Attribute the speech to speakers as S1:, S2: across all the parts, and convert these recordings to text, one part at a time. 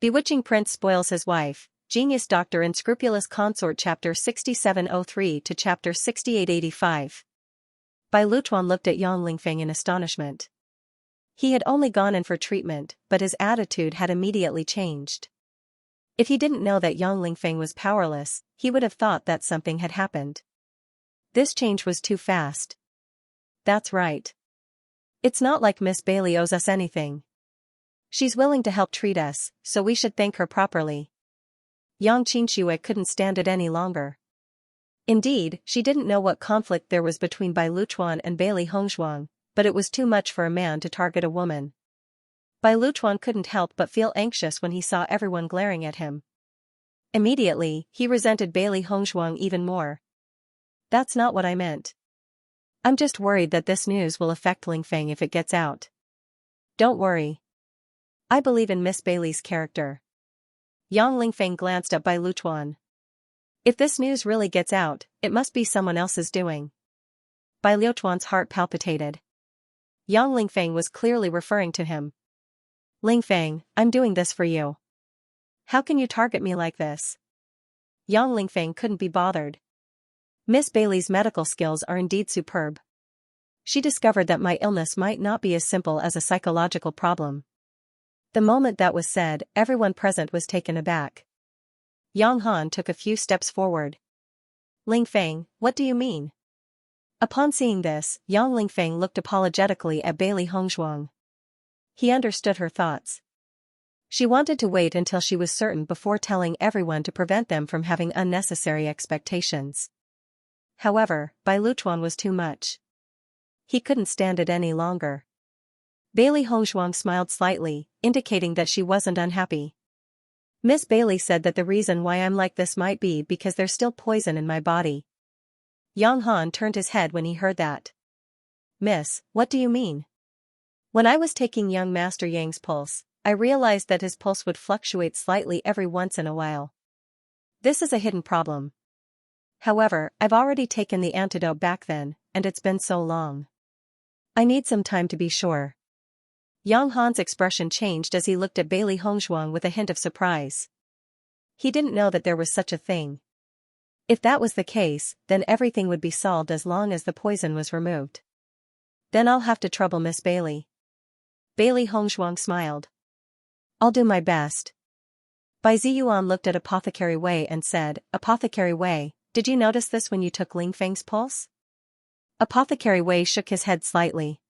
S1: Bewitching Prince Spoils His Wife, Genius Doctor Unscrupulous Consort Chapter 6703 to Chapter 6885. Bai Luchuan looked at Yang Lingfeng in astonishment. He had only gone in for treatment, but his attitude had immediately changed. If he didn't know that Yang Lingfeng was powerless, he would have thought that something had happened. This change was too fast. That's right. It's not like Miss Bailey owes us anything. She's willing to help treat us, so we should thank her properly. Yang Xianxia couldn't stand it any longer. Indeed, she didn't know what conflict there was between Bai Luchuan and Bailey Hongzhuang, but it was too much for a man to target a woman. Bai Luchuan couldn't help but feel anxious when he saw everyone glaring at him. Immediately, he resented Bailey Hongzhuang even more. That's not what I meant. I'm just worried that this news will affect Lingfeng if it gets out. Don't worry. I believe in Miss Bailey's character. Yang Lingfeng glanced at Bai Luchuan. If this news really gets out, it must be someone else's doing. Bai Luchuan's heart palpitated. Yang Lingfeng was clearly referring to him. Lingfeng, I'm doing this for you. How can you target me like this? Yang Lingfeng couldn't be bothered. Miss Bailey's medical skills are indeed superb. She discovered that my illness might not be as simple as a psychological problem. The moment that was said, everyone present was taken aback. Yang Han took a few steps forward. Lingfeng, what do you mean? Upon seeing this, Yang Lingfeng looked apologetically at Bailey Hongzhuang. He understood her thoughts. She wanted to wait until she was certain before telling everyone to prevent them from having unnecessary expectations. However, Bai Luchuan was too much. He couldn't stand it any longer. Bailey Hongzhuang smiled slightly, indicating that she wasn't unhappy. Miss Bailey said that the reason why I'm like this might be because there's still poison in my body. Yang Han turned his head when he heard that. Miss, what do you mean? When I was taking young Master Yang's pulse, I realized that his pulse would fluctuate slightly every once in a while. This is a hidden problem. However, I've already taken the antidote back then, and it's been so long. I need some time to be sure. Yang Han's expression changed as he looked at Bailey Hongzhuang with a hint of surprise. He didn't know that there was such a thing. If that was the case, then everything would be solved as long as the poison was removed. Then I'll have to trouble Miss Bailey. Bailey Hongzhuang smiled. I'll do my best. Bai Ziyuan looked at Apothecary Wei and said, Apothecary Wei, did you notice this when you took Lingfeng's pulse? Apothecary Wei shook his head slightly.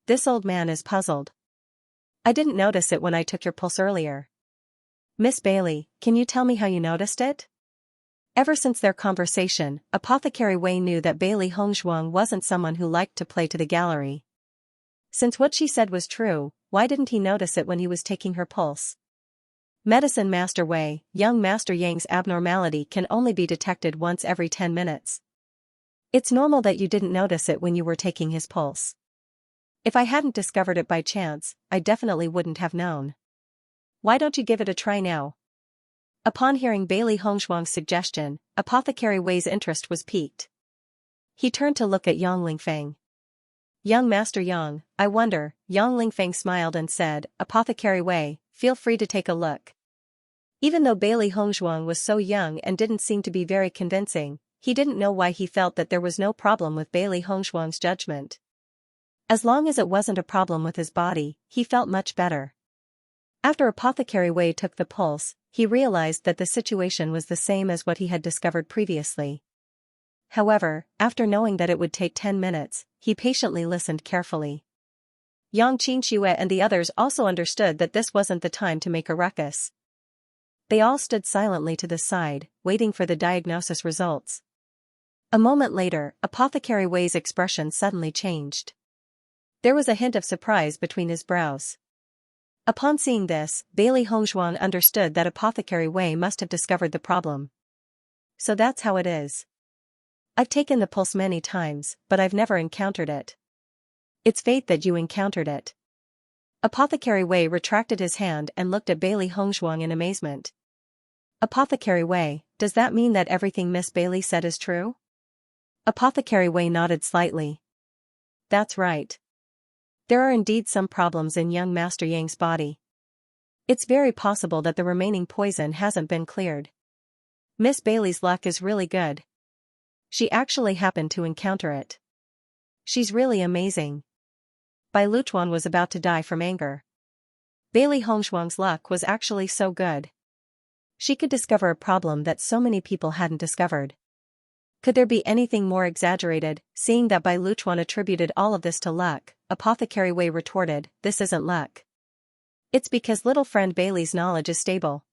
S1: This old man is puzzled. I didn't notice it when I took your pulse earlier. Miss Bailey, can you tell me how you noticed it? Ever since their conversation, Apothecary Wei knew that Bailey Hongzhuang wasn't someone who liked to play to the gallery. Since what she said was true, why didn't he notice it when he was taking her pulse? Medicine Master Wei, young Master Yang's abnormality can only be detected once every 10 minutes. It's normal that you didn't notice it when you were taking his pulse. If I hadn't discovered it by chance, I definitely wouldn't have known. Why don't you give it a try now? Upon hearing Bailey Hongzhuang's suggestion, Apothecary Wei's interest was piqued. He turned to look at Yang Lingfeng. Young Master Yang, I wonder, Yang Lingfeng smiled and said, Apothecary Wei, feel free to take a look. Even though Bailey Hongzhuang was so young and didn't seem to be very convincing, he didn't know why he felt that there was no problem with Bailey Hongzhuang's judgment. As long as it wasn't a problem with his body, he felt much better. After Apothecary Wei took the pulse, he realized that the situation was the same as what he had discovered previously. However, after knowing that it would take 10 minutes, he patiently listened carefully. Yang Xianxia and the others also understood that this wasn't the time to make a ruckus. They all stood silently to the side, waiting for the diagnosis results. A moment later, Apothecary Wei's expression suddenly changed. There was a hint of surprise between his brows. Upon seeing this, Bailey Hongzhuang understood that Apothecary Wei must have discovered the problem. So that's how it is. I've taken the pulse many times, but I've never encountered it. It's fate that you encountered it. Apothecary Wei retracted his hand and looked at Bailey Hongzhuang in amazement. Apothecary Wei, does that mean that everything Miss Bailey said is true? Apothecary Wei nodded slightly. That's right. There are indeed some problems in young Master Yang's body. It's very possible that the remaining poison hasn't been cleared. Miss Bailey's luck is really good. She actually happened to encounter it. She's really amazing. Bai Luchuan was about to die from anger. Bailey Hongshuang's luck was actually so good. She could discover a problem that so many people hadn't discovered. Could there be anything more exaggerated? Seeing that Bai Luchuan attributed all of this to luck, Apothecary Wei retorted, "This isn't luck. It's because little friend Bailey's knowledge is stable.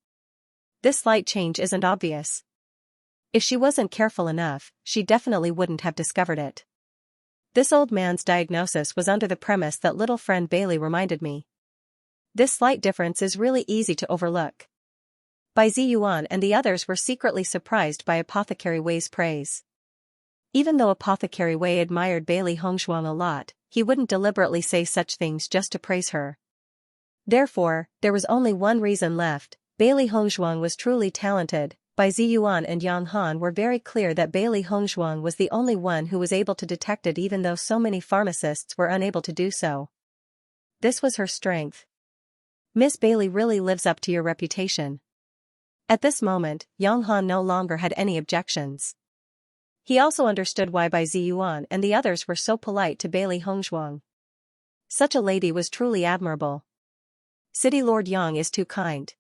S1: This slight change isn't obvious. If she wasn't careful enough, she definitely wouldn't have discovered it. This old man's diagnosis was under the premise that little friend Bailey reminded me. This slight difference is really easy to overlook." Bai Ziyuan and the others were secretly surprised by Apothecary Wei's praise. Even though Apothecary Wei admired Bailey Hongshuang a lot, he wouldn't deliberately say such things just to praise her. Therefore, there was only one reason left: Bailey Hongshuang was truly talented. Bai Ziyuan and Yang Han were very clear that Bailey Hongshuang was the only one who was able to detect it, even though so many pharmacists were unable to do so. This was her strength. Miss Bailey really lives up to your reputation. At this moment, Yang Han no longer had any objections. He also understood why Bai Ziyuan and the others were so polite to Bailey Hongshuang. Such a lady was truly admirable. City Lord Yang is too kind.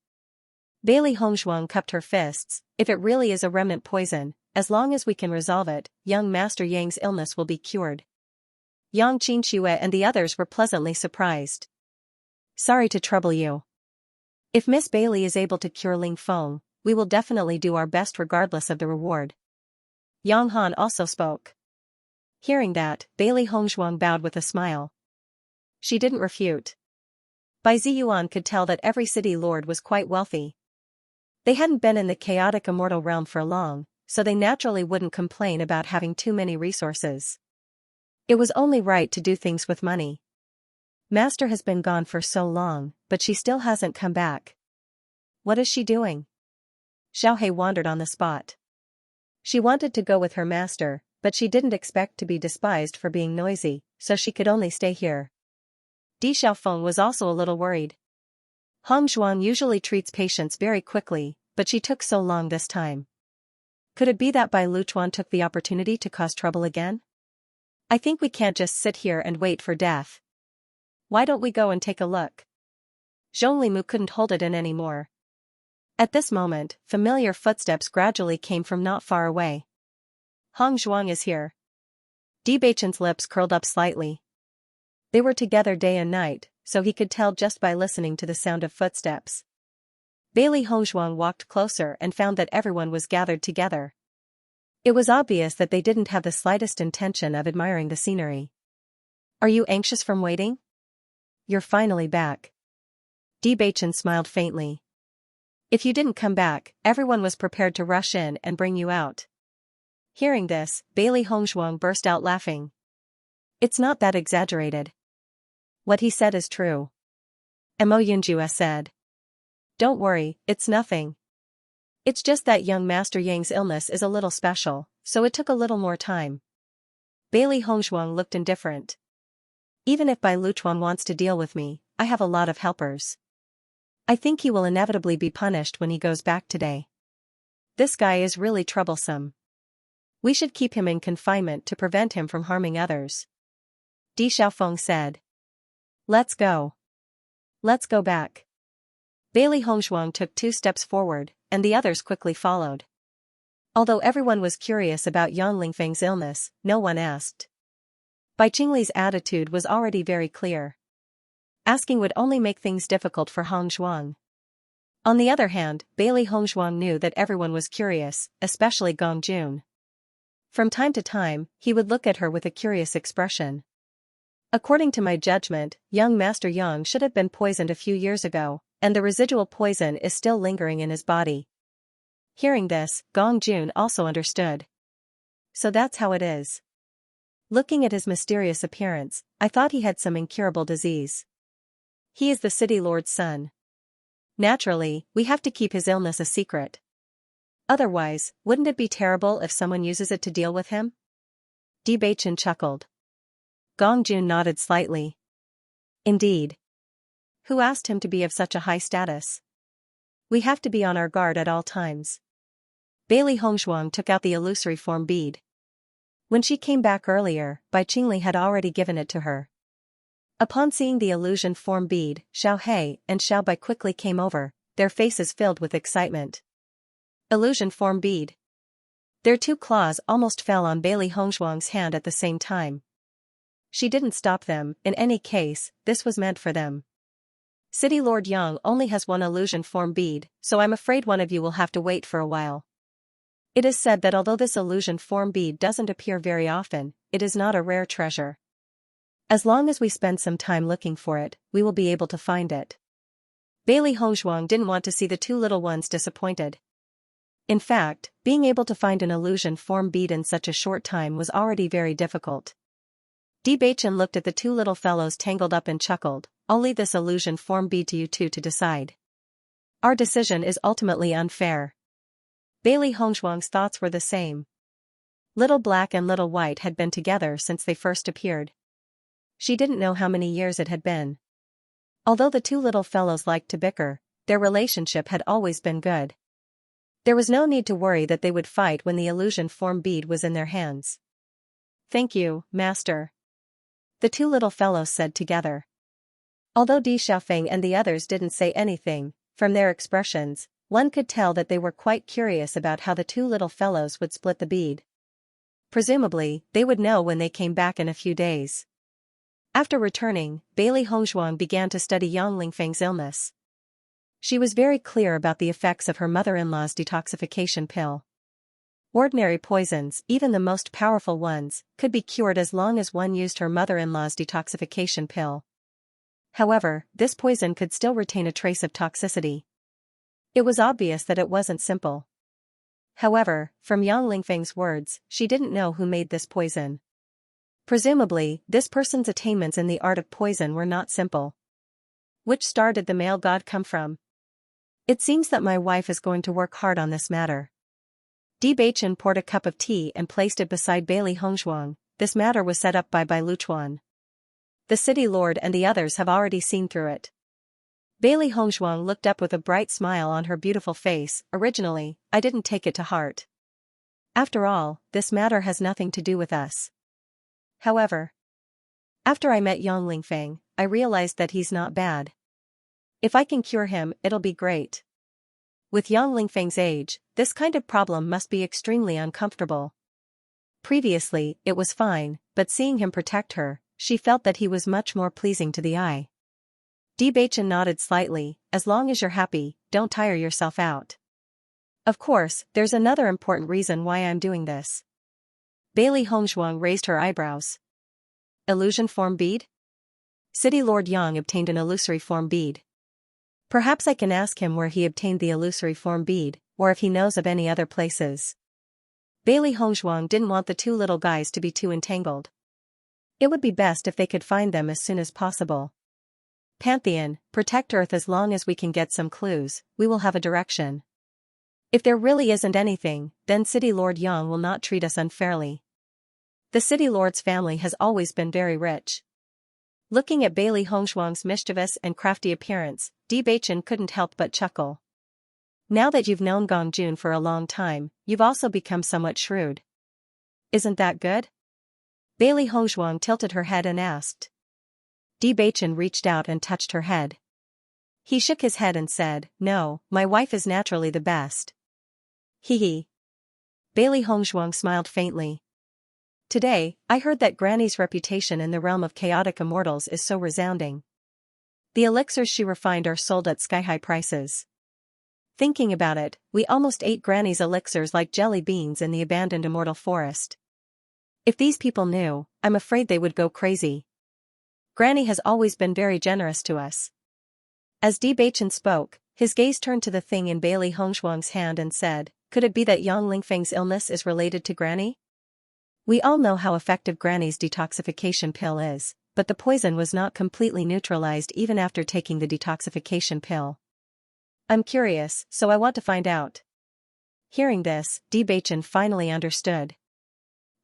S1: Bailey Hongshuang cupped her fists. If it really is a remnant poison, as long as we can resolve it, young Master Yang's illness will be cured. Yang Qinxue and the others were pleasantly surprised. Sorry to trouble you. If Miss Bailey is able to cure Ling Feng, we will definitely do our best regardless of the reward. Yang Han also spoke. Hearing that, Bailey Hongshuang bowed with a smile. She didn't refute. Bai Ziyuan could tell that every city lord was quite wealthy. They hadn't been in the chaotic immortal realm for long, so they naturally wouldn't complain about having too many resources. It was only right to do things with money. Master has been gone for so long, but she still hasn't come back. What is she doing? Xiaohei wondered on the spot. She wanted to go with her master, but she didn't expect to be despised for being noisy, so she could only stay here. Di Xiaofeng was also a little worried. Hong Zhuang usually treats patients very quickly, but she took so long this time. Could it be that Bai Luchuan took the opportunity to cause trouble again? I think we can't just sit here and wait for death. Why don't we go and take a look? Zhong Limu couldn't hold it in anymore. At this moment, familiar footsteps gradually came from not far away. Hong Zhuang is here. Di Beichen's lips curled up slightly. They were together day and night, so he could tell just by listening to the sound of footsteps. Bailey Hongshuang walked closer and found that everyone was gathered together. It was obvious that they didn't have the slightest intention of admiring the scenery. Are you anxious from waiting? You're finally back. Di Beichen smiled faintly. If you didn't come back, everyone was prepared to rush in and bring you out. Hearing this, Bailey Hongshuang burst out laughing. It's not that exaggerated. What he said is true. Mo Yunjue said. Don't worry, it's nothing. It's just that young Master Yang's illness is a little special, so it took a little more time. Bailey Hongshuang looked indifferent. Even if Bai Luchuan wants to deal with me, I have a lot of helpers. I think he will inevitably be punished when he goes back today. This guy is really troublesome. We should keep him in confinement to prevent him from harming others. Di Xiaofeng said. Let's go. Let's go back. Bailey Hongshuang took 2 steps forward, and the others quickly followed. Although everyone was curious about Yang Lingfeng's illness, no one asked. Bai Qingli's attitude was already very clear. Asking would only make things difficult for Hong Zhuang. On the other hand, Bailey Hongshuang knew that everyone was curious, especially Gong Jun. From time to time, he would look at her with a curious expression. According to my judgment, young Master Yang should have been poisoned a few years ago, and the residual poison is still lingering in his body. Hearing this, Gong Jun also understood. So that's how it is. Looking at his mysterious appearance, I thought he had some incurable disease. He is the city lord's son. Naturally, we have to keep his illness a secret. Otherwise, wouldn't it be terrible if someone uses it to deal with him? Di Beichen chuckled. Gong Jun nodded slightly. Indeed. Who asked him to be of such a high status? We have to be on our guard at all times. Bailey Hongzhuang took out the illusory form bead. When she came back earlier, Bai Qingli had already given it to her. Upon seeing the illusion form bead, Xiao He and Xiao Bai quickly came over, their faces filled with excitement. Illusion form bead. Their two claws almost fell on Bailey Hongzhuang's hand at the same time. She didn't stop them, in any case, this was meant for them. City Lord Yang only has one illusion form bead, so I'm afraid one of you will have to wait for a while. It is said that although this illusion form bead doesn't appear very often, it is not a rare treasure. As long as we spend some time looking for it, we will be able to find it. Bailey Hongzhuang didn't want to see the two little ones disappointed. In fact, being able to find an illusion form bead in such a short time was already very difficult. Bewitching looked at the two little fellows tangled up and chuckled, "I'll leave this illusion form bead to you two to decide. Our decision is ultimately unfair." Bailey Hongzhuang's thoughts were the same. Little Black and Little White had been together since they first appeared. She didn't know how many years it had been. Although the two little fellows liked to bicker, their relationship had always been good. There was no need to worry that they would fight when the illusion form bead was in their hands. "Thank you, Master," the two little fellows said together. Although Di Xiaofeng and the others didn't say anything, from their expressions, one could tell that they were quite curious about how the two little fellows would split the bead. Presumably, they would know when they came back in a few days. After returning, Bailey Hongzhuang began to study Yang Lingfeng's illness. She was very clear about the effects of her mother-in-law's detoxification pill. Ordinary poisons, even the most powerful ones, could be cured as long as one used her mother-in-law's detoxification pill. However, this poison could still retain a trace of toxicity. It was obvious that it wasn't simple. However, from Yang Lingfeng's words, she didn't know who made this poison. Presumably, this person's attainments in the art of poison were not simple. Which star did the male god come from? It seems that my wife is going to work hard on this matter. Bewitching poured a cup of tea and placed it beside Bailey Hongzhuang. This matter was set up by Bai Luchuan. The city lord and the others have already seen through it. Bailey Hongzhuang looked up with a bright smile on her beautiful face. Originally, I didn't take it to heart. After all, this matter has nothing to do with us. However, after I met Yang Lingfeng, I realized that he's not bad. If I can cure him, it'll be great. With Yang Lingfeng's age, this kind of problem must be extremely uncomfortable. Previously, it was fine, but seeing him protect her, she felt that he was much more pleasing to the eye. Bewitching nodded slightly. "As long as you're happy, don't tire yourself out. Of course, there's another important reason why I'm doing this." Bailey Hongzhuang raised her eyebrows. "Illusion form bead?" City Lord Yang obtained an illusory form bead. Perhaps I can ask him where he obtained the illusory form bead, or if he knows of any other places. Bailey Hongzhuang didn't want the two little guys to be too entangled. It would be best if they could find them as soon as possible. "Pantheon, protect Earth as long as we can get some clues, we will have a direction. If there really isn't anything, then City Lord Yang will not treat us unfairly. The City Lord's family has always been very rich." Looking at Bailey Hongzhuang's mischievous and crafty appearance, Bewitching couldn't help but chuckle. "Now that you've known Gong Jun for a long time, you've also become somewhat shrewd. Isn't that good?" Bailey Hongzhuang tilted her head and asked. Bewitching reached out and touched her head. He shook his head and said, "No, my wife is naturally the best." Hee hee. Bailey Hongzhuang smiled faintly. "Today, I heard that Granny's reputation in the realm of chaotic immortals is so resounding. The elixirs she refined are sold at sky-high prices. Thinking about it, we almost ate Granny's elixirs like jelly beans in the abandoned immortal forest. If these people knew, I'm afraid they would go crazy. Granny has always been very generous to us." As Bewitching spoke, his gaze turned to the thing in Bailey Hongzhuang's hand and said, "Could it be that Yang Lingfeng's illness is related to Granny? We all know how effective Granny's detoxification pill is, but the poison was not completely neutralized even after taking the detoxification pill. I'm curious, so I want to find out." Hearing this, Bewitching finally understood.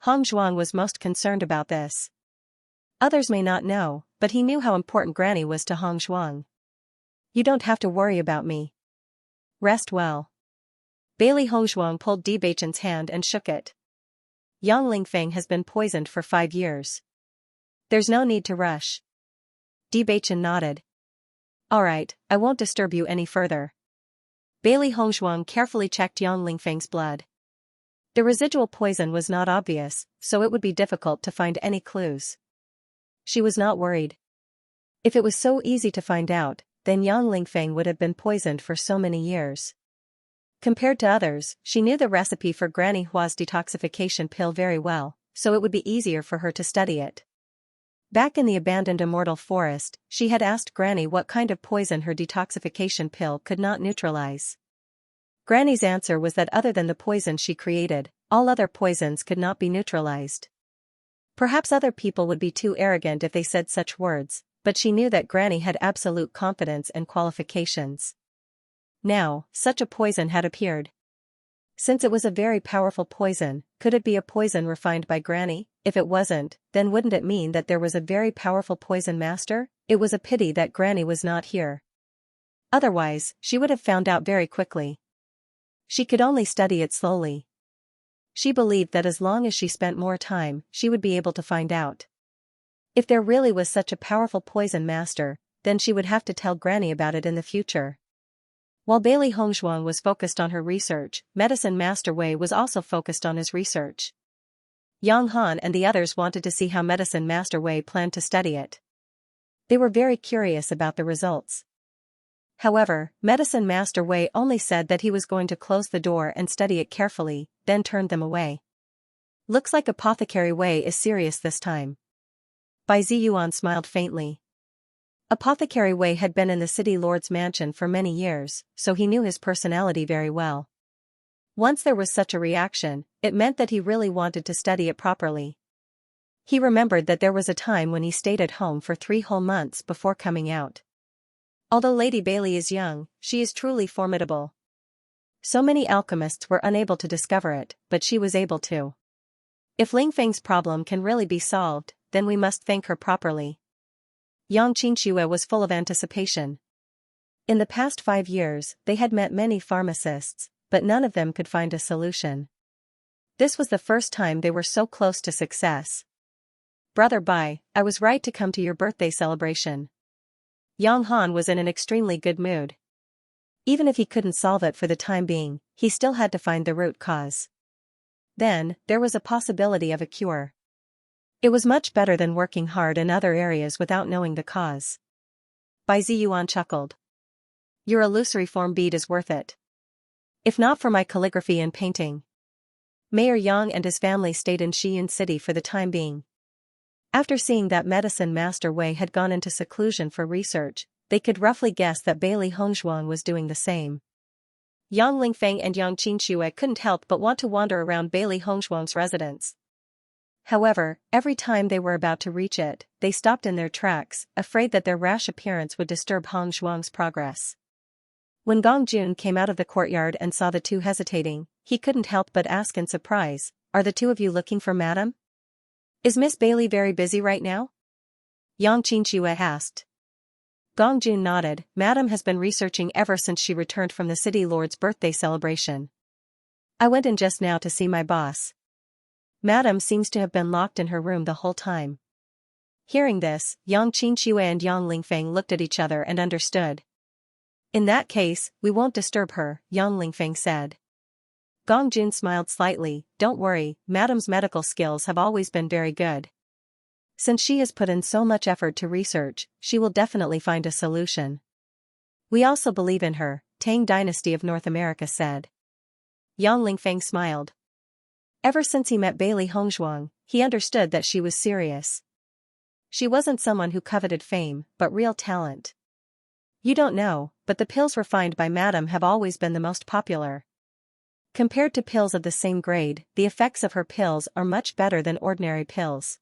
S1: Hongzhuang was most concerned about this. Others may not know, but he knew how important Granny was to Hongzhuang. You don't have to worry about me. Rest well. Bailey Hongzhuang pulled Bewitching's hand and shook it. Yang Lingfeng has been poisoned for 5 years. There's no need to rush. Bewitching nodded. Alright, I won't disturb you any further. Bailey Hongzhuang carefully checked Yang Lingfeng's blood. The residual poison was not obvious, so it would be difficult to find any clues. She was not worried. If it was so easy to find out, then Yang Lingfeng would have been poisoned for so many years. Compared to others, she knew the recipe for Granny Hua's detoxification pill very well, so it would be easier for her to study it. Back in the abandoned immortal forest, she had asked Granny what kind of poison her detoxification pill could not neutralize. Granny's answer was that other than the poison she created, all other poisons could not be neutralized. Perhaps other people would be too arrogant if they said such words, but she knew that Granny had absolute confidence and qualifications. Now, such a poison had appeared. Since it was a very powerful poison, could it be a poison refined by Granny? If it wasn't, then wouldn't it mean that there was a very powerful poison master? It was a pity that Granny was not here. Otherwise, she would have found out very quickly. She could only study it slowly. She believed that as long as she spent more time, she would be able to find out. If there really was such a powerful poison master, then she would have to tell Granny about it in the future. While Bailey Hongzhuang was focused on her research, Medicine Master Wei was also focused on his research. Yang Han and the others wanted to see how Medicine Master Wei planned to study it. They were very curious about the results. However, Medicine Master Wei only said that he was going to close the door and study it carefully, then turned them away. Looks like Apothecary Wei is serious this time. Bai Ziyuan smiled faintly. Apothecary Wei had been in the city lord's mansion for many years, so he knew his personality very well. Once there was such a reaction, it meant that he really wanted to study it properly. He remembered that there was a time when he stayed at home for 3 whole months before coming out. Although Lady Bailey is young, she is truly formidable. So many alchemists were unable to discover it, but she was able to. If Lingfeng's problem can really be solved, then we must thank her properly. Yang Xianxia was full of anticipation. In the past 5 years, they had met many pharmacists, but none of them could find a solution. This was the first time they were so close to success. Brother Bai, I was right to come to your birthday celebration. Yang Han was in an extremely good mood. Even if he couldn't solve it for the time being, he still had to find the root cause. Then, there was a possibility of a cure. It was much better than working hard in other areas without knowing the cause. Bai Ziyuan chuckled. Your illusory form bead is worth it. If not for my calligraphy and painting. Mayor Yang and his family stayed in Shiyun City for the time being. After seeing that Medicine Master Wei had gone into seclusion for research, they could roughly guess that Bailey Hongzhuang was doing the same. Yang Lingfeng and Yang Xianxia couldn't help but want to wander around Bailey Hongzhuang's residence. However, every time they were about to reach it, they stopped in their tracks, afraid that their rash appearance would disturb Hongzhuang's progress. When Gong Jun came out of the courtyard and saw the two hesitating, he couldn't help but ask in surprise, "Are the two of you looking for Madam? Is Miss Bailey very busy right now?" Yang Xianxia asked. Gong Jun nodded. Madam has been researching ever since she returned from the city lord's birthday celebration. I went in just now to see my boss. Madam seems to have been locked in her room the whole time. Hearing this, Yang Xianxia and Yang Lingfeng looked at each other and understood. In that case, we won't disturb her, Yang Lingfeng said. Gong Jun smiled slightly. Don't worry, Madam's medical skills have always been very good. Since she has put in so much effort to research, she will definitely find a solution. We also believe in her, Tang Dynasty of North America said. Yang Lingfeng smiled. Ever since he met Bailey Hongzhuang, he understood that she was serious. She wasn't someone who coveted fame, but real talent. You don't know, but the pills refined by Madam have always been the most popular. Compared to pills of the same grade, the effects of her pills are much better than ordinary pills.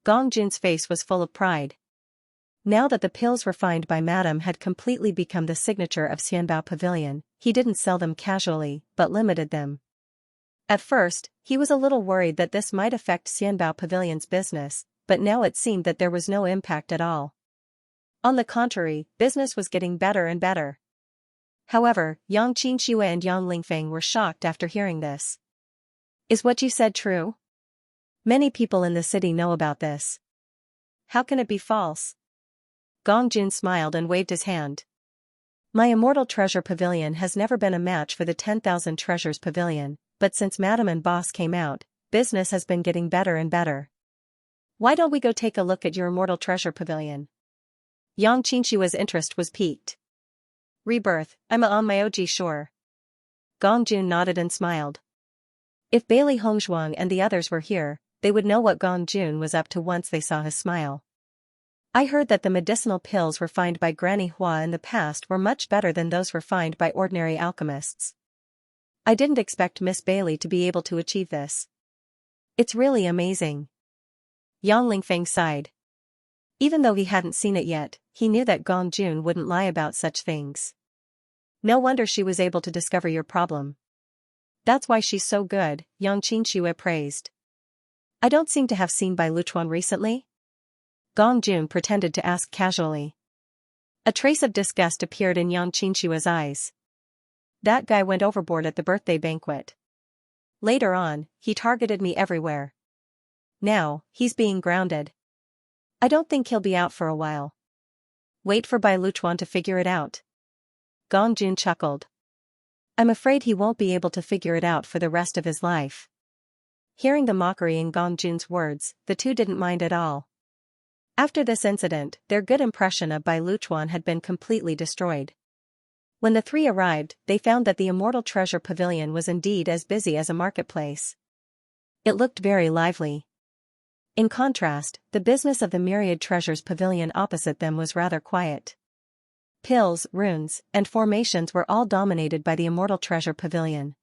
S1: Gong Jun's face was full of pride. Now that the pills refined by Madam had completely become the signature of Xianbao Pavilion, he didn't sell them casually, but limited them. At first, he was a little worried that this might affect Xianbao Pavilion's business, but now it seemed that there was no impact at all. On the contrary, business was getting better and better. However, Yang Xianxia and Yang Lingfeng were shocked after hearing this. Is what you said true? Many people in the city know about this. How can it be false? Gong Jun smiled and waved his hand. My Immortal Treasure Pavilion has never been a match for the 10,000 Treasures Pavilion, but since Madam and Boss came out, business has been getting better and better. Why don't we go take a look at your Immortal Treasure Pavilion? Yang Qinshua's interest was piqued. Rebirth, I'm on my OG sure. Gong Jun nodded and smiled. If Bailey Hongzhuang and the others were here, they would know what Gong Jun was up to once they saw his smile. I heard that the medicinal pills refined by Granny Hua in the past were much better than those refined by ordinary alchemists. I didn't expect Miss Bailey to be able to achieve this. It's really amazing. Yang Lingfeng sighed. Even though he hadn't seen it yet, he knew that Gong Jun wouldn't lie about such things. No wonder she was able to discover your problem. That's why she's so good, Yang Qinshuo praised. I don't seem to have seen Bai Luchuan recently? Gong Jun pretended to ask casually. A trace of disgust appeared in Yang Qinshua's eyes. That guy went overboard at the birthday banquet. Later on, he targeted me everywhere. Now, he's being grounded. I don't think he'll be out for a while. Wait for Bai Luchuan to figure it out. Gong Jun chuckled. I'm afraid he won't be able to figure it out for the rest of his life. Hearing the mockery in Gong Jun's words, the two didn't mind at all. After this incident, their good impression of Bai Luchuan had been completely destroyed. When the three arrived, they found that the Immortal Treasure Pavilion was indeed as busy as a marketplace. It looked very lively. In contrast, the business of the Myriad Treasures Pavilion opposite them was rather quiet. Pills, runes, and formations were all dominated by the Immortal Treasure Pavilion.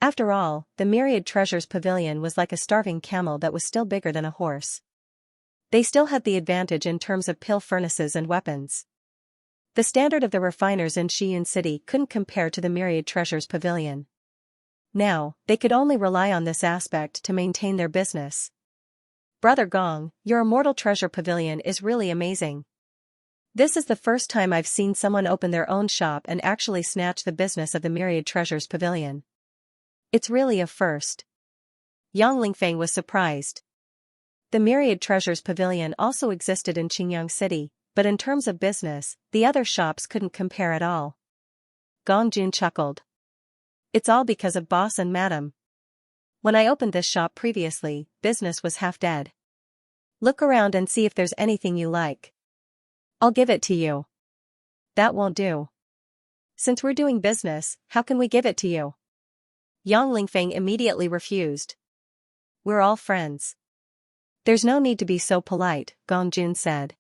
S1: After all, the Myriad Treasures Pavilion was like a starving camel that was still bigger than a horse. They still had the advantage in terms of pill furnaces and weapons. The standard of the refiners in Shiyun City couldn't compare to the Myriad Treasures Pavilion. Now, they could only rely on this aspect to maintain their business. Brother Gong, your Immortal Treasure Pavilion is really amazing. This is the first time I've seen someone open their own shop and actually snatch the business of the Myriad Treasures Pavilion. It's really a first. Yang Lingfeng was surprised. The Myriad Treasures Pavilion also existed in Qingyang City, but in terms of business, the other shops couldn't compare at all. Gong Jun chuckled. It's all because of Boss and Madam. When I opened this shop previously, business was half dead. Look around and see if there's anything you like. I'll give it to you. That won't do. Since we're doing business, how can we give it to you? Yang Lingfeng immediately refused. We're all friends. There's no need to be so polite, Gong Jun said.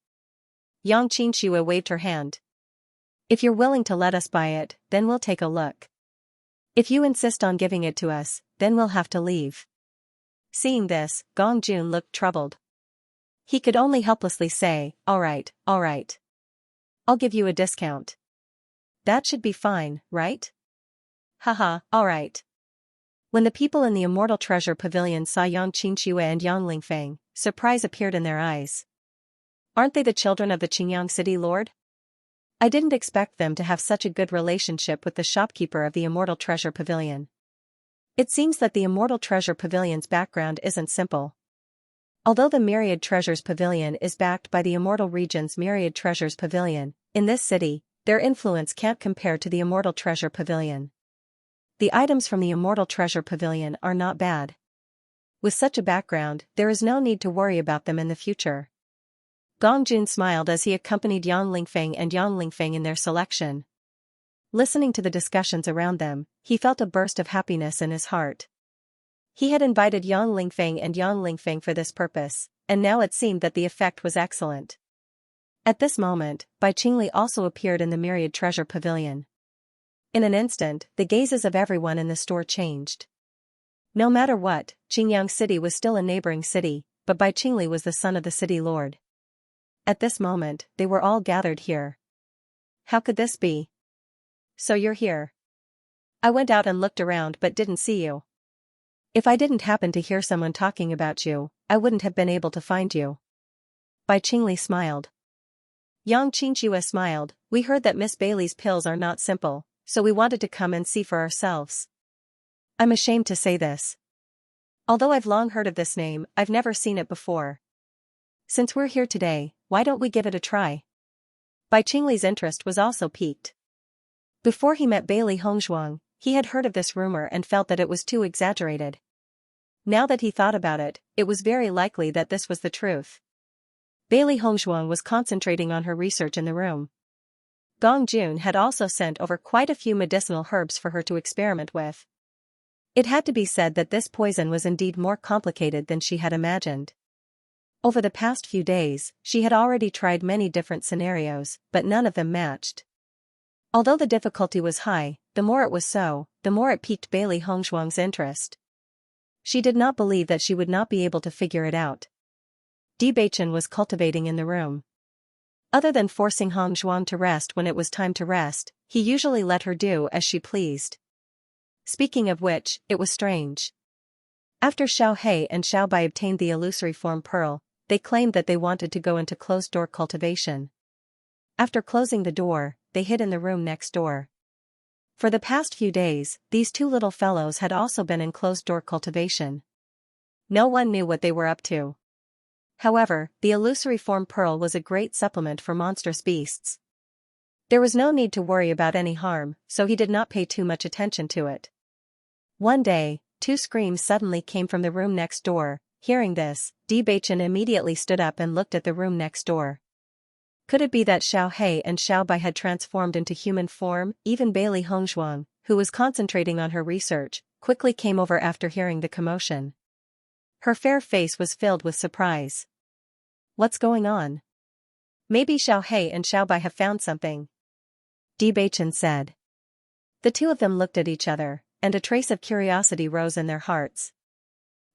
S1: Yang Qinshuo waved her hand. If you're willing to let us buy it, then we'll take a look. If you insist on giving it to us, then we'll have to leave. Seeing this, Gong Jun looked troubled. He could only helplessly say, all right. I'll give you a discount. That should be fine, right? Haha, all right. When the people in the Immortal Treasure Pavilion saw Yang Qinshuo and Yang Lingfeng, surprise appeared in their eyes. Aren't they the children of the Qingyang City Lord? I didn't expect them to have such a good relationship with the shopkeeper of the Immortal Treasure Pavilion. It seems that the Immortal Treasure Pavilion's background isn't simple. Although the Myriad Treasures Pavilion is backed by the Immortal Region's Myriad Treasures Pavilion, in this city, their influence can't compare to the Immortal Treasure Pavilion. The items from the Immortal Treasure Pavilion are not bad. With such a background, there is no need to worry about them in the future. Gong Jun smiled as he accompanied Yang Lingfeng and Yang Lingfeng in their selection. Listening to the discussions around them, he felt a burst of happiness in his heart. He had invited Yang Lingfeng and Yang Lingfeng for this purpose, and now it seemed that the effect was excellent. At this moment, Bai Qingli also appeared in the Myriad Treasure Pavilion. In an instant, the gazes of everyone in the store changed. No matter what, Qingyang City was still a neighboring city, but Bai Qingli was the son of the city lord. At this moment, they were all gathered here. How could this be? So you're here. I went out and looked around but didn't see you. If I didn't happen to hear someone talking about you, I wouldn't have been able to find you. Bai Qingli smiled. Xianxia smiled. We heard that Miss Bailey's pills are not simple, so we wanted to come and see for ourselves. I'm ashamed to say this. Although I've long heard of this name, I've never seen it before. Since we're here today, why don't we give it a try? Bai Qingli's interest was also piqued. Before he met Bailey Hongzhuang, he had heard of this rumor and felt that it was too exaggerated. Now that he thought about it, it was very likely that this was the truth. Bailey Hongzhuang was concentrating on her research in the room. Gong Jun had also sent over quite a few medicinal herbs for her to experiment with. It had to be said that this poison was indeed more complicated than she had imagined. Over the past few days, she had already tried many different scenarios, but none of them matched. Although the difficulty was high, the more it was so, the more it piqued Bailey Hongzhuang's interest. She did not believe that she would not be able to figure it out. Bewitching was cultivating in the room. Other than forcing Hongzhuang to rest when it was time to rest, he usually let her do as she pleased. Speaking of which, it was strange. After Xiaohe and Xiaobai obtained the illusory form pearl, they claimed that they wanted to go into closed-door cultivation. After closing the door, they hid in the room next door. For the past few days, these two little fellows had also been in closed-door cultivation. No one knew what they were up to. However, the illusory form pearl was a great supplement for monstrous beasts. There was no need to worry about any harm, so he did not pay too much attention to it. One day, two screams suddenly came from the room next door. Hearing this, Bewitching immediately stood up and looked at the room next door. Could it be that Xiaohe and Xiaobai had transformed into human form? Even Bailey Hongzhuang, who was concentrating on her research, quickly came over after hearing the commotion. Her fair face was filled with surprise. What's going on? Maybe Xiaohe and Xiaobai have found something, Bewitching said. The two of them looked at each other, and a trace of curiosity rose in their hearts.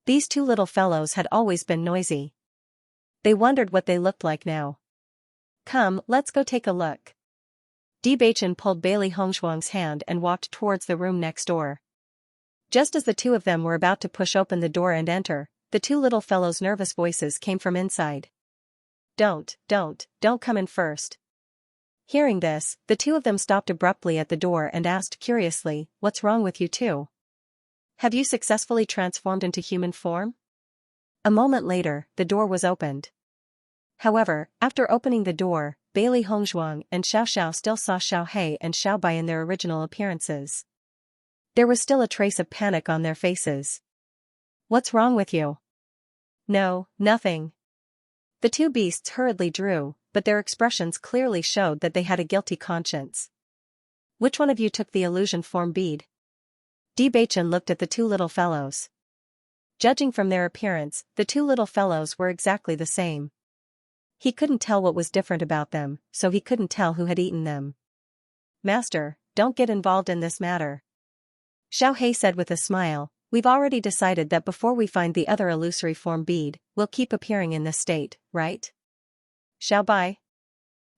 S1: These two little fellows had always been noisy. They wondered what they looked like now. Come, let's go take a look. Bewitching pulled Bailey Hongzhuang's hand and walked towards the room next door. Just as the two of them were about to push open the door and enter, the two little fellows' nervous voices came from inside. Don't come in first. Hearing this, the two of them stopped abruptly at the door and asked curiously, what's wrong with you two? Have you successfully transformed into human form? A moment later, the door was opened. However, after opening the door, Bailey Hongzhuang and Xiao Xiao still saw Xiaohe and Xiaobai in their original appearances. There was still a trace of panic on their faces. What's wrong with you? No, nothing. The two beasts hurriedly drew, but their expressions clearly showed that they had a guilty conscience. Which one of you took the illusion form bead? Bewitching looked at the two little fellows. Judging from their appearance, the two little fellows were exactly the same. He couldn't tell what was different about them, so he couldn't tell who had eaten them. Master, don't get involved in this matter. Xiaohe said with a smile, we've already decided that before we find the other illusory form bead, we'll keep appearing in this state, right? Xiaobai?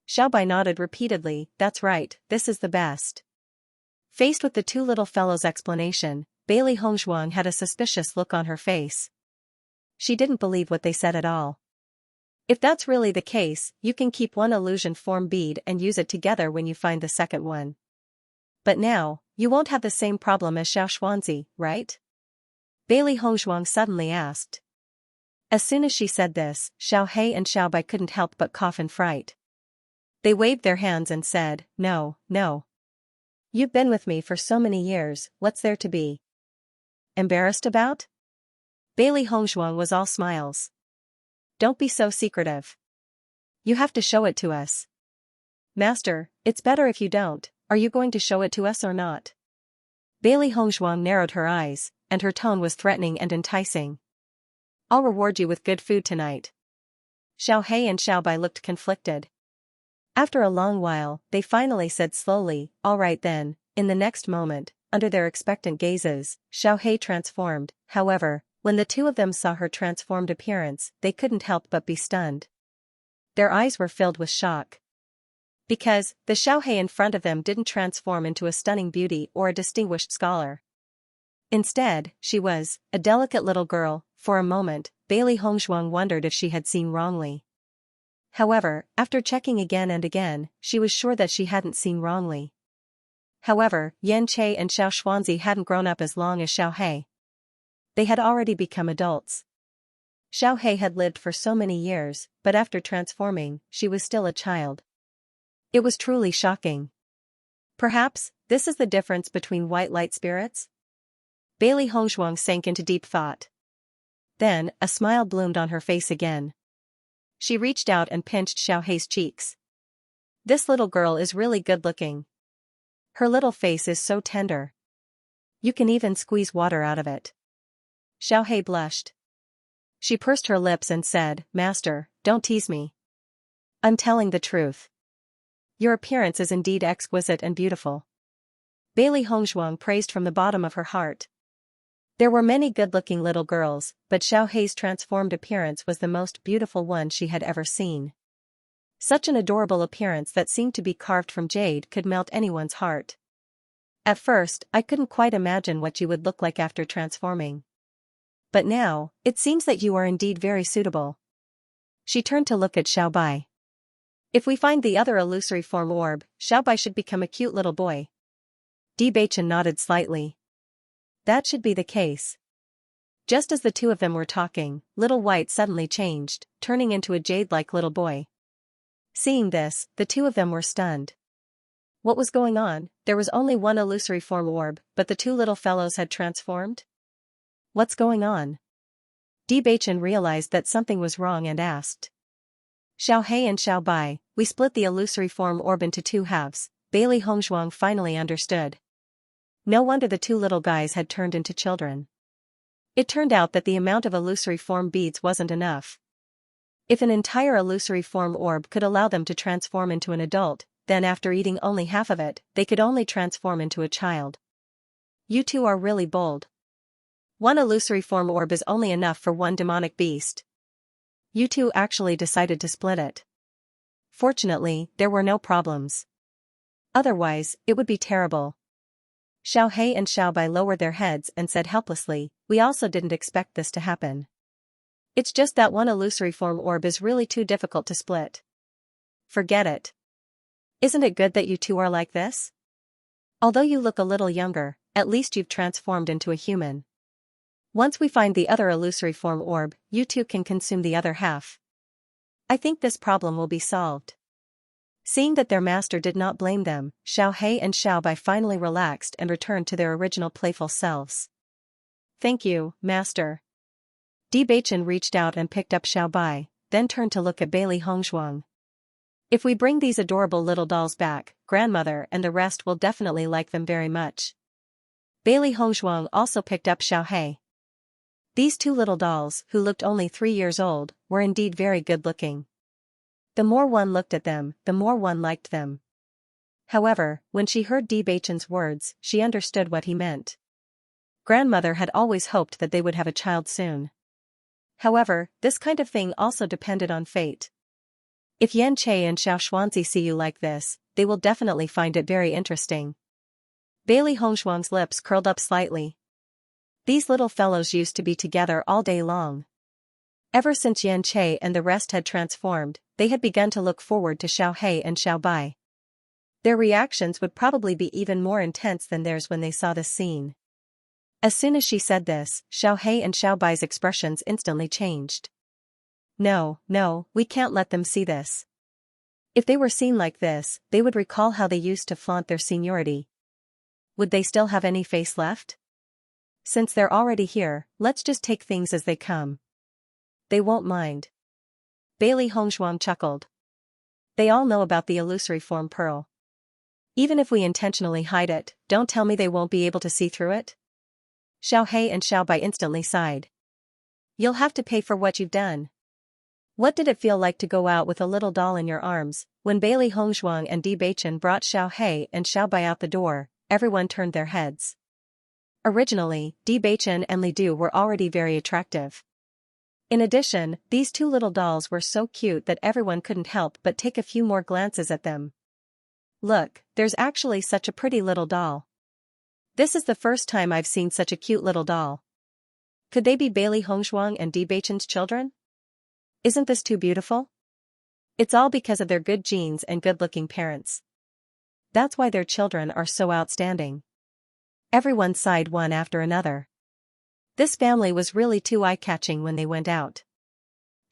S1: Xiaobai nodded repeatedly, that's right, this is the best. Faced with the two little fellows' explanation, Bailey Hongzhuang had a suspicious look on her face. She didn't believe what they said at all. If that's really the case, you can keep one illusion form bead and use it together when you find the second one. But now, you won't have the same problem as Xiao Xuanzi, right? Bailey Hongzhuang suddenly asked. As soon as she said this, Xiaohe and Xiaobai couldn't help but cough in fright. They waved their hands and said, no. You've been with me for so many years, what's there to be embarrassed about? Bailey Hongzhuang was all smiles. Don't be so secretive. You have to show it to us. Master, it's better if you don't. Are you going to show it to us or not? Bailey Hongzhuang narrowed her eyes, and her tone was threatening and enticing. I'll reward you with good food tonight. Xiaohe and Xiaobai looked conflicted. After a long while, they finally said slowly, all right then. In the next moment, under their expectant gazes, Xiaohe transformed. However, when the two of them saw her transformed appearance, they couldn't help but be stunned. Their eyes were filled with shock. Because, the Xiaohe in front of them didn't transform into a stunning beauty or a distinguished scholar. Instead, she was a delicate little girl. For a moment, Bailey Hongzhuang wondered if she had seen wrongly. However, after checking again and again, she was sure that she hadn't seen wrongly. However, Xianxia and Xiaoxuanzi hadn't grown up as long as Xiaohei. They had already become adults. Xiaohei had lived for so many years, but after transforming, she was still a child. It was truly shocking. Perhaps, this is the difference between white light spirits? Bailey Hongzhuang sank into deep thought. Then, a smile bloomed on her face again. She reached out and pinched Xiaohei's cheeks. This little girl is really good-looking. Her little face is so tender. You can even squeeze water out of it. Xiaohei blushed. She pursed her lips and said, "Master, don't tease me. I'm telling the truth. Your appearance is indeed exquisite and beautiful." Bailey Hongzhuang praised from the bottom of her heart. There were many good-looking little girls, but Xiaohei's transformed appearance was the most beautiful one she had ever seen. Such an adorable appearance that seemed to be carved from jade could melt anyone's heart. At first, I couldn't quite imagine what you would look like after transforming. But now, it seems that you are indeed very suitable. She turned to look at Xiaobai. If we find the other illusory form orb, Xiaobai should become a cute little boy. Bewitching nodded slightly. That should be the case. Just as the two of them were talking, Little White suddenly changed, turning into a jade-like little boy. Seeing this, the two of them were stunned. What was going on? There was only one illusory form orb, but the two little fellows had transformed? What's going on? Bewitching realized that something was wrong and asked. Xiaohei and Xiaobai, we split the illusory form orb into two halves. Bailey Hongzhuang finally understood. No wonder the two little guys had turned into children. It turned out that the amount of illusory form beads wasn't enough. If an entire illusory form orb could allow them to transform into an adult, then after eating only half of it, they could only transform into a child. You two are really bold. One illusory form orb is only enough for one demonic beast. You two actually decided to split it. Fortunately, there were no problems. Otherwise, it would be terrible. Xiaohei and Xiaobai lowered their heads and said helplessly, "We also didn't expect this to happen. It's just that one illusory form orb is really too difficult to split. Forget it. Isn't it good that you two are like this? Although you look a little younger, at least you've transformed into a human. Once we find the other illusory form orb, you two can consume the other half. I think this problem will be solved." Seeing that their master did not blame them, Xiaohei and Xiaobai finally relaxed and returned to their original playful selves. "Thank you, master." Bewitching reached out and picked up Xiaobai, then turned to look at Bailey Hongzhuang. "If we bring these adorable little dolls back, grandmother and the rest will definitely like them very much." Bailey Hongzhuang also picked up Xiaohei. These two little dolls, who looked only 3 years old, were indeed very good-looking. The more one looked at them, the more one liked them. However, when she heard Bewitching's words, she understood what he meant. Grandmother had always hoped that they would have a child soon. However, this kind of thing also depended on fate. If Xianxia and Xiaoxuanzi see you like this, they will definitely find it very interesting. Bailey Hongzhuang's lips curled up slightly. These little fellows used to be together all day long. Ever since Xianxia and the rest had transformed, they had begun to look forward to Xiaohei and Xiaobai. Their reactions would probably be even more intense than theirs when they saw this scene. As soon as she said this, Xiaohei and Xiaobai's expressions instantly changed. No, we can't let them see this. If they were seen like this, they would recall how they used to flaunt their seniority. Would they still have any face left? Since they're already here, let's just take things as they come. They won't mind. Bailey Hongzhuang chuckled. They all know about the illusory form pearl. Even if we intentionally hide it, don't tell me they won't be able to see through it? Xiaohei and Xiaobai instantly sighed. You'll have to pay for what you've done. What did it feel like to go out with a little doll in your arms? When Bailey Hongzhuang and Bewitching brought Xiaohei and Xiaobai out the door, everyone turned their heads. Originally, Bewitching and Li Du were already very attractive. In addition, these two little dolls were so cute that everyone couldn't help but take a few more glances at them. Look, there's actually such a pretty little doll. This is the first time I've seen such a cute little doll. Could they be Bailey Hongzhuang and Bewitching's children? Isn't this too beautiful? It's all because of their good genes and good-looking parents. That's why their children are so outstanding. Everyone sighed one after another. This family was really too eye-catching when they went out.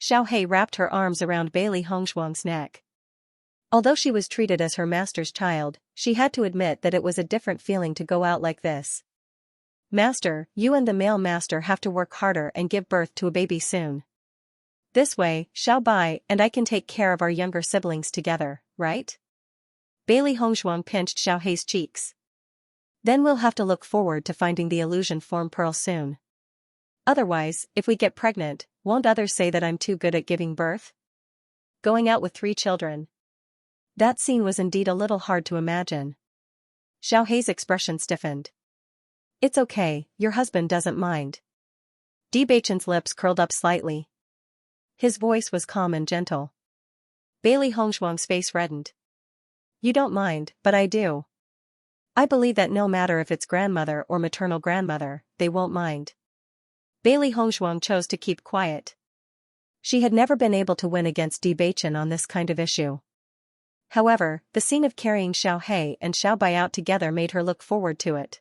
S1: Xiaohei wrapped her arms around Bailey Hongshuang's neck. Although she was treated as her master's child, she had to admit that it was a different feeling to go out like this. Master, you and the male master have to work harder and give birth to a baby soon. This way, Xiao Bai and I can take care of our younger siblings together, right? Bailey Hongshuang pinched Xiaohei's cheeks. Then we'll have to look forward to finding the illusion form pearl soon. Otherwise, if we get pregnant, won't others say that I'm too good at giving birth? Going out with 3 children. That scene was indeed a little hard to imagine. Xiaohei's expression stiffened. It's okay, your husband doesn't mind. Beichen's lips curled up slightly. His voice was calm and gentle. Bailey Hongshuang's face reddened. You don't mind, but I do. I believe that no matter if it's grandmother or maternal grandmother, they won't mind. Bailey Hongshuang chose to keep quiet. She had never been able to win against Beichen on this kind of issue. However, the scene of carrying Xiaohei and Xiao Bai out together made her look forward to it.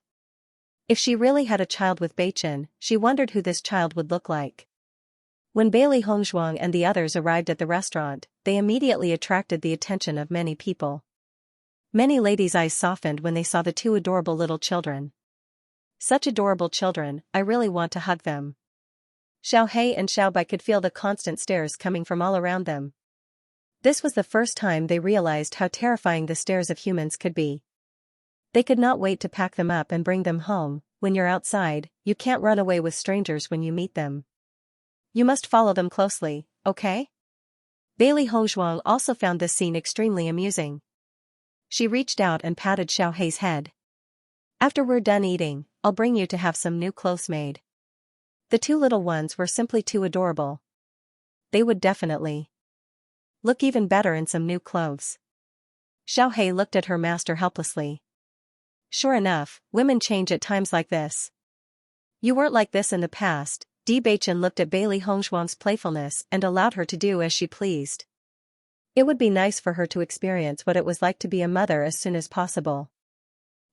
S1: If she really had a child with Beichen, she wondered who this child would look like. When Bailey Hongshuang and the others arrived at the restaurant, they immediately attracted the attention of many people. Many ladies' eyes softened when they saw the 2 adorable little children. Such adorable children, I really want to hug them. Xiaohei and Xiao Bai could feel the constant stares coming from all around them. This was the first time they realized how terrifying the stares of humans could be. They could not wait to pack them up and bring them home. When you're outside, you can't run away with strangers when you meet them. You must follow them closely, okay? Bailey Hongshuang also found this scene extremely amusing. She reached out and patted Xiaohei's head. After we're done eating, I'll bring you to have some new clothes made. The 2 little ones were simply too adorable. They would definitely look even better in some new clothes. Xiaohei looked at her master helplessly. Sure enough, women change at times like this. You weren't like this in the past. Beichen looked at Bailey Hongshuang's playfulness and allowed her to do as she pleased. It would be nice for her to experience what it was like to be a mother as soon as possible.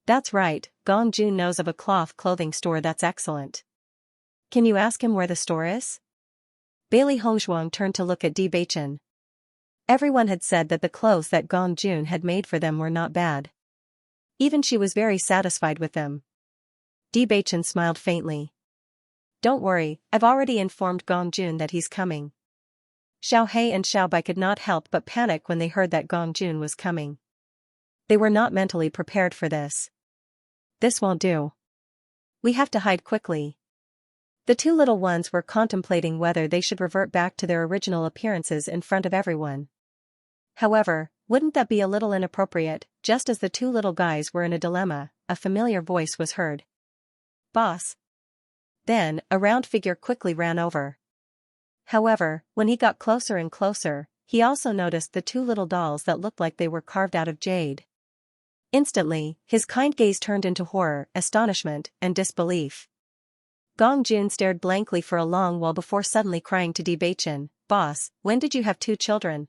S1: That's right, Gong Jun knows of a cloth clothing store that's excellent. Can you ask him where the store is? Bailey Hongshuang turned to look at Beichen. Everyone had said that the clothes that Gong Jun had made for them were not bad. Even she was very satisfied with them. Beichen smiled faintly. Don't worry, I've already informed Gong Jun that he's coming. Xiaohei and Xiao Bai could not help but panic when they heard that Gong Jun was coming. They were not mentally prepared for this. This won't do. We have to hide quickly. The 2 little ones were contemplating whether they should revert back to their original appearances in front of everyone. However, wouldn't that be a little inappropriate? Just as the 2 little guys were in a dilemma, a familiar voice was heard. Boss. Then, a round figure quickly ran over. However, when he got closer and closer, he also noticed the 2 little dolls that looked like they were carved out of jade. Instantly, his kind gaze turned into horror, astonishment, and disbelief. Gong Jun stared blankly for a long while before suddenly crying to Beichen, Boss, when did you have 2 children?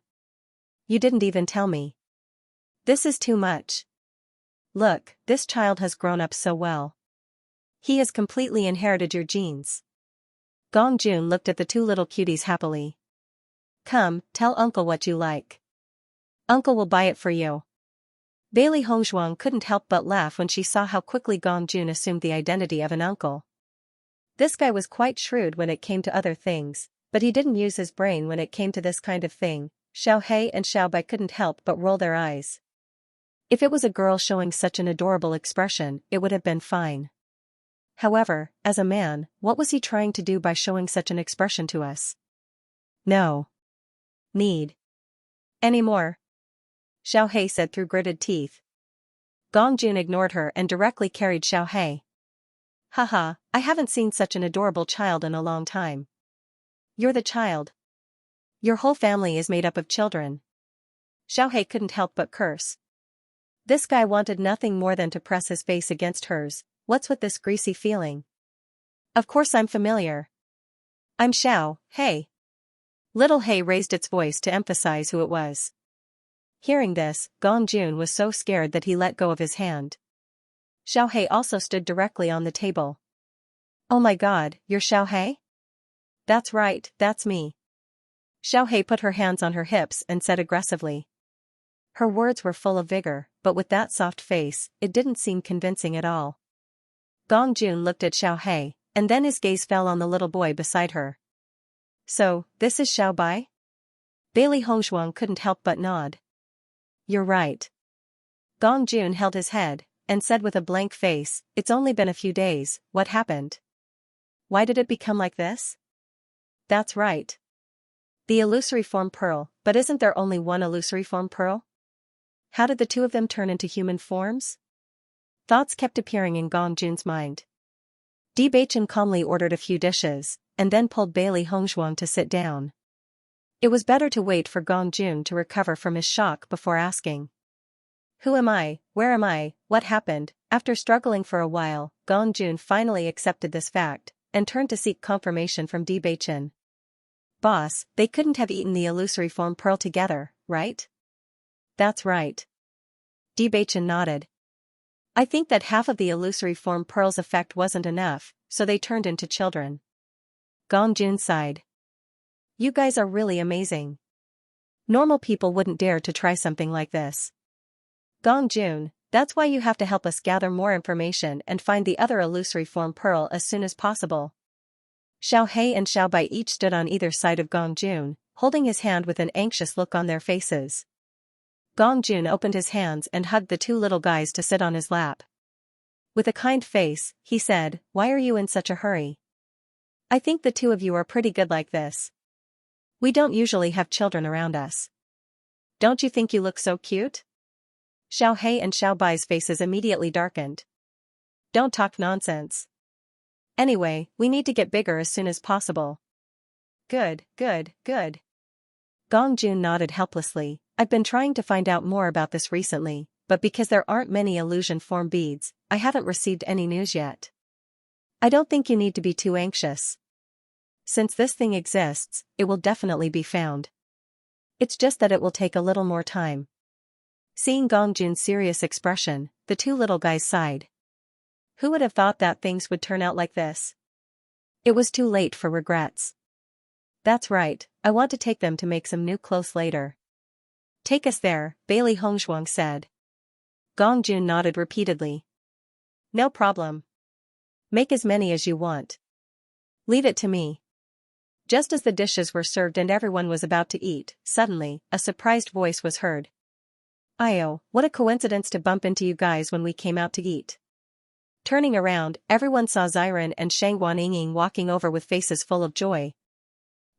S1: You didn't even tell me. This is too much. Look, this child has grown up so well. He has completely inherited your genes. Gong Jun looked at the 2 little cuties happily. Come, tell uncle what you like. Uncle will buy it for you. Bailey Hongshuang couldn't help but laugh when she saw how quickly Gong Jun assumed the identity of an uncle. This guy was quite shrewd when it came to other things, but he didn't use his brain when it came to this kind of thing. Xiaohei and Xiao Bai couldn't help but roll their eyes. If it was a girl showing such an adorable expression, it would have been fine. However, as a man, what was he trying to do by showing such an expression to us? No need anymore, Xiaohei said through gritted teeth. Gong Jun ignored her and directly carried Xiaohei. Haha, I haven't seen such an adorable child in a long time. You're the child. Your whole family is made up of children. Xiaohei couldn't help but curse. This guy wanted nothing more than to press his face against hers. What's with this greasy feeling? Of course I'm familiar. I'm Xiao, hey. Little Hay raised its voice to emphasize who it was. Hearing this, Gong Jun was so scared that he let go of his hand. Xiao Hei also stood directly on the table. Oh my god, you're Xiao Hei? That's right, that's me. Xiao Hei put her hands on her hips and said aggressively. Her words were full of vigor, but with that soft face, it didn't seem convincing at all. Gong Jun looked at Xiao Hei, and then his gaze fell on the little boy beside her. So, this is Xiao Bai? Bailey Hongshuang couldn't help but nod. You're right. Gong Jun held his head, and said with a blank face, it's only been a few days, what happened? Why did it become like this? That's right. The illusory form pearl, but isn't there only one illusory form pearl? How did the two of them turn into human forms? Thoughts kept appearing in Gong Jun's mind. Bewitching calmly ordered a few dishes, and then pulled Bailey Hongshuang to sit down. It was better to wait for Gong Jun to recover from his shock before asking. Who am I, where am I, what happened? After struggling for a while, Gong Jun finally accepted this fact, and turned to seek confirmation from Bewitching. Boss, they couldn't have eaten the illusory form pearl together, right? That's right. Bewitching nodded. I think that half of the illusory form pearl's effect wasn't enough, so they turned into children. Gong Jun sighed. You guys are really amazing. Normal people wouldn't dare to try something like this. Gong Jun, that's why you have to help us gather more information and find the other illusory form pearl as soon as possible. Xiao Hei and Xiao Bai each stood on either side of Gong Jun, holding his hand with an anxious look on their faces. Gong Jun opened his hands and hugged the two little guys to sit on his lap. With a kind face, he said, Why are you in such a hurry? I think the two of you are pretty good like this. We don't usually have children around us. Don't you think you look so cute? Xiao Hei and Xiao Bai's faces immediately darkened. Don't talk nonsense. Anyway, we need to get bigger as soon as possible. Good, good, good. Gong Jun nodded helplessly. I've been trying to find out more about this recently, but because there aren't many illusion form beads, I haven't received any news yet. I don't think you need to be too anxious. Since this thing exists, it will definitely be found. It's just that it will take a little more time. Seeing Gong Jun's serious expression, the two little guys sighed. Who would have thought that things would turn out like this? It was too late for regrets. That's right, I want to take them to make some new clothes later. Take us there, Bailey Hongshuang said. Gong Jun nodded repeatedly. No problem. Make as many as you want. Leave it to me. Just as the dishes were served and everyone was about to eat, suddenly, a surprised voice was heard. Io, what a coincidence to bump into you guys when we came out to eat. Turning around, everyone saw Xiren and Shangguan walking over with faces full of joy.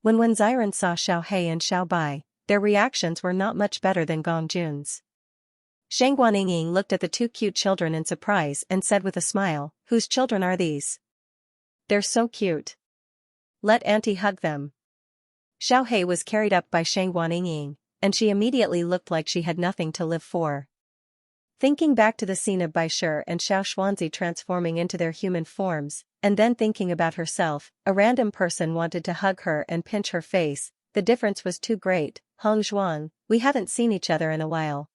S1: When Xiren saw Xiao Hei and Xiao Bai, their reactions were not much better than Gong Jun's. Shangguan looked at the two cute children in surprise and said with a smile, Whose children are these? They're so cute. Let Auntie hug them. Xiao Hei was carried up by Shangguan, and she immediately looked like she had nothing to live for. Thinking back to the scene of Baishir and Xiao Xuanzi transforming into their human forms, and then thinking about herself, a random person wanted to hug her and pinch her face. The difference was too great. Hong Zhuang, we haven't seen each other in a while.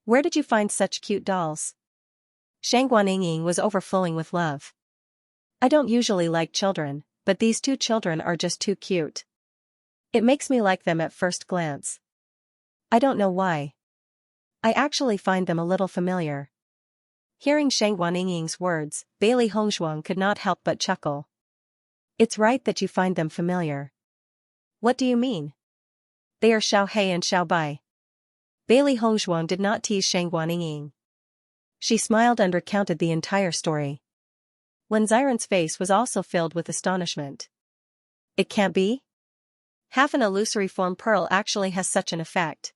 S1: Where did you find such cute dolls? Shangguan was overflowing with love. I don't usually like children, but these two children are just too cute. It makes me like them at first glance. I don't know why. I actually find them a little familiar. Hearing Shangguan words, Bailey Hongshuang could not help but chuckle. It's right that you find them familiar. What do you mean? They are Xiao Hei and Xiao Bai. Bailey Hongshuang did not tease Shangguan. She smiled and recounted the entire story. Xiren's face was also filled with astonishment. It can't be? Half an illusory form pearl actually has such an effect.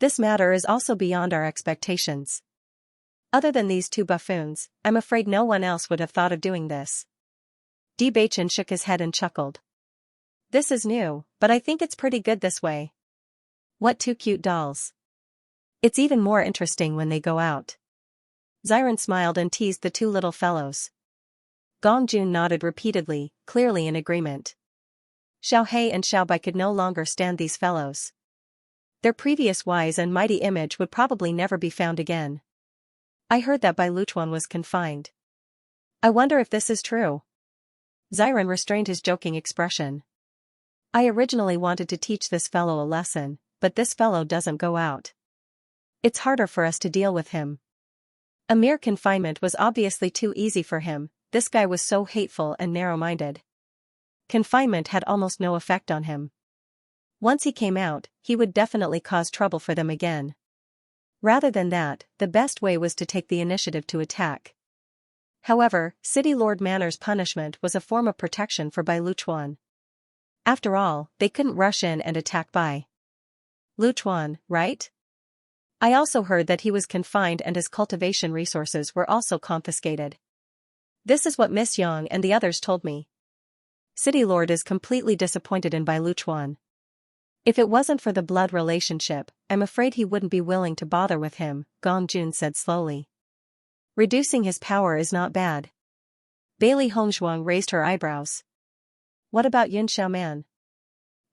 S1: This matter is also beyond our expectations. Other than these two buffoons, I'm afraid no one else would have thought of doing this. Bewitching shook his head and chuckled. This is new, but I think it's pretty good this way. What two cute dolls. It's even more interesting when they go out. Xiren smiled and teased the two little fellows. Gong Jun nodded repeatedly, clearly in agreement. Xiao He and Xiao Bai could no longer stand these fellows. Their previous wise and mighty image would probably never be found again. I heard that Bai Luchuan was confined. I wonder if this is true. Xiren restrained his joking expression. I originally wanted to teach this fellow a lesson, but this fellow doesn't go out. It's harder for us to deal with him. A mere confinement was obviously too easy for him, this guy was so hateful and narrow-minded. Confinement had almost no effect on him. Once he came out, he would definitely cause trouble for them again. Rather than that, the best way was to take the initiative to attack. However, City Lord Manor's punishment was a form of protection for Bai Luchuan. After all, they couldn't rush in and attack Bai Luchuan, right? I also heard that he was confined and his cultivation resources were also confiscated. This is what Miss Yang and the others told me. City Lord is completely disappointed in Bai Luchuan. If it wasn't for the blood relationship, I'm afraid he wouldn't be willing to bother with him, Gong Jun said slowly. Reducing his power is not bad. Bailey Hongzhuang raised her eyebrows. What about Yun Xiaoman?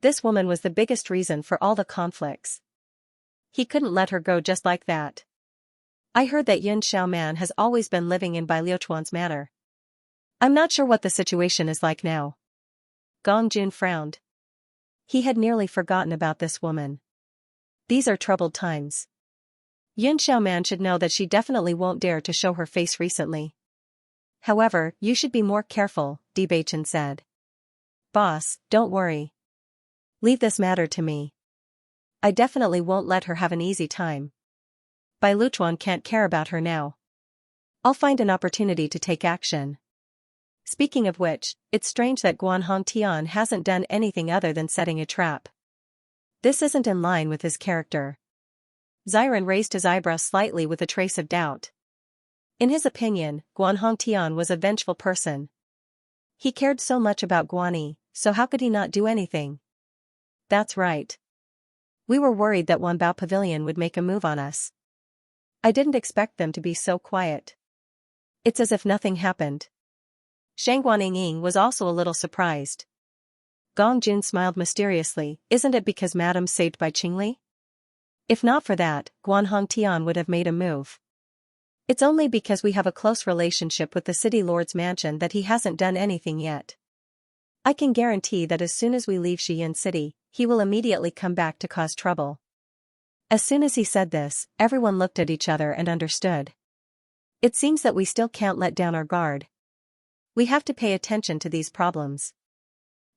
S1: This woman was the biggest reason for all the conflicts. He couldn't let her go just like that. I heard that Yun Xiaoman has always been living in Bai Luchuan's manor. I'm not sure what the situation is like now. Gong Jun frowned. He had nearly forgotten about this woman. These are troubled times. Yun Xiaoman should know that she definitely won't dare to show her face recently. However, you should be more careful, Bewitching said. Boss, don't worry. Leave this matter to me. I definitely won't let her have an easy time. Bai Luchuan can't care about her now. I'll find an opportunity to take action. Speaking of which, it's strange that Guanhong Tian hasn't done anything other than setting a trap. This isn't in line with his character. Xiren raised his eyebrows slightly with a trace of doubt. In his opinion, Guanhong Tian was a vengeful person. He cared so much about Guanyi, so how could he not do anything? That's right. We were worried that Wanbao Pavilion would make a move on us. I didn't expect them to be so quiet. It's as if nothing happened. Shang Guanying was also a little surprised. Gong Jun smiled mysteriously, isn't it because Madame saved by Qingli? If not for that, Guanhong Tian would have made a move. It's only because we have a close relationship with the City Lord's mansion that he hasn't done anything yet. I can guarantee that as soon as we leave Xiyin City, he will immediately come back to cause trouble. As soon as he said this, everyone looked at each other and understood. It seems that we still can't let down our guard. We have to pay attention to these problems.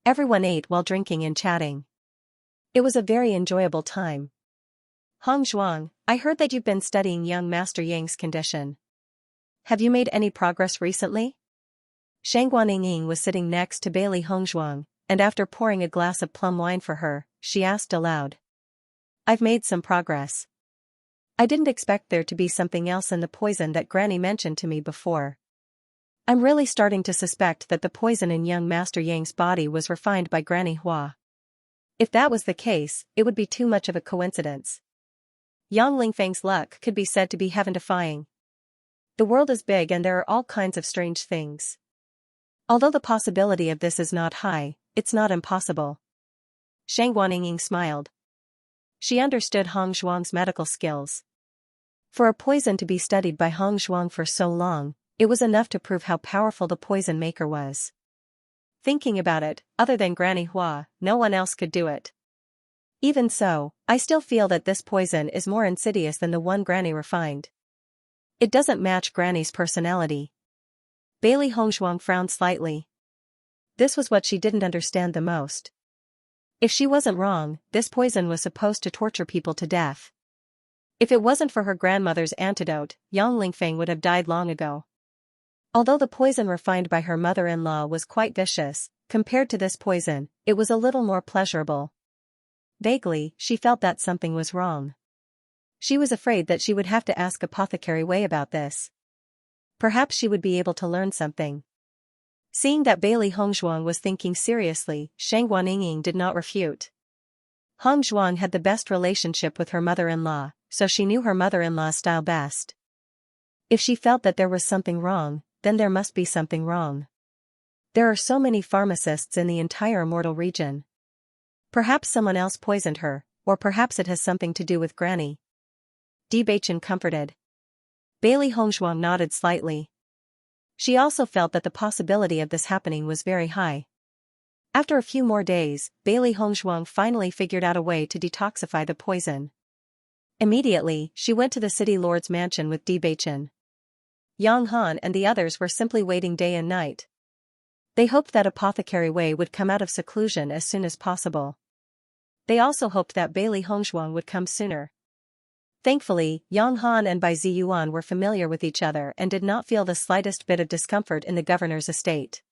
S1: Everyone ate while drinking and chatting. It was a very enjoyable time. Hong Zhuang, I heard that you've been studying young Master Yang's condition. Have you made any progress recently? Shang Guanying was sitting next to Bailey Hongzhuang, and after pouring a glass of plum wine for her, she asked aloud. I've made some progress. I didn't expect there to be something else in the poison that Granny mentioned to me before. I'm really starting to suspect that the poison in young Master Yang's body was refined by Granny Hua. If that was the case, it would be too much of a coincidence. Yang Lingfeng's luck could be said to be heaven-defying. The world is big and there are all kinds of strange things. Although the possibility of this is not high, it's not impossible. Shang Guanying smiled. She understood Hong Zhuang's medical skills. For a poison to be studied by Hong Zhuang for so long, it was enough to prove how powerful the poison maker was. Thinking about it, other than Granny Hua, no one else could do it. Even so, I still feel that this poison is more insidious than the one Granny refined. It doesn't match Granny's personality. Bailey Hongzhuang frowned slightly. This was what she didn't understand the most. If she wasn't wrong, this poison was supposed to torture people to death. If it wasn't for her grandmother's antidote, Yang Lingfeng would have died long ago. Although the poison refined by her mother-in-law was quite vicious, compared to this poison, it was a little more pleasurable. Vaguely, she felt that something was wrong. She was afraid that she would have to ask Apothecary Wei about this. Perhaps she would be able to learn something. Seeing that Bailey Hongzhuang was thinking seriously, Shang Guanying did not refute. Hong Zhuang had the best relationship with her mother-in-law, so she knew her mother-in-law's style best. If she felt that there was something wrong, then there must be something wrong. There are so many pharmacists in the entire immortal region. Perhaps someone else poisoned her, or perhaps it has something to do with Granny. Bewitching comforted. Bailey Hongzhuang nodded slightly. She also felt that the possibility of this happening was very high. After a few more days, Bailey Hongzhuang finally figured out a way to detoxify the poison. Immediately, she went to the city lord's mansion with Bewitching. Yang Han and the others were simply waiting day and night. They hoped that Apothecary Wei would come out of seclusion as soon as possible. They also hoped that Bailey Hongzhuang would come sooner. Thankfully, Yang Han and Bai Ziyuan were familiar with each other and did not feel the slightest bit of discomfort in the governor's estate.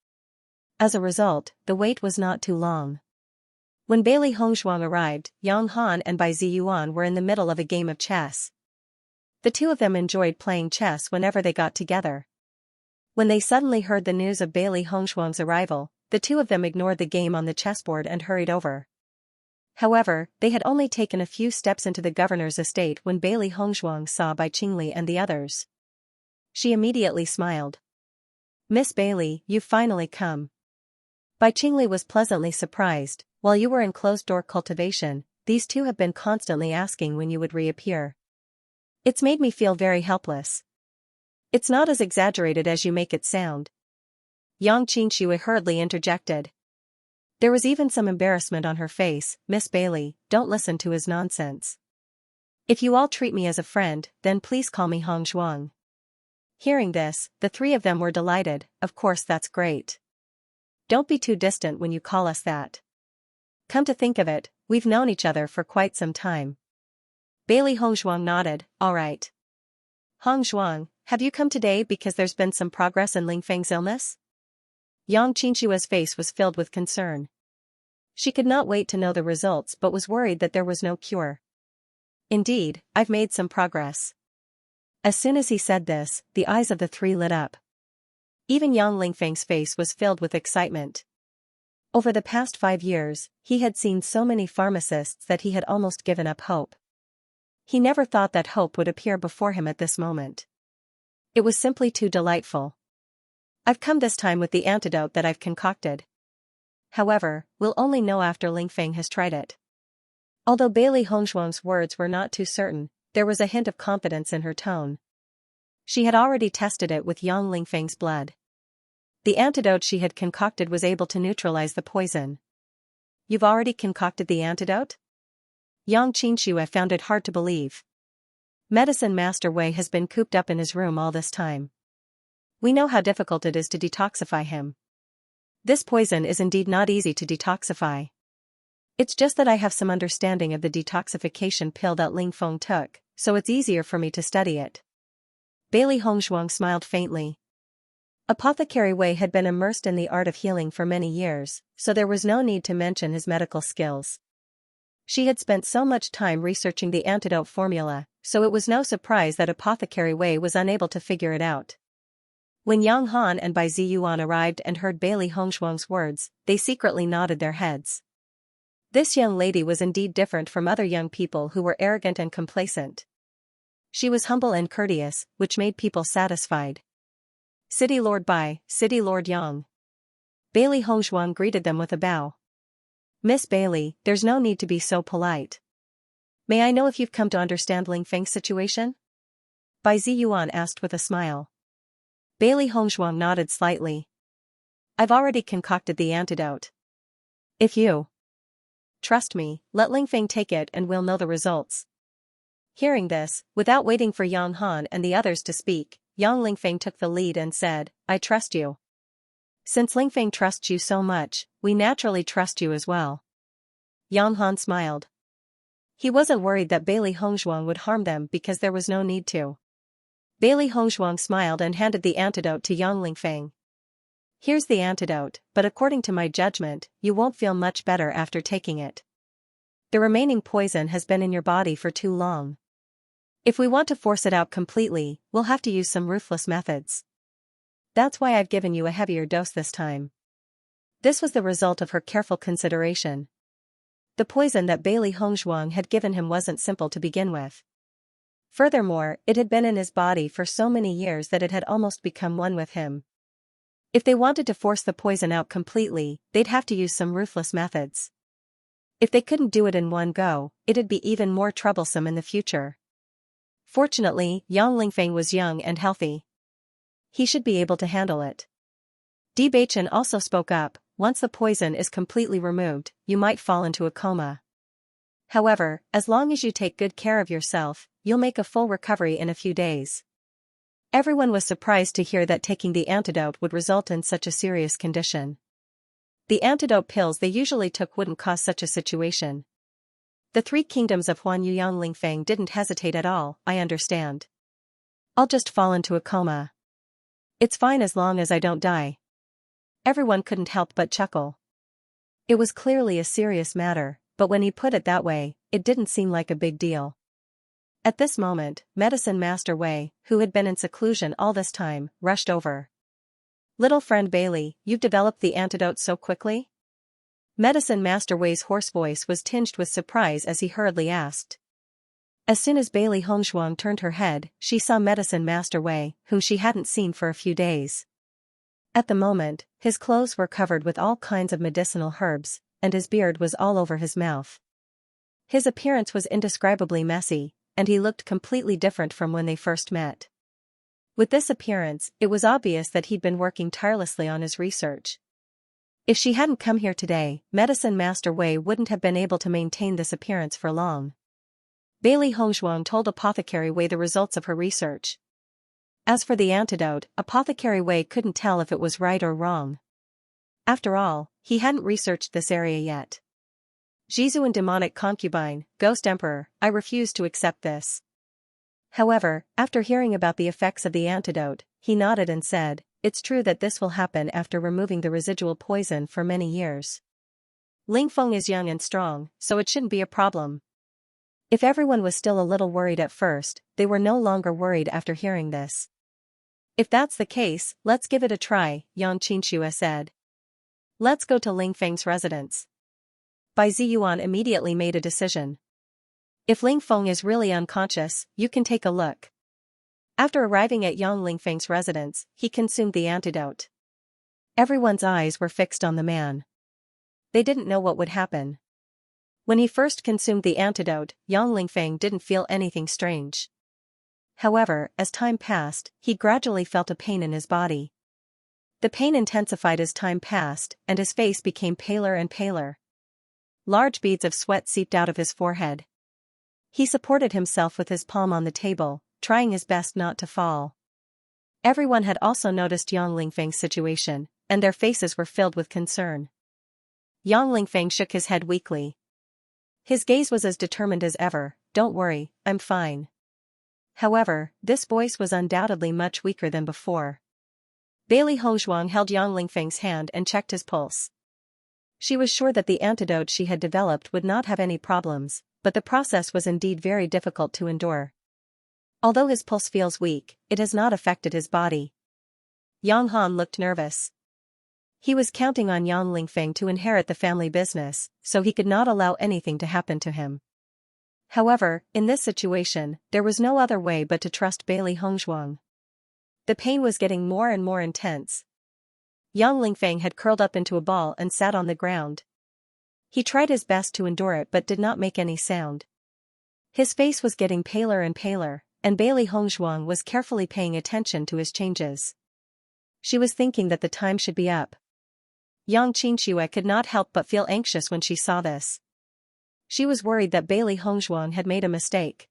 S1: As a result, the wait was not too long. When Bailey Hongzhuang arrived, Yang Han and Bai Ziyuan were in the middle of a game of chess. The two of them enjoyed playing chess whenever they got together. When they suddenly heard the news of Bailey Hongzhuang's arrival, the two of them ignored the game on the chessboard and hurried over. However, they had only taken a few steps into the governor's estate when Bailey Hongzhuang saw Bai Qingli and the others. She immediately smiled. "Miss Bailey, you've finally come." Bai Qingli was pleasantly surprised. "While you were in closed-door cultivation, these two have been constantly asking when you would reappear. It's made me feel very helpless." "It's not as exaggerated as you make it sound," Yang Qingshui hurriedly interjected. There was even some embarrassment on her face. "Miss Bailey, don't listen to his nonsense. If you all treat me as a friend, then please call me Hongzhuang." Hearing this, the three of them were delighted. "Of course, that's great. Don't be too distant when you call us that. Come to think of it, we've known each other for quite some time." Bailey Hongzhuang nodded. "All right. Hongzhuang, have you come today because there's been some progress in Lingfeng's illness?" Yang Qingshui's face was filled with concern. She could not wait to know the results but was worried that there was no cure. "Indeed, I've made some progress." As soon as he said this, the eyes of the three lit up. Even Yang Lingfeng's face was filled with excitement. Over the past 5 years, he had seen so many pharmacists that he had almost given up hope. He never thought that hope would appear before him at this moment. It was simply too delightful. "I've come this time with the antidote that I've concocted. However, we'll only know after Lingfeng has tried it." Although Bailey Hongzhuang's words were not too certain, there was a hint of confidence in her tone. She had already tested it with Yang Lingfeng's blood. The antidote she had concocted was able to neutralize the poison. "You've already concocted the antidote?" Yang Qingshui found it hard to believe. "Medicine Master Wei has been cooped up in his room all this time. We know how difficult it is to detoxify him. This poison is indeed not easy to detoxify. It's just that I have some understanding of the detoxification pill that Lingfeng took, so it's easier for me to study it." Bailey Hongzhuang smiled faintly. Apothecary Wei had been immersed in the art of healing for many years, so there was no need to mention his medical skills. She had spent so much time researching the antidote formula, so it was no surprise that Apothecary Wei was unable to figure it out. When Yang Han and Bai Ziyuan arrived and heard Bailey Hongzhuang's words, they secretly nodded their heads. This young lady was indeed different from other young people who were arrogant and complacent. She was humble and courteous, which made people satisfied. "City Lord Bai, City Lord Yang." Bailey Hongzhuang greeted them with a bow. "Miss Bailey, there's no need to be so polite. May I know if you've come to understand Lingfeng's situation?" Bai Ziyuan asked with a smile. Bailey Hongzhuang nodded slightly. "I've already concocted the antidote. If you trust me, let Lingfeng take it and we'll know the results." Hearing this, without waiting for Yang Han and the others to speak, Yang Lingfeng took the lead and said, "I trust you. Since Lingfeng trusts you so much, we naturally trust you as well." Yang Han smiled. He wasn't worried that Bailey Hongzhuang would harm them because there was no need to. Bailey Hongzhuang smiled and handed the antidote to Yang Lingfeng. "Here's the antidote, but according to my judgment, you won't feel much better after taking it. The remaining poison has been in your body for too long. If we want to force it out completely, we'll have to use some ruthless methods. That's why I've given you a heavier dose this time." This was the result of her careful consideration. The poison that Bailey Hongzhuang had given him wasn't simple to begin with. Furthermore, it had been in his body for so many years that it had almost become one with him. If they wanted to force the poison out completely, they'd have to use some ruthless methods. If they couldn't do it in one go, it'd be even more troublesome in the future. Fortunately, Yang Lingfeng was young and healthy. He should be able to handle it. Bewitching also spoke up, once the poison is completely removed, you might fall into a coma. However, as long as you take good care of yourself, you'll make a full recovery in a few days. Everyone was surprised to hear that taking the antidote would result in such a serious condition. The antidote pills they usually took wouldn't cause such a situation. The three kingdoms of Huan Yu Yang Lingfeng didn't hesitate at all. I understand. I'll just fall into a coma. It's fine as long as I don't die. Everyone couldn't help but chuckle. It was clearly a serious matter, but when he put it that way, it didn't seem like a big deal. At this moment, Medicine Master Wei, who had been in seclusion all this time, rushed over. Little friend Bailey, you've developed the antidote so quickly? Medicine Master Wei's hoarse voice was tinged with surprise as he hurriedly asked. As soon as Bailey Hongshuang turned her head, she saw Medicine Master Wei, whom she hadn't seen for a few days. At the moment, his clothes were covered with all kinds of medicinal herbs, and his beard was all over his mouth. His appearance was indescribably messy, and he looked completely different from when they first met. With this appearance, it was obvious that he'd been working tirelessly on his research. If she hadn't come here today, Medicine Master Wei wouldn't have been able to maintain this appearance for long. Bailey Hongshuang told Apothecary Wei the results of her research. As for the antidote, Apothecary Wei couldn't tell if it was right or wrong. After all, he hadn't researched this area yet. Jizu and demonic concubine, Ghost Emperor, I refuse to accept this. However, after hearing about the effects of the antidote, he nodded and said, it's true that this will happen after removing the residual poison for many years. Lingfeng is young and strong, so it shouldn't be a problem. If everyone was still a little worried at first, they were no longer worried after hearing this. If that's the case, let's give it a try, Yang Xianxia said. Let's go to Lingfeng's residence. Bai Ziyuan immediately made a decision. If Lingfeng is really unconscious, you can take a look. After arriving at Yang Lingfeng's residence, he consumed the antidote. Everyone's eyes were fixed on the man. They didn't know what would happen. When he first consumed the antidote, Yang Lingfeng didn't feel anything strange. However, as time passed, he gradually felt a pain in his body. The pain intensified as time passed, and his face became paler and paler. Large beads of sweat seeped out of his forehead. He supported himself with his palm on the table, trying his best not to fall. Everyone had also noticed Yang Lingfeng's situation, and their faces were filled with concern. Yang Lingfeng shook his head weakly. His gaze was as determined as ever, don't worry, I'm fine. However, this voice was undoubtedly much weaker than before. Bailey Hongshuang held Yang Lingfeng's hand and checked his pulse. She was sure that the antidote she had developed would not have any problems, but the process was indeed very difficult to endure. Although his pulse feels weak, it has not affected his body. Yang Han looked nervous. He was counting on Yang Lingfeng to inherit the family business, so he could not allow anything to happen to him. However, in this situation, there was no other way but to trust Bailey Hongshuang. The pain was getting more and more intense. Yang Lingfeng had curled up into a ball and sat on the ground. He tried his best to endure it but did not make any sound. His face was getting paler and paler, and Bailey Hongshuang was carefully paying attention to his changes. She was thinking that the time should be up. Yang Xianxia could not help but feel anxious when she saw this. She was worried that Bailey Hongshuang had made a mistake.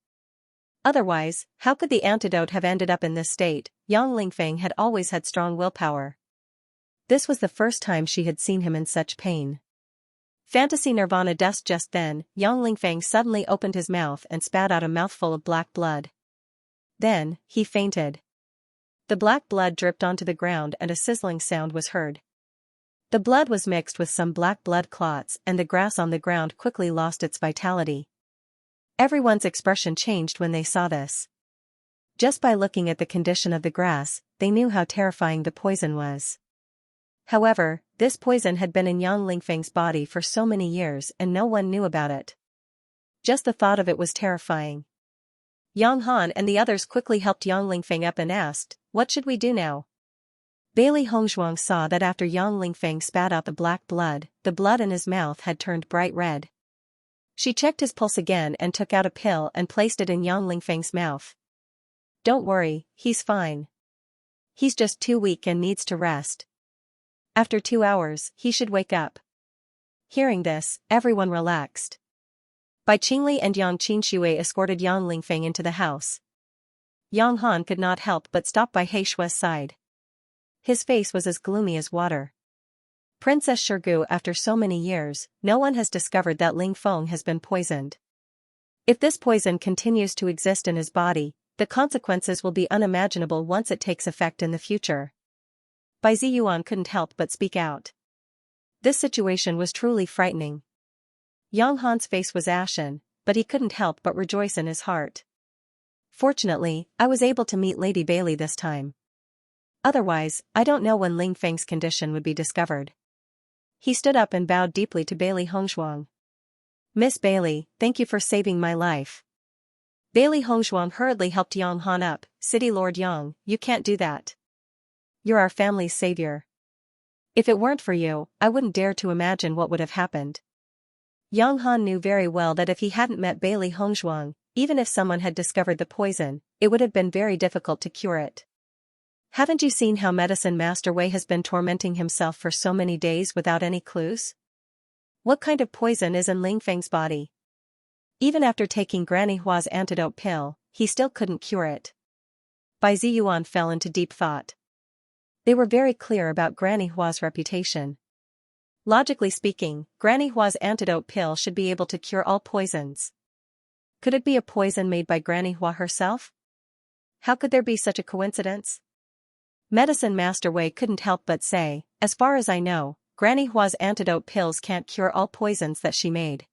S1: Otherwise, how could the antidote have ended up in this state? Yang Lingfeng had always had strong willpower. This was the first time she had seen him in such pain. Fantasy Nirvana dust. Just then, Yang Lingfeng suddenly opened his mouth and spat out a mouthful of black blood. Then, he fainted. The black blood dripped onto the ground and a sizzling sound was heard. The blood was mixed with some black blood clots and the grass on the ground quickly lost its vitality. Everyone's expression changed when they saw this. Just by looking at the condition of the grass, they knew how terrifying the poison was. However, this poison had been in Yang Lingfeng's body for so many years and no one knew about it. Just the thought of it was terrifying. Yang Han and the others quickly helped Yang Lingfeng up and asked, "What should we do now?" Bailey Hongzhuang saw that after Yang Lingfeng spat out the blood in his mouth had turned bright red. She checked his pulse again and took out a pill and placed it in Yang Lingfeng's mouth. "Don't worry, he's fine. He's just too weak and needs to rest. After 2 hours, he should wake up." Hearing this, everyone relaxed. Bai Qingli and Yang Qinshui escorted Yang Lingfeng into the house. Yang Han could not help but stop by He Shui's side. His face was as gloomy as water. "Princess Shirgu, after so many years, no one has discovered that Ling Feng has been poisoned. If this poison continues to exist in his body, the consequences will be unimaginable once it takes effect in the future." Bai Ziyuan couldn't help but speak out. This situation was truly frightening. Yang Han's face was ashen, but he couldn't help but rejoice in his heart. "Fortunately, I was able to meet Lady Bailey this time. Otherwise, I don't know when Ling Feng's condition would be discovered." He stood up and bowed deeply to Bailey Hongzhuang. "Miss Bailey, thank you for saving my life." Bailey Hongzhuang hurriedly helped Yang Han up. "City Lord Yang, you can't do that. You're our family's savior. If it weren't for you, I wouldn't dare to imagine what would have happened." Yang Han knew very well that if he hadn't met Bailey Hongzhuang, even if someone had discovered the poison, it would have been very difficult to cure it. "Haven't you seen how Medicine Master Wei has been tormenting himself for so many days without any clues? What kind of poison is in Ling Feng's body? Even after taking Granny Hua's antidote pill, he still couldn't cure it." Bai Ziyuan fell into deep thought. They were very clear about Granny Hua's reputation. Logically speaking, Granny Hua's antidote pill should be able to cure all poisons. Could it be a poison made by Granny Hua herself? How could there be such a coincidence? Medicine Master Wei couldn't help but say, "As far as I know, Granny Hua's antidote pills can't cure all poisons that she made."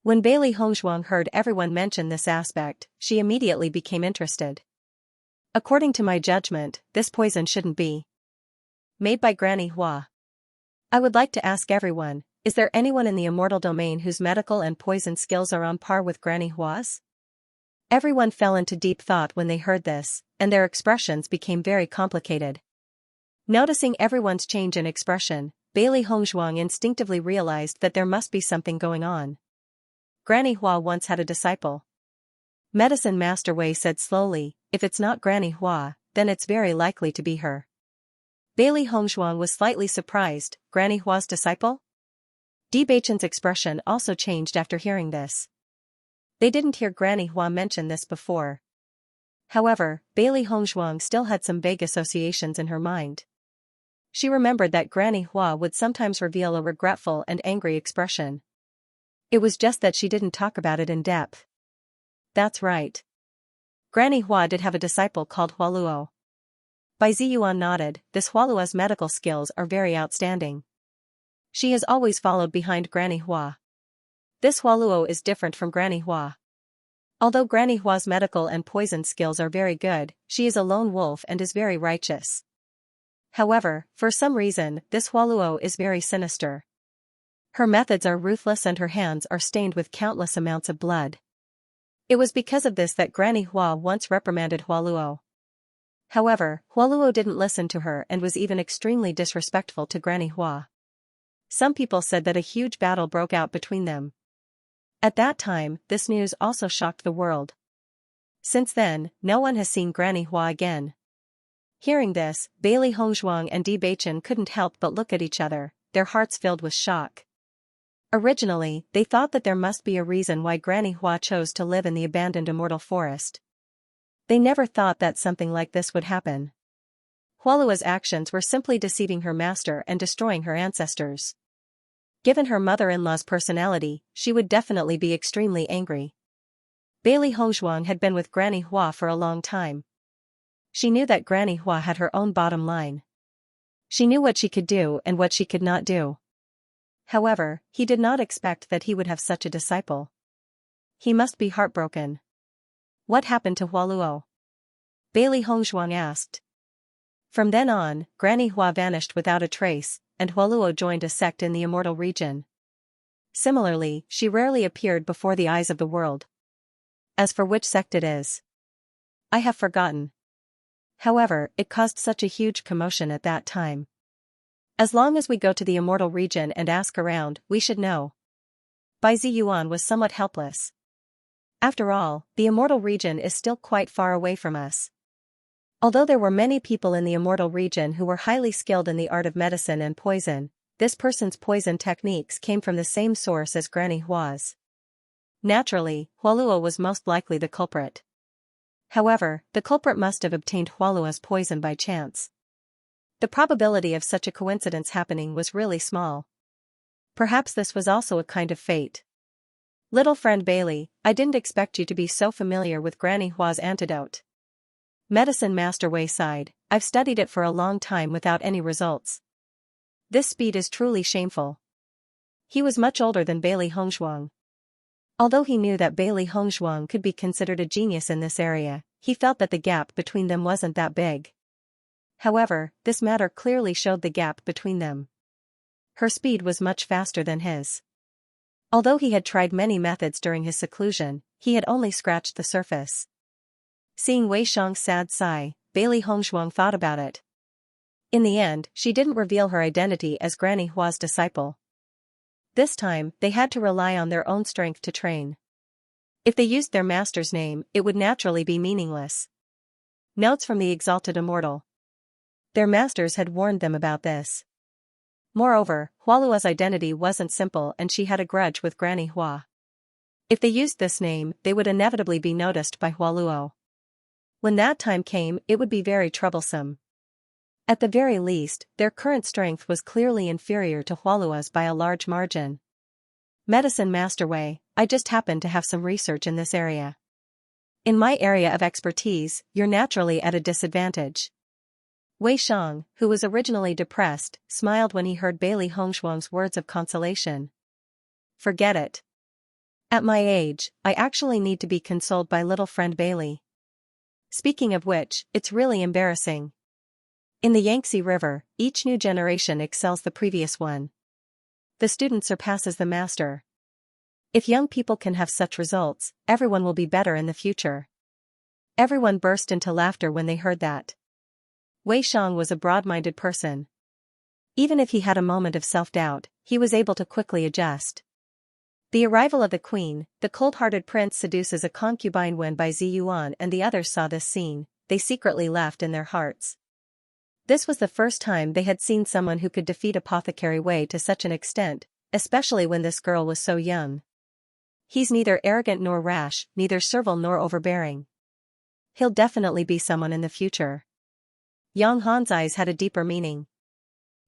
S1: When Bailey Hongzhuang heard everyone mention this aspect, she immediately became interested. "According to my judgment, this poison shouldn't be made by Granny Hua. I would like to ask everyone, is there anyone in the immortal domain whose medical and poison skills are on par with Granny Hua's?" Everyone fell into deep thought when they heard this, and their expressions became very complicated. Noticing everyone's change in expression, Bailey Hongzhuang instinctively realized that there must be something going on. "Granny Hua once had a disciple." Medicine Master Wei said slowly, "If it's not Granny Hua, then it's very likely to be her." Bailey Hongzhuang was slightly surprised. "Granny Hua's disciple?" Beichen's expression also changed after hearing this. They didn't hear Granny Hua mention this before. However, Bailey Hongzhuang still had some vague associations in her mind. She remembered that Granny Hua would sometimes reveal a regretful and angry expression. It was just that she didn't talk about it in depth. That's right. Granny Hua did have a disciple called Hualuo. Bai Ziyuan nodded. "This Hualuo's medical skills are very outstanding. She has always followed behind Granny Hua. This Hualuo is different from Granny Hua. Although Granny Hua's medical and poison skills are very good, she is a lone wolf and is very righteous. However, for some reason, this Hualuo is very sinister. Her methods are ruthless and her hands are stained with countless amounts of blood. It was because of this that Granny Hua once reprimanded Hualuo. However, Hualuo didn't listen to her and was even extremely disrespectful to Granny Hua. Some people said that a huge battle broke out between them. At that time, this news also shocked the world. Since then, no one has seen Granny Hua again." Hearing this, Bailey Hongzhuang and Beichen couldn't help but look at each other, their hearts filled with shock. Originally, they thought that there must be a reason why Granny Hua chose to live in the abandoned immortal forest. They never thought that something like this would happen. Hualuo's actions were simply deceiving her master and destroying her ancestors. Given her mother-in-law's personality, she would definitely be extremely angry. Bailey Hongzhuang had been with Granny Hua for a long time. She knew that Granny Hua had her own bottom line. She knew what she could do and what she could not do. However, he did not expect that he would have such a disciple. He must be heartbroken. "What happened to Hualuo?" Bailey Hongzhuang asked. From then on, Granny Hua vanished without a trace, and Hualuo joined a sect in the immortal region. Similarly, she rarely appeared before the eyes of the world. As for which sect it is, I have forgotten. However, it caused such a huge commotion at that time. As long as we go to the immortal region and ask around, we should know. Bai Ziyuan was somewhat helpless. After all, the immortal region is still quite far away from us. Although there were many people in the immortal region who were highly skilled in the art of medicine and poison, this person's poison techniques came from the same source as Granny Hua's. Naturally, Hualuo was most likely the culprit. However, the culprit must have obtained Hualuo's poison by chance. The probability of such a coincidence happening was really small. Perhaps this was also a kind of fate. Little friend Bailey, I didn't expect you to be so familiar with Granny Hua's antidote. Medicine Master Wei sighed, I've studied it for a long time without any results. This speed is truly shameful. He was much older than Bailey Hongshuang. Although he knew that Bailey Hongshuang could be considered a genius in this area, he felt that the gap between them wasn't that big. However, this matter clearly showed the gap between them. Her speed was much faster than his. Although he had tried many methods during his seclusion, he had only scratched the surface. Seeing Wei Shang's sad sigh, Bailey Hongshuang thought about it. In the end, she didn't reveal her identity as Granny Hua's disciple. This time, they had to rely on their own strength to train. If they used their master's name, it would naturally be meaningless. Notes from the Exalted Immortal. Their masters had warned them about this. Moreover, Hualuo's identity wasn't simple and she had a grudge with Granny Hua. If they used this name, they would inevitably be noticed by Hualuo. When that time came, it would be very troublesome. At the very least, their current strength was clearly inferior to Hualuo's by a large margin. Medicine Master Wei, I just happen to have some research in this area. In my area of expertise, you're naturally at a disadvantage. Wei Shang, who was originally depressed, smiled when he heard Bailey Hongshuang's words of consolation. Forget it. At my age, I actually need to be consoled by little friend Bailey. Speaking of which, it's really embarrassing. In the Yangtze River, each new generation excels the previous one. The student surpasses the master. If young people can have such results, everyone will be better in the future. Everyone burst into laughter when they heard that. Wei Shang was a broad-minded person. Even if he had a moment of self-doubt, he was able to quickly adjust. The arrival of the queen, the cold-hearted prince seduces a concubine when Bai Ziyuan and the others saw this scene, they secretly laughed in their hearts. This was the first time they had seen someone who could defeat Apothecary Wei to such an extent, especially when this girl was so young. He's neither arrogant nor rash, neither servile nor overbearing. He'll definitely be someone in the future. Yang Han's eyes had a deeper meaning.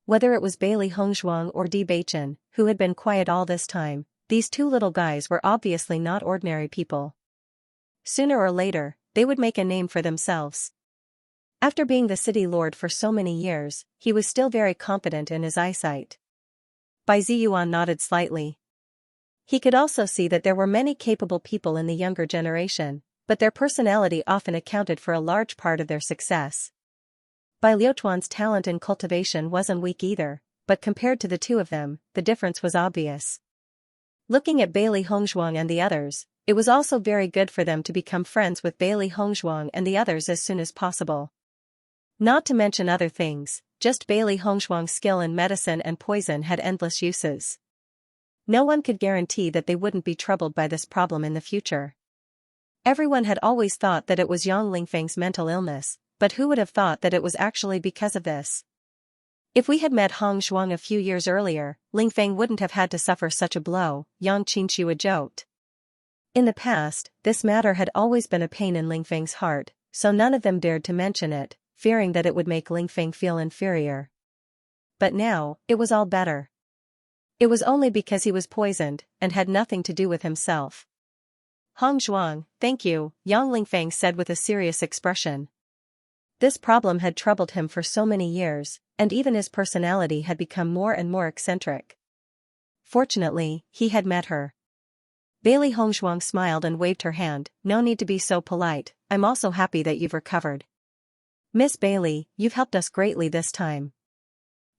S1: Whether it was Bailey Hongshuang or Di Beichen, who had been quiet all this time, these two little guys were obviously not ordinary people. Sooner or later, they would make a name for themselves. After being the city lord for so many years, he was still very confident in his eyesight. Bai Ziyuan nodded slightly. He could also see that there were many capable people in the younger generation, but their personality often accounted for a large part of their success. Bai Liutuan's talent in cultivation wasn't weak either, but compared to the two of them, the difference was obvious. Looking at Bailey Hongshuang and the others, it was also very good for them to become friends with Bailey Hongshuang and the others as soon as possible. Not to mention other things, just Bailey Hongshuang's skill in medicine and poison had endless uses. No one could guarantee that they wouldn't be troubled by this problem in the future. Everyone had always thought that it was Yang Lingfeng's mental illness, but who would have thought that it was actually because of this? If we had met Hong Zhuang a few years earlier, Lingfeng wouldn't have had to suffer such a blow, Yang Qinxua joked. In the past, this matter had always been a pain in Lingfeng's heart, so none of them dared to mention it, fearing that it would make Lingfeng feel inferior. But now, it was all better. It was only because he was poisoned, and had nothing to do with himself. Hong Zhuang, thank you, Yang Lingfeng said with a serious expression. This problem had troubled him for so many years, and even his personality had become more and more eccentric. Fortunately, he had met her. Bailey Hongshuang smiled and waved her hand, no need to be so polite, I'm also happy that you've recovered. Miss Bailey, you've helped us greatly this time.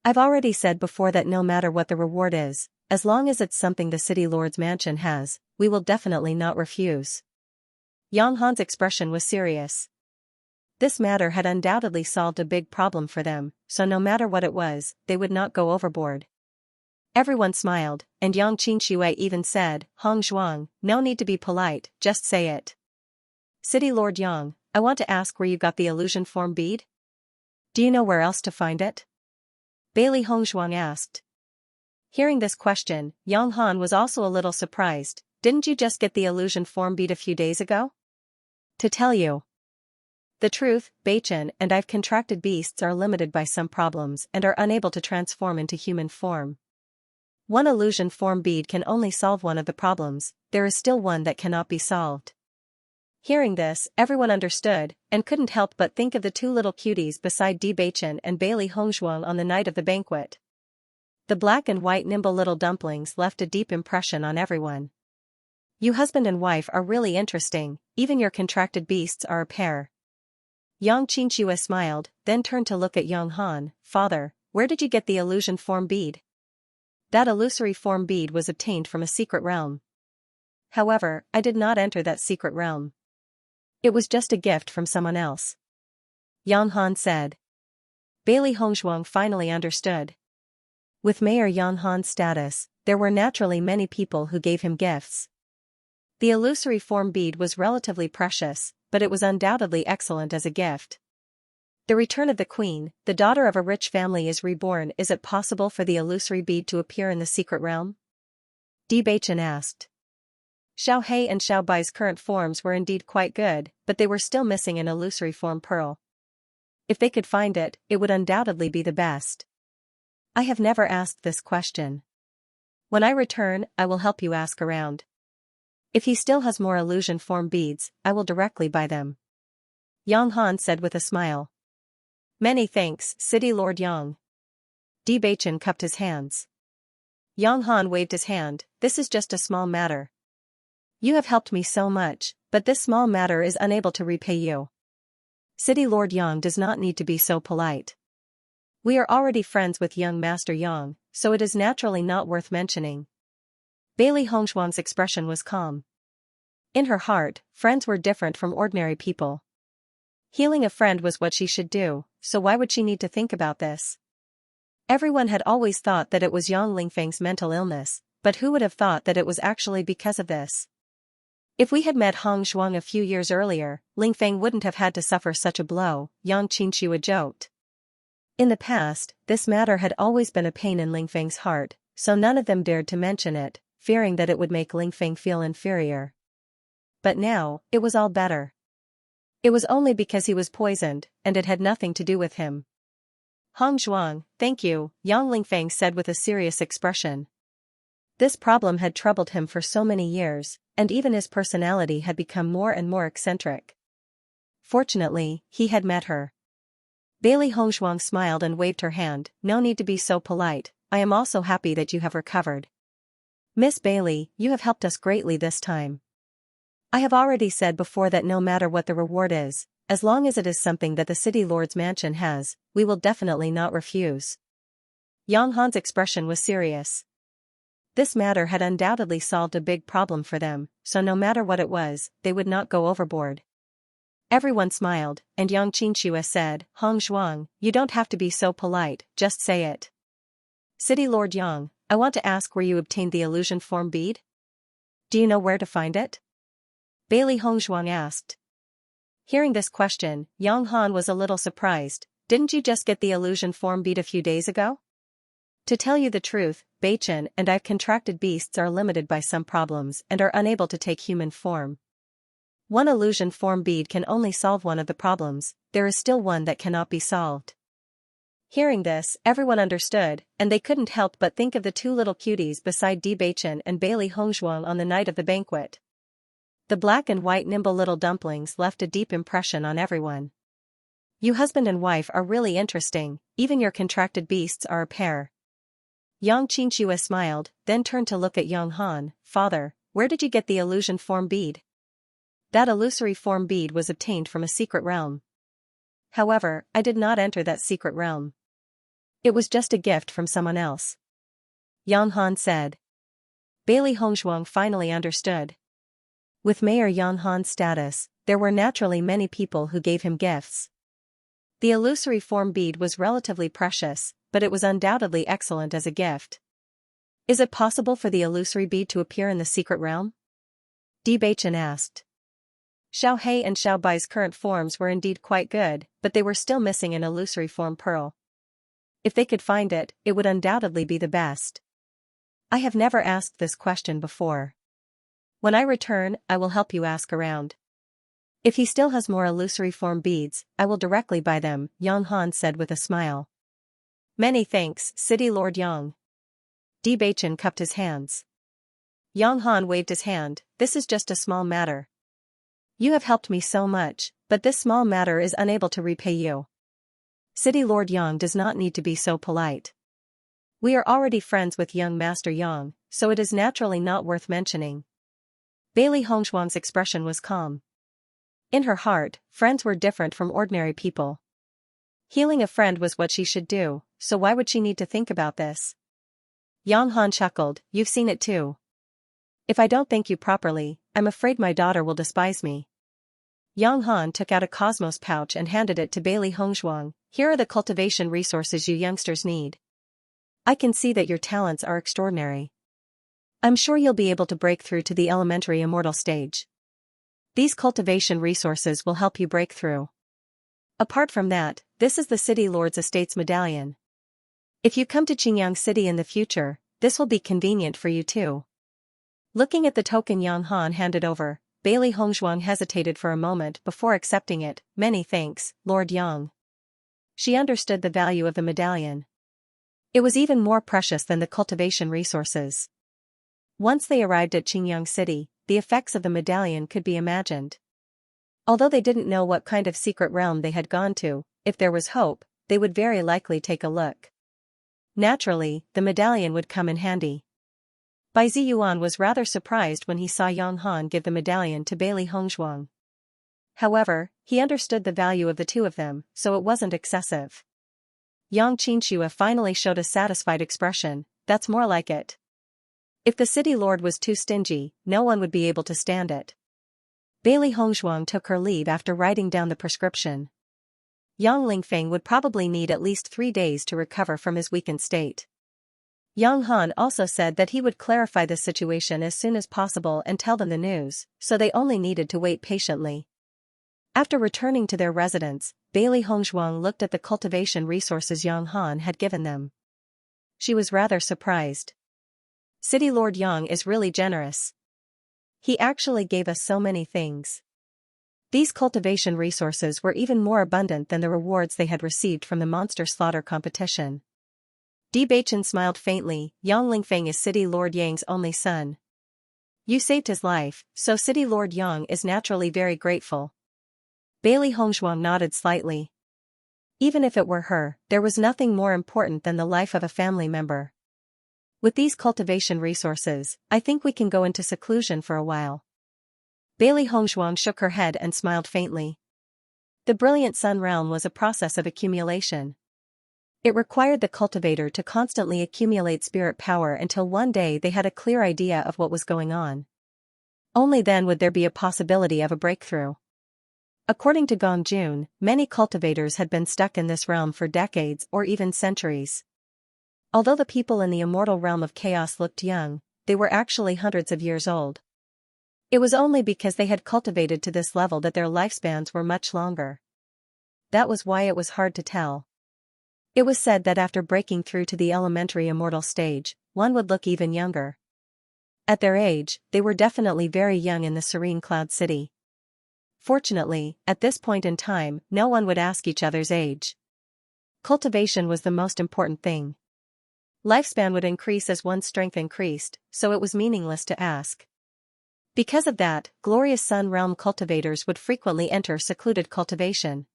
S1: I've already said before that no matter what the reward is, as long as it's something the city lord's mansion has, we will definitely not refuse. Yang Han's expression was serious. This matter had undoubtedly solved a big problem for them, so no matter what it was, they would not go overboard. Everyone smiled, and Yang Xianxia even said, "Hong Zhuang, no need to be polite, just say it." "City Lord Yang, I want to ask where you got the illusion form bead? Do you know where else to find it?" Bailey Hong Zhuang asked. Hearing this question, Yang Han was also a little surprised. "Didn't you just get the illusion form bead a few days ago?" "To tell you the truth, Beichen and I've contracted beasts are limited by some problems and are unable to transform into human form. One illusion form bead can only solve one of the problems, there is still one that cannot be solved." Hearing this, everyone understood, and couldn't help but think of the two little cuties beside Beichen and Bailey Hongzhuang on the night of the banquet. The black and white nimble little dumplings left a deep impression on everyone. "You husband and wife are really interesting, even your contracted beasts are a pair." Yang Qianxue smiled, then turned to look at Yang Han. "Father, where did you get the illusion form bead?" "That illusory form bead was obtained from a secret realm. However, I did not enter that secret realm. It was just a gift from someone else," Yang Han said. Bailey Hongzhuang finally understood. With Mayor Yang Han's status, there were naturally many people who gave him gifts. The illusory form bead was relatively precious, but it was undoubtedly excellent as a gift. The return of the queen, the daughter of a rich family, is reborn. Is it possible for the illusory bead to appear in the secret realm? Beichen asked. Xiao He and Xiao Bai's current forms were indeed quite good, but they were still missing an illusory form pearl. If they could find it, it would undoubtedly be the best. I have never asked this question. When I return, I will help you ask around. If he still has more illusion form beads, I will directly buy them, Yang Han said with a smile. Many thanks, City Lord Yang. Beichen cupped his hands. Yang Han waved his hand. This is just a small matter. You have helped me so much, but this small matter is unable to repay you. City Lord Yang does not need to be so polite. We are already friends with young Master Yang, so it is naturally not worth mentioning. Bailey Hongzhuang's expression was calm. In her heart, friends were different from ordinary people. Healing a friend was what she should do, so why would she need to think about this? Everyone had always thought that it was Yang Lingfeng's mental illness, but who would have thought that it was actually because of this? If we had met Hong Zhuang a few years earlier, Lingfeng wouldn't have had to suffer such a blow, Yang Qianxue joked. In the past, this matter had always been a pain in Lingfeng's heart, so none of them dared to mention it, fearing that it would make Lingfeng feel inferior. But now, it was all better. It was only because he was poisoned, and it had nothing to do with him. Hong Zhuang, thank you, Yang Lingfeng said with a serious expression. This problem had troubled him for so many years, and even his personality had become more and more eccentric. Fortunately, he had met her. Bailey Hongzhuang smiled and waved her hand. No need to be so polite, I am also happy that you have recovered. Miss Bailey, you have helped us greatly this time. I have already said before that no matter what the reward is, as long as it is something that the city lord's mansion has, we will definitely not refuse. Yang Han's expression was serious. This matter had undoubtedly solved a big problem for them, so no matter what it was, they would not go overboard. Everyone smiled, and Yang Qianxue said, Hong Zhuang, you don't have to be so polite, just say it. City Lord Yang, I want to ask where you obtained the illusion form bead? Do you know where to find it? Bailey Hongzhuang asked. Hearing this question, Yang Han was a little surprised. Didn't you just get the illusion form bead a few days ago? To tell you the truth, Beichen and I've contracted beasts are limited by some problems and are unable to take human form. One illusion form bead can only solve one of the problems, there is still one that cannot be solved. Hearing this, everyone understood, and they couldn't help but think of the two little cuties beside Beichen and Bailey Hongzhuang on the night of the banquet. The black and white nimble little dumplings left a deep impression on everyone. You husband and wife are really interesting, even your contracted beasts are a pair. Yang Qianxue smiled, then turned to look at Yang Han. Father, where did you get the illusion form bead? That illusory form bead was obtained from a secret realm. However, I did not enter that secret realm. It was just a gift from someone else, Yang Han said. Bailey Hongzhuang finally understood. With Mayor Yang Han's status, there were naturally many people who gave him gifts. The illusory form bead was relatively precious, but it was undoubtedly excellent as a gift. Is it possible for the illusory bead to appear in the secret realm? Bewitching asked. Xiao He and Xiao Bai's current forms were indeed quite good, but they were still missing an illusory form pearl. If they could find it, it would undoubtedly be the best. I have never asked this question before. When I return, I will help you ask around. If he still has more illusory form beads, I will directly buy them, Yang Han said with a smile. Many thanks, City Lord Yang. Bewitching cupped his hands. Yang Han waved his hand, this is just a small matter. You have helped me so much, but this small matter is unable to repay you. City Lord Yang does not need to be so polite. We are already friends with young Master Yang, so it is naturally not worth mentioning. Bailey Hongshuang's expression was calm. In her heart, friends were different from ordinary people. Healing a friend was what she should do, so why would she need to think about this? Yang Han chuckled, you've seen it too. If I don't thank you properly, I'm afraid my daughter will despise me. Yang Han took out a cosmos pouch and handed it to Bailey Hongshuang. Here are the cultivation resources you youngsters need. I can see that your talents are extraordinary. I'm sure you'll be able to break through to the elementary immortal stage. These cultivation resources will help you break through. Apart from that, this is the City Lord's Estates medallion. If you come to Qingyang City in the future, this will be convenient for you too. Looking at the token Yang Han handed over, Bailey Hongshuang hesitated for a moment before accepting it. Many thanks, Lord Yang. She understood the value of the medallion. It was even more precious than the cultivation resources. Once they arrived at Qingyang City, the effects of the medallion could be imagined. Although they didn't know what kind of secret realm they had gone to, if there was hope, they would very likely take a look. Naturally, the medallion would come in handy. Bai Ziyuan was rather surprised when he saw Yang Han give the medallion to Bailey Hongshuang. However, he understood the value of the two of them, so it wasn't excessive. Yang Qianxia finally showed a satisfied expression, that's more like it. If the city lord was too stingy, no one would be able to stand it. Bailey Hongshuang took her leave after writing down the prescription. Yang Lingfeng would probably need at least 3 days to recover from his weakened state. Yang Han also said that he would clarify the situation as soon as possible and tell them the news, so they only needed to wait patiently. After returning to their residence, Bailey Hongshuang looked at the cultivation resources Yang Han had given them. She was rather surprised. City Lord Yang is really generous. He actually gave us so many things. These cultivation resources were even more abundant than the rewards they had received from the monster slaughter competition. Bewitching smiled faintly. Yang Lingfeng is City Lord Yang's only son. You saved his life, so City Lord Yang is naturally very grateful. Bailey Hongshuang nodded slightly. Even if it were her, there was nothing more important than the life of a family member. With these cultivation resources, I think we can go into seclusion for a while. Bailey Hongshuang shook her head and smiled faintly. The Brilliant Sun realm was a process of accumulation. It required the cultivator to constantly accumulate spirit power until one day they had a clear idea of what was going on. Only then would there be a possibility of a breakthrough. According to Gong Jun, many cultivators had been stuck in this realm for decades or even centuries. Although the people in the immortal realm of chaos looked young, they were actually hundreds of years old. It was only because they had cultivated to this level that their lifespans were much longer. That was why it was hard to tell. It was said that after breaking through to the elementary immortal stage, one would look even younger. At their age, they were definitely very young in the serene Cloud City. Fortunately, at this point in time, no one would ask each other's age. Cultivation was the most important thing. Lifespan would increase as one's strength increased, so it was meaningless to ask. Because of that, Glorious Sun realm cultivators would frequently enter secluded cultivation.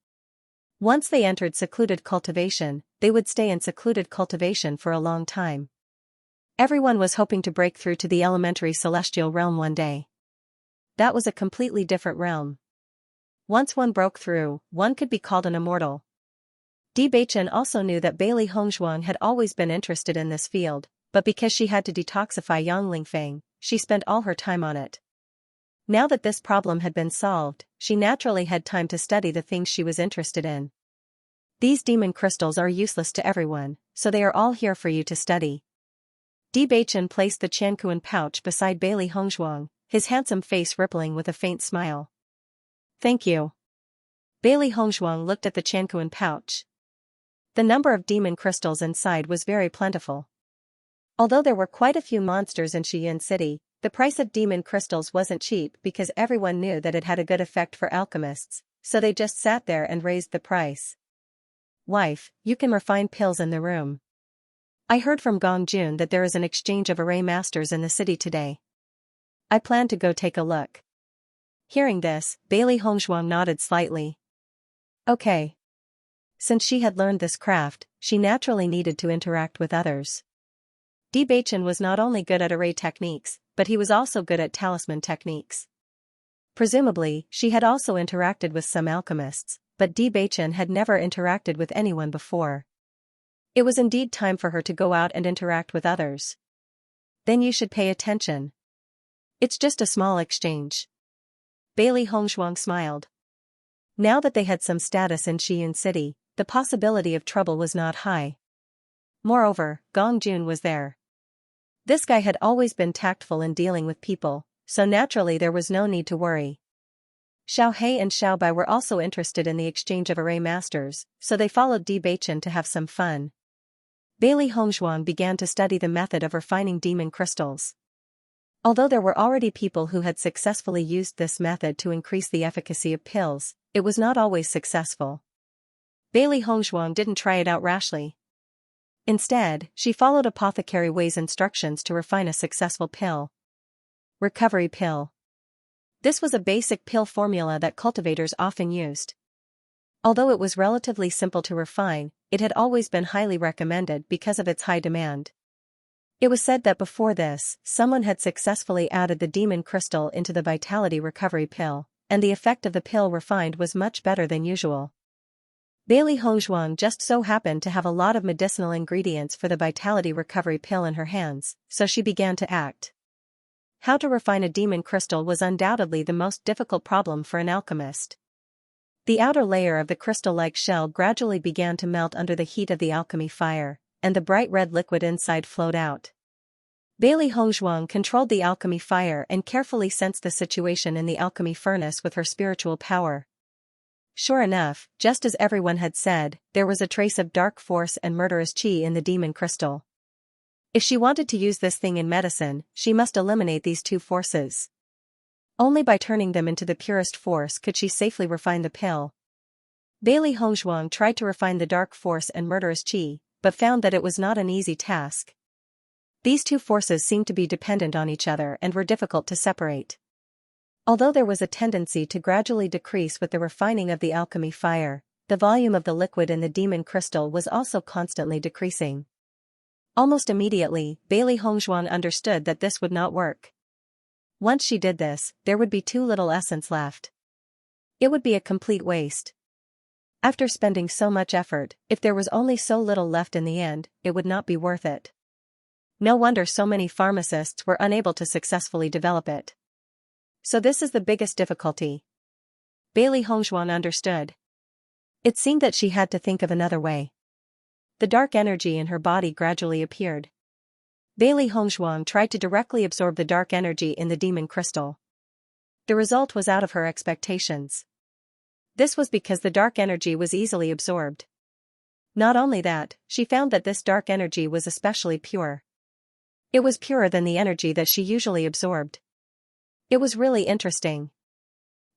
S1: Once they entered secluded cultivation, they would stay in secluded cultivation for a long time. Everyone was hoping to break through to the elementary celestial realm one day. That was a completely different realm. Once one broke through, one could be called an immortal. Bewitching also knew that Bailey Hongshuang had always been interested in this field, but because she had to detoxify Yang Lingfeng, she spent all her time on it. Now that this problem had been solved, she naturally had time to study the things she was interested in. These demon crystals are useless to everyone, so they are all here for you to study. Bewitching placed the Qianquan pouch beside Bailey Hongzhuang, his handsome face rippling with a faint smile. Thank you. Bailey Hongzhuang looked at the Qianquan pouch. The number of demon crystals inside was very plentiful. Although there were quite a few monsters in Xian City, the price of demon crystals wasn't cheap because everyone knew that it had a good effect for alchemists, so they just sat there and raised the price. Wife, you can refine pills in the room. I heard from Gong Jun that there is an exchange of array masters in the city today. I plan to go take a look. Hearing this, Bailey Hongzhuang nodded slightly. Okay. Since she had learned this craft, she naturally needed to interact with others. Bewitching was not only good at array techniques, but he was also good at talisman techniques. Presumably, she had also interacted with some alchemists, but Bewitching had never interacted with anyone before. It was indeed time for her to go out and interact with others. Then you should pay attention. It's just a small exchange. Bailey Hongzhuang smiled. Now that they had some status in Xian City, the possibility of trouble was not high. Moreover, Gong Jun was there. This guy had always been tactful in dealing with people, so naturally there was no need to worry. Xiao He and Xiao Bai were also interested in the exchange of array masters, so they followed Bewitching to have some fun. Bailey Hongzhuang began to study the method of refining demon crystals. Although there were already people who had successfully used this method to increase the efficacy of pills, it was not always successful. Bailey Hongzhuang didn't try it out rashly. Instead, she followed Apothecary Wei's instructions to refine a successful pill. Recovery pill. This was a basic pill formula that cultivators often used. Although it was relatively simple to refine, it had always been highly recommended because of its high demand. It was said that before this, someone had successfully added the demon crystal into the vitality recovery pill, and the effect of the pill refined was much better than usual. Bailey Hongzhuang just so happened to have a lot of medicinal ingredients for the vitality recovery pill in her hands, so she began to act. How to refine a demon crystal was undoubtedly the most difficult problem for an alchemist. The outer layer of the crystal-like shell gradually began to melt under the heat of the alchemy fire, and the bright red liquid inside flowed out. Bailey Hongzhuang controlled the alchemy fire and carefully sensed the situation in the alchemy furnace with her spiritual power. Sure enough, just as everyone had said, there was a trace of dark force and murderous qi in the demon crystal. If she wanted to use this thing in medicine, she must eliminate these two forces. Only by turning them into the purest force could she safely refine the pill. Bailey Hongzhuang tried to refine the dark force and murderous qi, but found that it was not an easy task. These two forces seemed to be dependent on each other and were difficult to separate. Although there was a tendency to gradually decrease with the refining of the alchemy fire, the volume of the liquid in the demon crystal was also constantly decreasing. Almost immediately, Bailey Hongzhuang understood that this would not work. Once she did this, there would be too little essence left. It would be a complete waste. After spending so much effort, if there was only so little left in the end, it would not be worth it. No wonder so many pharmacists were unable to successfully develop it. So this is the biggest difficulty. Bailey Hongzhuang understood. It seemed that she had to think of another way. The dark energy in her body gradually appeared. Bailey Hongzhuang tried to directly absorb the dark energy in the demon crystal. The result was out of her expectations. This was because the dark energy was easily absorbed. Not only that, she found that this dark energy was especially pure. It was purer than the energy that she usually absorbed. It was really interesting.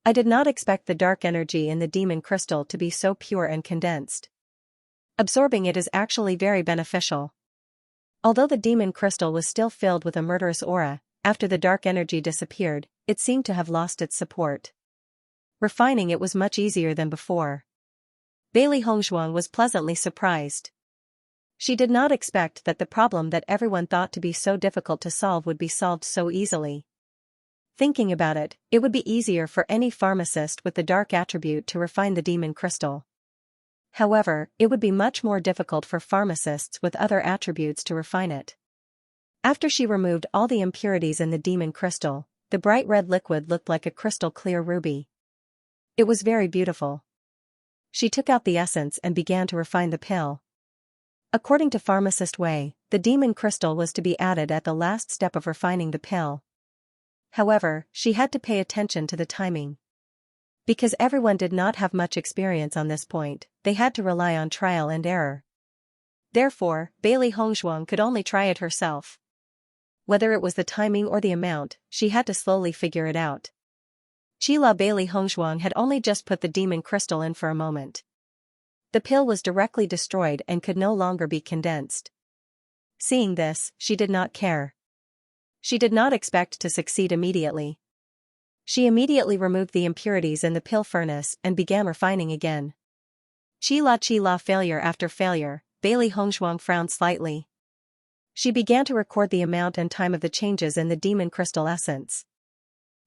S1: I did not expect the dark energy in the demon crystal to be so pure and condensed. Absorbing it is actually very beneficial. Although the demon crystal was still filled with a murderous aura, after the dark energy disappeared, it seemed to have lost its support. Refining it was much easier than before. Bailey Hongzhuang was pleasantly surprised. She did not expect that the problem that everyone thought to be so difficult to solve would be solved so easily. Thinking about it, it would be easier for any pharmacist with the dark attribute to refine the demon crystal. However, it would be much more difficult for pharmacists with other attributes to refine it. After she removed all the impurities in the demon crystal, the bright red liquid looked like a crystal-clear ruby. It was very beautiful. She took out the essence and began to refine the pill. According to pharmacist Wei, the demon crystal was to be added at the last step of refining the pill. However, she had to pay attention to the timing. Because everyone did not have much experience on this point, they had to rely on trial and error. Therefore, Bailey Hongzhuang could only try it herself. Whether it was the timing or the amount, she had to slowly figure it out. Qila Bailey Hongzhuang had only just put the demon crystal in for a moment. The pill was directly destroyed and could no longer be condensed. Seeing this, she did not care. She did not expect to succeed immediately. She immediately removed the impurities in the pill furnace and began refining again. Qila failure after failure, Bailey Hongzhuang frowned slightly. She began to record the amount and time of the changes in the demon crystal essence.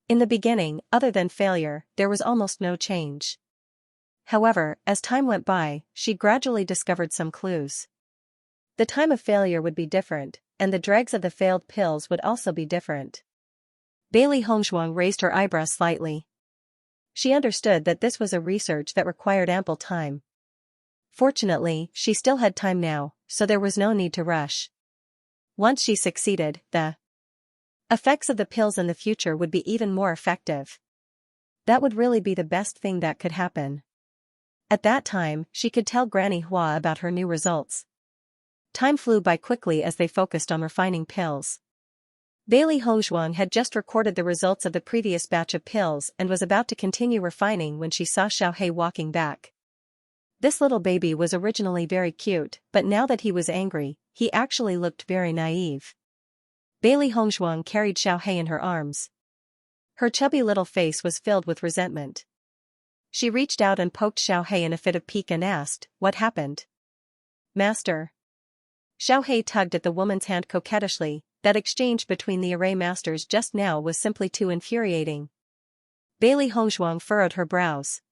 S1: In the beginning, other than failure, there was almost no change. However, as time went by, she gradually discovered some clues. The time of failure would be different, and the dregs of the failed pills would also be different. Bailey Hongzhuang raised her eyebrows slightly. She understood that this was a research that required ample time. Fortunately, she still had time now, so there was no need to rush. Once she succeeded, the effects of the pills in the future would be even more effective. That would really be the best thing that could happen. At that time, she could tell Granny Hua about her new results. Time flew by quickly as they focused on refining pills. Bailey Hongzhuang had just recorded the results of the previous batch of pills and was about to continue refining when she saw Xiaohei walking back. This little baby was originally very cute, but now that he was angry, he actually looked very naive. Bailey Hongzhuang carried Xiaohei in her arms. Her chubby little face was filled with resentment. She reached out and poked Xiaohei in a fit of pique and asked, "What happened?" "Master." Xiaohei tugged at the woman's hand coquettishly. That exchange between the array masters just now was simply too infuriating. Bailey Hongzhuang furrowed her brows.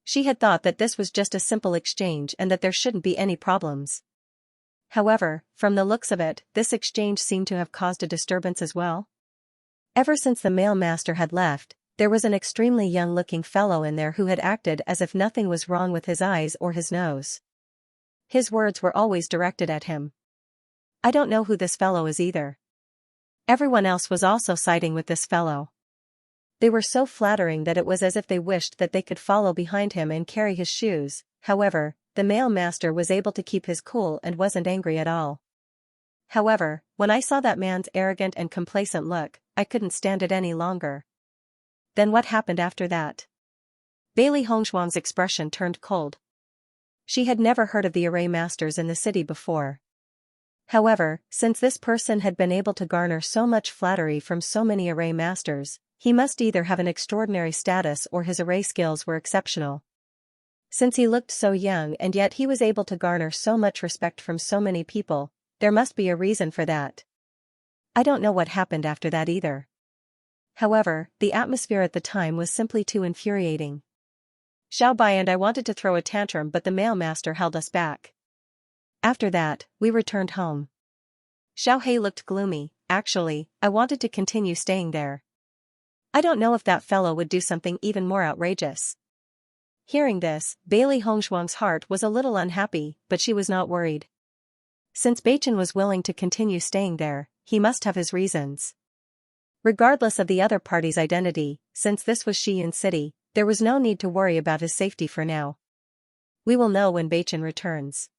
S1: She had thought that this was just a simple exchange and that there shouldn't be any problems. However, from the looks of it, this exchange seemed to have caused a disturbance as well. Ever since the male master had left, there was an extremely young-looking fellow in there who had acted as if nothing was wrong with his eyes or his nose. His words were always directed at him. "I don't know who this fellow is either." Everyone else was also siding with this fellow. They were so flattering that it was as if they wished that they could follow behind him and carry his shoes. However, the male master was able to keep his cool and wasn't angry at all. However, when I saw that man's arrogant and complacent look, I couldn't stand it any longer. Then what happened after that? Bailey Hongzhuang's expression turned cold. She had never heard of the array masters in the city before. However, since this person had been able to garner so much flattery from so many array masters, he must either have an extraordinary status or his array skills were exceptional. Since he looked so young and yet he was able to garner so much respect from so many people, there must be a reason for that. I don't know what happened after that either. However, the atmosphere at the time was simply too infuriating. Xiao Bai and I wanted to throw a tantrum, but the male master held us back. After that, we returned home. Xiaohei looked gloomy. Actually, I wanted to continue staying there. I don't know if that fellow would do something even more outrageous. Hearing this, Bailey Hongzhuang's heart was a little unhappy, but she was not worried. Since Beichen was willing to continue staying there, he must have his reasons. Regardless of the other party's identity, since this was Xi'an City, there was no need to worry about his safety for now. We will know when Beichen returns.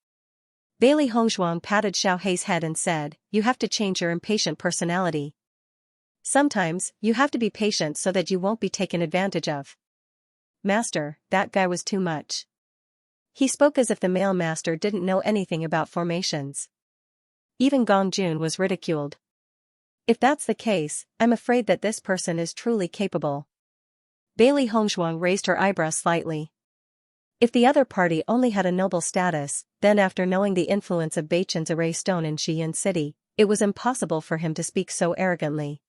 S1: Bailey Hongzhuang patted Xiaohei's head and said, "You have to change your impatient personality. Sometimes, you have to be patient so that you won't be taken advantage of." "Master, that guy was too much." He spoke as if the male master didn't know anything about formations. Even Gong Jun was ridiculed. If that's the case, I'm afraid that this person is truly capable. Bailey Hongzhuang raised her eyebrows slightly. If the other party only had a noble status, then after knowing the influence of Beichen's array stone in Xi'an City, it was impossible for him to speak so arrogantly.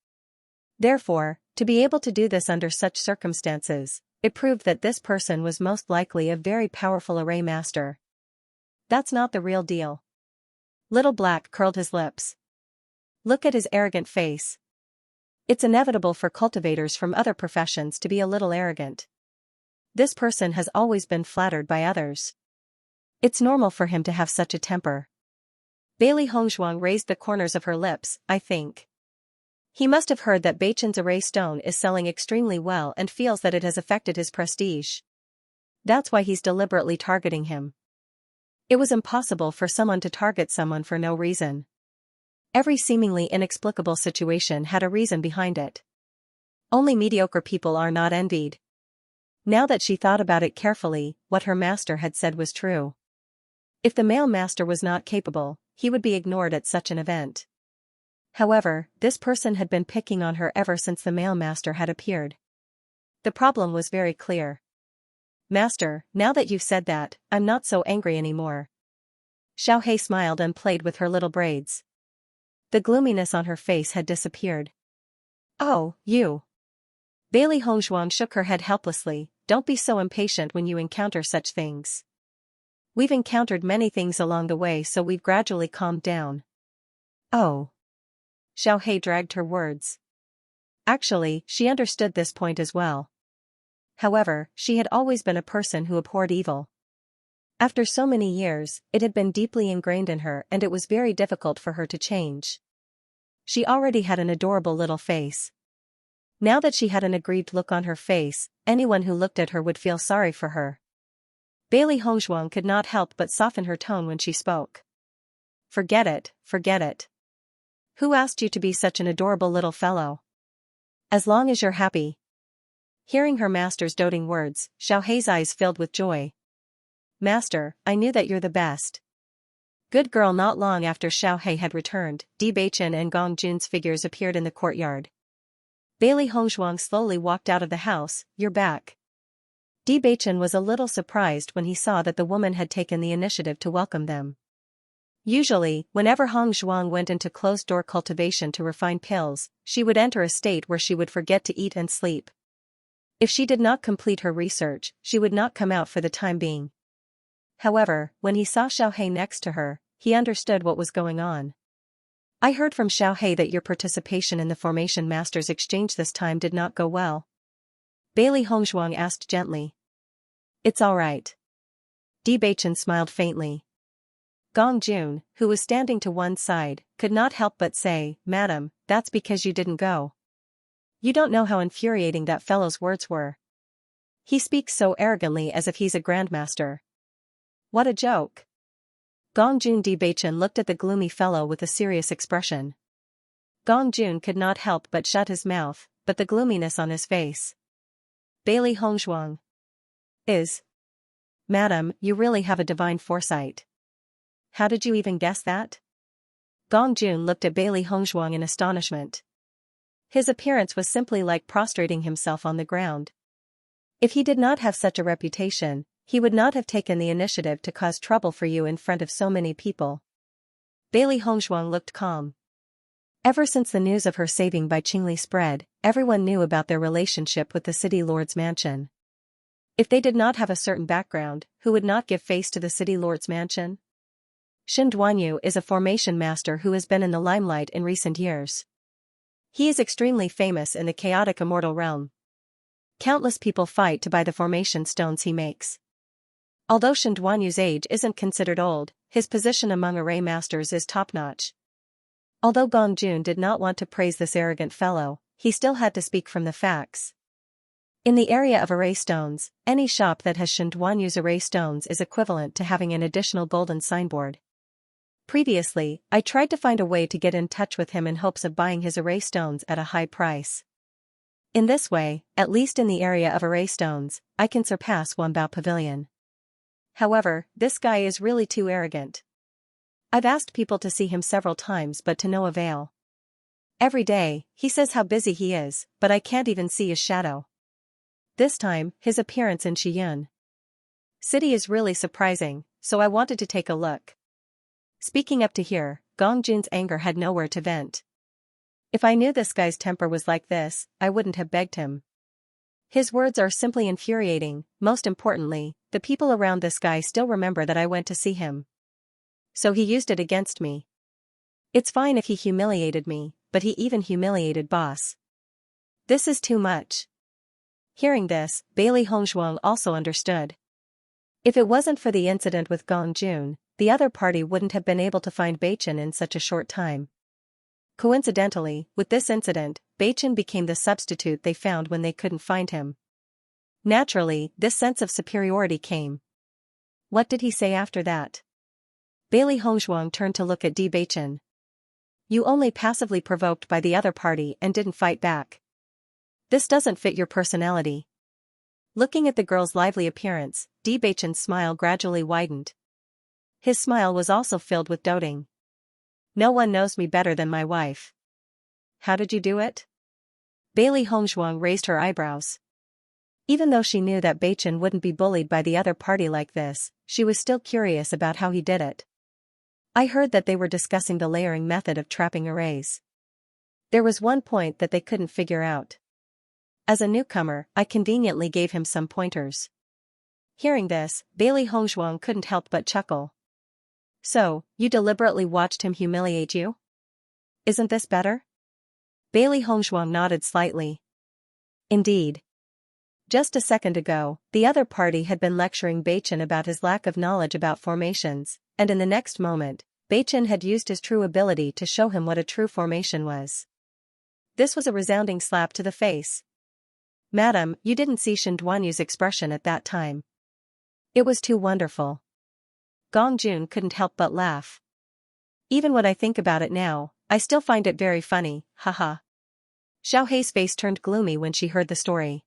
S1: Therefore, to be able to do this under such circumstances, it proved that this person was most likely a very powerful array master. That's not the real deal. Little Black curled his lips. Look at his arrogant face. It's inevitable for cultivators from other professions to be a little arrogant. This person has always been flattered by others. It's normal for him to have such a temper. Bailey Hongzhuang raised the corners of her lips, I think. He must have heard that Beichen's array stone is selling extremely well and feels that it has affected his prestige. That's why he's deliberately targeting him. It was impossible for someone to target someone for no reason. Every seemingly inexplicable situation had a reason behind it. Only mediocre people are not envied. Now that she thought about it carefully, what her master had said was true. If the male master was not capable, he would be ignored at such an event. However, this person had been picking on her ever since the male master had appeared. The problem was very clear. Master, now that you've said that, I'm not so angry anymore. Xiaohei smiled and played with her little braids. The gloominess on her face had disappeared. Oh, you. Bailey Hongzhuang shook her head helplessly. Don't be so impatient when you encounter such things. We've encountered many things along the way, so we've gradually calmed down. Oh. Xiaohei dragged her words. Actually, she understood this point as well. However, she had always been a person who abhorred evil. After so many years, it had been deeply ingrained in her and it was very difficult for her to change. She already had an adorable little face. Now that she had an aggrieved look on her face, anyone who looked at her would feel sorry for her. Bailey Hongzhuang could not help but soften her tone when she spoke. Forget it, forget it. Who asked you to be such an adorable little fellow? As long as you're happy. Hearing her master's doting words, Xiaohei's eyes filled with joy. Master, I knew that you're the best. Good girl. Not long after Xiaohei had returned, Bewitching and Gong Jun's figures appeared in the courtyard. Bailey Hongzhuang slowly walked out of the house. You're back. Bewitching was a little surprised when he saw that the woman had taken the initiative to welcome them. Usually, whenever Hongzhuang went into closed-door cultivation to refine pills, she would enter a state where she would forget to eat and sleep. If she did not complete her research, she would not come out for the time being. However, when he saw Xiaohei next to her, he understood what was going on. I heard from Xiaohei that your participation in the Formation Masters exchange this time did not go well. Bailey Hongzhuang asked gently. It's all right. Bewitching smiled faintly. Gong Jun, who was standing to one side, could not help but say, Madam, that's because you didn't go. You don't know how infuriating that fellow's words were. He speaks so arrogantly as if he's a grandmaster. What a joke. Gong Jun. Bewitching looked at the gloomy fellow with a serious expression. Gong Jun could not help but shut his mouth, but the gloominess on his face. Bailey Hongzhuang. Madam, you really have a divine foresight. How did you even guess that? Gong Jun looked at Bailey Hongzhuang in astonishment. His appearance was simply like prostrating himself on the ground. If he did not have such a reputation, he would not have taken the initiative to cause trouble for you in front of so many people. Bailey Hongzhuang looked calm. Ever since the news of her saving by Qingli spread, everyone knew about their relationship with the city lord's mansion. If they did not have a certain background, who would not give face to the city lord's mansion? Shen Duanyu is a formation master who has been in the limelight in recent years. He is extremely famous in the chaotic immortal realm. Countless people fight to buy the formation stones he makes. Although Shen Duanyu's age isn't considered old, his position among array masters is top-notch. Although Gong Jun did not want to praise this arrogant fellow, he still had to speak from the facts. In the area of array stones, any shop that has Shen Duanyu's array stones is equivalent to having an additional golden signboard. Previously, I tried to find a way to get in touch with him in hopes of buying his array stones at a high price. In this way, at least in the area of array stones, I can surpass Wanbao Pavilion. However, this guy is really too arrogant. I've asked people to see him several times but to no avail. Every day, he says how busy he is, but I can't even see his shadow. This time, his appearance in Shiyun City is really surprising, so I wanted to take a look. Speaking up to here, Gong Jun's anger had nowhere to vent. If I knew this guy's temper was like this, I wouldn't have begged him. His words are simply infuriating. Most importantly, the people around this guy still remember that I went to see him. So he used it against me. It's fine if he humiliated me, but he even humiliated boss. This is too much. Hearing this, Bailey Hongzhuang also understood. If it wasn't for the incident with Gong Jun, the other party wouldn't have been able to find Beichen in such a short time. Coincidentally, with this incident, Beichen became the substitute they found when they couldn't find him. Naturally, this sense of superiority came. What did he say after that? Bailey Hongzhuang turned to look at Di Beichen. You only passively provoked by the other party and didn't fight back. This doesn't fit your personality. Looking at the girl's lively appearance, Di Beichen's smile gradually widened. His smile was also filled with doting. No one knows me better than my wife. How did you do it? Bailey Hongzhuang raised her eyebrows. Even though she knew that Beichen wouldn't be bullied by the other party like this, she was still curious about how he did it. I heard that they were discussing the layering method of trapping arrays. There was one point that they couldn't figure out. As a newcomer, I conveniently gave him some pointers. Hearing this, Bailey Hongzhuang couldn't help but chuckle. So, you deliberately watched him humiliate you? Isn't this better? Bailey Hongzhuang nodded slightly. Indeed. Just a second ago, the other party had been lecturing Beichen about his lack of knowledge about formations, and in the next moment, Beichen had used his true ability to show him what a true formation was. This was a resounding slap to the face. Madam, you didn't see Shen Duanyu's expression at that time. It was too wonderful. Gong Jun couldn't help but laugh. Even when I think about it now, I still find it very funny, haha. Xiao Hei's face turned gloomy when she heard the story.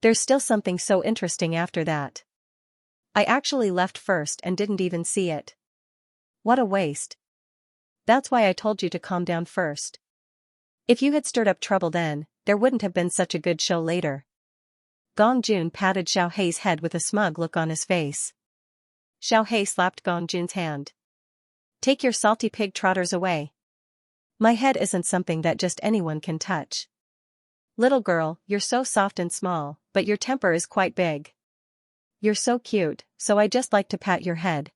S1: There's still something so interesting after that. I actually left first and didn't even see it. What a waste. That's why I told you to calm down first. If you had stirred up trouble then, there wouldn't have been such a good show later. Gong Jun patted Xiao Hei's head with a smug look on his face. Xiao Hei slapped Gong Jun's hand. Take your salty pig trotters away. My head isn't something that just anyone can touch. Little girl, you're so soft and small, but your temper is quite big. You're so cute, so I just like to pat your head.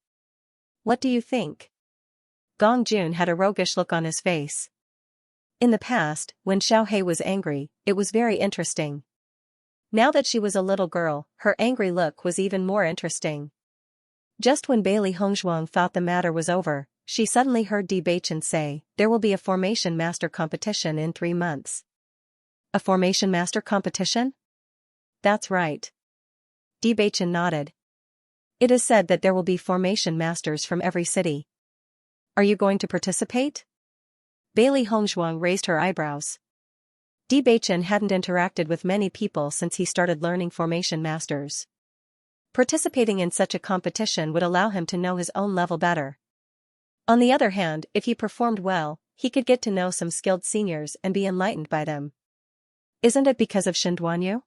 S1: What do you think? Gong Jun had a roguish look on his face. In the past, when Xiao Hei was angry, it was very interesting. Now that she was a little girl, her angry look was even more interesting. Just when Bailey Hongzhuang thought the matter was over, she suddenly heard Di Beichen say, there will be a formation master competition in 3 months. A formation master competition? That's right. Di Beichen nodded. It is said that there will be formation masters from every city. Are you going to participate? Bailey Hongzhuang raised her eyebrows. Di Beichen hadn't interacted with many people since he started learning formation masters. Participating in such a competition would allow him to know his own level better. On the other hand, if he performed well, he could get to know some skilled seniors and be enlightened by them. Isn't it because of Shen Duanyu?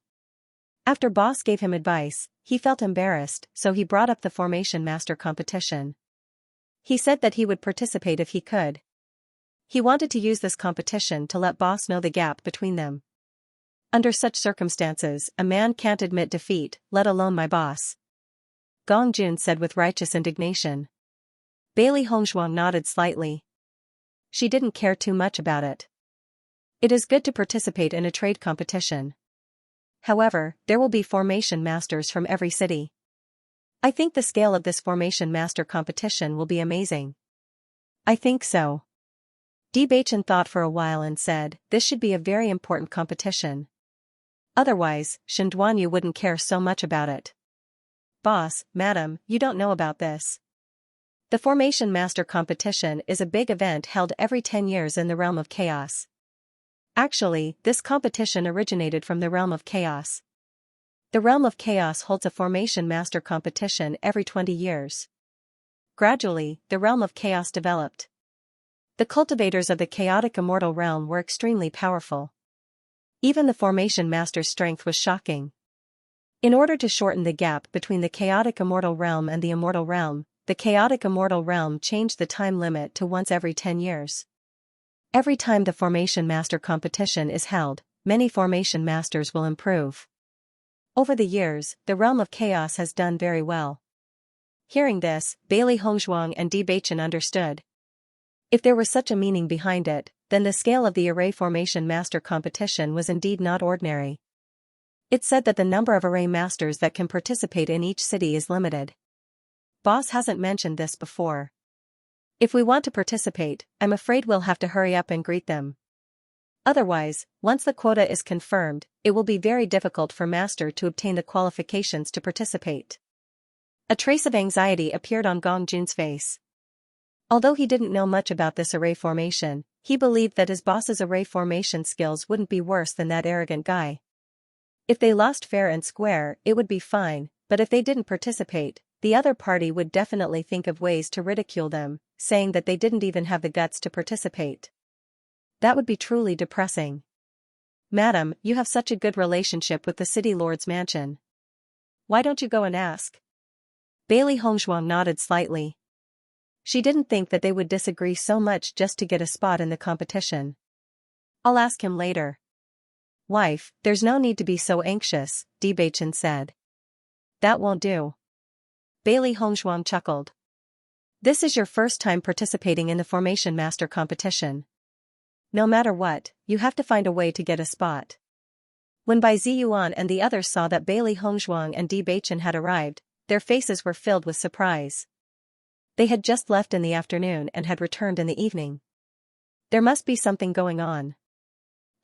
S1: After boss gave him advice, he felt embarrassed, so he brought up the formation master competition. He said that he would participate if he could. He wanted to use this competition to let boss know the gap between them. Under such circumstances, a man can't admit defeat, let alone my boss. Gong Jun said with righteous indignation. Bailey Hongzhuang nodded slightly. She didn't care too much about it. It is good to participate in a trade competition. However, there will be formation masters from every city. I think the scale of this formation master competition will be amazing. I think so. Di Beichen thought for a while and said, this should be a very important competition. Otherwise, Shen Duanyu wouldn't care so much about it. Boss, madam, you don't know about this. The Formation Master Competition is a big event held every 10 years in the realm of chaos. Actually, this competition originated from the realm of chaos. The realm of chaos holds a Formation Master Competition every 20 years. Gradually, the realm of chaos developed. The cultivators of the chaotic immortal realm were extremely powerful. Even the Formation Master's strength was shocking. In order to shorten the gap between the chaotic immortal realm and the immortal realm, the chaotic immortal realm changed the time limit to once every 10 years. Every time the Formation Master competition is held, many Formation Masters will improve. Over the years, the realm of chaos has done very well. Hearing this, Bailey Hongzhuang and Di Beichen understood. If there was such a meaning behind it, then the scale of the array formation master competition was indeed not ordinary. It said that the number of array masters that can participate in each city is limited. Boss hasn't mentioned this before. If we want to participate, I'm afraid we'll have to hurry up and greet them. Otherwise, once the quota is confirmed, it will be very difficult for Master to obtain the qualifications to participate. A trace of anxiety appeared on Gong Jun's face. Although he didn't know much about this array formation, he believed that his boss's array formation skills wouldn't be worse than that arrogant guy. If they lost fair and square, it would be fine, but if they didn't participate, the other party would definitely think of ways to ridicule them, saying that they didn't even have the guts to participate. That would be truly depressing. Madam, you have such a good relationship with the city lord's mansion. Why don't you go and ask? Bailey Hongzhuang nodded slightly. She didn't think that they would disagree so much just to get a spot in the competition. I'll ask him later. Wife, there's no need to be so anxious, Bewitching said. That won't do. Bailey Hongzhuang chuckled. This is your first time participating in the Formation Master competition. No matter what, you have to find a way to get a spot. When Bai Ziyuan and the others saw that Bailey Hongzhuang and Bewitching had arrived, their faces were filled with surprise. They had just left in the afternoon and had returned in the evening. There must be something going on.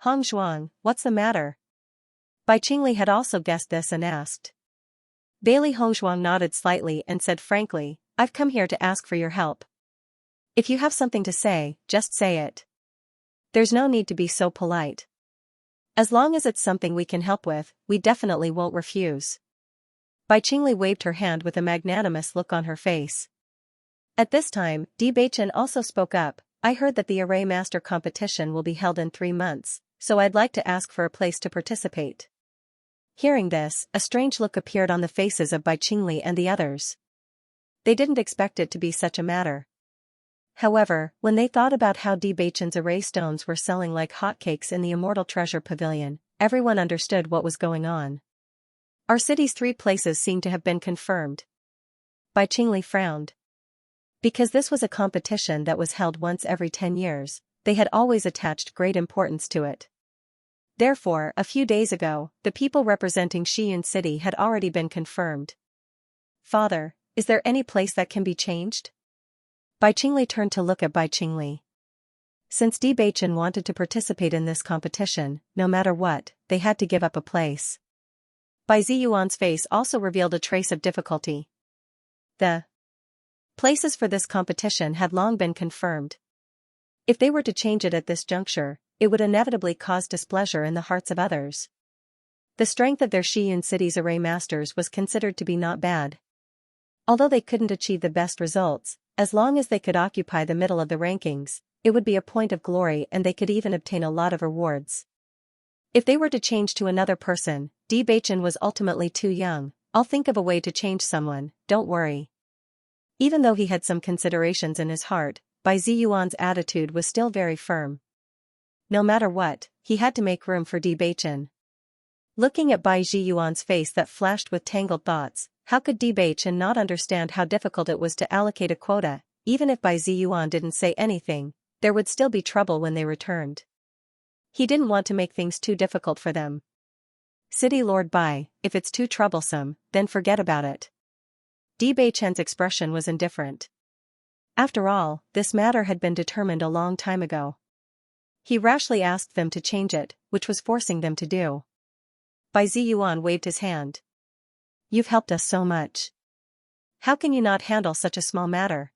S1: Hongzhuang, what's the matter? Bai Qingli had also guessed this and asked. Bailey Hongzhuang nodded slightly and said frankly, I've come here to ask for your help. If you have something to say, just say it. There's no need to be so polite. As long as it's something we can help with, we definitely won't refuse. Bai Qingli waved her hand with a magnanimous look on her face. At this time, Bewitching also spoke up. I heard that the Array Master competition will be held in 3 months, so I'd like to ask for a place to participate. Hearing this, a strange look appeared on the faces of Bai Qingli and the others. They didn't expect it to be such a matter. However, when they thought about how Bewitching's array stones were selling like hotcakes in the Immortal Treasure Pavilion, everyone understood what was going on. Our city's 3 places seem to have been confirmed. Bai Qingli frowned. Because this was a competition that was held once every 10 years, they had always attached great importance to it. Therefore, a few days ago, the people representing Xiyun City had already been confirmed. Father, is there any place that can be changed? Bai Qingli turned to look at Bai Qingli. Since Bewitching wanted to participate in this competition, no matter what, they had to give up a place. Bai Ziyuan's face also revealed a trace of difficulty. The places for this competition had long been confirmed. If they were to change it at this juncture, it would inevitably cause displeasure in the hearts of others. The strength of their Xiyun City's array masters was considered to be not bad. Although they couldn't achieve the best results, as long as they could occupy the middle of the rankings, it would be a point of glory and they could even obtain a lot of rewards. If they were to change to another person, Bewitching was ultimately too young. I'll think of a way to change someone, don't worry. Even though he had some considerations in his heart, Bai Ziyuan's attitude was still very firm. No matter what, he had to make room for Bewitching. Looking at Bai Ziyuan's face that flashed with tangled thoughts, how could Bewitching not understand how difficult it was to allocate a quota? Even if Bai Ziyuan didn't say anything, there would still be trouble when they returned. He didn't want to make things too difficult for them. City Lord Bai, if it's too troublesome, then forget about it. Bewitching's expression was indifferent. After all, this matter had been determined a long time ago. He rashly asked them to change it, which was forcing them to do. Bai Ziyuan waved his hand. You've helped us so much. How can you not handle such a small matter?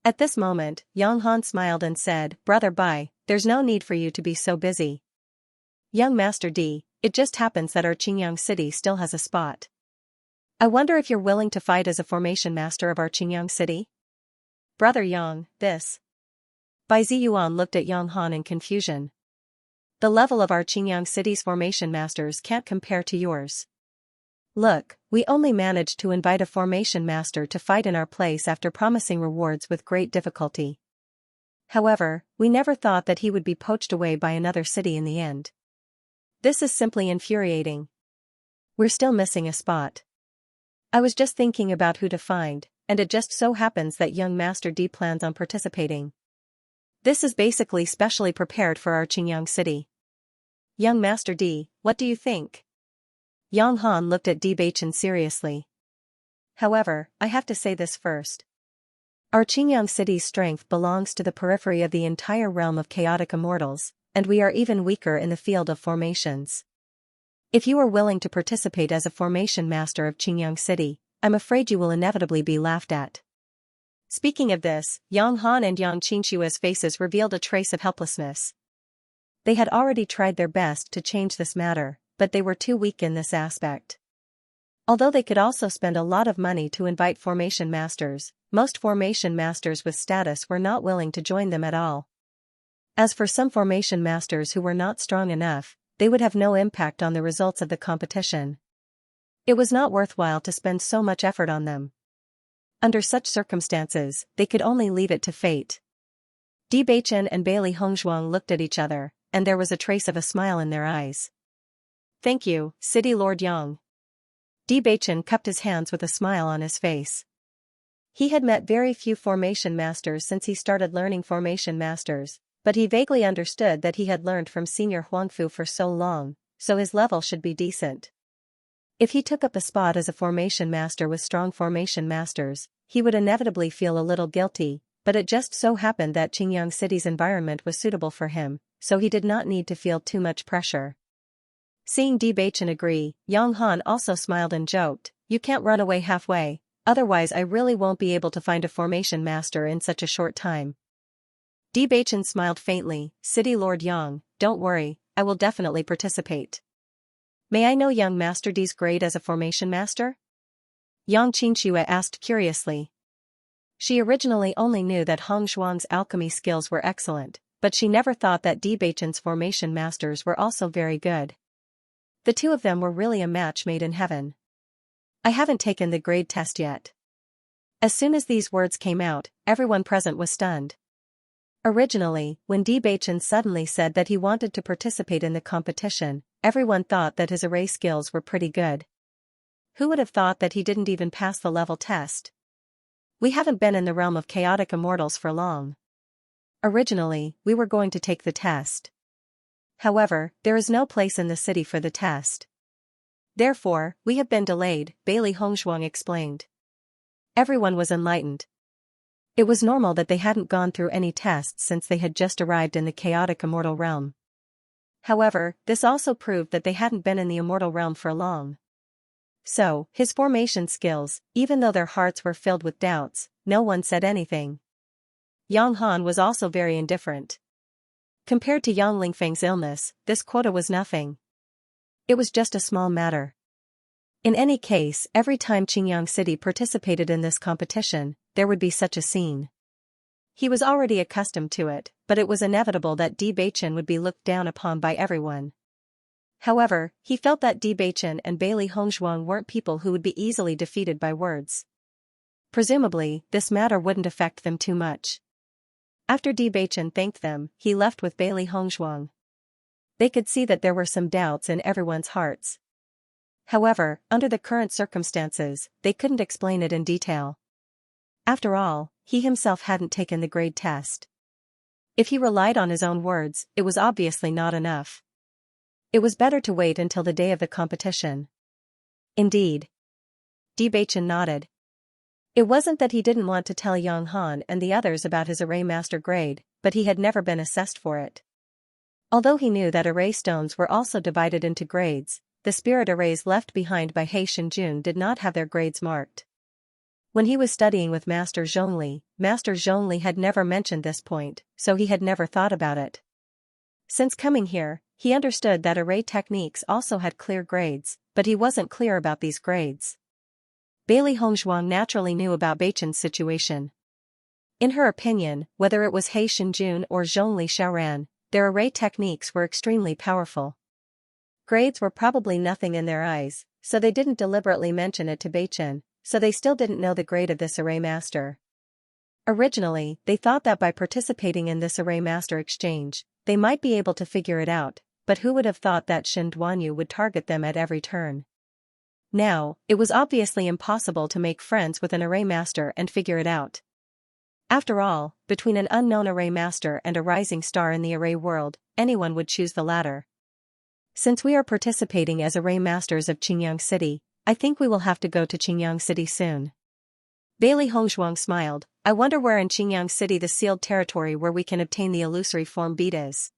S1: At this moment, Yang Han smiled and said, Brother Bai, there's no need for you to be so busy. Young Master D, it just happens that our Qingyang City still has a spot. I wonder if you're willing to fight as a formation master of our Qingyang City? Brother Yang, this. Bai Ziyuan looked at Yang Han in confusion. The level of our Qingyang City's formation masters can't compare to yours. Look, we only managed to invite a formation master to fight in our place after promising rewards with great difficulty. However, we never thought that he would be poached away by another city in the end. This is simply infuriating. We're still missing a spot. I was just thinking about who to find, and it just so happens that young Master D plans on participating. This is basically specially prepared for our Qingyang city. Young Master D, what do you think? Yang Han looked at Di Baichen seriously. However, I have to say this first. Our Qingyang city's strength belongs to the periphery of the entire realm of chaotic immortals, and we are even weaker in the field of formations. If you are willing to participate as a formation master of Qingyang City, I'm afraid you will inevitably be laughed at. Speaking of this, Yang Han and Yang Xianxia's faces revealed a trace of helplessness. They had already tried their best to change this matter, but they were too weak in this aspect. Although they could also spend a lot of money to invite formation masters, most formation masters with status were not willing to join them at all. As for some formation masters who were not strong enough, they would have no impact on the results of the competition. It was not worthwhile to spend so much effort on them. Under such circumstances, they could only leave it to fate. Di Baichen and Bailey Hongzhuang looked at each other, and there was a trace of a smile in their eyes. Thank you, City Lord Yang. Di Baichen cupped his hands with a smile on his face. He had met very few formation masters since he started learning formation masters, but he vaguely understood that he had learned from Senior Huangfu for so long, so his level should be decent. If he took up a spot as a formation master with strong formation masters, he would inevitably feel a little guilty, but it just so happened that Qingyang City's environment was suitable for him, so he did not need to feel too much pressure. Seeing Di Baichen agree, Yang Han also smiled and joked, "You can't run away halfway, otherwise I really won't be able to find a formation master in such a short time." Di Baichen smiled faintly, "City Lord Yang, don't worry, I will definitely participate." "May I know young Master D's grade as a formation master?" Yang Xianxia asked curiously. She originally only knew that Hong Zhuang's alchemy skills were excellent, but she never thought that Di Baichen's formation masters were also very good. The two of them were really a match made in heaven. "I haven't taken the grade test yet." As soon as these words came out, everyone present was stunned. Originally, when Di Baichen suddenly said that he wanted to participate in the competition, everyone thought that his array skills were pretty good. Who would have thought that he didn't even pass the level test? "We haven't been in the realm of chaotic immortals for long. Originally, we were going to take the test. However, there is no place in the city for the test. Therefore, we have been delayed," Bailey Hongzhuang explained. Everyone was enlightened. It was normal that they hadn't gone through any tests since they had just arrived in the chaotic immortal realm. However, this also proved that they hadn't been in the immortal realm for long. So, his formation skills, even though their hearts were filled with doubts, no one said anything. Yang Han was also very indifferent. Compared to Yang Lingfeng's illness, this quota was nothing. It was just a small matter. In any case, every time Qingyang City participated in this competition, there would be such a scene. He was already accustomed to it, but it was inevitable that Di Baichen would be looked down upon by everyone. However, he felt that Di Baichen and Bailey Hongzhuang weren't people who would be easily defeated by words. Presumably, this matter wouldn't affect them too much. After Di Baichen thanked them, he left with Bailey Hongzhuang. They could see that there were some doubts in everyone's hearts. However, under the current circumstances, they couldn't explain it in detail. After all, he himself hadn't taken the grade test. If he relied on his own words, it was obviously not enough. It was better to wait until the day of the competition. Indeed. Di Baichen nodded. It wasn't that he didn't want to tell Yang Han and the others about his array master grade, but he had never been assessed for it. Although he knew that array stones were also divided into grades, the spirit arrays left behind by He Shinjun did not have their grades marked. When he was studying with Master Zhongli had never mentioned this point, so he had never thought about it. Since coming here, he understood that array techniques also had clear grades, but he wasn't clear about these grades. Bailey Hongzhuang naturally knew about Baichen's situation. In her opinion, whether it was He Shinjun or Zhongli Xiaoran, their array techniques were extremely powerful. Grades were probably nothing in their eyes, so they didn't deliberately mention it to Baichen, so they still didn't know the grade of this array master. Originally, they thought that by participating in this array master exchange, they might be able to figure it out, but who would have thought that Shen Duanyu would target them at every turn? Now, it was obviously impossible to make friends with an array master and figure it out. After all, between an unknown array master and a rising star in the array world, anyone would choose the latter. Since we are participating as array masters of Qingyang City, I think we will have to go to Qingyang City soon. Bailey Hongzhuang smiled. I wonder where in Qingyang City the sealed territory where we can obtain the illusory form bead is.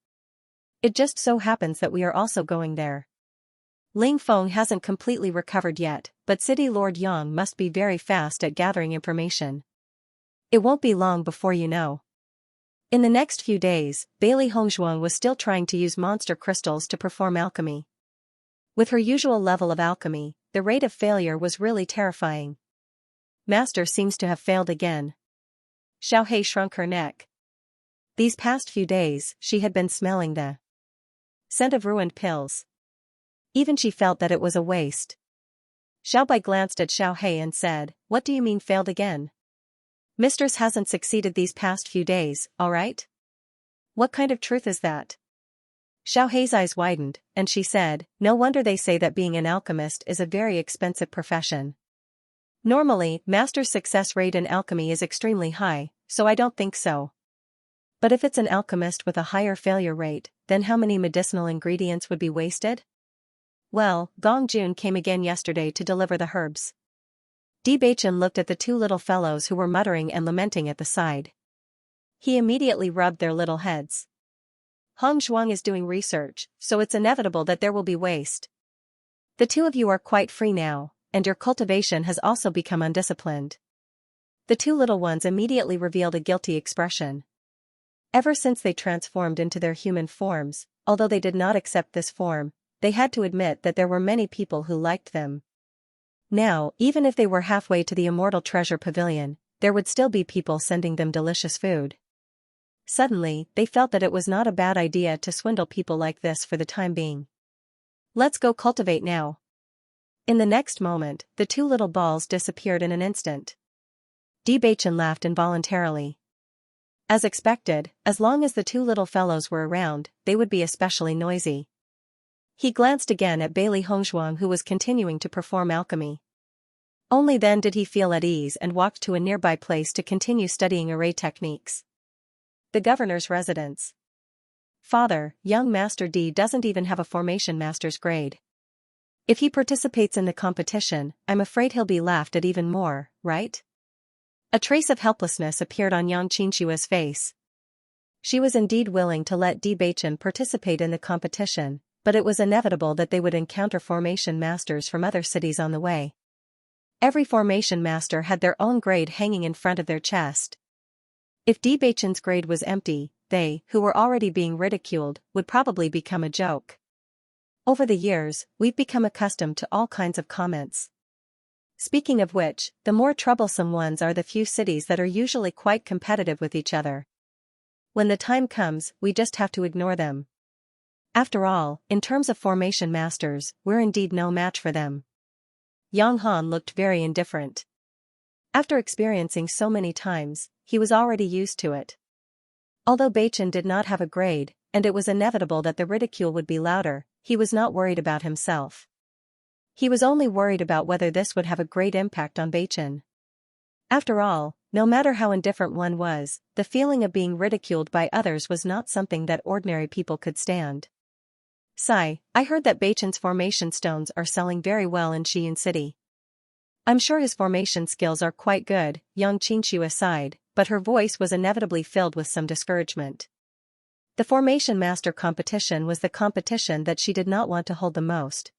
S1: It just so happens that we are also going there. Ling Feng hasn't completely recovered yet, but City Lord Yang must be very fast at gathering information. It won't be long before you know. In the next few days, Bailey Hongzhuang was still trying to use monster crystals to perform alchemy. With her usual level of alchemy, the rate of failure was really terrifying. Master seems to have failed again. Xiaohei shrunk her neck. These past few days, she had been smelling the scent of ruined pills. Even she felt that it was a waste. Xiaobai glanced at Xiaohei and said, "What do you mean failed again? Mistress hasn't succeeded these past few days, alright? What kind of truth is that?" Xiaohei's eyes widened, and she said, "No wonder they say that being an alchemist is a very expensive profession. Normally, master's success rate in alchemy is extremely high, so I don't think so. But if it's an alchemist with a higher failure rate, then how many medicinal ingredients would be wasted?" Well, Gong Jun came again yesterday to deliver the herbs. Bewitching looked at the two little fellows who were muttering and lamenting at the side. He immediately rubbed their little heads. Hong Zhuang is doing research, so it's inevitable that there will be waste. The two of you are quite free now, and your cultivation has also become undisciplined. The two little ones immediately revealed a guilty expression. Ever since they transformed into their human forms, although they did not accept this form, they had to admit that there were many people who liked them. Now, even if they were halfway to the Immortal Treasure Pavilion, there would still be people sending them delicious food. Suddenly, they felt that it was not a bad idea to swindle people like this for the time being. Let's go cultivate now. In the next moment, the two little balls disappeared in an instant. Bewitching laughed involuntarily. As expected, as long as the two little fellows were around, they would be especially noisy. He glanced again at Bailey Hongzhuang, who was continuing to perform alchemy. Only then did he feel at ease and walked to a nearby place to continue studying array techniques. The governor's residence. "Father, young Master D doesn't even have a formation master's grade. If he participates in the competition, I'm afraid he'll be laughed at even more, right?" A trace of helplessness appeared on Yang Qinshua's face. She was indeed willing to let Bewitching participate in the competition, but it was inevitable that they would encounter formation masters from other cities on the way. Every formation master had their own grade hanging in front of their chest. If Bewitching's grade was empty, they, who were already being ridiculed, would probably become a joke. Over the years, we've become accustomed to all kinds of comments. Speaking of which, the more troublesome ones are the few cities that are usually quite competitive with each other. When the time comes, we just have to ignore them. After all, in terms of formation masters, we're indeed no match for them. Yang Han looked very indifferent. After experiencing so many times, he was already used to it. Although Beichen did not have a grade, and it was inevitable that the ridicule would be louder, he was not worried about himself. He was only worried about whether this would have a great impact on Beichen. After all, no matter how indifferent one was, the feeling of being ridiculed by others was not something that ordinary people could stand. "Sai, I heard that Beichen's formation stones are selling very well in Xian City. I'm sure his formation skills are quite good," Yang Qinshu sighed, but her voice was inevitably filled with some discouragement. The formation master competition was the competition that she did not want to hold the most.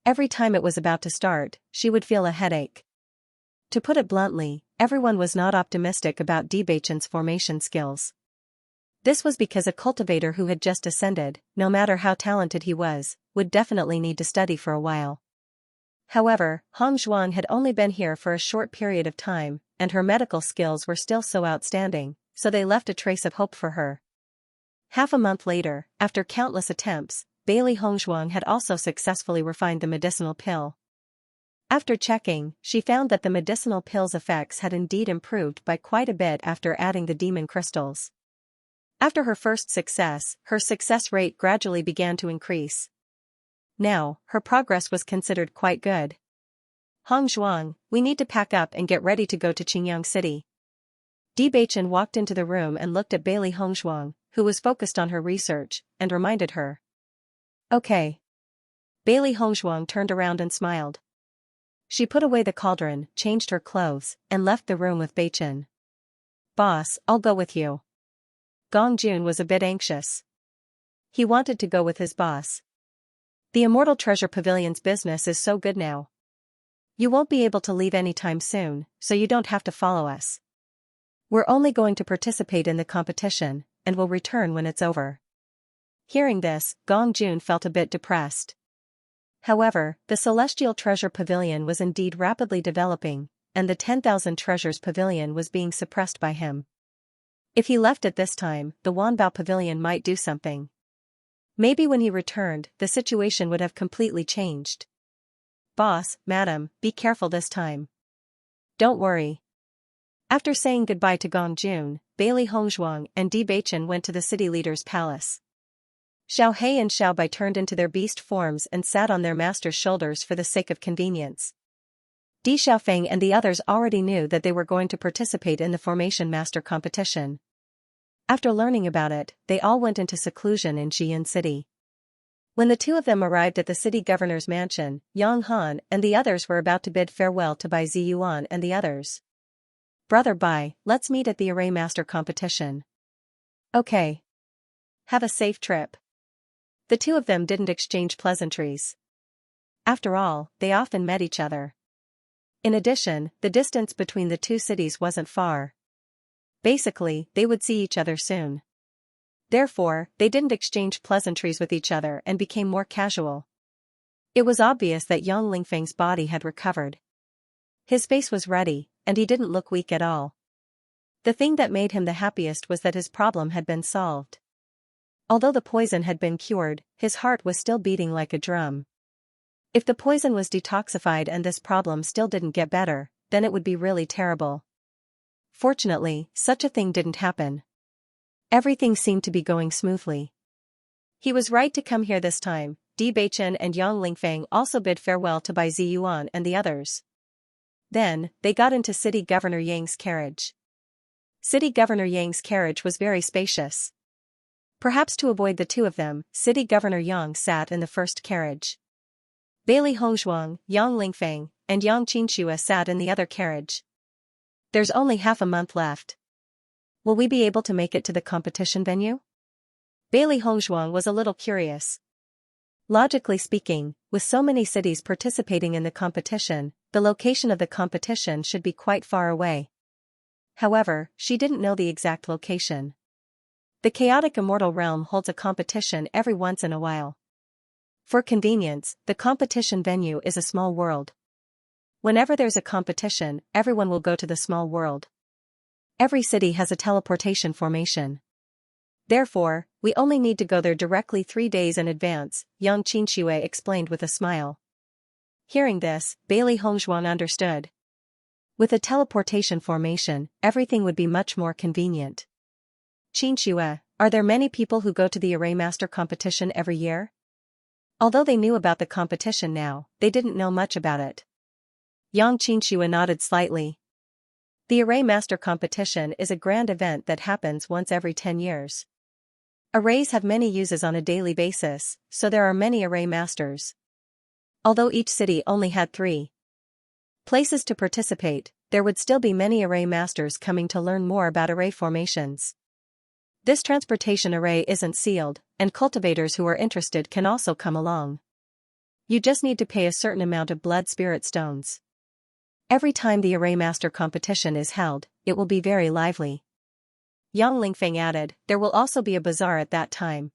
S1: Every time it was about to start, she would feel a headache. To put it bluntly, everyone was not optimistic about Beichen's formation skills. This was because a cultivator who had just ascended, no matter how talented he was, would definitely need to study for a while. However, Hong Zhuang had only been here for a short period of time, and her medical skills were still so outstanding, so they left a trace of hope for her. Half a month later, after countless attempts, Bailey Hongzhuang had also successfully refined the medicinal pill. After checking, she found that the medicinal pill's effects had indeed improved by quite a bit after adding the demon crystals. After her first success, her success rate gradually began to increase. Now, her progress was considered quite good. "Hong Zhuang, we need to pack up and get ready to go to Qingyang City." Bewitching walked into the room and looked at Bailey Hongshuang, who was focused on her research, and reminded her. Okay. Bailey Hongshuang turned around and smiled. She put away the cauldron, changed her clothes, and left the room with Beichen. Boss, I'll go with you. Gong Jun was a bit anxious. He wanted to go with his boss. The Immortal Treasure Pavilion's business is so good now. You won't be able to leave anytime soon, so you don't have to follow us. We're only going to participate in the competition, and will return when it's over. Hearing this, Gong Jun felt a bit depressed. However, the Celestial Treasure Pavilion was indeed rapidly developing, and the 10,000 Treasures Pavilion was being suppressed by him. If he left at this time, the Wanbao Pavilion might do something. Maybe when he returned, the situation would have completely changed. Boss, madam, be careful this time. Don't worry. After saying goodbye to Gong Jun, Bailey Hongshuang and Di Beichen went to the city leader's palace. Xiao He and Xiao Bai turned into their beast forms and sat on their master's shoulders for the sake of convenience. Di Xiaofeng and the others already knew that they were going to participate in the Formation Master competition. After learning about it, they all went into seclusion in Xi'an City. When the two of them arrived at the city governor's mansion, Yang Han and the others were about to bid farewell to Bai Ziyuan and the others. Brother Bai, let's meet at the Array Master competition. Okay. Have a safe trip. The two of them didn't exchange pleasantries. After all, they often met each other. In addition, the distance between the two cities wasn't far. Basically, they would see each other soon. Therefore, they didn't exchange pleasantries with each other and became more casual. It was obvious that Yang Lingfeng's body had recovered. His face was ready, and he didn't look weak at all. The thing that made him the happiest was that his problem had been solved. Although the poison had been cured, his heart was still beating like a drum. If the poison was detoxified and this problem still didn't get better, then it would be really terrible. Fortunately, such a thing didn't happen. Everything seemed to be going smoothly. He was right to come here this time. Di Beichen and Yang Lingfeng also bid farewell to Bai Ziyuan and the others. Then, they got into City Governor Yang's carriage. City Governor Yang's carriage was very spacious. Perhaps to avoid the two of them, City Governor Yang sat in the first carriage. Bailey Hongshuang, Yang Lingfeng, and Yang Xianxia sat in the other carriage. There's only half a month left. Will we be able to make it to the competition venue? Bailey Hongshuang was a little curious. Logically speaking, with so many cities participating in the competition, the location of the competition should be quite far away. However, she didn't know the exact location. The chaotic immortal realm holds a competition every once in a while. For convenience, the competition venue is a small world. Whenever there's a competition, everyone will go to the small world. Every city has a teleportation formation. Therefore, we only need to go there directly 3 days in advance, Yang Qinshui explained with a smile. Hearing this, Bailey Hongshuang understood. With a teleportation formation, everything would be much more convenient. Qinshui, are there many people who go to the Array Master competition every year? Although they knew about the competition now, they didn't know much about it. Yang Qinshui nodded slightly. The Array Master competition is a grand event that happens once every 10 years. Arrays have many uses on a daily basis, so there are many Array Masters. Although each city only had 3 places to participate, there would still be many Array Masters coming to learn more about array formations. This transportation array isn't sealed, and cultivators who are interested can also come along. You just need to pay a certain amount of blood spirit stones. Every time the Array Master competition is held, it will be very lively. Yang Lingfeng added, there will also be a bazaar at that time.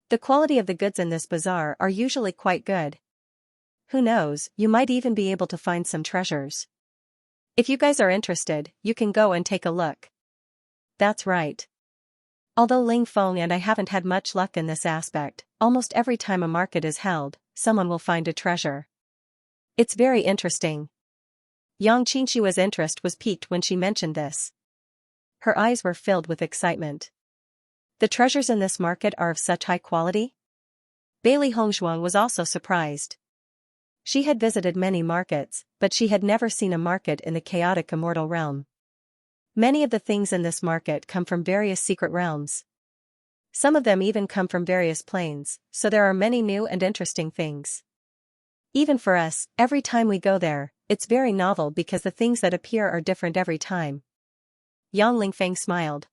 S1: The quality of the goods in this bazaar are usually quite good. Who knows, you might even be able to find some treasures. If you guys are interested, you can go and take a look. That's right. Although Ling Feng and I haven't had much luck in this aspect, almost every time a market is held, someone will find a treasure. It's very interesting. Yang Qinshui's interest was piqued when she mentioned this. Her eyes were filled with excitement. The treasures in this market are of such high quality? Bailey Hongshuang was also surprised. She had visited many markets, but she had never seen a market in the chaotic immortal realm. Many of the things in this market come from various secret realms. Some of them even come from various planes, so there are many new and interesting things. Even for us, every time we go there, it's very novel because the things that appear are different every time. Yang Lingfeng smiled.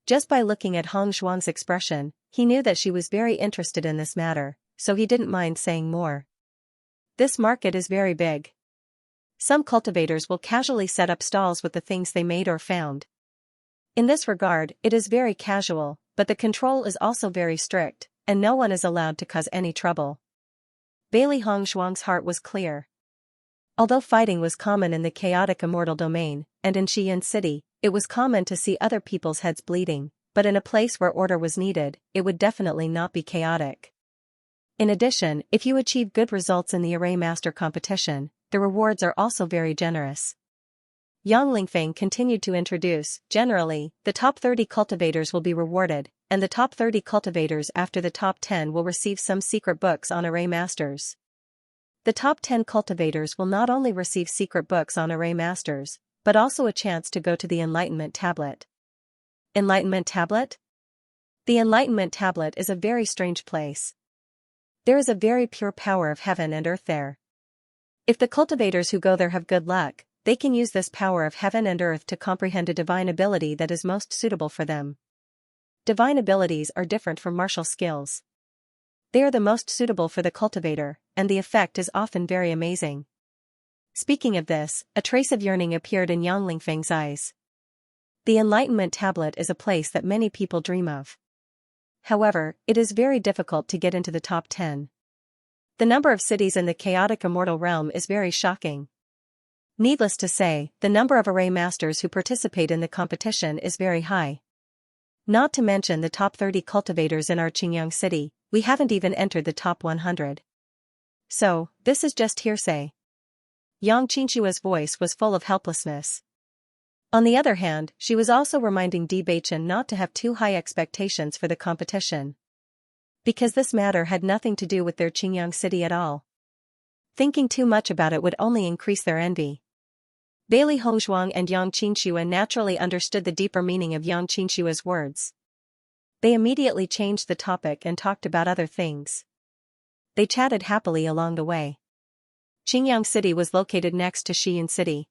S1: Just by looking at Hong Zhuang's expression, he knew that she was very interested in this matter, so he didn't mind saying more. This market is very big. Some cultivators will casually set up stalls with the things they made or found. In this regard, it is very casual, but the control is also very strict, and no one is allowed to cause any trouble. Bailey Hong Zhuang's heart was clear. Although fighting was common in the chaotic immortal domain, and in Xian City, it was common to see other people's heads bleeding, but in a place where order was needed, it would definitely not be chaotic. In addition, if you achieve good results in the Array Master competition, the rewards are also very generous. Yang Lingfeng continued to introduce, generally, the top 30 cultivators will be rewarded, and the top 30 cultivators after the top 10 will receive some secret books on Array Masters. The top 10 cultivators will not only receive secret books on Array Masters, but also a chance to go to the Enlightenment Tablet. Enlightenment Tablet? The Enlightenment Tablet is a very strange place. There is a very pure power of heaven and earth there. If the cultivators who go there have good luck, they can use this power of heaven and earth to comprehend a divine ability that is most suitable for them. Divine abilities are different from martial skills. They are the most suitable for the cultivator, and the effect is often very amazing. Speaking of this, a trace of yearning appeared in Yang Lingfeng's eyes. The Enlightenment Tablet is a place that many people dream of. However, it is very difficult to get into the top 10. The number of cities in the chaotic immortal realm is very shocking. Needless to say, the number of Array Masters who participate in the competition is very high. Not to mention the top 30 cultivators in our Qingyang city, we haven't even entered the top 100. So, this is just hearsay. Yang Xianxia's voice was full of helplessness. On the other hand, she was also reminding Bewitching not to have too high expectations for the competition. Because this matter had nothing to do with their Qingyang city at all. Thinking too much about it would only increase their envy. Bailey Hongzhuang and Yang Xianxia naturally understood the deeper meaning of Yang Xianxia's words. They immediately changed the topic and talked about other things. They chatted happily along the way. Qingyang City was located next to Xian City.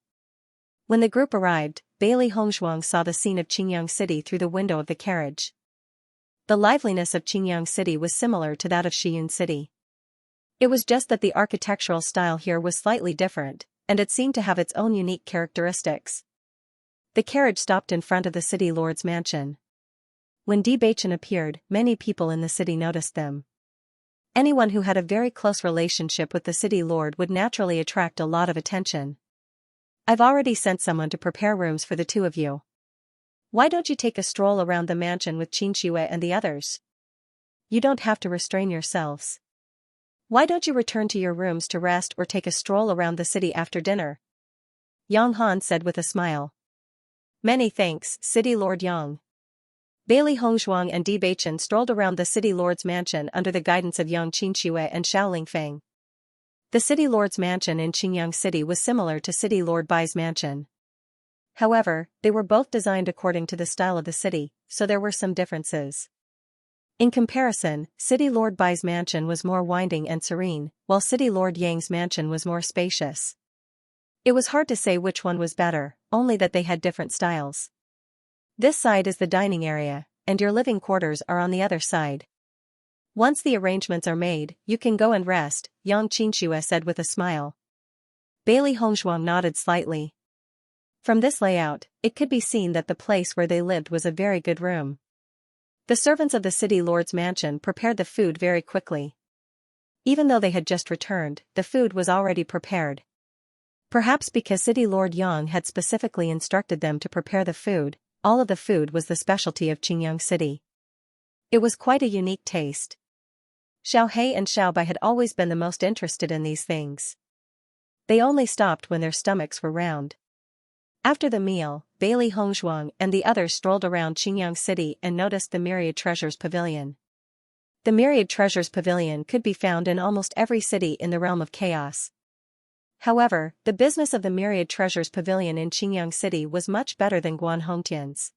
S1: When the group arrived, Bailey Hongzhuang saw the scene of Qingyang City through the window of the carriage. The liveliness of Qingyang City was similar to that of Xian City. It was just that the architectural style here was slightly different, and it seemed to have its own unique characteristics. The carriage stopped in front of the city lord's mansion. When Bewitching appeared, many people in the city noticed them. Anyone who had a very close relationship with the city lord would naturally attract a lot of attention. I've already sent someone to prepare rooms for the two of you. Why don't you take a stroll around the mansion with Xianxia and the others? You don't have to restrain yourselves. Why don't you return to your rooms to rest or take a stroll around the city after dinner? Yang Han said with a smile. Many thanks, City Lord Yang. Bailey Hongzhuang and Bewitching strolled around the city lord's mansion under the guidance of Yang Xianxia and Xiao Lingfeng. The city lord's mansion in Qingyang City was similar to City Lord Bai's mansion. However, they were both designed according to the style of the city, so there were some differences. In comparison, City Lord Bai's mansion was more winding and serene, while City Lord Yang's mansion was more spacious. It was hard to say which one was better, only that they had different styles. This side is the dining area, and your living quarters are on the other side. Once the arrangements are made, you can go and rest, Yang Xianxia said with a smile. Bailey Hongzhuang nodded slightly. From this layout, it could be seen that the place where they lived was a very good room. The servants of the city lord's mansion prepared the food very quickly. Even though they had just returned, the food was already prepared. Perhaps because City Lord Yang had specifically instructed them to prepare the food, all of the food was the specialty of Qingyang City. It was quite a unique taste. Xiao He and Xiao Bai had always been the most interested in these things. They only stopped when their stomachs were round. After the meal, Bailey Hongzhuang and the others strolled around Qingyang City and noticed the Myriad Treasures Pavilion. The Myriad Treasures Pavilion could be found in almost every city in the realm of chaos. However, the business of the Myriad Treasures Pavilion in Qingyang City was much better than Guan Hongtian's.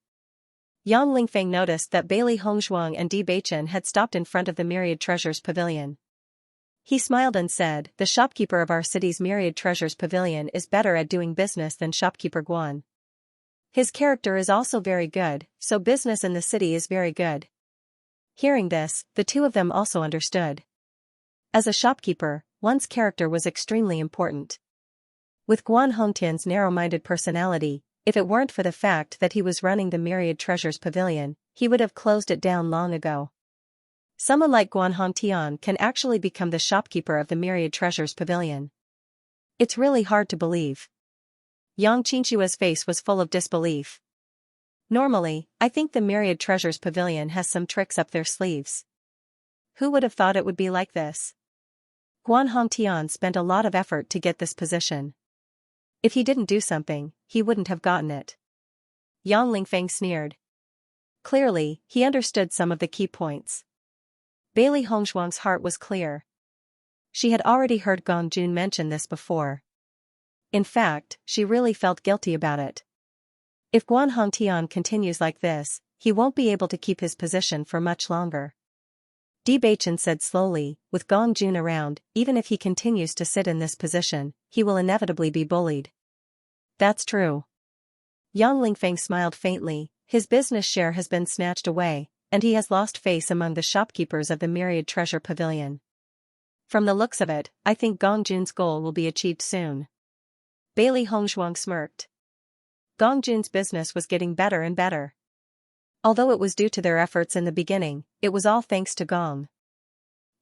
S1: Yang Lingfeng noticed that Bailey Hongzhuang and Di Beichen had stopped in front of the Myriad Treasures Pavilion. He smiled and said, "The shopkeeper of our city's Myriad Treasures Pavilion is better at doing business than shopkeeper Guan. His character is also very good, so business in the city is very good." Hearing this, the two of them also understood. As a shopkeeper, one's character was extremely important. With Guan Hongtian's narrow-minded personality, if it weren't for the fact that he was running the Myriad Treasures Pavilion, he would have closed it down long ago. Someone like Guan Hongtian can actually become the shopkeeper of the Myriad Treasures Pavilion. It's really hard to believe. Yang Xianxia's face was full of disbelief. Normally, I think the Myriad Treasures Pavilion has some tricks up their sleeves. Who would have thought it would be like this? Guan Hongtian spent a lot of effort to get this position. If he didn't do something, he wouldn't have gotten it. Yang Lingfeng sneered. Clearly, he understood some of the key points. Bailey Hongzhuang's heart was clear. She had already heard Gong Jun mention this before. In fact, she really felt guilty about it. If Guan Hongtian continues like this, he won't be able to keep his position for much longer. Di Beichen said slowly, with Gong Jun around, even if he continues to sit in this position, he will inevitably be bullied. That's true. Yang Lingfeng smiled faintly. His business share has been snatched away, and he has lost face among the shopkeepers of the Myriad Treasure Pavilion. From the looks of it, I think Gong Jun's goal will be achieved soon. Bailey Hongzhuang smirked. Gong Jun's business was getting better and better. Although it was due to their efforts in the beginning, it was all thanks to Gong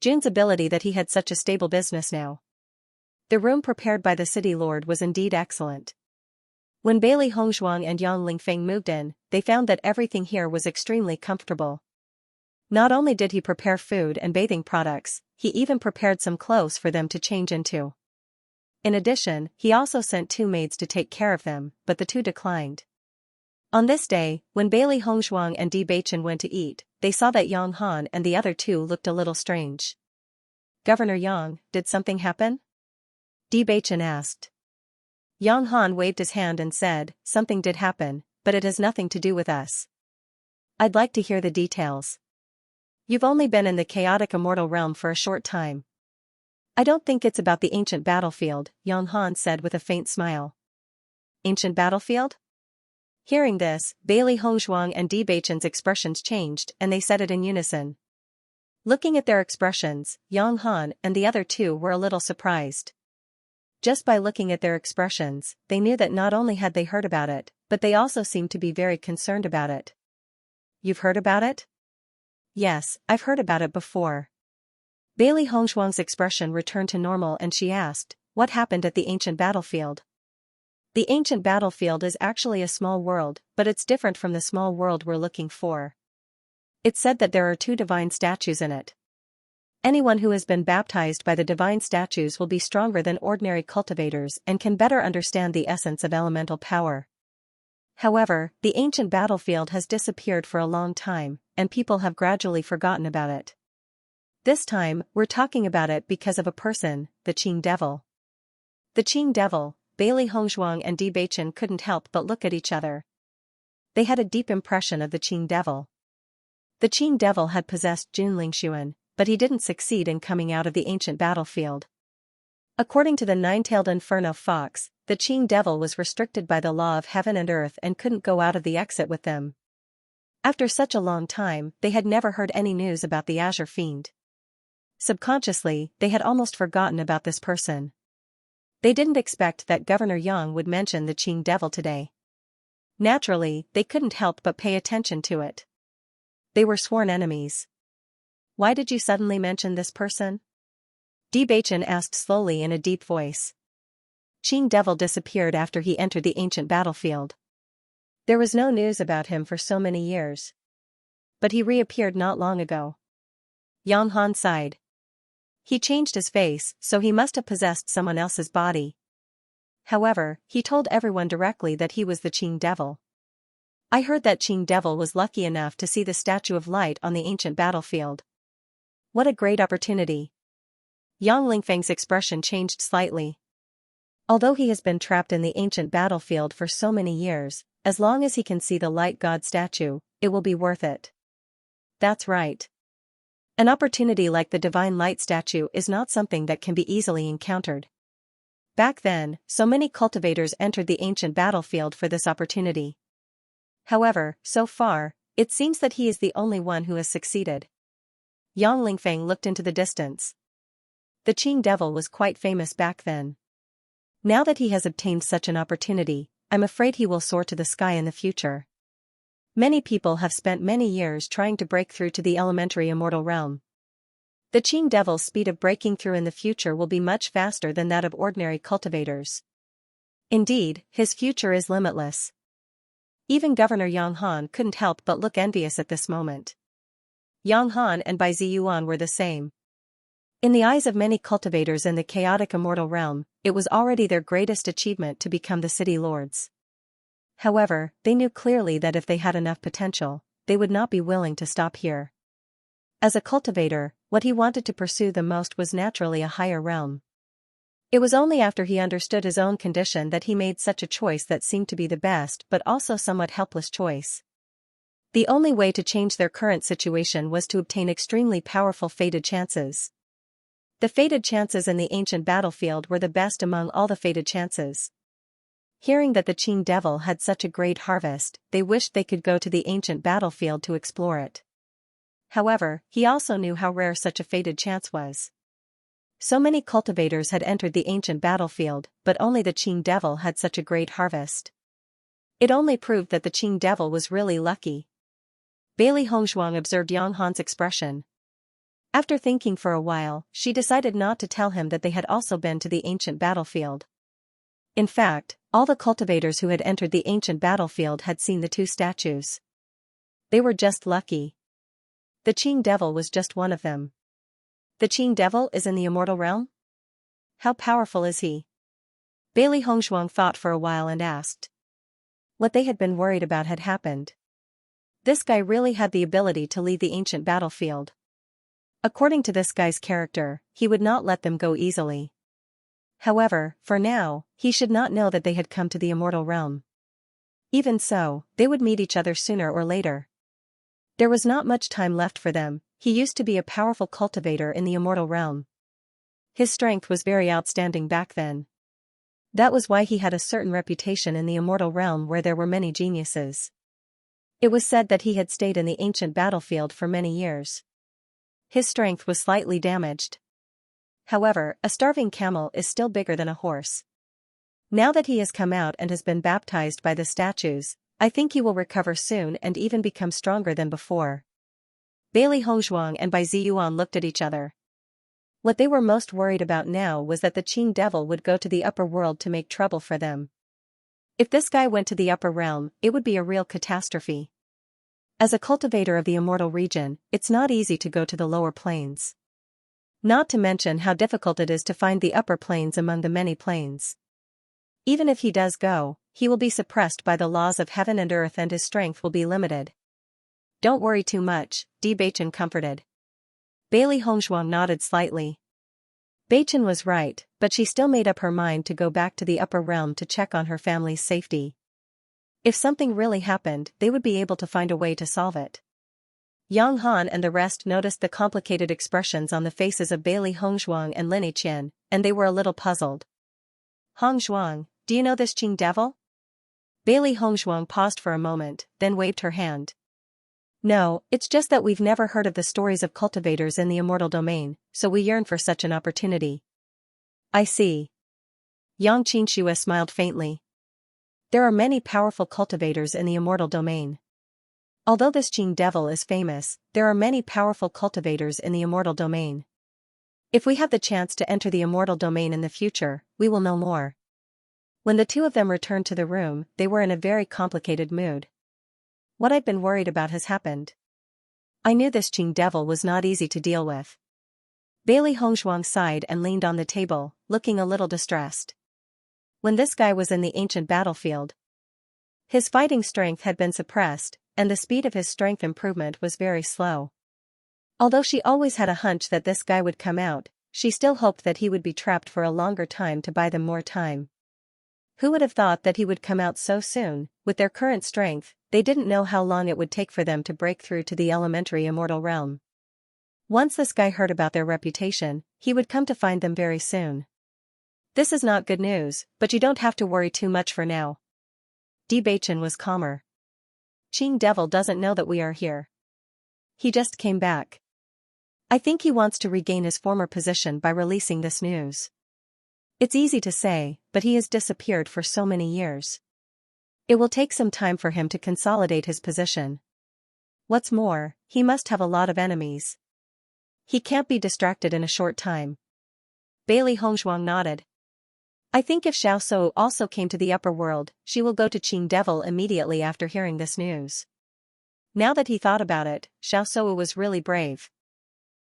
S1: Jun's ability that he had such a stable business now. The room prepared by the city lord was indeed excellent. When Bailey Hongzhuang and Yang Lingfeng moved in, they found that everything here was extremely comfortable. Not only did he prepare food and bathing products, he even prepared some clothes for them to change into. In addition, he also sent 2 maids to take care of them, but the 2 declined. On this day, when Bailey Hongzhuang and Di Beichen went to eat, they saw that Yang Han and the other 2 looked a little strange. "Governor Yang, did something happen?" Di Beichen asked. Yang Han waved his hand and said, "Something did happen, but it has nothing to do with us. I'd like to hear the details. You've only been in the chaotic immortal realm for a short time." "I don't think it's about the ancient battlefield," Yang Han said with a faint smile. "Ancient battlefield?" Hearing this, Bailey Hongzhuang and Di Beichen's expressions changed and they said it in unison. Looking at their expressions, Yang Han and the other 2 were a little surprised. Just by looking at their expressions, they knew that not only had they heard about it, but they also seemed to be very concerned about it. "You've heard about it?" "Yes, I've heard about it before." Bailey Hongzhuang's expression returned to normal and she asked, "What happened at the ancient battlefield?" "The ancient battlefield is actually a small world, but it's different from the small world we're looking for. It's said that there are 2 divine statues in it. Anyone who has been baptized by the divine statues will be stronger than ordinary cultivators and can better understand the essence of elemental power. However, the ancient battlefield has disappeared for a long time, and people have gradually forgotten about it. This time, we're talking about it because of a person, the Qing Devil." The Qing Devil. Bailey Hongzhuang and Di Beichen couldn't help but look at each other. They had a deep impression of the Qing Devil. The Qing Devil had possessed Jun Lingshuan, but he didn't succeed in coming out of the ancient battlefield. According to the 9-tailed Inferno Fox, the Qing Devil was restricted by the law of heaven and earth and couldn't go out of the exit with them. After such a long time, they had never heard any news about the Azure Fiend. Subconsciously, they had almost forgotten about this person. They didn't expect that Governor Yang would mention the Qing Devil today. Naturally, they couldn't help but pay attention to it. They were sworn enemies. "Why did you suddenly mention this person?" Di Beichen asked slowly in a deep voice. "Qing Devil disappeared after he entered the ancient battlefield. There was no news about him for so many years. But he reappeared not long ago." Yang Han sighed. He changed his face, so he must have possessed someone else's body. However, he told everyone directly that he was the Qing Devil. "I heard that Qing Devil was lucky enough to see the Statue of Light on the ancient battlefield. What a great opportunity." Yang Lingfeng's expression changed slightly. Although he has been trapped in the ancient battlefield for so many years, as long as he can see the light god statue, it will be worth it. That's right. An opportunity like the divine light statue is not something that can be easily encountered. Back then, so many cultivators entered the ancient battlefield for this opportunity. However, so far, it seems that he is the only one who has succeeded. Yang Lingfeng looked into the distance. The Qing devil was quite famous back then. Now that he has obtained such an opportunity, I'm afraid he will soar to the sky in the future. Many people have spent many years trying to break through to the elementary immortal realm. The Qing devil's speed of breaking through in the future will be much faster than that of ordinary cultivators. Indeed, his future is limitless. Even Governor Yang Han couldn't help but look envious at this moment. Yang Han and Bai Ziyuan were the same. In the eyes of many cultivators in the chaotic immortal realm, it was already their greatest achievement to become the city lords. However, they knew clearly that if they had enough potential, they would not be willing to stop here. As a cultivator, what he wanted to pursue the most was naturally a higher realm. It was only after he understood his own condition that he made such a choice that seemed to be the best but also somewhat helpless choice. The only way to change their current situation was to obtain extremely powerful fated chances. The fated chances in the ancient battlefield were the best among all the fated chances. Hearing that the Qing devil had such a great harvest, they wished they could go to the ancient battlefield to explore it. However, he also knew how rare such a fated chance was. So many cultivators had entered the ancient battlefield, but only the Qing devil had such a great harvest. It only proved that the Qing devil was really lucky. Bailey Hongzhuang observed Yang Han's expression. After thinking for a while, she decided not to tell him that they had also been to the ancient battlefield. In fact, all the cultivators who had entered the ancient battlefield had seen the two statues. They were just lucky. The Qing devil was just one of them. The Qing devil is in the immortal realm? How powerful is he? Bailey Hongzhuang thought for a while and asked. What they had been worried about had happened. This guy really had the ability to leave the ancient battlefield. According to this guy's character, he would not let them go easily. However, for now, he should not know that they had come to the immortal realm. Even so, they would meet each other sooner or later. There was not much time left for them. He used to be a powerful cultivator in the immortal realm. His strength was very outstanding back then. That was why he had a certain reputation in the immortal realm where there were many geniuses. It was said that he had stayed in the ancient battlefield for many years. His strength was slightly damaged. However, a starving camel is still bigger than a horse. Now that he has come out and has been baptized by the statues, I think he will recover soon and even become stronger than before. Bailey Hongzhuang and Bai Ziyuan looked at each other. What they were most worried about now was that the Qing devil would go to the upper world to make trouble for them. If this guy went to the upper realm, it would be a real catastrophe. As a cultivator of the immortal region, it's not easy to go to the lower planes. Not to mention how difficult it is to find the upper planes among the many planes. Even if he does go, he will be suppressed by the laws of heaven and earth and his strength will be limited. Don't worry too much, Bewitching comforted. Bailey Hongzhuang nodded slightly. Beichen was right, but she still made up her mind to go back to the upper realm to check on her family's safety. If something really happened, they would be able to find a way to solve it. Yang Han and the rest noticed the complicated expressions on the faces of Bailey Hongzhuang and Lin Yiqian, and they were a little puzzled. Hongzhuang, do you know this Qing devil? Bailey Hongzhuang paused for a moment, then waved her hand. No, it's just that we've never heard of the stories of cultivators in the immortal domain, so we yearn for such an opportunity. I see. Yang Xianxia smiled faintly. There are many powerful cultivators in the immortal domain. Although this Qing devil is famous, there are many powerful cultivators in the immortal domain. If we have the chance to enter the immortal domain in the future, we will know more. When the two of them returned to the room, they were in a very complicated mood. What I've been worried about has happened. I knew this Qing devil was not easy to deal with. Bailey Hongzhuang sighed and leaned on the table, looking a little distressed. When this guy was in the ancient battlefield, his fighting strength had been suppressed, and the speed of his strength improvement was very slow. Although she always had a hunch that this guy would come out, she still hoped that he would be trapped for a longer time to buy them more time. Who would have thought that he would come out so soon? With their current strength, they didn't know how long it would take for them to break through to the elementary immortal realm. Once this guy heard about their reputation, he would come to find them very soon. This is not good news, but you don't have to worry too much for now. Bewitching was calmer. Qing Devil doesn't know that we are here. He just came back. I think he wants to regain his former position by releasing this news. It's easy to say, but he has disappeared for so many years. It will take some time for him to consolidate his position. What's more, he must have a lot of enemies. He can't be distracted in a short time. Bailey Hongzhuang nodded. I think if Xiaosu also came to the upper world, she will go to Qing Devil immediately after hearing this news. Now that he thought about it, Xiaosu was really brave.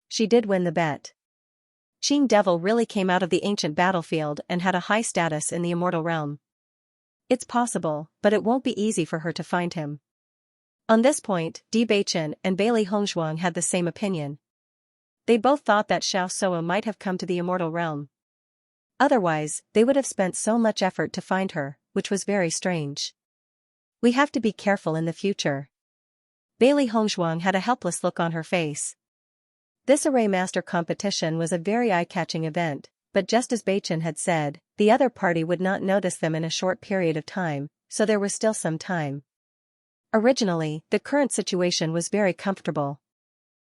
S1: She did win the bet. Qing Devil really came out of the ancient battlefield and had a high status in the immortal realm. It's possible, but it won't be easy for her to find him. On this point, Bewitching and Bailey Hongzhuang had the same opinion. They both thought that Xiaosu might have come to the immortal realm. Otherwise, they would have spent so much effort to find her, which was very strange. We have to be careful in the future. Bailey Hongzhuang had a helpless look on her face. This Array Master competition was a very eye-catching event, but just as Beichen had said, the other party would not notice them in a short period of time, so there was still some time. Originally, the current situation was very comfortable.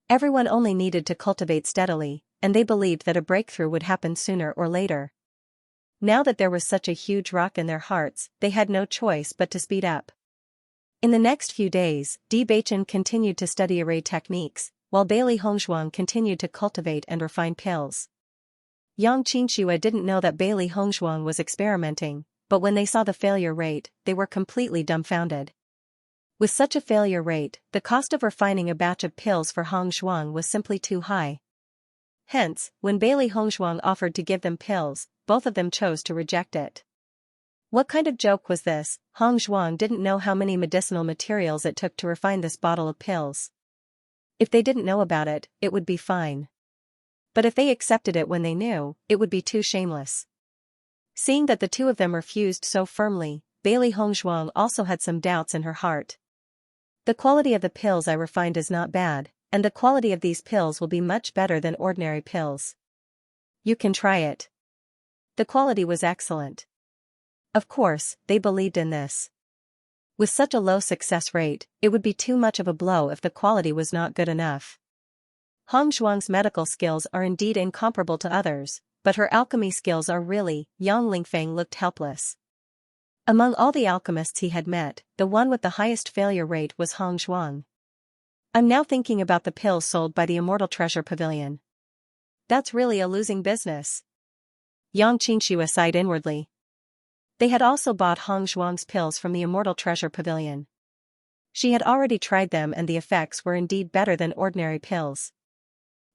S1: Everyone only needed to cultivate steadily, and they believed that a breakthrough would happen sooner or later. Now that there was such a huge rock in their hearts, they had no choice but to speed up. In the next few days, Bewitching continued to study array techniques, while Bailey Hongzhuang continued to cultivate and refine pills. Yang Xianxia didn't know that Bailey Hongzhuang was experimenting, but when they saw the failure rate, they were completely dumbfounded. With such a failure rate, the cost of refining a batch of pills for Hongzhuang was simply too high. Hence, when Bailey Hongzhuang offered to give them pills, both of them chose to reject it. What kind of joke was this? Hongzhuang didn't know how many medicinal materials it took to refine this bottle of pills. If they didn't know about it, it would be fine. But if they accepted it when they knew, it would be too shameless. Seeing that the two of them refused so firmly, Bailey Hongzhuang also had some doubts in her heart. The quality of the pills I refined is not bad, and the quality of these pills will be much better than ordinary pills. You can try it. The quality was excellent. Of course, they believed in this. With such a low success rate, it would be too much of a blow if the quality was not good enough. Hongzhuang's medical skills are indeed incomparable to others, but her alchemy skills are really. Yang Lingfeng looked helpless. Among all the alchemists he had met, the one with the highest failure rate was Hongzhuang. I'm now thinking about the pills sold by the Immortal Treasure Pavilion. That's really a losing business. Yang Xianxia sighed inwardly. They had also bought Hongzhuang's pills from the Immortal Treasure Pavilion. She had already tried them and the effects were indeed better than ordinary pills.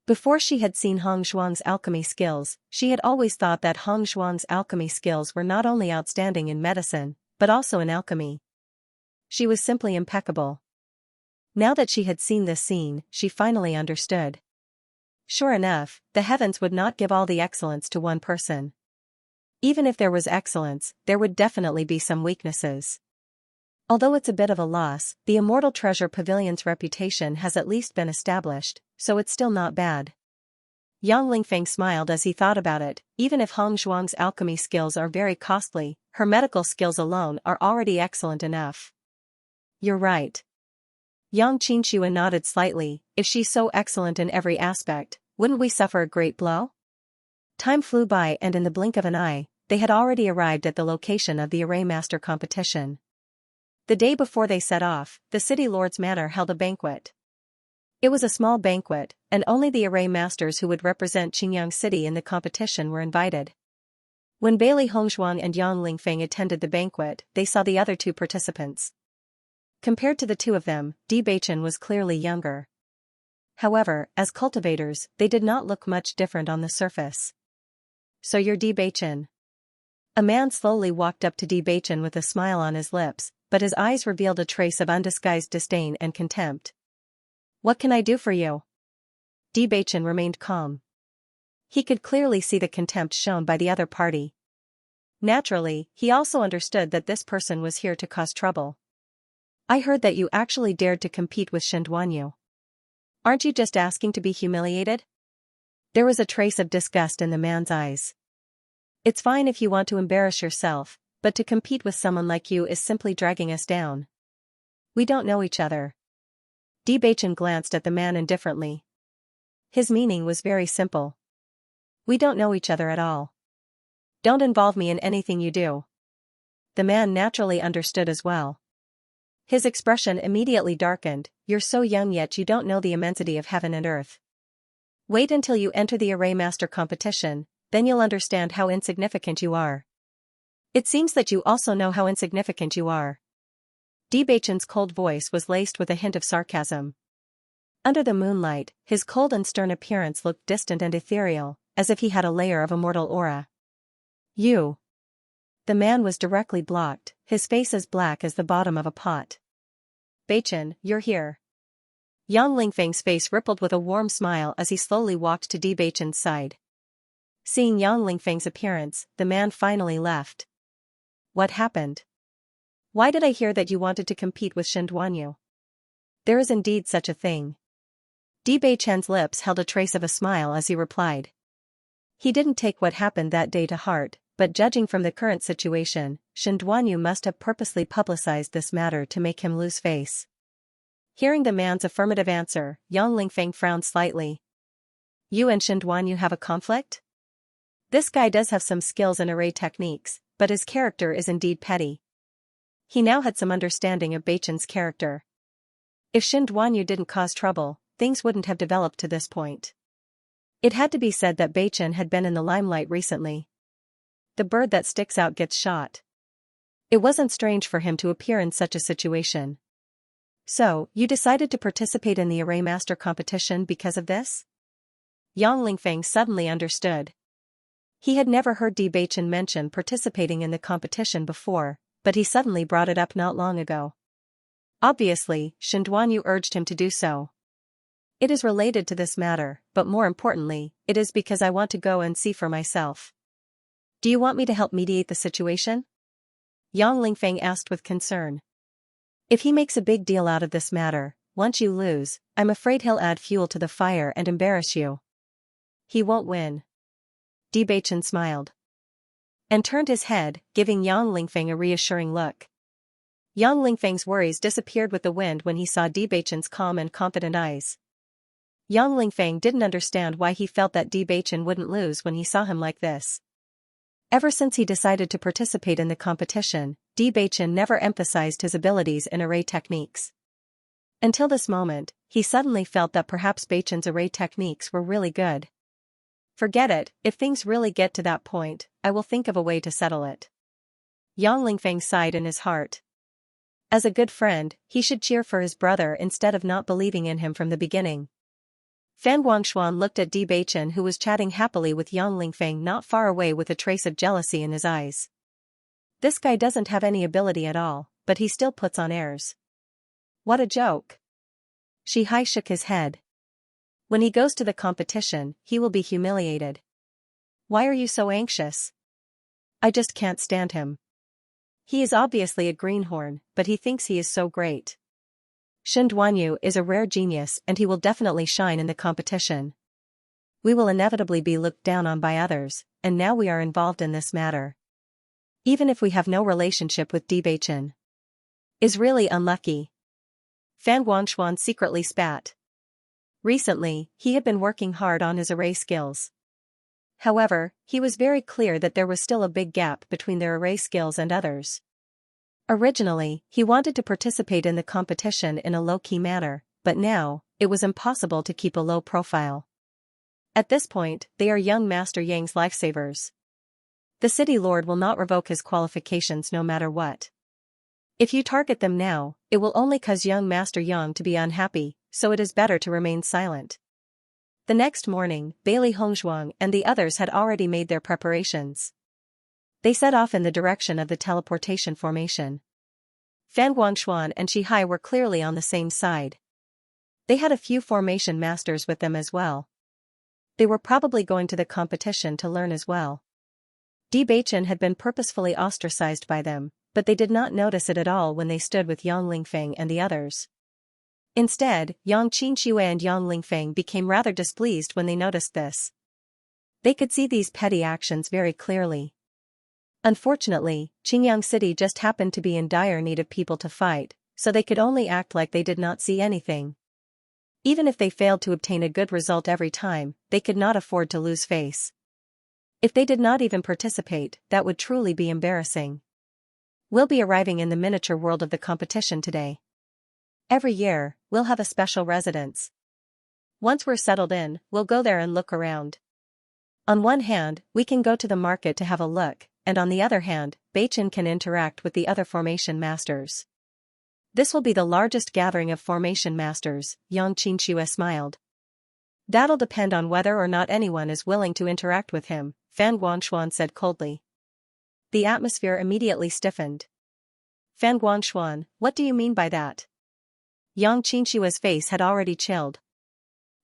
S1: Before she had seen Hongzhuang's alchemy skills, she had always thought that Hongzhuang's alchemy skills were not only outstanding in medicine, but also in alchemy. She was simply impeccable. Now that she had seen this scene, she finally understood. Sure enough, the heavens would not give all the excellence to one person. Even if there was excellence, there would definitely be some weaknesses. Although it's a bit of a loss, the Immortal Treasure Pavilion's reputation has at least been established, so it's still not bad. Yang Lingfeng smiled as he thought about it. Even if Hongzhuang's alchemy skills are very costly, her medical skills alone are already excellent enough. You're right. Yang Xianxia nodded slightly. If she's so excellent in every aspect, wouldn't we suffer a great blow? Time flew by and in the blink of an eye, they had already arrived at the location of the Array Master competition. The day before they set off, the city lord's manor held a banquet. It was a small banquet, and only the Array Masters who would represent Qingyang City in the competition were invited. When Bailey Hongzhuang and Yang Lingfeng attended the banquet, they saw the other two participants. Compared to the two of them, Bewitching was clearly younger. However, as cultivators, they did not look much different on the surface. So you're Bewitching? A man slowly walked up to Bewitching with a smile on his lips, but his eyes revealed a trace of undisguised disdain and contempt. What can I do for you? Bewitching remained calm. He could clearly see the contempt shown by the other party. Naturally, he also understood that this person was here to cause trouble. I heard that you actually dared to compete with Xianxia. Aren't you just asking to be humiliated? There was a trace of disgust in the man's eyes. It's fine if you want to embarrass yourself, but to compete with someone like you is simply dragging us down. We don't know each other. Bewitching glanced at the man indifferently. His meaning was very simple. We don't know each other at all. Don't involve me in anything you do. The man naturally understood as well. His expression immediately darkened. You're so young yet you don't know the immensity of heaven and earth. Wait until you enter the Array Master competition, then you'll understand how insignificant you are. It seems that you also know how insignificant you are. Bewitching's cold voice was laced with a hint of sarcasm. Under the moonlight, his cold and stern appearance looked distant and ethereal, as if he had a layer of immortal aura. You. The man was directly blocked, his face as black as the bottom of a pot. Bewitching, you're here. Yang Lingfeng's face rippled with a warm smile as he slowly walked to Bewitching's side. Seeing Yang Lingfeng's appearance, the man finally left. What happened? Why did I hear that you wanted to compete with Xianxia? There is indeed such a thing. Bewitching's lips held a trace of a smile as he replied. He didn't take what happened that day to heart, but judging from the current situation, Xianxia must have purposely publicized this matter to make him lose face. Hearing the man's affirmative answer, Yang Lingfeng frowned slightly. You and Xianxia have a conflict? This guy does have some skills in array techniques, but his character is indeed petty. He now had some understanding of Bewitching's character. If Xianxia didn't cause trouble, things wouldn't have developed to this point. It had to be said that Bewitching had been in the limelight recently. The bird that sticks out gets shot. It wasn't strange for him to appear in such a situation. So, you decided to participate in the Array Master competition because of this? Yang Lingfeng suddenly understood. He had never heard Bewitching mention participating in the competition before, but he suddenly brought it up not long ago. Obviously, Xianxia urged him to do so. It is related to this matter, but more importantly, it is because I want to go and see for myself. Do you want me to help mediate the situation? Yang Lingfeng asked with concern. If he makes a big deal out of this matter, once you lose, I'm afraid he'll add fuel to the fire and embarrass you. He won't win. Bewitching smiled. And turned his head, giving Yang Lingfeng a reassuring look. Yang Lingfeng's worries disappeared with the wind when he saw Bewitching's calm and confident eyes. Yang Lingfeng didn't understand why he felt that Bewitching wouldn't lose when he saw him like this. Ever since he decided to participate in the competition, Bewitching never emphasized his abilities in array techniques. Until this moment, he suddenly felt that perhaps Bewitching's array techniques were really good. Forget it, if things really get to that point, I will think of a way to settle it. Yang Lingfeng sighed in his heart. As a good friend, he should cheer for his brother instead of not believing in him from the beginning. Fan Guangshuan looked at Bewitching, who was chatting happily with Yang Lingfeng not far away with a trace of jealousy in his eyes. This guy doesn't have any ability at all, but he still puts on airs. What a joke. Shihai shook his head. When he goes to the competition, he will be humiliated. Why are you so anxious? I just can't stand him. He is obviously a greenhorn, but he thinks he is so great. Xianxia is a rare genius and he will definitely shine in the competition. We will inevitably be looked down on by others, and now we are involved in this matter. Even if we have no relationship with Bewitching. Is really unlucky. Fan Guangshuan secretly spat. Recently, he had been working hard on his array skills. However, he was very clear that there was still a big gap between their array skills and others. Originally, he wanted to participate in the competition in a low-key manner, but now, it was impossible to keep a low profile. At this point, they are young Master Yang's lifesavers. The city lord will not revoke his qualifications no matter what. If you target them now, it will only cause young Master Yang to be unhappy, so it is better to remain silent. The next morning, Bailey Hongzhuang and the others had already made their preparations. They set off in the direction of the teleportation formation. Fan Guangshuan and Shihai were clearly on the same side. They had a few formation masters with them as well. They were probably going to the competition to learn as well. Bewitching had been purposefully ostracized by them, but they did not notice it at all when they stood with Yang Lingfeng and the others. Instead, Yang Xianxia and Yang Lingfeng became rather displeased when they noticed this. They could see these petty actions very clearly. Unfortunately, Qingyang City just happened to be in dire need of people to fight, so they could only act like they did not see anything. Even if they failed to obtain a good result every time, they could not afford to lose face. If they did not even participate, that would truly be embarrassing. We'll be arriving in the miniature world of the competition today. Every year, we'll have a special residence. Once we're settled in, we'll go there and look around. On one hand, we can go to the market to have a look, and on the other hand, Beichin can interact with the other formation masters. This will be the largest gathering of formation masters, Yang Qianxua smiled. That'll depend on whether or not anyone is willing to interact with him, Fan Guangshuan said coldly. The atmosphere immediately stiffened. Fan Guangshuan, what do you mean by that? Yang Qianxua's face had already chilled.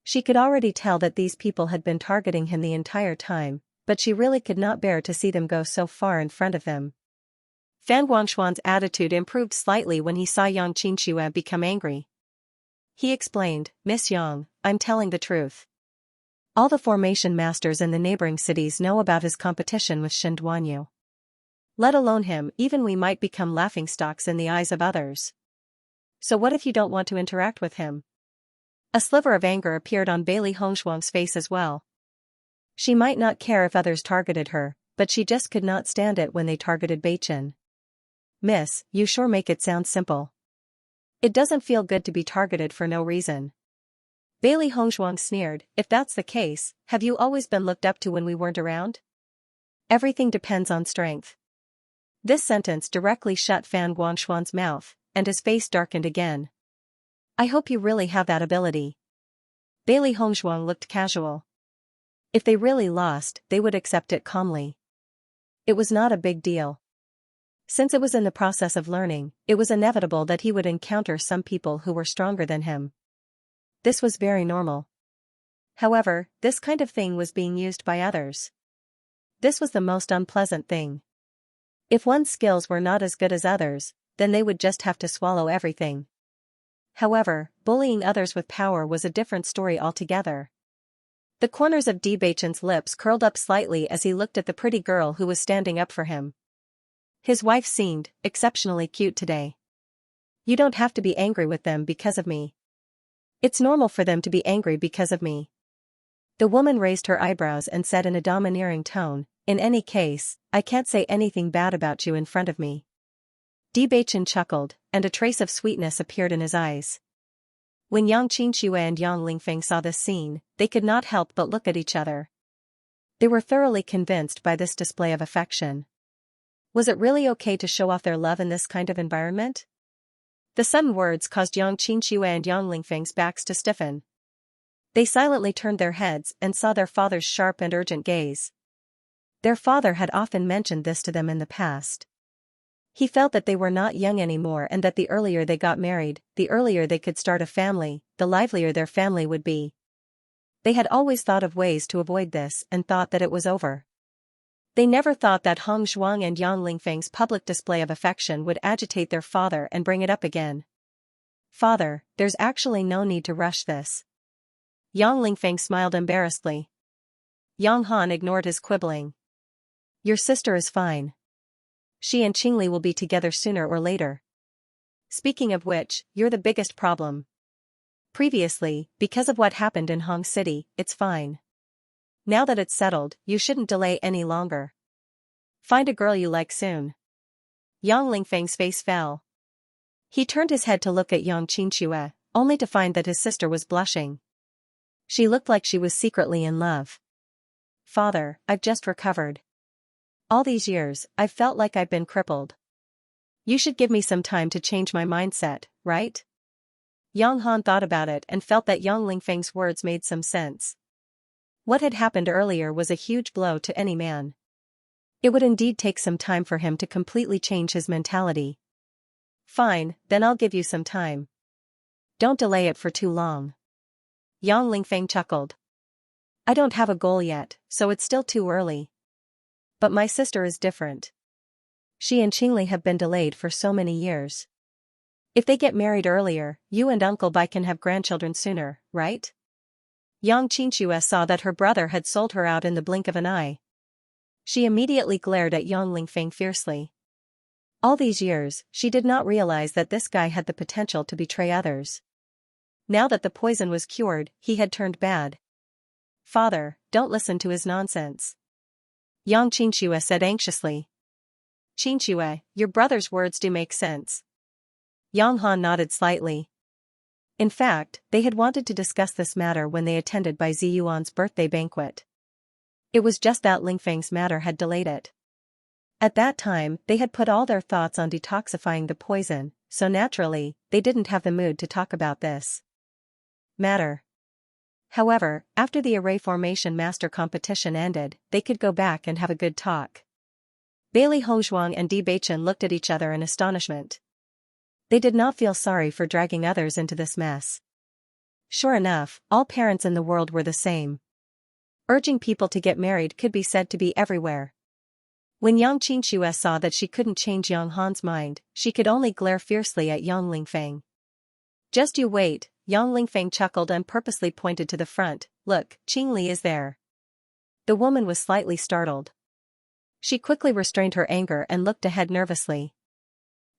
S1: She could already tell that these people had been targeting him the entire time, but she really could not bear to see them go so far in front of them. Fan Guangshuan's attitude improved slightly when he saw Yang Qianxua become angry. He explained, Miss Yang, I'm telling the truth. All the formation masters in the neighboring cities know about his competition with Shen Duanyu. Let alone him, even we might become laughingstocks in the eyes of others. So what if you don't want to interact with him? A sliver of anger appeared on Bailey Hongshuang's face as well. She might not care if others targeted her, but she just could not stand it when they targeted Beichin. Miss, you sure make it sound simple. It doesn't feel good to be targeted for no reason. Bailey Hongshuang sneered, if that's the case, have you always been looked up to when we weren't around? Everything depends on strength. This sentence directly shut Fan Guangshuan's mouth, and his face darkened again. I hope you really have that ability. Bailey Hongshuang looked casual. If they really lost, they would accept it calmly. It was not a big deal. Since it was in the process of learning, it was inevitable that he would encounter some people who were stronger than him. This was very normal. However, this kind of thing was being used by others. This was the most unpleasant thing. If one's skills were not as good as others, then they would just have to swallow everything. However, bullying others with power was a different story altogether. The corners of Beichin's lips curled up slightly as he looked at the pretty girl who was standing up for him. His wife seemed exceptionally cute today. You don't have to be angry with them because of me. It's normal for them to be angry because of me. The woman raised her eyebrows and said in a domineering tone, in any case, I can't say anything bad about you in front of me. Beichin chuckled, and a trace of sweetness appeared in his eyes. When Yang Qianxua and Yang Lingfeng saw this scene, they could not help but look at each other. They were thoroughly convinced by this display of affection. Was it really okay to show off their love in this kind of environment? The sudden words caused Yang Qianxua and Yang Lingfeng's backs to stiffen. They silently turned their heads and saw their father's sharp and urgent gaze. Their father had often mentioned this to them in the past. He felt that they were not young anymore and that the earlier they got married, the earlier they could start a family, the livelier their family would be. They had always thought of ways to avoid this and thought that it was over. They never thought that Hong Zhuang and Yang Lingfeng's public display of affection would agitate their father and bring it up again. Father, there's actually no need to rush this. Yang Lingfeng smiled embarrassedly. Yang Han ignored his quibbling. Your sister is fine. She and Qingli will be together sooner or later. Speaking of which, you're the biggest problem. Previously, because of what happened in Hong City, it's fine. Now that it's settled, you shouldn't delay any longer. Find a girl you like soon. Yang Lingfeng's face fell. He turned his head to look at Yang Qianxua, only to find that his sister was blushing. She looked like she was secretly in love. Father, I've just recovered. All these years, I've felt like I've been crippled. You should give me some time to change my mindset, right? Yang Han thought about it and felt that Yang Lingfeng's words made some sense. What had happened earlier was a huge blow to any man. It would indeed take some time for him to completely change his mentality. Fine, then I'll give you some time. Don't delay it for too long. Yang Lingfeng chuckled. I don't have a goal yet, so it's still too early. But my sister is different. She and Qingli have been delayed for so many years. If they get married earlier, you and Uncle Bai can have grandchildren sooner, right? Xianxia saw that her brother had sold her out in the blink of an eye. She immediately glared at Yang Lingfeng fiercely. All these years, she did not realize that this guy had the potential to betray others. Now that the poison was cured, he had turned bad. Father, don't listen to his nonsense. Yang Qingxue said anxiously. Qingxue, your brother's words do make sense. Yang Han nodded slightly. In fact, they had wanted to discuss this matter when they attended Bai Ziyuan's birthday banquet. It was just that Lingfeng's matter had delayed it. At that time, they had put all their thoughts on detoxifying the poison, so naturally, they didn't have the mood to talk about this matter. However, after the array formation master competition ended, they could go back and have a good talk. Bailey Hongzhuang and Di Beichen looked at each other in astonishment. They did not feel sorry for dragging others into this mess. Sure enough, all parents in the world were the same. Urging people to get married could be said to be everywhere. When Yang Qingxue saw that she couldn't change Yang Han's mind, she could only glare fiercely at Yang Lingfeng. Just you wait, Yang Lingfeng chuckled and purposely pointed to the front. Look, Qingli is there. The woman was slightly startled. She quickly restrained her anger and looked ahead nervously.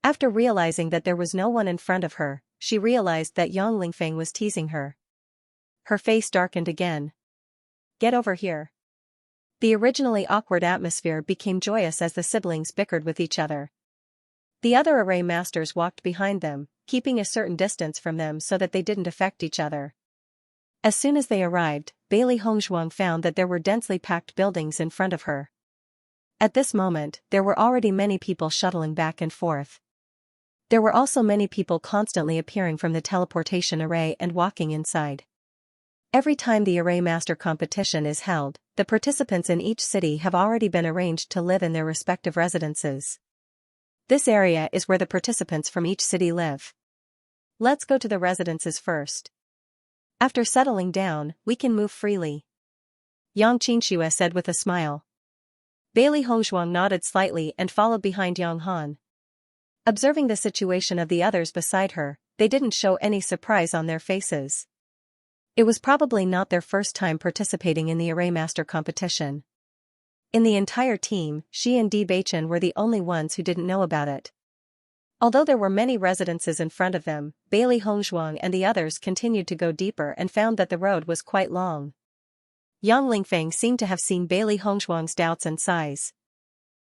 S1: After realizing that there was no one in front of her, she realized that Yang Lingfeng was teasing her. Her face darkened again. Get over here. The originally awkward atmosphere became joyous as the siblings bickered with each other. The other array masters walked behind them, keeping a certain distance from them so that they didn't affect each other. As soon as they arrived, Bailey Hongzhuang found that there were densely packed buildings in front of her. At this moment, there were already many people shuttling back and forth. There were also many people constantly appearing from the teleportation array and walking inside. Every time the array master competition is held, the participants in each city have already been arranged to live in their respective residences. This area is where the participants from each city live. Let's go to the residences first. After settling down, we can move freely. Yang Qingxue said with a smile. Bailey Hongzhuang nodded slightly and followed behind Yang Han. Observing the situation of the others beside her, they didn't show any surprise on their faces. It was probably not their first time participating in the Array Master competition. In the entire team, she and Di Beichen were the only ones who didn't know about it. Although there were many residences in front of them, Bailey Hongzhuang and the others continued to go deeper and found that the road was quite long. Yang Lingfeng seemed to have seen Bailey Hongzhuang's doubts and sighs.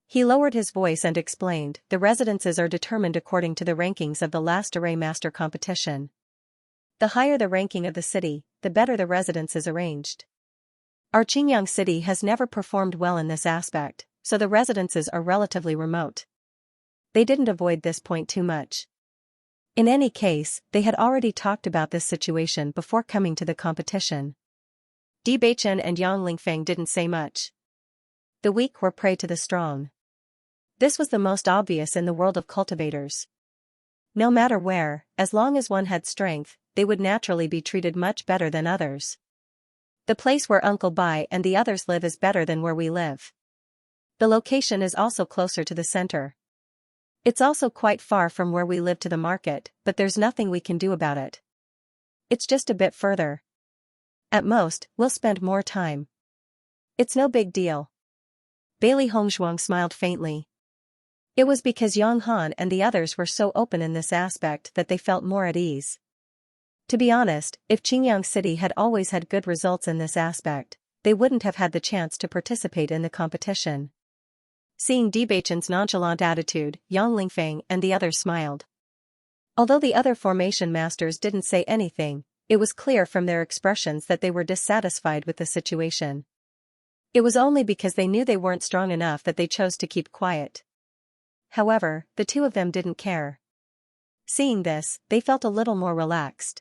S1: He lowered his voice and explained, the residences are determined according to the rankings of the last Array Master competition. The higher the ranking of the city, the better the residence is arranged. Our Qingyang city has never performed well in this aspect, so the residences are relatively remote. They didn't avoid this point too much. In any case, they had already talked about this situation before coming to the competition. Di Beichen and Yang Lingfeng didn't say much. The weak were prey to the strong. This was the most obvious in the world of cultivators. No matter where, as long as one had strength, they would naturally be treated much better than others. The place where Uncle Bai and the others live is better than where we live. The location is also closer to the center. It's also quite far from where we live to the market, but there's nothing we can do about it. It's just a bit further. At most, we'll spend more time. It's no big deal. Bailey Hongzhuang smiled faintly. It was because Yang Han and the others were so open in this aspect that they felt more at ease. To be honest, if Qingyang City had always had good results in this aspect, they wouldn't have had the chance to participate in the competition. Seeing Di Beichen's nonchalant attitude, Yang Lingfeng and the others smiled. Although the other formation masters didn't say anything, it was clear from their expressions that they were dissatisfied with the situation. It was only because they knew they weren't strong enough that they chose to keep quiet. However, the two of them didn't care. Seeing this, they felt a little more relaxed.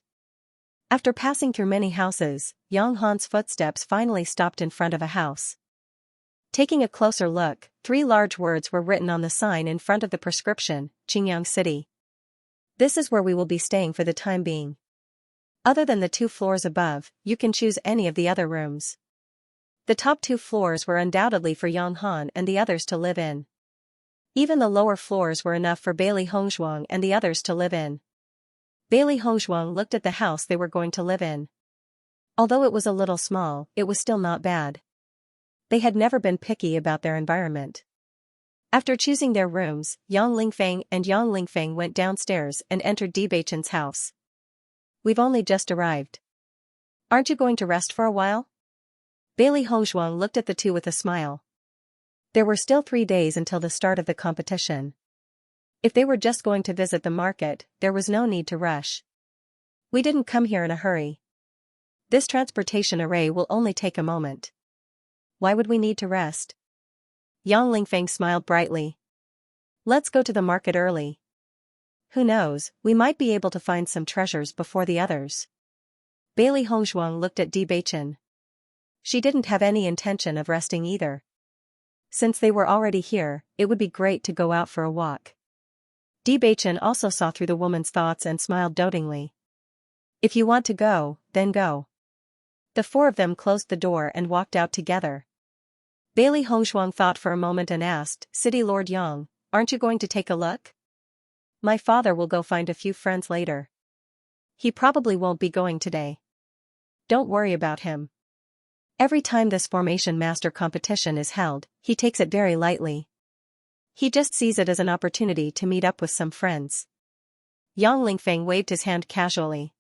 S1: After passing through many houses, Yang Han's footsteps finally stopped in front of a house. Taking a closer look, 3 large words were written on the sign in front of the prescription, Qingyang City. This is where we will be staying for the time being. Other than the 2 floors above, you can choose any of the other rooms. The top 2 floors were undoubtedly for Yang Han and the others to live in. Even the lower floors were enough for Bailey Hongzhuang and the others to live in. Bailey Hongzhuang looked at the house they were going to live in. Although it was a little small, it was still not bad. They had never been picky about their environment. After choosing their rooms, Yang Lingfeng and Yang Lingfeng went downstairs and entered Bewitching's house. We've only just arrived. Aren't you going to rest for a while? Bailey Hongzhuang looked at the two with a smile. There were still 3 days until the start of the competition. If they were just going to visit the market, there was no need to rush. We didn't come here in a hurry. This transportation array will only take a moment. Why would we need to rest? Yang Lingfeng smiled brightly. Let's go to the market early. Who knows, we might be able to find some treasures before the others. Bailey Hongzhuang looked at Bewitching. She didn't have any intention of resting either. Since they were already here, it would be great to go out for a walk. Bewitching also saw through the woman's thoughts and smiled dotingly. If you want to go, then go. The 4 of them closed the door and walked out together. Bailey Hongzhuang thought for a moment and asked, City Lord Yang, aren't you going to take a look? My father will go find a few friends later. He probably won't be going today. Don't worry about him. Every time this formation master competition is held, he takes it very lightly. He just sees it as an opportunity to meet up with some friends. Yang Lingfeng waved his hand casually.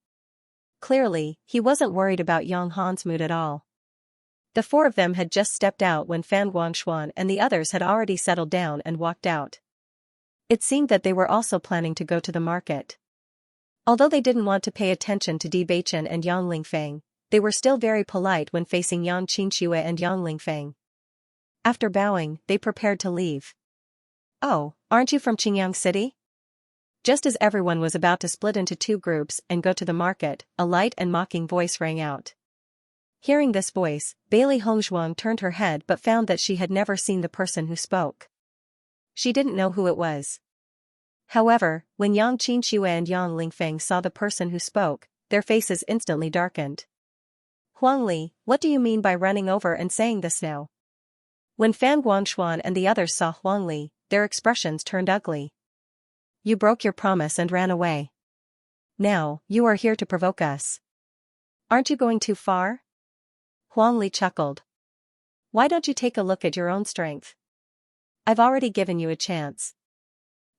S1: Clearly, he wasn't worried about Yang Han's mood at all. The 4 of them had just stepped out when Fan Guangshuan and the others had already settled down and walked out. It seemed that they were also planning to go to the market. Although they didn't want to pay attention to Bewitching and Yang Lingfeng, they were still very polite when facing Yang Xianxia and Yang Lingfeng. After bowing, they prepared to leave. Oh, aren't you from Qingyang City? Just as everyone was about to split into 2 groups and go to the market, a light and mocking voice rang out. Hearing this voice, Bailey Hongzhuang turned her head but found that she had never seen the person who spoke. She didn't know who it was. However, when Yang Xianxia and Yang Lingfeng saw the person who spoke, their faces instantly darkened. Huang Li, what do you mean by running over and saying this now? When Fan Guangshuan and the others saw Huang Li, their expressions turned ugly. You broke your promise and ran away. Now, you are here to provoke us. Aren't you going too far? Huang Li chuckled. Why don't you take a look at your own strength? I've already given you a chance.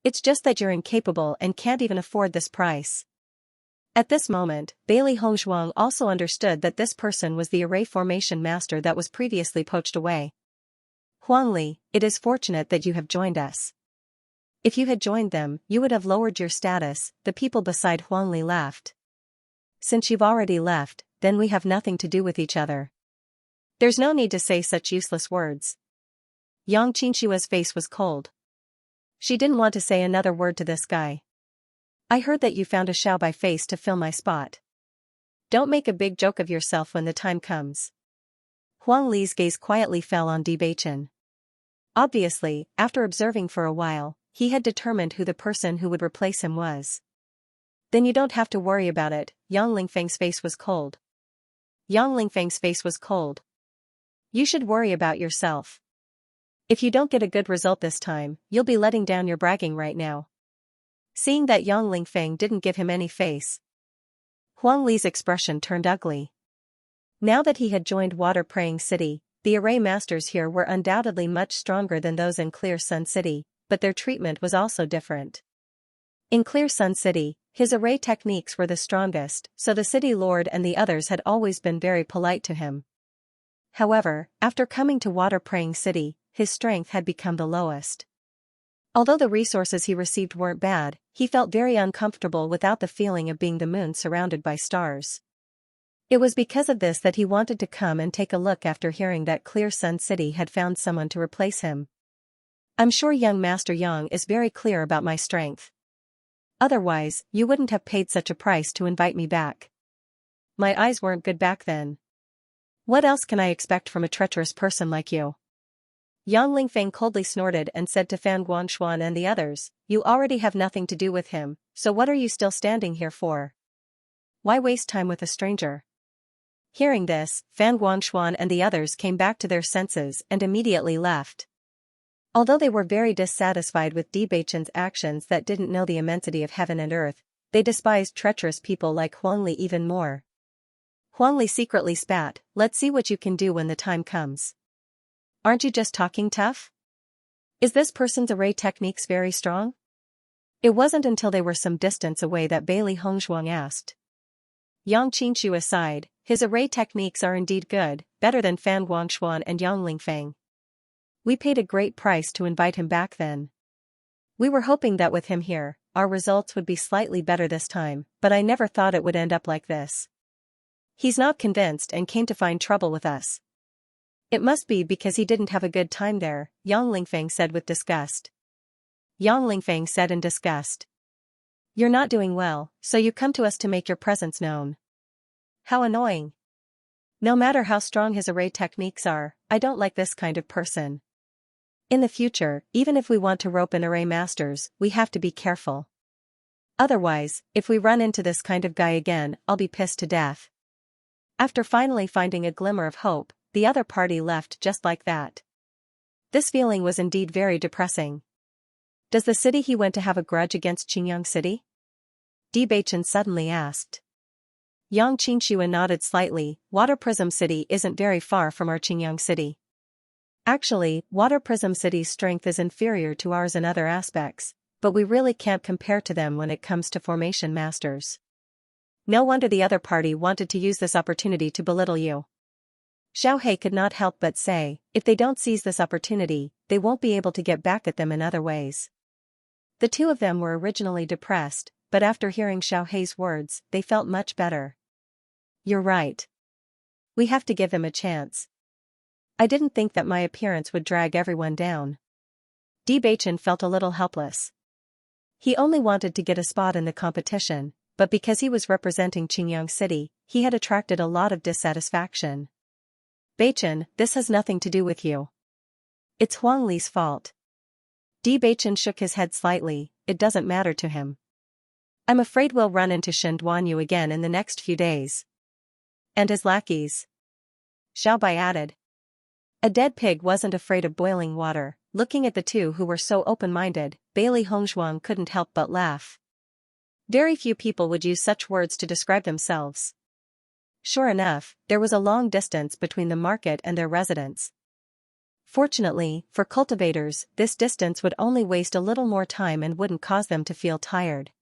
S1: It's just that you're incapable and can't even afford this price. At this moment, Bailey Hongzhuang also understood that this person was the array formation master that was previously poached away. Huang Li, it is fortunate that you have joined us. If you had joined them, you would have lowered your status, the people beside Huang Li laughed. Since you've already left, then we have nothing to do with each other. There's no need to say such useless words. Yang Qinshua's face was cold. She didn't want to say another word to this guy. I heard that you found a Xiaobai face to fill my spot. Don't make a big joke of yourself when the time comes. Huang Li's gaze quietly fell on Bewitching. Obviously, after observing for a while, he had determined who the person who would replace him was. Then you don't have to worry about it. Yang Lingfeng's face was cold. Yang Lingfeng's face was cold. You should worry about yourself. If you don't get a good result this time, you'll be letting down your bragging right now. Seeing that Yang Lingfeng didn't give him any face, Huang Li's expression turned ugly. Now that he had joined Water Praying City, the array masters here were undoubtedly much stronger than those in Clear Sun City, but their treatment was also different. In Clear Sun City, his array techniques were the strongest, so the city lord and the others had always been very polite to him. However, after coming to Water Praying City, his strength had become the lowest. Although the resources he received weren't bad, he felt very uncomfortable without the feeling of being the moon surrounded by stars. It was because of this that he wanted to come and take a look after hearing that Clear Sun City had found someone to replace him. I'm sure young Master Yang is very clear about my strength. Otherwise, you wouldn't have paid such a price to invite me back. My eyes weren't good back then. What else can I expect from a treacherous person like you? Yang Lingfeng coldly snorted and said to Fan Guangshuan and the others, you already have nothing to do with him, so what are you still standing here for? Why waste time with a stranger? Hearing this, Fan Guangshuan and the others came back to their senses and immediately left. Although they were very dissatisfied with Bewitching's actions that didn't know the immensity of heaven and earth, they despised treacherous people like Huangli even more. Huangli secretly spat, "Let's see what you can do when the time comes. Aren't you just talking tough? Is this person's array techniques very strong?" It wasn't until they were some distance away that Bailey Hongzhuang asked. Yang Qingshu aside, "His array techniques are indeed good, better than Fan Guangshuan and Yang Lingfeng. We paid a great price to invite him back then. We were hoping that with him here, our results would be slightly better this time, but I never thought it would end up like this. He's not convinced and came to find trouble with us. It must be because he didn't have a good time there," Yang Lingfeng said with disgust. Yang Lingfeng said in disgust. "You're not doing well, so you come to us to make your presence known. How annoying. No matter how strong his array techniques are, I don't like this kind of person. In the future, even if we want to rope in array masters, we have to be careful. Otherwise, if we run into this kind of guy again, I'll be pissed to death." After finally finding a glimmer of hope, the other party left just like that. This feeling was indeed very depressing. Does the city he went to have a grudge against Qingyang City? Bewitching suddenly asked. Yang Qingshu nodded slightly. "Water Prism City isn't very far from our Qingyang City. Actually, Water Prism City's strength is inferior to ours in other aspects, but we really can't compare to them when it comes to formation masters. No wonder the other party wanted to use this opportunity to belittle you." Xiaohei could not help but say, if they don't seize this opportunity, they won't be able to get back at them in other ways. The two of them were originally depressed, but after hearing Xiaohei's words, they felt much better. "You're right. We have to give them a chance. I didn't think that my appearance would drag everyone down." Bewitching felt a little helpless. He only wanted to get a spot in the competition, but because he was representing Qingyang City, he had attracted a lot of dissatisfaction. "Beichen, this has nothing to do with you. It's Huang Li's fault." Beichen shook his head slightly. "It doesn't matter to him. I'm afraid we'll run into Shen Duanyu again in the next few days. And his lackeys," Xiaobai added. A dead pig wasn't afraid of boiling water. Looking at the two who were so open-minded, Bailey Hongzhuang couldn't help but laugh. Very few people would use such words to describe themselves. Sure enough, there was a long distance between the market and their residence. Fortunately, for cultivators, this distance would only waste a little more time and wouldn't cause them to feel tired.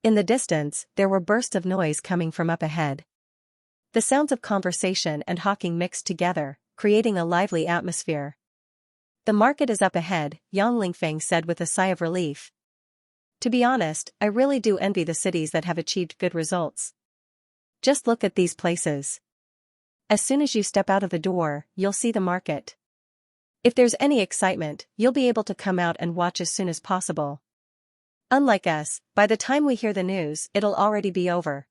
S1: In the distance, there were bursts of noise coming from up ahead. The sounds of conversation and hawking mixed together, creating a lively atmosphere. "The market is up ahead," Yang Lingfeng said with a sigh of relief. "To be honest, I really do envy the cities that have achieved good results. Just look at these places. As soon as you step out of the door, you'll see the market. If there's any excitement, you'll be able to come out and watch as soon as possible. Unlike us, by the time we hear the news, it'll already be over."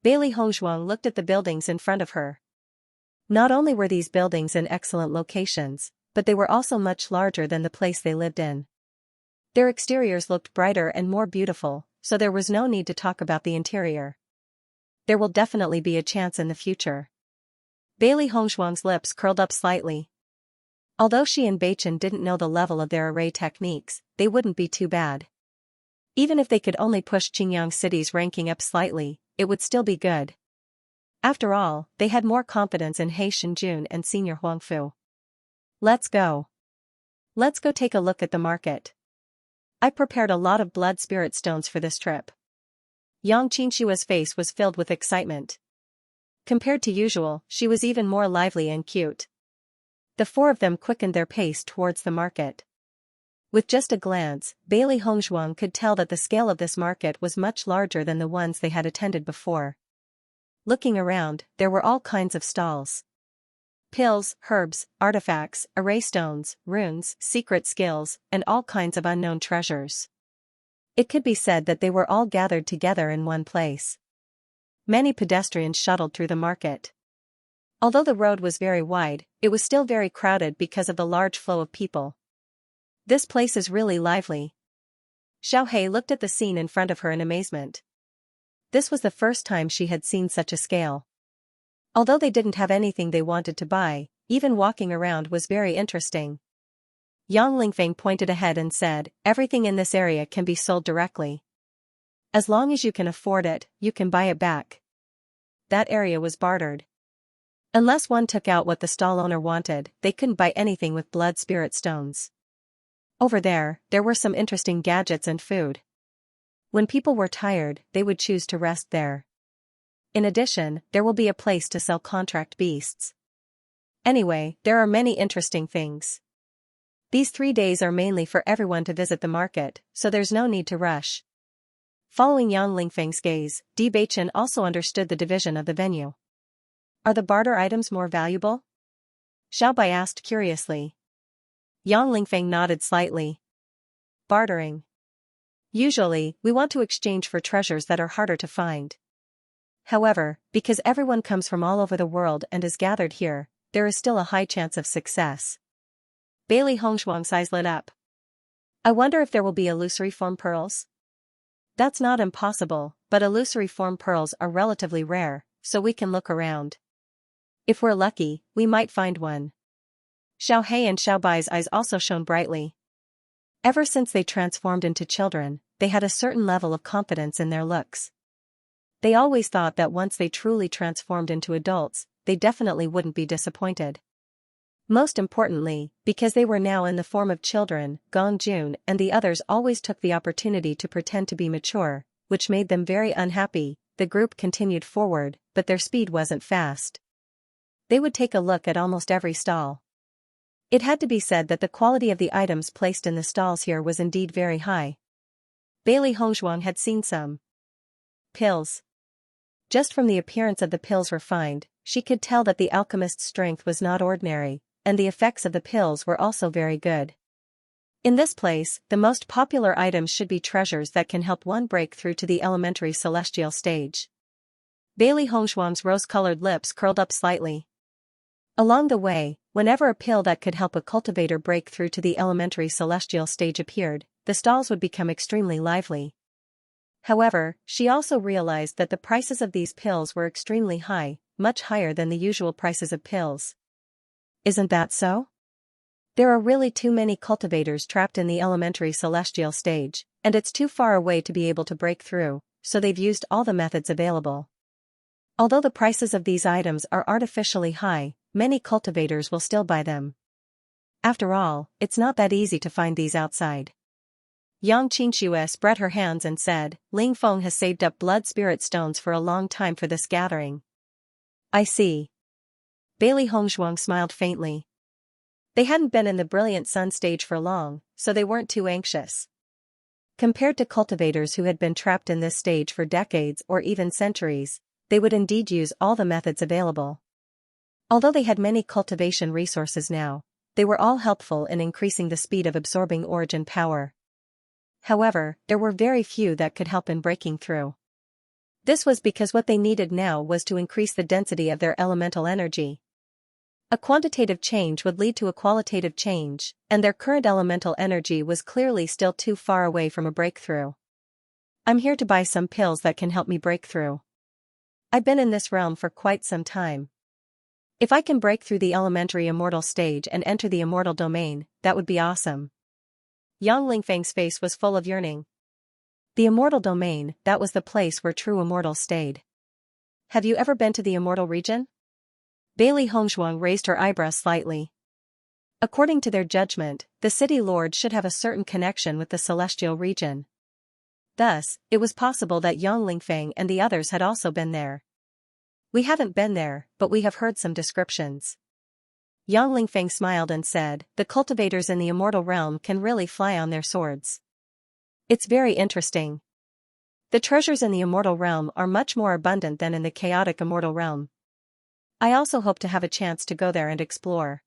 S1: Bailey Hongzhuang looked at the buildings in front of her. Not only were these buildings in excellent locations, but they were also much larger than the place they lived in. Their exteriors looked brighter and more beautiful, so there was no need to talk about the interior. There will definitely be a chance in the future. Bailey Hongzhuang's lips curled up slightly. Although she and Beichen didn't know the level of their array techniques, they wouldn't be too bad. Even if they could only push Qingyang City's ranking up slightly, it would still be good. After all, they had more confidence in He Shenjun and Senior Huangfu. "Let's go. Let's go take a look at the market. I prepared a lot of blood spirit stones for this trip." Yang Qingshua's face was filled with excitement. Compared to usual, she was even more lively and cute. The four of them quickened their pace towards the market. With just a glance, Bailey Hongzhuang could tell that the scale of this market was much larger than the ones they had attended before. Looking around, there were all kinds of stalls. Pills, herbs, artifacts, array stones, runes, secret skills, and all kinds of unknown treasures. It could be said that they were all gathered together in one place. Many pedestrians shuttled through the market. Although the road was very wide, it was still very crowded because of the large flow of people. "This place is really lively." Xiaohei looked at the scene in front of her in amazement. This was the first time she had seen such a scale. Although they didn't have anything they wanted to buy, even walking around was very interesting. Yang Lingfeng pointed ahead and said, "Everything in this area can be sold directly. As long as you can afford it, you can buy it back." That area was bartered. Unless one took out what the stall owner wanted, they couldn't buy anything with blood spirit stones. Over there were some interesting gadgets and food. When people were tired, they would choose to rest there. In addition, there will be a place to sell contract beasts. Anyway, there are many interesting things. These 3 days are mainly for everyone to visit the market, so there's no need to rush. Following Yang Lingfeng's gaze, Bewitching also understood the division of the venue. Are the barter items more valuable? Xiaobai asked curiously. Yang Lingfeng nodded slightly. Bartering. Usually, we want to exchange for treasures that are harder to find. However, because everyone comes from all over the world and is gathered here, there is still a high chance of success. Bailey Hongshuang's eyes lit up. I wonder if there will be illusory form pearls? That's not impossible, but illusory form pearls are relatively rare, so we can look around. If we're lucky, we might find one. Xiao Hei and Xiaobai's eyes also shone brightly. Ever since they transformed into children, they had a certain level of confidence in their looks. They always thought that once they truly transformed into adults, they definitely wouldn't be disappointed. Most importantly, because they were now in the form of children, Gong Jun and the others always took the opportunity to pretend to be mature, which made them very unhappy. The group continued forward, but their speed wasn't fast. They would take a look at almost every stall. It had to be said that the quality of the items placed in the stalls here was indeed very high. Bailey Hongshuang had seen some pills. Just from the appearance of the pills refined, she could tell that the alchemist's strength was not ordinary, and the effects of the pills were also very good. In this place, the most popular items should be treasures that can help one break through to the elementary celestial stage. Bailey Hongshuang's rose-colored lips curled up slightly. Along the way, whenever a pill that could help a cultivator break through to the elementary celestial stage appeared, the stalls would become extremely lively. However, she also realized that the prices of these pills were extremely high, much higher than the usual prices of pills. Isn't that so? There are really too many cultivators trapped in the elementary celestial stage, and it's too far away to be able to break through, so they've used all the methods available. Although the prices of these items are artificially high, many cultivators will still buy them. After all, it's not that easy to find these outside. Yang Qingshuo spread her hands and said, "Ling Feng has saved up blood spirit stones for a long time for this gathering." I see. Bailey Hongshuang smiled faintly. They hadn't been in the brilliant sun stage for long, so they weren't too anxious. Compared to cultivators who had been trapped in this stage for decades or even centuries, they would indeed use all the methods available. Although they had many cultivation resources now, they were all helpful in increasing the speed of absorbing origin power. However, there were very few that could help in breaking through. This was because what they needed now was to increase the density of their elemental energy. A quantitative change would lead to a qualitative change, and their current elemental energy was clearly still too far away from a breakthrough. I'm here to buy some pills that can help me break through. I've been in this realm for quite some time. If I can break through the elementary immortal stage and enter the immortal domain, that would be awesome. Yang Lingfeng's face was full of yearning. The immortal domain, that was the place where true immortals stayed. Have you ever been to the immortal region? Bailey Hongshuang raised her eyebrows slightly. According to their judgment, the city lord should have a certain connection with the celestial region. Thus, it was possible that Yang Lingfeng and the others had also been there. We haven't been there, but we have heard some descriptions. Yang Lingfeng smiled and said, "The cultivators in the immortal realm can really fly on their swords. It's very interesting. The treasures in the immortal realm are much more abundant than in the chaotic immortal realm. I also hope to have a chance to go there and explore."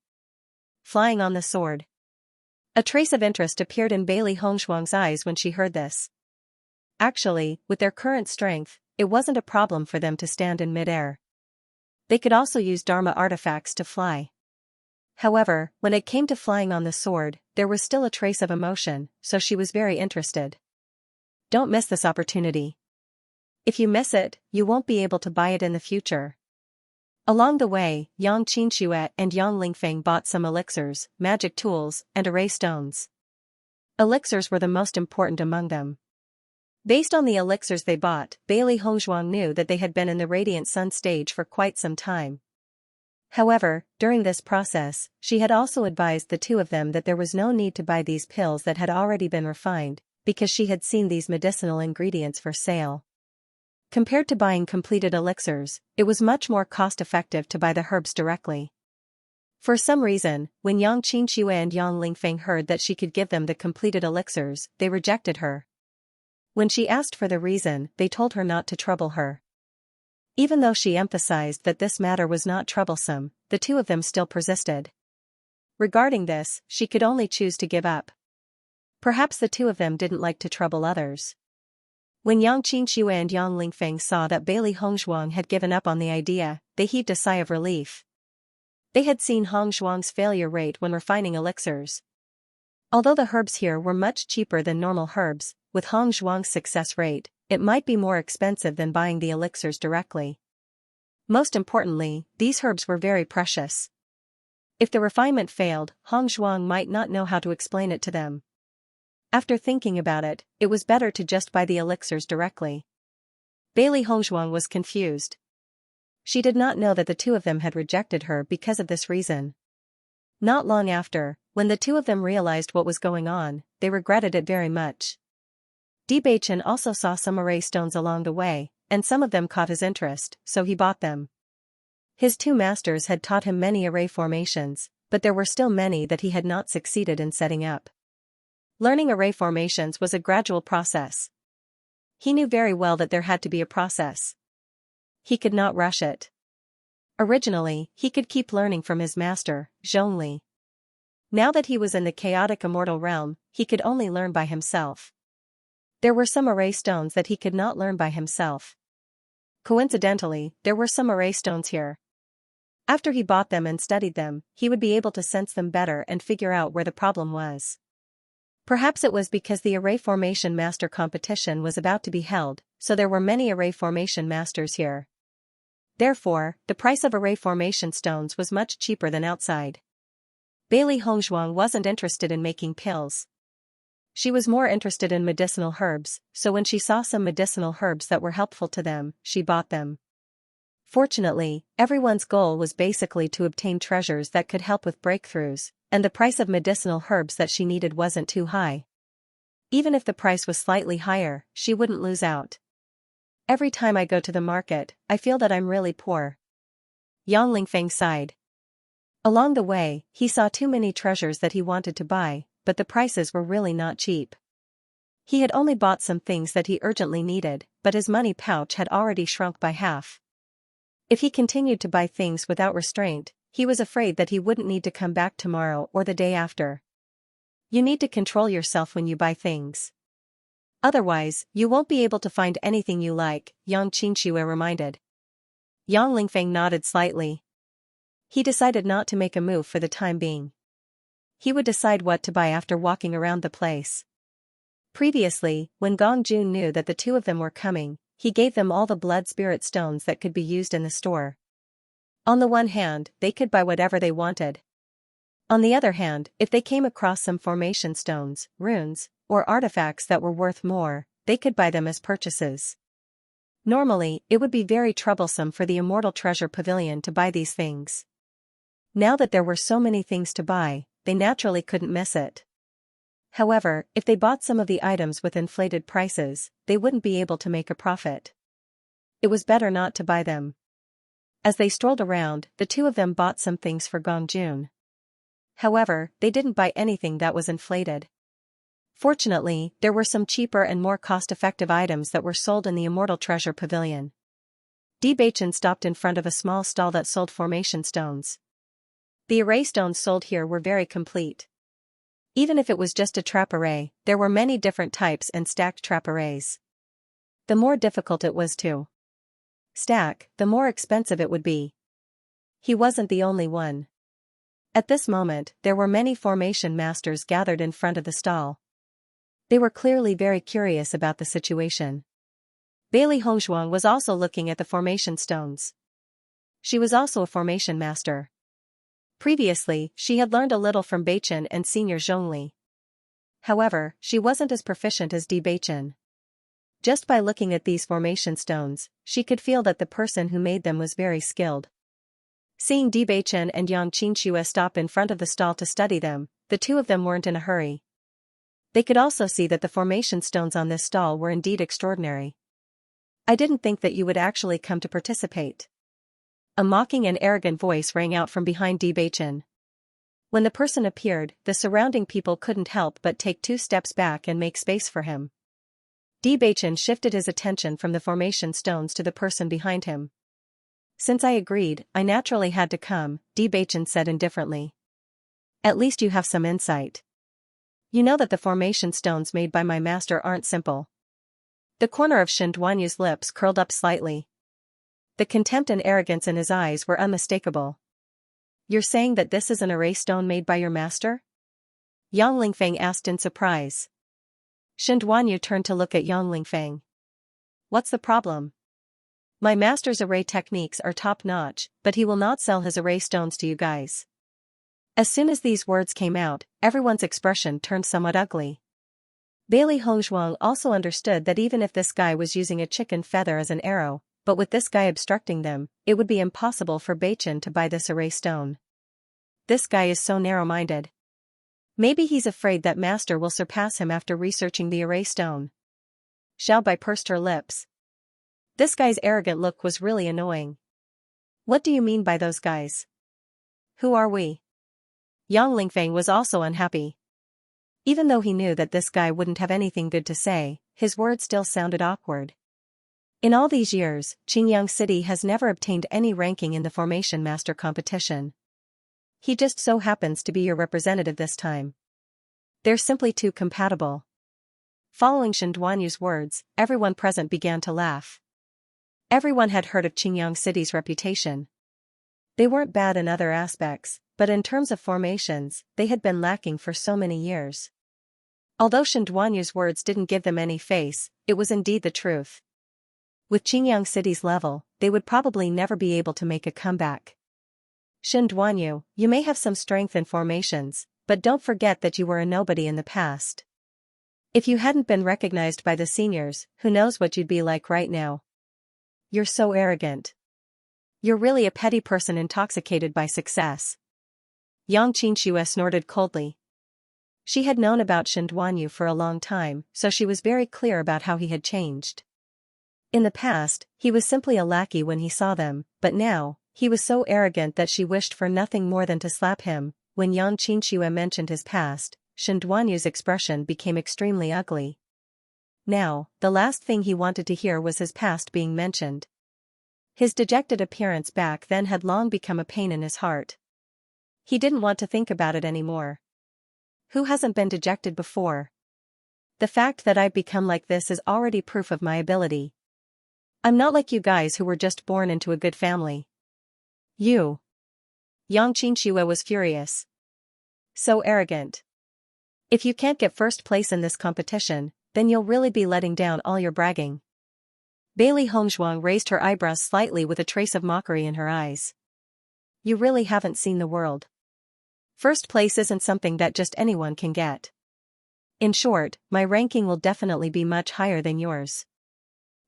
S1: Flying on the sword. A trace of interest appeared in Bailey Hongshuang's eyes when she heard this. Actually, with their current strength, it wasn't a problem for them to stand in midair. They could also use Dharma artifacts to fly. However, when it came to flying on the sword, there was still a trace of emotion, so she was very interested. Don't miss this opportunity. If you miss it, you won't be able to buy it in the future. Along the way, Yang Xianxia and Yang Lingfeng bought some elixirs, magic tools, and array stones. Elixirs were the most important among them. Based on the elixirs they bought, Bailey Hongzhuang knew that they had been in the Radiant Sun stage for quite some time. However, during this process, she had also advised the two of them that there was no need to buy these pills that had already been refined, because she had seen these medicinal ingredients for sale. Compared to buying completed elixirs, it was much more cost-effective to buy the herbs directly. For some reason, when Yang Qianxue and Yang Lingfeng heard that she could give them the completed elixirs, they rejected her. When she asked for the reason, they told her not to trouble her. Even though she emphasized that this matter was not troublesome, the two of them still persisted. Regarding this, she could only choose to give up. Perhaps the two of them didn't like to trouble others. When Yang Qianxue and Yang Lingfeng saw that Bailey Hongzhuang had given up on the idea, they heaved a sigh of relief. They had seen Hongzhuang's failure rate when refining elixirs. Although the herbs here were much cheaper than normal herbs, with Hongzhuang's success rate, it might be more expensive than buying the elixirs directly. Most importantly, these herbs were very precious. If the refinement failed, Hongzhuang might not know how to explain it to them. After thinking about it, it was better to just buy the elixirs directly. Bailey Hongzhuang was confused. She did not know that the two of them had rejected her because of this reason. Not long after, when the two of them realized what was going on, they regretted it very much. Bewitching also saw some array stones along the way, and some of them caught his interest, so he bought them. His two masters had taught him many array formations, but there were still many that he had not succeeded in setting up. Learning array formations was a gradual process. He knew very well that there had to be a process. He could not rush it. Originally, he could keep learning from his master, Zhongli. Now that he was in the chaotic immortal realm, he could only learn by himself. There were some array stones that he could not learn by himself. Coincidentally, there were some array stones here. After he bought them and studied them, he would be able to sense them better and figure out where the problem was. Perhaps it was because the array formation master competition was about to be held, so there were many array formation masters here. Therefore, the price of array formation stones was much cheaper than outside. Bailey Hongzhuang wasn't interested in making pills. She was more interested in medicinal herbs, so when she saw some medicinal herbs that were helpful to them, she bought them. Fortunately, everyone's goal was basically to obtain treasures that could help with breakthroughs, and the price of medicinal herbs that she needed wasn't too high. Even if the price was slightly higher, she wouldn't lose out. Every time I go to the market, I feel that I'm really poor. Yang Lingfeng sighed. Along the way, he saw too many treasures that he wanted to buy, but the prices were really not cheap. He had only bought some things that he urgently needed, but his money pouch had already shrunk by half. If he continued to buy things without restraint, he was afraid that he wouldn't need to come back tomorrow or the day after. You need to control yourself when you buy things. Otherwise, you won't be able to find anything you like, Yang Qianxue reminded. Yang Lingfeng nodded slightly. He decided not to make a move for the time being. He would decide what to buy after walking around the place. Previously, when Gong Jun knew that the two of them were coming, he gave them all the blood spirit stones that could be used in the store. On the one hand, they could buy whatever they wanted. On the other hand, if they came across some formation stones, runes, or artifacts that were worth more, they could buy them as purchases. Normally, it would be very troublesome for the Immortal Treasure Pavilion to buy these things. Now that there were so many things to buy, they naturally couldn't miss it. However, if they bought some of the items with inflated prices, they wouldn't be able to make a profit. It was better not to buy them. As they strolled around, the two of them bought some things for Gong Jun. However, they didn't buy anything that was inflated. Fortunately, there were some cheaper and more cost-effective items that were sold in the Immortal Treasure Pavilion. Bewitching stopped in front of a small stall that sold formation stones. The array stones sold here were very complete. Even if it was just a trap array, there were many different types and stacked trap arrays. The more difficult it was to stack, the more expensive it would be. He wasn't the only one. At this moment, there were many formation masters gathered in front of the stall. They were clearly very curious about the situation. Bailey Hongzhuang was also looking at the formation stones. She was also a formation master. Previously, she had learned a little from Beichen and Senior Zhongli. However, she wasn't as proficient as Beichen. Just by looking at these formation stones, she could feel that the person who made them was very skilled. Seeing Beichen and Xianxia stop in front of the stall to study them, the two of them weren't in a hurry. They could also see that the formation stones on this stall were indeed extraordinary. "I didn't think that you would actually come to participate." A mocking and arrogant voice rang out from behind Beichen. When the person appeared, the surrounding people couldn't help but take 2 steps back and make space for him. Beichen shifted his attention from the formation stones to the person behind him. "Since I agreed, I naturally had to come," Beichen said indifferently. "At least you have some insight. You know that the formation stones made by my master aren't simple." The corner of Shen Duanyu's lips curled up slightly. The contempt and arrogance in his eyes were unmistakable. "You're saying that this is an array stone made by your master?" Yang Lingfeng asked in surprise. Shen Duanyu turned to look at Yang Lingfeng. "What's the problem?" "My master's array techniques are top-notch, but he will not sell his array stones to you guys." As soon as these words came out, everyone's expression turned somewhat ugly. Bailey Hongzhuang also understood that even if this guy was using a chicken feather as an arrow, but with this guy obstructing them, it would be impossible for Beichen to buy this array stone. This guy is so narrow-minded. Maybe he's afraid that master will surpass him after researching the array stone. Xiaobai pursed her lips. This guy's arrogant look was really annoying. "What do you mean by those guys? Who are we?" Yang Lingfeng was also unhappy. Even though he knew that this guy wouldn't have anything good to say, his words still sounded awkward. In all these years, Qingyang City has never obtained any ranking in the Formation Master competition. He just so happens to be your representative this time. They're simply too compatible. Following Shen Duanyu's words, everyone present began to laugh. Everyone had heard of Qingyang City's reputation. They weren't bad in other aspects, but in terms of formations, they had been lacking for so many years. Although Shen Duanyu's words didn't give them any face, it was indeed the truth. With Qingyang City's level, they would probably never be able to make a comeback. "Shen Duanyu, you may have some strength in formations, but don't forget that you were a nobody in the past. If you hadn't been recognized by the seniors, who knows what you'd be like right now. You're so arrogant. You're really a petty person intoxicated by success." Yang Qianxia snorted coldly. She had known about Shen Duanyu for a long time, so she was very clear about how he had changed. In the past, he was simply a lackey when he saw them, but now, he was so arrogant that she wished for nothing more than to slap him. When Yang Qianxia mentioned his past, Shen Duanyu's expression became extremely ugly. Now, the last thing he wanted to hear was his past being mentioned. His dejected appearance back then had long become a pain in his heart. He didn't want to think about it anymore. Who hasn't been dejected before? The fact that I've become like this is already proof of my ability. I'm not like you guys who were just born into a good family. You. Yang Qianxia was furious. So arrogant. If you can't get first place in this competition, then you'll really be letting down all your bragging. Bailey Hongzhuang raised her eyebrows slightly with a trace of mockery in her eyes. You really haven't seen the world. First place isn't something that just anyone can get. In short, my ranking will definitely be much higher than yours.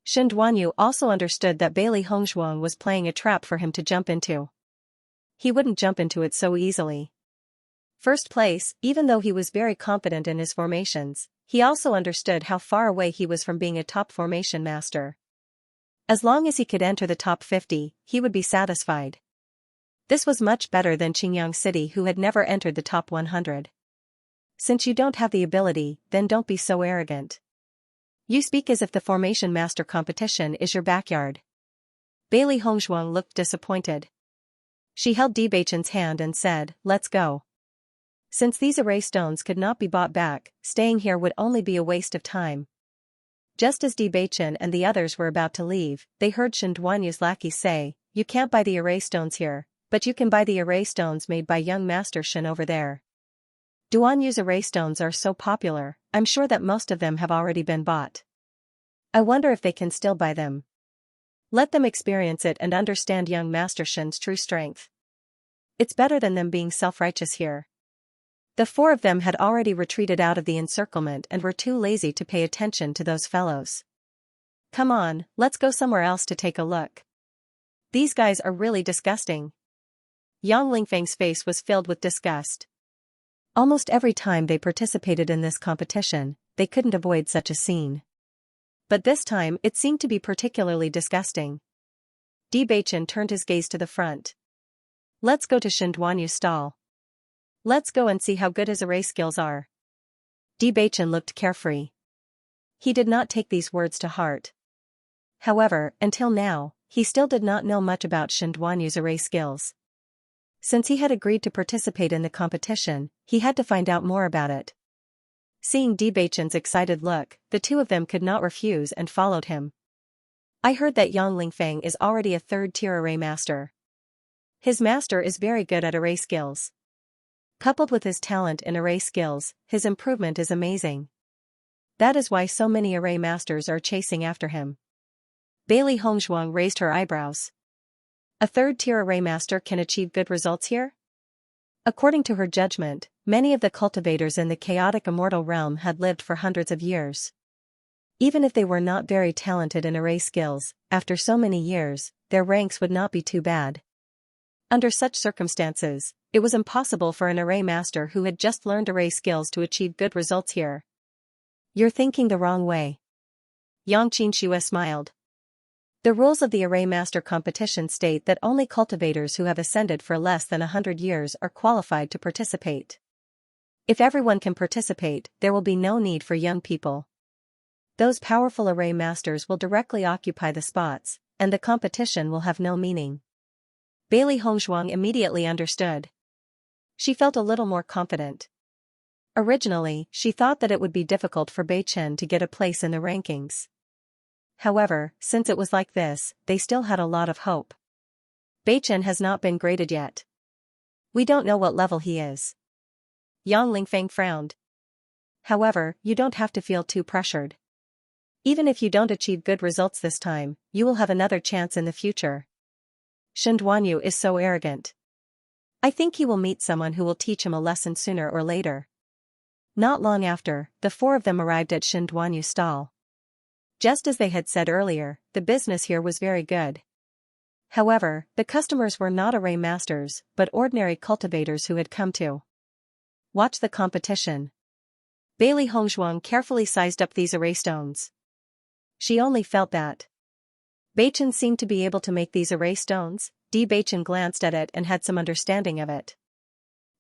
S1: Shen Duanyu also understood that Bailey Hongzhuang was playing a trap for him to jump into. He wouldn't jump into it so easily. First place, even though he was very competent in his formations, he also understood how far away he was from being a top formation master. As long as he could enter the top 50, he would be satisfied. This was much better than Qingyang City, who had never entered the top 100. Since you don't have the ability, then don't be so arrogant. You speak as if the Formation Master competition is your backyard. Bailey Hongzhuang looked disappointed. She held Beichen's hand and said, "Let's go." Since these array stones could not be bought back, staying here would only be a waste of time. Just as Beichen and the others were about to leave, they heard Shen Duanyu's lackey say, "You can't buy the array stones here, but you can buy the array stones made by young Master Shen over there." Duanyu's array stones are so popular, I'm sure that most of them have already been bought. I wonder if they can still buy them. Let them experience it and understand young Master Shin's true strength. It's better than them being self-righteous here. The four of them had already retreated out of the encirclement and were too lazy to pay attention to those fellows. Come on, let's go somewhere else to take a look. These guys are really disgusting. Yang Lingfeng's face was filled with disgust. Almost every time they participated in this competition, they couldn't avoid such a scene. But this time it seemed to be particularly disgusting. Bewitching turned his gaze to the front. Let's go to Shin Duanyu's stall. Let's go and see how good his array skills are. Bewitching looked carefree. He did not take these words to heart. However, until now, he still did not know much about Shin Duanyu's array skills. Since he had agreed to participate in the competition, he had to find out more about it. Seeing Bewitching's excited look, the two of them could not refuse and followed him. I heard that Yang Lingfeng is already a third-tier array master. His master is very good at array skills. Coupled with his talent in array skills, his improvement is amazing. That is why so many array masters are chasing after him. Bailey Hongzhuang raised her eyebrows. A third-tier array master can achieve good results here? According to her judgment, many of the cultivators in the chaotic immortal realm had lived for hundreds of years. Even if they were not very talented in array skills, after so many years, their ranks would not be too bad. Under such circumstances, it was impossible for an array master who had just learned array skills to achieve good results here. You're thinking the wrong way. Yang Xianxia smiled. The rules of the array master competition state that only cultivators who have ascended for less than 100 years are qualified to participate. If everyone can participate, there will be no need for young people. Those powerful array masters will directly occupy the spots, and the competition will have no meaning. Bailey Hongzhuang immediately understood. She felt a little more confident. Originally, she thought that it would be difficult for Bewitching to get a place in the rankings. However, since it was like this, they still had a lot of hope. Bewitching has not been graded yet. We don't know what level he is. Yang Lingfeng frowned. However, you don't have to feel too pressured. Even if you don't achieve good results this time, you will have another chance in the future. Shin Duanyu is so arrogant. I think he will meet someone who will teach him a lesson sooner or later. Not long after, the four of them arrived at Shin Duanyu's stall. Just as they had said earlier, the business here was very good. However, the customers were not array masters, but ordinary cultivators who had come to watch the competition. Bailey Hongzhuang carefully sized up these array stones. She only felt that Bewitching seemed to be able to make these array stones. Bewitching glanced at it and had some understanding of it.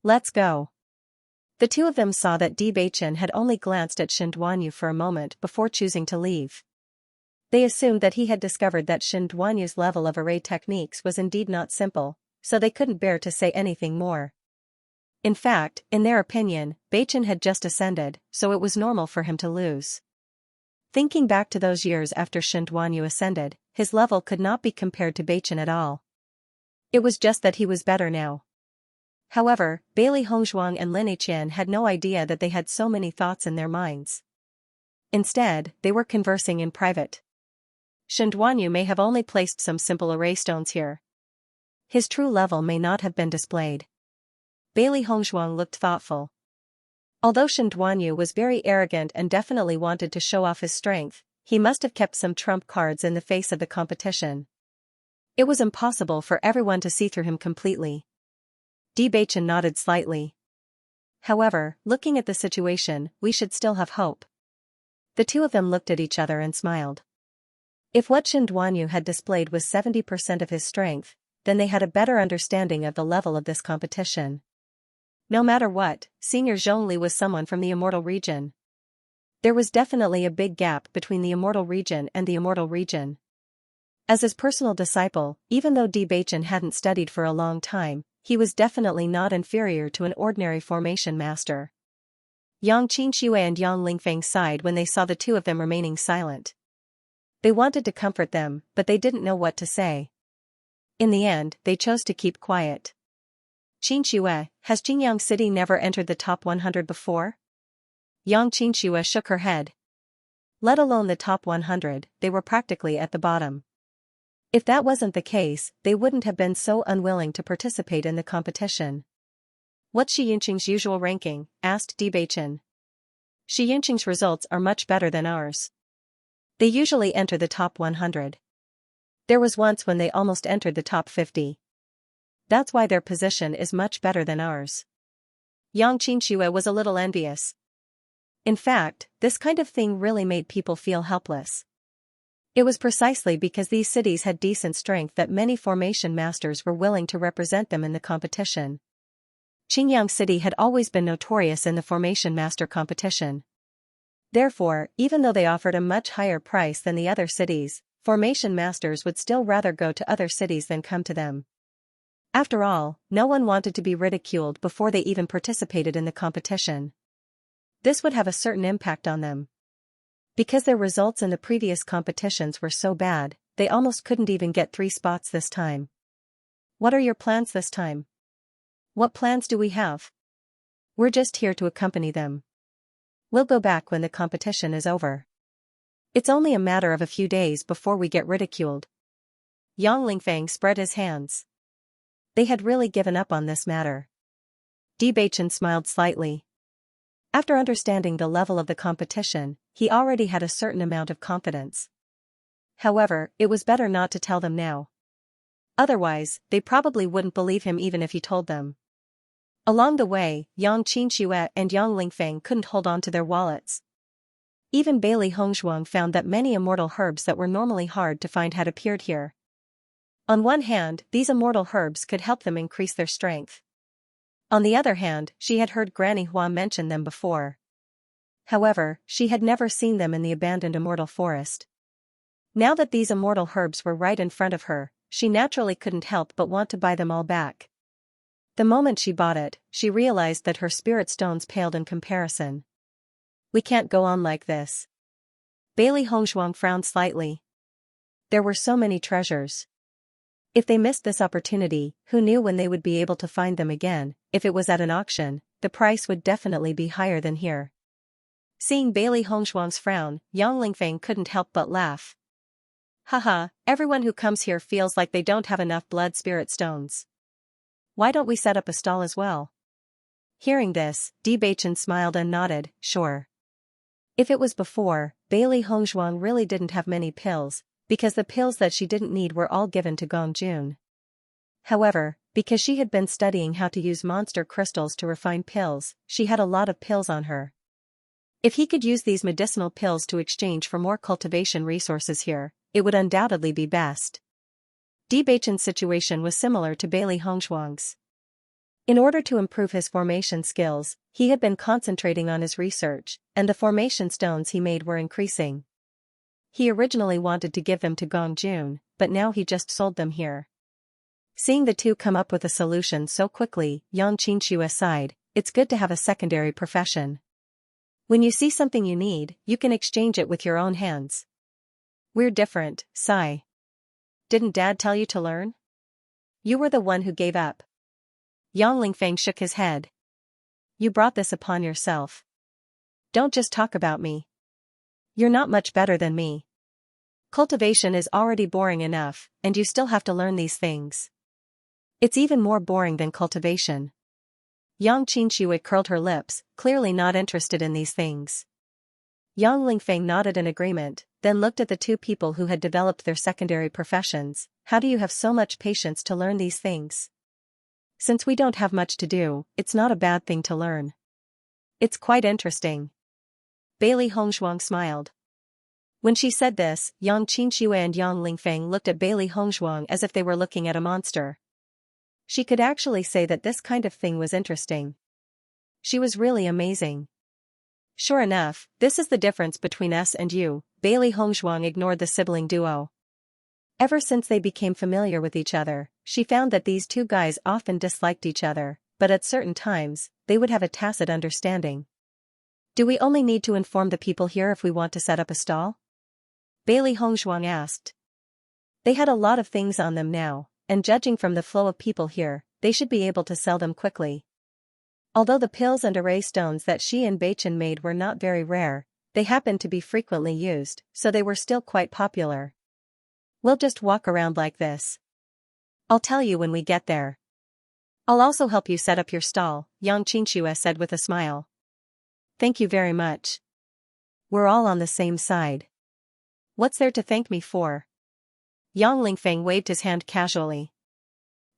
S1: Let's go. The two of them saw that Bewitching had only glanced at Shin Duanyu for a moment before choosing to leave. They assumed that he had discovered that Shin Duanyu's level of array techniques was indeed not simple, so they couldn't bear to say anything more. In fact, in their opinion, Bewitching had just ascended, so it was normal for him to lose. Thinking back to those years after Shin Duanyu ascended, his level could not be compared to Bewitching at all. It was just that he was better now. However, Bailey Hongzhuang and Lin Yiqian had no idea that they had so many thoughts in their minds. Instead, they were conversing in private. Shin Duanyu may have only placed some simple array stones here. His true level may not have been displayed. Bailey Hongzhuang looked thoughtful. Although Shin Duanyu was very arrogant and definitely wanted to show off his strength, he must have kept some trump cards in the face of the competition. It was impossible for everyone to see through him completely. Bewitching nodded slightly. However, looking at the situation, we should still have hope. The two of them looked at each other and smiled. If what Shin Duanyu had displayed was 70% of his strength, then they had a better understanding of the level of this competition. No matter what, Senior Zhongli was someone from the Immortal region. There was definitely a big gap between the Immortal region and the Immortal region. As his personal disciple, even though Bewitching hadn't studied for a long time, he was definitely not inferior to an ordinary formation master. Yang Xianxia and Yang Lingfeng sighed when they saw the two of them remaining silent. They wanted to comfort them, but they didn't know what to say. In the end, they chose to keep quiet. Xianxia, has Jingyang City never entered the top 100 before? Yang Xianxia shook her head. Let alone the top 100, they were practically at the bottom. If that wasn't the case, they wouldn't have been so unwilling to participate in the competition. What's Xianxia's usual ranking? Asked Bewitching. Xianxia's results are much better than ours. They usually enter the top 100. There was once when they almost entered the top 50. That's why their position is much better than ours. Xianxia was a little envious. In fact, this kind of thing really made people feel helpless. It was precisely because these cities had decent strength that many formation masters were willing to represent them in the competition. Qingyang City had always been notorious in the formation master competition. Therefore, even though they offered a much higher price than the other cities, formation masters would still rather go to other cities than come to them. After all, no one wanted to be ridiculed before they even participated in the competition. This would have a certain impact on them. Because their results in the previous competitions were so bad, they almost couldn't even get 3 spots this time. What are your plans this time? What plans do we have? We're just here to accompany them. We'll go back when the competition is over. It's only a matter of a few days before we get ridiculed. Yang Lingfeng spread his hands. They had really given up on this matter. Bewitching smiled slightly. After understanding the level of the competition, he already had a certain amount of confidence. However, it was better not to tell them now. Otherwise, they probably wouldn't believe him even if he told them. Along the way, Yang Xianxia and Yang Lingfeng couldn't hold on to their wallets. Even Bailey Hongzhuang found that many immortal herbs that were normally hard to find had appeared here. On one hand, these immortal herbs could help them increase their strength. On the other hand, she had heard Granny Hua mention them before. However, she had never seen them in the abandoned immortal forest. Now that these immortal herbs were right in front of her, she naturally couldn't help but want to buy them all back. The moment she bought it, she realized that her spirit stones paled in comparison. We can't go on like this. Bailey Hongzhuang frowned slightly. There were so many treasures. If they missed this opportunity, who knew when they would be able to find them again? If it was at an auction, the price would definitely be higher than here. Seeing Bailey Hongzhuang's frown, Yang Lingfeng couldn't help but laugh. Haha, everyone who comes here feels like they don't have enough blood spirit stones. Why don't we set up a stall as well? Hearing this, Bewitching smiled and nodded, sure. If it was before, Bailey Hongzhuang really didn't have many pills, because the pills that she didn't need were all given to Gongjun. However, because she had been studying how to use monster crystals to refine pills, she had a lot of pills on her. If he could use these medicinal pills to exchange for more cultivation resources here, it would undoubtedly be best. Bewitching's situation was similar to Bailey Hongzhuang's. In order to improve his formation skills, he had been concentrating on his research, and the formation stones he made were increasing. He originally wanted to give them to Gongjun, but now he just sold them here. Seeing the two come up with a solution so quickly, Yang Xianxia sighed, it's good to have a secondary profession. When you see something you need, you can exchange it with your own hands. We're different, sigh. Didn't Dad tell you to learn? You were the one who gave up. Yang Lingfeng shook his head. You brought this upon yourself. Don't just talk about me. You're not much better than me. Cultivation is already boring enough, and you still have to learn these things. It's even more boring than cultivation. Yang Xianxia curled her lips, clearly not interested in these things. Yang Lingfeng nodded in agreement, then looked at the two people who had developed their secondary professions. How do you have so much patience to learn these things? Since we don't have much to do, it's not a bad thing to learn. It's quite interesting. Bailey Hongzhuang smiled. When she said this, Yang Xianxia and Yang Lingfeng looked at Bailey Hongzhuang as if they were looking at a monster. She could actually say that this kind of thing was interesting. She was really amazing. Sure enough, this is the difference between us and you. Bailey Hongzhuang ignored the sibling duo. Ever since they became familiar with each other, she found that these two guys often disliked each other, but at certain times, they would have a tacit understanding. Do we only need to inform the people here if we want to set up a stall? Bailey Hongzhuang asked. They had a lot of things on them now, and judging from the flow of people here, they should be able to sell them quickly. Although the pills and array stones that she and Bewitching made were not very rare, they happened to be frequently used, so they were still quite popular. We'll just walk around like this. I'll tell you when we get there. I'll also help you set up your stall, Xianxia said with a smile. Thank you very much. We're all on the same side. What's there to thank me for? Yang Lingfeng waved his hand casually.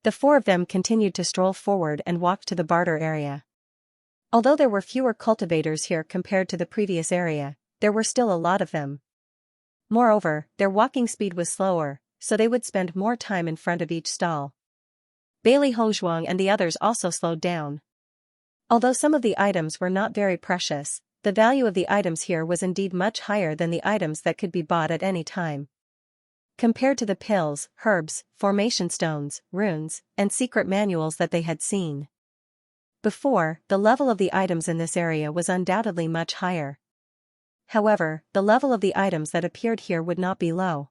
S1: The four of them continued to stroll forward and walked to the barter area. Although there were fewer cultivators here compared to the previous area, there were still a lot of them. Moreover, their walking speed was slower, so they would spend more time in front of each stall. Bailey Hongzhuang and the others also slowed down. Although some of the items were not very precious, the value of the items here was indeed much higher than the items that could be bought at any time. Compared to the pills, herbs, formation stones, runes, and secret manuals that they had seen before, the level of the items in this area was undoubtedly much higher. However, the level of the items that appeared here would not be low.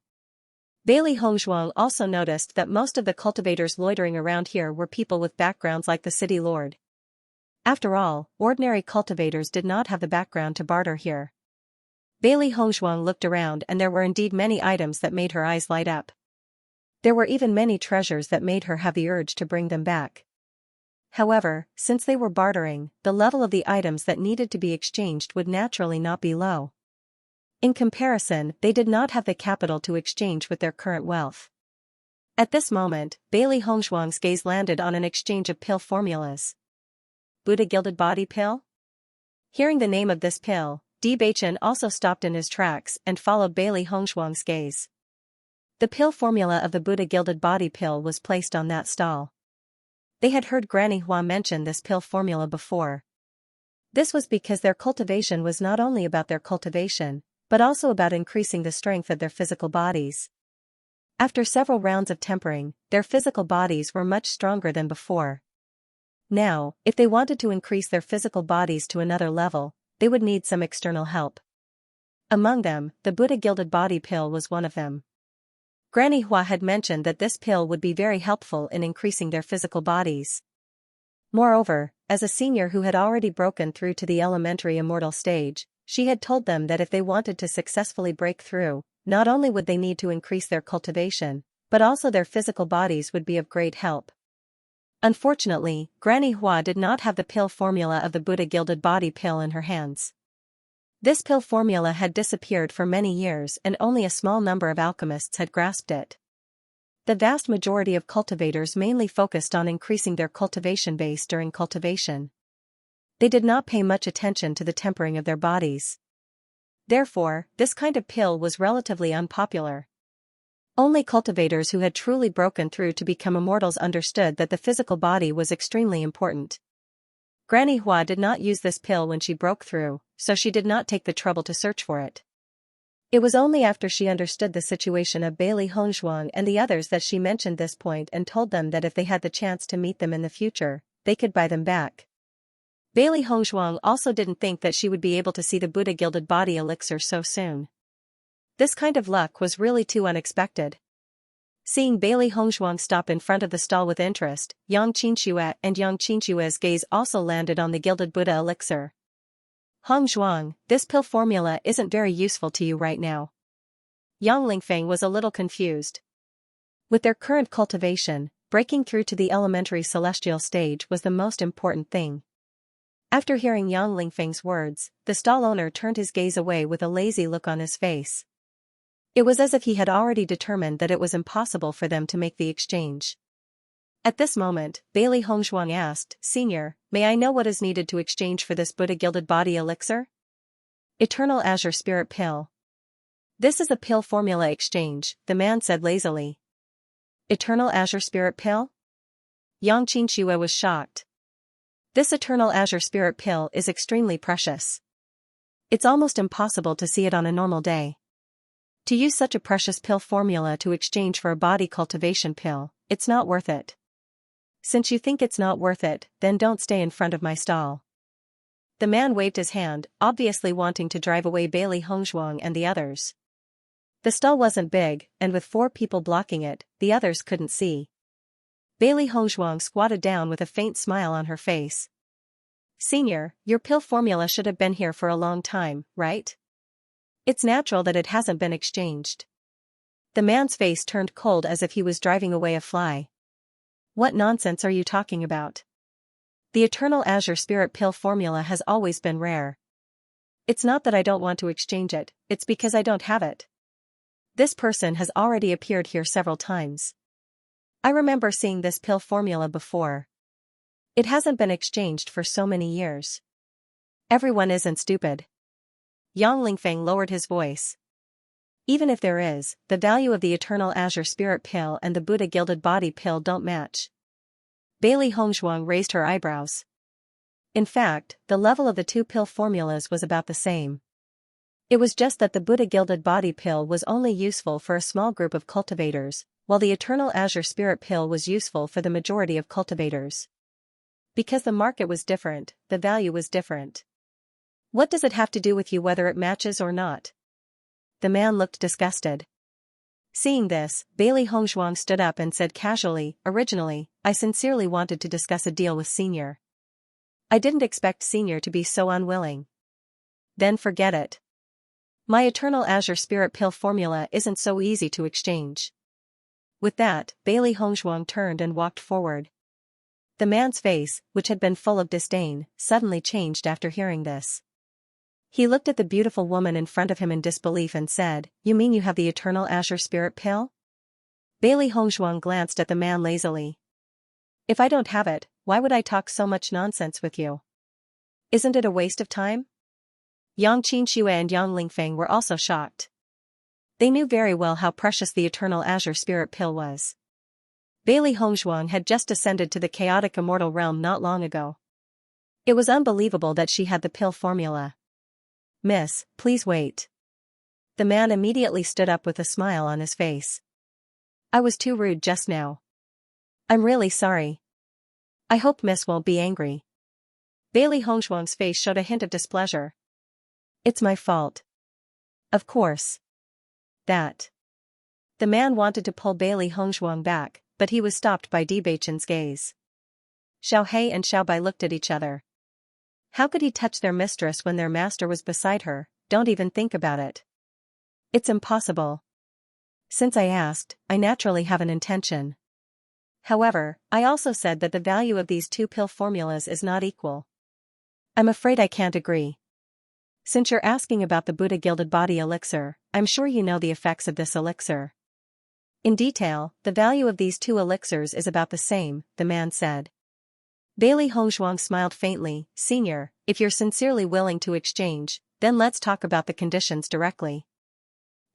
S1: Bailey Hongzhuang also noticed that most of the cultivators loitering around here were people with backgrounds like the city lord. After all, ordinary cultivators did not have the background to barter here. Bailey Hongzhuang looked around and there were indeed many items that made her eyes light up. There were even many treasures that made her have the urge to bring them back. However, since they were bartering, the level of the items that needed to be exchanged would naturally not be low. In comparison, they did not have the capital to exchange with their current wealth. At this moment, Bailey Hongzhuang's gaze landed on an exchange of pill formulas. Buddha Gilded Body Pill? Hearing the name of this pill, Bewitching also stopped in his tracks and followed Bailey Hongzhuang's gaze. The pill formula of the Buddha Gilded Body Pill was placed on that stall. They had heard Granny Hua mention this pill formula before. This was because their cultivation was not only about their cultivation, but also about increasing the strength of their physical bodies. After several rounds of tempering, their physical bodies were much stronger than before. Now, if they wanted to increase their physical bodies to another level, they would need some external help. Among them, the Buddha Gilded Body Pill was one of them. Granny Hua had mentioned that this pill would be very helpful in increasing their physical bodies. Moreover, as a senior who had already broken through to the elementary immortal stage, she had told them that if they wanted to successfully break through, not only would they need to increase their cultivation, but also their physical bodies would be of great help. Unfortunately, Granny Hua did not have the pill formula of the Buddha Gilded Body Pill in her hands. This pill formula had disappeared for many years and only a small number of alchemists had grasped it. The vast majority of cultivators mainly focused on increasing their cultivation base during cultivation. They did not pay much attention to the tempering of their bodies. Therefore, this kind of pill was relatively unpopular. Only cultivators who had truly broken through to become immortals understood that the physical body was extremely important. Granny Hua did not use this pill when she broke through, so she did not take the trouble to search for it. It was only after she understood the situation of Bailey Hongzhuang and the others that she mentioned this point and told them that if they had the chance to meet them in the future, they could buy them back. Bailey Hongzhuang also didn't think that she would be able to see the Buddha Gilded Body Elixir so soon. This kind of luck was really too unexpected. Seeing Bailey Hongzhuang stop in front of the stall with interest, Xianxia and Xianxia's gaze also landed on the Gilded Buddha Elixir. Hongzhuang, this pill formula isn't very useful to you right now. Yang Lingfeng was a little confused. With their current cultivation, breaking through to the elementary celestial stage was the most important thing. After hearing Yang Lingfeng's words, the stall owner turned his gaze away with a lazy look on his face. It was as if he had already determined that it was impossible for them to make the exchange. At this moment, Bailey Hongzhuang asked, "Senior, may I know what is needed to exchange for this Buddha Gilded Body Elixir?" Eternal Azure Spirit Pill. This is a pill formula exchange, the man said lazily. Eternal Azure Spirit Pill? Yang Qinxue was shocked. This Eternal Azure Spirit Pill is extremely precious. It's almost impossible to see it on a normal day. To use such a precious pill formula to exchange for a body cultivation pill, it's not worth it. Since you think it's not worth it, then don't stay in front of my stall. The man waved his hand, obviously wanting to drive away Bailey Hongzhuang and the others. The stall wasn't big, and with 4 people blocking it, the others couldn't see. Bailey Hongzhuang squatted down with a faint smile on her face. "Senior, your pill formula should have been here for a long time, right? It's natural that it hasn't been exchanged." The man's face turned cold as if he was driving away a fly. What nonsense are you talking about? The Eternal Azure Spirit Pill formula has always been rare. It's not that I don't want to exchange it, it's because I don't have it. This person has already appeared here several times. I remember seeing this pill formula before. It hasn't been exchanged for so many years. Everyone isn't stupid. Yang Lingfeng lowered his voice. Even if there is, the value of the Eternal Azure Spirit Pill and the Buddha Gilded Body Pill don't match. Bailey Hongzhuang raised her eyebrows. In fact, the level of the two pill formulas was about the same. It was just that the Buddha Gilded Body Pill was only useful for a small group of cultivators, while the Eternal Azure Spirit Pill was useful for the majority of cultivators. Because the market was different, the value was different. What does it have to do with you whether it matches or not? The man looked disgusted. Seeing this, Bailey Hongzhuang stood up and said casually, originally, I sincerely wanted to discuss a deal with Senior. I didn't expect Senior to be so unwilling. Then forget it. My Eternal Azure Spirit Pill formula isn't so easy to exchange. With that, Bailey Hongzhuang turned and walked forward. The man's face, which had been full of disdain, suddenly changed after hearing this. He looked at the beautiful woman in front of him in disbelief and said, You mean you have the Eternal Azure Spirit Pill? Bailey Hongzhuang glanced at the man lazily. If I don't have it, why would I talk so much nonsense with you? Isn't it a waste of time? Yang Xianxia and Yang Lingfeng were also shocked. They knew very well how precious the Eternal Azure Spirit Pill was. Bailey Hongzhuang had just ascended to the chaotic immortal realm not long ago. It was unbelievable that she had the pill formula. Miss, please wait. The man immediately stood up with a smile on his face. I was too rude just now. I'm really sorry. I hope Miss won't be angry. Bailey Hongzhuang's face showed a hint of displeasure. It's my fault. Of course. That. The man wanted to pull Bailey Hongzhuang back, but he was stopped by Bewitching's gaze. Xiao He and Xiao Bai looked at each other. How could he touch their mistress when their master was beside her? Don't even think about it. It's impossible. Since I asked, I naturally have an intention. However, I also said that the value of these two pill formulas is not equal. I'm afraid I can't agree. Since you're asking about the Buddha Gilded Body Elixir, I'm sure you know the effects of this elixir. In detail, the value of these two elixirs is about the same, the man said. Bailey Hongzhuang smiled faintly, Senior, if you're sincerely willing to exchange, then let's talk about the conditions directly.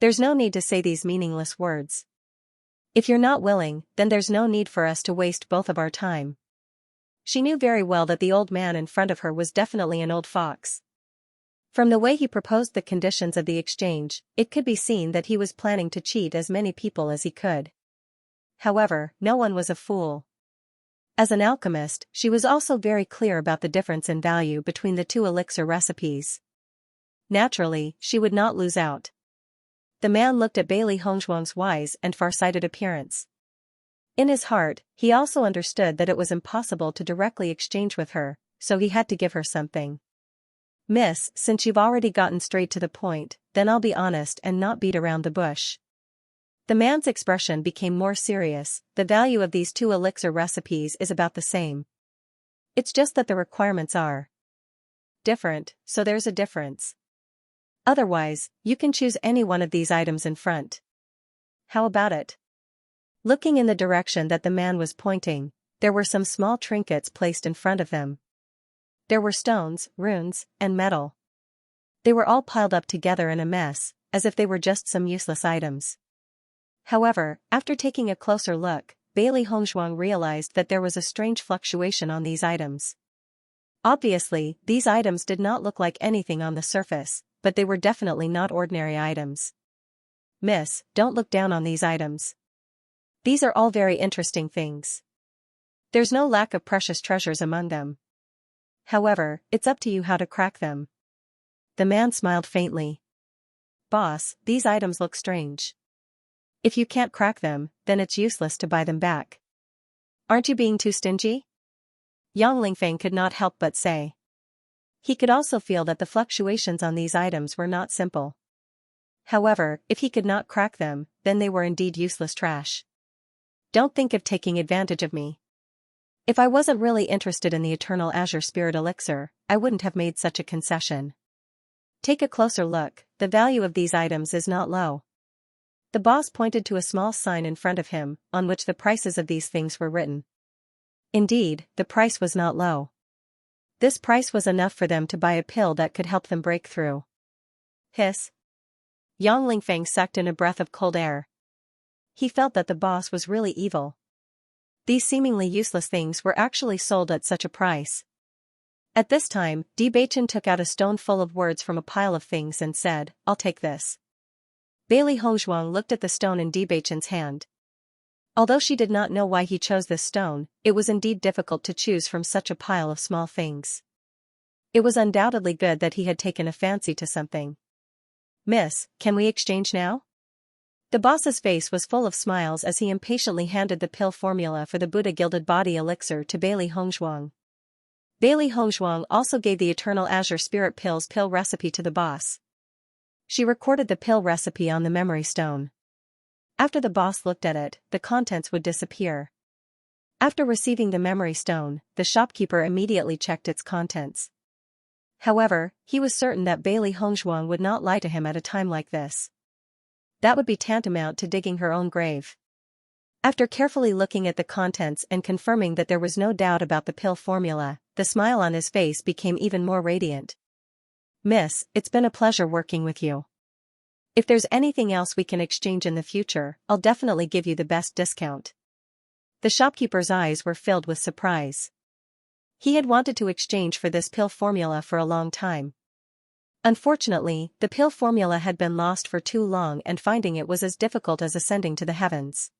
S1: There's no need to say these meaningless words. If you're not willing, then there's no need for us to waste both of our time. She knew very well that the old man in front of her was definitely an old fox. From the way he proposed the conditions of the exchange, it could be seen that he was planning to cheat as many people as he could. However, no one was a fool. As an alchemist, she was also very clear about the difference in value between the two elixir recipes. Naturally, she would not lose out. The man looked at Bailey Hongzhuang's wise and far-sighted appearance. In his heart, he also understood that it was impossible to directly exchange with her, so he had to give her something. Miss, since you've already gotten straight to the point, then I'll be honest and not beat around the bush. The man's expression became more serious. The value of these two elixir recipes is about the same. It's just that the requirements are different, so there's a difference. Otherwise, you can choose any one of these items in front. How about it? Looking in the direction that the man was pointing, there were some small trinkets placed in front of them. There were stones, runes, and metal. They were all piled up together in a mess, as if they were just some useless items. However, after taking a closer look, Bailey Hongzhuang realized that there was a strange fluctuation on these items. Obviously, these items did not look like anything on the surface, but they were definitely not ordinary items. Miss, don't look down on these items. These are all very interesting things. There's no lack of precious treasures among them. However, it's up to you how to crack them. The man smiled faintly. Boss, these items look strange. If you can't crack them, then it's useless to buy them back. Aren't you being too stingy? Yang Lingfeng could not help but say. He could also feel that the fluctuations on these items were not simple. However, if he could not crack them, then they were indeed useless trash. Don't think of taking advantage of me. If I wasn't really interested in the Eternal Azure Spirit Elixir, I wouldn't have made such a concession. Take a closer look, the value of these items is not low. The boss pointed to a small sign in front of him, on which the prices of these things were written. Indeed, the price was not low. This price was enough for them to buy a pill that could help them break through. Hiss. Yang Lingfeng sucked in a breath of cold air. He felt that the boss was really evil. These seemingly useless things were actually sold at such a price. At this time, Bewitching took out a stone full of words from a pile of things and said, "I'll take this." Bailey Hongzhuang looked at the stone in Bewitching's hand. Although she did not know why he chose this stone, it was indeed difficult to choose from such a pile of small things. It was undoubtedly good that he had taken a fancy to something. "Miss, can we exchange now?" The boss's face was full of smiles as he impatiently handed the pill formula for the Buddha Gilded Body Elixir to Bailey Hongzhuang. Bailey Hongzhuang also gave the Eternal Azure Spirit Pill's pill recipe to the boss. She recorded the pill recipe on the memory stone. After the boss looked at it, the contents would disappear. After receiving the memory stone, the shopkeeper immediately checked its contents. However, he was certain that Bailey Hongzhuang would not lie to him at a time like this. That would be tantamount to digging her own grave. After carefully looking at the contents and confirming that there was no doubt about the pill formula, the smile on his face became even more radiant. "Miss, it's been a pleasure working with you. If there's anything else we can exchange in the future, I'll definitely give you the best discount." The shopkeeper's eyes were filled with surprise. He had wanted to exchange for this pill formula for a long time. Unfortunately, the pill formula had been lost for too long and finding it was as difficult as ascending to the heavens.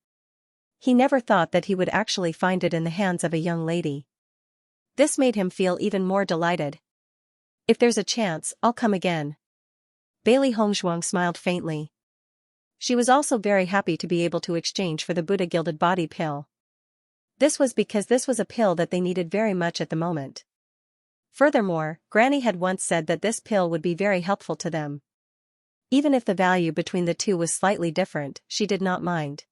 S1: He never thought that he would actually find it in the hands of a young lady. This made him feel even more delighted. "If there's a chance, I'll come again." Bailey Hongzhuang smiled faintly. She was also very happy to be able to exchange for the Buddha Gilded Body pill. This was because this was a pill that they needed very much at the moment. Furthermore, Granny had once said that this pill would be very helpful to them. Even if the value between the two was slightly different, she did not mind.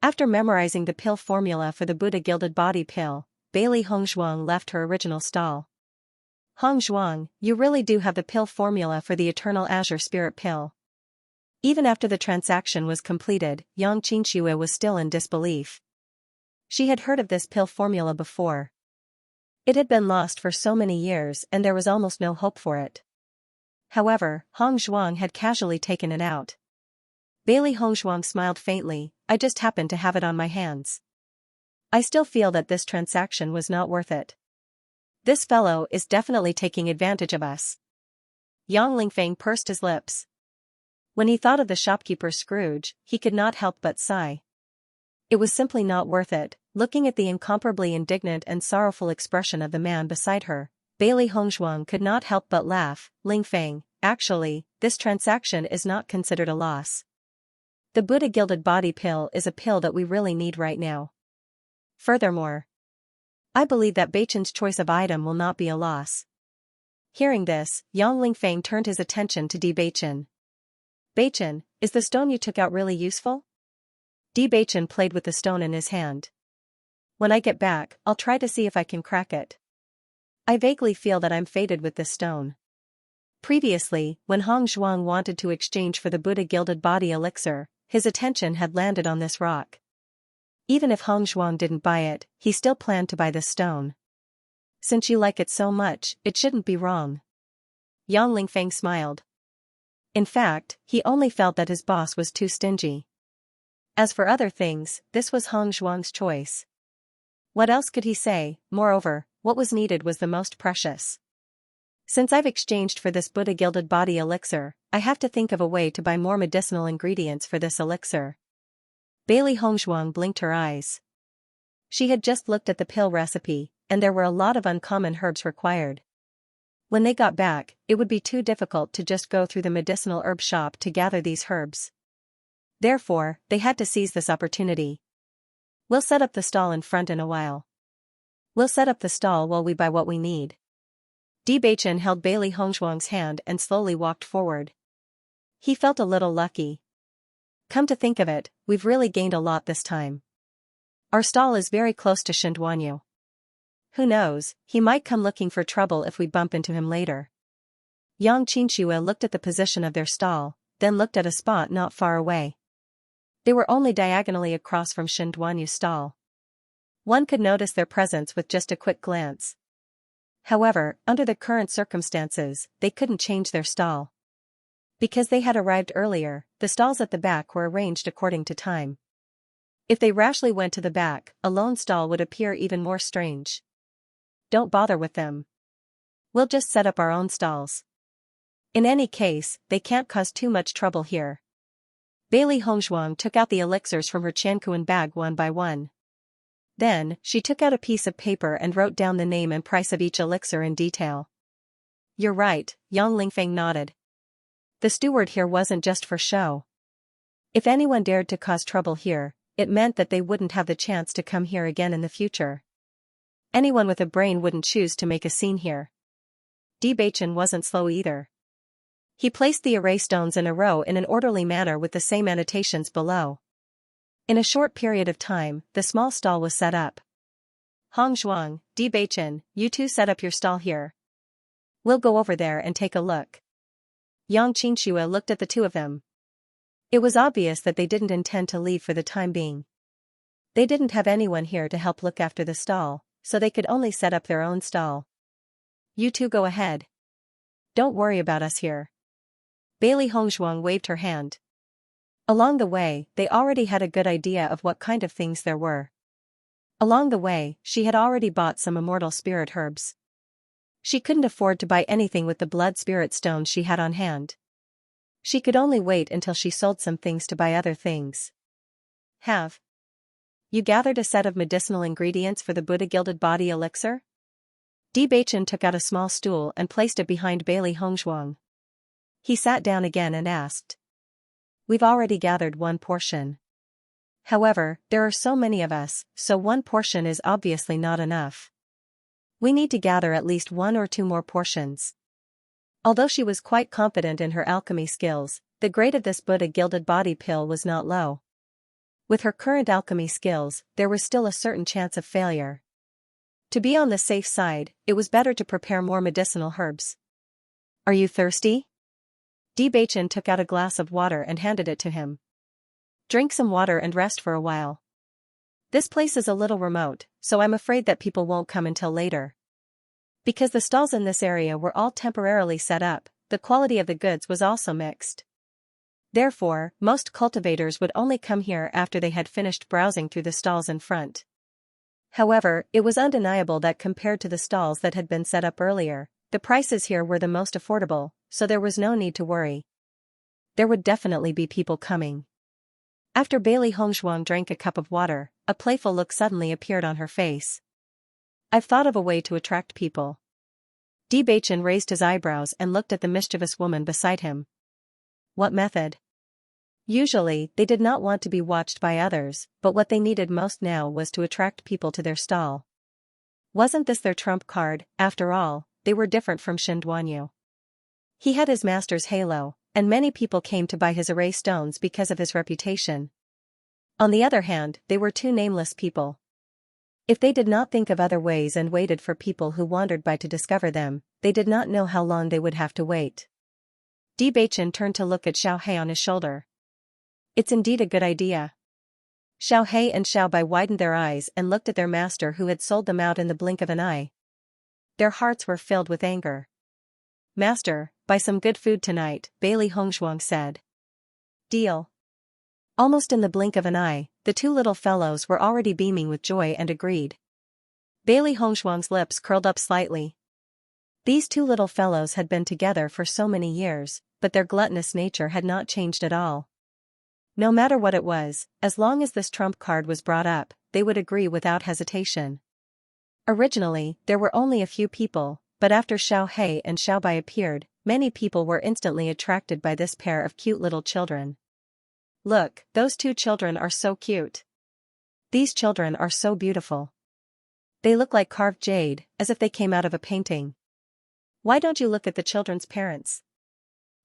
S1: After memorizing the pill formula for the Buddha Gilded Body pill, Bailey Hongzhuang left her original stall. "Hongzhuang, you really do have the pill formula for the Eternal Azure Spirit pill." Even after the transaction was completed, Xianxia was still in disbelief. She had heard of this pill formula before. It had been lost for so many years and there was almost no hope for it. However, Hongzhuang had casually taken it out. Bailey Hongzhuang smiled faintly, "I just happened to have it on my hands. I still feel that this transaction was not worth it. This fellow is definitely taking advantage of us." Yang Lingfeng pursed his lips. When he thought of the shopkeeper Scrooge, he could not help but sigh. It was simply not worth it. Looking at the incomparably indignant and sorrowful expression of the man beside her, Bailey Hongzhuang could not help but laugh. "Lingfeng, actually, this transaction is not considered a loss. The Buddha Gilded Body pill is a pill that we really need right now. Furthermore, I believe that Beichen's choice of item will not be a loss." Hearing this, Yang Lingfeng turned his attention to Bewitching. "Beichen, is the stone you took out really useful?" Bewitching played with the stone in his hand. "When I get back, I'll try to see if I can crack it. I vaguely feel that I'm fated with this stone." Previously, when Hongzhuang wanted to exchange for the Buddha Gilded Body Elixir, his attention had landed on this rock. Even if Hongzhuang didn't buy it, he still planned to buy this stone. "Since you like it so much, it shouldn't be wrong." Yang Lingfeng smiled. In fact, he only felt that his boss was too stingy. As for other things, this was Hongzhuang's choice. What else could he say? Moreover, what was needed was the most precious. "Since I've exchanged for this Buddha Gilded Body Elixir, I have to think of a way to buy more medicinal ingredients for this elixir." Bailey Hongzhuang blinked her eyes. She had just looked at the pill recipe, and there were a lot of uncommon herbs required. When they got back, it would be too difficult to just go through the medicinal herb shop to gather these herbs. Therefore, they had to seize this opportunity. "We'll set up the stall in front in a while. We'll set up the stall while we buy what we need." Bewitching held Bailey Hongzhuang's hand and slowly walked forward. He felt a little lucky. Come to think of it, we've really gained a lot this time. Our stall is very close to Xianxia. Who knows, he might come looking for trouble if we bump into him later. Xianxia looked at the position of their stall, then looked at a spot not far away. They were only diagonally across from Xianxua's stall. One could notice their presence with just a quick glance. However, under the current circumstances, they couldn't change their stall. Because they had arrived earlier, the stalls at the back were arranged according to time. If they rashly went to the back, a lone stall would appear even more strange. Don't bother with them. We'll just set up our own stalls. In any case, they can't cause too much trouble here. Bailey Hongzhuang took out the elixirs from her Qianquan bag one by one. Then, she took out a piece of paper and wrote down the name and price of each elixir in detail. You're right, Yang Lingfeng nodded. The steward here wasn't just for show. If anyone dared to cause trouble here, it meant that they wouldn't have the chance to come here again in the future. Anyone with a brain wouldn't choose to make a scene here. Bewitching wasn't slow either. He placed the array stones in a row in an orderly manner with the same annotations below. In a short period of time, the small stall was set up. Hongzhuang, Bewitching, you two set up your stall here. We'll go over there and take a look. Xianxia looked at the two of them. It was obvious that they didn't intend to leave for the time being. They didn't have anyone here to help look after the stall, so they could only set up their own stall. You two go ahead. Don't worry about us here. Bailey Hongzhuang waved her hand. Along the way, they already had a good idea of what kind of things there were. Along the way, she had already bought some immortal spirit herbs. She couldn't afford to buy anything with the blood spirit stones she had on hand. She could only wait until she sold some things to buy other things. Have you gathered a set of medicinal ingredients for the Buddha Gilded Body elixir? Bewitching took out a small stool and placed it behind Bailey Hongzhuang. He sat down again and asked. We've already gathered one portion. However, there are so many of us, so one portion is obviously not enough. We need to gather at least one or two more portions. Although she was quite confident in her alchemy skills, the grade of this Buddha Gilded Body pill was not low. With her current alchemy skills, there was still a certain chance of failure. To be on the safe side, it was better to prepare more medicinal herbs. Are you thirsty? Bewitching took out a glass of water and handed it to him. Drink some water and rest for a while. This place is a little remote, so I'm afraid that people won't come until later. Because the stalls in this area were all temporarily set up, the quality of the goods was also mixed. Therefore, most cultivators would only come here after they had finished browsing through the stalls in front. However, it was undeniable that compared to the stalls that had been set up earlier, the prices here were the most affordable, so there was no need to worry. There would definitely be people coming. After Bailey Hongzhuang drank a cup of water, a playful look suddenly appeared on her face. I've thought of a way to attract people. Bewitching raised his eyebrows and looked at the mischievous woman beside him. What method? Usually, they did not want to be watched by others, but what they needed most now was to attract people to their stall. Wasn't this their trump card? After all, they were different from Xianxia. He had his master's halo, and many people came to buy his array stones because of his reputation. On the other hand, they were two nameless people. If they did not think of other ways and waited for people who wandered by to discover them, they did not know how long they would have to wait. Bewitching turned to look at Xiaohei on his shoulder. It's indeed a good idea. Xiaohei and Xiaobai widened their eyes and looked at their master who had sold them out in the blink of an eye. Their hearts were filled with anger. Master, buy some good food tonight, Bailey Hongzhuang said. Deal. Almost in the blink of an eye, the two little fellows were already beaming with joy and agreed. Bailey Hongzhuang's lips curled up slightly. These two little fellows had been together for so many years, but their gluttonous nature had not changed at all. No matter what it was, as long as this trump card was brought up, they would agree without hesitation. Originally, there were only a few people, but after Xiaohei and Xiaobai appeared, many people were instantly attracted by this pair of cute little children. Look, those two children are so cute. These children are so beautiful. They look like carved jade, as if they came out of a painting. Why don't you look at the children's parents?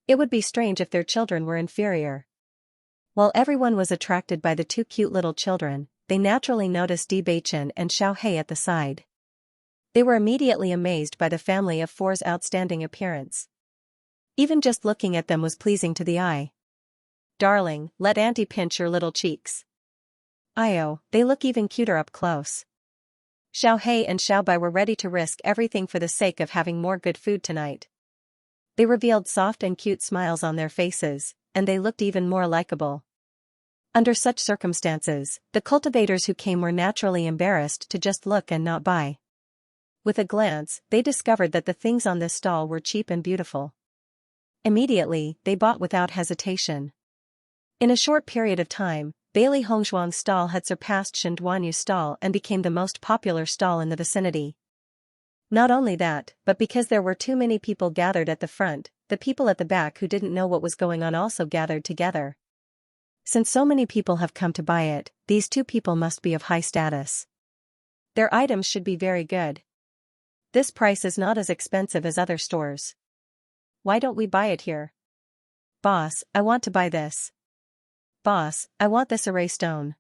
S1: It would be strange if their children were inferior. While everyone was attracted by the two cute little children, they naturally noticed Bewitching and Xianxia at the side. They were immediately amazed by the family of four's outstanding appearance. Even just looking at them was pleasing to the eye. "Darling, let Auntie pinch your little cheeks." "Io, they look even cuter up close." Xiaohei and Xiaobai were ready to risk everything for the sake of having more good food tonight. They revealed soft and cute smiles on their faces, and they looked even more likable. Under such circumstances, the cultivators who came were naturally embarrassed to just look and not buy. With a glance, they discovered that the things on this stall were cheap and beautiful. Immediately, they bought without hesitation. In a short period of time, Bailey Hongzhuang's stall had surpassed Shenduanyu's stall and became the most popular stall in the vicinity. Not only that, but because there were too many people gathered at the front, the people at the back who didn't know what was going on also gathered together. Since so many people have come to buy it, these two people must be of high status. Their items should be very good. This price is not as expensive as other stores. Why don't we buy it here? Boss, I want to buy this. Boss, I want this array stone.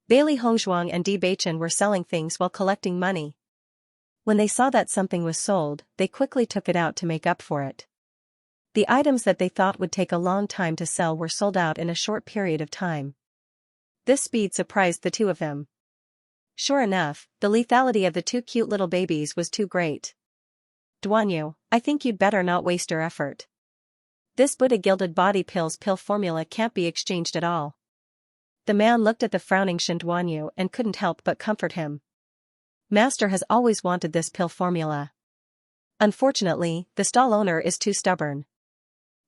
S1: Bailey Hongzhuang and Bewitching were selling things while collecting money. When they saw that something was sold, they quickly took it out to make up for it. The items that they thought would take a long time to sell were sold out in a short period of time. This speed surprised the two of them. Sure enough, the lethality of the two cute little babies was too great. "Duanyu, I think you'd better not waste your effort. This Buddha gilded body pill formula can't be exchanged at all." The man looked at the frowning Shenduanyu and couldn't help but comfort him. Master has always wanted this pill formula. Unfortunately, the stall owner is too stubborn.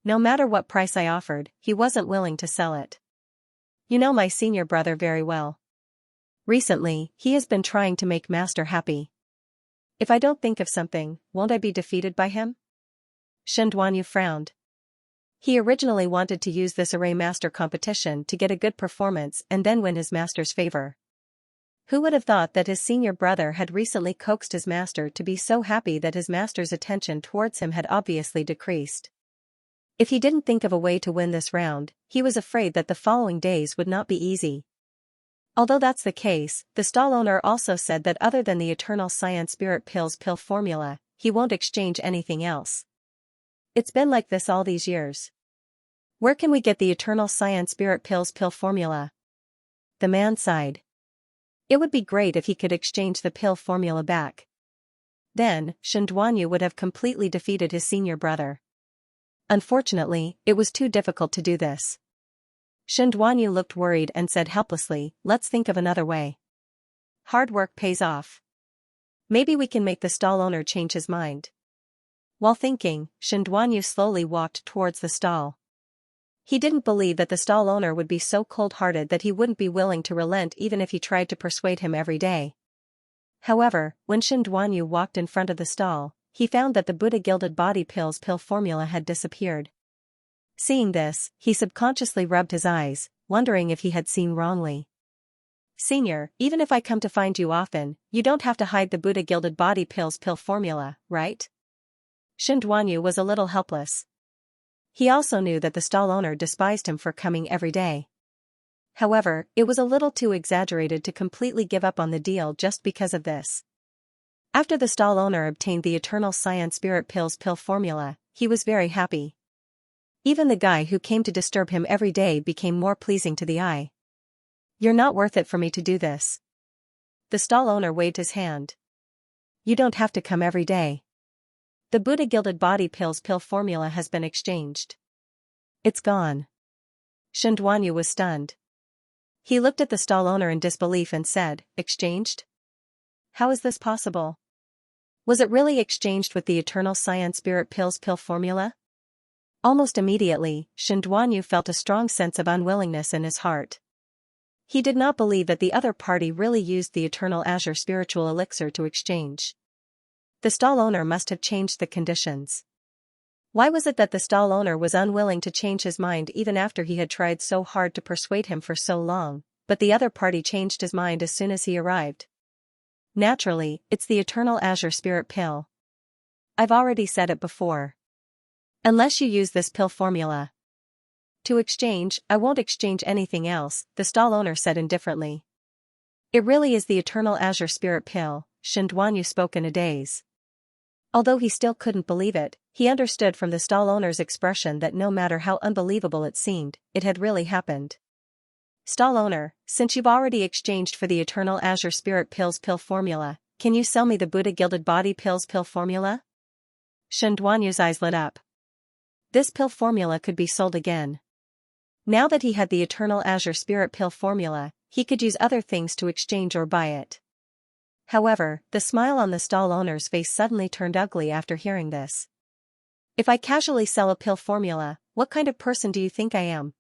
S1: No matter what price I offered, he wasn't willing to sell it. You know my senior brother very well. Recently, he has been trying to make Master happy. If I don't think of something, won't I be defeated by him? Shenduanyu frowned. He originally wanted to use this array master competition to get a good performance and then win his master's favor. Who would have thought that his senior brother had recently coaxed his master to be so happy that his master's attention towards him had obviously decreased. If he didn't think of a way to win this round, he was afraid that the following days would not be easy. Although that's the case, the stall owner also said that other than the Eternal Science Spirit pill formula, he won't exchange anything else. It's been like this all these years. Where can we get the Eternal Science Spirit pill formula? The man sighed. It would be great if he could exchange the pill formula back. Then, Shenduanyu would have completely defeated his senior brother. Unfortunately, it was too difficult to do this. Shenduanyu looked worried and said helplessly, "Let's think of another way. Hard work pays off. Maybe we can make the stall owner change his mind." While thinking, Shenduanyu slowly walked towards the stall. He didn't believe that the stall owner would be so cold-hearted that he wouldn't be willing to relent even if he tried to persuade him every day. However, when Shenduanyu walked in front of the stall, he found that the Buddha gilded body pill formula had disappeared. Seeing this, he subconsciously rubbed his eyes, wondering if he had seen wrongly. "Senior, even if I come to find you often, you don't have to hide the Buddha gilded body pill formula, right?" Shenduanyu was a little helpless. He also knew that the stall owner despised him for coming every day. However, it was a little too exaggerated to completely give up on the deal just because of this. After the stall owner obtained the Eternal Science Spirit pill formula, he was very happy. Even the guy who came to disturb him every day became more pleasing to the eye. "You're not worth it for me to do this." The stall owner waved his hand. "You don't have to come every day. The Buddha gilded body pill formula has been exchanged. It's gone." Shenduanyu was stunned. He looked at the stall owner in disbelief and said, "Exchanged? How is this possible? Was it really exchanged with the Eternal Science Spirit pill formula?" Almost immediately, Shenduanyu felt a strong sense of unwillingness in his heart. He did not believe that the other party really used the Eternal Azure Spiritual Elixir to exchange. The stall owner must have changed the conditions. Why was it that the stall owner was unwilling to change his mind even after he had tried so hard to persuade him for so long, but the other party changed his mind as soon as he arrived? Naturally, it's the Eternal Azure Spirit pill. I've already said it before. Unless you use this pill formula. To exchange, I won't exchange anything else, the stall owner said indifferently. It really is the eternal azure spirit pill, Xianxia spoke in a daze. Although he still couldn't believe it, he understood from the stall owner's expression that no matter how unbelievable it seemed, it had really happened. Stall owner, since you've already exchanged for the eternal azure spirit pills pill formula, can you sell me the Buddha gilded body pills pill formula? Xianxia's eyes lit up. This pill formula could be sold again. Now that he had the eternal azure spirit pill formula, he could use other things to exchange or buy it. However, the smile on the stall owner's face suddenly turned ugly after hearing this. If I casually sell a pill formula, what kind of person do you think I am?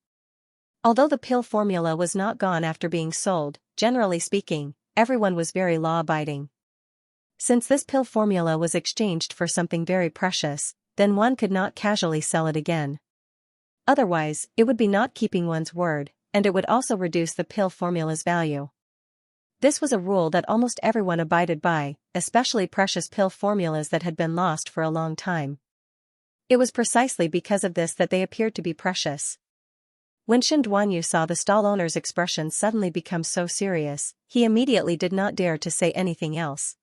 S1: Although the pill formula was not gone after being sold, generally speaking, everyone was very law-abiding. Since this pill formula was exchanged for something very precious, then one could not casually sell it again. Otherwise, it would be not keeping one's word, and it would also reduce the pill formula's value. This was a rule that almost everyone abided by, especially precious pill formulas that had been lost for a long time. It was precisely because of this that they appeared to be precious. When Xianxia saw the stall owner's expression suddenly become so serious, he immediately did not dare to say anything else.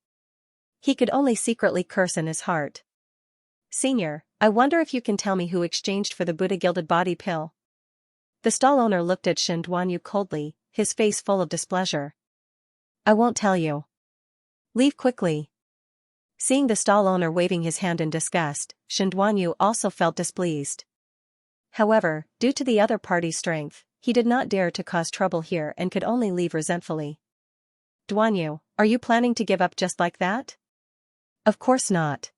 S1: He could only secretly curse in his heart. Senior, I wonder if you can tell me who exchanged for the Buddha gilded body pill? The stall owner looked at Xianxia coldly, his face full of displeasure. I won't tell you. Leave quickly. Seeing the stall owner waving his hand in disgust, Xianxia also felt displeased. However, due to the other party's strength, he did not dare to cause trouble here and could only leave resentfully. Duanyu, are you planning to give up just like that? Of course not.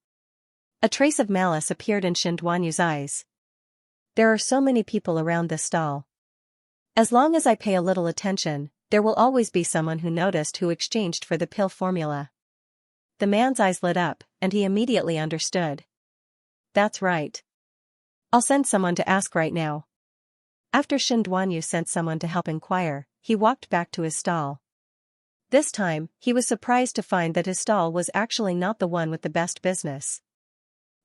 S1: A trace of malice appeared in Xianxua's eyes. There are so many people around this stall. As long as I pay a little attention, there will always be someone who noticed who exchanged for the pill formula. The man's eyes lit up, and he immediately understood. That's right. I'll send someone to ask right now. After Xianxia sent someone to help inquire, he walked back to his stall. This time, he was surprised to find that his stall was actually not the one with the best business.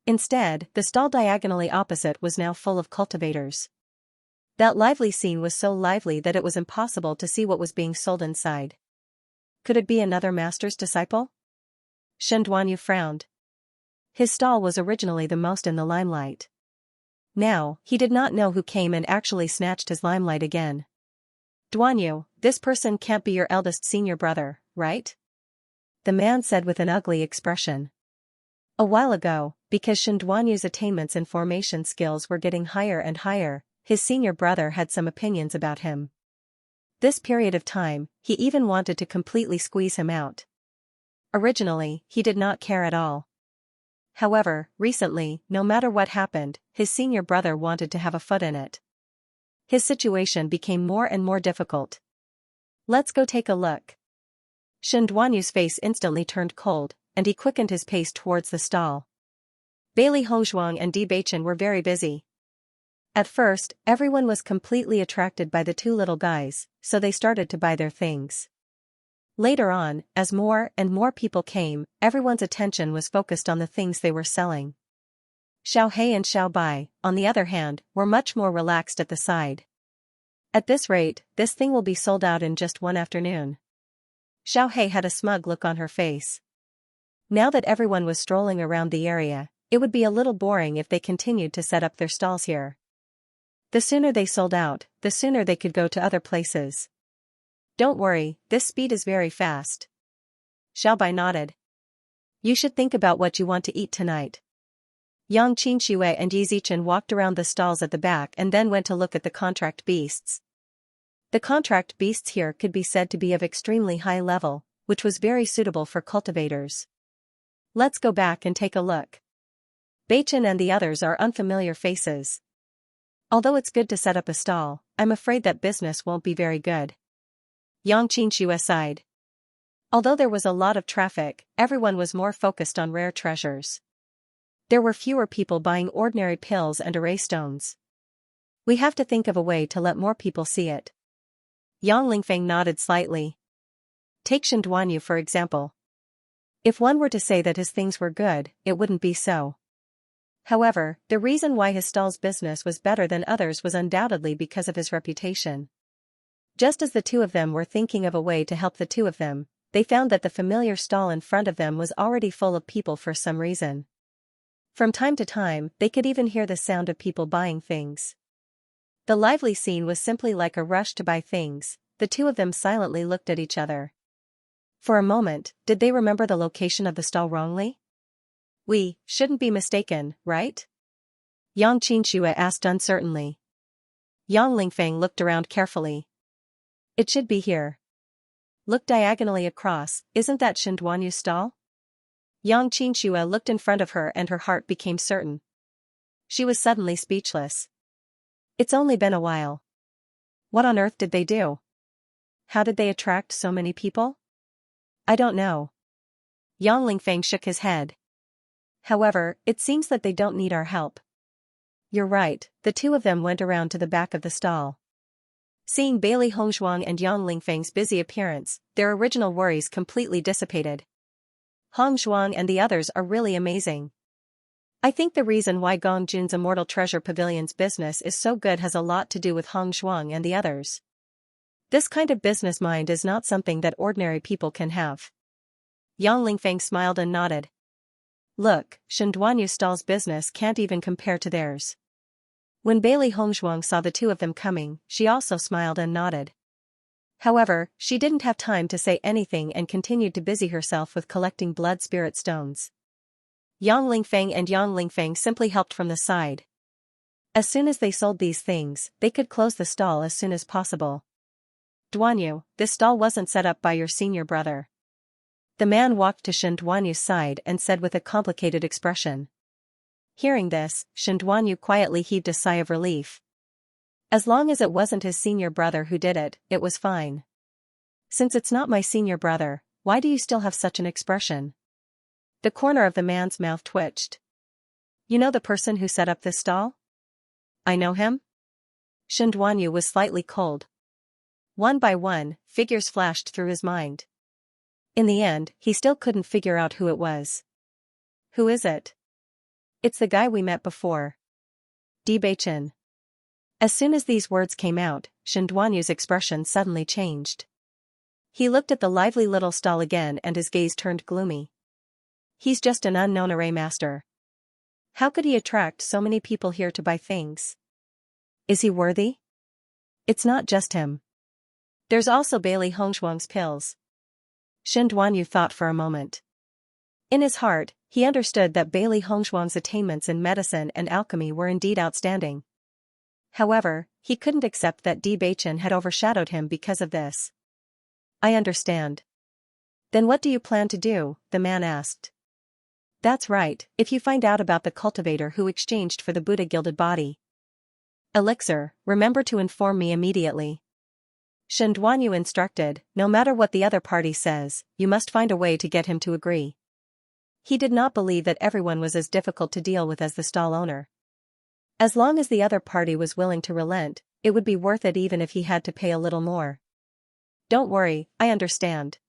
S1: Instead, the stall diagonally opposite was now full of cultivators. That lively scene was so lively that it was impossible to see what was being sold inside. Could it be another master's disciple? Xianxia frowned. His stall was originally the most in the limelight. Now, he did not know who came and actually snatched his limelight again. Duanyu, this person can't be your eldest senior brother, right? The man said with an ugly expression. A while ago, because Xianxua's attainments and formation skills were getting higher and higher, his senior brother had some opinions about him. This period of time, he even wanted to completely squeeze him out. Originally, he did not care at all. However, recently, no matter what happened, his senior brother wanted to have a foot in it. His situation became more and more difficult. Let's go take a look. Xianxua's face instantly turned cold, and he quickened his pace towards the stall. Bailey Hozhuang and Bewitching were very busy. At first, everyone was completely attracted by the two little guys, so they started to buy their things. Later on, as more and more people came, everyone's attention was focused on the things they were selling. Xiaohei and Xiaobai, on the other hand, were much more relaxed at the side. At this rate, this thing will be sold out in just one afternoon. Xiaohei had a smug look on her face. Now that everyone was strolling around the area, it would be a little boring if they continued to set up their stalls here. The sooner they sold out, the sooner they could go to other places. Don't worry, this speed is very fast. Xiaobai nodded. You should think about what you want to eat tonight. Yang Qingshui and Yi Zichen walked around the stalls at the back and then went to look at the contract beasts. The contract beasts here could be said to be of extremely high level, which was very suitable for cultivators. Let's go back and take a look. Beichin and the others are unfamiliar faces. Although it's good to set up a stall, I'm afraid that business won't be very good. Yang Qingshui sighed. Although there was a lot of traffic, everyone was more focused on rare treasures. There were fewer people buying ordinary pills and array stones. We have to think of a way to let more people see it. Yang Lingfeng nodded slightly. Take Xianxia for example. If one were to say that his things were good, it wouldn't be so. However, the reason why his stall's business was better than others was undoubtedly because of his reputation. Just as the two of them were thinking of a way to help the two of them, they found that the familiar stall in front of them was already full of people for some reason. From time to time, they could even hear the sound of people buying things. The lively scene was simply like a rush to buy things. The two of them silently looked at each other. For a moment, did they remember the location of the stall wrongly? We shouldn't be mistaken, right? Xianxia asked uncertainly. Yang Lingfeng looked around carefully. It should be here. Look diagonally across, isn't that Shenduanyu's stall? Xianxia looked in front of her and her heart became certain. She was suddenly speechless. It's only been a while. What on earth did they do? How did they attract so many people? I don't know. Yang Lingfeng shook his head. However, it seems that they don't need our help. You're right, the two of them went around to the back of the stall. Seeing Bailey Hongzhuang and Yang Lingfeng's busy appearance, their original worries completely dissipated. Hongzhuang and the others are really amazing. I think the reason why Gongjun's Immortal Treasure Pavilion's business is so good has a lot to do with Hongzhuang and the others. This kind of business mind is not something that ordinary people can have. Yang Lingfeng smiled and nodded. Look, Shenduanyu's stall's business can't even compare to theirs. When Bailey Hongzhuang saw the two of them coming, she also smiled and nodded. However, she didn't have time to say anything and continued to busy herself with collecting blood spirit stones. Yang Lingfeng and Yang Lingfeng simply helped from the side. As soon as they sold these things, they could close the stall as soon as possible. Duanyu, this stall wasn't set up by your senior brother. The man walked to Shenduanyu's side and said with a complicated expression. Hearing this, Shenduanyu quietly heaved a sigh of relief. As long as it wasn't his senior brother who did it, it was fine. Since it's not my senior brother, why do you still have such an expression? The corner of the man's mouth twitched. You know the person who set up this stall? I know him? Shenduanyu was slightly cold. One by one, figures flashed through his mind. In the end, he still couldn't figure out who it was. Who is it? It's the guy we met before. Bewitching. As soon as these words came out, Shenduanyu's expression suddenly changed. He looked at the lively little stall again and his gaze turned gloomy. He's just an unknown array master. How could he attract so many people here to buy things? Is he worthy? It's not just him. There's also Bailey Hongzhuang's pills. Shenduanyu thought for a moment. In his heart, he understood that Bailey Hongzhuang's attainments in medicine and alchemy were indeed outstanding. However, he couldn't accept that Bewitching had overshadowed him because of this. I understand. Then what do you plan to do? The man asked. That's right, if you find out about the cultivator who exchanged for the Buddha gilded body elixir, remember to inform me immediately. Shenduanyu instructed, no matter what the other party says, you must find a way to get him to agree. He did not believe that everyone was as difficult to deal with as the stall owner. As long as the other party was willing to relent, it would be worth it even if he had to pay a little more. Don't worry, I understand.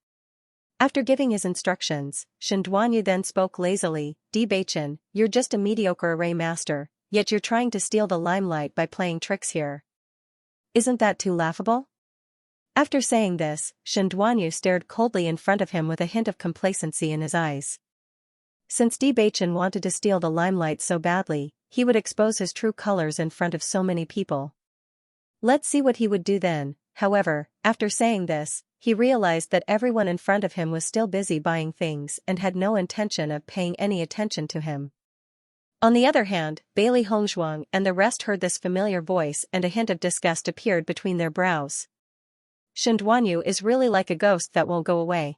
S1: After giving his instructions, Shenduanyu then spoke lazily, Bewitching, you're just a mediocre array master, yet you're trying to steal the limelight by playing tricks here. Isn't that too laughable? After saying this, Shenduanyu stared coldly in front of him with a hint of complacency in his eyes. Since Bewitching wanted to steal the limelight so badly, he would expose his true colors in front of so many people. Let's see what he would do then. However, after saying this, he realized that everyone in front of him was still busy buying things and had no intention of paying any attention to him. On the other hand, Bailey Hongzhuang and the rest heard this familiar voice and a hint of disgust appeared between their brows. Shenduanyu is really like a ghost that won't go away.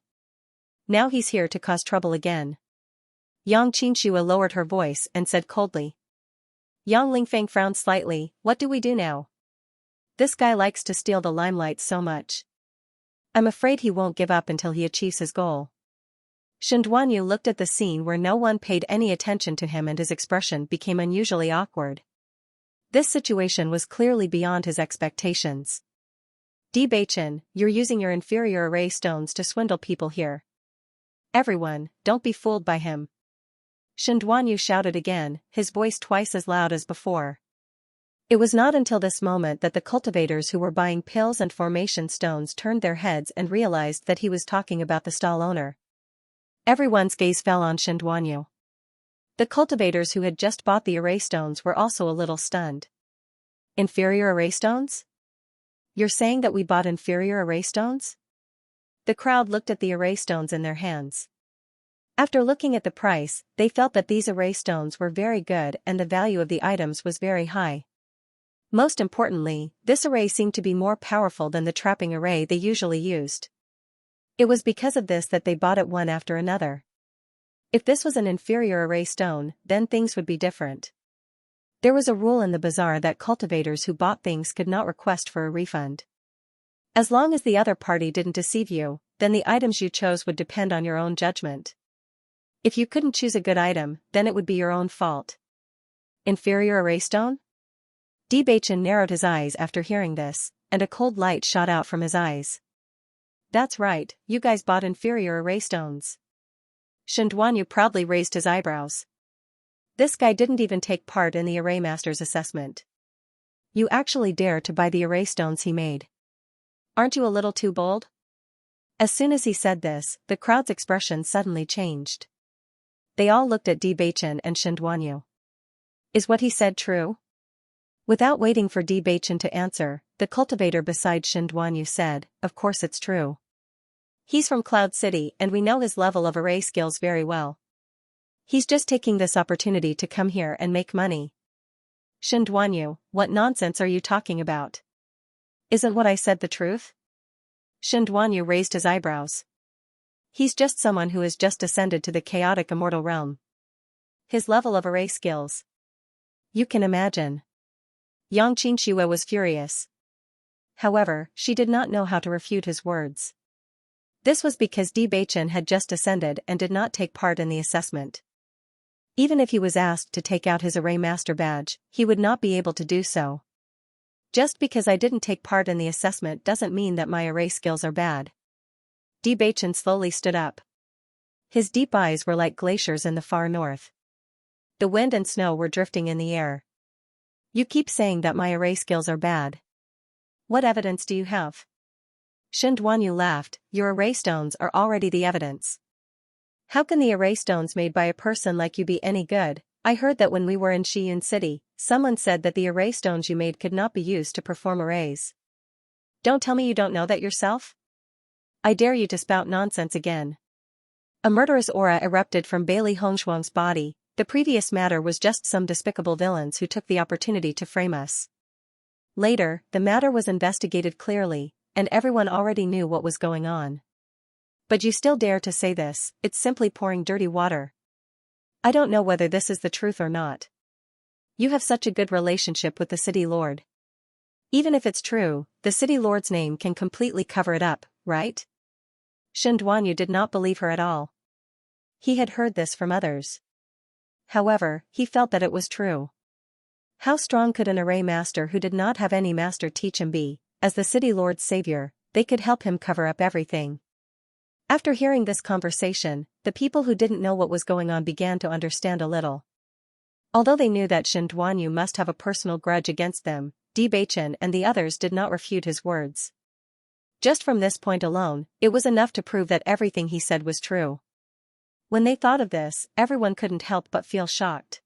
S1: Now he's here to cause trouble again. Xianxia lowered her voice and said coldly. Yang Lingfeng frowned slightly, what do we do now? This guy likes to steal the limelight so much. I'm afraid he won't give up until he achieves his goal. Shenduanyu looked at the scene where no one paid any attention to him and his expression became unusually awkward. This situation was clearly beyond his expectations. Bewitching, you're using your inferior array stones to swindle people here. Everyone, don't be fooled by him. Shenduanyu shouted again, his voice twice as loud as before. It was not until this moment that the cultivators who were buying pills and formation stones turned their heads and realized that he was talking about the stall owner. Everyone's gaze fell on Shenduanyu. The cultivators who had just bought the array stones were also a little stunned. Inferior array stones? You're saying that we bought inferior array stones? The crowd looked at the array stones in their hands. After looking at the price, they felt that these array stones were very good and the value of the items was very high. Most importantly, this array seemed to be more powerful than the trapping array they usually used. It was because of this that they bought it one after another. If this was an inferior array stone, then things would be different. There was a rule in the bazaar that cultivators who bought things could not request for a refund. As long as the other party didn't deceive you, then the items you chose would depend on your own judgment. If you couldn't choose a good item, then it would be your own fault. Inferior array stone? Bewitching narrowed his eyes after hearing this, and a cold light shot out from his eyes. That's right, you guys bought inferior array stones. Shenduanyu proudly raised his eyebrows. This guy didn't even take part in the array master's assessment. You actually dare to buy the array stones he made. Aren't you a little too bold? As soon as he said this, the crowd's expression suddenly changed. They all looked at Bewitching and Shenduanyu. Is what he said true? Without waiting for Bewitching to answer, the cultivator beside Shenduanyu said, of course it's true. He's from Cloud City and we know his level of array skills very well. He's just taking this opportunity to come here and make money. Shenduanyu, what nonsense are you talking about? Isn't what I said the truth? Shenduanyu raised his eyebrows. He's just someone who has just ascended to the chaotic immortal realm. His level of array skills. You can imagine. Xianxia was furious. However, she did not know how to refute his words. This was because Bewitching had just ascended and did not take part in the assessment. Even if he was asked to take out his array master badge, he would not be able to do so. Just because I didn't take part in the assessment doesn't mean that my array skills are bad. Bewitching slowly stood up. His deep eyes were like glaciers in the far north. The wind and snow were drifting in the air. You keep saying that my array skills are bad. What evidence do you have? Shenduanyu laughed, your array stones are already the evidence. How can the array stones made by a person like you be any good? I heard that when we were in Xianxia City, someone said that the array stones you made could not be used to perform arrays. Don't tell me you don't know that yourself? I dare you to spout nonsense again. A murderous aura erupted from Bailey Hongshuang's body. The previous matter was just some despicable villains who took the opportunity to frame us. Later, the matter was investigated clearly, and everyone already knew what was going on. But you still dare to say this, it's simply pouring dirty water. I don't know whether this is the truth or not. You have such a good relationship with the city lord. Even if it's true, the city lord's name can completely cover it up, right? Shenduanyu did not believe her at all. He had heard this from others. However, he felt that it was true. How strong could an array master who did not have any master teach him be? As the city lord's savior, they could help him cover up everything. After hearing this conversation, the people who didn't know what was going on began to understand a little. Although they knew that Shenduanyu must have a personal grudge against them, Bewitching and the others did not refute his words. Just from this point alone, it was enough to prove that everything he said was true. When they thought of this, everyone couldn't help but feel shocked.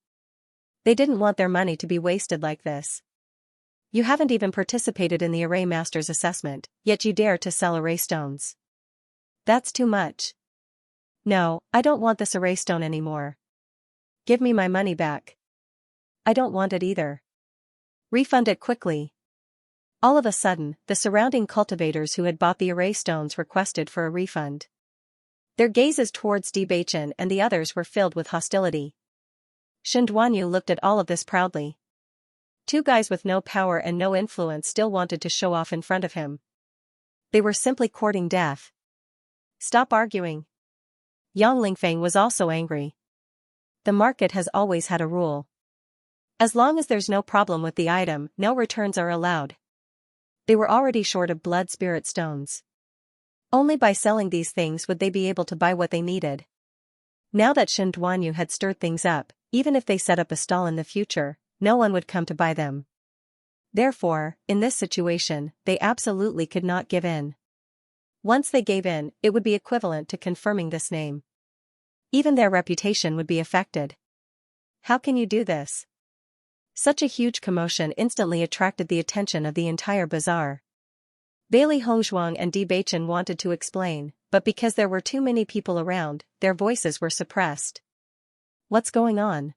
S1: They didn't want their money to be wasted like this. You haven't even participated in the array master's assessment, yet you dare to sell array stones. That's too much. No, I don't want this array stone anymore. Give me my money back. I don't want it either. Refund it quickly. All of a sudden, the surrounding cultivators who had bought the array stones requested for a refund. Their gazes towards Bewitching and the others were filled with hostility. Shenduanyu looked at all of this proudly. Two guys with no power and no influence still wanted to show off in front of him. They were simply courting death. Stop arguing. Yang Lingfeng was also angry. The market has always had a rule. As long as there's no problem with the item, no returns are allowed. They were already short of blood spirit stones. Only by selling these things would they be able to buy what they needed. Now that Shen Duanyu had stirred things up, even if they set up a stall in the future, no one would come to buy them. Therefore, in this situation, they absolutely could not give in. Once they gave in, it would be equivalent to confirming this name. Even their reputation would be affected. How can you do this? Such a huge commotion instantly attracted the attention of the entire bazaar. Bailey Hongzhuang and Di Beichen wanted to explain, but because there were too many people around, their voices were suppressed. What's going on?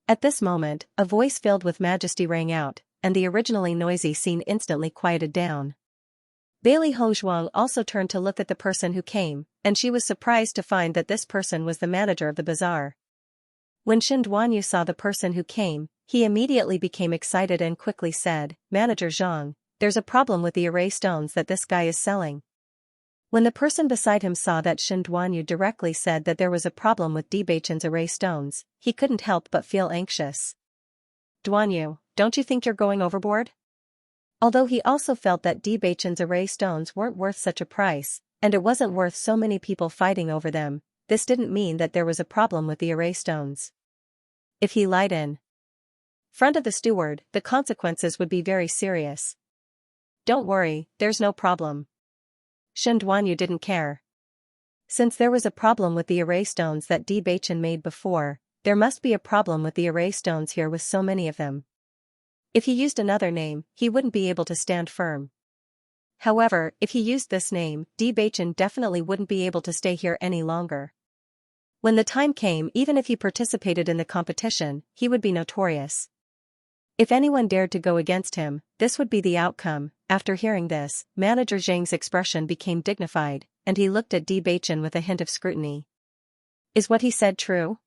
S1: At this moment, a voice filled with majesty rang out, and the originally noisy scene instantly quieted down. Bailey Hongzhuang also turned to look at the person who came, and she was surprised to find that this person was the manager of the bazaar. When Shen Duanyu saw the person who came, he immediately became excited and quickly said, "Manager Zhang, there's a problem with the array stones that this guy is selling." When the person beside him saw that Shen Duanyu directly said that there was a problem with Di Beichen's array stones, he couldn't help but feel anxious. "Duanyu, don't you think you're going overboard?" Although he also felt that Di Beichen's array stones weren't worth such a price, and it wasn't worth so many people fighting over them, this didn't mean that there was a problem with the array stones. If he lied in front of the steward, the consequences would be very serious. "Don't worry, there's no problem." Shen Duanyu didn't care. Since there was a problem with the array stones that Di Beichen made before, there must be a problem with the array stones here with so many of them. If he used another name, he wouldn't be able to stand firm. However, if he used this name, Di Beichen definitely wouldn't be able to stay here any longer. When the time came, even if he participated in the competition, he would be notorious. If anyone dared to go against him, this would be the outcome. After hearing this, Manager Zhang's expression became dignified, and he looked at Di Beichen with a hint of scrutiny. Is what he said true?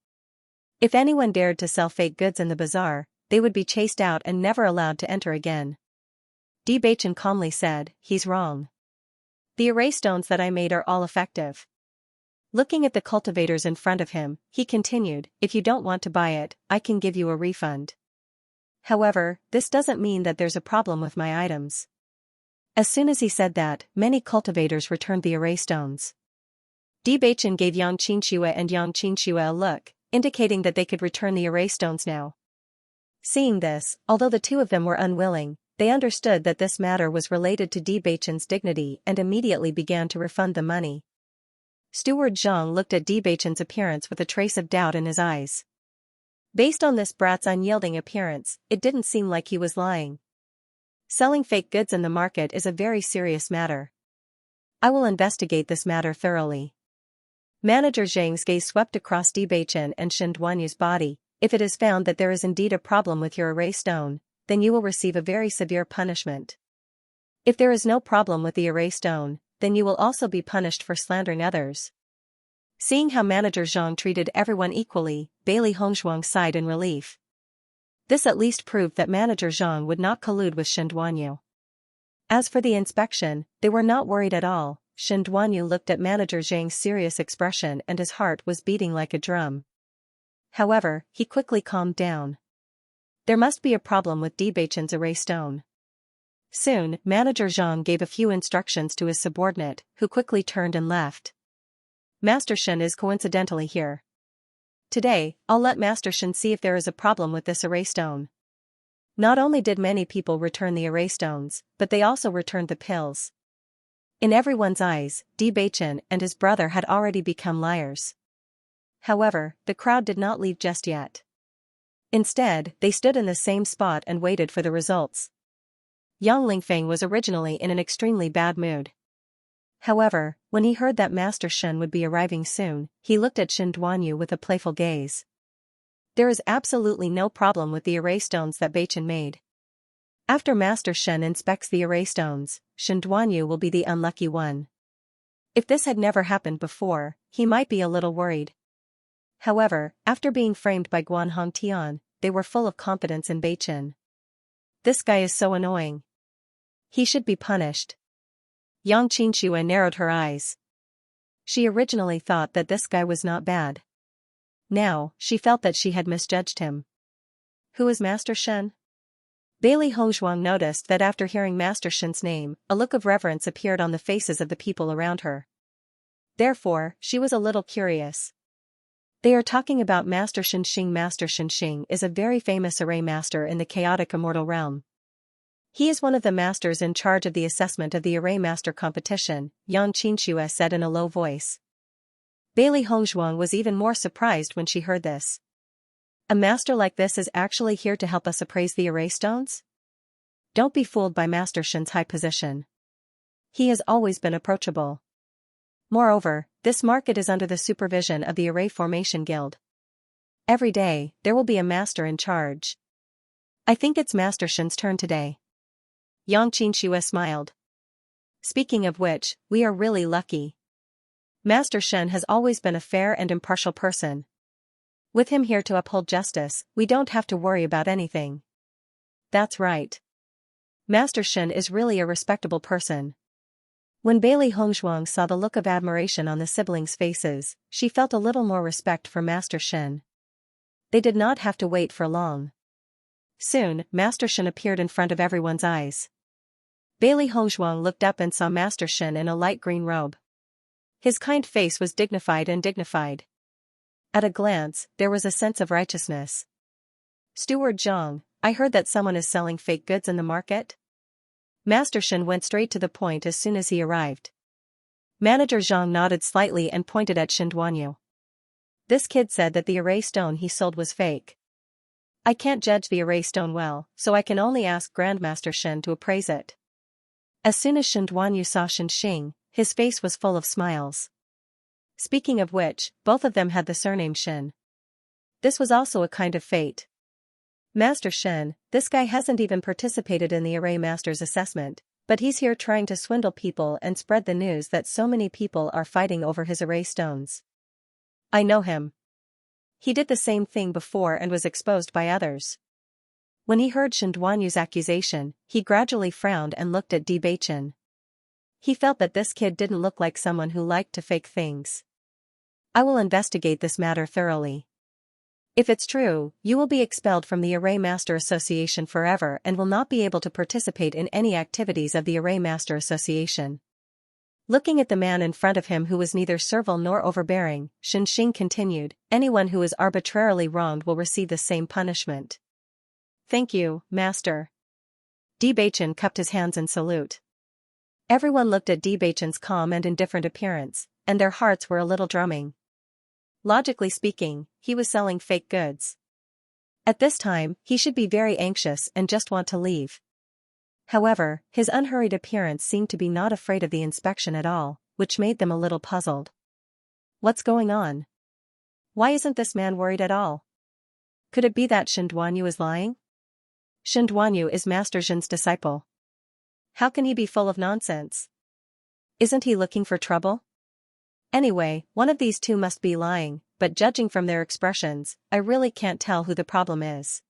S1: If anyone dared to sell fake goods in the bazaar, they would be chased out and never allowed to enter again. Di Beichen calmly said, "He's wrong. The array stones that I made are all effective." Looking at the cultivators in front of him, he continued, "If you don't want to buy it, I can give you a refund. However, this doesn't mean that there's a problem with my items." As soon as he said that, many cultivators returned the array stones. Di Beichen gave Yang Qianxia and Yang Qianxia a look, indicating that they could return the array stones now. Seeing this, although the two of them were unwilling, they understood that this matter was related to Di Beichen's dignity and immediately began to refund the money. Steward Zhang looked at Di Beichen's appearance with a trace of doubt in his eyes. Based on this brat's unyielding appearance, it didn't seem like he was lying. Selling fake goods in the market is a very serious matter. I will investigate this matter thoroughly. Manager Zhang's gaze swept across Di Beichen and Shen Duanyu's body. If it is found that there is indeed a problem with your array stone, then you will receive a very severe punishment. If there is no problem with the array stone, then you will also be punished for slandering others. Seeing how Manager Zhang treated everyone equally, Bailey Hongzhuang sighed in relief. This at least proved that Manager Zhang would not collude with Shen Duanyu. As for the inspection, they were not worried at all. Shen Duanyu looked at Manager Zhang's serious expression and his heart was beating like a drum. However, he quickly calmed down. There must be a problem with Di Beichen's array stone. Soon, Manager Zhang gave a few instructions to his subordinate, who quickly turned and left. Master Shen is coincidentally here. Today, I'll let Master Shen see if there is a problem with this array stone. Not only did many people return the array stones, but they also returned the pills. In everyone's eyes, Di Beichen and his brother had already become liars. However, the crowd did not leave just yet. Instead, they stood in the same spot and waited for the results. Yang Lingfeng was originally in an extremely bad mood. However, when he heard that Master Shen would be arriving soon, he looked at Shen Duanyu with a playful gaze. There is absolutely no problem with the array stones that Beichen made. After Master Shen inspects the array stones, Shen Duanyu will be the unlucky one. If this had never happened before, he might be a little worried. However, after being framed by Guan Hongtian, they were full of confidence in Beichen. This guy is so annoying. He should be punished. Yang Qianxia narrowed her eyes. She originally thought that this guy was not bad. Now, she felt that she had misjudged him. Who is Master Shen? Bailey Hongzhuang noticed that after hearing Master Shen's name, a look of reverence appeared on the faces of the people around her. Therefore, she was a little curious. They are talking about Master Xianxia. Master Xianxia is a very famous array master in the chaotic immortal realm. He is one of the masters in charge of the assessment of the array master competition, Xianxia said in a low voice. Bailey Hongzhuang was even more surprised when she heard this. A master like this is actually here to help us appraise the array stones? Don't be fooled by Master Shen's high position. He has always been approachable. Moreover, this market is under the supervision of the Array Formation Guild. Every day, there will be a master in charge. I think it's Master Shen's turn today. Xianxia smiled. Speaking of which, we are really lucky. Master Shen has always been a fair and impartial person. With him here to uphold justice, we don't have to worry about anything. That's right. Master Shen is really a respectable person. When Bailey Hongzhuang saw the look of admiration on the siblings' faces, she felt a little more respect for Master Shen. They did not have to wait for long. Soon, Master Shen appeared in front of everyone's eyes. Bailey Hongzhuang looked up and saw Master Shen in a light green robe. His kind face was dignified. At a glance, there was a sense of righteousness. Steward Zhang, I heard that someone is selling fake goods in the market? Master Shen went straight to the point as soon as he arrived. Manager Zhang nodded slightly and pointed at Xinduanyu. This kid said that the array stone he sold was fake. I can't judge the array stone well, so I can only ask Grandmaster Shen to appraise it. As soon as Xinduanyu saw Xianxia, his face was full of smiles. Speaking of which, both of them had the surname Shen. This was also a kind of fate. Master Shen, this guy hasn't even participated in the Array Master's assessment, but he's here trying to swindle people and spread the news that so many people are fighting over his array stones. I know him. He did the same thing before and was exposed by others. When he heard Xinduanyu's accusation, he gradually frowned and looked at Bewitching. He felt that this kid didn't look like someone who liked to fake things. I will investigate this matter thoroughly. If it's true, you will be expelled from the Array Master Association forever and will not be able to participate in any activities of the Array Master Association. Looking at the man in front of him who was neither servile nor overbearing, Xianxia continued, anyone who is arbitrarily wronged will receive the same punishment. Thank you, Master. Bewitching cupped his hands in salute. Everyone looked at Bewitching's calm and indifferent appearance, and their hearts were a little drumming. Logically speaking, he was selling fake goods. At this time, he should be very anxious and just want to leave. However, his unhurried appearance seemed to be not afraid of the inspection at all, which made them a little puzzled. What's going on? Why isn't this man worried at all? Could it be that Xinduanyu is lying? Xinduanyu is Master Zhen's disciple. How can he be full of nonsense? Isn't he looking for trouble? Anyway, one of these two must be lying, but judging from their expressions, I really can't tell who the problem is.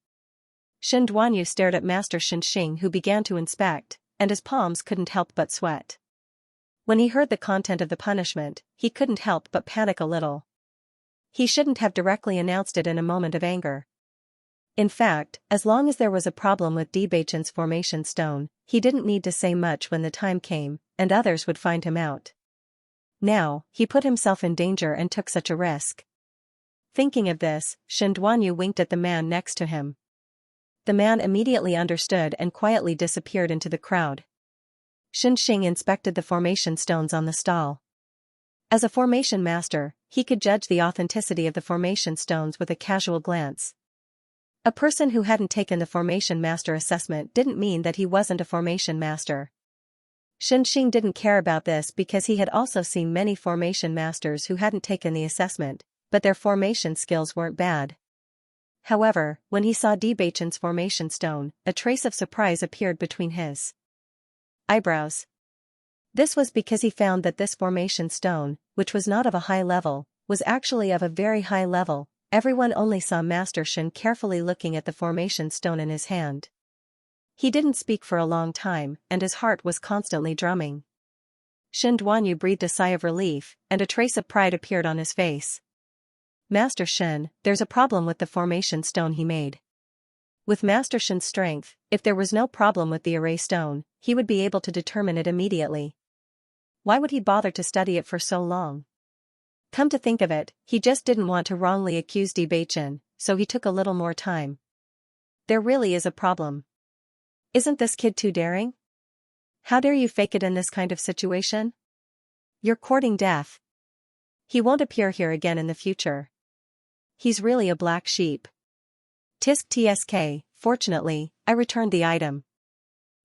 S1: Xinduanyu stared at Master Xianxia, who began to inspect, and his palms couldn't help but sweat. When he heard the content of the punishment, he couldn't help but panic a little. He shouldn't have directly announced it in a moment of anger. In fact, as long as there was a problem with Bewitching's formation stone, he didn't need to say much when the time came, and others would find him out. Now, he put himself in danger and took such a risk. Thinking of this, Xinduanyu winked at the man next to him. The man immediately understood and quietly disappeared into the crowd. Xianxia inspected the formation stones on the stall. As a formation master, he could judge the authenticity of the formation stones with a casual glance. A person who hadn't taken the formation master assessment didn't mean that he wasn't a formation master. Xianxia didn't care about this because he had also seen many formation masters who hadn't taken the assessment, but their formation skills weren't bad. However, when he saw Bewitching's formation stone, a trace of surprise appeared between his eyebrows. This was because he found that this formation stone, which was not of a high level, was actually of a very high level. Everyone only saw Master Shen carefully looking at the formation stone in his hand. He didn't speak for a long time, and his heart was constantly drumming. Xinduanyu breathed a sigh of relief, and a trace of pride appeared on his face. Master Shen, there's a problem with the formation stone he made. With Master Shen's strength, if there was no problem with the array stone, he would be able to determine it immediately. Why would he bother to study it for so long? Come to think of it, he just didn't want to wrongly accuse Bewitching, so he took a little more time. There really is a problem. Isn't this kid too daring? How dare you fake it in this kind of situation? You're courting death. He won't appear here again in the future. He's really a black sheep. Tisk tsk, fortunately, I returned the item.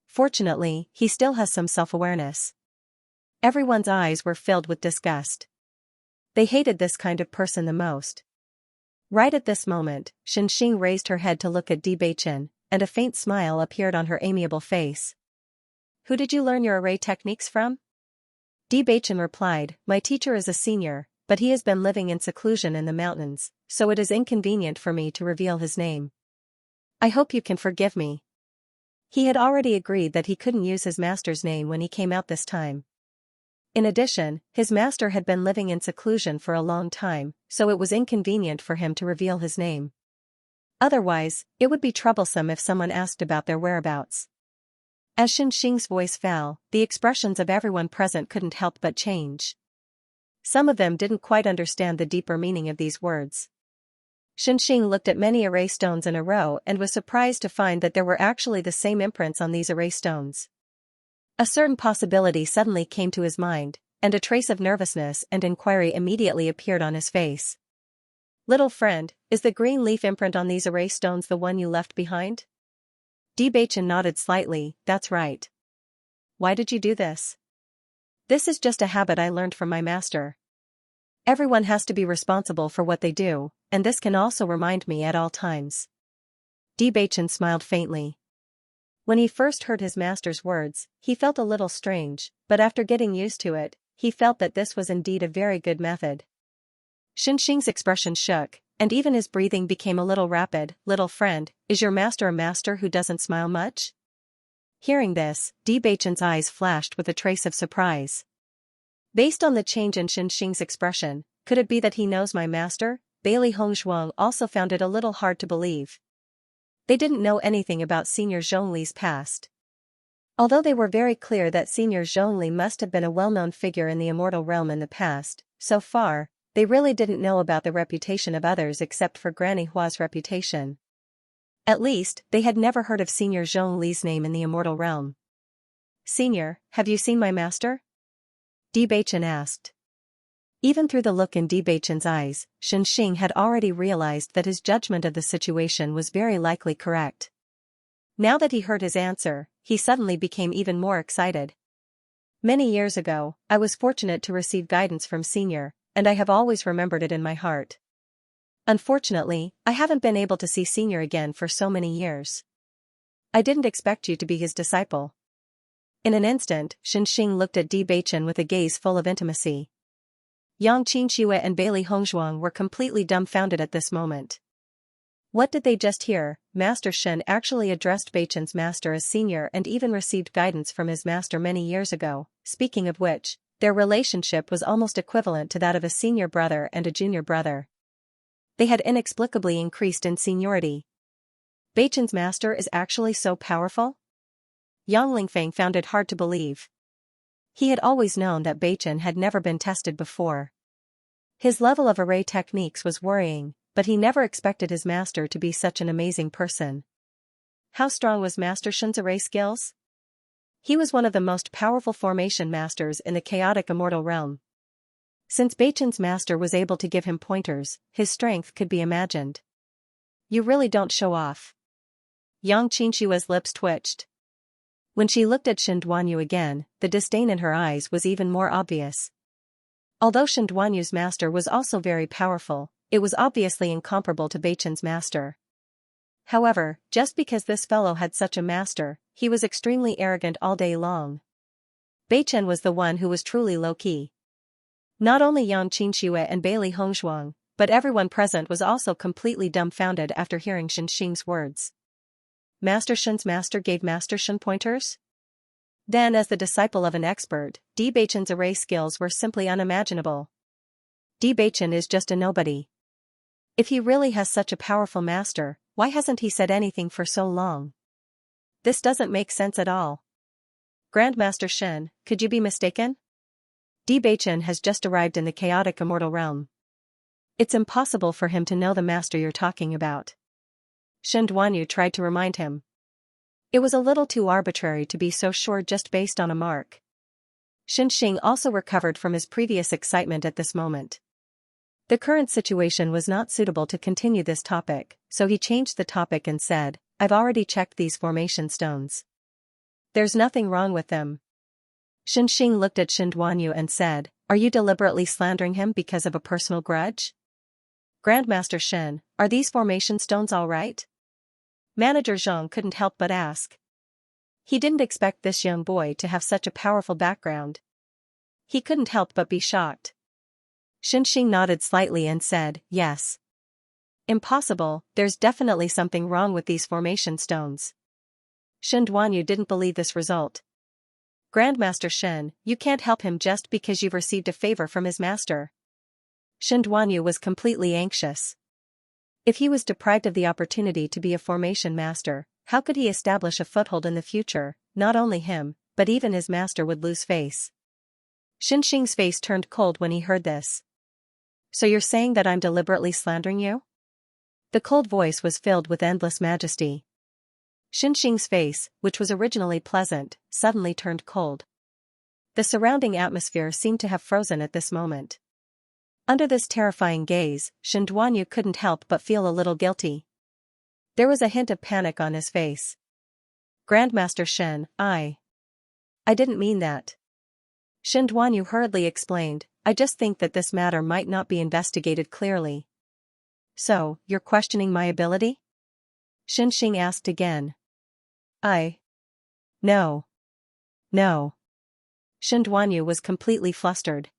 S1: Fortunately, he still has some self-awareness. Everyone's eyes were filled with disgust. They hated this kind of person the most. Right at this moment, Xianxia raised her head to look at Bewitching, and a faint smile appeared on her amiable face. Who did you learn your array techniques from? Bewitching replied, my teacher is a senior, but he has been living in seclusion in the mountains, so it is inconvenient for me to reveal his name. I hope you can forgive me. He had already agreed that he couldn't use his master's name when he came out this time. In addition, his master had been living in seclusion for a long time, so it was inconvenient for him to reveal his name. Otherwise, it would be troublesome if someone asked about their whereabouts. As Xianxia's voice fell, the expressions of everyone present couldn't help but change. Some of them didn't quite understand the deeper meaning of these words. Xianxia looked at many array stones in a row and was surprised to find that there were actually the same imprints on these array stones. A certain possibility suddenly came to his mind, and a trace of nervousness and inquiry immediately appeared on his face. Little friend, is the green leaf imprint on these array stones the one you left behind? Bewitching nodded slightly, that's right. Why did you do this? This is just a habit I learned from my master. Everyone has to be responsible for what they do, and this can also remind me at all times. Bewitching smiled faintly. When he first heard his master's words, he felt a little strange, but after getting used to it, he felt that this was indeed a very good method. Xianxia's expression shook, and even his breathing became a little rapid. Little friend, is your master a master who doesn't smile much? Hearing this, Bewitching's eyes flashed with a trace of surprise. Based on the change in Xianxia's expression, could it be that he knows my master? Bailey Hongzhuang also found it a little hard to believe. They didn't know anything about Senior Zhongli's past. Although they were very clear that Senior Zhongli must have been a well-known figure in the immortal realm in the past, so far, they really didn't know about the reputation of others except for Granny Hua's reputation. At least, they had never heard of Senior Zhongli's name in the immortal realm. Senior, have you seen my master? Bewitching asked. Even through the look in Bewitching's eyes, Xianxia had already realized that his judgment of the situation was very likely correct. Now that he heard his answer, he suddenly became even more excited. Many years ago, I was fortunate to receive guidance from Senior, and I have always remembered it in my heart. Unfortunately, I haven't been able to see Senior again for so many years. I didn't expect you to be his disciple. In an instant, Xianxia looked at Bewitching with a gaze full of intimacy. Xianxia and Bailey Hongzhuang were completely dumbfounded at this moment. What did they just hear? Master Shen actually addressed Bewitching's master as senior and even received guidance from his master many years ago, speaking of which, their relationship was almost equivalent to that of a senior brother and a junior brother. They had inexplicably increased in seniority. Bewitching's master is actually so powerful? Yang Lingfeng found it hard to believe. He had always known that Bewitching had never been tested before. His level of array techniques was worrying, but he never expected his master to be such an amazing person. How strong was Master Shen's array skills? He was one of the most powerful formation masters in the chaotic immortal realm. Since Bewitching's master was able to give him pointers, his strength could be imagined. You really don't show off. Xianxia's lips twitched. When she looked at Shen Duanyu again, the disdain in her eyes was even more obvious. Although Shen Duanyu's master was also very powerful, it was obviously incomparable to Bewitching's master. However, just because this fellow had such a master, he was extremely arrogant all day long. Bewitching was the one who was truly low-key. Not only Xianxia and Bailey Hongzhuang, but everyone present was also completely dumbfounded after hearing Xianxia's words. Master Shen's master gave Master Shen pointers? Then as the disciple of an expert, Bewitching's array skills were simply unimaginable. Bewitching is just a nobody. If he really has such a powerful master, why hasn't he said anything for so long? This doesn't make sense at all. Grandmaster Shen, could you be mistaken? Bewitching has just arrived in the chaotic immortal realm. It's impossible for him to know the master you're talking about. Xianxia tried to remind him. It was a little too arbitrary to be so sure just based on a mark. Xianxia also recovered from his previous excitement at this moment. The current situation was not suitable to continue this topic, so he changed the topic and said, I've already checked these formation stones. There's nothing wrong with them. Xianxia looked at Xianxia and said, Are you deliberately slandering him because of a personal grudge? Grandmaster Shen, are these formation stones all right? Manager Zhang couldn't help but ask. He didn't expect this young boy to have such a powerful background. He couldn't help but be shocked. Xianxia nodded slightly and said, Yes. Impossible, there's definitely something wrong with these formation stones. Xianxia didn't believe this result. Grandmaster Shen, you can't help him just because you've received a favor from his master. Xianxia was completely anxious. If he was deprived of the opportunity to be a formation master, how could he establish a foothold in the future? Not only him, but even his master would lose face. Xianxia's face turned cold when he heard this. So you're saying that I'm deliberately slandering you? The cold voice was filled with endless majesty. Xianxia's face, which was originally pleasant, suddenly turned cold. The surrounding atmosphere seemed to have frozen at this moment. Under this terrifying gaze, Xianxia couldn't help but feel a little guilty. There was a hint of panic on his face. Grandmaster Shen, I didn't mean that. Xianxia hurriedly explained, I just think that this matter might not be investigated clearly. So, you're questioning my ability? Xianxia asked again. No. Xianxia was completely flustered.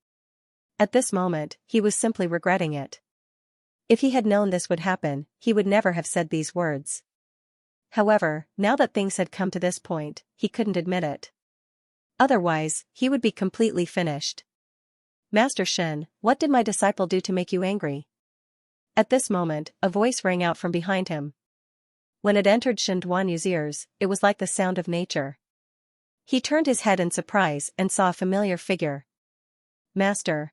S1: At this moment, he was simply regretting it. If he had known this would happen, he would never have said these words. However, now that things had come to this point, he couldn't admit it. Otherwise, he would be completely finished. Master Shen, what did my disciple do to make you angry? At this moment, a voice rang out from behind him. When it entered Xianxuan's ears, it was like the sound of nature. He turned his head in surprise and saw a familiar figure. Master.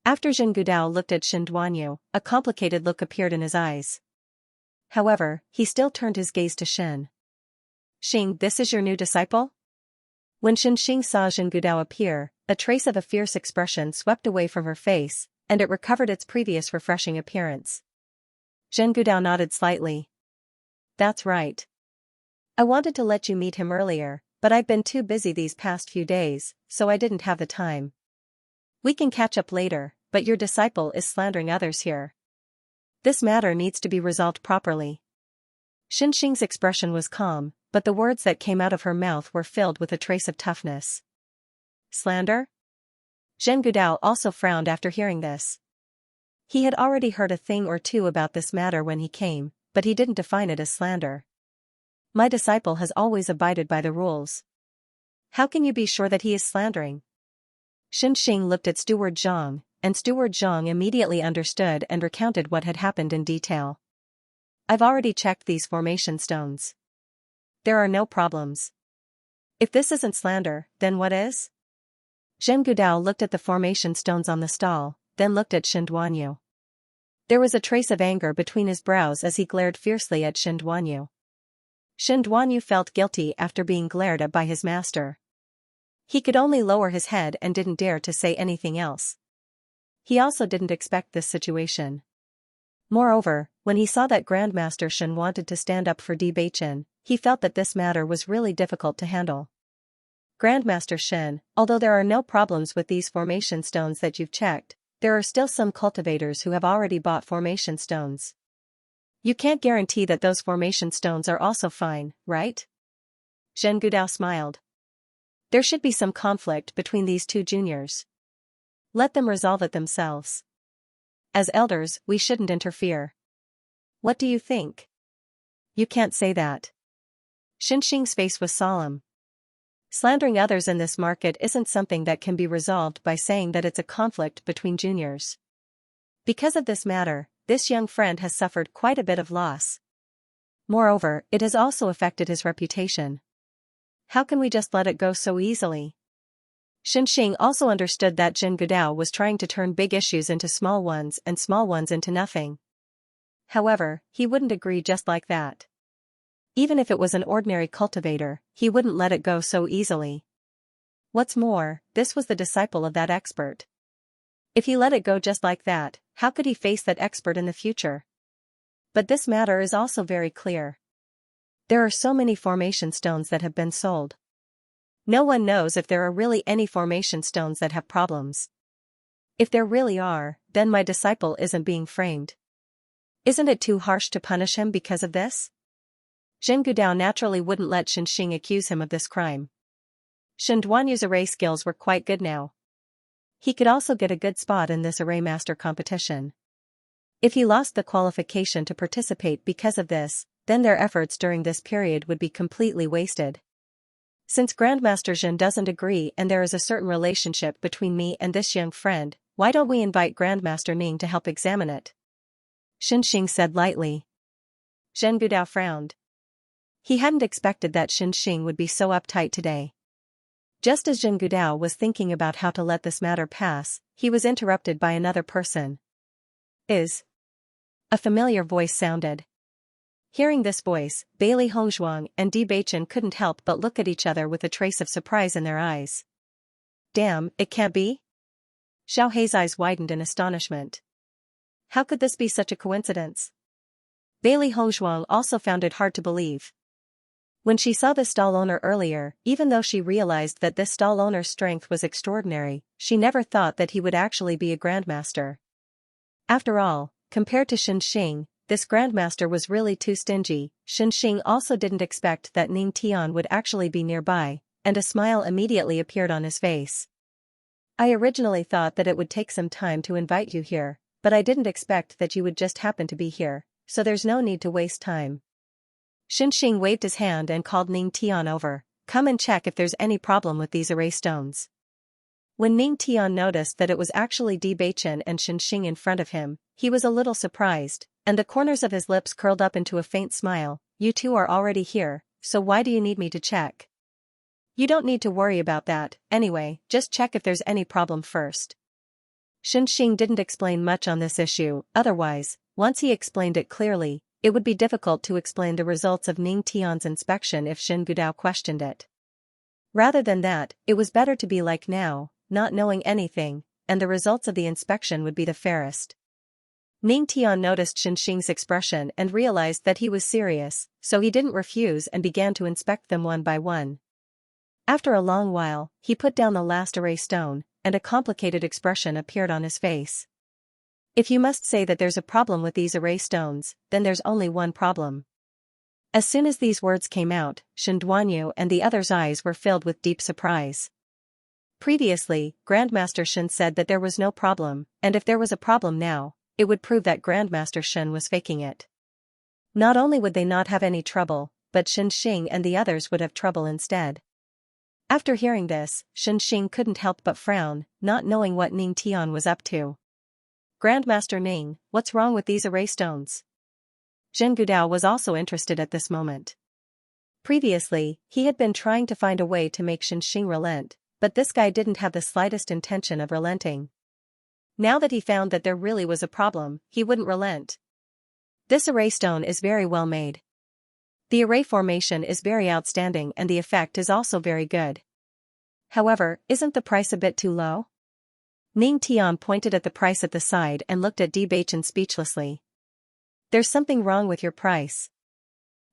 S1: After Zhen Gudao looked at Xianxua, a complicated look appeared in his eyes. However, he still turned his gaze to Shen. Xing, this is your new disciple? When Xing saw Zhen Gudao appear, a trace of a fierce expression swept away from her face, and it recovered its previous refreshing appearance. Zhen Gudao nodded slightly. That's right. I wanted to let you meet him earlier, but I've been too busy these past few days, so I didn't have the time. We can catch up later, but your disciple is slandering others here. This matter needs to be resolved properly. Xing's expression was calm, but the words that came out of her mouth were filled with a trace of toughness. Slander? Zhen Gudao also frowned after hearing this. He had already heard a thing or two about this matter when he came, but he didn't define it as slander. My disciple has always abided by the rules. How can you be sure that he is slandering? Xing looked at Steward Zhang, and Steward Zhang immediately understood and recounted what had happened in detail. I've already checked these formation stones. There are no problems. If this isn't slander, then what is? Zhen Gudao looked at the formation stones on the stall, then looked at Xianxua. There was a trace of anger between his brows as he glared fiercely at Xianxua. Xianxua felt guilty after being glared at by his master. He could only lower his head and didn't dare to say anything else. He also didn't expect this situation. Moreover, when he saw that Grandmaster Shen wanted to stand up for Bewitching, he felt that this matter was really difficult to handle. Grandmaster Shen, although there are no problems with these formation stones that you've checked, there are still some cultivators who have already bought formation stones. You can't guarantee that those formation stones are also fine, right? Zhen Gudao smiled. There should be some conflict between these two juniors. Let them resolve it themselves. As elders, we shouldn't interfere. What do you think? You can't say that. Xing's face was solemn. Slandering others in this market isn't something that can be resolved by saying that it's a conflict between juniors. Because of this matter, this young friend has suffered quite a bit of loss. Moreover, it has also affected his reputation. How can we just let it go so easily? Xianxia also understood that Jin Gudao was trying to turn big issues into small ones and small ones into nothing. However, he wouldn't agree just like that. Even if it was an ordinary cultivator, he wouldn't let it go so easily. What's more, this was the disciple of that expert. If he let it go just like that, how could he face that expert in the future? But this matter is also very clear. There are so many formation stones that have been sold. No one knows if there are really any formation stones that have problems. If there really are, then my disciple isn't being framed. Isn't it too harsh to punish him because of this? Jin Gudao naturally wouldn't let Xianxia accuse him of this crime. Shen Duanyu's array skills were quite good now. He could also get a good spot in this array master competition. If he lost the qualification to participate because of this, then their efforts during this period would be completely wasted. Since Grandmaster Zhen doesn't agree and there is a certain relationship between me and this young friend, why don't we invite Grandmaster Ning to help examine it? Xianxia said lightly. Zhen Gudao frowned. He hadn't expected that Xianxia would be so uptight today. Just as Zhen Gudao was thinking about how to let this matter pass, he was interrupted by another person. A familiar voice sounded. Hearing this voice, Bailey Hongzhuang and Bewitching couldn't help but look at each other with a trace of surprise in their eyes. Damn, it can't be? Xiao Hei's eyes widened in astonishment. How could this be such a coincidence? Bailey Hongzhuang also found it hard to believe. When she saw the stall owner earlier, even though she realized that this stall owner's strength was extraordinary, she never thought that he would actually be a grandmaster. After all, compared to Xianxia, this grandmaster was really too stingy. Xianxia also didn't expect that Ning Tian would actually be nearby, and a smile immediately appeared on his face. I originally thought that it would take some time to invite you here, but I didn't expect that you would just happen to be here, so there's no need to waste time. Xianxia waved his hand and called Ning Tian over. Come and check if there's any problem with these array stones. When Ning Tian noticed that it was actually Bewitching and Xianxia in front of him, he was a little surprised, and the corners of his lips curled up into a faint smile. You two are already here, so why do you need me to check? You don't need to worry about that, anyway, just check if there's any problem first. Xianxia didn't explain much on this issue, otherwise, once he explained it clearly, it would be difficult to explain the results of Ning Tian's inspection if Zhen Gudao questioned it. Rather than that, it was better to be like now, not knowing anything, and the results of the inspection would be the fairest. Ning Tian noticed Xianxia's expression and realized that he was serious, so he didn't refuse and began to inspect them one by one. After a long while, he put down the last array stone, and a complicated expression appeared on his face. If you must say that there's a problem with these array stones, then there's only one problem. As soon as these words came out, Shen Duanyu and the others' eyes were filled with deep surprise. Previously, Grandmaster Shen said that there was no problem, and if there was a problem now, it would prove that Grandmaster Shen was faking it. Not only would they not have any trouble, but Xianxia and the others would have trouble instead. After hearing this, Xianxia couldn't help but frown, not knowing what Ning Tian was up to. Grandmaster Ning, what's wrong with these array stones? Zhen Gudao was also interested at this moment. Previously, he had been trying to find a way to make Xianxia relent, but this guy didn't have the slightest intention of relenting. Now that he found that there really was a problem, he wouldn't relent. This array stone is very well made. The array formation is very outstanding and the effect is also very good. However, isn't the price a bit too low? Ning Tian pointed at the price at the side and looked at Bewitching speechlessly. There's something wrong with your price.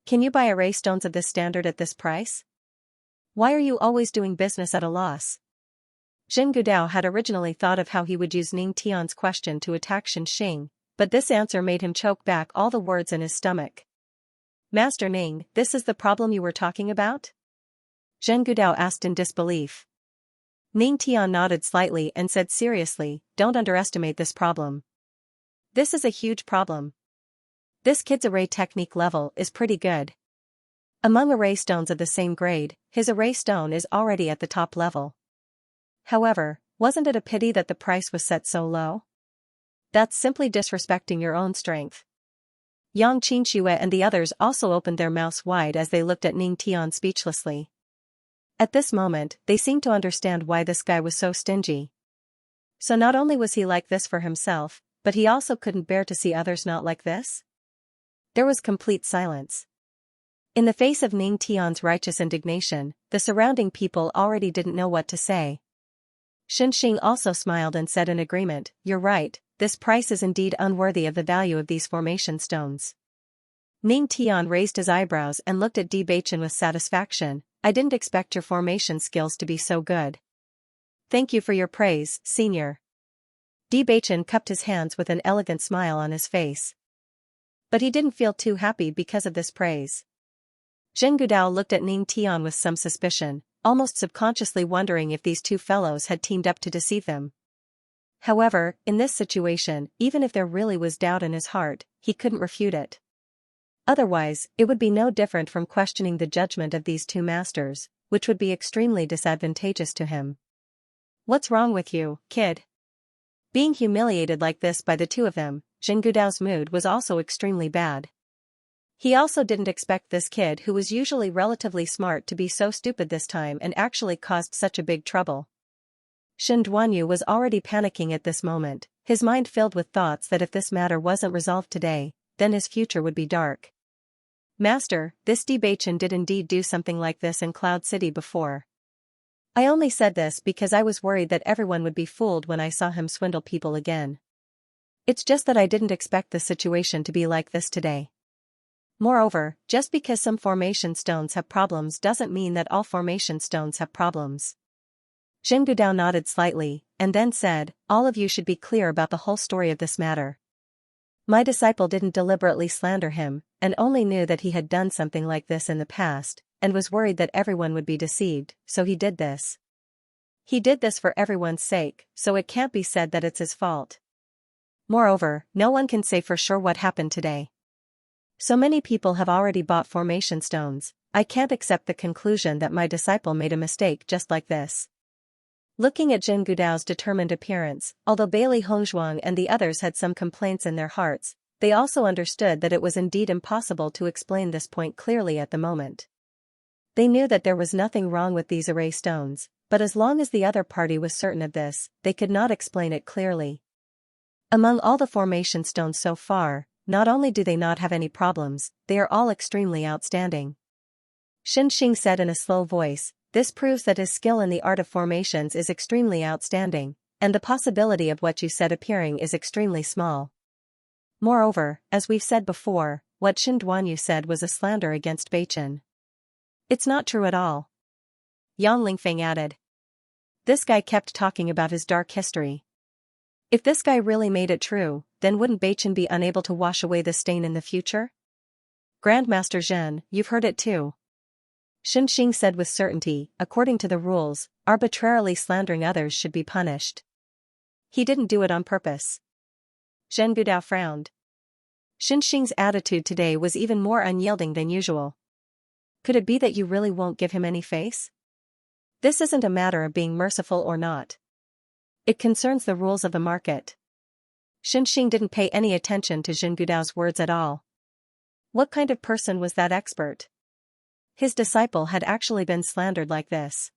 S1: Can you buy array stones of this standard at this price? Why are you always doing business at a loss? Zhen Gudao had originally thought of how he would use Ning Tian's question to attack Xianxia, but this answer made him choke back all the words in his stomach. Master Ning, this is the problem you were talking about? Zhen Gudao asked in disbelief. Ning Tian nodded slightly and said seriously, don't underestimate this problem. This is a huge problem. This kid's array technique level is pretty good. Among array stones of the same grade, his array stone is already at the top level. However, wasn't it a pity that the price was set so low? That's simply disrespecting your own strength. Yang Qingxue and the others also opened their mouths wide as they looked at Ning Tian speechlessly. At this moment, they seemed to understand why this guy was so stingy. So not only was he like this for himself, but he also couldn't bear to see others not like this? There was complete silence. In the face of Ning Tian's righteous indignation, the surrounding people already didn't know what to say. Xianxia also smiled and said in agreement, "You're right, this price is indeed unworthy of the value of these formation stones." Ning Tian raised his eyebrows and looked at Bewitching with satisfaction. "I didn't expect your formation skills to be so good." "Thank you for your praise, senior." Bewitching cupped his hands with an elegant smile on his face. But he didn't feel too happy because of this praise. Zheng Gudao looked at Ning Tian with some suspicion, almost subconsciously wondering if these two fellows had teamed up to deceive them. However, in this situation, even if there really was doubt in his heart, he couldn't refute it. Otherwise, it would be no different from questioning the judgment of these two masters, which would be extremely disadvantageous to him. "What's wrong with you, kid?" Being humiliated like this by the two of them, Zheng Gudao's mood was also extremely bad. He also didn't expect this kid who was usually relatively smart to be so stupid this time and actually caused such a big trouble. Shen Duanyu was already panicking at this moment, his mind filled with thoughts that if this matter wasn't resolved today, then his future would be dark. "Master, this Bewitching did indeed do something like this in Cloud City before. I only said this because I was worried that everyone would be fooled when I saw him swindle people again. It's just that I didn't expect the situation to be like this today. Moreover, just because some formation stones have problems doesn't mean that all formation stones have problems." Zheng Gudao nodded slightly, and then said, "All of you should be clear about the whole story of this matter. My disciple didn't deliberately slander him, and only knew that he had done something like this in the past, and was worried that everyone would be deceived, so he did this. He did this for everyone's sake, so it can't be said that it's his fault. Moreover, no one can say for sure what happened today. So many people have already bought formation stones, I can't accept the conclusion that my disciple made a mistake just like this." Looking at Zheng Gudao's determined appearance, although Bailey Hongzhuang and the others had some complaints in their hearts, they also understood that it was indeed impossible to explain this point clearly at the moment. They knew that there was nothing wrong with these array stones, but as long as the other party was certain of this, they could not explain it clearly. Among all the formation stones so far, not only do they not have any problems, they are all extremely outstanding. Xianxia said in a slow voice, "This proves that his skill in the art of formations is extremely outstanding, and the possibility of what you said appearing is extremely small. Moreover, as we've said before, what Shen Duanyu said was a slander against Beichen. It's not true at all." Yang Lingfeng added. "This guy kept talking about his dark history. If this guy really made it true, then wouldn't Beichen be unable to wash away the stain in the future?" "Grandmaster Zhen, you've heard it too." Xianxia said with certainty, "According to the rules, arbitrarily slandering others should be punished. He didn't do it on purpose." Zheng Gudao frowned. Xianxia's attitude today was even more unyielding than usual. "Could it be that you really won't give him any face? This isn't a matter of being merciful or not. It concerns the rules of the market." Xianxia didn't pay any attention to Zheng Gudao's words at all. What kind of person was that expert? His disciple had actually been slandered like this.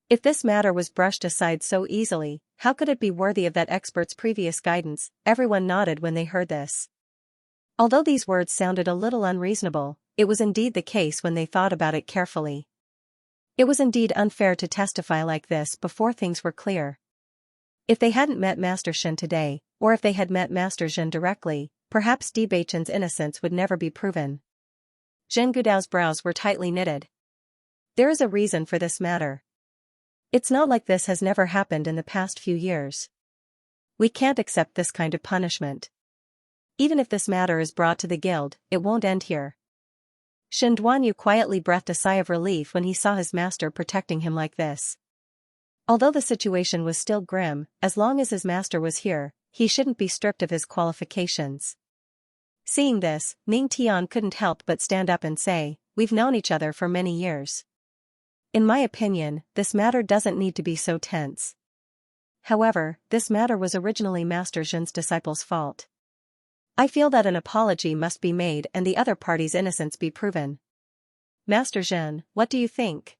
S1: If this matter was brushed aside so easily, how could it be worthy of that expert's previous guidance? Everyone nodded when they heard this. Although these words sounded a little unreasonable, it was indeed the case when they thought about it carefully. It was indeed unfair to testify like this before things were clear. If they hadn't met Master Shen today, or if they had met Master Zhen directly, perhaps Debaichen's innocence would never be proven. Zheng Gudao's brows were tightly knitted. There is a reason for this matter. It's not like this has never happened in the past few years. We can't accept this kind of punishment. Even if this matter is brought to the guild, it won't end here. Shen Duanyu quietly breathed a sigh of relief when he saw his master protecting him like this. Although the situation was still grim, as long as his master was here, he shouldn't be stripped of his qualifications. Seeing this, Ning Tian couldn't help but stand up and say, "We've known each other for many years. In my opinion, this matter doesn't need to be so tense. However, this matter was originally Master Zhen's disciple's fault. I feel that an apology must be made and the other party's innocence be proven. Master Zhen, what do you think?"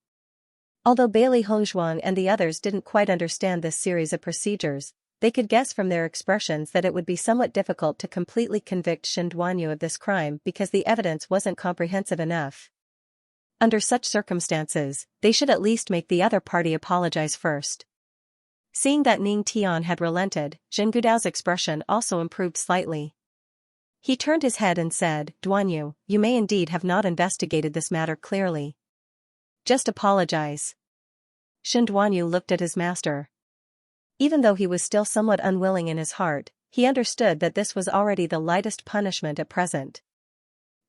S1: Although Bailey Hongzhuang and the others didn't quite understand this series of procedures, they could guess from their expressions that it would be somewhat difficult to completely convict Shen Duanyu of this crime because the evidence wasn't comprehensive enough. Under such circumstances, they should at least make the other party apologize first. Seeing that Ning Tian had relented, Zheng Gudao's expression also improved slightly. He turned his head and said, "Duanyu, you may indeed have not investigated this matter clearly. Just apologize." Shen Duanyu looked at his master. Even though he was still somewhat unwilling in his heart, he understood that this was already the lightest punishment at present.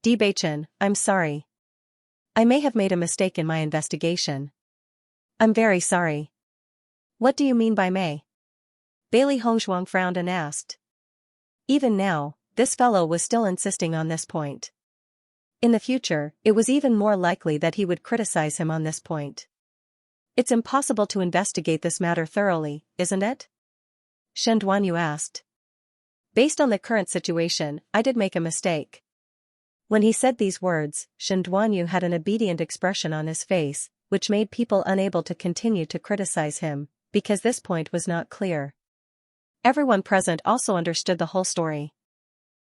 S1: Bewitching, I'm sorry. I may have made a mistake in my investigation. I'm very sorry. What do you mean by may? Bailey Hongzhuang frowned and asked. Even now, this fellow was still insisting on this point. In the future, it was even more likely that he would criticize him on this point. It's impossible to investigate this matter thoroughly, isn't it? Shen Duanyu asked. Based on the current situation, I did make a mistake. When he said these words, Shen Duanyu had an obedient expression on his face, which made people unable to continue to criticize him, because this point was not clear. Everyone present also understood the whole story.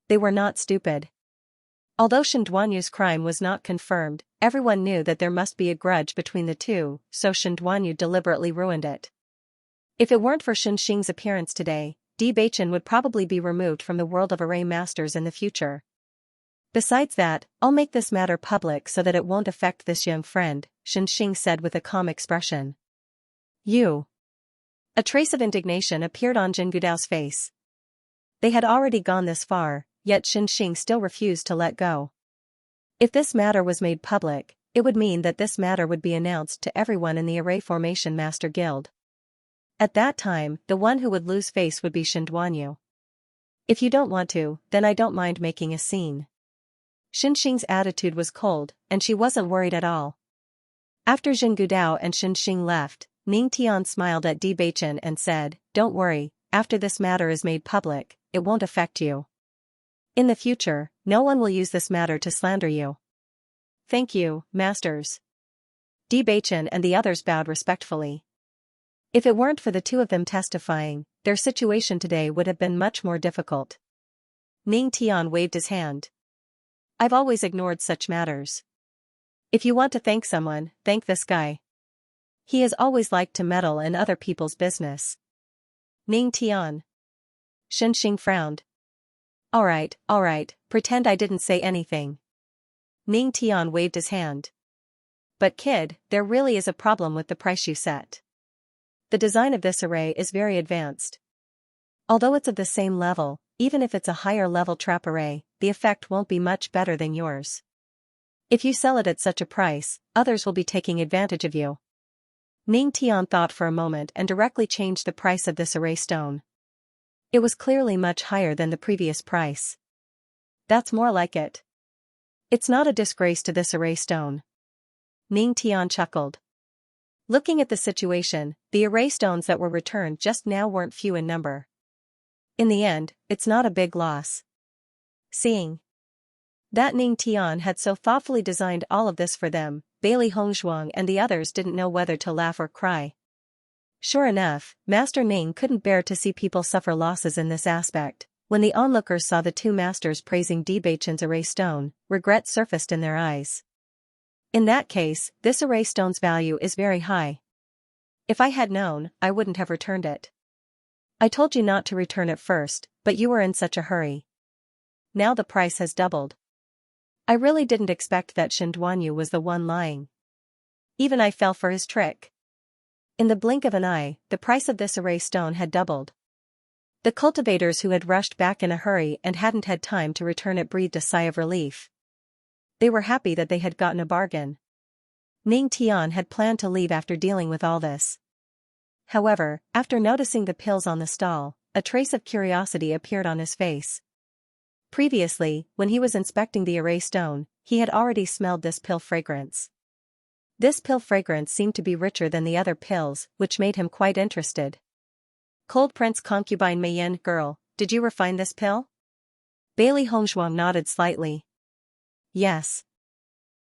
S1: They were not stupid. Although Shen Duanyu's crime was not confirmed, everyone knew that there must be a grudge between the two, so Shen Duanyu deliberately ruined it. If it weren't for Shen Xing's appearance today, Bewitching would probably be removed from the world of array masters in the future. Besides that, I'll make this matter public so that it won't affect this young friend, Shen Xing said with a calm expression. You. A trace of indignation appeared on Zheng Gudao's face. They had already gone this far, yet Shen Xing still refused to let go. If this matter was made public, it would mean that this matter would be announced to everyone in the Array Formation Master Guild. At that time, the one who would lose face would be Shen Duanyu. If you don't want to, then I don't mind making a scene. Shen Xing's attitude was cold, and she wasn't worried at all. After Zheng Gudao and Shen Xing left, Ning Tian smiled at Bewitching and said, "Don't worry, after this matter is made public, it won't affect you. In the future, no one will use this matter to slander you." "Thank you, masters." Bewitching and the others bowed respectfully. If it weren't for the two of them testifying, their situation today would have been much more difficult. Ning Tian waved his hand. "I've always ignored such matters. If you want to thank someone, thank this guy. He has always liked to meddle in other people's business." Ning Tian. Shen Xing frowned. All right, pretend I didn't say anything." Ning Tian waved his hand. "But kid, there really is a problem with the price you set. The design of this array is very advanced. Although it's of the same level, even if it's a higher level trap array, the effect won't be much better than yours. If you sell it at such a price, others will be taking advantage of you." Ning Tian thought for a moment and directly changed the price of this array stone. It was clearly much higher than the previous price. "That's more like it. It's not a disgrace to this array stone." Ning Tian chuckled. Looking at the situation, the array stones that were returned just now weren't few in number. In the end, it's not a big loss. Seeing that Ning Tian had so thoughtfully designed all of this for them, Bailey Hongzhuang and the others didn't know whether to laugh or cry. Sure enough, Master Ning couldn't bear to see people suffer losses in this aspect. When the onlookers saw the two masters praising Bewitching's array stone, regret surfaced in their eyes. In that case, this array stone's value is very high. If I had known, I wouldn't have returned it. I told you not to return it first, but you were in such a hurry. Now the price has doubled. I really didn't expect that Shen Duanyu was the one lying. Even I fell for his trick. In the blink of an eye, the price of this array stone had doubled. The cultivators who had rushed back in a hurry and hadn't had time to return it breathed a sigh of relief. They were happy that they had gotten a bargain. Ning Tian had planned to leave after dealing with all this. However, after noticing the pills on the stall, a trace of curiosity appeared on his face. Previously, when he was inspecting the array stone, he had already smelled this pill fragrance. This pill fragrance seemed to be richer than the other pills, which made him quite interested. "Cold Prince Concubine Meiyan girl, did you refine this pill?" Bailey Hongzhuang nodded slightly. "Yes."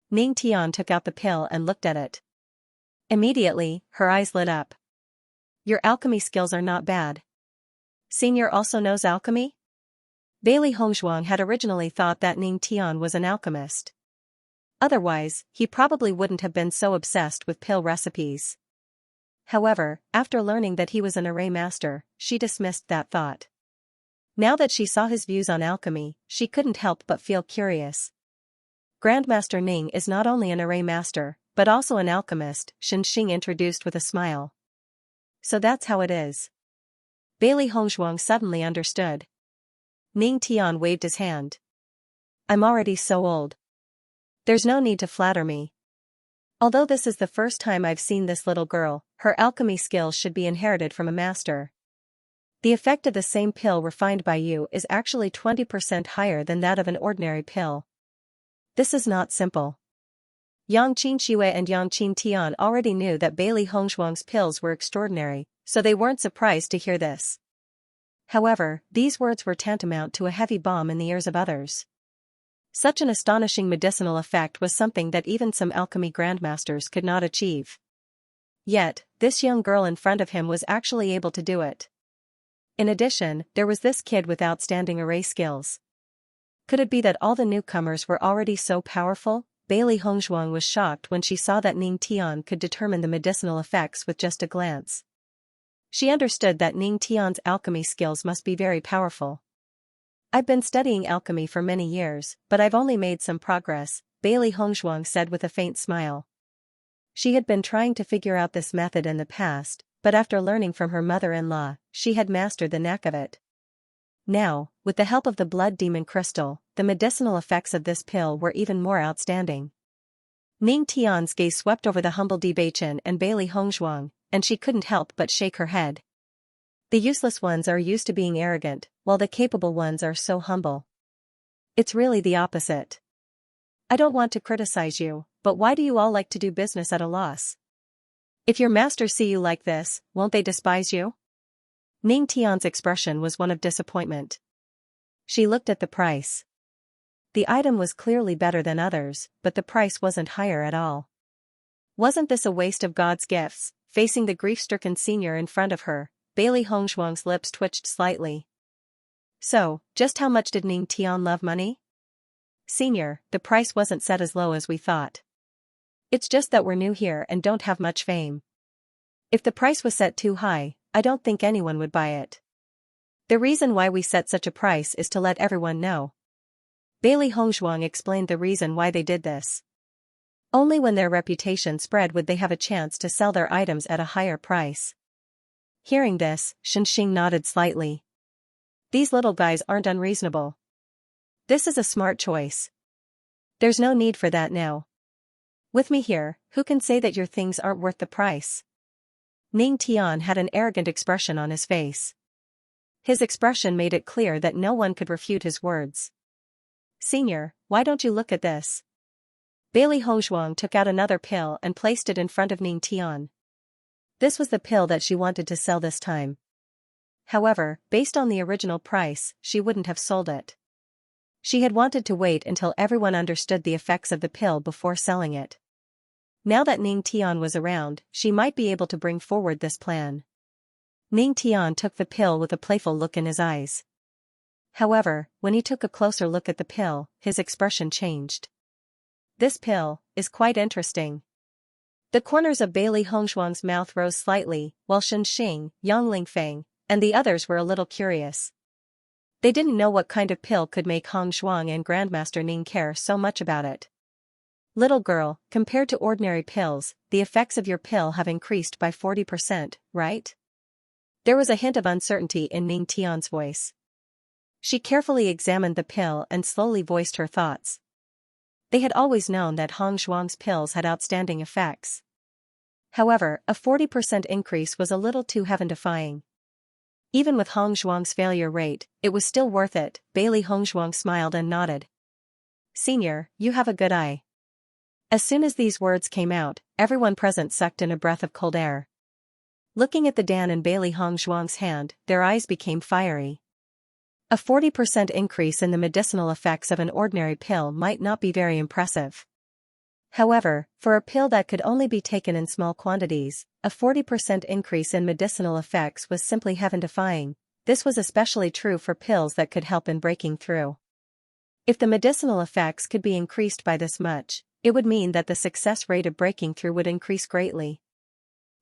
S1: Ning Tian took out the pill and looked at it. Immediately, her eyes lit up. Your alchemy skills are not bad. Senior also knows alchemy? Bailey Hongzhuang had originally thought that Ning Tian was an alchemist. Otherwise, he probably wouldn't have been so obsessed with pill recipes. However, after learning that he was an array master, she dismissed that thought. Now that she saw his views on alchemy, she couldn't help but feel curious. Grandmaster Ning is not only an array master, but also an alchemist, Xianxia introduced with a smile. So that's how it is. Bailey Hongzhuang suddenly understood. Ning Tian waved his hand. I'm already so old. There's no need to flatter me. Although this is the first time I've seen this little girl, her alchemy skills should be inherited from a master. The effect of the same pill refined by you is actually 20% higher than that of an ordinary pill. This is not simple. Yang Qinshui and Yang Qin Tian already knew that Bailey Hongzhuang's pills were extraordinary, so they weren't surprised to hear this. However, these words were tantamount to a heavy bomb in the ears of others. Such an astonishing medicinal effect was something that even some alchemy grandmasters could not achieve. Yet, this young girl in front of him was actually able to do it. In addition, there was this kid with outstanding array skills. Could it be that all the newcomers were already so powerful? Bailey Hongzhuang was shocked when she saw that Ning Tian could determine the medicinal effects with just a glance. She understood that Ning Tian's alchemy skills must be very powerful. I've been studying alchemy for many years, but I've only made some progress, Bailey Hongzhuang said with a faint smile. She had been trying to figure out this method in the past, but after learning from her mother-in-law, she had mastered the knack of it. Now, with the help of the blood demon crystal, the medicinal effects of this pill were even more outstanding. Ning Tian's gaze swept over the humble Bewitching and Bailey Hongzhuang, and she couldn't help but shake her head. The useless ones are used to being arrogant, while the capable ones are so humble. It's really the opposite. I don't want to criticize you, but why do you all like to do business at a loss? If your masters see you like this, won't they despise you? Ning Tian's expression was one of disappointment. She looked at the price. The item was clearly better than others, but the price wasn't higher at all. Wasn't this a waste of God's gifts? Facing the grief-stricken senior in front of her, Bailey Hongzhuang's lips twitched slightly. So, just how much did Ning Tian love money? Senior, the price wasn't set as low as we thought. It's just that we're new here and don't have much fame. If the price was set too high, I don't think anyone would buy it. The reason why we set such a price is to let everyone know. Bailey Hongzhuang explained the reason why they did this. Only when their reputation spread would they have a chance to sell their items at a higher price. Hearing this, Xianxia nodded slightly. These little guys aren't unreasonable. This is a smart choice. There's no need for that now. With me here, who can say that your things aren't worth the price? Ning Tian had an arrogant expression on his face. His expression made it clear that no one could refute his words. Senior, why don't you look at this? Bailey Hongzhuang took out another pill and placed it in front of Ning Tian. This was the pill that she wanted to sell this time. However, based on the original price, she wouldn't have sold it. She had wanted to wait until everyone understood the effects of the pill before selling it. Now that Ning Tian was around, she might be able to bring forward this plan. Ning Tian took the pill with a playful look in his eyes. However, when he took a closer look at the pill, his expression changed. This pill is quite interesting. The corners of Bailey Hongzhuang's mouth rose slightly, while Xianxia, Yang Lingfeng, and the others were a little curious. They didn't know what kind of pill could make Hongzhuang and Grandmaster Ning care so much about it. Little girl, compared to ordinary pills, the effects of your pill have increased by 40%, right? There was a hint of uncertainty in Ning Tian's voice. She carefully examined the pill and slowly voiced her thoughts. They had always known that Hongzhuang's pills had outstanding effects. However, a 40% increase was a little too heaven-defying. Even with Hongzhuang's failure rate, it was still worth it. Bailey Hongzhuang smiled and nodded. Senior, you have a good eye. As soon as these words came out, everyone present sucked in a breath of cold air. Looking at the Dan in Bailey Hongzhuang's hand, their eyes became fiery. A 40% increase in the medicinal effects of an ordinary pill might not be very impressive. However, for a pill that could only be taken in small quantities, a 40% increase in medicinal effects was simply heaven-defying. This was especially true for pills that could help in breaking through. If the medicinal effects could be increased by this much, it would mean that the success rate of breaking through would increase greatly.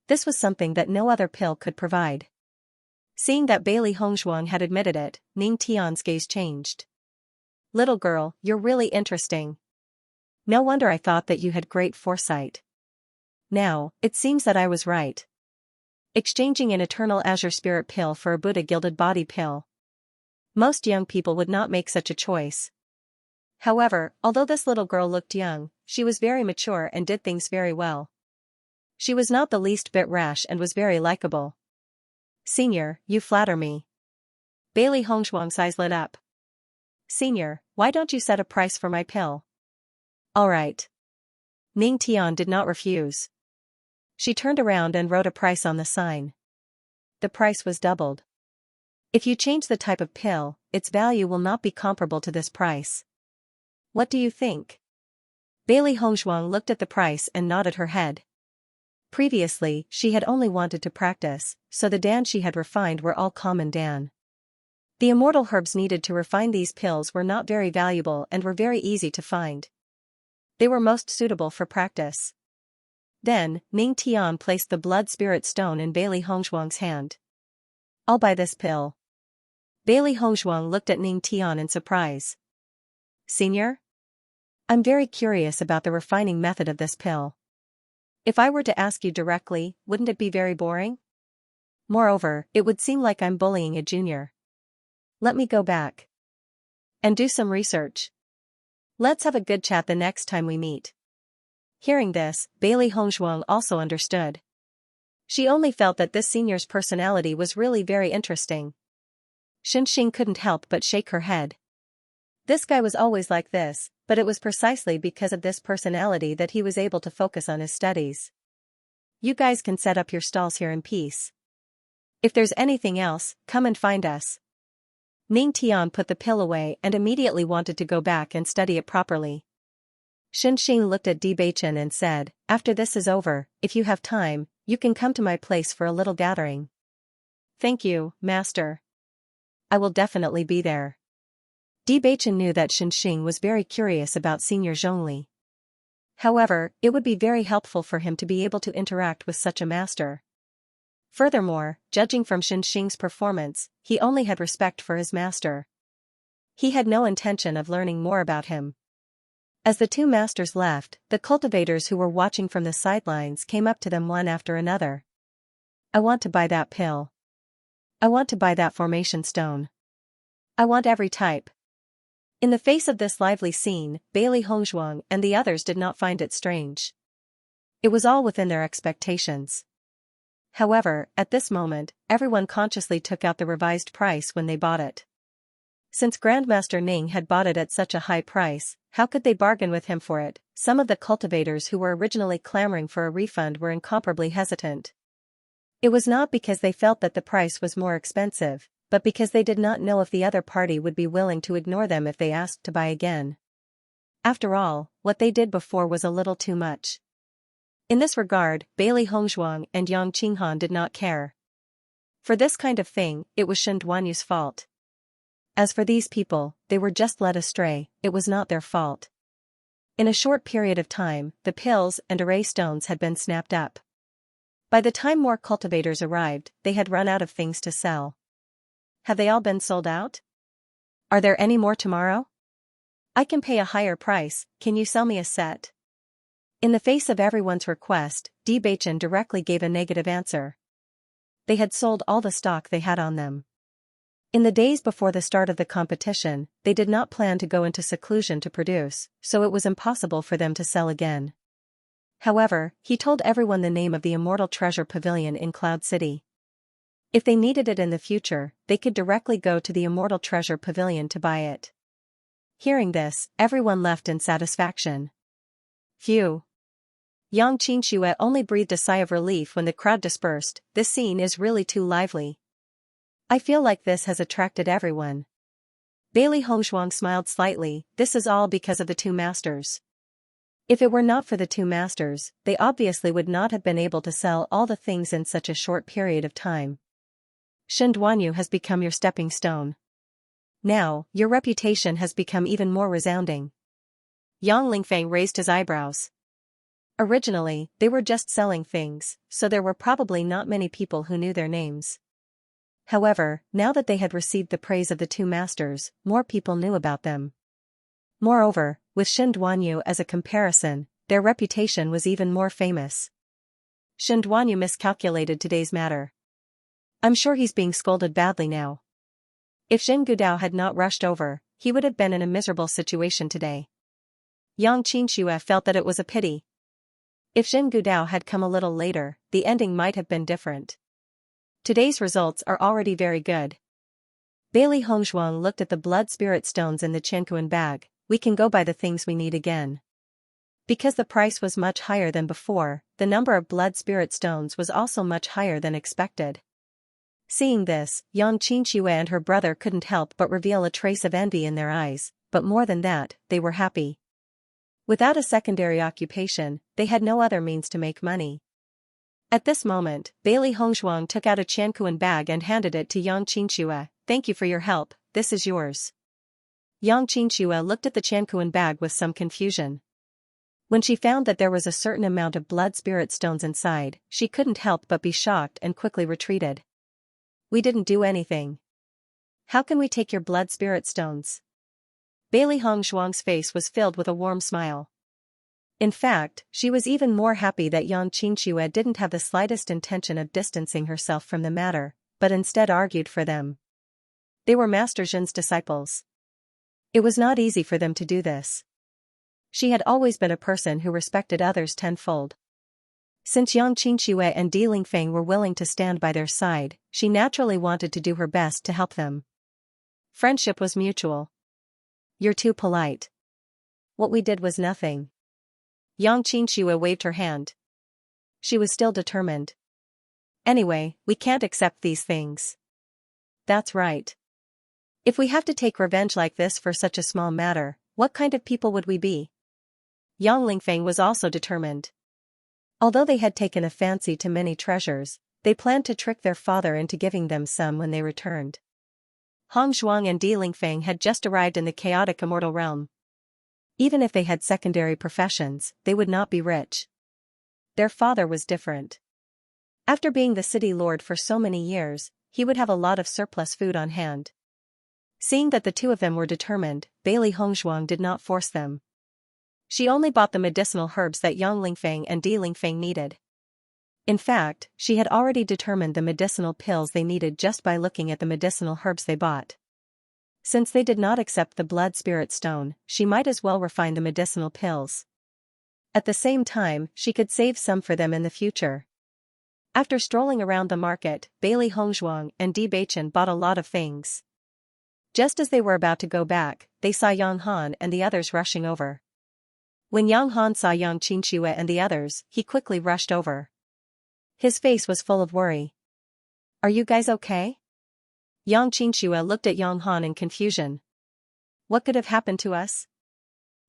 S1: This was something that no other pill could provide. Seeing that Bailey Hongzhuang had admitted it, Ning Tian's gaze changed. "Little girl, you're really interesting. No wonder I thought that you had great foresight. Now, it seems that I was right. Exchanging an eternal azure spirit pill for a Buddha gilded body pill. Most young people would not make such a choice." However, although this little girl looked young, she was very mature and did things very well. She was not the least bit rash and was very likable. "Senior, you flatter me." Bailey Hongzhuang's eyes lit up. "Senior, why don't you set a price for my pill?" "All right." Ning Tian did not refuse. She turned around and wrote a price on the sign. The price was doubled. "If you change the type of pill, its value will not be comparable to this price. What do you think?" Bailey Hongzhuang looked at the price and nodded her head. Previously, she had only wanted to practice, so the dan she had refined were all common dan. The immortal herbs needed to refine these pills were not very valuable and were very easy to find. They were most suitable for practice. Then, Ning Tian placed the blood spirit stone in Bailey Hongzhuang's hand. "I'll buy this pill." Bailey Hongzhuang looked at Ning Tian in surprise. "Senior? I'm very curious about the refining method of this pill. If I were to ask you directly, wouldn't it be very boring? Moreover, it would seem like I'm bullying a junior. Let me go back and do some research. Let's have a good chat the next time we meet." Hearing this, Bailey Hongzhuang also understood. She only felt that this senior's personality was really very interesting. Xianxia couldn't help but shake her head. This guy was always like this, but it was precisely because of this personality that he was able to focus on his studies. "You guys can set up your stalls here in peace. If there's anything else, come and find us." Ning Tian put the pill away and immediately wanted to go back and study it properly. Xianxia looked at Bewitching and said, "After this is over, if you have time, you can come to my place for a little gathering." "Thank you, master. I will definitely be there." Bewitching knew that Xianxia was very curious about Senior Zhongli. However, it would be very helpful for him to be able to interact with such a master. Furthermore, judging from Xianxia's performance, he only had respect for his master. He had no intention of learning more about him. As the two masters left, the cultivators who were watching from the sidelines came up to them one after another. "I want to buy that pill. I want to buy that formation stone. I want every type." In the face of this lively scene, Bailey Hongzhuang and the others did not find it strange. It was all within their expectations. However, at this moment, everyone consciously took out the revised price when they bought it. Since Grandmaster Ning had bought it at such a high price, how could they bargain with him for it? Some of the cultivators who were originally clamoring for a refund were incomparably hesitant. It was not because they felt that the price was more expensive, but because they did not know if the other party would be willing to ignore them if they asked to buy again. After all, what they did before was a little too much. In this regard, Bailey Hongzhuang and Yang Qinghan did not care. For this kind of thing, it was Shen Duanyu's fault. As for these people, they were just led astray, it was not their fault. In a short period of time, the pills and array stones had been snapped up. By the time more cultivators arrived, they had run out of things to sell. Have they all been sold out? Are there any more tomorrow? I can pay a higher price, can you sell me a set? In the face of everyone's request, Bewitching directly gave a negative answer. They had sold all the stock they had on them. In the days before the start of the competition, they did not plan to go into seclusion to produce, so it was impossible for them to sell again. However, he told everyone the name of the Immortal Treasure Pavilion in Cloud City. If they needed it in the future, they could directly go to the Immortal Treasure Pavilion to buy it. Hearing this, everyone left in satisfaction. Phew. Yang Qingxue only breathed a sigh of relief when the crowd dispersed. This scene is really too lively. I feel like this has attracted everyone. Bailey Hongzhuang smiled slightly, this is all because of the two masters. If it were not for the two masters, they obviously would not have been able to sell all the things in such a short period of time. Shen Duanyu has become your stepping stone. Now, your reputation has become even more resounding. Yang Lingfeng raised his eyebrows. Originally, they were just selling things, so there were probably not many people who knew their names. However, now that they had received the praise of the two masters, more people knew about them. Moreover, with Shen Duanyu as a comparison, their reputation was even more famous. Shen Duanyu miscalculated today's matter. I'm sure he's being scolded badly now. If Zheng Gudao had not rushed over, he would have been in a miserable situation today. Yang Xianxia felt that it was a pity. If Zheng Gudao had come a little later, the ending might have been different. Today's results are already very good. Bailey Hongzhuang looked at the blood spirit stones in the Qianquan bag. We can go buy the things we need again. Because the price was much higher than before, the number of blood spirit stones was also much higher than expected. Seeing this, Yang Qianxia and her brother couldn't help but reveal a trace of envy in their eyes, but more than that, they were happy. Without a secondary occupation, they had no other means to make money. At this moment, Bailey Hongzhuang took out a Qianquan bag and handed it to Yang Qianxia. Thank you for your help, this is yours. Yang Qianxia looked at the Qianquan bag with some confusion. When she found that there was a certain amount of blood spirit stones inside, she couldn't help but be shocked and quickly retreated. We didn't do anything. How can we take your blood spirit stones? Bailey Hongzhuang's face was filled with a warm smile. In fact, she was even more happy that Yang Qianxia didn't have the slightest intention of distancing herself from the matter, but instead argued for them. They were Master Zhen's disciples. It was not easy for them to do this. She had always been a person who respected others tenfold. Since Yang Qianxia and Di Lingfeng were willing to stand by their side, she naturally wanted to do her best to help them. Friendship was mutual. You're too polite. What we did was nothing. Yang Qianxia waved her hand. She was still determined. Anyway, we can't accept these things. That's right. If we have to take revenge like this for such a small matter, what kind of people would we be? Yang Lingfeng was also determined. Although they had taken a fancy to many treasures, they planned to trick their father into giving them some when they returned. Hong Zhuang and Di Lingfeng had just arrived in the chaotic immortal realm. Even if they had secondary professions, they would not be rich. Their father was different. After being the city lord for so many years, he would have a lot of surplus food on hand. Seeing that the two of them were determined, Bailey Hongzhuang did not force them. She only bought the medicinal herbs that Yang Lingfeng and Di Lingfeng needed. In fact, she had already determined the medicinal pills they needed just by looking at the medicinal herbs they bought. Since they did not accept the blood spirit stone, she might as well refine the medicinal pills. At the same time, she could save some for them in the future. After strolling around the market, Bailey Hongzhuang and Di Beichen bought a lot of things. Just as they were about to go back, they saw Yang Han and the others rushing over. When Yang Han saw Yang Qianxia and the others, he quickly rushed over. His face was full of worry. Are you guys okay? Yang Qianxia looked at Yang Han in confusion. What could have happened to us?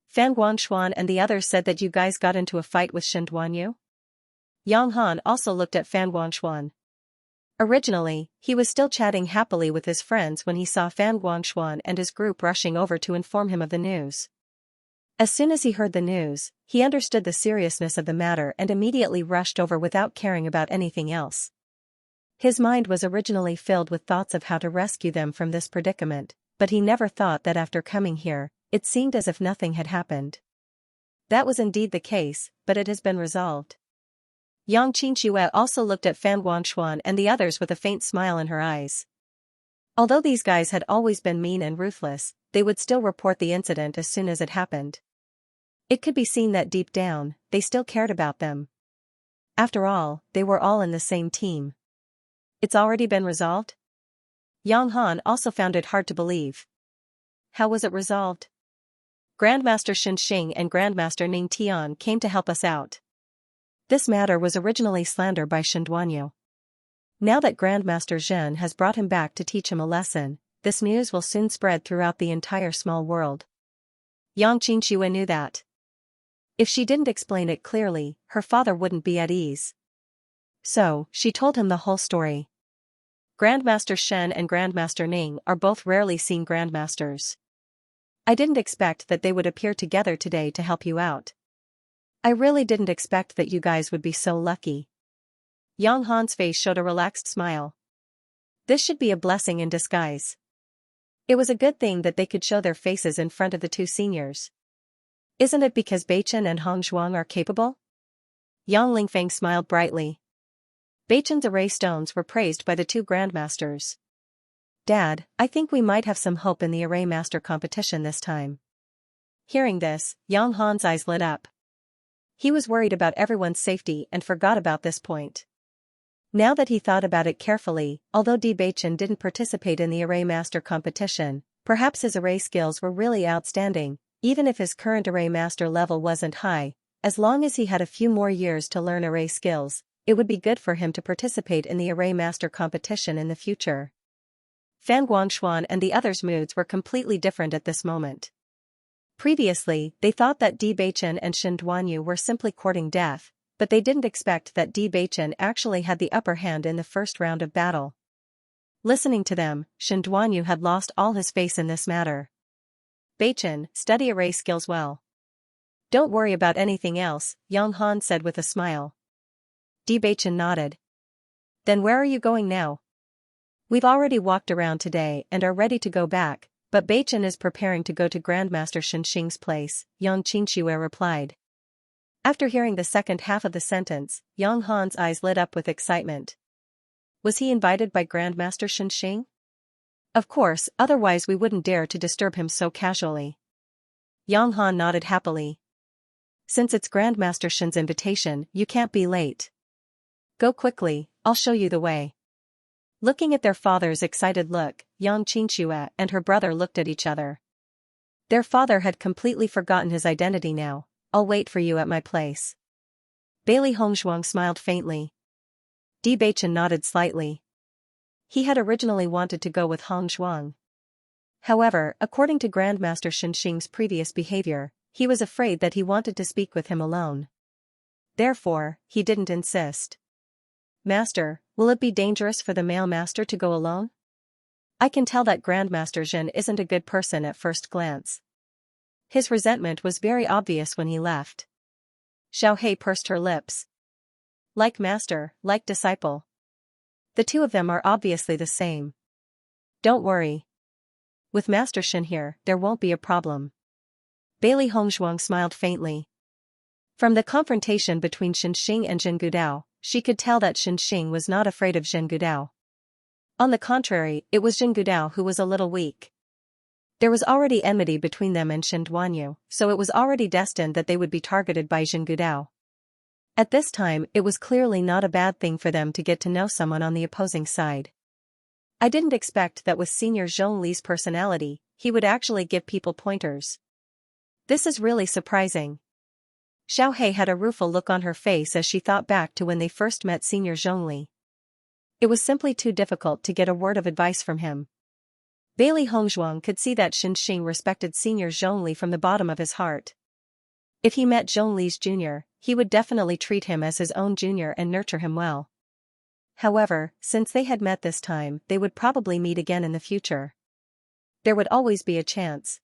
S1: Fan Guanshuan and the others said that you guys got into a fight with Shen Duanyu? Yang Han also looked at Fan Guanshuan. Originally, he was still chatting happily with his friends when he saw Fan Guanshuan and his group rushing over to inform him of the news. As soon as he heard the news, he understood the seriousness of the matter and immediately rushed over without caring about anything else. His mind was originally filled with thoughts of how to rescue them from this predicament, but he never thought that after coming here, it seemed as if nothing had happened. That was indeed the case, but it has been resolved. Yang Qianxia also looked at Fan Guanshuan and the others with a faint smile in her eyes. Although these guys had always been mean and ruthless, they would still report the incident as soon as it happened. It could be seen that deep down, they still cared about them. After all, they were all in the same team. It's already been resolved? Yang Han also found it hard to believe. How was it resolved? Grandmaster Shen Xing and Grandmaster Ning Tian came to help us out. This matter was originally slander by Shen Duanyu. Now that Grandmaster Zhen has brought him back to teach him a lesson, this news will soon spread throughout the entire small world. Yang Qianxia knew that. If she didn't explain it clearly, her father wouldn't be at ease. So, she told him the whole story. Grandmaster Shen and Grandmaster Ning are both rarely seen grandmasters. I didn't expect that they would appear together today to help you out. I really didn't expect that you guys would be so lucky. Yang Han's face showed a relaxed smile. This should be a blessing in disguise. It was a good thing that they could show their faces in front of the two seniors. Isn't it because Beichen and Hong Zhuang are capable? Yang Lingfeng smiled brightly. Beichen's array stones were praised by the two grandmasters. Dad, I think we might have some hope in the array master competition this time. Hearing this, Yang Han's eyes lit up. He was worried about everyone's safety and forgot about this point. Now that he thought about it carefully, although Beichen didn't participate in the array master competition, perhaps his array skills were really outstanding, even if his current array master level wasn't high. As long as he had a few more years to learn array skills, it would be good for him to participate in the array master competition in the future. Fan Guangshuan and the others' moods were completely different at this moment. Previously, they thought that Beichen and Shen Duanyu were simply courting death, but they didn't expect that Beichen actually had the upper hand in the first round of battle. Listening to them, Shen Duanyu had lost all his face in this matter. Beichen, study array skills well. Don't worry about anything else, Yang Han said with a smile. Beichen nodded. Then where are you going now? We've already walked around today and are ready to go back, but Beichen is preparing to go to Grandmaster Shenxing's place, Yang Qingxue replied. After hearing the second half of the sentence, Yang Han's eyes lit up with excitement. Was he invited by Grandmaster Shenxing? Of course, otherwise we wouldn't dare to disturb him so casually. Yang Han nodded happily. Since it's Grandmaster Shen's invitation, you can't be late. Go quickly, I'll show you the way. Looking at their father's excited look, Yang Qingxue and her brother looked at each other. Their father had completely forgotten his identity now. I'll wait for you at my place. Bailey Hongzhuang smiled faintly. Beichen nodded slightly. He had originally wanted to go with Hong Zhuang. However, according to Grandmaster Shenxing's previous behavior, he was afraid that he wanted to speak with him alone. Therefore, he didn't insist. Master, will it be dangerous for the male master to go alone? I can tell that Grandmaster Zhen isn't a good person at first glance. His resentment was very obvious when he left. Xiao Hei pursed her lips. Like master, like disciple. The two of them are obviously the same. Don't worry. With Master Shen here, there won't be a problem. Bailey Hongzhuang smiled faintly. From the confrontation between Shenxing and Zhen Gudao, she could tell that Shenxing was not afraid of Zhen Gudao. On the contrary, it was Zhen Gudao who was a little weak. There was already enmity between them and Shen Duanyu, so it was already destined that they would be targeted by Zhen Gudao. At this time, it was clearly not a bad thing for them to get to know someone on the opposing side. I didn't expect that with Senior Zhongli's personality, he would actually give people pointers. This is really surprising. Xiao Hei had a rueful look on her face as she thought back to when they first met Senior Zhongli. It was simply too difficult to get a word of advice from him. Bailey Hongzhuang could see that Shenxing respected Senior Zhongli from the bottom of his heart. If he met Zhongli's junior, he would definitely treat him as his own junior and nurture him well. However, since they had met this time, they would probably meet again in the future. There would always be a chance.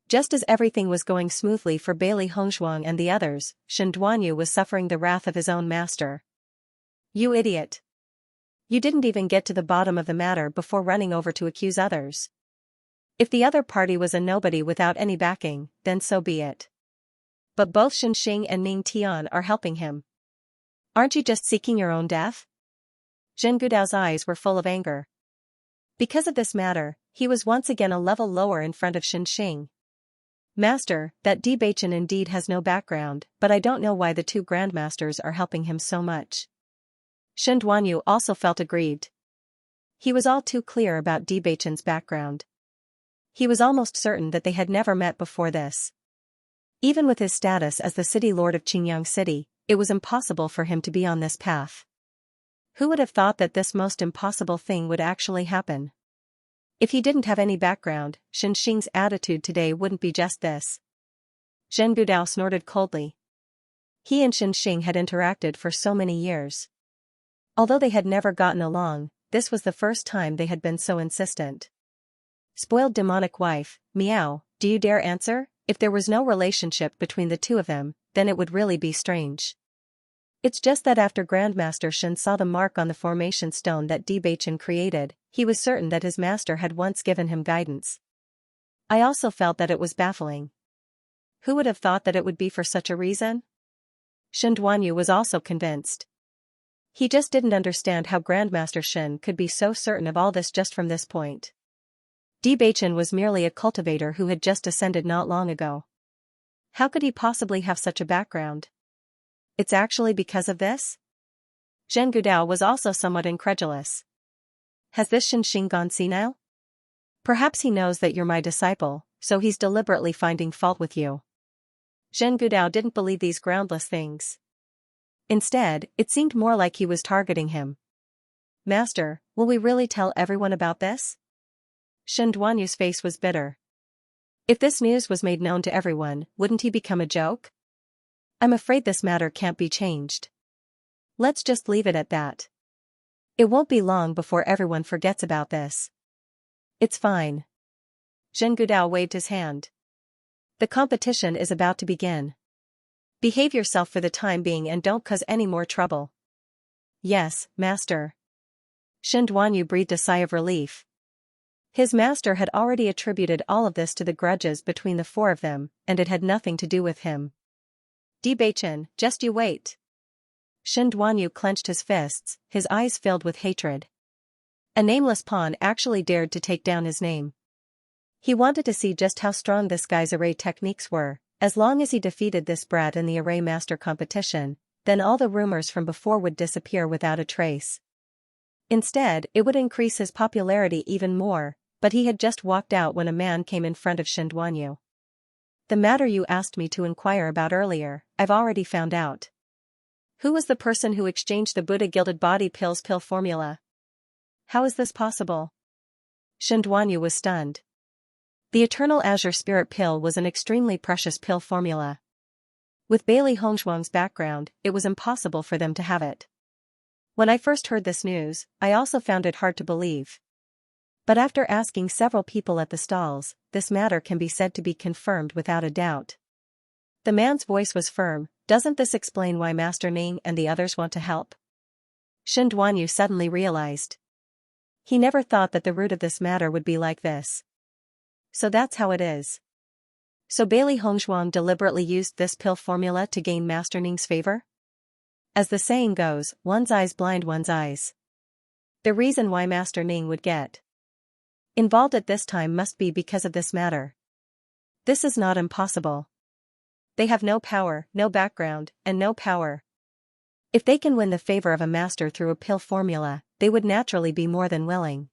S1: Just as everything was going smoothly for Bailey Hongzhuang and the others, Shen Duanyu was suffering the wrath of his own master. You idiot! You didn't even get to the bottom of the matter before running over to accuse others. If the other party was a nobody without any backing, then so be it. But both Shenxing and Ning Tian are helping him. Aren't you just seeking your own death? Zhen Gudao's eyes were full of anger. Because of this matter, he was once again a level lower in front of Shenxing. Master, that Beichen indeed has no background, but I don't know why the two grandmasters are helping him so much. Shen Duanyu also felt aggrieved. He was all too clear about Beichen's background. He was almost certain that they had never met before this. Even with his status as the city lord of Qingyang City, it was impossible for him to be on this path. Who would have thought that this most impossible thing would actually happen? If he didn't have any background, Shenxing's attitude today wouldn't be just this. Zhen Gudao snorted coldly. He and Xianxia had interacted for so many years. Although they had never gotten along, this was the first time they had been so insistent. Spoiled demonic wife, meow, do you dare answer? If there was no relationship between the two of them, then it would really be strange. It's just that after Grandmaster Shen saw the mark on the formation stone that Bewitching created, he was certain that his master had once given him guidance. I also felt that it was baffling. Who would have thought that it would be for such a reason? Shen Duanyu was also convinced. He just didn't understand how Grandmaster Shen could be so certain of all this just from this point. Bewitching was merely a cultivator who had just ascended not long ago. How could he possibly have such a background? It's actually because of this? Zhen Gudao was also somewhat incredulous. Has this Xianxia gone senile? Perhaps he knows that you're my disciple, so he's deliberately finding fault with you. Zhen Gudao didn't believe these groundless things. Instead, it seemed more like he was targeting him. Master, will we really tell everyone about this? Shen Duanyu's face was bitter. If this news was made known to everyone, wouldn't he become a joke? I'm afraid this matter can't be changed. Let's just leave it at that. It won't be long before everyone forgets about this. It's fine. Zhen Gudao waved his hand. The competition is about to begin. Behave yourself for the time being and don't cause any more trouble. Yes, master. Shen Duanyu breathed a sigh of relief. His master had already attributed all of this to the grudges between the four of them, and it had nothing to do with him. Bewitching, just you wait. Shen Duanyu clenched his fists, his eyes filled with hatred. A nameless pawn actually dared to take down his name. He wanted to see just how strong this guy's array techniques were. As long as he defeated this brat in the array master competition, then all the rumors from before would disappear without a trace. Instead, it would increase his popularity even more, but he had just walked out when a man came in front of Shen Duanyu. The matter you asked me to inquire about earlier, I've already found out. Who was the person who exchanged the Buddha Gilded Body Pills pill formula? How is this possible? Shen Duanyu was stunned. The Eternal Azure Spirit Pill was an extremely precious pill formula. With Bailey Hongshuang's background, it was impossible for them to have it. When I first heard this news, I also found it hard to believe. But after asking several people at the stalls, this matter can be said to be confirmed without a doubt. The man's voice was firm. Doesn't this explain why Master Ning and the others want to help? Shen Duanyu suddenly realized. He never thought that the root of this matter would be like this. So that's how it is. So Bailey Hongshuang deliberately used this pill formula to gain Master Ning's favor? As the saying goes, one's eyes blind one's eyes. The reason why Master Ning would get involved at this time must be because of this matter. This is not impossible. They have no power, no background, and no power. If they can win the favor of a master through a pill formula, they would naturally be more than willing.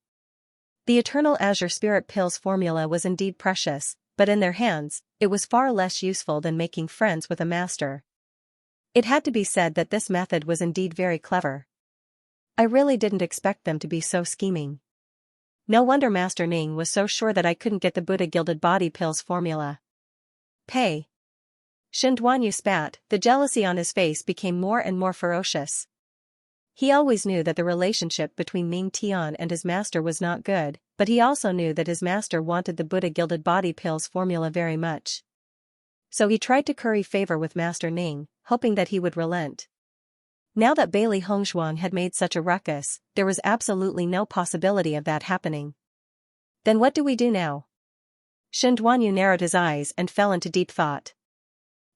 S1: The Eternal Azure Spirit Pills formula was indeed precious, but in their hands, it was far less useful than making friends with a master. It had to be said that this method was indeed very clever. I really didn't expect them to be so scheming. No wonder Master Ning was so sure that I couldn't get the Buddha Gilded Body Pills formula. Pay. Shen Duanyu spat, the jealousy on his face became more and more ferocious. He always knew that the relationship between Ning Tian and his master was not good, but he also knew that his master wanted the Buddha Gilded Body Pills formula very much. So he tried to curry favor with Master Ning, hoping that he would relent. Now that Bailey Hongshuang had made such a ruckus, there was absolutely no possibility of that happening. Then what do we do now? Shen Duanyu narrowed his eyes and fell into deep thought.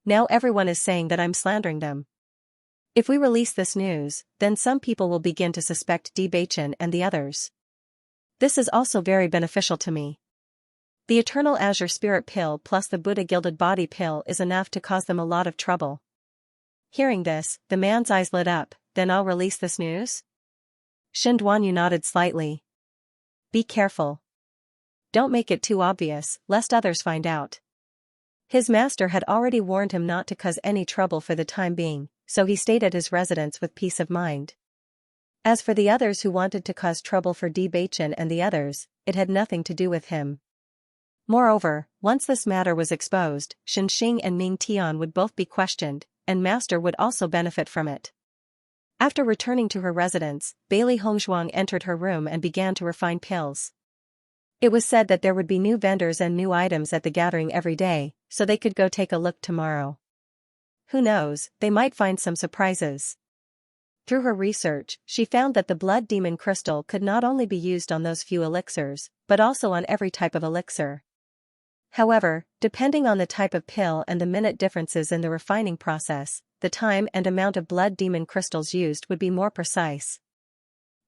S1: Now everyone is saying that I'm slandering them. If we release this news, then some people will begin to suspect Bewitching and the others. This is also very beneficial to me. The Eternal Azure Spirit Pill plus the Buddha Gilded Body Pill is enough to cause them a lot of trouble. Hearing this, the man's eyes lit up. Then I'll release this news? Shen Duanyu nodded slightly. Be careful. Don't make it too obvious, lest others find out. His master had already warned him not to cause any trouble for the time being, so he stayed at his residence with peace of mind. As for the others who wanted to cause trouble for Bewitching and the others, it had nothing to do with him. Moreover, once this matter was exposed, Xianxia and Ming Tian would both be questioned, and Master would also benefit from it. After returning to her residence, Bailey Hongzhuang entered her room and began to refine pills. It was said that there would be new vendors and new items at the gathering every day, so they could go take a look tomorrow. Who knows, they might find some surprises. Through her research, she found that the blood demon crystal could not only be used on those few elixirs, but also on every type of elixir. However, depending on the type of pill and the minute differences in the refining process, the time and amount of blood demon crystals used would be more precise.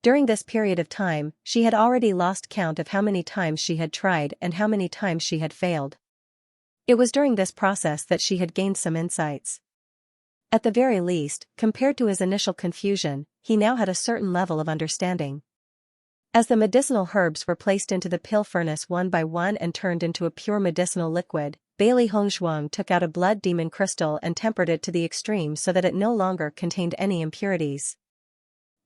S1: During this period of time, she had already lost count of how many times she had tried and how many times she had failed. It was during this process that she had gained some insights. At the very least, compared to his initial confusion, he now had a certain level of understanding. As the medicinal herbs were placed into the pill furnace one by one and turned into a pure medicinal liquid, Bailey Hongzhuang took out a blood demon crystal and tempered it to the extreme so that it no longer contained any impurities.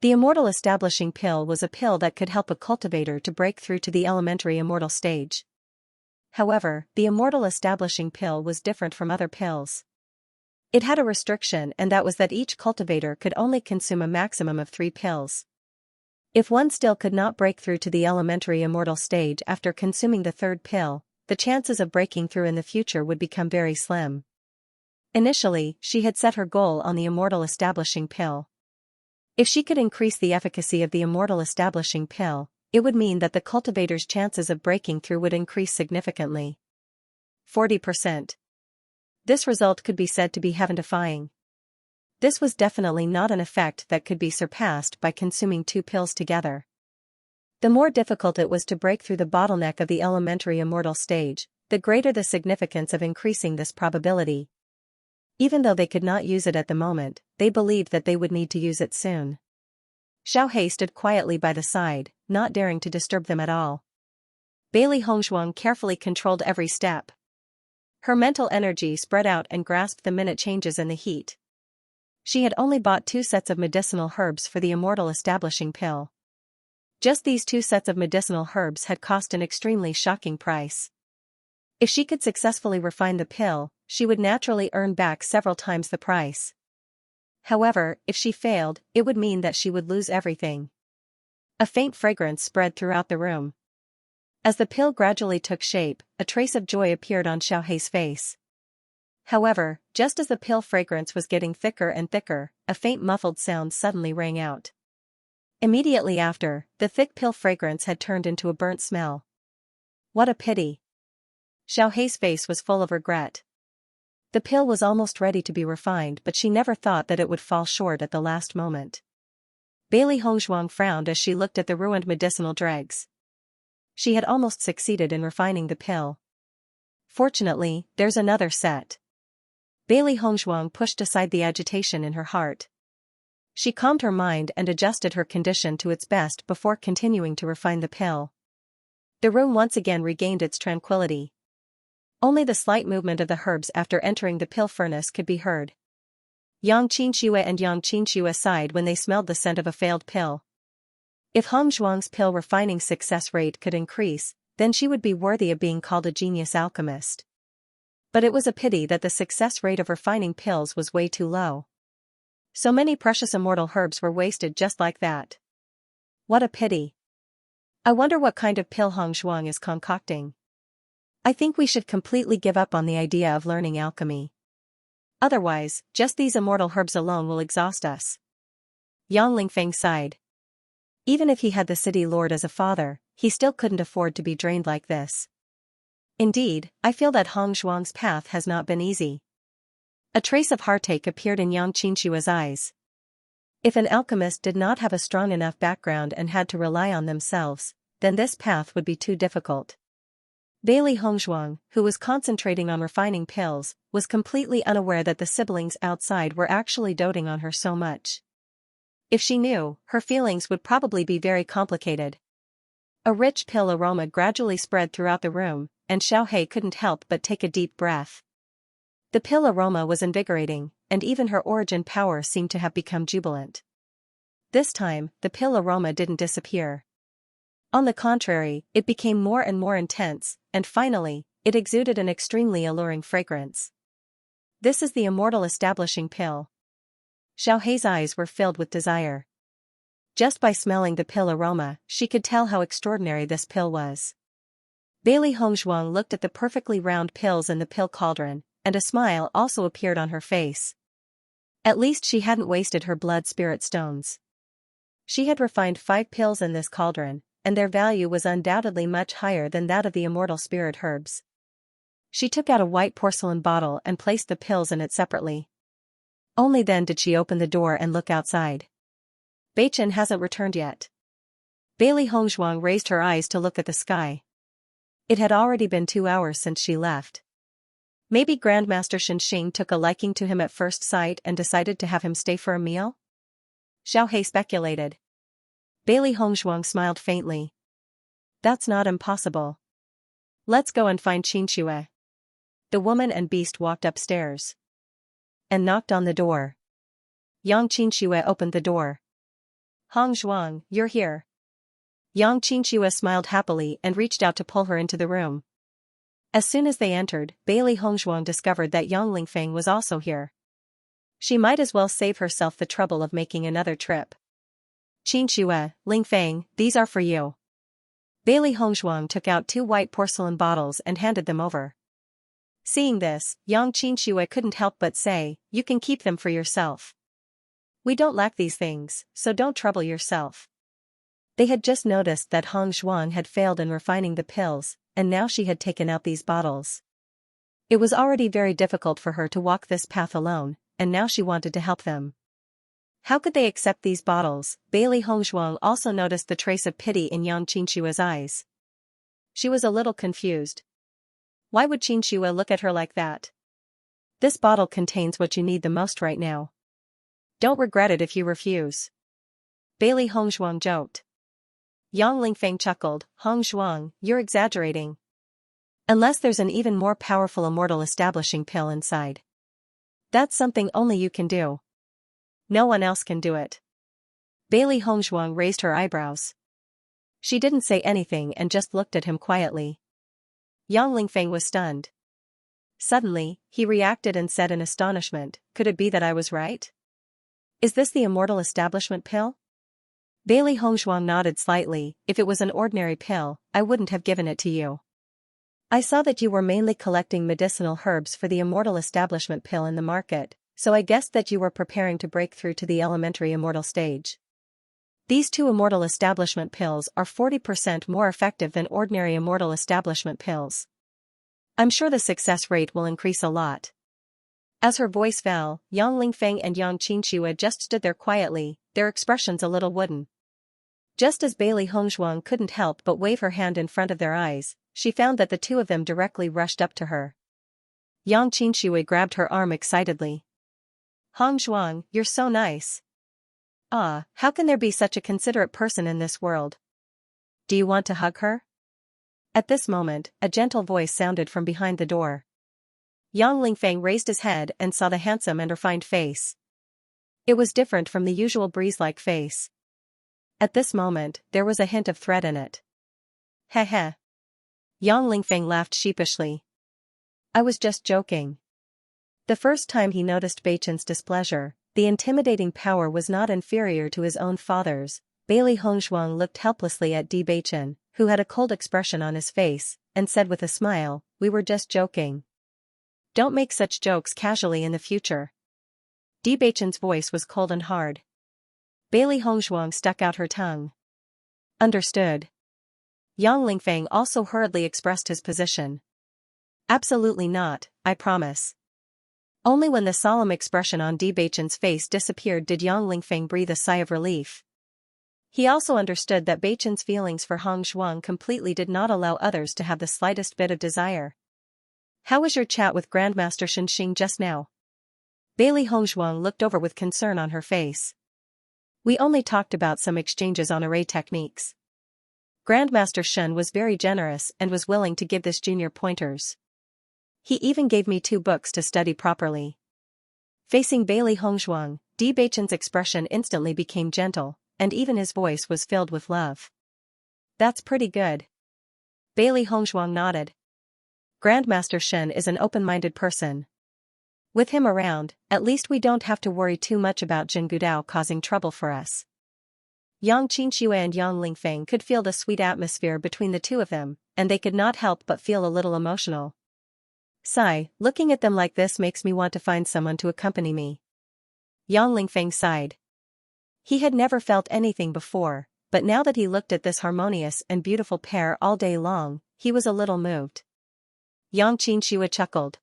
S1: The Immortal Establishing Pill was a pill that could help a cultivator to break through to the elementary immortal stage. However, the Immortal Establishing Pill was different from other pills. It had a restriction, and that was that each cultivator could only consume a maximum of 3 pills. If one still could not break through to the elementary immortal stage after consuming the 3rd pill, the chances of breaking through in the future would become very slim. Initially, she had set her goal on the Immortal Establishing Pill. If she could increase the efficacy of the Immortal Establishing Pill, it would mean that the cultivator's chances of breaking through would increase significantly. 40%. This result could be said to be heaven-defying. This was definitely not an effect that could be surpassed by consuming 2 pills together. The more difficult it was to break through the bottleneck of the elementary immortal stage, the greater the significance of increasing this probability. Even though they could not use it at the moment, they believed that they would need to use it soon. Xiaohe stood quietly by the side, not daring to disturb them at all. Bailey Hongzhuang carefully controlled every step. Her mental energy spread out and grasped the minute changes in the heat. She had only bought 2 sets of medicinal herbs for the Immortal Establishing Pill. Just these 2 sets of medicinal herbs had cost an extremely shocking price. If she could successfully refine the pill, she would naturally earn back several times the price. However, if she failed, it would mean that she would lose everything. A faint fragrance spread throughout the room. As the pill gradually took shape, a trace of joy appeared on Xiaohe's face. However, just as the pill fragrance was getting thicker and thicker, a faint muffled sound suddenly rang out. Immediately after, the thick pill fragrance had turned into a burnt smell. What a pity! Xiaohe's face was full of regret. The pill was almost ready to be refined, but she never thought that it would fall short at the last moment. Bailey Hongzhuang frowned as she looked at the ruined medicinal dregs. She had almost succeeded in refining the pill. Fortunately, there's another set. Bailey Hongzhuang pushed aside the agitation in her heart. She calmed her mind and adjusted her condition to its best before continuing to refine the pill. The room once again regained its tranquility. Only the slight movement of the herbs after entering the pill furnace could be heard. Xianxia and Xianxia sighed when they smelled the scent of a failed pill. If Hongzhuang's pill refining success rate could increase, then she would be worthy of being called a genius alchemist. But it was a pity that the success rate of refining pills was way too low. So many precious immortal herbs were wasted just like that. What a pity. I wonder what kind of pill Hongzhuang is concocting. I think we should completely give up on the idea of learning alchemy. Otherwise, just these immortal herbs alone will exhaust us. Yang Lingfeng sighed. Even if he had the city lord as a father, he still couldn't afford to be drained like this. Indeed, I feel that Hongzhuang's path has not been easy. A trace of heartache appeared in Yang Qinshua's eyes. If an alchemist did not have a strong enough background and had to rely on themselves, then this path would be too difficult. Bailey Hongzhuang, who was concentrating on refining pills, was completely unaware that the siblings outside were actually doting on her so much. If she knew, her feelings would probably be very complicated. A rich pill aroma gradually spread throughout the room, and Xiaohe couldn't help but take a deep breath. The pill aroma was invigorating, and even her origin power seemed to have become jubilant. This time, the pill aroma didn't disappear. On the contrary, it became more and more intense, and finally, it exuded an extremely alluring fragrance. This is the immortal establishing pill. Xiaohei's eyes were filled with desire. Just by smelling the pill aroma, she could tell how extraordinary this pill was. Bailey Hongzhuang looked at the perfectly round pills in the pill cauldron, and a smile also appeared on her face. At least she hadn't wasted her blood spirit stones. She had refined 5 pills in this cauldron, and their value was undoubtedly much higher than that of the immortal spirit herbs. She took out a white porcelain bottle and placed the pills in it separately. Only then did she open the door and look outside. Beichen hasn't returned yet. Bailey Hongzhuang raised her eyes to look at the sky. It had already been 2 hours since she left. Maybe Grandmaster Xianxia took a liking to him at first sight and decided to have him stay for a meal? Xiaohei speculated. Bailey Hongzhuang smiled faintly. That's not impossible. Let's go and find Xianxia. The woman and beast walked upstairs and knocked on the door. Yang Xianxia opened the door. Hongzhuang, you're here. Yang Xianxia smiled happily and reached out to pull her into the room. As soon as they entered, Bailey Hongzhuang discovered that Yang Lingfeng was also here. She might as well save herself the trouble of making another trip. Xianxia, Lingfeng, these are for you. Bailey Hongzhuang took out 2 white porcelain bottles and handed them over. Seeing this, Yang Xianxia couldn't help but say, you can keep them for yourself. We don't lack these things, so don't trouble yourself. They had just noticed that Hongzhuang had failed in refining the pills, and now she had taken out these bottles. It was already very difficult for her to walk this path alone, and now she wanted to help them. How could they accept these bottles? Bailey Hongzhuang also noticed the trace of pity in Yang Xianxia's eyes. She was a little confused. Why would Xianxia look at her like that? This bottle contains what you need the most right now. Don't regret it if you refuse. Bailey Hongzhuang joked. Yang Lingfeng chuckled, Hongzhuang, you're exaggerating. Unless there's an even more powerful immortal establishing pill inside. That's something only you can do. No one else can do it. Bailey Hongzhuang raised her eyebrows. She didn't say anything and just looked at him quietly. Yang Lingfeng was stunned. Suddenly, he reacted and said in astonishment, could it be that I was right? Is this the immortal establishment pill? Bailey Hongzhuang nodded slightly. If it was an ordinary pill, I wouldn't have given it to you. I saw that you were mainly collecting medicinal herbs for the immortal establishment pill in the market, so I guessed that you were preparing to break through to the elementary immortal stage. These 2 immortal establishment pills are 40% more effective than ordinary immortal establishment pills. I'm sure the success rate will increase a lot. As her voice fell, Yang Lingfeng and Yang Xianxia just stood there quietly, their expressions a little wooden. Just as Bailey Hongzhuang couldn't help but wave her hand in front of their eyes, she found that the 2 of them directly rushed up to her. Yang Xianxia grabbed her arm excitedly. Hongzhuang, you're so nice. Ah, how can there be such a considerate person in this world? Do you want to hug her? At this moment, a gentle voice sounded from behind the door. Yang Lingfeng raised his head and saw the handsome and refined face. It was different from the usual breeze-like face. At this moment, there was a hint of threat in it. Heh heh. Yang Lingfeng laughed sheepishly. I was just joking. The first time he noticed Beichen's displeasure, the intimidating power was not inferior to his own father's. Bailey Hongzhuang looked helplessly at Di Beichen, who had a cold expression on his face, and said with a smile, we were just joking. Don't make such jokes casually in the future. Di Beichen's voice was cold and hard. Bailey Hongzhuang stuck out her tongue. Understood. Yang Lingfeng also hurriedly expressed his position. Absolutely not, I promise. Only when the solemn expression on Di Beichen's face disappeared did Yang Lingfeng breathe a sigh of relief. He also understood that Beichen's feelings for Hongzhuang completely did not allow others to have the slightest bit of desire. How was your chat with Grandmaster Xianxia just now? Bailey Hongzhuang looked over with concern on her face. We only talked about some exchanges on array techniques. Grandmaster Shen was very generous and was willing to give this junior pointers. He even gave me 2 books to study properly. Facing Bailey Hongzhuang, Di Beichen's expression instantly became gentle, and even his voice was filled with love. That's pretty good. Bailey Hongzhuang nodded. Grandmaster Shen is an open-minded person. With him around, at least we don't have to worry too much about Jin Gudao causing trouble for us. Yang Qinxue and Yang Lingfeng could feel the sweet atmosphere between the two of them, and they could not help but feel a little emotional. Sigh, looking at them like this makes me want to find someone to accompany me. Yang Lingfeng sighed. He had never felt anything before, but now that he looked at this harmonious and beautiful pair all day long, he was a little moved. Yang Qinxue chuckled.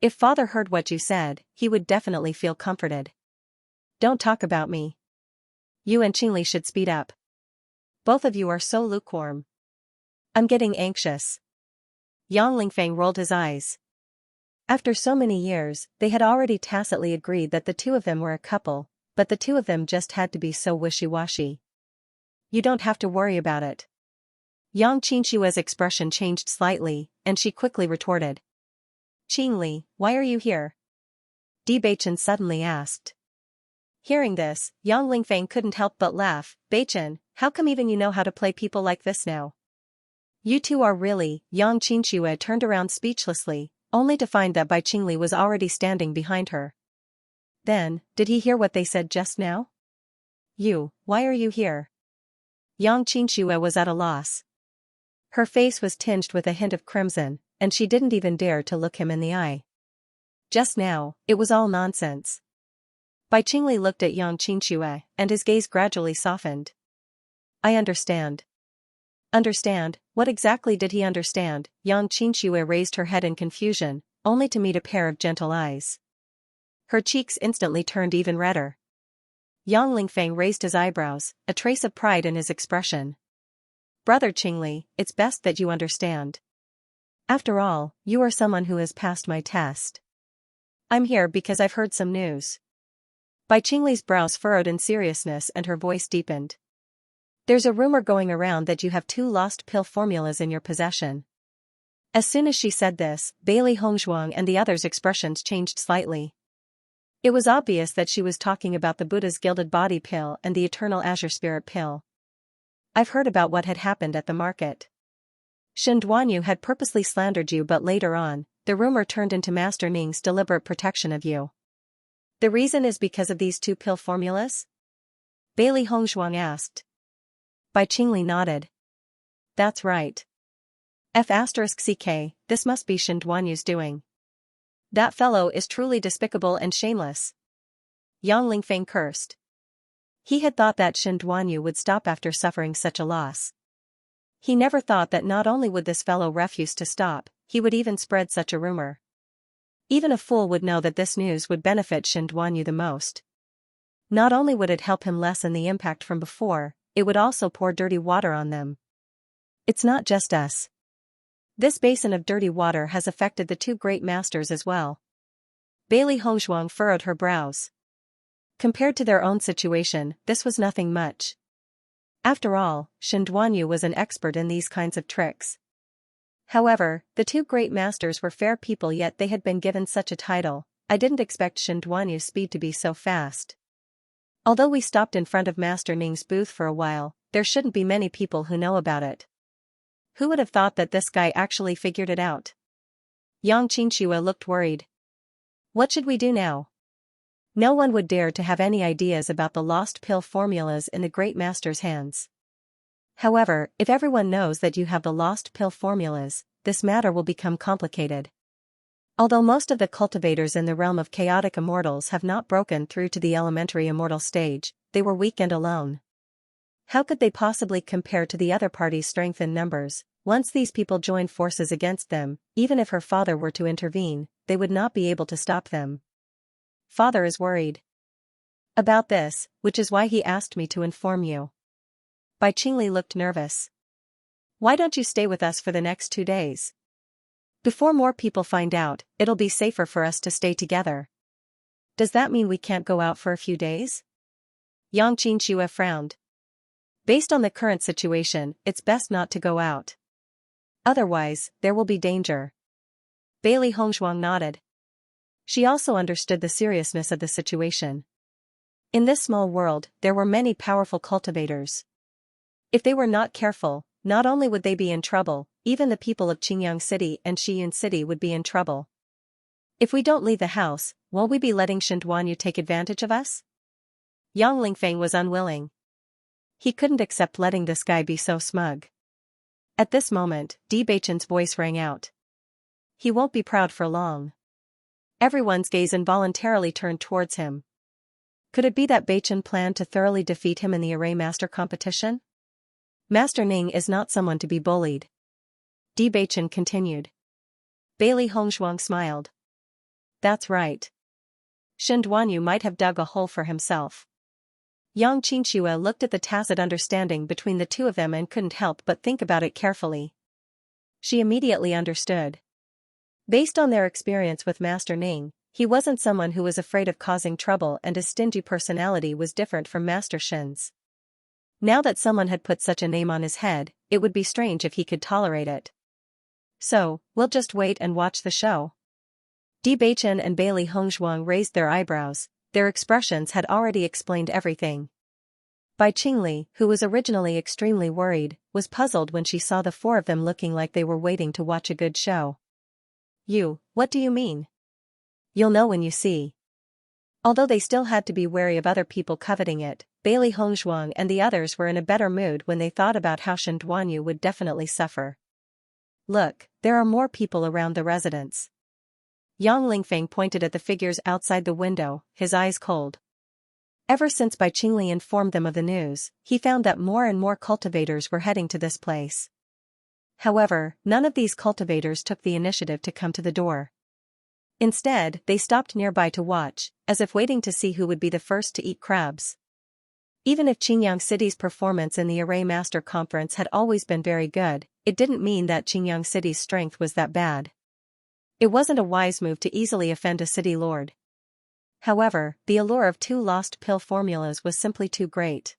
S1: If father heard what you said, he would definitely feel comforted. Don't talk about me. You and Qingli should speed up. Both of you are so lukewarm. I'm getting anxious. Yang Lingfeng rolled his eyes. After so many years, they had already tacitly agreed that the two of them were a couple, but the two of them just had to be so wishy-washy. You don't have to worry about it. Yang Qinshua's expression changed slightly, and she quickly retorted. Qingli, why are you here? Di Beichen suddenly asked. Hearing this, Yang Lingfeng couldn't help but laugh. Beichen, how come even you know how to play people like this now? You two are really. Yang Qinshue turned around speechlessly, only to find that Bai Qingli was already standing behind her. Then, did he hear what they said just now? You, why are you here? Yang Qinshue was at a loss. Her face was tinged with a hint of crimson, and she didn't even dare to look him in the eye. Just now, it was all nonsense. Bai Qingli looked at Yang Qinshue, and his gaze gradually softened. I understand. Understand? What exactly did he understand? Yang Qinshue raised her head in confusion, only to meet a pair of gentle eyes. Her cheeks instantly turned even redder. Yang Lingfeng raised his eyebrows, a trace of pride in his expression. Brother Qingli, it's best that you understand. After all, you are someone who has passed my test. I'm here because I've heard some news. Bai Qingli's brows furrowed in seriousness and her voice deepened. There's a rumor going around that you have 2 lost pill formulas in your possession. As soon as she said this, Bailey Hongzhuang and the others' expressions changed slightly. It was obvious that she was talking about the Buddha's Gilded Body pill and the Eternal Azure Spirit pill. I've heard about what had happened at the market. Shen Duanyu had purposely slandered you, but later on, the rumor turned into Master Ning's deliberate protection of you. The reason is because of these 2 pill formulas? Bailey Hongzhuang asked. Bai Qingli nodded. That's right. F*CK, this must be Shen Duanyu's doing. That fellow is truly despicable and shameless. Yang Lingfeng cursed. He had thought that Shen Duanyu would stop after suffering such a loss. He never thought that not only would this fellow refuse to stop, he would even spread such a rumor. Even a fool would know that this news would benefit Shen Duanyu the most. Not only would it help him lessen the impact from before, it would also pour dirty water on them. It's not just us. This basin of dirty water has affected the 2 great masters as well. Bailey Hongzhuang furrowed her brows. Compared to their own situation, this was nothing much. After all, Shen Duanyu was an expert in these kinds of tricks. However, the 2 great masters were fair people, yet they had been given such a title. I didn't expect Shen Duanyu's speed to be so fast. Although we stopped in front of Master Ning's booth for a while, there shouldn't be many people who know about it. Who would have thought that this guy actually figured it out? Yang Qinshue looked worried. What should we do now? No one would dare to have any ideas about the lost pill formulas in the great master's hands. However, if everyone knows that you have the lost pill formulas, this matter will become complicated. Although most of the cultivators in the realm of chaotic immortals have not broken through to the elementary immortal stage, they were weak and alone. How could they possibly compare to the other party's strength in numbers? Once these people joined forces against them, even if her father were to intervene, they would not be able to stop them. Father is worried about this, which is why he asked me to inform you. Bai Qingli looked nervous. Why don't you stay with us for the next 2 days? Before more people find out, it'll be safer for us to stay together. Does that mean we can't go out for a few days? Yang Qinshue frowned. Based on the current situation, it's best not to go out. Otherwise, there will be danger. Bailey Hongzhuang nodded. She also understood the seriousness of the situation. In this small world, there were many powerful cultivators. If they were not careful, not only would they be in trouble, even the people of Qingyang City and Shiyun City would be in trouble. If we don't leave the house, won't we be letting Shenduanyu take advantage of us? Yang Lingfeng was unwilling. He couldn't accept letting this guy be so smug. At this moment, Di Beichen's voice rang out. He won't be proud for long. Everyone's gaze involuntarily turned towards him. Could it be that Beichen planned to thoroughly defeat him in the array master competition? Master Ning is not someone to be bullied. Di Beichen continued. Bailey Hongzhuang smiled. That's right. Shenduanyu might have dug a hole for himself. Yang Qianxia looked at the tacit understanding between the two of them and couldn't help but think about it carefully. She immediately understood. Based on their experience with Master Ning, he wasn't someone who was afraid of causing trouble, and his stingy personality was different from Master Shin's. Now that someone had put such a name on his head, it would be strange if he could tolerate it. So, we'll just wait and watch the show. Di Beichen and Bailey Hongzhuang raised their eyebrows. Their expressions had already explained everything. Bai Qingli, who was originally extremely worried, was puzzled when she saw the four of them looking like they were waiting to watch a good show. What do you mean? You'll know when you see. Although they still had to be wary of other people coveting it, Bailey Hongzhuang and the others were in a better mood when they thought about how Shenduanyu would definitely suffer. Look, there are more people around the residence. Yang Lingfeng pointed at the figures outside the window, his eyes cold. Ever since Bai Qingli informed them of the news, he found that more and more cultivators were heading to this place. However, none of these cultivators took the initiative to come to the door. Instead, they stopped nearby to watch, as if waiting to see who would be the first to eat crabs. Even if Qingyang City's performance in the Array Master Conference had always been very good, it didn't mean that Qingyang City's strength was that bad. It wasn't a wise move to easily offend a city lord. However, the allure of 2 lost pill formulas was simply too great.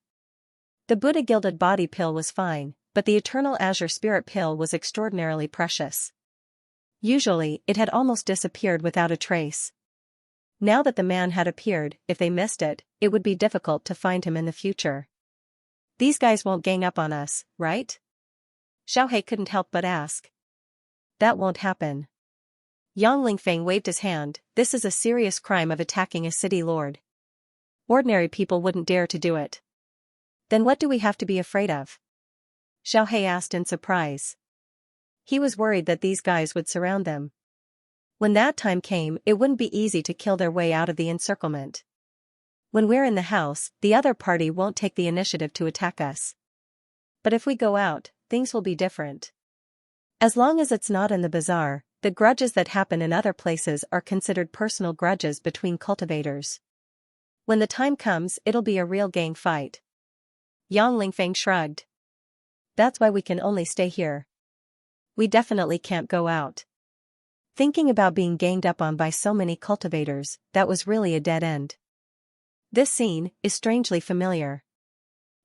S1: The Buddha Gilded Body pill was fine, but the Eternal Azure Spirit pill was extraordinarily precious. Usually, it had almost disappeared without a trace. Now that the man had appeared, if they missed it, it would be difficult to find him in the future. These guys won't gang up on us, right? Xiaohei couldn't help but ask. That won't happen. Yang Lingfeng waved his hand. This is a serious crime of attacking a city lord. Ordinary people wouldn't dare to do it. Then what do we have to be afraid of? Xiaohei asked in surprise. He was worried that these guys would surround them. When that time came, it wouldn't be easy to kill their way out of the encirclement. When we're in the house, the other party won't take the initiative to attack us. But if we go out, things will be different. As long as it's not in the bazaar, the grudges that happen in other places are considered personal grudges between cultivators. When the time comes, it'll be a real gang fight. Yang Lingfeng shrugged. That's why we can only stay here. We definitely can't go out. Thinking about being ganged up on by so many cultivators, that was really a dead end. This scene is strangely familiar.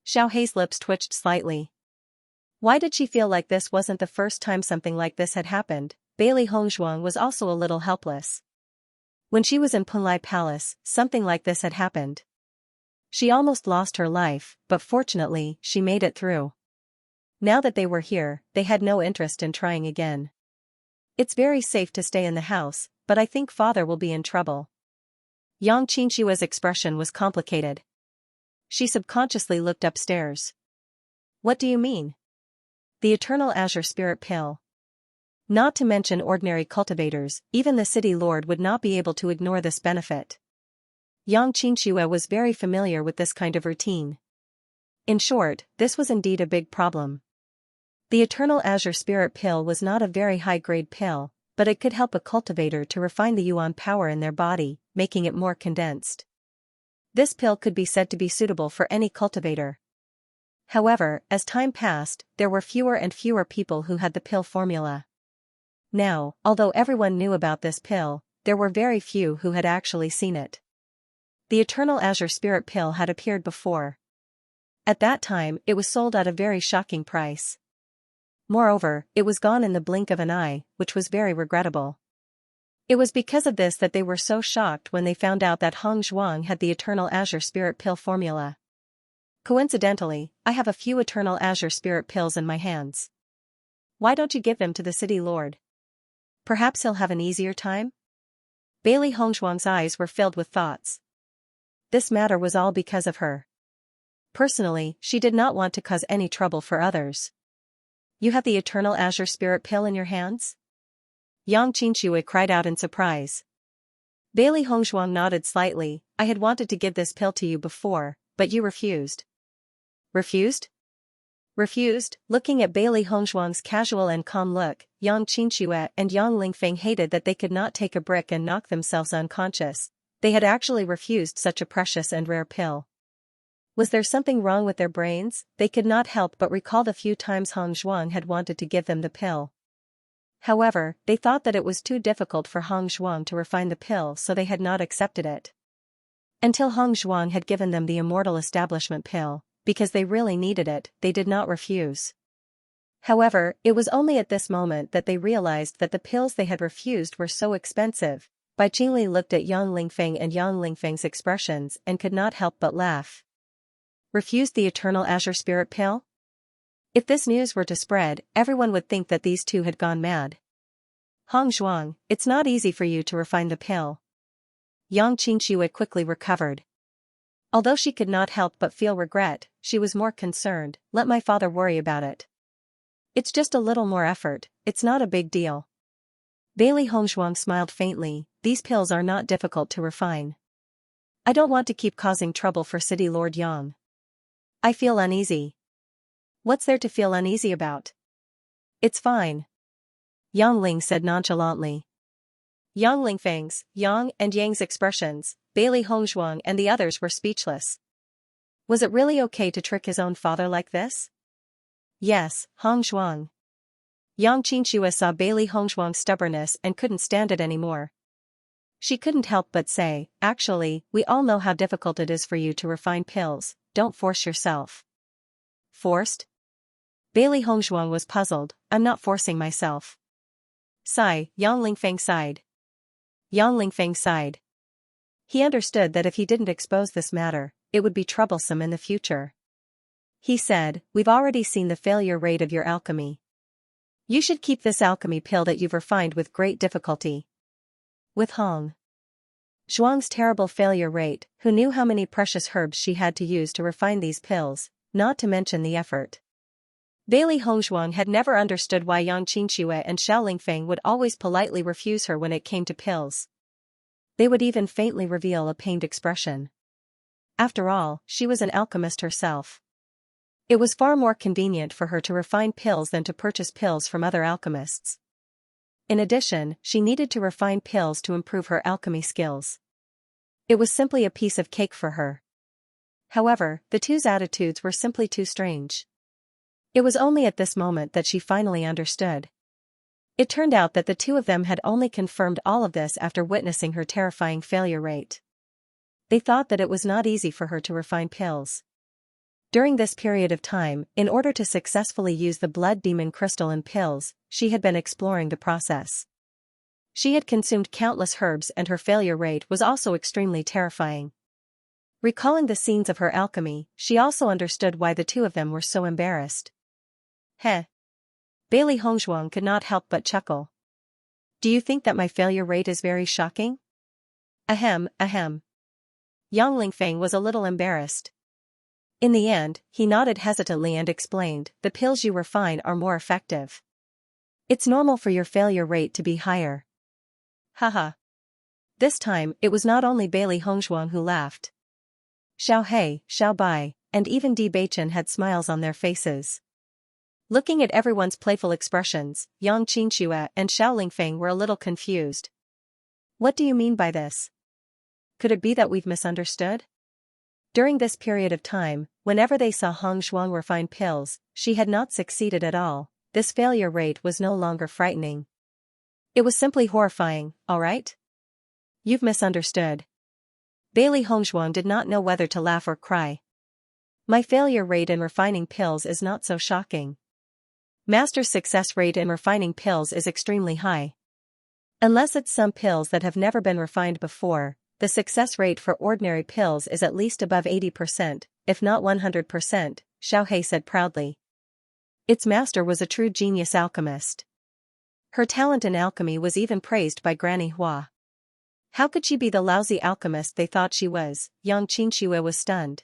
S1: Xiaohei's lips twitched slightly. Why did she feel like this wasn't the first time something like this had happened? Bailey Hongzhuang was also a little helpless. When she was in Punlai Palace, something like this had happened. She almost lost her life, but fortunately, she made it through. Now that they were here, they had no interest in trying again. It's very safe to stay in the house, but I think father will be in trouble. Yang Qianxia's expression was complicated. She subconsciously looked upstairs. What do you mean? The Eternal Azure Spirit pill. Not to mention ordinary cultivators, even the city lord would not be able to ignore this benefit. Yang Qianxia was very familiar with this kind of routine. In short, this was indeed a big problem. The Eternal Azure Spirit pill was not a very high-grade pill, but it could help a cultivator to refine the yuan power in their body, making it more condensed. This pill could be said to be suitable for any cultivator. However, as time passed, there were fewer and fewer people who had the pill formula. Now, although everyone knew about this pill, there were very few who had actually seen it. The Eternal Azure Spirit pill had appeared before. At that time, it was sold at a very shocking price. Moreover, it was gone in the blink of an eye, which was very regrettable. It was because of this that they were so shocked when they found out that Hong Zhuang had the Eternal Azure Spirit pill formula. Coincidentally, I have a few eternal azure spirit pills in my hands. Why don't you give them to the city lord? Perhaps he'll have an easier time? Bailey Hongzhuang's eyes were filled with thoughts. This matter was all because of her. Personally, she did not want to cause any trouble for others. You have the eternal azure spirit pill in your hands? Yang Xianxia cried out in surprise. Bailey Hongzhuang nodded slightly. I had wanted to give this pill to you before, but you refused. Refused? Refused. Looking at Bailey Hongzhuang's casual and calm look, Yang Xianxia and Yang Lingfeng hated that they could not take a brick and knock themselves unconscious. They had actually refused such a precious and rare pill. Was there something wrong with their brains? They could not help but recall the few times Hongzhuang had wanted to give them the pill. However, they thought that it was too difficult for Hongzhuang to refine the pill, so they had not accepted it. Until Hongzhuang had given them the immortal establishment pill, because they really needed it, they did not refuse. However, it was only at this moment that they realized that the pills they had refused were so expensive. Bai Qingli looked at Yang Lingfeng and Yang Lingfeng's expressions and could not help but laugh. Refused the eternal azure spirit pill? If this news were to spread, everyone would think that these two had gone mad. Hongzhuang, it's not easy for you to refine the pill. Yang Xianxia quickly recovered. Although she could not help but feel regret, she was more concerned. Let my father worry about it. It's just a little more effort, it's not a big deal. Bailey Hongzhuang smiled faintly. These pills are not difficult to refine. I don't want to keep causing trouble for City Lord Yang. I feel uneasy. What's there to feel uneasy about? It's fine. Yang Ling said nonchalantly. Yang Lingfeng's, Yang and Yang's expressions, Bailey Hongzhuang and the others were speechless. Was it really okay to trick his own father like this? Yes, Hongzhuang. Yang Xianxia saw Bailey Hongzhuang's stubbornness and couldn't stand it anymore. She couldn't help but say, actually, we all know how difficult it is for you to refine pills, don't force yourself. Forced? Bailey Hongzhuang was puzzled. I'm not forcing myself. Sigh, Yang Lingfeng sighed. Yang Lingfeng sighed. He understood that if he didn't expose this matter, it would be troublesome in the future. He said, we've already seen the failure rate of your alchemy. You should keep this alchemy pill that you've refined with great difficulty. With Zhuang's terrible failure rate, who knew how many precious herbs she had to use to refine these pills, not to mention the effort. Bailey Hongzhuang had never understood why Yang Xianxia and Xiao Lingfeng would always politely refuse her when it came to pills. They would even faintly reveal a pained expression. After all, she was an alchemist herself. It was far more convenient for her to refine pills than to purchase pills from other alchemists. In addition, she needed to refine pills to improve her alchemy skills. It was simply a piece of cake for her. However, the two's attitudes were simply too strange. It was only at this moment that she finally understood. It turned out that the two of them had only confirmed all of this after witnessing her terrifying failure rate. They thought that it was not easy for her to refine pills. During this period of time, in order to successfully use the blood demon crystal in pills, she had been exploring the process. She had consumed countless herbs and her failure rate was also extremely terrifying. Recalling the scenes of her alchemy, she also understood why the two of them were so embarrassed. Heh. Bailey Hongzhuang could not help but chuckle. Do you think that my failure rate is very shocking? Ahem, ahem. Yang Lingfeng was a little embarrassed. In the end, he nodded hesitantly and explained, the pills you refine are more effective. It's normal for your failure rate to be higher. Haha. This time, it was not only Bailey Hongzhuang who laughed. Xiao He, Xiao Bai, and even Bewitching had smiles on their faces. Looking at everyone's playful expressions, Yang Xianxia and Xiao Lingfeng were a little confused. What do you mean by this? Could it be that we've misunderstood? During this period of time, whenever they saw Hongzhuang refine pills, she had not succeeded at all. This failure rate was no longer frightening. It was simply horrifying, alright? You've misunderstood. Bailey Hongzhuang did not know whether to laugh or cry. My failure rate in refining pills is not so shocking. Master's success rate in refining pills is extremely high. Unless it's some pills that have never been refined before, the success rate for ordinary pills is at least above 80%, if not 100%, Xiaohei said proudly. Its master was a true genius alchemist. Her talent in alchemy was even praised by Granny Hua. How could she be the lousy alchemist they thought she was? Yang Qingshui was stunned.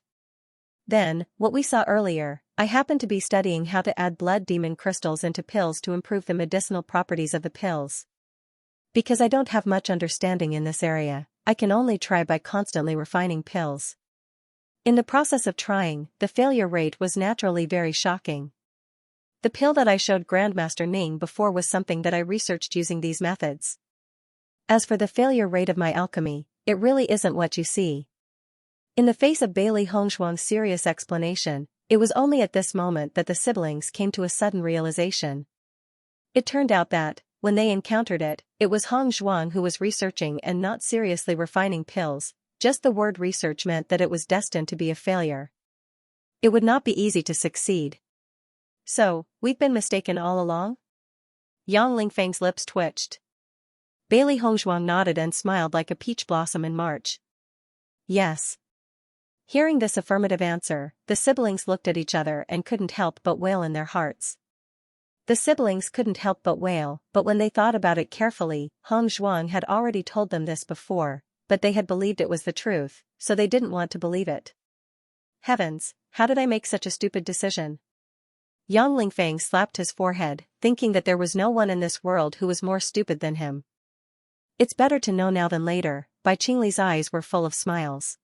S1: Then, what we saw earlier, I happened to be studying how to add blood demon crystals into pills to improve the medicinal properties of the pills. Because I don't have much understanding in this area, I can only try by constantly refining pills. In the process of trying, the failure rate was naturally very shocking. The pill that I showed Grandmaster Ning before was something that I researched using these methods. As for the failure rate of my alchemy, it really isn't what you see. In the face of Bailey Hongshuang's serious explanation, it was only at this moment that the siblings came to a sudden realization. It turned out that, when they encountered it, it was Hong Zhuang who was researching and not seriously refining pills. Just the word research meant that it was destined to be a failure. It would not be easy to succeed. So, we've been mistaken all along? Yang Lingfeng's lips twitched. Bailey Hongzhuang nodded and smiled like a peach blossom in March. Yes. Hearing this affirmative answer, the siblings looked at each other and couldn't help but wail in their hearts. The siblings couldn't help but wail, but when they thought about it carefully, Hong Zhuang had already told them this before, but they had believed it was the truth, so they didn't want to believe it. Heavens, how did I make such a stupid decision? Yang Lingfeng slapped his forehead, thinking that there was no one in this world who was more stupid than him. It's better to know now than later. Bai Qingli's eyes were full of smiles.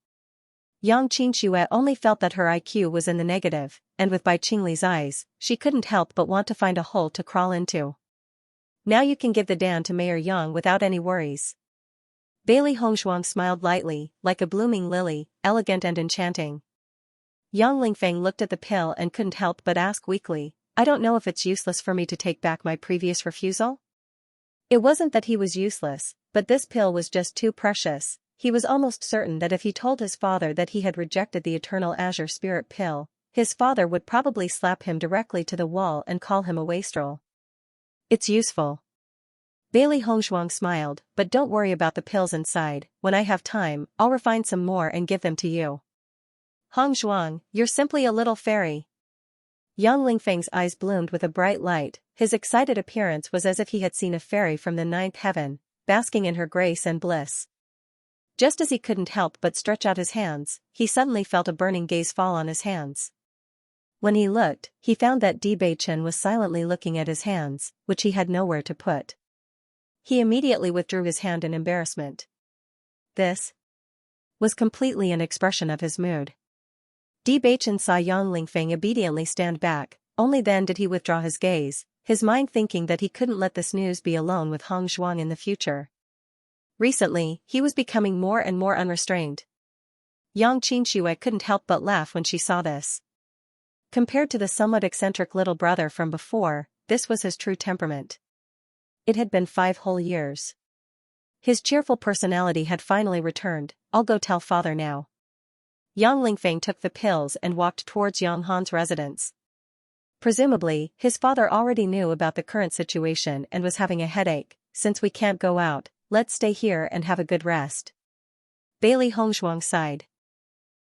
S1: Yang Qingshui only felt that her IQ was in the negative, and with Bai Qingli's eyes, she couldn't help but want to find a hole to crawl into. Now you can give the Dan to Mayor Yang without any worries. Bailey Hongzhuang smiled lightly, like a blooming lily, elegant and enchanting. Yang Lingfeng looked at the pill and couldn't help but ask weakly, I don't know if it's useless for me to take back my previous refusal? It wasn't that he was useless, but this pill was just too precious. He was almost certain that if he told his father that he had rejected the Eternal Azure Spirit pill, his father would probably slap him directly to the wall and call him a wastrel. It's useful. Bailey Hongzhuang smiled, but don't worry about the pills inside. When I have time, I'll refine some more and give them to you. Hongzhuang, you're simply a little fairy. Yang Lingfeng's eyes bloomed with a bright light. His excited appearance was as if he had seen a fairy from the ninth heaven, basking in her grace and bliss. Just as he couldn't help but stretch out his hands, he suddenly felt a burning gaze fall on his hands. When he looked, he found that Bewitching was silently looking at his hands, which he had nowhere to put. He immediately withdrew his hand in embarrassment. This was completely an expression of his mood. Bewitching saw Yang Lingfeng obediently stand back, only then did he withdraw his gaze, his mind thinking that he couldn't let this news be alone with Hong Zhuang in the future. Recently, he was becoming more and more unrestrained. Yang Qingshui couldn't help but laugh when she saw this. Compared to the somewhat eccentric little brother from before, this was his true temperament. It had been 5 whole years. His cheerful personality had finally returned. I'll go tell father now. Yang Lingfeng took the pills and walked towards Yang Han's residence. Presumably, his father already knew about the current situation and was having a headache. Since we can't go out, let's stay here and have a good rest. Bailey Hongzhuang sighed.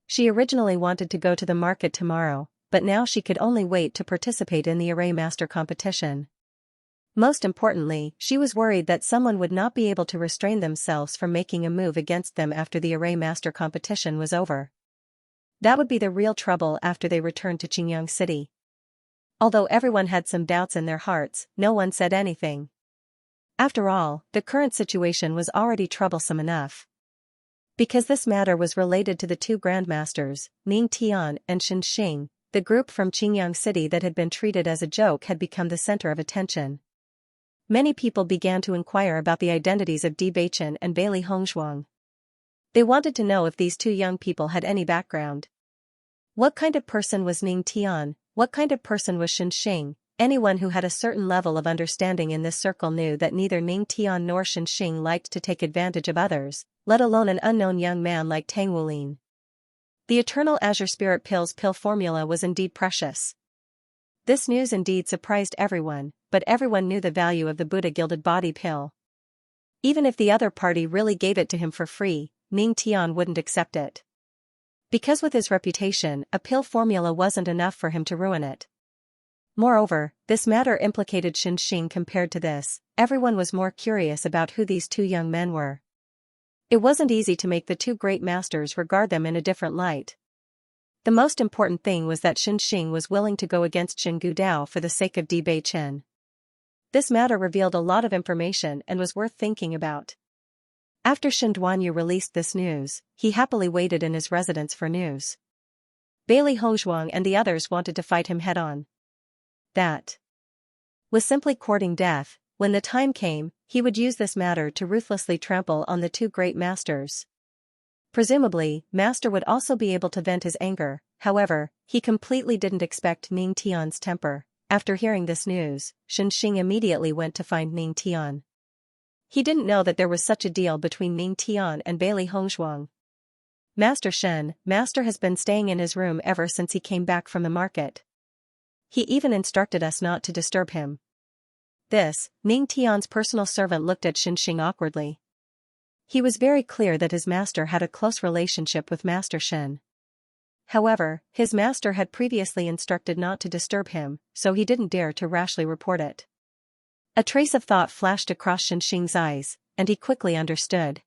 S1: She originally wanted to go to the market tomorrow, but now she could only wait to participate in the Array Master competition. Most importantly, she was worried that someone would not be able to restrain themselves from making a move against them after the Array Master competition was over. That would be the real trouble after they returned to Qingyang City. Although everyone had some doubts in their hearts, no one said anything. After all, the current situation was already troublesome enough. Because this matter was related to the 2 grandmasters, Ning Tian and Shen Xing, the group from Qingyang City that had been treated as a joke had become the center of attention. Many people began to inquire about the identities of Bewitching and Bailey Hongzhuang. They wanted to know if these 2 young people had any background. What kind of person was Ning Tian? What kind of person was Shen Xing? Anyone who had a certain level of understanding in this circle knew that neither Ning Tian nor Shen Xing liked to take advantage of others, let alone an unknown young man like Tang Wulin. The Eternal Azure Spirit Pill's pill formula was indeed precious. This news indeed surprised everyone, but everyone knew the value of the Buddha Gilded Body pill. Even if the other party really gave it to him for free, Ning Tian wouldn't accept it. Because with his reputation, a pill formula wasn't enough for him to ruin it. Moreover, this matter implicated Xianxia. Compared to this, everyone was more curious about who these two young men were. It wasn't easy to make the two great masters regard them in a different light. The most important thing was that Xianxia was willing to go against Xin Gudao for the sake of Bewitching. This matter revealed a lot of information and was worth thinking about. After Xin Duanyu released this news, he happily waited in his residence for news. Bailey Hongzhuang and the others wanted to fight him head-on. That was simply courting death. When the time came, he would use this matter to ruthlessly trample on the two great masters. Presumably, Master would also be able to vent his anger. However, he completely didn't expect Ning Tian's temper. After hearing this news, Xianxia immediately went to find Ning Tian. He didn't know that there was such a deal between Ning Tian and Bailey Hongzhuang. Master Shen, Master has been staying in his room ever since he came back from the market. He even instructed us not to disturb him. This, Ning Tian's personal servant looked at Xianxia awkwardly. He was very clear that his master had a close relationship with Master Shen. However, his master had previously instructed not to disturb him, so he didn't dare to rashly report it. A trace of thought flashed across Xianxia's eyes, and he quickly understood.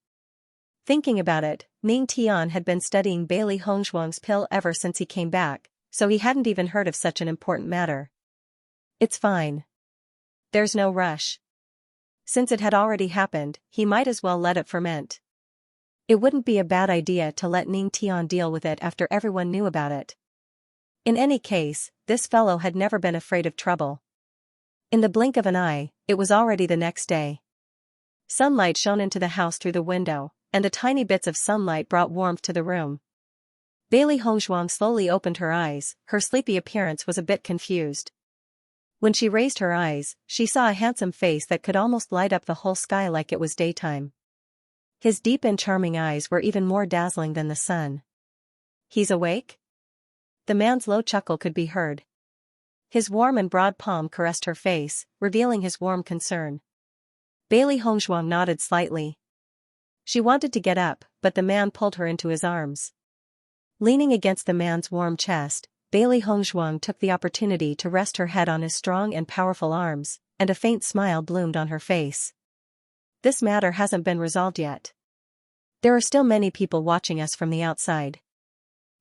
S1: Thinking about it, Ning Tian had been studying Bailey Hongzhuang's pill ever since he came back, so he hadn't even heard of such an important matter. It's fine. There's no rush. Since it had already happened, he might as well let it ferment. It wouldn't be a bad idea to let Ning Tian deal with it after everyone knew about it. In any case, this fellow had never been afraid of trouble. In the blink of an eye, it was already the next day. Sunlight shone into the house through the window, and the tiny bits of sunlight brought warmth to the room. Bailey Hongzhuang slowly opened her eyes. Her sleepy appearance was a bit confused. When she raised her eyes, she saw a handsome face that could almost light up the whole sky like it was daytime. His deep and charming eyes were even more dazzling than the sun. He's awake? The man's low chuckle could be heard. His warm and broad palm caressed her face, revealing his warm concern. Bailey Hongzhuang nodded slightly. She wanted to get up, but the man pulled her into his arms. Leaning against the man's warm chest, Bailey Hongzhuang took the opportunity to rest her head on his strong and powerful arms, and a faint smile bloomed on her face. This matter hasn't been resolved yet. There are still many people watching us from the outside.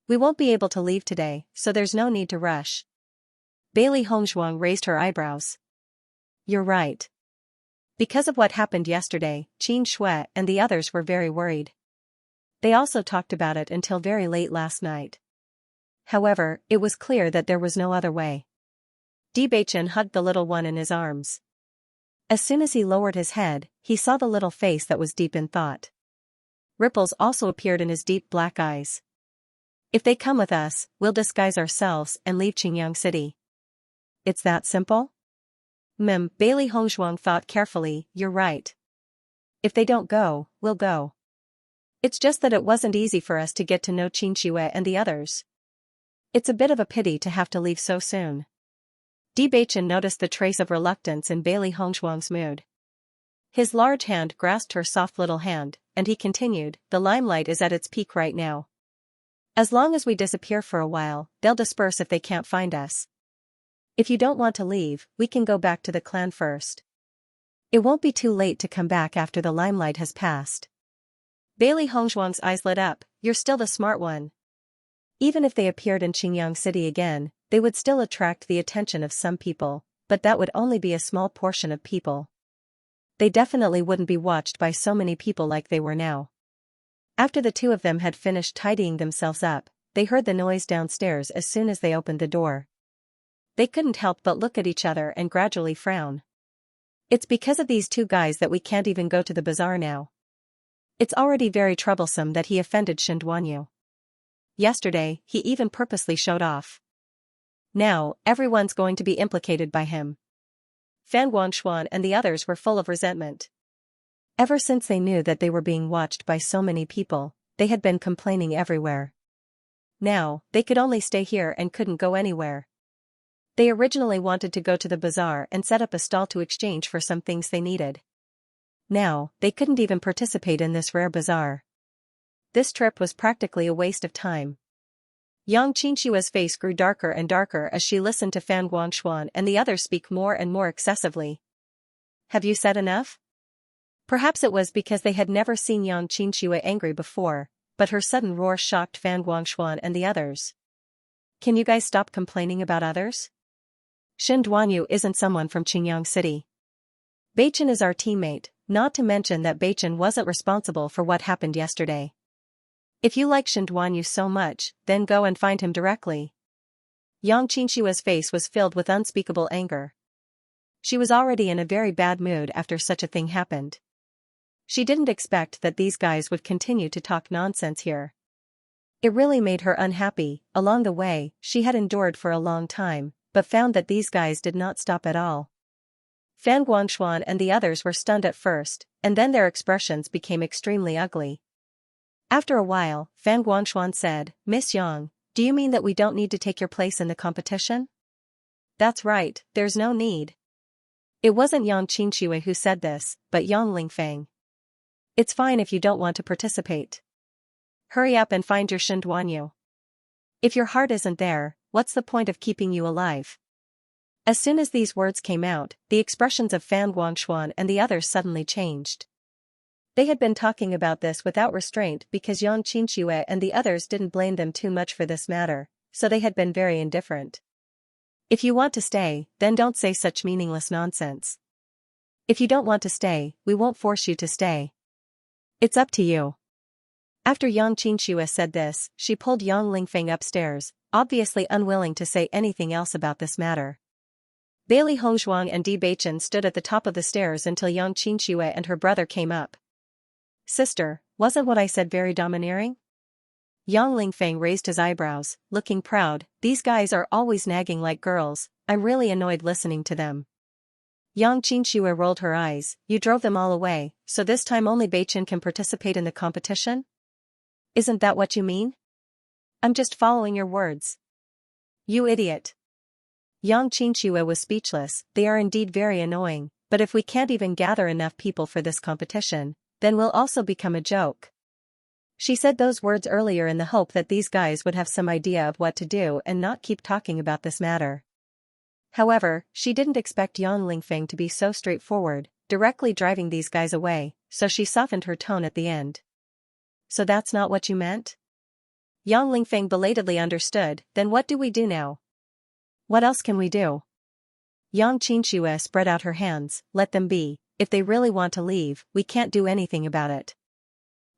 S1: We won't be able to leave today, so there's no need to rush. Bailey Hongzhuang raised her eyebrows. You're right. Because of what happened yesterday, Qin Shui and the others were very worried. They also talked about it until very late last night. However, it was clear that there was no other way. Bewitching hugged the little one in his arms. As soon as he lowered his head, he saw the little face that was deep in thought. Ripples also appeared in his deep black eyes. If they come with us, we'll disguise ourselves and leave Qingyang City. It's that simple? Bailey Hongzhuang thought carefully. You're right. If they don't go, we'll go. It's just that it wasn't easy for us to get to know Qin Shui and the others. It's a bit of a pity to have to leave so soon. Bewitching noticed the trace of reluctance in Bailey Hongzhuang's mood. His large hand grasped her soft little hand, and he continued, the limelight is at its peak right now. As long as we disappear for a while, they'll disperse if they can't find us. If you don't want to leave, we can go back to the clan first. It won't be too late to come back after the limelight has passed. Bailey Hongzhuang's eyes lit up. You're still the smart one. Even if they appeared in Qingyang City again, they would still attract the attention of some people, but that would only be a small portion of people. They definitely wouldn't be watched by so many people like they were now. After the two of them had finished tidying themselves up, they heard the noise downstairs as soon as they opened the door. They couldn't help but look at each other and gradually frown. It's because of these two guys that we can't even go to the bazaar now. It's already very troublesome that he offended Xin Duanyu. Yesterday, he even purposely showed off. Now, everyone's going to be implicated by him. Fan Guangshuan and the others were full of resentment. Ever since they knew that they were being watched by so many people, they had been complaining everywhere. Now, they could only stay here and couldn't go anywhere. They originally wanted to go to the bazaar and set up a stall to exchange for some things they needed. Now, they couldn't even participate in this rare bazaar. this trip was practically a waste of time. Yang Xianxia's face grew darker and darker as she listened to Fan Guangshuan and the others speak more and more excessively. Have you said enough? Perhaps it was because they had never seen Yang Xianxia angry before, but her sudden roar shocked Fan Guangshuan and the others. Can you guys stop complaining about others? Shen Duanyu isn't someone from Qingyang City. Beichen is our teammate, not to mention that Beichen wasn't responsible for what happened yesterday. If you like Shen Duanyu so much, then go and find him directly. Yang Qinshua's face was filled with unspeakable anger. She was already in a very bad mood after such a thing happened. She didn't expect that these guys would continue to talk nonsense here. It really made her unhappy. Along the way, she had endured for a long time, but found that these guys did not stop at all. Fan Guangshuan and the others were stunned at first, and then their expressions became extremely ugly. After a while, Fan Guangshuan said, "Miss Yang, do you mean that we don't need to take your place in the competition?" "That's right, there's no need." It wasn't Yang Qinshui who said this, but Yang Lingfeng. "It's fine if you don't want to participate. Hurry up and find your Shen Duanyu. If your heart isn't there, what's the point of keeping you alive?" As soon as these words came out, the expressions of Fan Guangshuan and the others suddenly changed. They had been talking about this without restraint because Yang Qinshui and the others didn't blame them too much for this matter, so they had been very indifferent. If you want to stay, then don't say such meaningless nonsense. If you don't want to stay, we won't force you to stay. It's up to you. After Yang Qinshui said this, she pulled Yang Lingfeng upstairs, obviously unwilling to say anything else about this matter. Bailey Hongzhuang and Di Beichen stood at the top of the stairs until Yang Qinshui and her brother came up. "Sister, wasn't what I said very domineering?" Yang Lingfeng raised his eyebrows, looking proud. "These guys are always nagging like girls, I'm really annoyed listening to them." Yang Qinshui rolled her eyes. "You drove them all away, so this time only Beichen can participate in the competition? Isn't that what you mean?" "I'm just following your words." "You idiot." Yang Qinshui was speechless. "They are indeed very annoying, but if we can't even gather enough people for this competition, then we'll also become a joke." She said those words earlier in the hope that these guys would have some idea of what to do and not keep talking about this matter. However, she didn't expect Yang Lingfeng to be so straightforward, directly driving these guys away, so she softened her tone at the end. "So that's not what you meant?" Yang Lingfeng belatedly understood. "Then what do we do now?" "What else can we do?" Yang Qinshui spread out her hands. "Let them be. If they really want to leave, we can't do anything about it."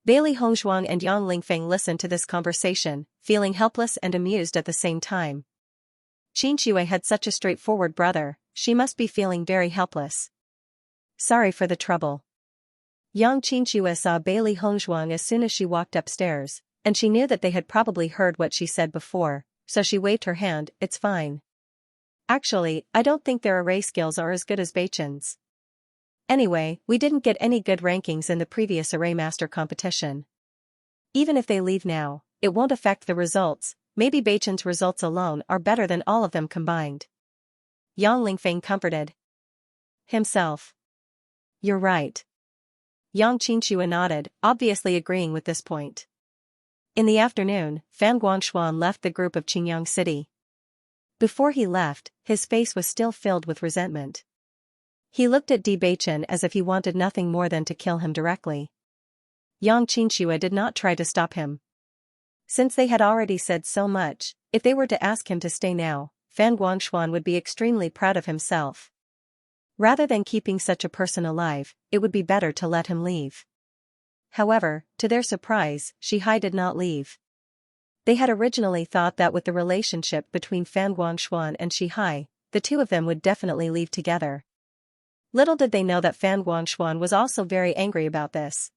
S1: Bailey Hongzhuang and Yang Lingfeng listened to this conversation, feeling helpless and amused at the same time. Qinshui had such a straightforward brother, she must be feeling very helpless. "Sorry for the trouble." Yang Qinshui saw Bailey Hongzhuang as soon as she walked upstairs, and she knew that they had probably heard what she said before, so she waved her hand. "It's fine. Actually, I don't think their array skills are as good as Beichen's. Anyway, we didn't get any good rankings in the previous Array Master competition. Even if they leave now, it won't affect the results. Maybe Beichen's results alone are better than all of them combined." Yang Lingfeng comforted himself. "You're right." Yang Qinshui nodded, obviously agreeing with this point. In the afternoon, Fan Guangshuan left the group of Qingyang City. Before he left, his face was still filled with resentment. He looked at Di Beichen as if he wanted nothing more than to kill him directly. Yang Qinshui did not try to stop him. Since they had already said so much, if they were to ask him to stay now, Fan Guangshuan would be extremely proud of himself. Rather than keeping such a person alive, it would be better to let him leave. However, to their surprise, Shihai did not leave. They had originally thought that with the relationship between Fan Guangshuan and Shihai, the two of them would definitely leave together. Little did they know that Fan Guangshuan was also very angry about this.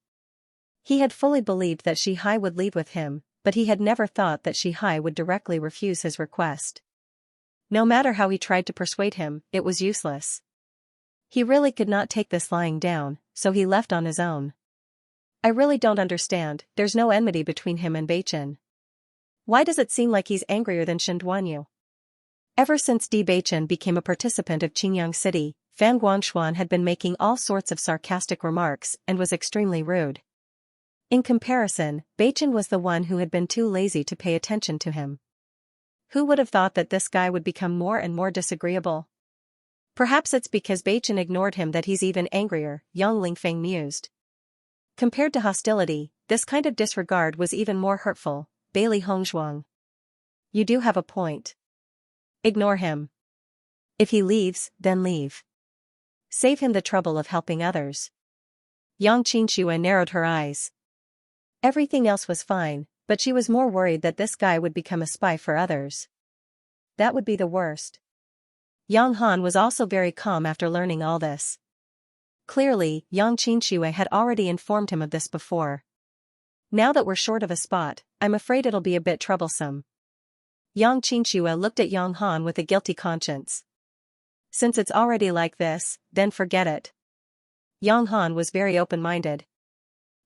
S1: He had fully believed that Shihai would leave with him, but he had never thought that Shihai would directly refuse his request. No matter how he tried to persuade him, it was useless. He really could not take this lying down, so he left on his own. "I really don't understand, there's no enmity between him and Beichen. Why does it seem like he's angrier than Shen Duanyu?" Ever since Di Beichen became a participant of Qingyang City, Fan Guangshuan had been making all sorts of sarcastic remarks and was extremely rude. In comparison, Beichen was the one who had been too lazy to pay attention to him. Who would have thought that this guy would become more and more disagreeable? Perhaps it's because Beichen ignored him that he's even angrier, Yang Lingfeng mused. Compared to hostility, this kind of disregard was even more hurtful, Bailey Hongzhuang. You do have a point. Ignore him. If he leaves, then leave. Save him the trouble of helping others. Yang Qingxue narrowed her eyes. Everything else was fine, but she was more worried that this guy would become a spy for others. That would be the worst. Yang Han was also very calm after learning all this. Clearly, Yang Qingxue had already informed him of this before. Now that we're short of a spot, I'm afraid it'll be a bit troublesome. Yang Qingxue looked at Yang Han with a guilty conscience. Since it's already like this, then forget it. Yang Han was very open-minded.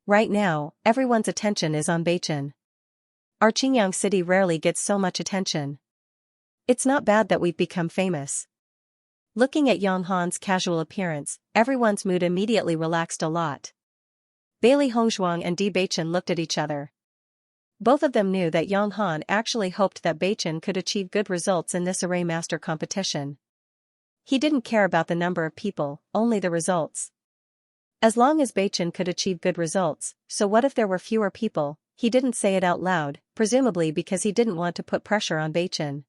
S1: Right now, everyone's attention is on Beichen. Our Qingyang city rarely gets so much attention. It's not bad that we've become famous. Looking at Yang Han's casual appearance, everyone's mood immediately relaxed a lot. Bailey Hongzhuang and Di Beichen looked at each other. Both of them knew that Yang Han actually hoped that Beichen could achieve good results in this array master competition. He didn't care about the number of people, only the results. As long as Beichen could achieve good results, so what if there were fewer people? He didn't say it out loud, presumably because he didn't want to put pressure on Beichen.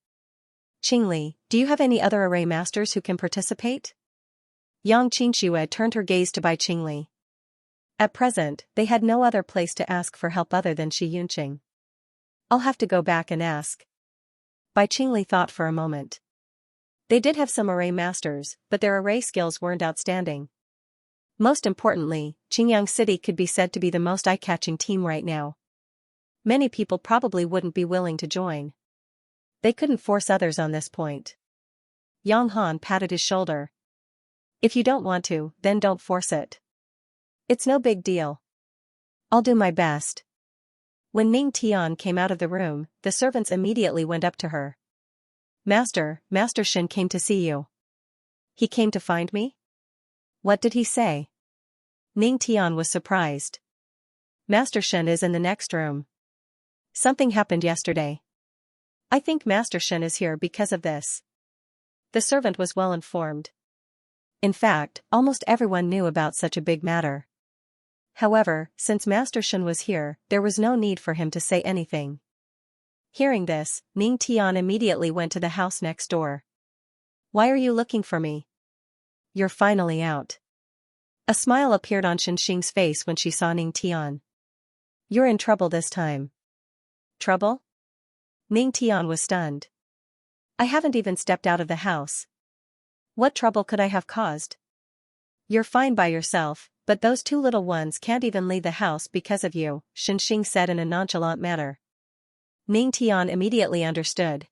S1: Qingli, do you have any other array masters who can participate? Yang Qingxue turned her gaze to Bai Qingli. At present, they had no other place to ask for help other than Shi Yunqing. I'll have to go back and ask. Bai Qingli thought for a moment. They did have some array masters, but their array skills weren't outstanding. Most importantly, Qingyang City could be said to be the most eye-catching team right now. Many people probably wouldn't be willing to join. They couldn't force others on this point. Yang Han patted his shoulder. If you don't want to, then don't force it. It's no big deal. I'll do my best. When Ning Tian came out of the room, the servants immediately went up to her. Master Shen came to see you. He came to find me? What did he say? Ning Tian was surprised. Master Shen is in the next room. Something happened yesterday. I think Master Shen is here because of this. The servant was well informed. In fact, almost everyone knew about such a big matter. However, since Master Shen was here, there was no need for him to say anything. Hearing this, Ning Tian immediately went to the house next door. Why are you looking for me? You're finally out. A smile appeared on Xianxia's face when she saw Ning Tian. You're in trouble this time. Trouble? Ning Tian was stunned. I haven't even stepped out of the house. What trouble could I have caused? You're fine by yourself, but those two little ones can't even leave the house because of you, Xianxia said in a nonchalant manner. Ning Tian immediately understood.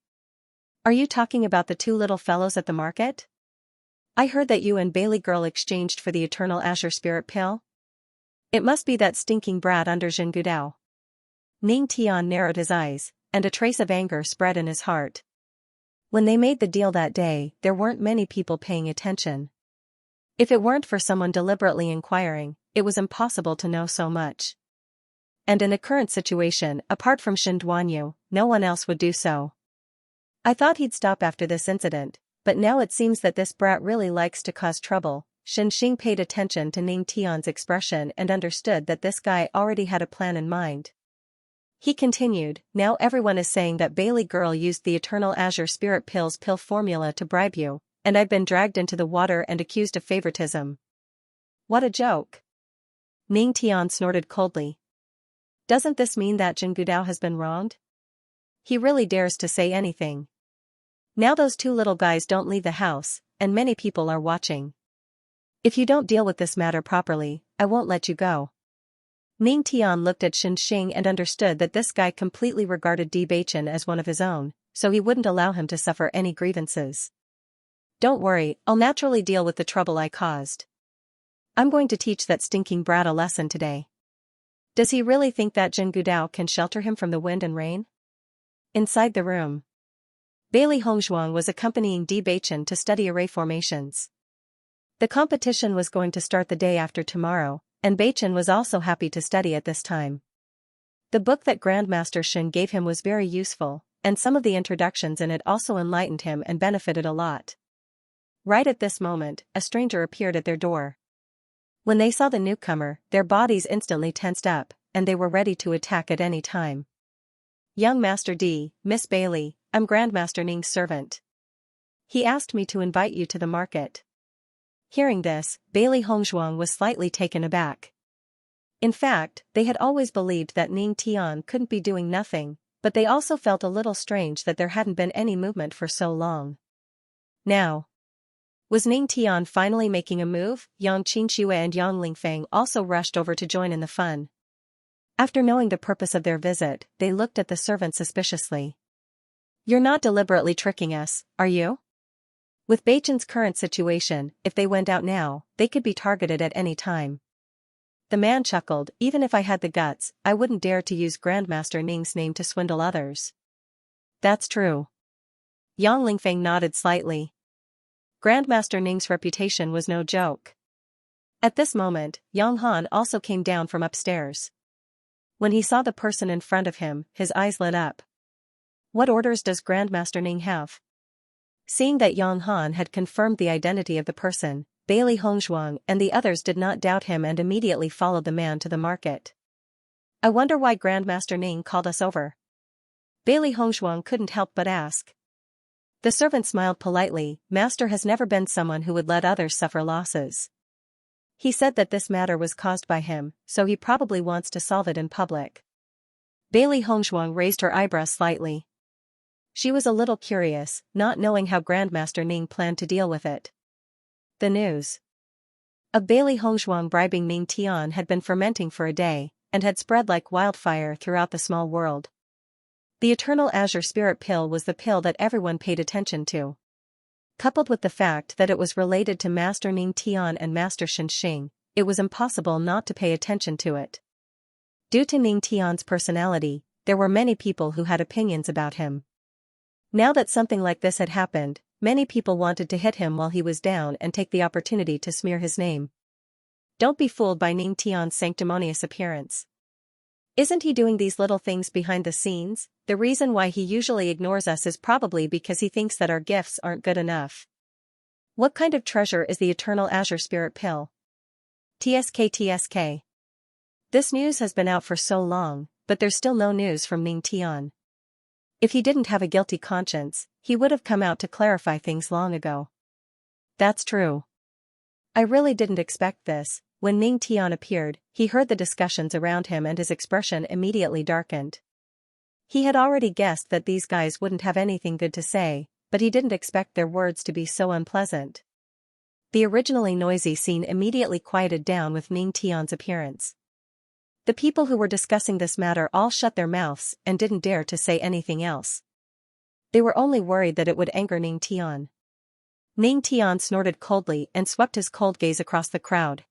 S1: Are you talking about the two little fellows at the market? I heard that you and Bailey girl exchanged for the eternal azure spirit pill. It must be that stinking brat under Zhengudao. Ning Tian narrowed his eyes, and a trace of anger spread in his heart. When they made the deal that day, there weren't many people paying attention. If it weren't for someone deliberately inquiring, it was impossible to know so much. And in the current situation, apart from Shen Duanyu, no one else would do so. I thought he'd stop after this incident, but now it seems that this brat really likes to cause trouble. Xianxia paid attention to Ning Tian's expression and understood that this guy already had a plan in mind. He continued, now everyone is saying that Bailey girl used the eternal azure spirit pills pill formula to bribe you, and I've been dragged into the water and accused of favoritism. What a joke. Ning Tian snorted coldly. Doesn't this mean that Zhengudao has been wronged? He really dares to say anything. Now those two little guys don't leave the house, and many people are watching. If you don't deal with this matter properly, I won't let you go. Ning Tian looked at Xianxia and understood that this guy completely regarded Di Beichen as one of his own, so he wouldn't allow him to suffer any grievances. Don't worry, I'll naturally deal with the trouble I caused. I'm going to teach that stinking brat a lesson today. Does he really think that Zhengudao can shelter him from the wind and rain? Inside the room, Bailey Hongzhuang was accompanying Di Beichen to study array formations. The competition was going to start the day after tomorrow, and Beichen was also happy to study at this time. The book that Grandmaster Shin gave him was very useful, and some of the introductions in it also enlightened him and benefited a lot. Right at this moment, a stranger appeared at their door. When they saw the newcomer, their bodies instantly tensed up, and they were ready to attack at any time. "Young Master D, Miss Bailey, I'm Grandmaster Ning's servant. He asked me to invite you to the market." Hearing this, Bailey Hongzhuang was slightly taken aback. In fact, they had always believed that Ning Tian couldn't be doing nothing, but they also felt a little strange that there hadn't been any movement for so long. Now, was Ning Tian finally making a move? Yang Qingxue and Yang Lingfeng also rushed over to join in the fun. After knowing the purpose of their visit, they looked at the servant suspiciously. "You're not deliberately tricking us, are you?" With Beichen's current situation, if they went out now, they could be targeted at any time. The man chuckled, "Even if I had the guts, I wouldn't dare to use Grandmaster Ning's name to swindle others." "That's true." Yang Lingfeng nodded slightly. Grandmaster Ning's reputation was no joke. At this moment, Yang Han also came down from upstairs. When he saw the person in front of him, his eyes lit up. "What orders does Grandmaster Ning have?" Seeing that Yang Han had confirmed the identity of the person, Bailey Hongzhuang and the others did not doubt him and immediately followed the man to the market. "I wonder why Grandmaster Ning called us over?" Bailey Hongzhuang couldn't help but ask. The servant smiled politely. "Master has never been someone who would let others suffer losses. He said that this matter was caused by him, so he probably wants to solve it in public." Bailey Hongzhuang raised her eyebrows slightly. She was a little curious, not knowing how Grandmaster Ning planned to deal with it. The news of Bailey Hongzhuang bribing Ning Tian had been fermenting for a day, and had spread like wildfire throughout the small world. The Eternal Azure Spirit Pill was the pill that everyone paid attention to. Coupled with the fact that it was related to Master Ning Tian and Master Shen Xing, it was impossible not to pay attention to it. Due to Ning Tian's personality, there were many people who had opinions about him. Now that something like this had happened, many people wanted to hit him while he was down and take the opportunity to smear his name. Don't be fooled by Ning Tian's sanctimonious appearance. Isn't he doing these little things behind the scenes? The reason why he usually ignores us is probably because he thinks that our gifts aren't good enough. What kind of treasure is the Eternal Azure Spirit Pill? TSK. This news has been out for so long, but there's still no news from Ning Tian. If he didn't have a guilty conscience, he would have come out to clarify things long ago. That's true. I really didn't expect this. When Ning Tian appeared, he heard the discussions around him and his expression immediately darkened. He had already guessed that these guys wouldn't have anything good to say, but he didn't expect their words to be so unpleasant. The originally noisy scene immediately quieted down with Ning Tian's appearance. The people who were discussing this matter all shut their mouths and didn't dare to say anything else. They were only worried that it would anger Ning Tian. Ning Tian snorted coldly and swept his cold gaze across the crowd.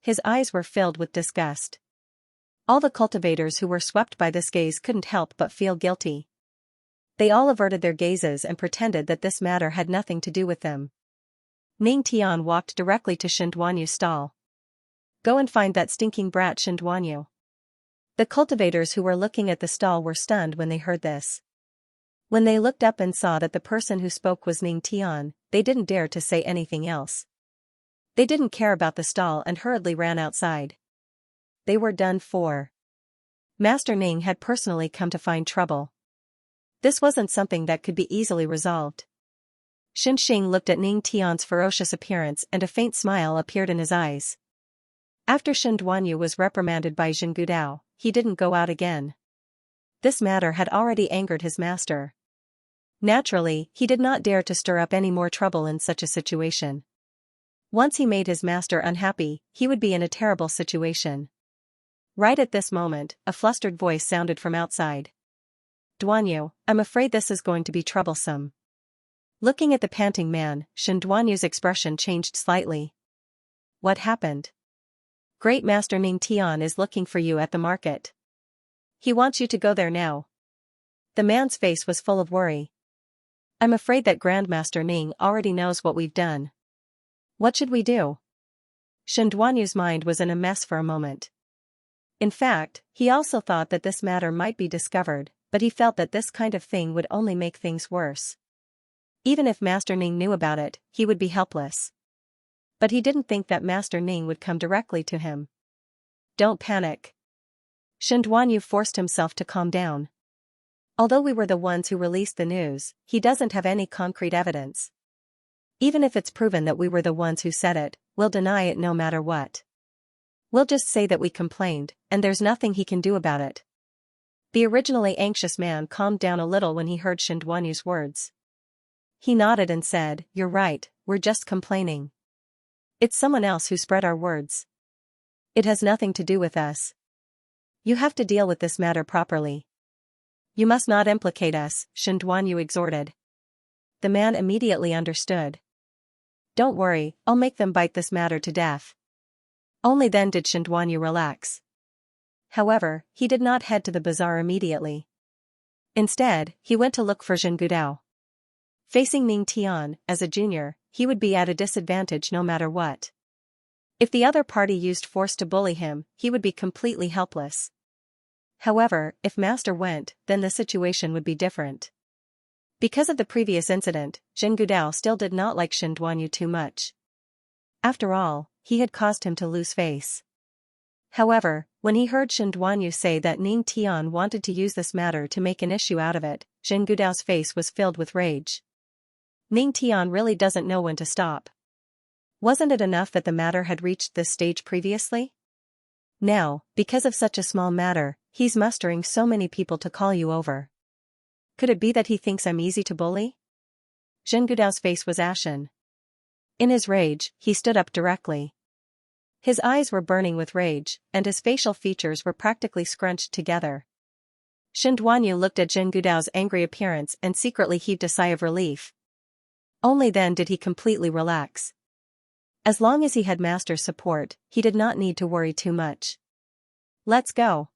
S1: His eyes were filled with disgust. All the cultivators who were swept by this gaze couldn't help but feel guilty. They all averted their gazes and pretended that this matter had nothing to do with them. Ning Tian walked directly to Shen Duanyu's stall. "Go and find that stinking brat Shen Duanyu." The cultivators who were looking at the stall were stunned when they heard this. When they looked up and saw that the person who spoke was Ning Tian, they didn't dare to say anything else. They didn't care about the stall and hurriedly ran outside. They were done for. Master Ning had personally come to find trouble. This wasn't something that could be easily resolved. Shen Xing looked at Ning Tian's ferocious appearance and a faint smile appeared in his eyes. After Shen Duanyu was reprimanded by Zhen Gudao, he didn't go out again. This matter had already angered his master. Naturally, he did not dare to stir up any more trouble in such a situation. Once he made his master unhappy, he would be in a terrible situation. Right at this moment, a flustered voice sounded from outside. "Duanyu, I'm afraid this is going to be troublesome." Looking at the panting man, Shen Duanyu's expression changed slightly. "What happened?" "Great Master Ning Tian is looking for you at the market. He wants you to go there now." The man's face was full of worry. "I'm afraid that Grandmaster Ning already knows what we've done. What should we do?" Shen Duanyu's mind was in a mess for a moment. In fact, he also thought that this matter might be discovered, but he felt that this kind of thing would only make things worse. Even if Master Ning knew about it, he would be helpless. But he didn't think that Master Ning would come directly to him. Don't panic. Shen Duanyu forced himself to calm down. Although we were the ones who released the news, he doesn't have any concrete evidence. Even if it's proven that we were the ones who said it, we'll deny it no matter what. We'll just say that we complained, and there's nothing he can do about it. The originally anxious man calmed down a little when he heard Shen Duanyu's words. He nodded and said, "You're right, we're just complaining. It's someone else who spread our words. It has nothing to do with us. You have to deal with this matter properly. You must not implicate us," Shen Duanyu exhorted. The man immediately understood. "Don't worry, I'll make them bite this matter to death." Only then did Shen Duanyu relax. However, he did not head to the bazaar immediately. Instead, he went to look for Zhen Gudao. Facing Ning Tian, as a junior, he would be at a disadvantage no matter what. If the other party used force to bully him, he would be completely helpless. However, if Master went, then the situation would be different. Because of the previous incident, Zhen Gudao still did not like Shen Duanyu too much. After all, he had caused him to lose face. However, when he heard Shen Duanyu say that Ning Tian wanted to use this matter to make an issue out of it, Zhen Gudao's face was filled with rage. Ning Tian really doesn't know when to stop. Wasn't it enough that the matter had reached this stage previously? Now, because of such a small matter, he's mustering so many people to call you over. Could it be that he thinks I'm easy to bully? Zhen Gudao's face was ashen. In his rage, he stood up directly. His eyes were burning with rage, and his facial features were practically scrunched together. Shen Duanyu looked at Zhen Gudao's angry appearance and secretly heaved a sigh of relief. Only then did he completely relax. As long as he had Master's support, he did not need to worry too much. Let's go.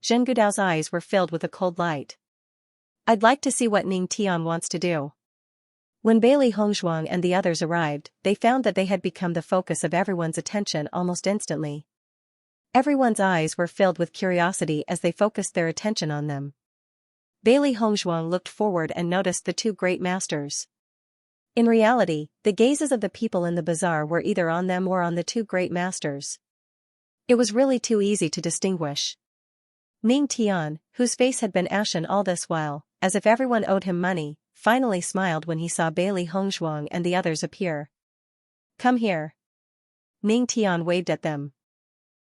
S1: Zhen Gudao's eyes were filled with a cold light. I'd like to see what Ning Tian wants to do. When Bailey Hongzhuang and the others arrived, they found that they had become the focus of everyone's attention almost instantly. Everyone's eyes were filled with curiosity as they focused their attention on them. Bailey Hongzhuang looked forward and noticed the two great masters. In reality, the gazes of the people in the bazaar were either on them or on the two great masters. It was really too easy to distinguish. Ning Tian, whose face had been ashen all this while, as if everyone owed him money, finally smiled when he saw Bailey Hongzhuang and the others appear. Come here. Ning Tian waved at them.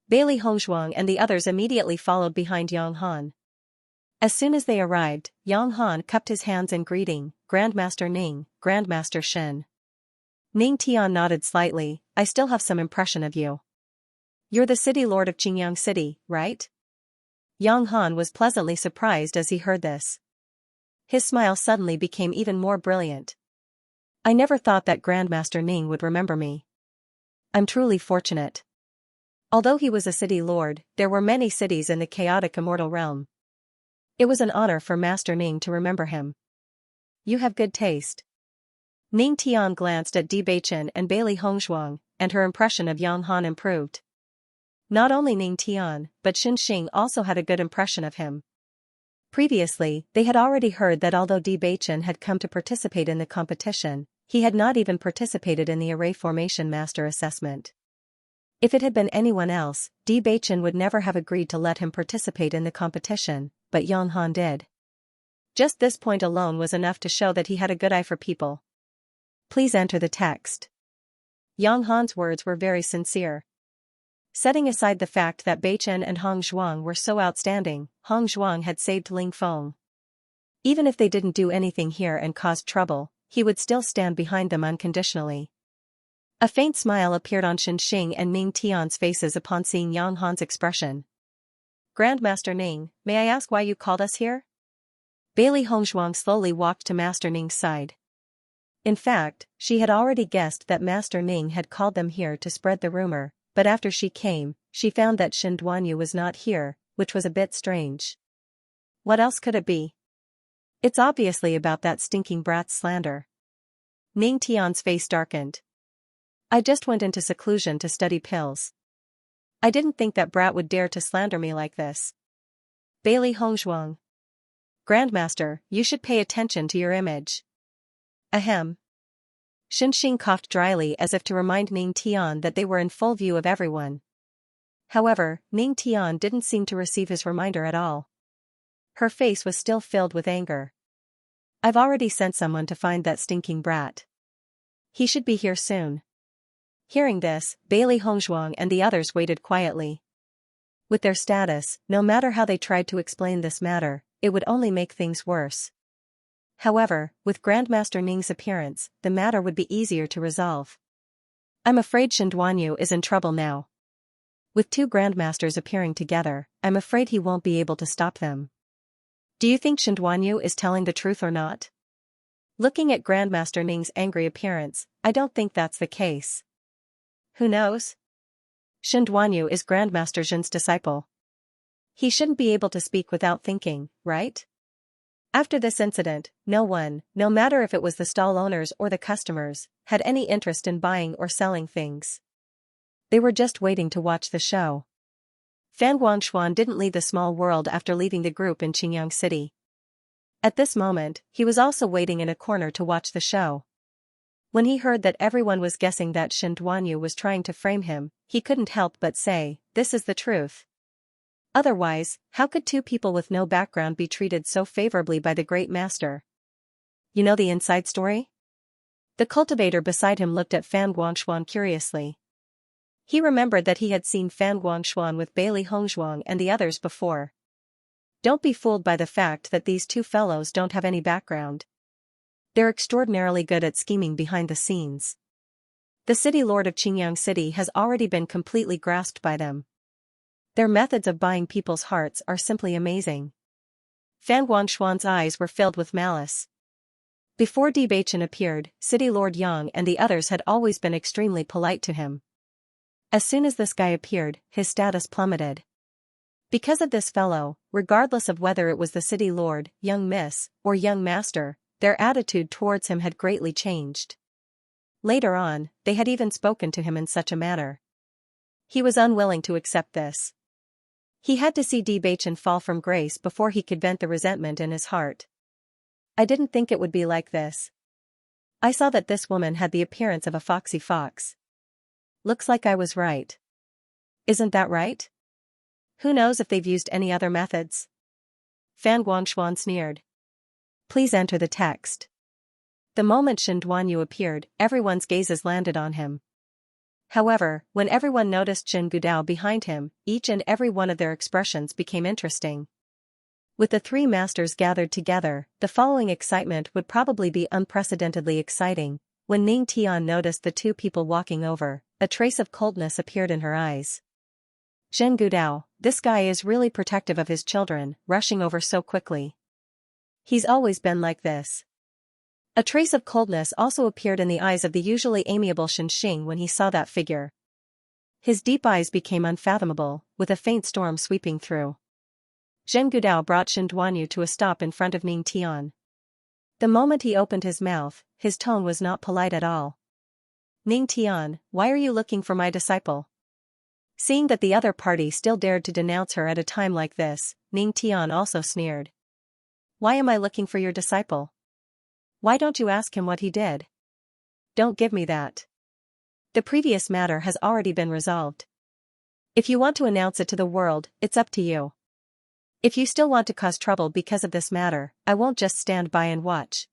S1: Bailey Hongzhuang and the others immediately followed behind Yang Han. As soon as they arrived, Yang Han cupped his hands in greeting, Grandmaster Ning, Grandmaster Shen. Ning Tian nodded slightly, I still have some impression of you. You're the city lord of Qingyang City, right? Yang Han was pleasantly surprised as he heard this. His smile suddenly became even more brilliant. I never thought that Grandmaster Ning would remember me. I'm truly fortunate. Although he was a city lord, there were many cities in the chaotic immortal realm. It was an honor for Master Ning to remember him. You have good taste. Ning Tian glanced at Bewitching and Bailey Hongzhuang, and her impression of Yang Han improved. Not only Ning Tian, but Xing also had a good impression of him. Previously, they had already heard that although Bewitching had come to participate in the competition, he had not even participated in the array formation master assessment. If it had been anyone else, Bewitching would never have agreed to let him participate in the competition, but Yang Han did. Just this point alone was enough to show that he had a good eye for people. Please enter the text. Yang Han's words were very sincere. Setting aside the fact that Bai Chen and Hong Zhuang were so outstanding, Hong Zhuang had saved Ling Feng. Even if they didn't do anything here and caused trouble, he would still stand behind them unconditionally. A faint smile appeared on Xing and Ning Tian's faces upon seeing Yang Han's expression. Grandmaster Ning, may I ask why you called us here? Bailey Hongzhuang slowly walked to Master Ning's side. In fact, she had already guessed that Master Ning had called them here to spread the rumor, but after she came, she found that Shen Duanyu was not here, which was a bit strange. What else could it be? It's obviously about that stinking brat's slander. Ning Tian's face darkened. I just went into seclusion to study pills. I didn't think that brat would dare to slander me like this. Bailey Hongzhuang. Grandmaster, you should pay attention to your image. Ahem. Xianxia coughed dryly as if to remind Ning Tian that they were in full view of everyone. However, Ning Tian didn't seem to receive his reminder at all. Her face was still filled with anger. I've already sent someone to find that stinking brat. He should be here soon. Hearing this, Bailey Hongzhuang and the others waited quietly. With their status, no matter how they tried to explain this matter, it would only make things worse. However, with Grandmaster Ning's appearance, the matter would be easier to resolve. I'm afraid Shen Duanyu is in trouble now. With two Grandmasters appearing together, I'm afraid he won't be able to stop them. Do you think Shen Duanyu is telling the truth or not? Looking at Grandmaster Ning's angry appearance, I don't think that's the case. Who knows? Shen Duanyu is Grandmaster Zhen's disciple. He shouldn't be able to speak without thinking, right? After this incident, no one, no matter if it was the stall owners or the customers, had any interest in buying or selling things. They were just waiting to watch the show. Fan Guangshuan didn't leave the small world after leaving the group in Qingyang City. At this moment, he was also waiting in a corner to watch the show. When he heard that everyone was guessing that Shen Duanyu was trying to frame him, he couldn't help but say, "This is the truth." Otherwise, how could two people with no background be treated so favorably by the great master? You know the inside story? The cultivator beside him looked at Fan Guangshuan curiously. He remembered that he had seen Fan Guangshuan with Bailey Hongzhuang and the others before. Don't be fooled by the fact that these two fellows don't have any background. They're extraordinarily good at scheming behind the scenes. The city lord of Qingyang City has already been completely grasped by them. Their methods of buying people's hearts are simply amazing. Fan Guangshuan's eyes were filled with malice. Before Bewitching appeared, City Lord Yang and the others had always been extremely polite to him. As soon as this guy appeared, his status plummeted. Because of this fellow, regardless of whether it was the city lord, young miss, or young master, their attitude towards him had greatly changed. Later on, they had even spoken to him in such a manner. He was unwilling to accept this. He had to see Bewitching fall from grace before he could vent the resentment in his heart. I didn't think it would be like this. I saw that this woman had the appearance of a foxy fox. Looks like I was right. Isn't that right? Who knows if they've used any other methods? Fan Guangshuan sneered. Please enter the text. The moment Shen Duanyu appeared, everyone's gazes landed on him. However, when everyone noticed Jin Gudao behind him, each and every one of their expressions became interesting. With the three masters gathered together, the following excitement would probably be unprecedentedly exciting. When Ning Tian noticed the two people walking over, a trace of coldness appeared in her eyes. Zhen Gudao, this guy is really protective of his children, rushing over so quickly. He's always been like this. A trace of coldness also appeared in the eyes of the usually amiable Xianxia when he saw that figure. His deep eyes became unfathomable, with a faint storm sweeping through. Zhen Gudao brought Shen Duanyu to a stop in front of Ning Tian. The moment he opened his mouth, his tone was not polite at all. Ning Tian, why are you looking for my disciple? Seeing that the other party still dared to denounce her at a time like this, Ning Tian also sneered. Why am I looking for your disciple? Why don't you ask him what he did? Don't give me that. The previous matter has already been resolved. If you want to announce it to the world, it's up to you. If you still want to cause trouble because of this matter, I won't just stand by and watch.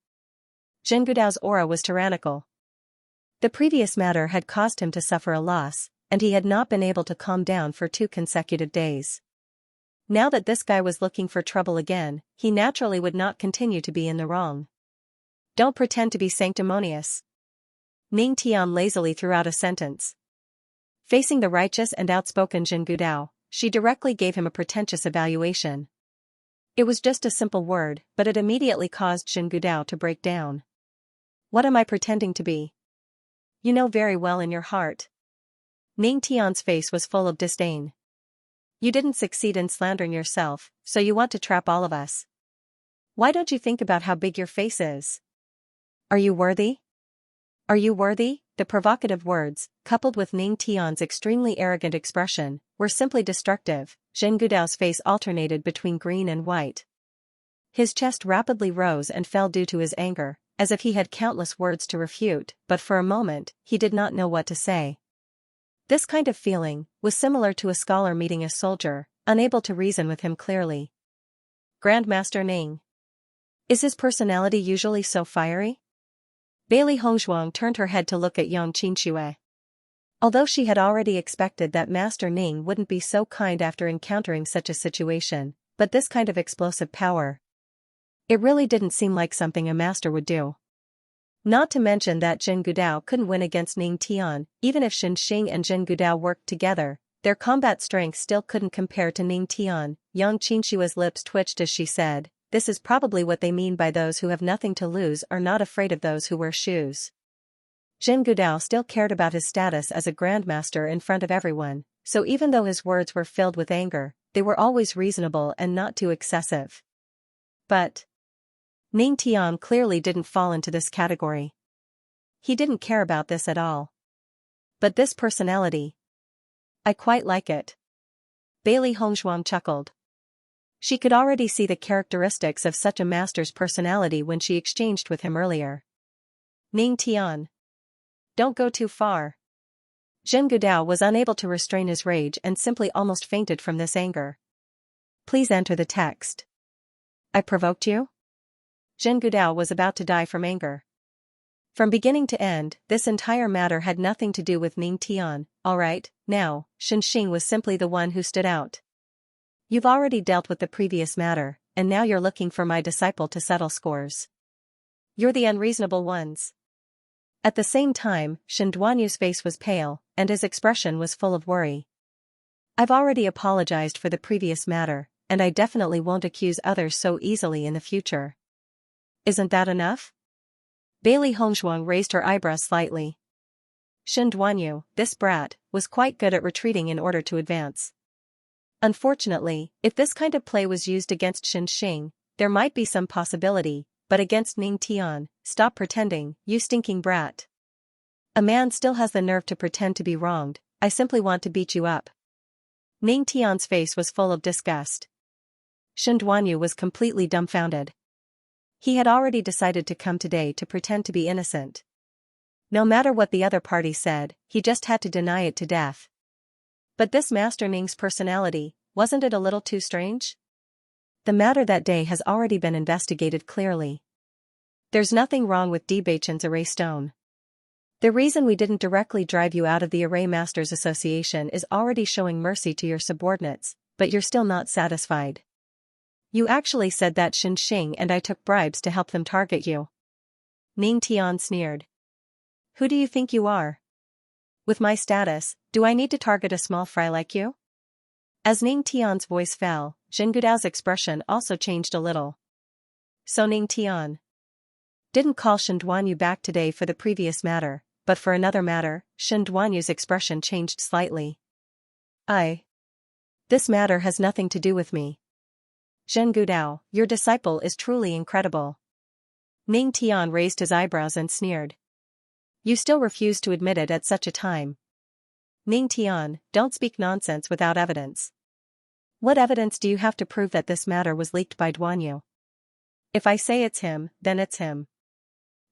S1: Zhen Gudao's aura was tyrannical. The previous matter had caused him to suffer a loss, and he had not been able to calm down for 2 consecutive days. Now that this guy was looking for trouble again, he naturally would not continue to be in the wrong. Don't pretend to be sanctimonious. Ning Tian lazily threw out a sentence. Facing the righteous and outspoken Zhen Gudao, she directly gave him a pretentious evaluation. It was just a simple word, but it immediately caused Zhen Gudao to break down. What am I pretending to be? You know very well in your heart. Ning Tian's face was full of disdain. You didn't succeed in slandering yourself, so you want to trap all of us. Why don't you think about how big your face is? Are you worthy? Are you worthy? the provocative words, coupled with Ning Tian's extremely arrogant expression, were simply destructive. Zhen Gudao's face alternated between green and white. His chest rapidly rose and fell due to his anger, as if he had countless words to refute, but for a moment, he did not know what to say. This kind of feeling was similar to a scholar meeting a soldier, unable to reason with him clearly. Grandmaster Ning. Is his personality usually so fiery? Bailey Hongzhuang turned her head to look at young Xianxia. Although she had already expected that Master Ning wouldn't be so kind after encountering such a situation, but this kind of explosive power. It really didn't seem like something a master would do. Not to mention that Zhen Gudao couldn't win against Ning Tian, even if Xianxia and Zhen Gudao worked together, their combat strength still couldn't compare to Ning Tian. Young Xianxia's lips twitched as she said, "This is probably what they mean by those who have nothing to lose are not afraid of those who wear shoes." Zhen Gudao still cared about his status as a grandmaster in front of everyone, so even though his words were filled with anger, they were always reasonable and not too excessive. But Ning Tian clearly didn't fall into this category. He didn't care about this at all. But this personality. I quite like it. Bailey Hongzhuang chuckled. She could already see the characteristics of such a master's personality when she exchanged with him earlier. Ning Tian. Don't go too far. Zhen Gudao was unable to restrain his rage and simply almost fainted from this anger. Please enter the text. I provoked you? Zhen Gudao was about to die from anger. From beginning to end, this entire matter had nothing to do with Ning Tian. Alright, now, Xianxia was simply the one who stood out. You've already dealt with the previous matter, and now you're looking for my disciple to settle scores. You're the unreasonable ones. At the same time, Shen Duanyu's face was pale, and his expression was full of worry. I've already apologized for the previous matter, and I definitely won't accuse others so easily in the future. Isn't that enough? Bailey Hongzhuang raised her eyebrows slightly. Shen Duanyu, this brat, was quite good at retreating in order to advance. Unfortunately, if this kind of play was used against Xianxia, there might be some possibility, but against Ning Tian, stop pretending, you stinking brat. A man still has the nerve to pretend to be wronged, I simply want to beat you up. Ning Tian's face was full of disgust. Shen Duanyu was completely dumbfounded. He had already decided to come today to pretend to be innocent. No matter what the other party said, he just had to deny it to death. But this Master Ning's personality, wasn't it a little too strange? The matter that day has already been investigated clearly. There's nothing wrong with Bewitching's array stone. The reason we didn't directly drive you out of the Array Masters Association is already showing mercy to your subordinates, but you're still not satisfied. You actually said that Xianxia and I took bribes to help them target you. Ning Tian sneered. Who do you think you are? With my status, do I need to target a small fry like you? As Ning Tian's voice fell, Zhen Gudao's expression also changed a little. So Ning Tian didn't call Shen Duanyu back today for the previous matter, but for another matter. Shen Duanyu's expression changed slightly. This matter has nothing to do with me. Zhen Gudao, your disciple is truly incredible. Ning Tian raised his eyebrows and sneered. You still refuse to admit it at such a time. Ning Tian, don't speak nonsense without evidence. What evidence do you have to prove that this matter was leaked by Duanyu? If I say it's him, then it's him.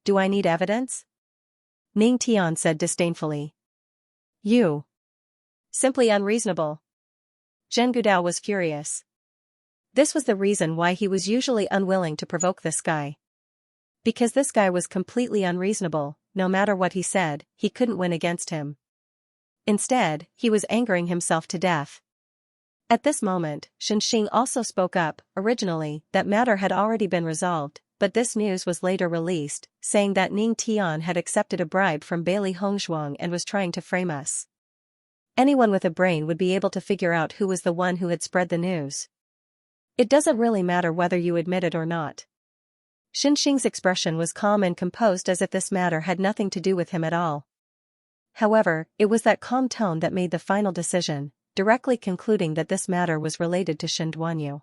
S1: Do I need evidence? Ning Tian said disdainfully. You. Simply unreasonable. Zhen Gudao was furious. This was the reason why he was usually unwilling to provoke this guy. Because this guy was completely unreasonable, no matter what he said, he couldn't win against him. Instead, he was angering himself to death. At this moment, Xianxia also spoke up. Originally, that matter had already been resolved, but this news was later released, saying that Ning Tian had accepted a bribe from Bailey Hongzhuang and was trying to frame us. Anyone with a brain would be able to figure out who was the one who had spread the news. It doesn't really matter whether you admit it or not. Xianxia's expression was calm and composed as if this matter had nothing to do with him at all. However, it was that calm tone that made the final decision, directly concluding that this matter was related to Shen Duanyu.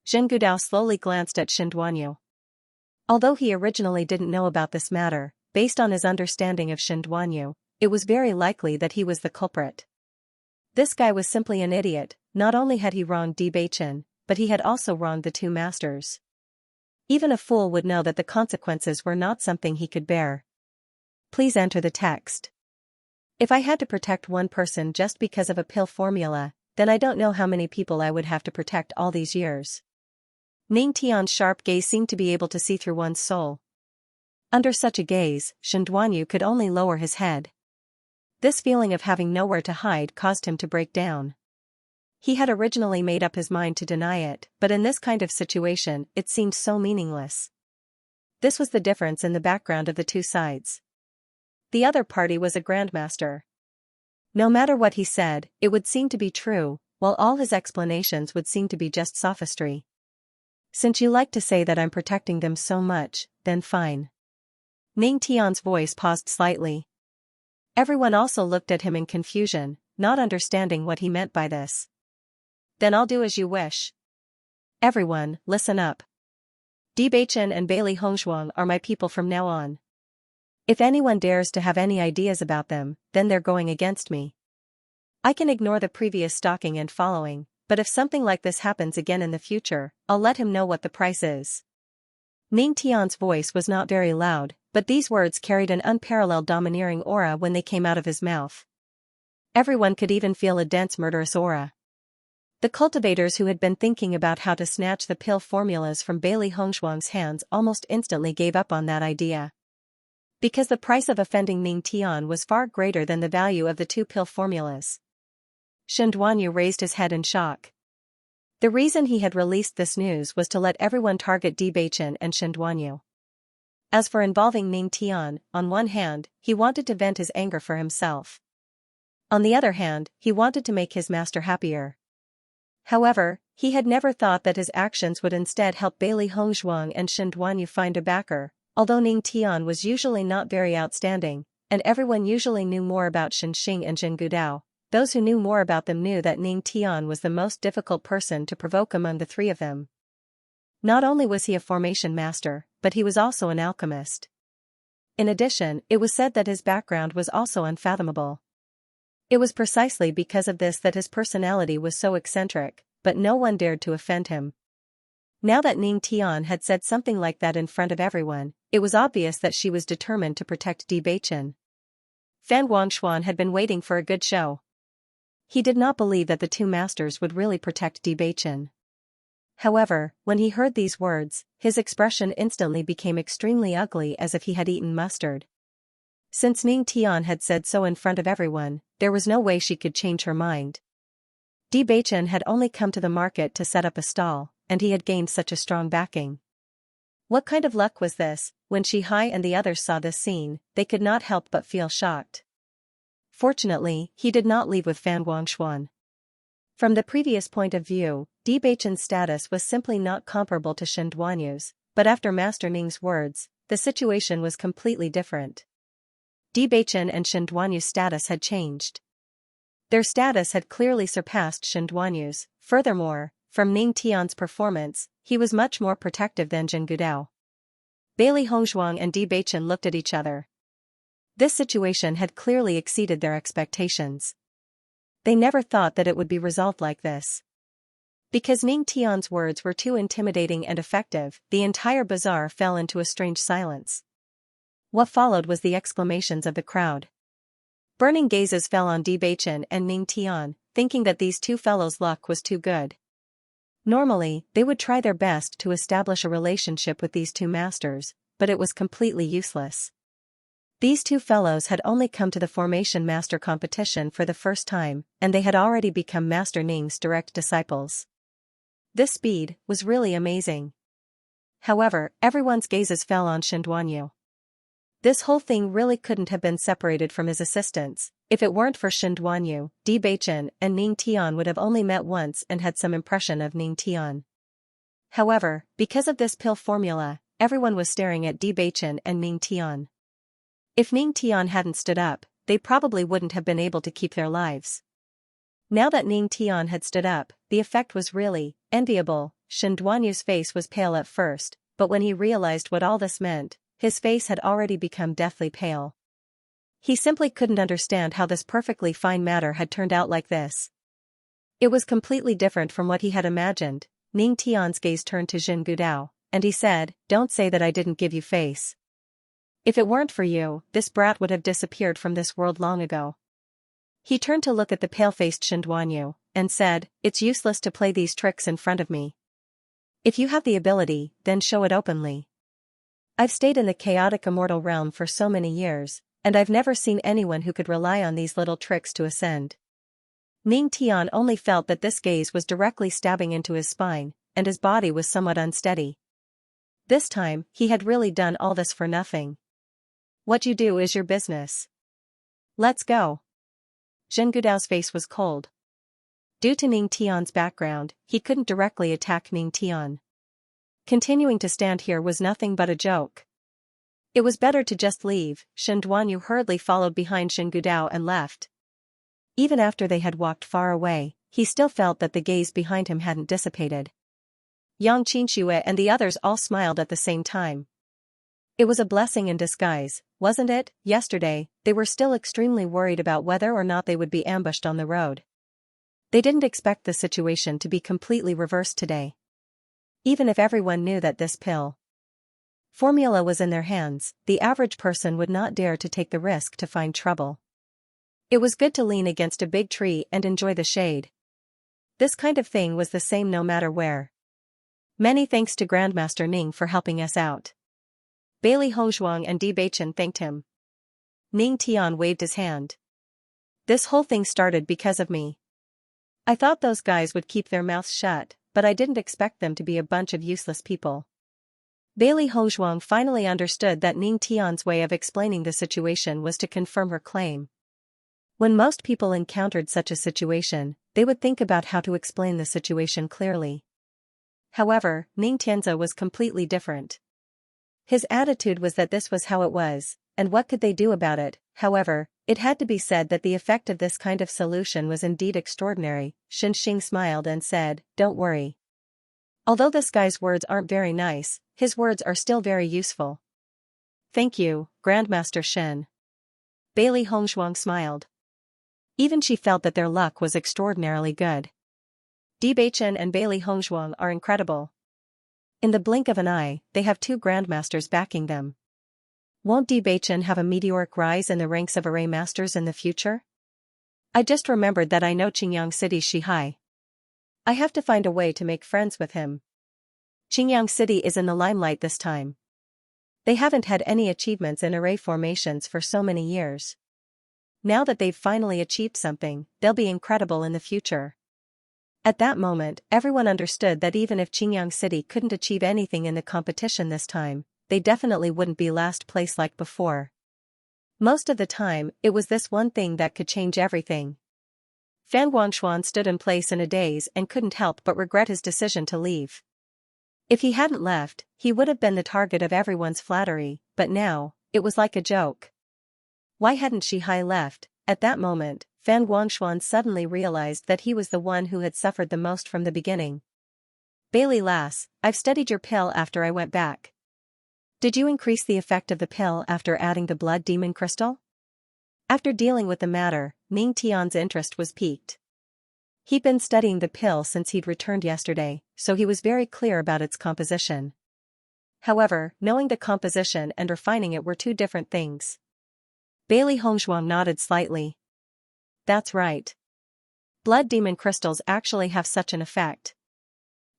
S1: Zhen Gudao slowly glanced at Shen Duanyu. Although he originally didn't know about this matter, based on his understanding of Shen Duanyu, it was very likely that he was the culprit. This guy was simply an idiot. Not only had he wronged Bewitching, but he had also wronged the two masters. Even a fool would know that the consequences were not something he could bear. Please enter the text. If I had to protect one person just because of a pill formula, then I don't know how many people I would have to protect all these years. Ning Tian's sharp gaze seemed to be able to see through one's soul. Under such a gaze, Shen Duanyu could only lower his head. This feeling of having nowhere to hide caused him to break down. He had originally made up his mind to deny it, but in this kind of situation, it seemed so meaningless. This was the difference in the background of the two sides. The other party was a grandmaster. No matter what he said, it would seem to be true, while all his explanations would seem to be just sophistry. Since you like to say that I'm protecting them so much, then fine. Ning Tian's voice paused slightly. Everyone also looked at him in confusion, not understanding what he meant by this. Then I'll do as you wish. Everyone, listen up. Bewitching and Bailey Hongzhuang are my people from now on. If anyone dares to have any ideas about them, then they're going against me. I can ignore the previous stalking and following, but if something like this happens again in the future, I'll let him know what the price is. Ning Tian's voice was not very loud, but these words carried an unparalleled domineering aura when they came out of his mouth. Everyone could even feel a dense murderous aura. The cultivators who had been thinking about how to snatch the pill formulas from Bailey Hongzhuang's hands almost instantly gave up on that idea. Because the price of offending Ning Tian was far greater than the value of the two pill formulas. Shen Duanyu raised his head in shock. The reason he had released this news was to let everyone target Bewitching and Shen Duanyu. As for involving Ning Tian, on one hand, he wanted to vent his anger for himself. On the other hand, he wanted to make his master happier. However, he had never thought that his actions would instead help Bailey Hongzhuang and Shen Duanyu find a backer, although Ning Tian was usually not very outstanding, and everyone usually knew more about Xianxia and Jin Gudao. Those who knew more about them knew that Ning Tian was the most difficult person to provoke among the three of them. Not only was he a formation master, but he was also an alchemist. In addition, it was said that his background was also unfathomable. It was precisely because of this that his personality was so eccentric, but no one dared to offend him. Now that Ning Tian had said something like that in front of everyone, it was obvious that she was determined to protect Bewitching. Fan Guangshuan had been waiting for a good show. He did not believe that the two masters would really protect Bewitching. However, when he heard these words, his expression instantly became extremely ugly, as if he had eaten mustard. Since Ning Tian had said so in front of everyone, there was no way she could change her mind. Bewitching had only come to the market to set up a stall, and he had gained such a strong backing. What kind of luck was this? When Shihai and the others saw this scene, they could not help but feel shocked. Fortunately, he did not leave with Fan Guangshuan. From the previous point of view, Bewitching's status was simply not comparable to Shen Duanyu's, but after Master Ning's words, the situation was completely different. Bewitching and Shen Duanyu's status had changed. Their status had clearly surpassed Shen Duanyu's. Furthermore, from Ning Tian's performance, he was much more protective than Jin Gudao. Bailey Hongzhuang and Bewitching looked at each other. This situation had clearly exceeded their expectations. They never thought that it would be resolved like this. Because Ning Tian's words were too intimidating and effective, the entire bazaar fell into a strange silence. What followed was the exclamations of the crowd. Burning gazes fell on Bewitching and Ning Tian, thinking that these two fellows' luck was too good. Normally, they would try their best to establish a relationship with these two masters, but it was completely useless. These two fellows had only come to the Formation Master competition for the first time, and they had already become Master Ning's direct disciples. This speed was really amazing. However, everyone's gazes fell on Shen Duanyu. This whole thing really couldn't have been separated from his assistants. If it weren't for Shen Duanyu, Bewitching and Ning Tian would have only met once and had some impression of Ning Tian. However, because of this pill formula, everyone was staring at Bewitching and Ning Tian. If Ning Tian hadn't stood up, they probably wouldn't have been able to keep their lives. Now that Ning Tian had stood up, the effect was really enviable. Shen Duanyu's face was pale at first, but when he realized what all this meant, his face had already become deathly pale. He simply couldn't understand how this perfectly fine matter had turned out like this. It was completely different from what he had imagined. Ning Tian's gaze turned to Jin Gudao, and he said, "Don't say that I didn't give you face. If it weren't for you, this brat would have disappeared from this world long ago." He turned to look at the pale-faced Shen Duanyu, and said, "It's useless to play these tricks in front of me. If you have the ability, then show it openly. I've stayed in the chaotic immortal realm for so many years, and I've never seen anyone who could rely on these little tricks to ascend." Ning Tian only felt that this gaze was directly stabbing into his spine, and his body was somewhat unsteady. This time, he had really done all this for nothing. "What you do is your business. Let's go." Zhen Gudao's face was cold. Due to Ning Tian's background, he couldn't directly attack Ning Tian. Continuing to stand here was nothing but a joke. It was better to just leave. Shen Duanyu hurriedly followed behind Zhen Gudao and left. Even after they had walked far away, he still felt that the gaze behind him hadn't dissipated. Yang Qianxia and the others all smiled at the same time. It was a blessing in disguise, wasn't it? Yesterday, they were still extremely worried about whether or not they would be ambushed on the road. They didn't expect the situation to be completely reversed today. Even if everyone knew that this pill formula was in their hands, the average person would not dare to take the risk to find trouble. It was good to lean against a big tree and enjoy the shade. This kind of thing was the same no matter where. Many thanks to Grandmaster Ning for helping us out. Bailey Hongzhuang and Bewitching thanked him. Ning Tian waved his hand. "This whole thing started because of me. I thought those guys would keep their mouths shut, but I didn't expect them to be a bunch of useless people." Bailey Hongzhuang finally understood that Ning Tian's way of explaining the situation was to confirm her claim. When most people encountered such a situation, they would think about how to explain the situation clearly. However, Ning Tianzi was completely different. His attitude was that this was how it was, and what could they do about it? However, it had to be said that the effect of this kind of solution was indeed extraordinary. Xing smiled and said, "Don't worry. Although this guy's words aren't very nice, his words are still very useful." "Thank you, Grandmaster Shen." Bailey Hongzhuang smiled. Even she felt that their luck was extraordinarily good. Dibeichen and Bailey Hongzhuang are incredible. In the blink of an eye, they have two grandmasters backing them. Won't Dibeichen have a meteoric rise in the ranks of array masters in the future? I just remembered that I know Qingyang City's Shihai. I have to find a way to make friends with him. Qingyang City is in the limelight this time. They haven't had any achievements in array formations for so many years. Now that they've finally achieved something, they'll be incredible in the future. At that moment, everyone understood that even if Qingyang City couldn't achieve anything in the competition this time, they definitely wouldn't be last place like before. Most of the time, it was this one thing that could change everything. Fan Guangshuan stood in place in a daze and couldn't help but regret his decision to leave. If he hadn't left, he would have been the target of everyone's flattery, but now, it was like a joke. Why hadn't Shihai left? At that moment, Fan Guangshuan suddenly realized that he was the one who had suffered the most from the beginning. "Bailey lass, I've studied your pill after I went back. Did you increase the effect of the pill after adding the blood demon crystal?" After dealing with the matter, Ning Tian's interest was piqued. He'd been studying the pill since he'd returned yesterday, so he was very clear about its composition. However, knowing the composition and refining it were two different things. Bailey Hongzhuang nodded slightly. "That's right. Blood demon crystals actually have such an effect.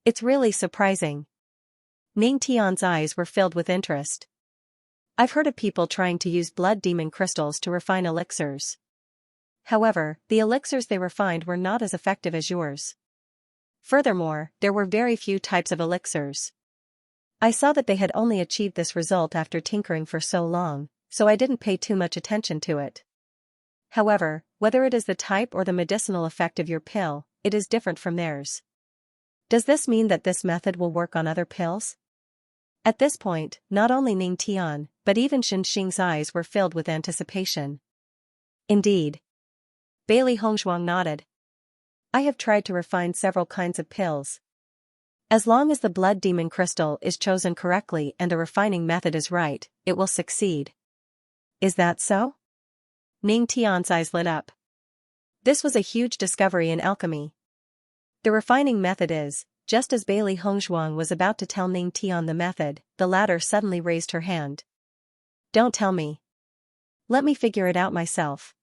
S1: It's really surprising." Ning Tian's eyes were filled with interest. "I've heard of people trying to use blood demon crystals to refine elixirs. However, the elixirs they refined were not as effective as yours. Furthermore, there were very few types of elixirs. I saw that they had only achieved this result after tinkering for so long, so I didn't pay too much attention to it. However, whether it is the type or the medicinal effect of your pill, it is different from theirs. Does this mean that this method will work on other pills?" At this point, not only Ning Tian, but even Xing's eyes were filled with anticipation. "Indeed." Bailey Hongzhuang nodded. "I have tried to refine several kinds of pills. As long as the blood demon crystal is chosen correctly and the refining method is right, it will succeed. Is that so? Ning Tian's eyes lit up. This was a huge discovery in alchemy. The refining method is, just as Bailey Hongzhuang was about to tell Ning Tian the method, the latter suddenly raised her hand. Don't tell me. Let me figure it out myself.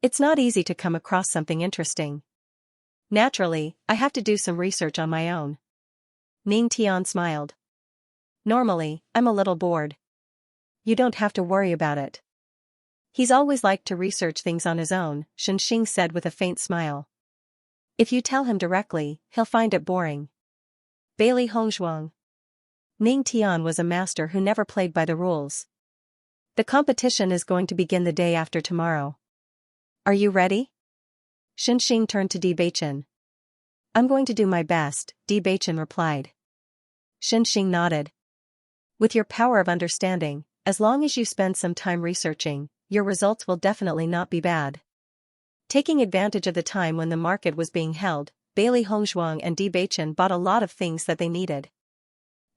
S1: It's not easy to come across something interesting. Naturally, I have to do some research on my own. Ning Tian smiled. Normally, I'm a little bored. You don't have to worry about it. He's always liked to research things on his own, Xianxia said with a faint smile. If you tell him directly, he'll find it boring. Bailey Hongzhuang. Ning Tian was a master who never played by the rules. The competition is going to begin the day after tomorrow. Are you ready? Xianxia turned to Bewitching. I'm going to do my best, Bewitching replied. Xianxia nodded. With your power of understanding, as long as you spend some time researching, your results will definitely not be bad. Taking advantage of the time when the market was being held, Bailey Hongzhuang and Bewitching bought a lot of things that they needed.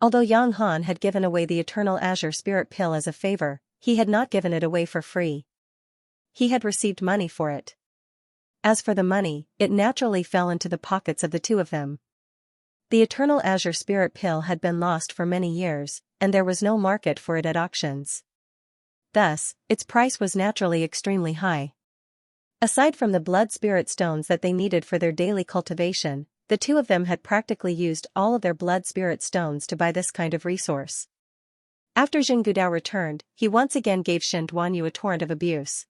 S1: Although Yang Han had given away the Eternal Azure Spirit Pill as a favor, he had not given it away for free. He had received money for it. As for the money, it naturally fell into the pockets of the two of them. The Eternal Azure Spirit Pill had been lost for many years, and there was no market for it at auctions. Thus, its price was naturally extremely high. Aside from the blood spirit stones that they needed for their daily cultivation, the two of them had practically used all of their blood spirit stones to buy this kind of resource. After Zheng Gudao returned, he once again gave Shen Duanyu a torrent of abuse.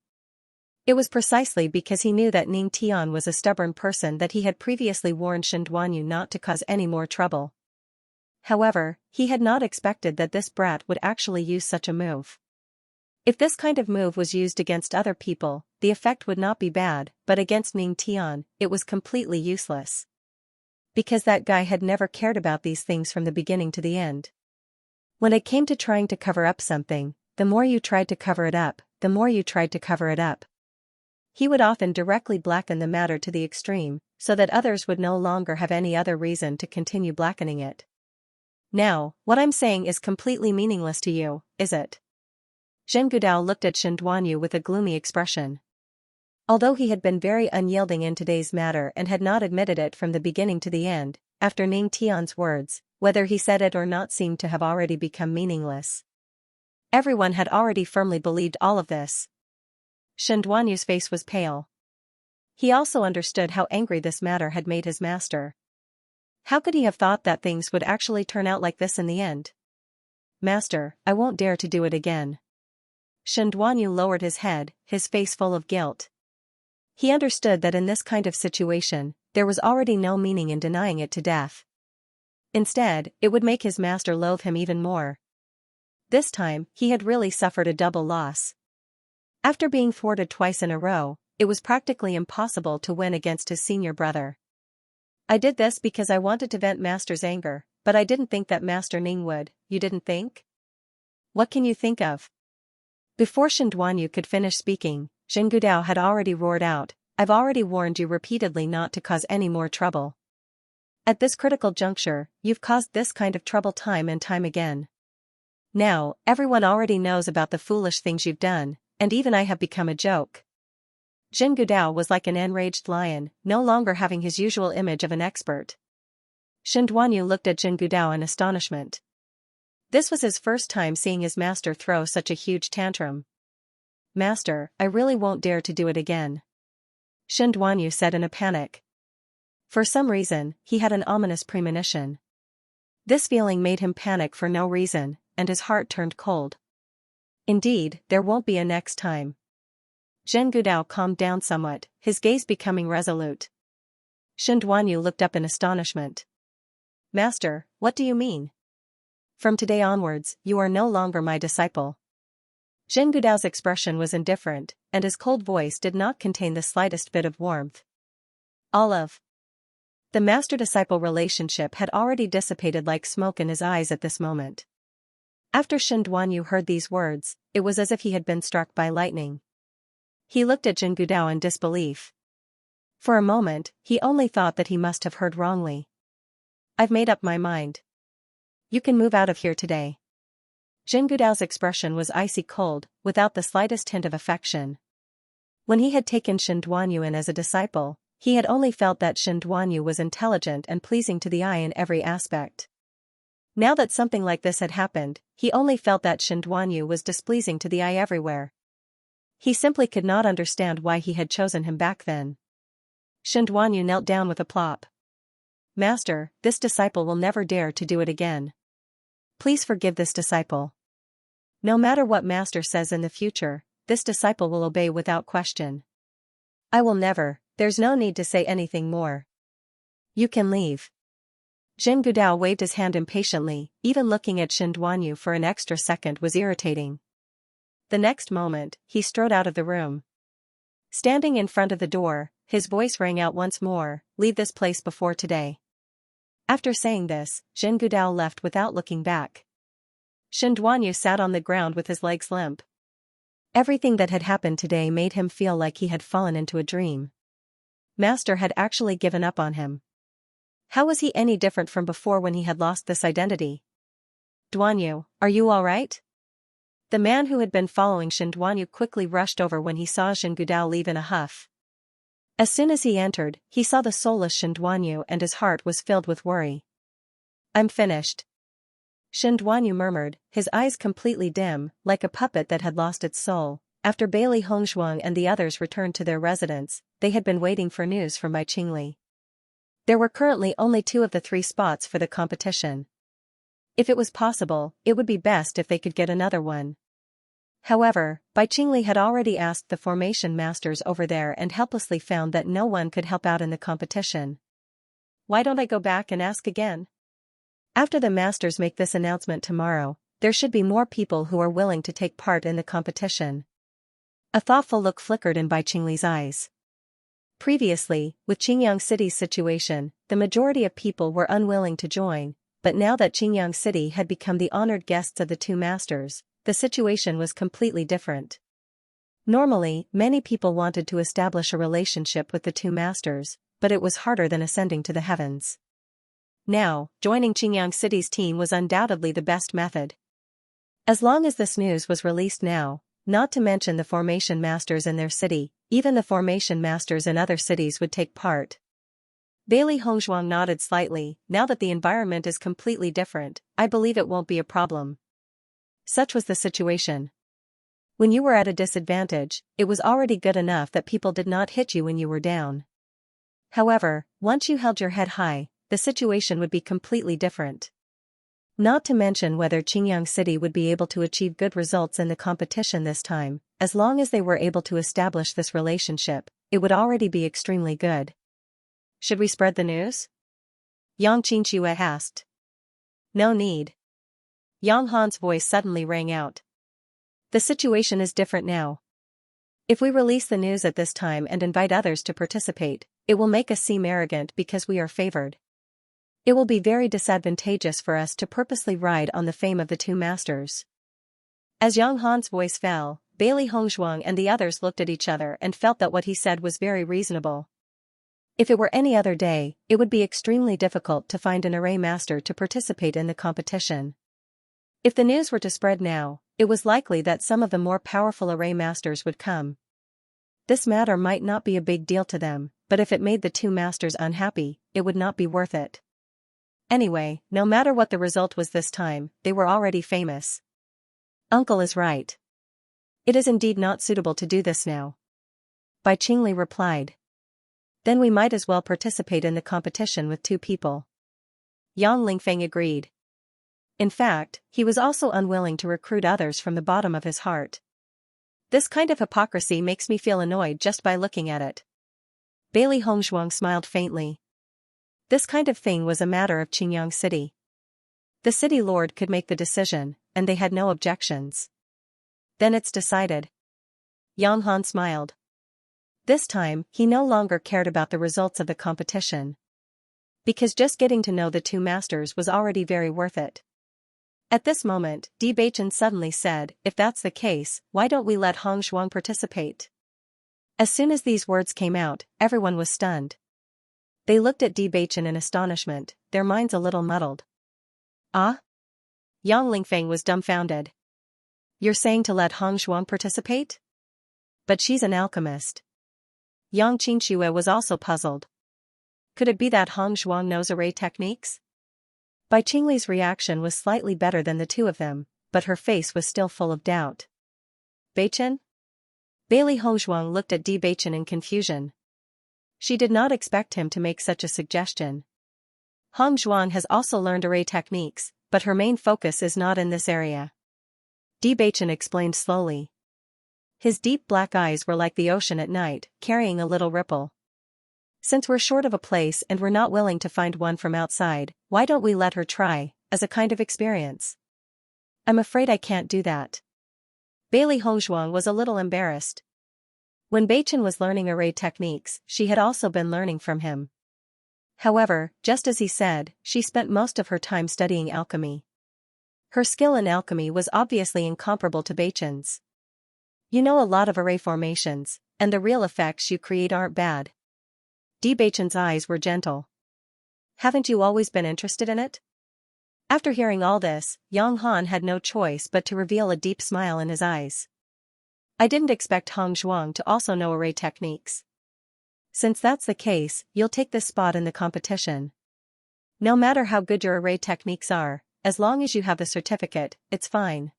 S1: It was precisely because he knew that Ning Tian was a stubborn person that he had previously warned Shen Duanyu not to cause any more trouble. However, he had not expected that this brat would actually use such a move. If this kind of move was used against other people, the effect would not be bad, but against Ning Tian, it was completely useless. Because that guy had never cared about these things from the beginning to the end. When it came to trying to cover up something, the more you tried to cover it up, the more you tried to cover it up. He would often directly blacken the matter to the extreme, so that others would no longer have any other reason to continue blackening it. Now, what I'm saying is completely meaningless to you, is it? Zheng Gudao looked at Shen Duanyu with a gloomy expression. Although he had been very unyielding in today's matter and had not admitted it from the beginning to the end, after Ning Tian's words, whether he said it or not seemed to have already become meaningless. Everyone had already firmly believed all of this. Shen Duanyu's face was pale. He also understood how angry this matter had made his master. How could he have thought that things would actually turn out like this in the end? Master, I won't dare to do it again. Shen Duanyu lowered his head, his face full of guilt. He understood that in this kind of situation, there was already no meaning in denying it to death. Instead, it would make his master loathe him even more. This time, he had really suffered a double loss. After being thwarted twice in a row, it was practically impossible to win against his senior brother. I did this because I wanted to vent Master's anger, but I didn't think that Master Ning would. You didn't think? What can you think of? Before Shen Duanyu could finish speaking, Zheng Gudao had already roared out, I've already warned you repeatedly not to cause any more trouble. At this critical juncture, you've caused this kind of trouble time and time again. Now, everyone already knows about the foolish things you've done, and even I have become a joke. Zheng Gudao was like an enraged lion, no longer having his usual image of an expert. Shen Duanyu looked at Zheng Gudao in astonishment. This was his first time seeing his master throw such a huge tantrum. Master, I really won't dare to do it again. Shen Duanyu said in a panic. For some reason, he had an ominous premonition. This feeling made him panic for no reason, and his heart turned cold. Indeed, there won't be a next time. Zheng Gudao calmed down somewhat, his gaze becoming resolute. Shen Duanyu looked up in astonishment. Master, what do you mean? From today onwards, you are no longer my disciple. Zheng Gudao's expression was indifferent, and his cold voice did not contain the slightest bit of warmth. Olive. The master-disciple relationship had already dissipated like smoke in his eyes at this moment. After Shen Duanyu heard these words, it was as if he had been struck by lightning. He looked at Zheng Gudao in disbelief. For a moment, he only thought that he must have heard wrongly. I've made up my mind. You can move out of here today. Jin Gudao's expression was icy cold, without the slightest hint of affection. When he had taken Shen Duanyu in as a disciple, he had only felt that Shen Duanyu was intelligent and pleasing to the eye in every aspect. Now that something like this had happened, he only felt that Shen Duanyu was displeasing to the eye everywhere. He simply could not understand why he had chosen him back then. Shen Duanyu knelt down with a plop. Master, this disciple will never dare to do it again. Please forgive this disciple. No matter what Master says in the future, this disciple will obey without question. I will never, there's no need to say anything more. You can leave. Jin Gudao waved his hand impatiently, even looking at Shen Duanyu for an extra second was irritating. The next moment, he strode out of the room. Standing in front of the door, his voice rang out once more, leave this place before today. After saying this, Jin Gudao left without looking back. Shen Duanyu sat on the ground with his legs limp. Everything that had happened today made him feel like he had fallen into a dream. Master had actually given up on him. How was he any different from before when he had lost this identity? Duanyu, are you all right? The man who had been following Shen Duanyu quickly rushed over when he saw Jin Gudao leave in a huff. As soon as he entered, he saw the soulless Shen Duanyu and his heart was filled with worry. I'm finished. Shen Duanyu murmured, his eyes completely dim, like a puppet that had lost its soul. After Bailey Hongzhuang and the others returned to their residence, they had been waiting for news from Bai Qingli. There were currently only 2 of the 3 spots for the competition. If it was possible, it would be best if they could get another one. However, Bai Qingli had already asked the formation masters over there and helplessly found that no one could help out in the competition. Why don't I go back and ask again? After the masters make this announcement tomorrow, there should be more people who are willing to take part in the competition. A thoughtful look flickered in Bai Qingli's eyes. Previously, with Qingyang City's situation, the majority of people were unwilling to join, but now that Qingyang City had become the honored guests of the 2 masters, the situation was completely different. Normally, many people wanted to establish a relationship with the 2 masters, but it was harder than ascending to the heavens. Now, joining Qingyang City's team was undoubtedly the best method. As long as this news was released now, not to mention the formation masters in their city, even the formation masters in other cities would take part. Bailey Hongzhuang nodded slightly, now that the environment is completely different, I believe it won't be a problem. Such was the situation. When you were at a disadvantage, it was already good enough that people did not hit you when you were down. However, once you held your head high, the situation would be completely different. Not to mention whether Qingyang City would be able to achieve good results in the competition this time, as long as they were able to establish this relationship, it would already be extremely good. Should we spread the news? Yang Qingque asked. No need. Yang Han's voice suddenly rang out. The situation is different now. If we release the news at this time and invite others to participate, it will make us seem arrogant because we are favored. It will be very disadvantageous for us to purposely ride on the fame of the 2 masters. As Yang Han's voice fell, Bailey Hongzhuang and the others looked at each other and felt that what he said was very reasonable. If it were any other day, it would be extremely difficult to find an array master to participate in the competition. If the news were to spread now, it was likely that some of the more powerful array masters would come. This matter might not be a big deal to them, but if it made the 2 masters unhappy, it would not be worth it. Anyway, no matter what the result was this time, they were already famous. Uncle is right. It is indeed not suitable to do this now. Bai Qingli replied. Then we might as well participate in the competition with 2 people. Yang Lingfeng agreed. In fact, he was also unwilling to recruit others from the bottom of his heart. This kind of hypocrisy makes me feel annoyed just by looking at it. Bailey Hongzhuang smiled faintly. This kind of thing was a matter of Qingyang City. The city lord could make the decision, and they had no objections. Then it's decided. Yang Han smiled. This time, he no longer cared about the results of the competition. Because just getting to know the 2 masters was already very worth it. At this moment, Di Baichen suddenly said, if that's the case, why don't we let Hongzhuang participate? As soon as these words came out, everyone was stunned. They looked at Bewitching in astonishment, their minds a little muddled. Ah? Yang Lingfeng was dumbfounded. You're saying to let Hong Zhuang participate? But she's an alchemist. Yang Xianxia was also puzzled. Could it be that Hong Zhuang knows array techniques? Bai Qingli's reaction was slightly better than the two of them, but her face was still full of doubt. Beichen? Bailey Hongzhuang looked at Bewitching in confusion. She did not expect him to make such a suggestion. Hong Zhuang has also learned array techniques, but her main focus is not in this area. Bewitching explained slowly. His deep black eyes were like the ocean at night, carrying a little ripple. Since we're short of a place and we're not willing to find one from outside, why don't we let her try, as a kind of experience? I'm afraid I can't do that. Bailey Hongzhuang was a little embarrassed. When Beichen was learning array techniques, she had also been learning from him. However, just as he said, she spent most of her time studying alchemy. Her skill in alchemy was obviously incomparable to Beichen's. You know a lot of array formations, and the real effects you create aren't bad. Beichen's eyes were gentle. Haven't you always been interested in it? After hearing all this, Yang Han had no choice but to reveal a deep smile in his eyes. I didn't expect Hong Zhuang to also know array techniques. Since that's the case, you'll take this spot in the competition. No matter how good your array techniques are, as long as you have the certificate, it's fine.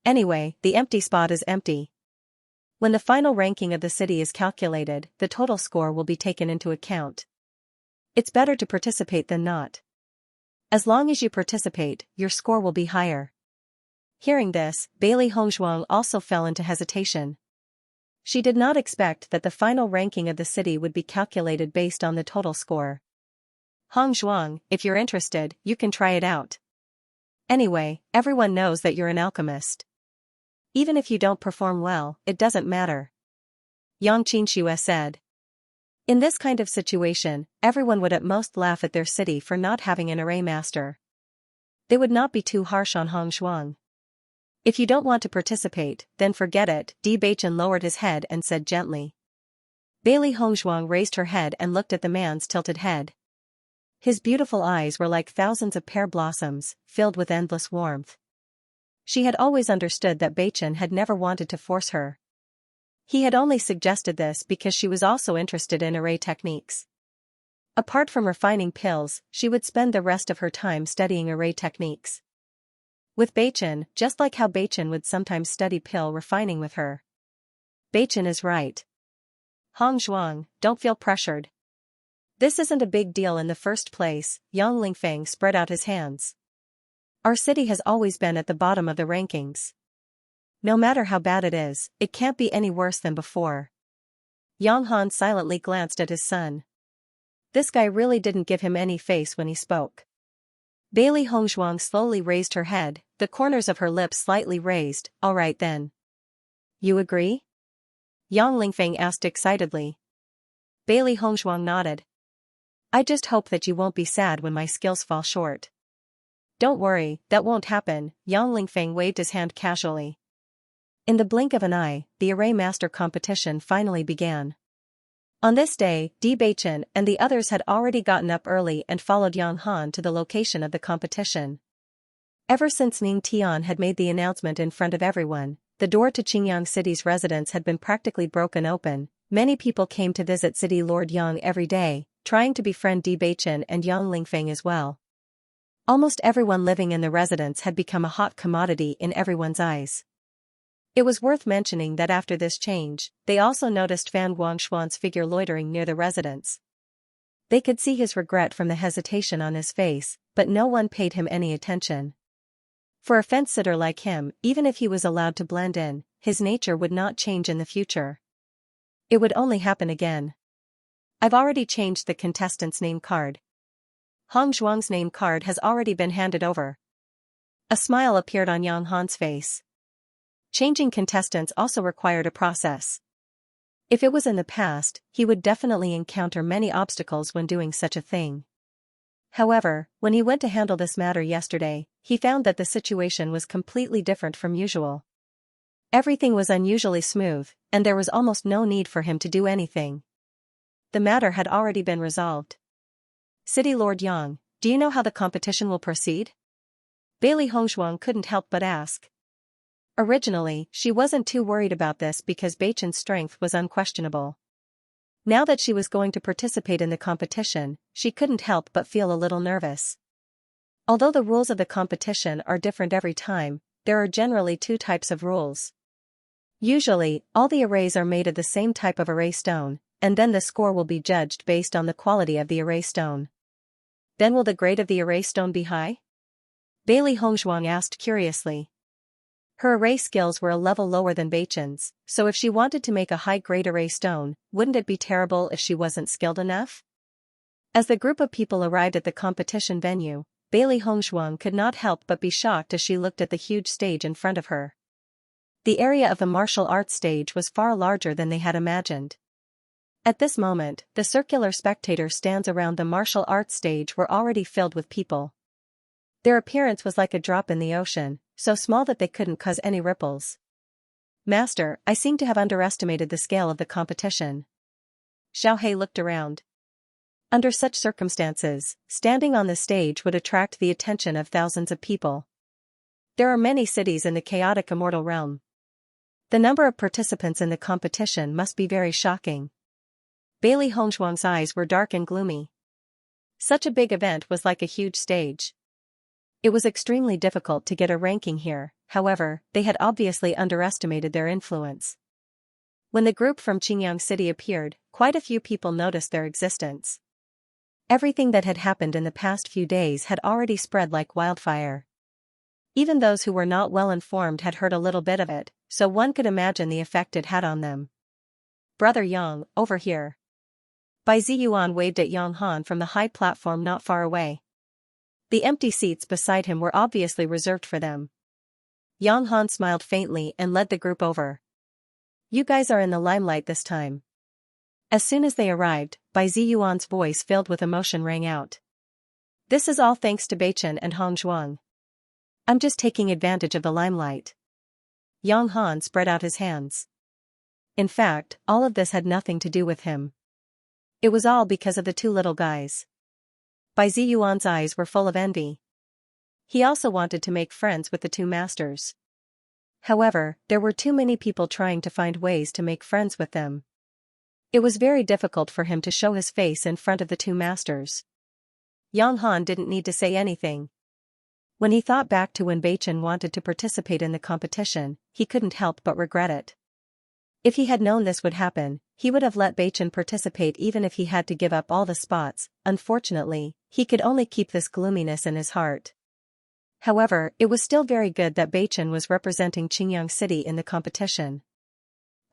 S1: Anyway, the empty spot is empty. When the final ranking of the city is calculated, the total score will be taken into account. It's better to participate than not. As long as you participate, your score will be higher. Hearing this, Bailey Hongzhuang also fell into hesitation. She did not expect that the final ranking of the city would be calculated based on the total score. Hong Zhuang, if you're interested, you can try it out. Anyway, everyone knows that you're an alchemist. Even if you don't perform well, it doesn't matter. Yang Xianxia said. In this kind of situation, everyone would at most laugh at their city for not having an array master. They would not be too harsh on Hong Zhuang. If you don't want to participate, then forget it. Beichen lowered his head and said gently. Bailey Hongzhuang raised her head and looked at the man's tilted head. His beautiful eyes were like thousands of pear blossoms, filled with endless warmth. She had always understood that Beichen had never wanted to force her. He had only suggested this because she was also interested in array techniques. Apart from refining pills, she would spend the rest of her time studying array techniques. With Beichen, just like how Beichen would sometimes study pill refining with her. Beichen is right. Hong Zhuang, don't feel pressured. This isn't a big deal in the first place. Yang Lingfeng spread out his hands. Our city has always been at the bottom of the rankings. No matter how bad it is, it can't be any worse than before. Yang Han silently glanced at his son. This guy really didn't give him any face when he spoke. Bailey Hongzhuang slowly raised her head, the corners of her lips slightly raised. All right then. You agree? Yang Lingfeng asked excitedly. Bailey Hongzhuang nodded. I just hope that you won't be sad when my skills fall short. Don't worry, that won't happen. Yang Lingfeng waved his hand casually. In the blink of an eye, the Array Master competition finally began. On this day, Beichen and the others had already gotten up early and followed Yang Han to the location of the competition. Ever since Ning Tian had made the announcement in front of everyone, the door to Qingyang City's residence had been practically broken open. Many people came to visit City Lord Yang every day, trying to befriend Beichen and Yang Lingfeng as well. Almost everyone living in the residence had become a hot commodity in everyone's eyes. It was worth mentioning that after this change, they also noticed Fan Guangshuan's figure loitering near the residence. They could see his regret from the hesitation on his face, but no one paid him any attention. For a fence-sitter like him, even if he was allowed to blend in, his nature would not change in the future. It would only happen again. I've already changed the contestant's name card. Hong Zhuang's name card has already been handed over. A smile appeared on Yang Han's face. Changing contestants also required a process. If it was in the past, he would definitely encounter many obstacles when doing such a thing. However, when he went to handle this matter yesterday, he found that the situation was completely different from usual. Everything was unusually smooth, and there was almost no need for him to do anything. The matter had already been resolved. City Lord Yang, do you know how the competition will proceed? Bailey Hongshuang couldn't help but ask. Originally, she wasn't too worried about this because Beichen's strength was unquestionable. Now that she was going to participate in the competition, she couldn't help but feel a little nervous. Although the rules of the competition are different every time, there are generally two types of rules. Usually, all the arrays are made of the same type of array stone, and then the score will be judged based on the quality of the array stone. Then will the grade of the array stone be high? Bailey Hongshuang asked curiously. Her array skills were a level lower than Beichen's, so if she wanted to make a high-grade array stone, wouldn't it be terrible if she wasn't skilled enough? As the group of people arrived at the competition venue, Bailey Hongshuang could not help but be shocked as she looked at the huge stage in front of her. The area of the martial arts stage was far larger than they had imagined. At this moment, the circular spectator stands around the martial arts stage were already filled with people. Their appearance was like a drop in the ocean, so small that they couldn't cause any ripples. Master, I seem to have underestimated the scale of the competition. Xiaohei looked around. Under such circumstances, standing on the stage would attract the attention of thousands of people. There are many cities in the chaotic immortal realm. The number of participants in the competition must be very shocking. Bailey Hongshuang's eyes were dark and gloomy. Such a big event was like a huge stage. It was extremely difficult to get a ranking here, however, they had obviously underestimated their influence. When the group from Qingyang City appeared, quite a few people noticed their existence. Everything that had happened in the past few days had already spread like wildfire. Even those who were not well informed had heard a little bit of it, so one could imagine the effect it had on them. Brother Yang, over here. Bai Ziyuan waved at Yang Han from the high platform not far away. The empty seats beside him were obviously reserved for them. Yang Han smiled faintly and led the group over. You guys are in the limelight this time. As soon as they arrived, Bai Ziyuan's voice filled with emotion rang out. This is all thanks to Beichen and Hongshuang. I'm just taking advantage of the limelight. Yang Han spread out his hands. In fact, all of this had nothing to do with him. It was all because of the two little guys. Bai Ziyuan's eyes were full of envy. He also wanted to make friends with the two masters. However, there were too many people trying to find ways to make friends with them. It was very difficult for him to show his face in front of the two masters. Yang Han didn't need to say anything. When he thought back to when Beichen wanted to participate in the competition, he couldn't help but regret it. If he had known this would happen, he would have let Beichen participate even if he had to give up all the spots. Unfortunately, he could only keep this gloominess in his heart. However, it was still very good that Beichen was representing Qingyang City in the competition.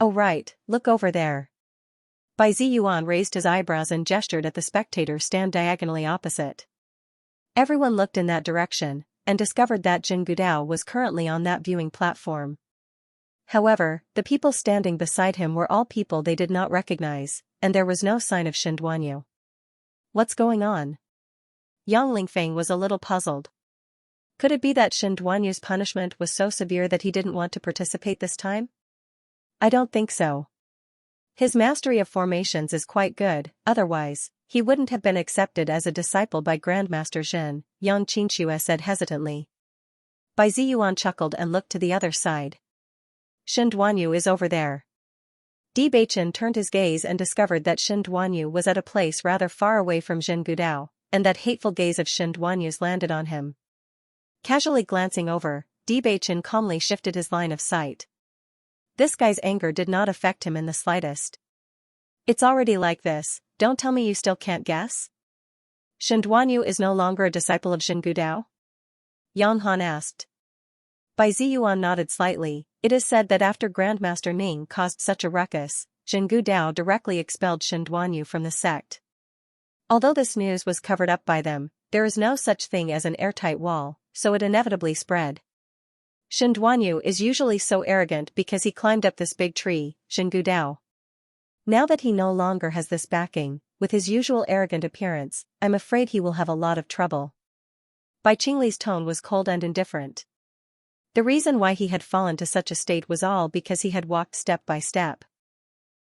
S1: Oh right, look over there. Bai Ziyuan raised his eyebrows and gestured at the spectators stand diagonally opposite. Everyone looked in that direction, and discovered that Jin Gudao was currently on that viewing platform. However, the people standing beside him were all people they did not recognize, and there was no sign of Shen Duanyu. What's going on? Yang Lingfeng was a little puzzled. Could it be that Shen Duanyu's punishment was so severe that he didn't want to participate this time? I don't think so. His mastery of formations is quite good, otherwise, he wouldn't have been accepted as a disciple by Grandmaster Zhen, Yang Xianxia said hesitantly. Bai Ziyuan chuckled and looked to the other side. Shen Duanyu is over there. Di Beichen turned his gaze and discovered that Shen Duanyu was at a place rather far away from Jin Gudao, and that hateful gaze of Shen Duanyu's landed on him. Casually glancing over, Di Beichen calmly shifted his line of sight. This guy's anger did not affect him in the slightest. It's already like this, don't tell me you still can't guess? Shen Duanyu is no longer a disciple of Jin Gudao? Yang Han asked. Bai Ziyuan nodded slightly. It is said that after Grandmaster Ning caused such a ruckus, Jin Gudao directly expelled Shen Duanyu from the sect. Although this news was covered up by them, there is no such thing as an airtight wall, so it inevitably spread. Shen Duanyu is usually so arrogant because he climbed up this big tree, Jin Gudao. Now that he no longer has this backing, with his usual arrogant appearance, I'm afraid he will have a lot of trouble. Bai Qingli's tone was cold and indifferent. The reason why he had fallen to such a state was all because he had walked step by step.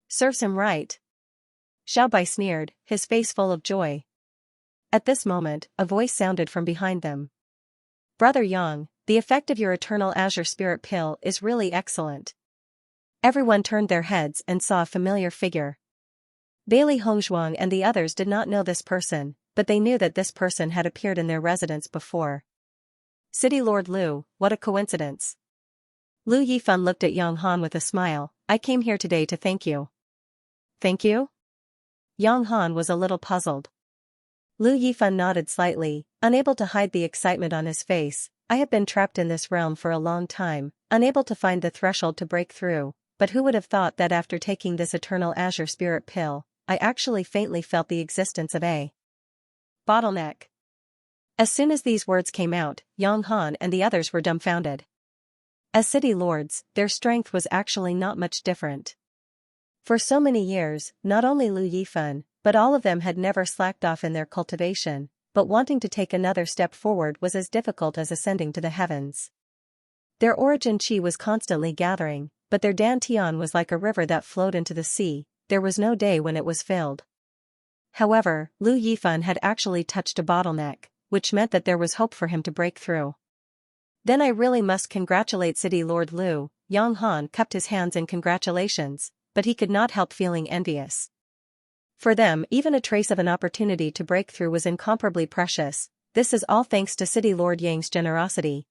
S1: Serves him right. Xiao Bai sneered, his face full of joy. At this moment, a voice sounded from behind them. Brother Yang, the effect of your eternal azure spirit pill is really excellent. Everyone turned their heads and saw a familiar figure. Bailey Hongzhuang and the others did not know this person, but they knew that this person had appeared in their residence before. City Lord Lu, what a coincidence. Lu Yifan looked at Yang Han with a smile. I came here today to thank you. Thank you? Yang Han was a little puzzled. Lu Yifan nodded slightly, unable to hide the excitement on his face. I have been trapped in this realm for a long time, unable to find the threshold to break through, but who would have thought that after taking this eternal azure spirit pill, I actually faintly felt the existence of a bottleneck. As soon as these words came out, Yang Han and the others were dumbfounded. As city lords, their strength was actually not much different. For so many years, not only Lu Yifan, but all of them had never slacked off in their cultivation, but wanting to take another step forward was as difficult as ascending to the heavens. Their origin chi was constantly gathering, but their dantian was like a river that flowed into the sea. There was no day when it was filled. However, Lu Yifan had actually touched a bottleneck, which meant that there was hope for him to break through. Then I really must congratulate City Lord Lu. Yang Han cupped his hands in congratulations, but he could not help feeling envious. For them, even a trace of an opportunity to break through was incomparably precious. This is all thanks to City Lord Yang's generosity.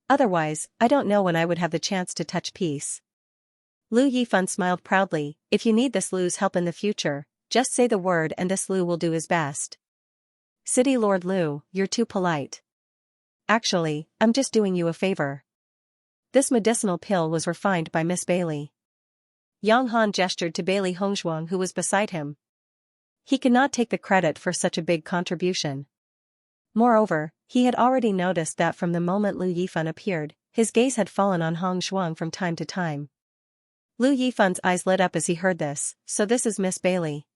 S1: Otherwise, I don't know when I would have the chance to touch peace. Lu Yifan smiled proudly. If you need this Lu's help in the future, just say the word and this Lu will do his best. City Lord Lu, you're too polite. Actually, I'm just doing you a favor. This medicinal pill was refined by Miss Bailey. Yang Han gestured to Bailey Hongzhuang who was beside him. He could not take the credit for such a big contribution. Moreover, he had already noticed that from the moment Lu Yifan appeared, his gaze had fallen on Hongzhuang from time to time. Lu Yifan's eyes lit up as he heard this. So this is Miss Bailey.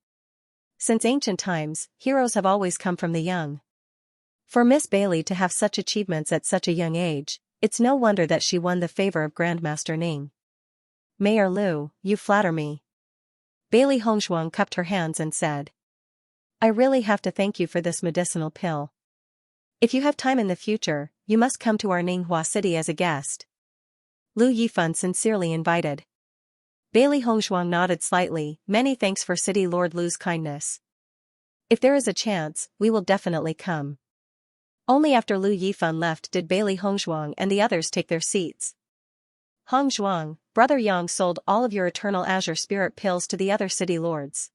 S1: Since ancient times, heroes have always come from the young. For Miss Bailey to have such achievements at such a young age, it's no wonder that she won the favor of Grandmaster Ning. Mayor Lu, you flatter me. Bailey Hongzhuang cupped her hands and said. I really have to thank you for this medicinal pill. If you have time in the future, you must come to our Ninghua city as a guest. Lu Yifan sincerely invited. Bailey Hongzhuang nodded slightly. Many thanks for City Lord Lu's kindness. If there is a chance, we will definitely come. Only after Lu Yifan left did Bailey Hongzhuang and the others take their seats. Hongzhuang, Brother Yang sold all of your eternal azure spirit pills to the other city lords.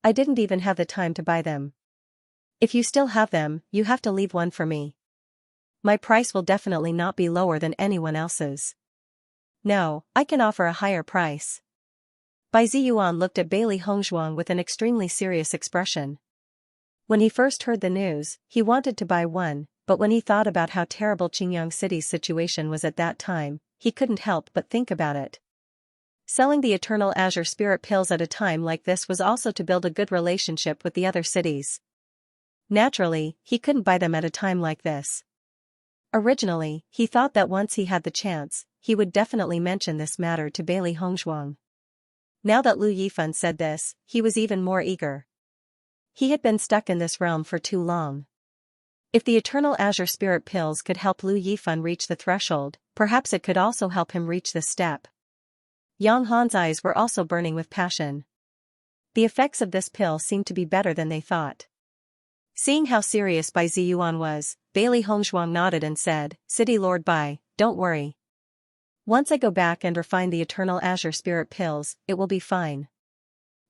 S1: I didn't even have the time to buy them. If you still have them, you have to leave one for me. My price will definitely not be lower than anyone else's. No, I can offer a higher price. Bai Ziyuan looked at Bailey Hongzhuang with an extremely serious expression. When he first heard the news, he wanted to buy one, but when he thought about how terrible Qingyang City's situation was at that time, he couldn't help but think about it. Selling the eternal azure spirit pills at a time like this was also to build a good relationship with the other cities. Naturally, he couldn't buy them at a time like this. Originally, he thought that once he had the chance, he would definitely mention this matter to Bailey Hongzhuang. Now that Lu Yifan said this, he was even more eager. He had been stuck in this realm for too long. If the eternal azure spirit pills could help Lu Yifan reach the threshold, perhaps it could also help him reach this step. Yang Han's eyes were also burning with passion. The effects of this pill seemed to be better than they thought. Seeing how serious Bai Ziyuan was, Bailey Hongzhuang nodded and said, City Lord Bai, don't worry. Once I go back and refine the eternal azure spirit pills, it will be fine.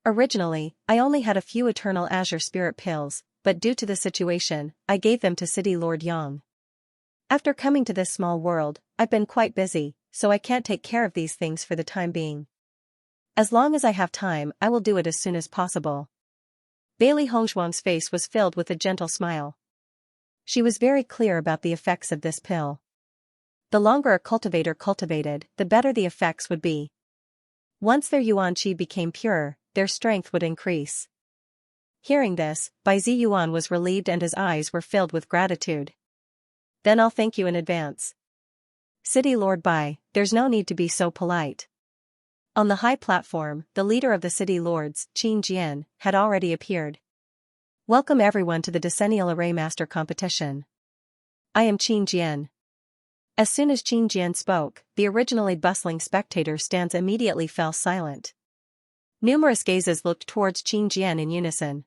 S1: Originally, I only had a few eternal azure spirit pills, but due to the situation, I gave them to City Lord Yang. After coming to this small world, I've been quite busy, so I can't take care of these things for the time being. As long as I have time, I will do it as soon as possible. Bailey Hongzhuang's face was filled with a gentle smile. She was very clear about the effects of this pill. The longer a cultivator cultivated, the better the effects would be. Once their yuan qi became pure, their strength would increase. Hearing this, Bai Ziyuan was relieved and his eyes were filled with gratitude. Then I'll thank you in advance. City Lord Bai, there's no need to be so polite. On the high platform, the leader of the city lords, Qin Jian, had already appeared. Welcome everyone to the Decennial Array Master Competition. I am Xianxia. As soon as Xianxia spoke, the originally bustling spectator stands immediately fell silent. Numerous gazes looked towards Xianxia in unison.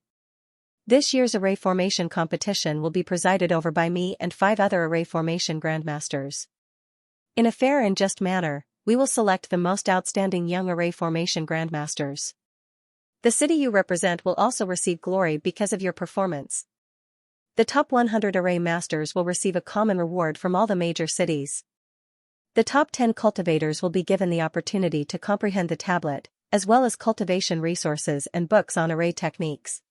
S1: This year's array formation competition will be presided over by me and 5 other array formation grandmasters. In a fair and just manner, we will select the most outstanding young array formation grandmasters. The city you represent will also receive glory because of your performance. The top 100 array masters will receive a common reward from all the major cities. The top 10 cultivators will be given the opportunity to comprehend the tablet, as well as cultivation resources and books on array techniques.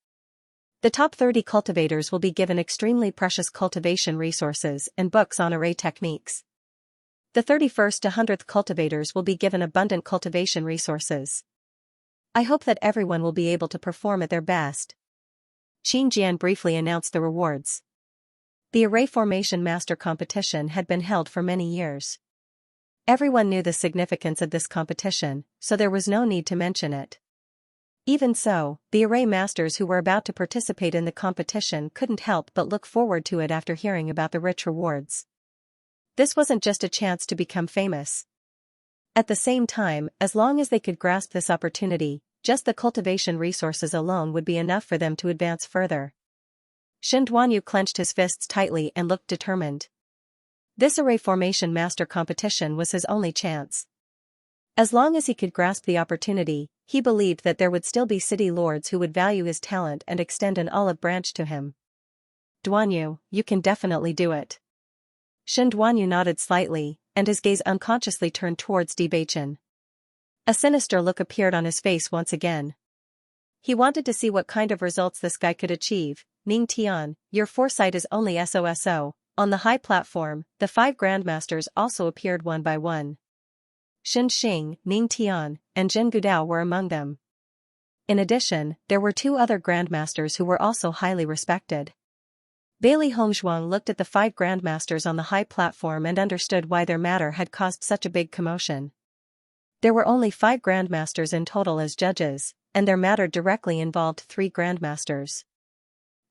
S1: The top 30 cultivators will be given extremely precious cultivation resources and books on array techniques. The 31st to 100th cultivators will be given abundant cultivation resources. I hope that everyone will be able to perform at their best. Xianxia briefly announced the rewards. The Array Formation Master Competition had been held for many years. Everyone knew the significance of this competition, so there was no need to mention it. Even so, the Array Masters who were about to participate in the competition couldn't help but look forward to it after hearing about the rich rewards. This wasn't just a chance to become famous. At the same time, as long as they could grasp this opportunity, just the cultivation resources alone would be enough for them to advance further. Shen Duanyu clenched his fists tightly and looked determined. This array formation master competition was his only chance. As long as he could grasp the opportunity, he believed that there would still be city lords who would value his talent and extend an olive branch to him. Duanyu, you can definitely do it. Shen Duanyu nodded slightly, and his gaze unconsciously turned towards Bewitching. A sinister look appeared on his face once again. He wanted to see what kind of results this guy could achieve. Ning Tian, your foresight is only so. On the high platform, the 5 grandmasters also appeared one by one. Shen Xing, Ning Tian, and Zhen Gudao were among them. In addition, there were 2 other grandmasters who were also highly respected. Bailey Hongzhuang looked at the 5 grandmasters on the high platform and understood why their matter had caused such a big commotion. There were only 5 grandmasters in total as judges, and their matter directly involved 3 grandmasters.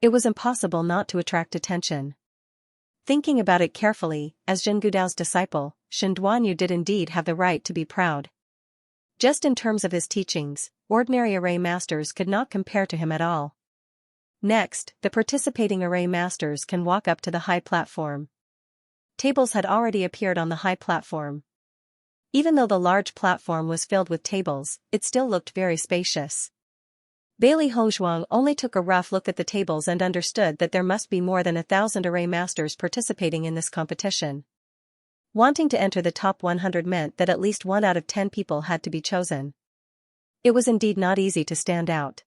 S1: It was impossible not to attract attention. Thinking about it carefully, as Zhen Gudao's disciple, Shen Duanyu did indeed have the right to be proud. Just in terms of his teachings, ordinary array masters could not compare to him at all. Next, the participating array masters can walk up to the high platform. Tables had already appeared on the high platform. Even though the large platform was filled with tables, it still looked very spacious. Bailey Hongzhuang only took a rough look at the tables and understood that there must be more than 1,000 array masters participating in this competition. Wanting to enter the top 100 meant that at least 1 out of 10 people had to be chosen. It was indeed not easy to stand out.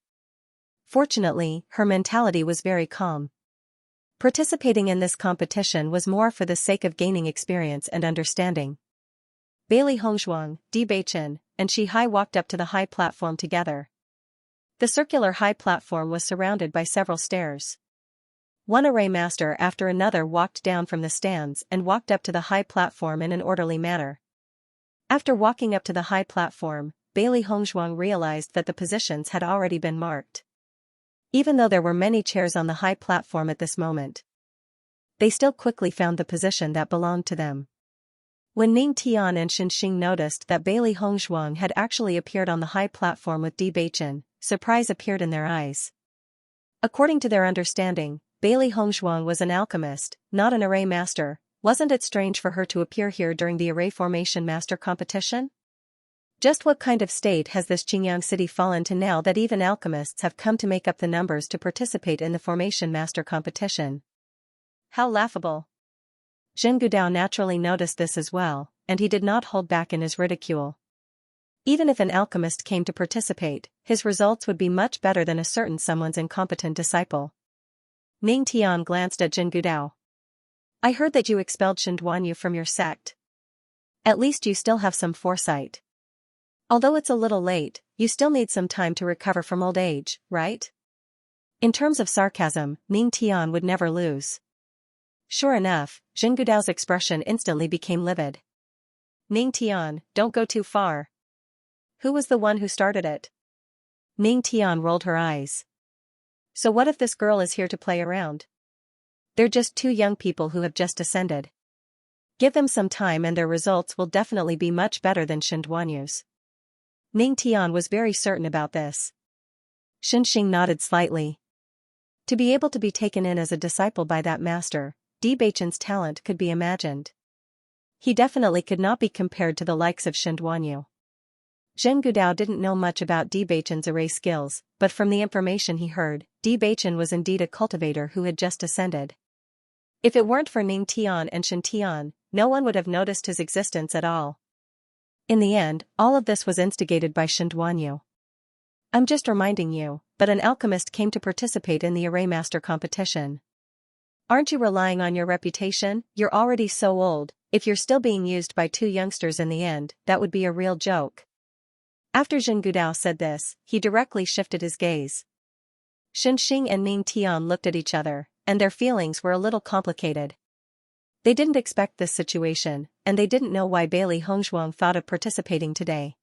S1: Fortunately, her mentality was very calm. Participating in this competition was more for the sake of gaining experience and understanding. Bailey Hongzhuang, Bewitching, and Shihai walked up to the high platform together. The circular high platform was surrounded by several stairs. One array master after another walked down from the stands and walked up to the high platform in an orderly manner. After walking up to the high platform, Bailey Hongzhuang realized that the positions had already been marked. Even though there were many chairs on the high platform at this moment, they still quickly found the position that belonged to them. When Ning Tian and Shen Xing noticed that Bailey Hongzhuang had actually appeared on the high platform with Bewitching, surprise appeared in their eyes. According to their understanding, Bailey Hongzhuang was an alchemist, not an array master. Wasn't it strange for her to appear here during the Array Formation Master Competition? Just what kind of state has this Qingyang city fallen to now that even alchemists have come to make up the numbers to participate in the Formation Master Competition? How laughable. Zhen Gudao naturally noticed this as well, and he did not hold back in his ridicule. Even if an alchemist came to participate, his results would be much better than a certain someone's incompetent disciple. Ning Tian glanced at Zhen Gudao. I heard that you expelled Shen Duanyu from your sect. At least you still have some foresight. Although it's a little late, you still need some time to recover from old age, right? In terms of sarcasm, Ning Tian would never lose. Sure enough, Zhen Gudao's expression instantly became livid. Ning Tian, don't go too far. Who was the one who started it? Ning Tian rolled her eyes. So what if this girl is here to play around? They're just two young people who have just ascended. Give them some time and their results will definitely be much better than Shinduanyu's. Ning Tian was very certain about this. Xinxing nodded slightly. To be able to be taken in as a disciple by that master, Bewitching's talent could be imagined. He definitely could not be compared to the likes of Shinduanyu. Zhen Gudao didn't know much about Bewitching's array skills, but from the information he heard, Bewitching was indeed a cultivator who had just ascended. If it weren't for Ning Tian and Shen Tian, no one would have noticed his existence at all. In the end, all of this was instigated by Shinduanyu. I'm just reminding you, but an alchemist came to participate in the array master competition. Aren't you relying on your reputation? You're already so old. If you're still being used by two youngsters in the end, that would be a real joke. After Zhen Gudao said this, he directly shifted his gaze. Xinxing and Ning Tian looked at each other, and their feelings were a little complicated. They didn't expect this situation, and they didn't know why Bailey Hongzhuang thought of participating today.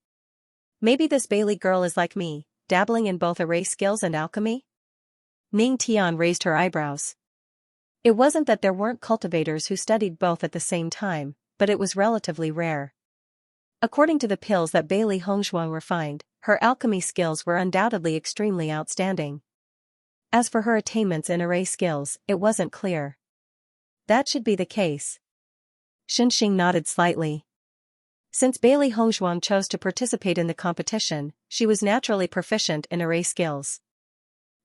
S1: Maybe this Bailey girl is like me, dabbling in both array skills and alchemy? Ning Tian raised her eyebrows. It wasn't that there weren't cultivators who studied both at the same time, but it was relatively rare. According to the pills that Bailey Hongzhuang refined, her alchemy skills were undoubtedly extremely outstanding. As for her attainments in array skills, it wasn't clear. That should be the case. Xinxing nodded slightly. Since Bailey Hongzhuang chose to participate in the competition, she was naturally proficient in array skills.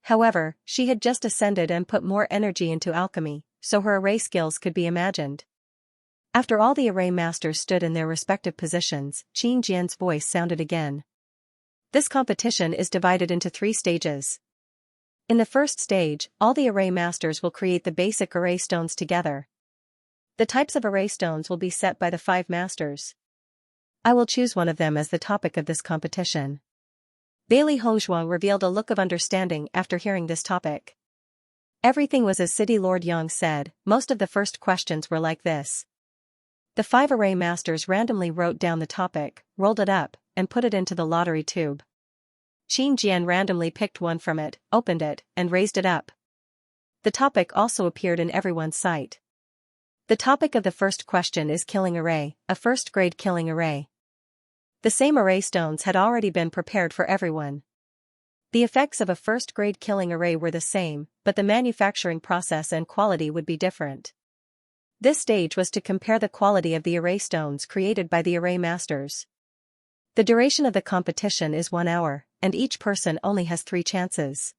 S1: However, she had just ascended and put more energy into alchemy, so her array skills could be imagined. After all the array masters stood in their respective positions, Qin Jian's voice sounded again. This competition is divided into 3 stages. In the first stage, all the array masters will create the basic array stones together. The types of array stones will be set by the 5 masters. I will choose one of them as the topic of this competition. Bailey Hongzhuang revealed a look of understanding after hearing this topic. Everything was as City Lord Yang said. Most of the first questions were like this. The 5 array masters randomly wrote down the topic, rolled it up, and put it into the lottery tube. Qin Jian randomly picked one from it, opened it, and raised it up. The topic also appeared in everyone's sight. The topic of the first question is killing array, a first-grade killing array. The same array stones had already been prepared for everyone. The effects of a first-grade killing array were the same, but the manufacturing process and quality would be different. This stage was to compare the quality of the array stones created by the array masters. The duration of the competition is 1 hour, and each person only has 3 chances.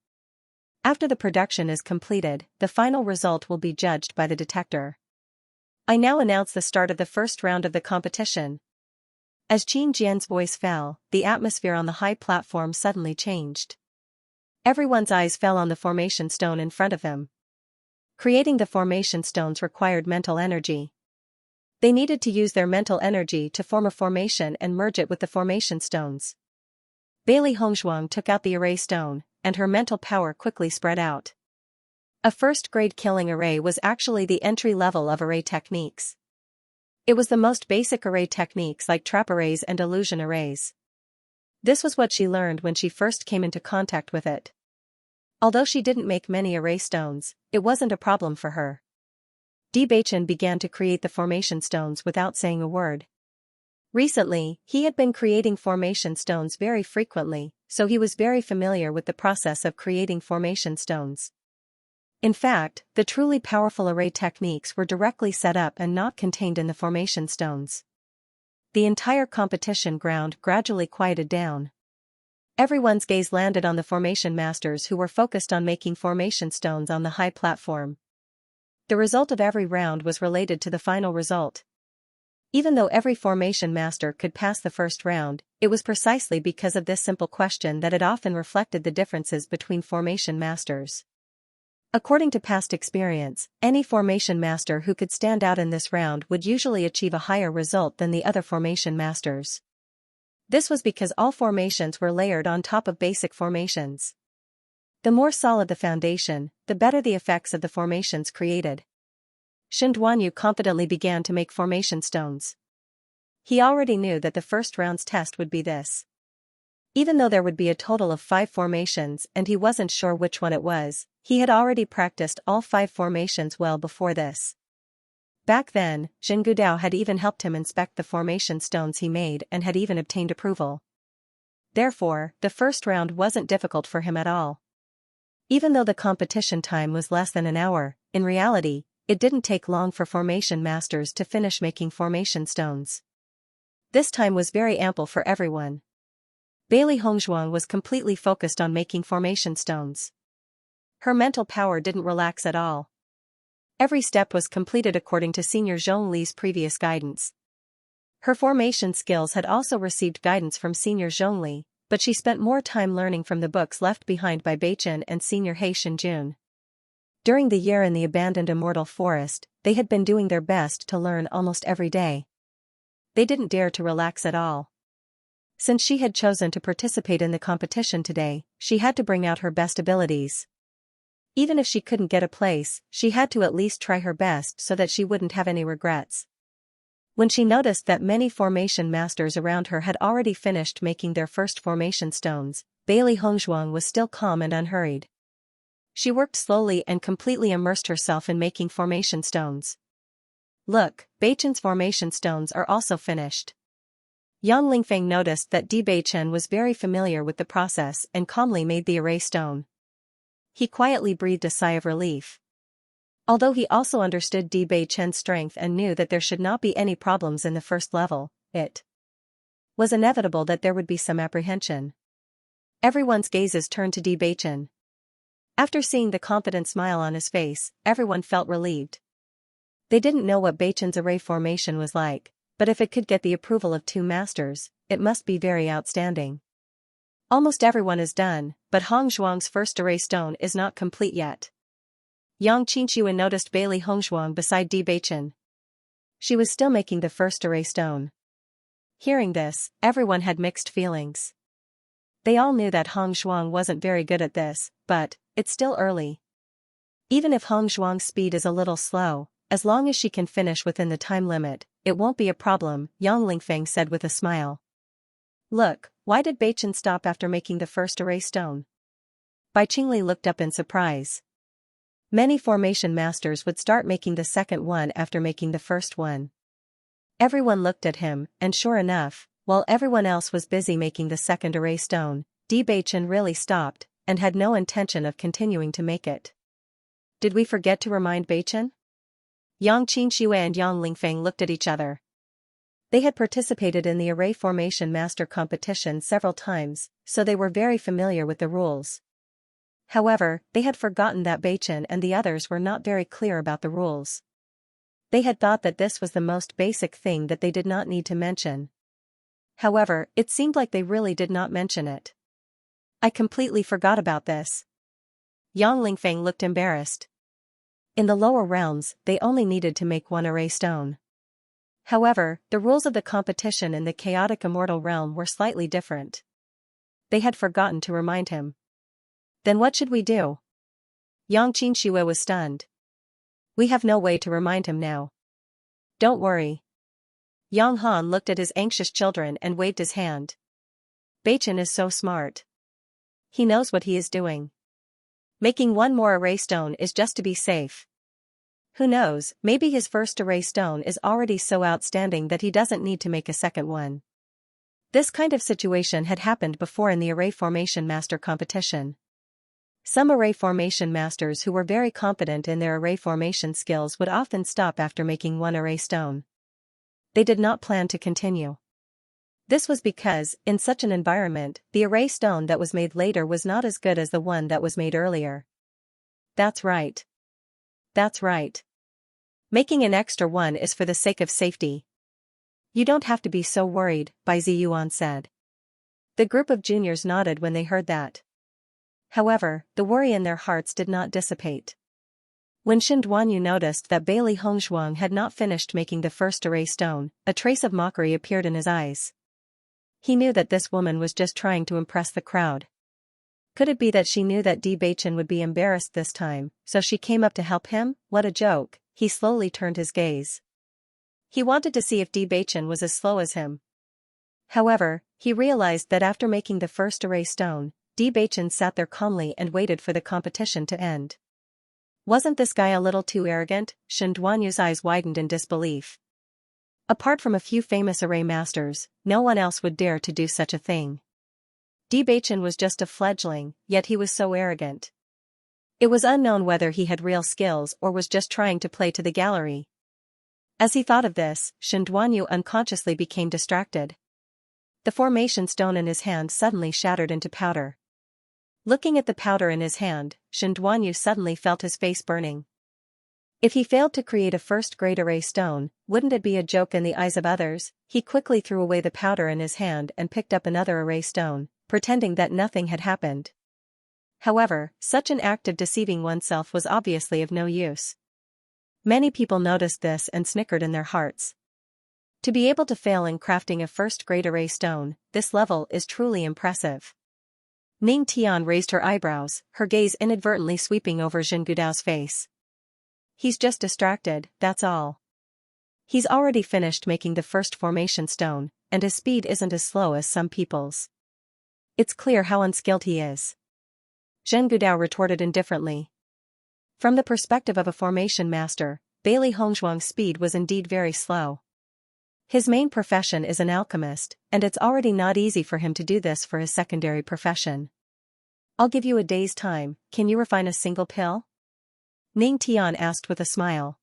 S1: After the production is completed, the final result will be judged by the detector. I now announce the start of the first round of the competition. As Qin Jian's voice fell, the atmosphere on the high platform suddenly changed. Everyone's eyes fell on the formation stone in front of them. Creating the formation stones required mental energy. They needed to use their mental energy to form a formation and merge it with the formation stones. Bailey Hongzhuang took out the array stone, and her mental power quickly spread out. A first-grade killing array was actually the entry level of array techniques. It was the most basic array techniques like trap arrays and illusion arrays. This was what she learned when she first came into contact with it. Although she didn't make many array stones, it wasn't a problem for her. Bewitching began to create the formation stones without saying a word. Recently, he had been creating formation stones very frequently, so he was very familiar with the process of creating formation stones. In fact, the truly powerful array techniques were directly set up and not contained in the formation stones. The entire competition ground gradually quieted down. Everyone's gaze landed on the formation masters who were focused on making formation stones on the high platform. The result of every round was related to the final result. Even though every formation master could pass the first round, it was precisely because of this simple question that it often reflected the differences between formation masters. According to past experience, any formation master who could stand out in this round would usually achieve a higher result than the other formation masters. This was because all formations were layered on top of basic formations. The more solid the foundation, the better the effects of the formations created. Shinduanyu confidently began to make formation stones. He already knew that the first round's test would be this. Even though there would be a total of 5 formations and he wasn't sure which one it was, he had already practiced all 5 formations well before this. Back then, Zhen Gudao had even helped him inspect the formation stones he made and had even obtained approval. Therefore, the first round wasn't difficult for him at all. Even though the competition time was less than an hour, in reality, it didn't take long for formation masters to finish making formation stones. This time was very ample for everyone. Bailey Hongzhuang was completely focused on making formation stones. Her mental power didn't relax at all. Every step was completed according to Senior Zhong Li's previous guidance. Her formation skills had also received guidance from Senior Zhong Li, but she spent more time learning from the books left behind by Beichen and Senior He Shinjun. During the year in the abandoned immortal forest, they had been doing their best to learn almost every day. They didn't dare to relax at all. Since she had chosen to participate in the competition today, she had to bring out her best abilities. Even if she couldn't get a place, she had to at least try her best so that she wouldn't have any regrets. When she noticed that many formation masters around her had already finished making their first formation stones, Bailey Hongzhuang was still calm and unhurried. She worked slowly and completely immersed herself in making formation stones. Look, Beichen's formation stones are also finished. Yang Lingfeng noticed that Di Beichen was very familiar with the process and calmly made the array stone. He quietly breathed a sigh of relief. Although he also understood Di Beichen's strength and knew that there should not be any problems in the first level, it was inevitable that there would be some apprehension. Everyone's gazes turned to Di Beichen. After seeing the confident smile on his face, everyone felt relieved. They didn't know what Beichen's array formation was like, but if it could get the approval of 2 masters, it must be very outstanding. Almost everyone is done, but Hongzhuang's first array stone is not complete yet. Yang Qinshuan noticed Bailey Hongzhuang beside Di Beichen. She was still making the first array stone. Hearing this, everyone had mixed feelings. They all knew that Hongzhuang wasn't very good at this, but it's still early. Even if Hongzhuang's speed is a little slow, as long as she can finish within the time limit, it won't be a problem, Yang Lingfeng said with a smile. Look, why did Beichen stop after making the first array stone? Bai Qingli looked up in surprise. Many formation masters would start making the second one after making the first one. Everyone looked at him, and sure enough, while everyone else was busy making the second array stone, Di Beichen really stopped, and had no intention of continuing to make it. Did we forget to remind Beichen? Yang Qinshuan and Yang Lingfeng looked at each other. They had participated in the array formation master competition several times, so they were very familiar with the rules. However, they had forgotten that Beichen and the others were not very clear about the rules. They had thought that this was the most basic thing that they did not need to mention. However, it seemed like they really did not mention it. I completely forgot about this. Yang Lingfeng looked embarrassed. In the lower realms, they only needed to make 1 array stone. However, the rules of the competition in the chaotic immortal realm were slightly different. They had forgotten to remind him. Then what should we do? Yang Qinshuan was stunned. We have no way to remind him now. Don't worry. Yang Han looked at his anxious children and waved his hand. Beichen is so smart. He knows what he is doing. Making 1 more array stone is just to be safe. Who knows, maybe his first array stone is already so outstanding that he doesn't need to make a second one. This kind of situation had happened before in the array formation master competition. Some array formation masters who were very confident in their array formation skills would often stop after making 1 array stone. They did not plan to continue. This was because, in such an environment, the array stone that was made later was not as good as the one that was made earlier. That's right. That's right. Making an extra one is for the sake of safety. You don't have to be so worried, Bai Ziyuan said. The group of juniors nodded when they heard that. However, the worry in their hearts did not dissipate. When Shen Duanyu noticed that Bailey Hongzhuang had not finished making the first array stone, a trace of mockery appeared in his eyes. He knew that this woman was just trying to impress the crowd. Could it be that she knew that Di Beichen would be embarrassed this time, so she came up to help him? What a joke. He slowly turned his gaze. He wanted to see if Di Beichen was as slow as him. However, he realized that after making the first array stone, Bewitching sat there calmly and waited for the competition to end. Wasn't this guy a little too arrogant? Duanyu's eyes widened in disbelief. Apart from a few famous array masters, no one else would dare to do such a thing. Bewitching was just a fledgling, yet he was so arrogant. It was unknown whether he had real skills or was just trying to play to the gallery. As he thought of this, Duanyu unconsciously became distracted. The formation stone in his hand suddenly shattered into powder. Looking at the powder in his hand, Duanyu suddenly felt his face burning. If he failed to create a first-grade array stone, wouldn't it be a joke in the eyes of others? He quickly threw away the powder in his hand and picked up another array stone, pretending that nothing had happened. However, such an act of deceiving oneself was obviously of no use. Many people noticed this and snickered in their hearts. To be able to fail in crafting a first-grade array stone, this level is truly impressive. Ning Tian raised her eyebrows, her gaze inadvertently sweeping over Zhengudao's face. He's just distracted, that's all. He's already finished making the first formation stone, and his speed isn't as slow as some people's. It's clear how unskilled he is. Zhengudao retorted indifferently. From the perspective of a formation master, Bailey Hongzhuang's speed was indeed very slow. His main profession is an alchemist, and it's already not easy for him to do this for his secondary profession. I'll give you a day's time, can you refine a single pill? Ning Tian asked with a smile.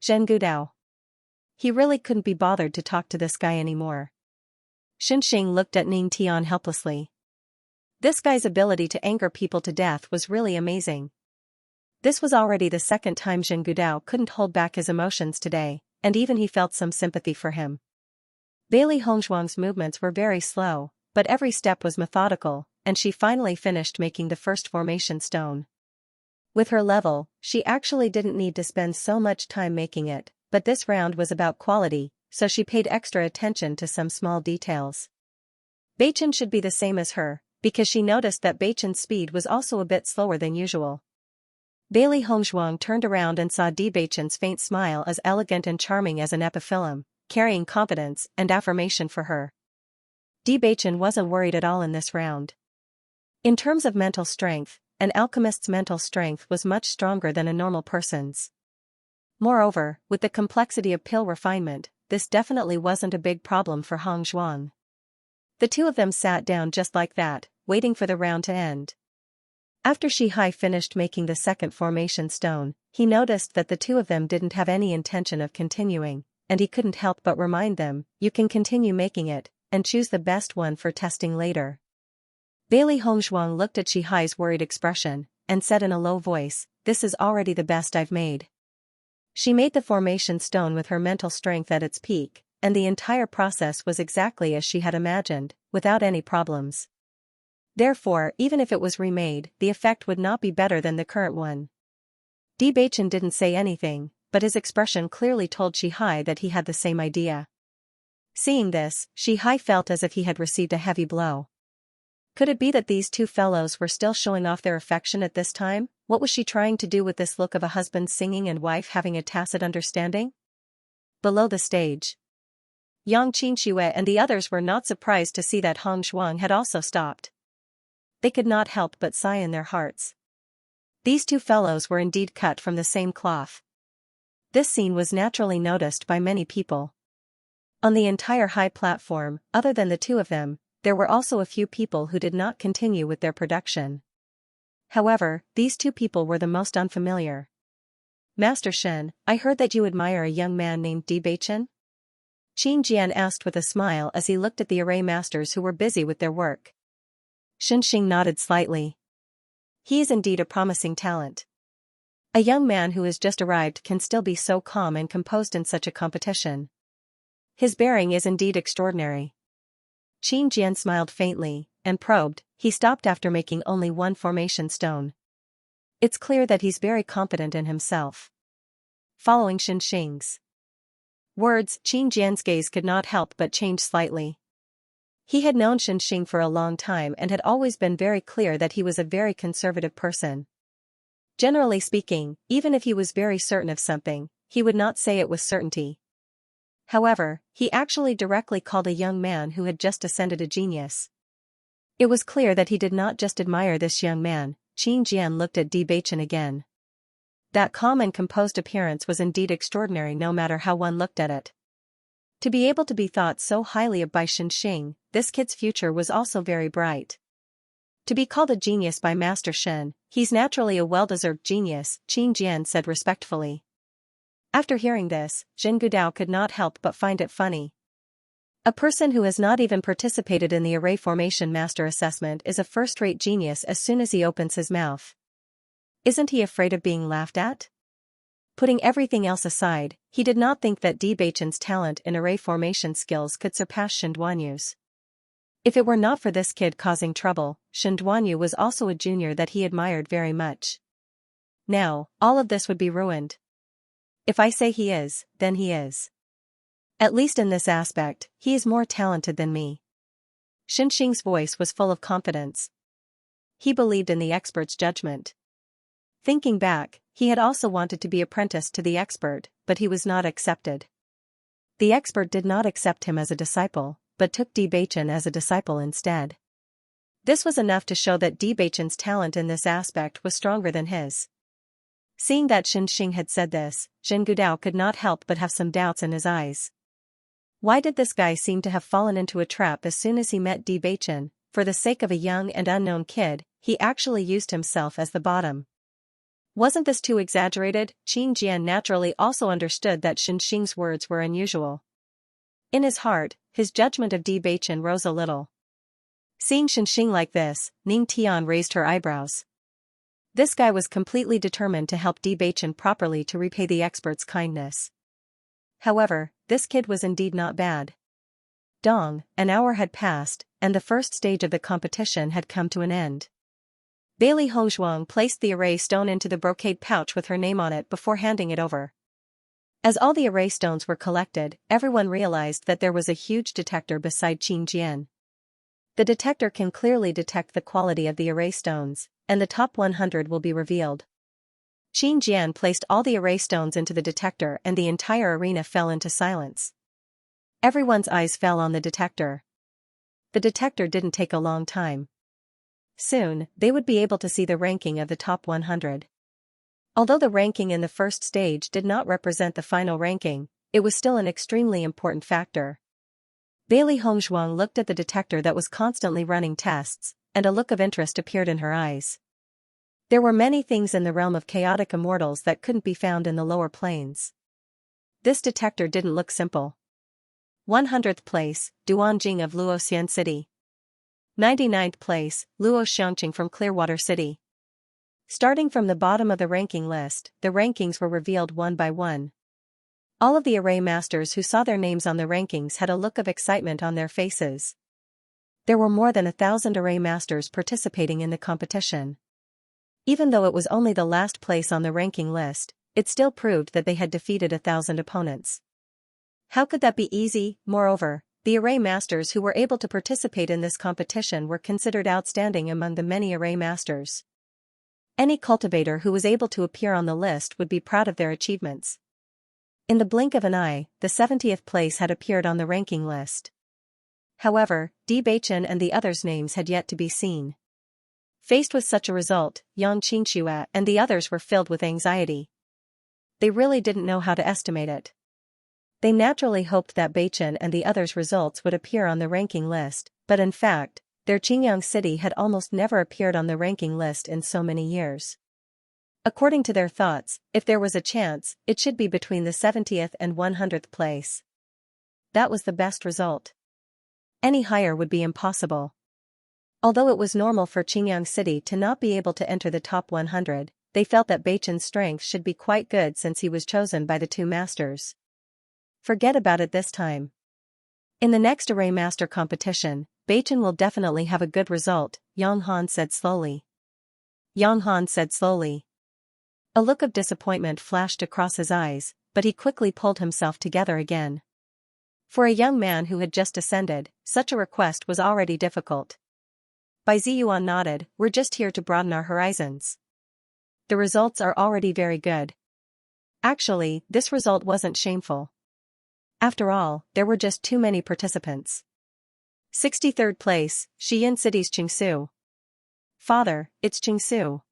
S1: Zhengudao. He really couldn't be bothered to talk to this guy anymore. Xinxing looked at Ning Tian helplessly. This guy's ability to anger people to death was really amazing. This was already the second time Zhengudao couldn't hold back his emotions today, and even he felt some sympathy for him. Bailey Hongzhuang's movements were very slow, but every step was methodical, and she finally finished making the first formation stone. With her level, she actually didn't need to spend so much time making it, but this round was about quality, so she paid extra attention to some small details. Beichen's should be the same as her, because she noticed that Beichen's speed was also a bit slower than usual. Bailey Hongzhuang turned around and saw Beichen's faint smile as elegant and charming as an epiphyllum, carrying confidence and affirmation for her. Beichen wasn't worried at all in this round. In terms of mental strength, an alchemist's mental strength was much stronger than a normal person's. Moreover, with the complexity of pill refinement, this definitely wasn't a big problem for Hongzhuang. The two of them sat down just like that, waiting for the round to end. After Shihai finished making the second formation stone, he noticed that the two of them didn't have any intention of continuing, and he couldn't help but remind them, you can continue making it, and choose the best one for testing later. Bailey Hongzhuang looked at Shihai's worried expression, and said in a low voice, this is already the best I've made. She made the formation stone with her mental strength at its peak, and the entire process was exactly as she had imagined, without any problems. Therefore, even if it was remade, the effect would not be better than the current one. Beichen didn't say anything, but his expression clearly told Shihai that he had the same idea. Seeing this, Shihai felt as if he had received a heavy blow. Could it be that these two fellows were still showing off their affection at this time? What was she trying to do with this look of a husband singing and wife having a tacit understanding? Below the stage, Yang Qinxue and the others were not surprised to see that Hongzhuang had also stopped. They could not help but sigh in their hearts. These two fellows were indeed cut from the same cloth. This scene was naturally noticed by many people. On the entire high platform, other than the two of them, there were also a few people who did not continue with their production. However, these two people were the most unfamiliar. Master Shen, I heard that you admire a young man named Beichen? Qin Jian asked with a smile as he looked at the array masters who were busy with their work. Xinxing nodded slightly. He is indeed a promising talent. A young man who has just arrived can still be so calm and composed in such a competition. His bearing is indeed extraordinary. Qin Jian smiled faintly, and probed, he stopped after making only one formation stone. It's clear that he's very confident in himself. Following Xinxing's words, Qin Jian's gaze could not help but change slightly. He had known Xinxing for a long time and had always been very clear that he was a very conservative person. Generally speaking, even if he was very certain of something, he would not say it with certainty. However, he actually directly called a young man who had just ascended a genius. It was clear that he did not just admire this young man. Xianxia looked at Bewitching again. That calm and composed appearance was indeed extraordinary no matter how one looked at it. To be able to be thought so highly of by Xianxia, this kid's future was also very bright. To be called a genius by Master Shen, he's naturally a well-deserved genius, Xianxia said respectfully. After hearing this, Zhen Gudao could not help but find it funny. A person who has not even participated in the array formation master assessment is a first-rate genius as soon as he opens his mouth. Isn't he afraid of being laughed at? Putting everything else aside, he did not think that Bewitching's talent in array formation skills could surpass Shen Duanyu's. If it were not for this kid causing trouble, Shen Duanyu was also a junior that he admired very much. Now, all of this would be ruined. If I say he is, then he is. At least in this aspect, he is more talented than me. Xianxia's voice was full of confidence. He believed in the expert's judgment. Thinking back, he had also wanted to be apprenticed to the expert, but he was not accepted. The expert did not accept him as a disciple, but took Bewitching as a disciple instead. This was enough to show that Bewitching's talent in this aspect was stronger than his. Seeing that Xianxia had said this, Zhen Gudao could not help but have some doubts in his eyes. Why did this guy seem to have fallen into a trap as soon as he met Bewitching? For the sake of a young and unknown kid, he actually used himself as the bottom. Wasn't this too exaggerated? Xianxia naturally also understood that Xianxia's words were unusual. In his heart, his judgment of Bewitching rose a little. Seeing Xianxia like this, Ning Tian raised her eyebrows. This guy was completely determined to help Bewitching properly to repay the expert's kindness. However, this kid was indeed not bad. Dong, an hour had passed, and the first stage of the competition had come to an end. Bailey Hongzhuang placed the array stone into the brocade pouch with her name on it before handing it over. As all the array stones were collected, everyone realized that there was a huge detector beside Xianxia. The detector can clearly detect the quality of the array stones, and the top 100 will be revealed. Xianxia placed all the array stones into the detector and the entire arena fell into silence. Everyone's eyes fell on the detector. The detector didn't take a long time. Soon, they would be able to see the ranking of the top 100. Although the ranking in the first stage did not represent the final ranking, it was still an extremely important factor. Bailey Hongzhuang looked at the detector that was constantly running tests, and a look of interest appeared in her eyes. There were many things in the realm of chaotic immortals that couldn't be found in the lower planes. This detector didn't look simple. 100th place, Duanjing of Luoxian City. 99th place, Luo Xiangqing from Clearwater City. Starting from the bottom of the ranking list, the rankings were revealed one by one. All of the array masters who saw their names on the rankings had a look of excitement on their faces. There were more than 1,000 array masters participating in the competition. Even though it was only the last place on the ranking list, it still proved that they had defeated 1,000 opponents. How could that be easy? Moreover, the array masters who were able to participate in this competition were considered outstanding among the many array masters. Any cultivator who was able to appear on the list would be proud of their achievements. In the blink of an eye, the 70th place had appeared on the ranking list. However, Bewitching and the others' names had yet to be seen. Faced with such a result, Yang Xianxia and the others were filled with anxiety. They really didn't know how to estimate it. They naturally hoped that Bewitching and the others' results would appear on the ranking list, but in fact, their Qingyang city had almost never appeared on the ranking list in so many years. According to their thoughts, if there was a chance, it should be between the 70th and 100th place. That was the best result. Any higher would be impossible. Although it was normal for Qingyang City to not be able to enter the top 100, they felt that Bewitching's strength should be quite good since he was chosen by the two masters. Forget about it this time. In the next array master competition, Bewitching will definitely have a good result, Yang Han said slowly. Yang Han said slowly. A look of disappointment flashed across his eyes, but he quickly pulled himself together again. For a young man who had just ascended, such a request was already difficult. Bai Ziyuan nodded, "We're just here to broaden our horizons. The results are already very good." Actually, this result wasn't shameful. After all, there were just too many participants. 63rd place, Xi'an City's Qingsu. Father, it's Qingsu.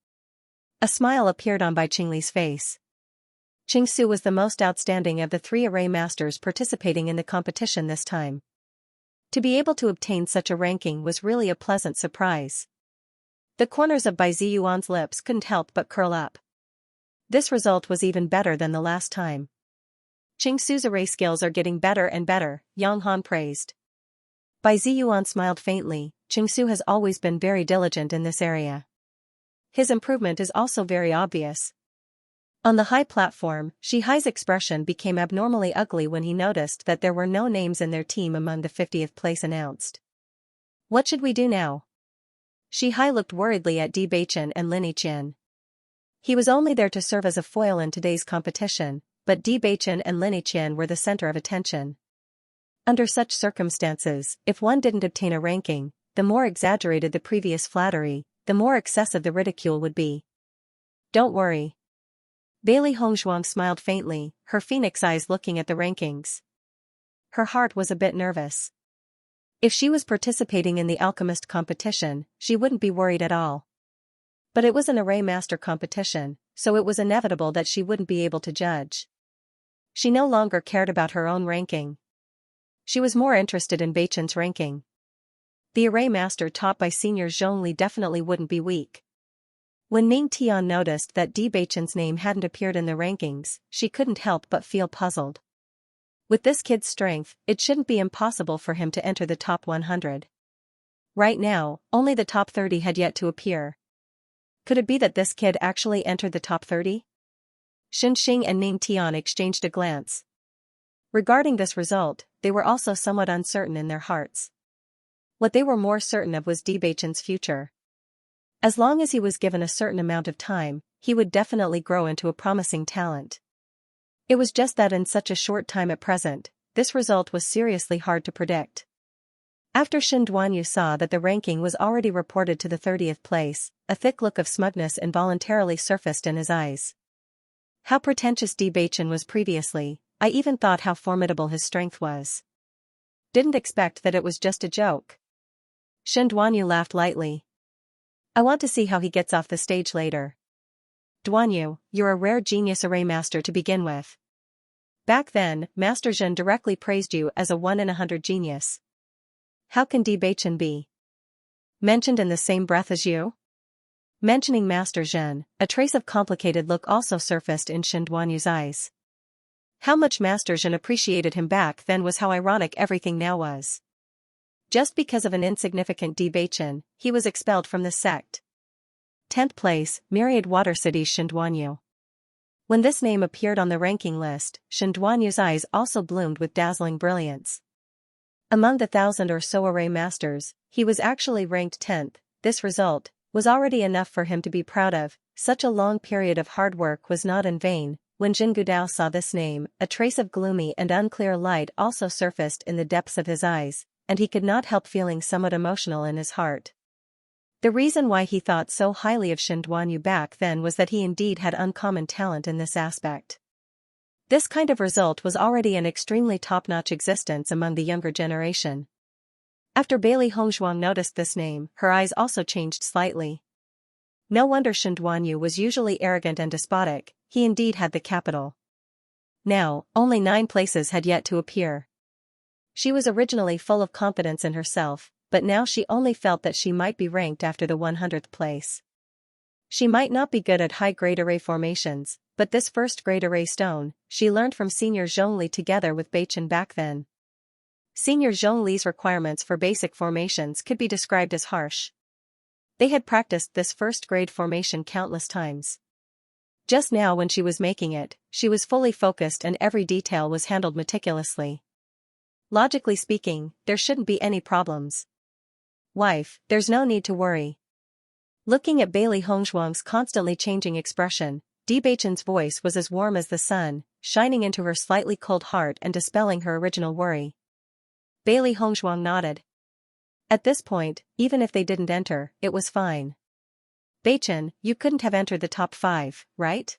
S1: A smile appeared on Bai Qingli's face. Qingsu was the most outstanding of the 3 array masters participating in the competition this time. To be able to obtain such a ranking was really a pleasant surprise. The corners of Bai Ziyuan's lips couldn't help but curl up. This result was even better than the last time. Qingsu's array skills are getting better and better, Yang Han praised. Bai Ziyuan smiled faintly. Qingsu has always been very diligent in this area. His improvement is also very obvious. On the high platform, Shihai's expression became abnormally ugly when he noticed that there were no names in their team among the 50th place announced. What should we do now? Shihai looked worriedly at Bewitching and Lin Yiqian. He was only there to serve as a foil in today's competition, but Bewitching and Lin Yiqian were the center of attention. Under such circumstances, if one didn't obtain a ranking, the more exaggerated the previous flattery, the more excessive the ridicule would be. Don't worry. Bailey Hongzhuang smiled faintly, her phoenix eyes looking at the rankings. Her heart was a bit nervous. If she was participating in the alchemist competition, she wouldn't be worried at all. But it was an array master competition, so it was inevitable that she wouldn't be able to judge. She no longer cared about her own ranking. She was more interested in Beichen's ranking. The array master taught by Senior Zhongli definitely wouldn't be weak. When Ning Tian noticed that Beichen's name hadn't appeared in the rankings, she couldn't help but feel puzzled. With this kid's strength, it shouldn't be impossible for him to enter the top 100. Right now, only the top 30 had yet to appear. Could it be that this kid actually entered the top 30? Xinxing and Ning Tian exchanged a glance. Regarding this result, they were also somewhat uncertain in their hearts. What they were more certain of was Beichen's future. As long as he was given a certain amount of time, he would definitely grow into a promising talent. It was just that in such a short time at present, this result was seriously hard to predict. After Shen Duanyu saw that the ranking was already reported to the 30th place, a thick look of smugness involuntarily surfaced in his eyes. How pretentious Beichen was previously, I even thought how formidable his strength was. Didn't expect that it was just a joke. Shen Duanyu laughed lightly. I want to see how he gets off the stage later. Duanyu, you're a rare genius array master to begin with. Back then, Master Zhen directly praised you as a 1 in 100 genius. How can Beichen be mentioned in the same breath as you? Mentioning Master Zhen, a trace of complicated look also surfaced in Shen Duanyu's eyes. How much Master Zhen appreciated him back then was how ironic everything now was. Just because of an insignificant Beichen, he was expelled from the sect. 10th place, Myriad Water City's Shen Duanyu. When this name appeared on the ranking list, Shen Duanyu's eyes also bloomed with dazzling brilliance. Among the 1,000 or so array masters, he was actually ranked 10th. This result was already enough for him to be proud of. Such a long period of hard work was not in vain. When Jin Gudao saw this name, a trace of gloomy and unclear light also surfaced in the depths of his eyes, and he could not help feeling somewhat emotional in his heart. The reason why he thought so highly of Shen Duanyu back then was that he indeed had uncommon talent in this aspect. This kind of result was already an extremely top-notch existence among the younger generation. After Bailey Hongzhuang noticed this name, her eyes also changed slightly. No wonder Shen Duanyu was usually arrogant and despotic, he indeed had the capital. Now, only 9 places had yet to appear. She was originally full of confidence in herself, but now she only felt that she might be ranked after the 100th place. She might not be good at high-grade array formations, but this first-grade array stone, she learned from Senior Zhongli together with Beichen back then. Senior Zhongli's requirements for basic formations could be described as harsh. They had practiced this first-grade formation countless times. Just now when she was making it, she was fully focused and every detail was handled meticulously. Logically speaking, there shouldn't be any problems. Wife, there's no need to worry. Looking at Bailey Hongzhuang's constantly changing expression, Beichen's voice was as warm as the sun, shining into her slightly cold heart and dispelling her original worry. Bailey Hongzhuang nodded. At this point, even if they didn't enter, it was fine. Beichen, you couldn't have entered the top 5, right?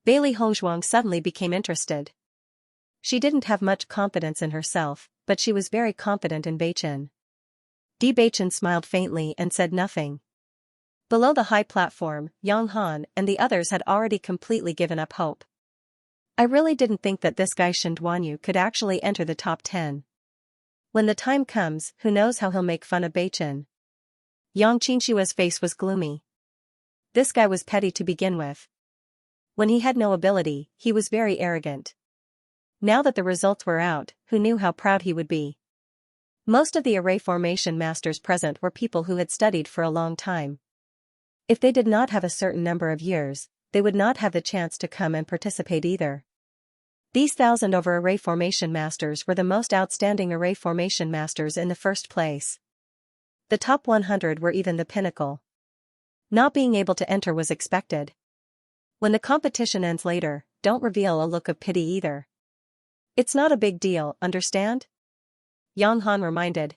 S1: Bailey Hongzhuang suddenly became interested. She didn't have much confidence in herself, but she was very confident in Bachin. Bachin smiled faintly and said nothing. Below the high platform, Yang Han and the others had already completely given up hope. I really didn't think that this guy Shen Duanyu could actually enter the top 10. When the time comes, who knows how he'll make fun of Bachin. Yang Xianxia's face was gloomy. This guy was petty to begin with. When he had no ability, he was very arrogant. Now that the results were out, who knew how proud he would be? Most of the array formation masters present were people who had studied for a long time. If they did not have a certain number of years, they would not have the chance to come and participate either. These 1,000 over array formation masters were the most outstanding array formation masters in the first place. The top 100 were even the pinnacle. Not being able to enter was expected. When the competition ends later, don't reveal a look of pity either. It's not a big deal, understand? Yang Han reminded.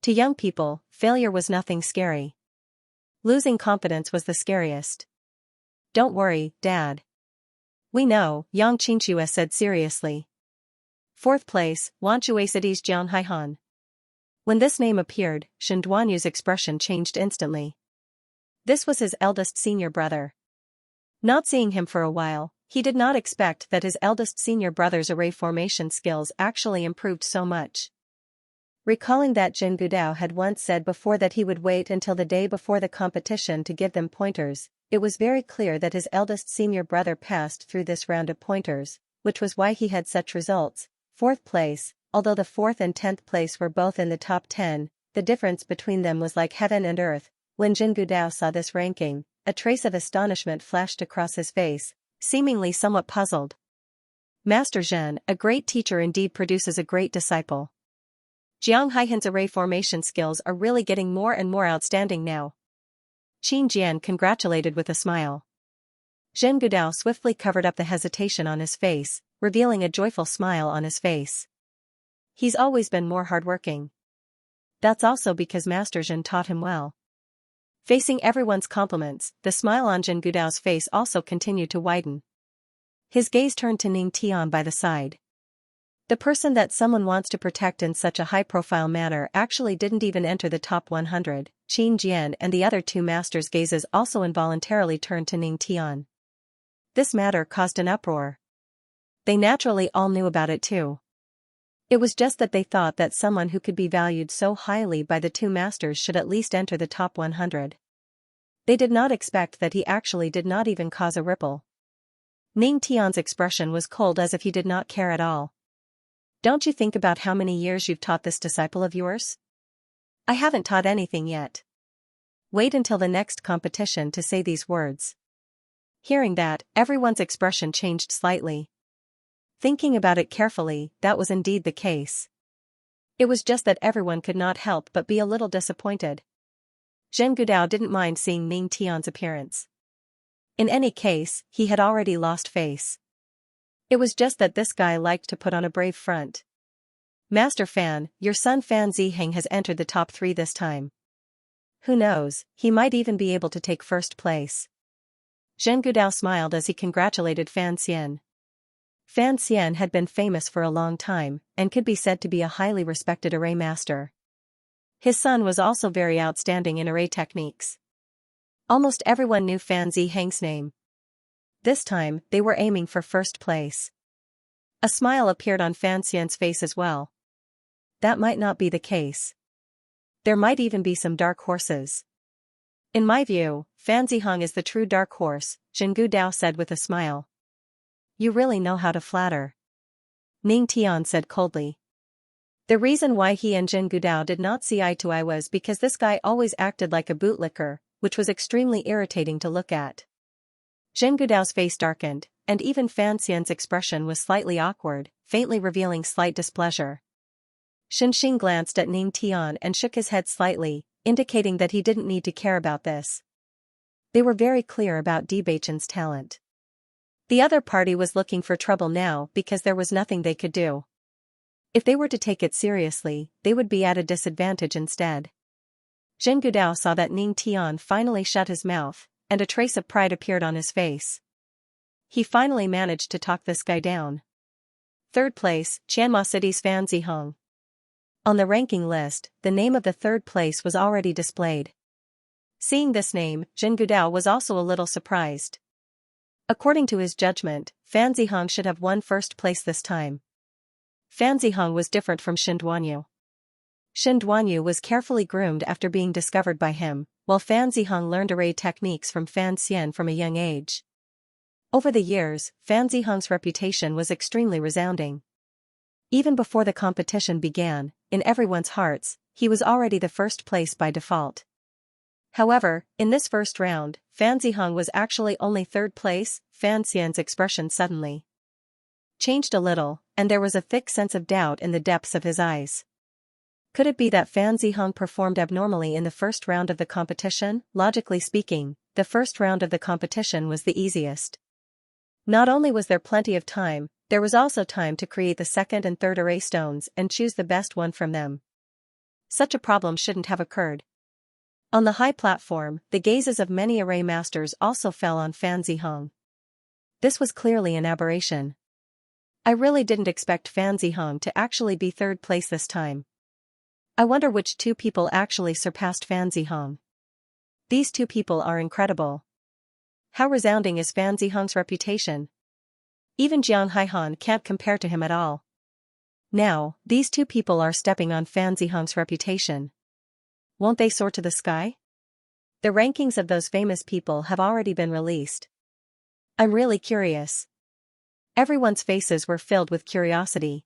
S1: To young people, failure was nothing scary. Losing confidence was the scariest. Don't worry, Dad. We know, Yang Xianxia said seriously. 4th place, Wanshui City's Jiang Haihan. When this name appeared, Shen Duanyu's expression changed instantly. This was his eldest senior brother. Not seeing him for a while, he did not expect that his eldest senior brother's array formation skills actually improved so much. Recalling that Jin Gudao had once said before that he would wait until the day before the competition to give them pointers, it was very clear that his eldest senior brother passed through this round of pointers, which was why he had such results. 4th place, although the 4th and 10th place were both in the top 10, the difference between them was like heaven and earth. When Jin Gudao saw this ranking, a trace of astonishment flashed across his face, seemingly somewhat puzzled. Master Zhen, a great teacher indeed produces a great disciple. Jiang Haihan's array formation skills are really getting more and more outstanding now. Qin Jian congratulated with a smile. Zhen Gudao swiftly covered up the hesitation on his face, revealing a joyful smile on his face. He's always been more hardworking. That's also because Master Zhen taught him well. Facing everyone's compliments, the smile on Zhen Gudao's face also continued to widen. His gaze turned to Ning Tian by the side. The person that someone wants to protect in such a high-profile manner actually didn't even enter the top 100. Qin Jian and the other two masters' gazes also involuntarily turned to Ning Tian. This matter caused an uproar. They naturally all knew about it too. It was just that they thought that someone who could be valued so highly by the two masters should at least enter the top 100. They did not expect that he actually did not even cause a ripple. Ning Tian's expression was cold as if he did not care at all. Don't you think about how many years you've taught this disciple of yours? I haven't taught anything yet. Wait until the next competition to say these words. Hearing that, everyone's expression changed slightly. Thinking about it carefully, that was indeed the case. It was just that everyone could not help but be a little disappointed. Zhen Gudao didn't mind seeing Ning Tian's appearance. In any case, he had already lost face. It was just that this guy liked to put on a brave front. Master Fan, your son Fan Ziheng has entered the top 3 this time. Who knows, he might even be able to take first place. Zhen Gudao smiled as he congratulated Fan Xian. Fan Xian had been famous for a long time, and could be said to be a highly respected array master. His son was also very outstanding in array techniques. Almost everyone knew Fan Ziheng's name. This time, they were aiming for first place. A smile appeared on Fan Xian's face as well. That might not be the case. There might even be some dark horses. In my view, Fan Ziheng is the true dark horse, Zhen Gudao said with a smile. You really know how to flatter. Ning Tian said coldly. The reason why he and Zhen Gudao did not see eye to eye was because this guy always acted like a bootlicker, which was extremely irritating to look at. Zhen Gudao's face darkened, and even Fan Xian's expression was slightly awkward, faintly revealing slight displeasure. Shen Xing glanced at Ning Tian and shook his head slightly, indicating that he didn't need to care about this. They were very clear about Bewitching's talent. The other party was looking for trouble now because there was nothing they could do. If they were to take it seriously, they would be at a disadvantage instead. Zhen Gudao saw that Ning Tian finally shut his mouth, and a trace of pride appeared on his face. He finally managed to talk this guy down. Third place, Qianma City's Fan Zihong. On the ranking list, the name of the third place was already displayed. Seeing this name, Zhen Gudao was also a little surprised. According to his judgment, Fan Zihong should have won first place this time. Fan Zihong was different from Shen Duanyu. Shen Duanyu was carefully groomed after being discovered by him, while Fan Zihong learned array techniques from Fan Xian from a young age. Over the years, Fan Zihong's reputation was extremely resounding. Even before the competition began, in everyone's hearts, he was already the first place by default. However, in this first round, Fan Zihong was actually only third place. Fan Xian's expression suddenly changed a little, and there was a thick sense of doubt in the depths of his eyes. Could it be that Fan Zihong performed abnormally in the first round of the competition? Logically speaking, the first round of the competition was the easiest. Not only was there plenty of time, there was also time to create the second and third array stones and choose the best one from them. Such a problem shouldn't have occurred. On the high platform, the gazes of many array masters also fell on Fan Zihong. This was clearly an aberration. I really didn't expect Fan Zihong to actually be third place this time. I wonder which two people actually surpassed Fan Zihong. These two people are incredible. How resounding is Fan Zihong's reputation? Even Jiang Haihan can't compare to him at all. Now, these two people are stepping on Fan Zihong's reputation. Won't they soar to the sky? The rankings of those famous people have already been released. I'm really curious. Everyone's faces were filled with curiosity.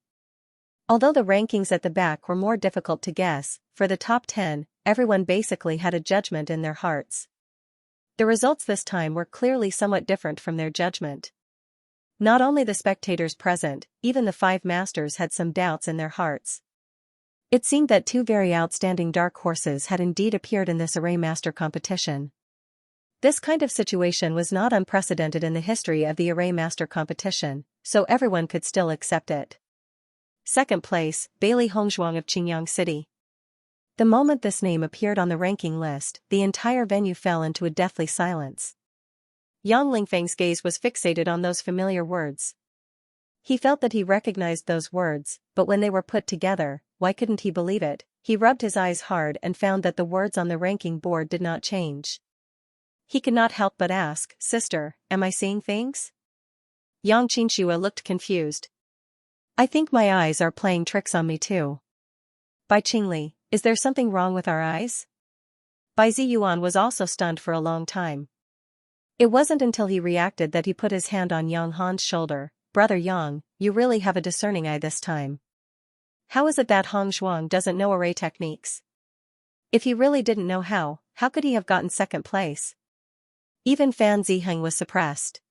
S1: Although the rankings at the back were more difficult to guess, for the top 10, everyone basically had a judgment in their hearts. The results this time were clearly somewhat different from their judgment. Not only the spectators present, even the 5 masters had some doubts in their hearts. It seemed that 2 very outstanding dark horses had indeed appeared in this array master competition. This kind of situation was not unprecedented in the history of the array master competition, so everyone could still accept it. Second place, Bailey Hongzhuang of Qingyang City. The moment this name appeared on the ranking list, the entire venue fell into a deathly silence. Yang Lingfeng's gaze was fixated on those familiar words. He felt that he recognized those words, but when they were put together, why couldn't he believe it? He rubbed his eyes hard and found that the words on the ranking board did not change. He could not help but ask, "Sister, am I seeing things?" Yang Qianxia looked confused. "I think my eyes are playing tricks on me too." Bai Qingli, is there something wrong with our eyes? Bai Ziyuan was also stunned for a long time. It wasn't until he reacted that he put his hand on Yang Han's shoulder. "Brother Yang, you really have a discerning eye this time. How is it that Hong Zhuang doesn't know array techniques? If he really didn't know how could he have gotten second place?" Even Fan Zihong was suppressed.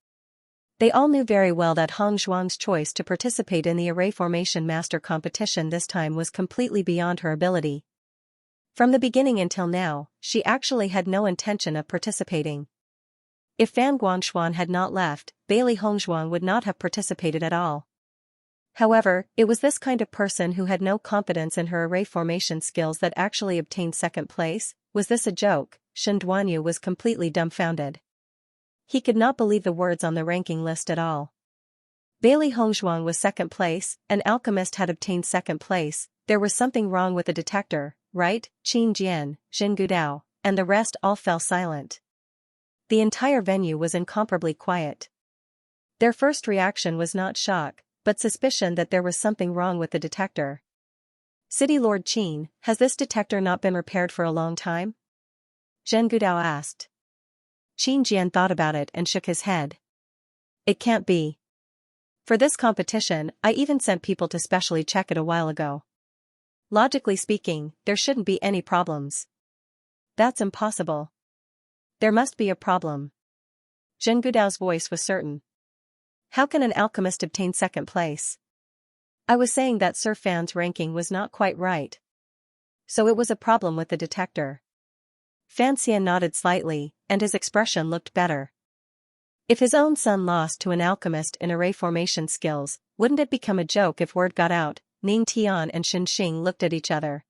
S1: They all knew very well that Hong Zhuang's choice to participate in the array formation master competition this time was completely beyond her ability. From the beginning until now, she actually had no intention of participating. If Fan Guangshuan had not left, Bailey Hongzhuang would not have participated at all. However, it was this kind of person who had no confidence in her array formation skills that actually obtained second place. Was this a joke? Shen Duanyu was completely dumbfounded. He could not believe the words on the ranking list at all. Bailey Hongzhuang was second place, an alchemist had obtained second place. There was something wrong with the detector, right? Qin Jian, Zhen Gudao, and the rest all fell silent. The entire venue was incomparably quiet. Their first reaction was not shock, but suspicion that there was something wrong with the detector. "City Lord Qin, has this detector not been repaired for a long time?" Zhen Gudao asked. Qin Jian thought about it and shook his head. "It can't be. For this competition, I even sent people to specially check it a while ago. Logically speaking, there shouldn't be any problems." "That's impossible. There must be a problem." Zhen Gudao's voice was certain. "How can an alchemist obtain second place?" "I was saying that Sir Fan's ranking was not quite right. So it was a problem with the detector." Fan Xian nodded slightly, and his expression looked better. If his own son lost to an alchemist in array formation skills, wouldn't it become a joke if word got out? Ning Tian and Shen Xing looked at each other.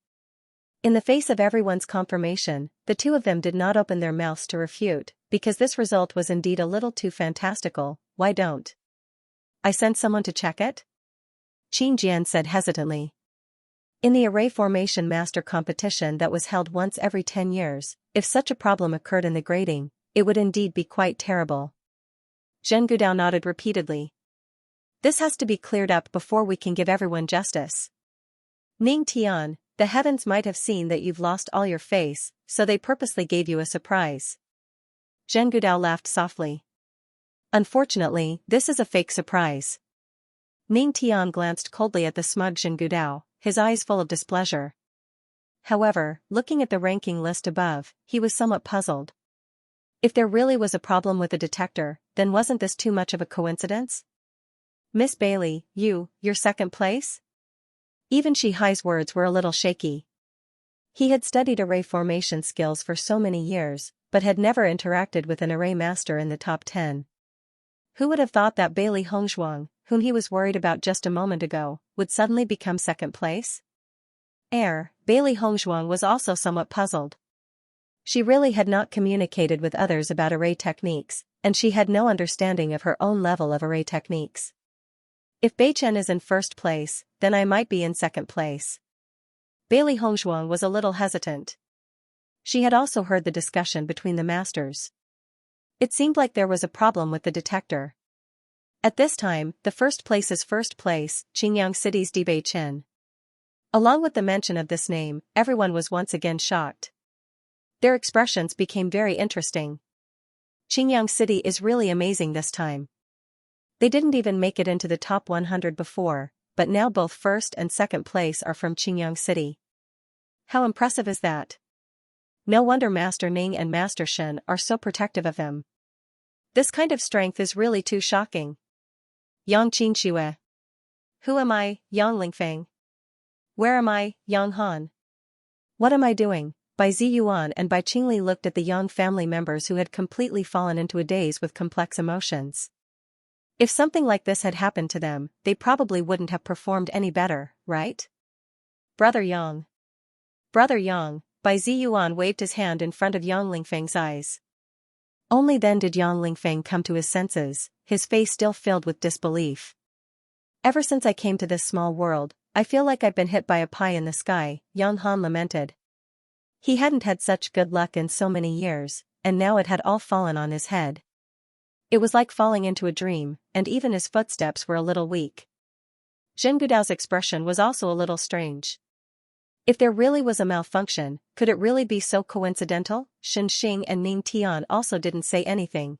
S1: In the face of everyone's confirmation, the two of them did not open their mouths to refute, because this result was indeed a little too fantastical. "Why don't I send someone to check it?" Qin Jian said hesitantly. In the array formation master competition that was held once every 10 years, if such a problem occurred in the grading, it would indeed be quite terrible. Zhen Gudao nodded repeatedly. This has to be cleared up before we can give everyone justice. Ning Tian, the heavens might have seen that you've lost all your face, so they purposely gave you a surprise. Zhen Gudao laughed softly. Unfortunately, this is a fake surprise. Ning Tian glanced coldly at the smug Zhen Gudao, his eyes full of displeasure. However, looking at the ranking list above, he was somewhat puzzled. If there really was a problem with the detector, then wasn't this too much of a coincidence? Miss Bailey, you're second place? Even Shi Hai's words were a little shaky. He had studied array formation skills for so many years, but had never interacted with an array master in the top 10. Who would have thought that Bailey Hongzhuang, whom he was worried about just a moment ago, would suddenly become second place? Bailey Hongzhuang was also somewhat puzzled. She really had not communicated with others about array techniques, and she had no understanding of her own level of array techniques. If Bei Chen is in first place, then I might be in second place. Bailey Hongzhuang was a little hesitant. She had also heard the discussion between the masters. It seemed like there was a problem with the detector. At this time, the first place is first place, Qingyang City's Bei Chen. Along with the mention of this name, everyone was once again shocked. Their expressions became very interesting. Qingyang City is really amazing this time. They didn't even make it into the top 100 before, but now both first and second place are from Qingyang City. How impressive is that? No wonder Master Ning and Master Shen are so protective of him. This kind of strength is really too shocking. Yang Qinxue. Who am I, Yang Lingfeng? Where am I, Yang Han? What am I doing? Bai Ziyuan and Bai Qingli looked at the Yang family members who had completely fallen into a daze with complex emotions. If something like this had happened to them, they probably wouldn't have performed any better, right? Brother Yang. Brother Yang, Bai Ziyuan waved his hand in front of Yang Lingfeng's eyes. Only then did Yang Lingfeng come to his senses, his face still filled with disbelief. Ever since I came to this small world, I feel like I've been hit by a pie in the sky, Yang Han lamented. He hadn't had such good luck in so many years, and now it had all fallen on his head. It was like falling into a dream, and even his footsteps were a little weak. Zhen Gudao's expression was also a little strange. If there really was a malfunction, could it really be so coincidental? Shen Xing and Ning Tian also didn't say anything.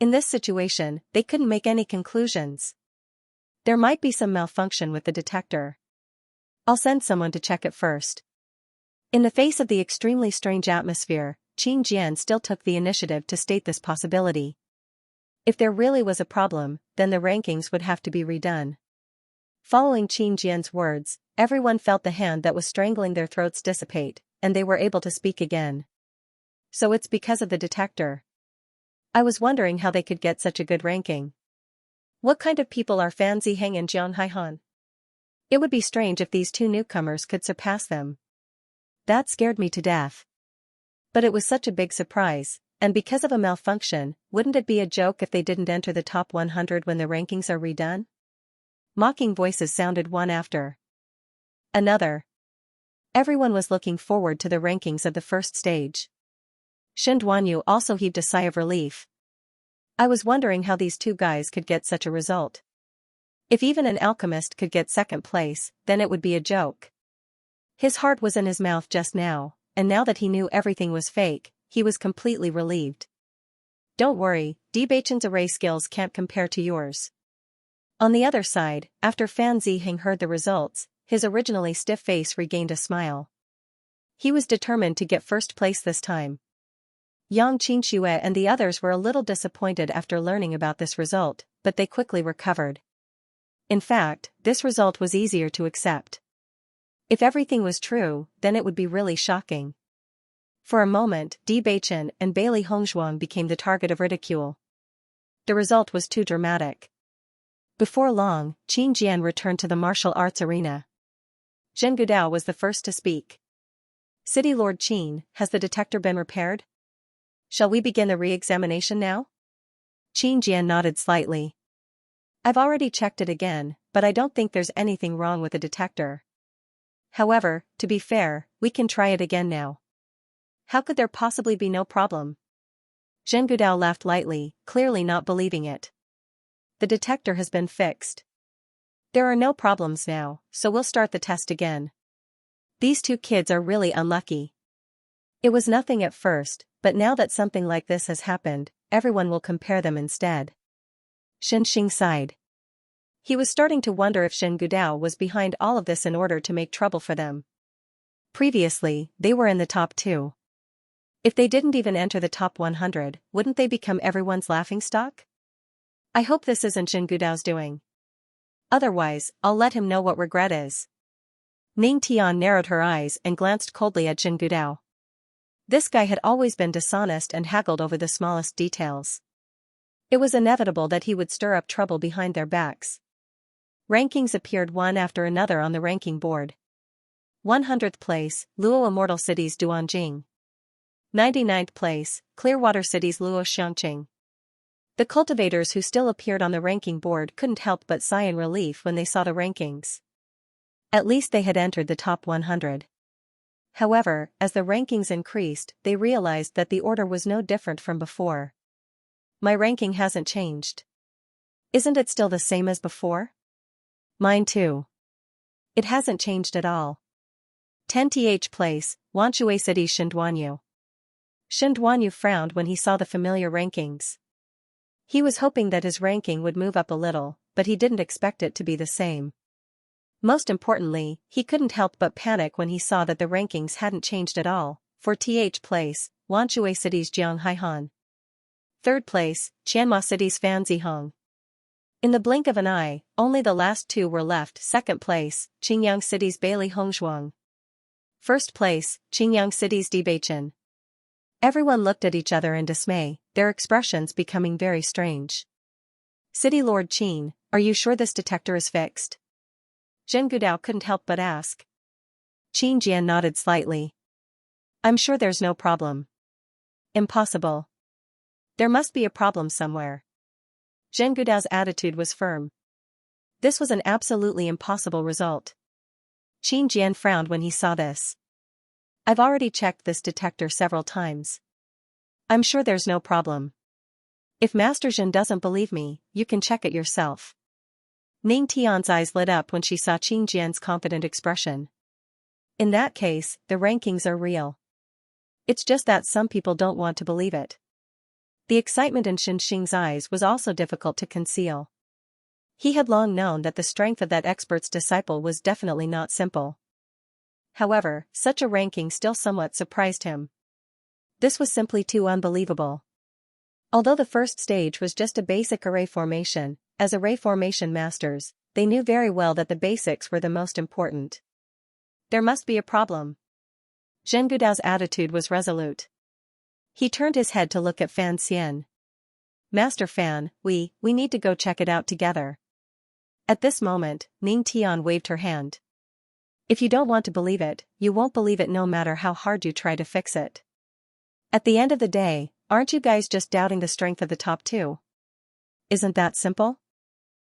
S1: In this situation, they couldn't make any conclusions. There might be some malfunction with the detector. I'll send someone to check it first. In the face of the extremely strange atmosphere, Qin Jian still took the initiative to state this possibility. If there really was a problem, then the rankings would have to be redone. Following Qin Jian's words, everyone felt the hand that was strangling their throats dissipate, and they were able to speak again. So it's because of the detector. I was wondering how they could get such a good ranking. What kind of people are Fan Ziheng and Jiang Haihan? It would be strange if these two newcomers could surpass them. That scared me to death. But it was such a big surprise, and because of a malfunction, wouldn't it be a joke if they didn't enter the top 100 when the rankings are redone? Mocking voices sounded one after another. Everyone was looking forward to the rankings of the first stage. Shen Duanyu also heaved a sigh of relief. I was wondering how these two guys could get such a result. If even an alchemist could get second place, then it would be a joke. His heart was in his mouth just now, and now that he knew everything was fake, he was completely relieved. Don't worry, Bei Chen's array skills can't compare to yours. On the other side, after Fan Ziheng heard the results, his originally stiff face regained a smile. He was determined to get first place this time. Yang Qinxue and the others were a little disappointed after learning about this result, but they quickly recovered. In fact, this result was easier to accept. If everything was true, then it would be really shocking. For a moment, Bei Chen and Bailey Hongzhuang became the target of ridicule. The result was too dramatic. Before long, Qin Jian returned to the martial arts arena. Zhen Gudao was the first to speak. City Lord Qin, has the detector been repaired? Shall we begin the re-examination now? Qin Jian nodded slightly. I've already checked it again, but I don't think there's anything wrong with the detector. However, to be fair, we can try it again now. How could there possibly be no problem? Zhen Gudao laughed lightly, clearly not believing it. The detector has been fixed. There are no problems now, so we'll start the test again. These two kids are really unlucky. It was nothing at first, but now that something like this has happened, everyone will compare them instead. Xianxia sighed. He was starting to wonder if Zhen Gudao was behind all of this in order to make trouble for them. Previously, they were in the top 2. If they didn't even enter the top 100, wouldn't they become everyone's laughingstock? I hope this isn't Zhen Gudao's doing. Otherwise, I'll let him know what regret is. Ning Tian narrowed her eyes and glanced coldly at Zhen Gudao. This guy had always been dishonest and haggled over the smallest details. It was inevitable that he would stir up trouble behind their backs. Rankings appeared one after another on the ranking board. 100th place, Luo Immortal City's Duanjing. 99th place, Clearwater City's Luo Xiangqing. The cultivators who still appeared on the ranking board couldn't help but sigh in relief when they saw the rankings. At least they had entered the top 100. However, as the rankings increased, they realized that the order was no different from before. My ranking hasn't changed. Isn't it still the same as before? Mine too. It hasn't changed at all. 10th place, Wanshui City Shindwanyu. Shindwanyu frowned when he saw the familiar rankings. He was hoping that his ranking would move up a little, but he didn't expect it to be the same. Most importantly, he couldn't help but panic when he saw that the rankings hadn't changed at all. 4th place, Wanshui City's Jiang Haihan. 3rd place, Qianma City's Fan Zihong. In the blink of an eye, only the last two were left. 2nd place, Qingyang City's Bailey Hongshuang. 1st place, Qingyang City's Bewitching. Everyone looked at each other in dismay, their expressions becoming very strange. City Lord Qin, are you sure this detector is fixed? Zhen Gudao couldn't help but ask. Qin Jian nodded slightly. I'm sure there's no problem. Impossible. There must be a problem somewhere. Zhen Gudao's attitude was firm. This was an absolutely impossible result. Qin Jian frowned when he saw this. I've already checked this detector several times. I'm sure there's no problem. If Master Zhen doesn't believe me, you can check it yourself. Ning Tian's eyes lit up when she saw Qin Jian's confident expression. In that case, the rankings are real. It's just that some people don't want to believe it. The excitement in Xianxia's eyes was also difficult to conceal. He had long known that the strength of that expert's disciple was definitely not simple. However, such a ranking still somewhat surprised him. This was simply too unbelievable. Although the first stage was just a basic array formation, as array formation masters, they knew very well that the basics were the most important. There must be a problem. Zhen Gudao's attitude was resolute. He turned his head to look at Fan Xian. Master Fan, we need to go check it out together. At this moment, Ning Tian waved her hand. If you don't want to believe it, you won't believe it no matter how hard you try to fix it. At the end of the day, aren't you guys just doubting the strength of the top 2? Isn't that simple?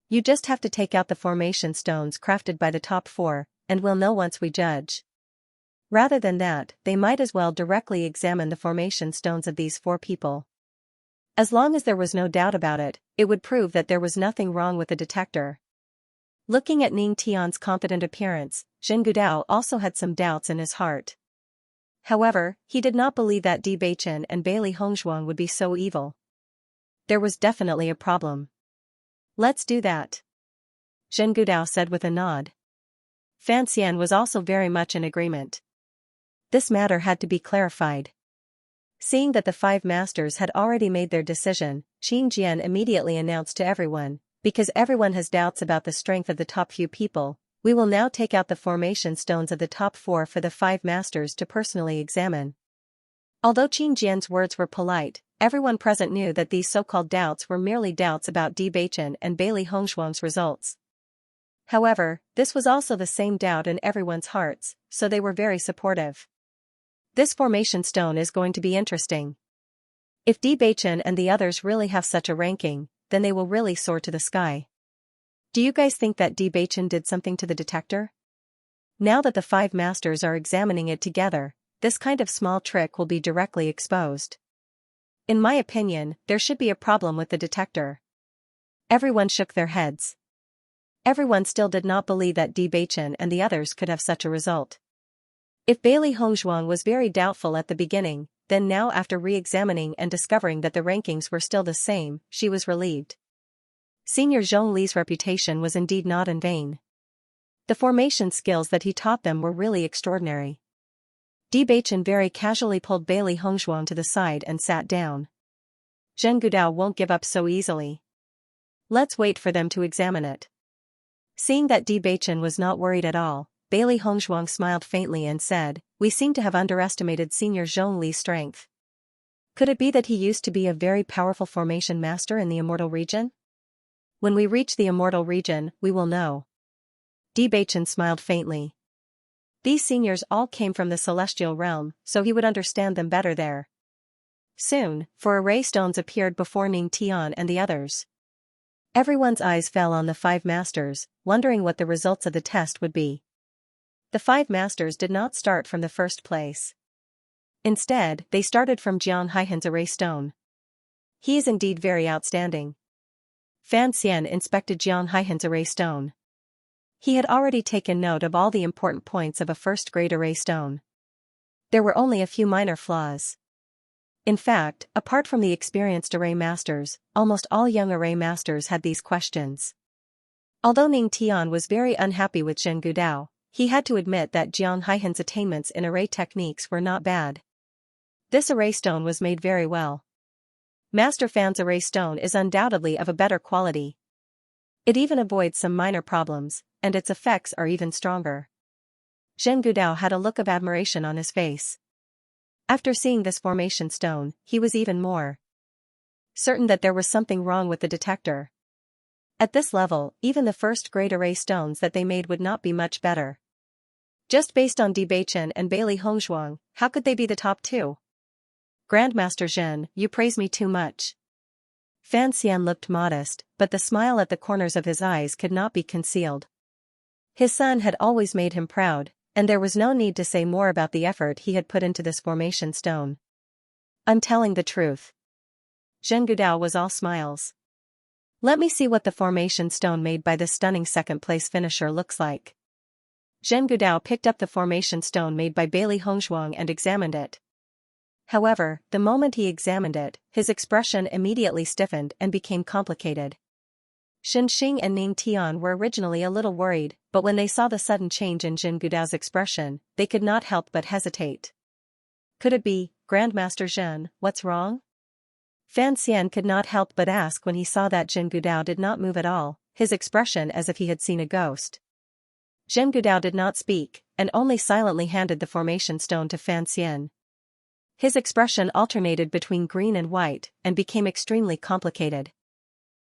S1: You just have to take out the formation stones crafted by the top 4, and we'll know once we judge. Rather than that, they might as well directly examine the formation stones of these 4 people. As long as there was no doubt about it, it would prove that there was nothing wrong with the detector. Looking at Ning Tian's confident appearance, Zhen Gudao also had some doubts in his heart. However, he did not believe that Di Beichen and Bailey Hongshuang would be so evil. There was definitely a problem. Let's do that. Zhen Gudao said with a nod. Fan Xian was also very much in agreement. This matter had to be clarified. Seeing that the 5 masters had already made their decision, Qin Jian immediately announced to everyone, because everyone has doubts about the strength of the top few people, we will now take out the formation stones of the top 4 for the 5 masters to personally examine. Although Qin Jian's words were polite, everyone present knew that these so-called doubts were merely doubts about Di Beichen and Bailey Hongshuang's results. However, this was also the same doubt in everyone's hearts, so they were very supportive. This formation stone is going to be interesting. If Di Beichen and the others really have such a ranking, then they will really soar to the sky. Do you guys think that Bewitching did something to the detector? Now that the 5 masters are examining it together, this kind of small trick will be directly exposed. In my opinion, there should be a problem with the detector. Everyone shook their heads. Everyone still did not believe that Bewitching and the others could have such a result. If Bailey Hongzhuang was very doubtful at the beginning, then now after re-examining and discovering that the rankings were still the same, she was relieved. Senior Zhong Li's reputation was indeed not in vain. The formation skills that he taught them were really extraordinary. Bewitching very casually pulled Bailey Hongzhuang to the side and sat down. Zheng Gudao won't give up so easily. Let's wait for them to examine it. Seeing that Bewitching was not worried at all, Bailey Hongzhuang smiled faintly and said, "We seem to have underestimated Senior Zhong Li's strength. Could it be that he used to be a very powerful formation master in the Immortal Region? When we reach the Immortal Region, we will know." Bewitching smiled faintly. These seniors all came from the Celestial Realm, so he would understand them better there. Soon, 4 array stones appeared before Ning Tian and the others. Everyone's eyes fell on the 5 masters, wondering what the results of the test would be. The 5 masters did not start from the first place. Instead, they started from Jiang Haihan's array stone. He is indeed very outstanding. Fan Xian inspected Jiang Haihan's array stone. He had already taken note of all the important points of a first-grade array stone. There were only a few minor flaws. In fact, apart from the experienced array masters, almost all young array masters had these questions. Although Ning Tian was very unhappy with Zheng Gudao, he had to admit that Jiang Haihan's attainments in array techniques were not bad. This array stone was made very well. Master Fan's array stone is undoubtedly of a better quality. It even avoids some minor problems, and its effects are even stronger. Zheng Gudao had a look of admiration on his face. After seeing this formation stone, he was even more certain that there was something wrong with the detector. At this level, even the first-grade array stones that they made would not be much better. Just based on Bewitching and Bailey Hongzhuang, how could they be the top 2? Grandmaster Zhen, you praise me too much. Fan Xian looked modest, but the smile at the corners of his eyes could not be concealed. His son had always made him proud, and there was no need to say more about the effort he had put into this formation stone. I'm telling the truth. Zheng Gudao was all smiles. Let me see what the formation stone made by this stunning second-place finisher looks like. Zheng Gudao picked up the formation stone made by Bailey Hongzhuang and examined it. However, the moment he examined it, his expression immediately stiffened and became complicated. Xianxia and Ning Tian were originally a little worried, but when they saw the sudden change in Zheng Gudao's expression, they could not help but hesitate. Could it be, Grandmaster Zhen, what's wrong? Fan Xian could not help but ask when he saw that Zheng Gudao did not move at all, his expression as if he had seen a ghost. Zheng Gudao did not speak, and only silently handed the formation stone to Fan Xian. His expression alternated between green and white, and became extremely complicated.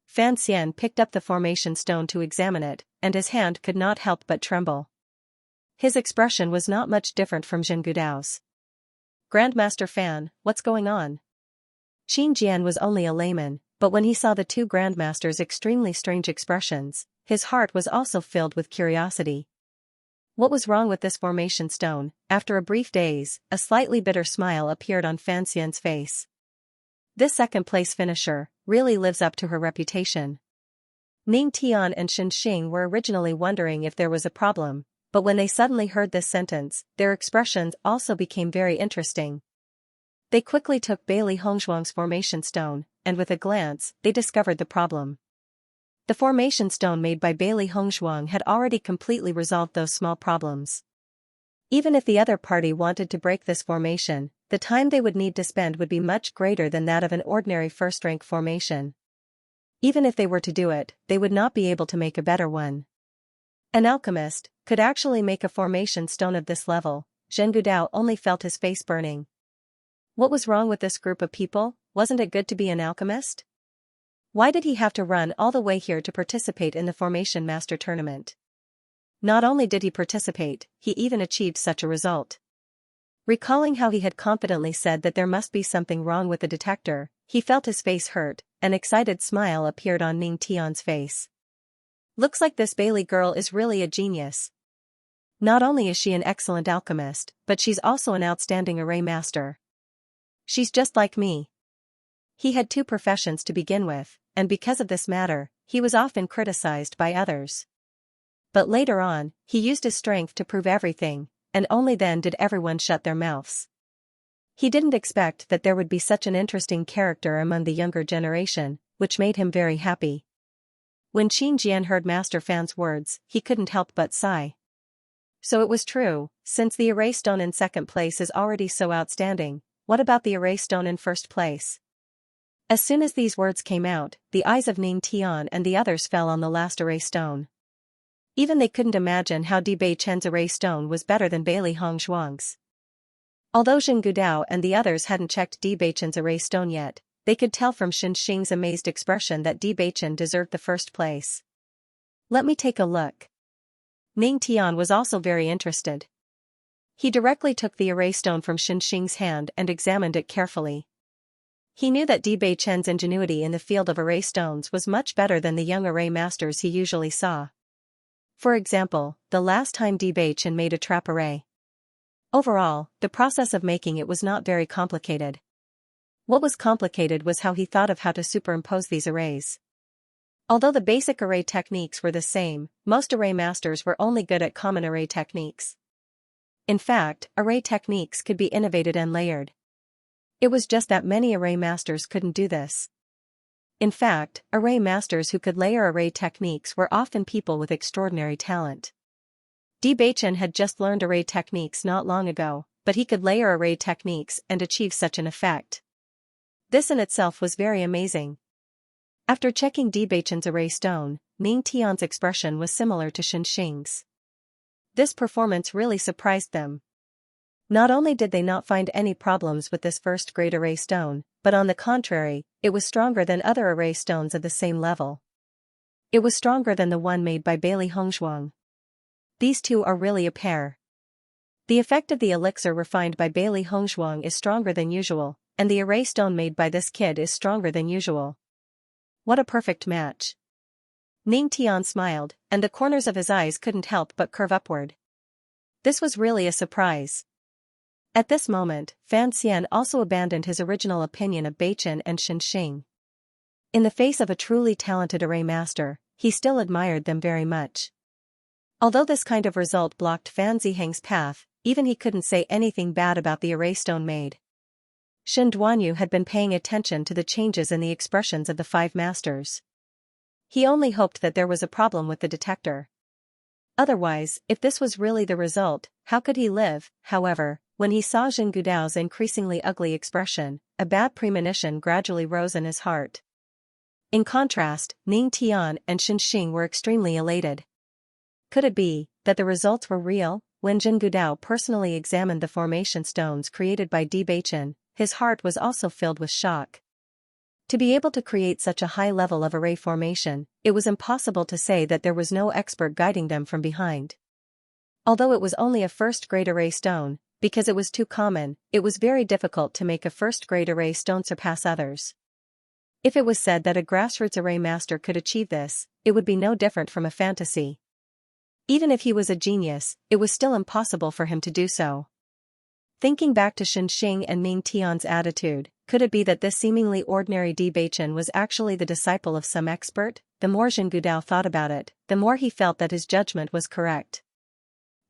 S1: Fan Xian picked up the formation stone to examine it, and his hand could not help but tremble. His expression was not much different from Zheng Gudao's. Grandmaster Fan, what's going on? Qin Jian was only a layman, but when he saw the 2 grandmasters' extremely strange expressions, his heart was also filled with curiosity. What was wrong with this formation stone? After a brief daze, a slightly bitter smile appeared on Fan Xian's face. This second-place finisher really lives up to her reputation. Ning Tian and Xianxia were originally wondering if there was a problem, but when they suddenly heard this sentence, their expressions also became very interesting. They quickly took Bailey Hongzhuang's formation stone, and with a glance, they discovered the problem. The formation stone made by Bailey Hongzhuang had already completely resolved those small problems. Even if the other party wanted to break this formation, the time they would need to spend would be much greater than that of an ordinary first-rank formation. Even if they were to do it, they would not be able to make a better one. An alchemist could actually make a formation stone of this level. Zheng Gudao only felt his face burning. What was wrong with this group of people? Wasn't it good to be an alchemist? Why did he have to run all the way here to participate in the Formation Master Tournament? Not only did he participate, he even achieved such a result. Recalling how he had confidently said that there must be something wrong with the detector, he felt his face hurt. An excited smile appeared on Ning Tian's face. Looks like this Bailey girl is really a genius. Not only is she an excellent alchemist, but she's also an outstanding array master. She's just like me. He had two professions to begin with, and because of this matter, he was often criticized by others. But later on, he used his strength to prove everything, and only then did everyone shut their mouths. He didn't expect that there would be such an interesting character among the younger generation, which made him very happy. When Xianxia heard Master Fan's words, he couldn't help but sigh. So it was true, since the array stone in second place is already so outstanding, what about the array stone in first place? As soon as these words came out, the eyes of Ning Tian and the others fell on the last array stone. Even they couldn't imagine how Di Beichen's array stone was better than Bailey Hongzhuang's. Although Zheng Gudao and the others hadn't checked Di Beichen's array stone yet, they could tell from Xianxia's amazed expression that Di Beichen deserved the first place. Let me take a look. Ning Tian was also very interested. He directly took the array stone from Xianxia's hand and examined it carefully. He knew that Di Beichen's ingenuity in the field of array stones was much better than the young array masters he usually saw. For example, the last time Di Beichen made a trap array. Overall, the process of making it was not very complicated. What was complicated was how he thought of how to superimpose these arrays. Although the basic array techniques were the same, most array masters were only good at common array techniques. In fact, array techniques could be innovated and layered. It was just that many array masters couldn't do this. In fact, array masters who could layer array techniques were often people with extraordinary talent. Di Beichen had just learned array techniques not long ago, but he could layer array techniques and achieve such an effect. This in itself was very amazing. After checking Di Beichen's array stone, Ning Tian's expression was similar to Xianxia's. This performance really surprised them. Not only did they not find any problems with this first-grade array stone, but on the contrary, it was stronger than other array stones at the same level. It was stronger than the one made by Bailey Hongzhuang. These two are really a pair. The effect of the elixir refined by Bailey Hongzhuang is stronger than usual, and the array stone made by this kid is stronger than usual. What a perfect match. Ning Tian smiled, and the corners of his eyes couldn't help but curve upward. This was really a surprise. At this moment, Fan Xian also abandoned his original opinion of Beichen and Xianxia. In the face of a truly talented array master, he still admired them very much. Although this kind of result blocked Fan Ziheng's path, even he couldn't say anything bad about the array stone made. Shen Duanyu had been paying attention to the changes in the expressions of the five masters. He only hoped that there was a problem with the detector. Otherwise, if this was really the result, how could he live? However, when he saw Zheng Gudao's increasingly ugly expression, a bad premonition gradually rose in his heart. In contrast, Ning Tian and Xianxia were extremely elated. Could it be that the results were real? When Zheng Gudao personally examined the formation stones created by Di Beichen, his heart was also filled with shock. To be able to create such a high level of array formation, it was impossible to say that there was no expert guiding them from behind. Although it was only a first-grade array stone, because it was too common, it was very difficult to make a first-grade array stone surpass others. If it was said that a grassroots array master could achieve this, it would be no different from a fantasy. Even if he was a genius, it was still impossible for him to do so. Thinking back to Xianxia and Ning Tian's attitude, could it be that this seemingly ordinary Di Beichen was actually the disciple of some expert? The more Zheng Gudao thought about it, the more he felt that his judgment was correct.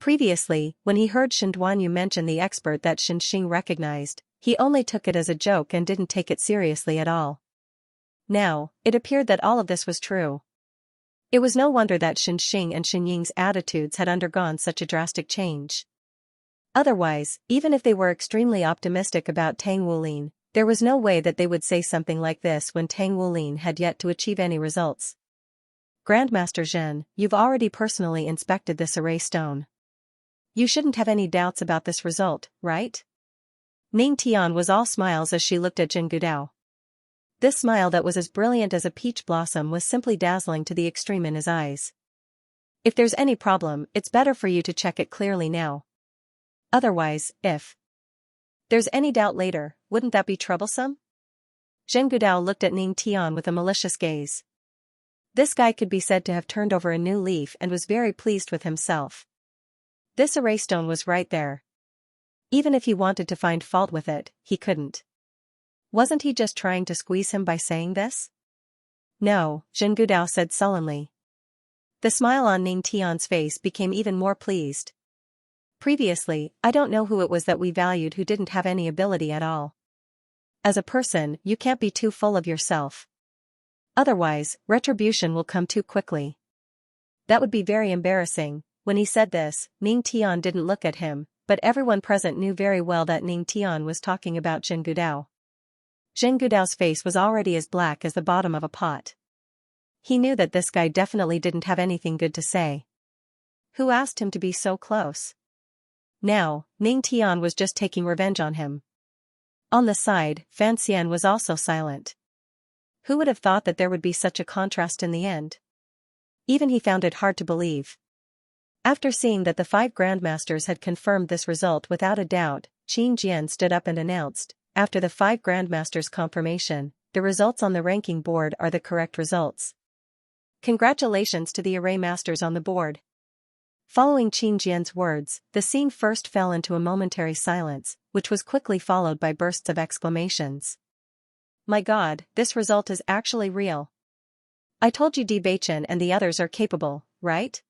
S1: Previously, when he heard Shen Duanyu mention the expert that Xianxia recognized, he only took it as a joke and didn't take it seriously at all. Now, it appeared that all of this was true. It was no wonder that Xianxia and Xianying's attitudes had undergone such a drastic change. Otherwise, even if they were extremely optimistic about Tang Wulin, there was no way that they would say something like this when Tang Wulin had yet to achieve any results. Grandmaster Zhen, you've already personally inspected this array stone. You shouldn't have any doubts about this result, right? Ning Tian was all smiles as she looked at Zheng Gudao. This smile that was as brilliant as a peach blossom was simply dazzling to the extreme in his eyes. If there's any problem, it's better for you to check it clearly now. Otherwise, if there's any doubt later, wouldn't that be troublesome? Zheng Gudao looked at Ning Tian with a malicious gaze. This guy could be said to have turned over a new leaf and was very pleased with himself. This array stone was right there. Even if he wanted to find fault with it, he couldn't. Wasn't he just trying to squeeze him by saying this? No, Zhen Gudao said sullenly. The smile on Ning Tian's face became even more pleased. Previously, I don't know who it was that we valued who didn't have any ability at all. As a person, you can't be too full of yourself. Otherwise, retribution will come too quickly. That would be very embarrassing. When he said this, Ning Tian didn't look at him, but everyone present knew very well that Ning Tian was talking about Zhen Gudao. Zhen Gudao's face was already as black as the bottom of a pot. He knew that this guy definitely didn't have anything good to say. Who asked him to be so close? Now, Ning Tian was just taking revenge on him. On the side, Fan Xian was also silent. Who would have thought that there would be such a contrast in the end? Even he found it hard to believe. After seeing that the 5 grandmasters had confirmed this result without a doubt, Qin Jian stood up and announced, after the 5 grandmasters' confirmation, the results on the ranking board are the correct results. Congratulations to the array masters on the board. Following Qin Jian's words, the scene first fell into a momentary silence, which was quickly followed by bursts of exclamations. My God, this result is actually real. I told you Bewitching and the others are capable, right?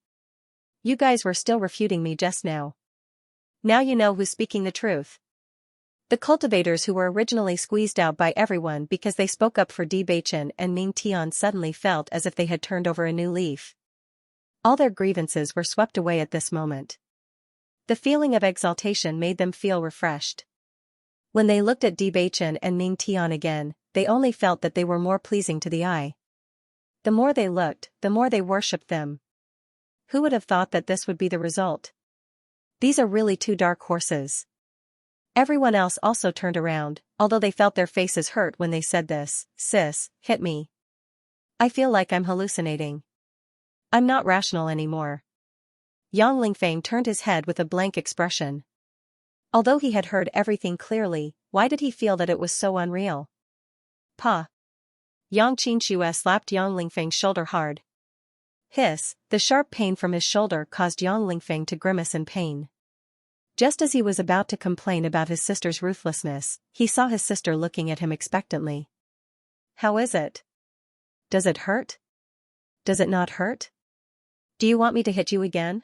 S1: You guys were still refuting me just now. Now you know who's speaking the truth. The cultivators who were originally squeezed out by everyone because they spoke up for Bewitching and Ning Tian suddenly felt as if they had turned over a new leaf. All their grievances were swept away at this moment. The feeling of exaltation made them feel refreshed. When they looked at Bewitching and Ning Tian again, they only felt that they were more pleasing to the eye. The more they looked, the more they worshipped them. Who would have thought that this would be the result? These are really 2 dark horses. Everyone else also turned around, although they felt their faces hurt when they said this. Sis, hit me. I feel like I'm hallucinating. I'm not rational anymore. Yang Lingfeng turned his head with a blank expression. Although he had heard everything clearly, why did he feel that it was so unreal? Pa. Yang Qianxia slapped Yang Lingfeng's shoulder hard. Hiss, the sharp pain from his shoulder caused Yang Lingfeng to grimace in pain. Just as he was about to complain about his sister's ruthlessness, he saw his sister looking at him expectantly. How is it? Does it hurt? Does it not hurt? Do you want me to hit you again?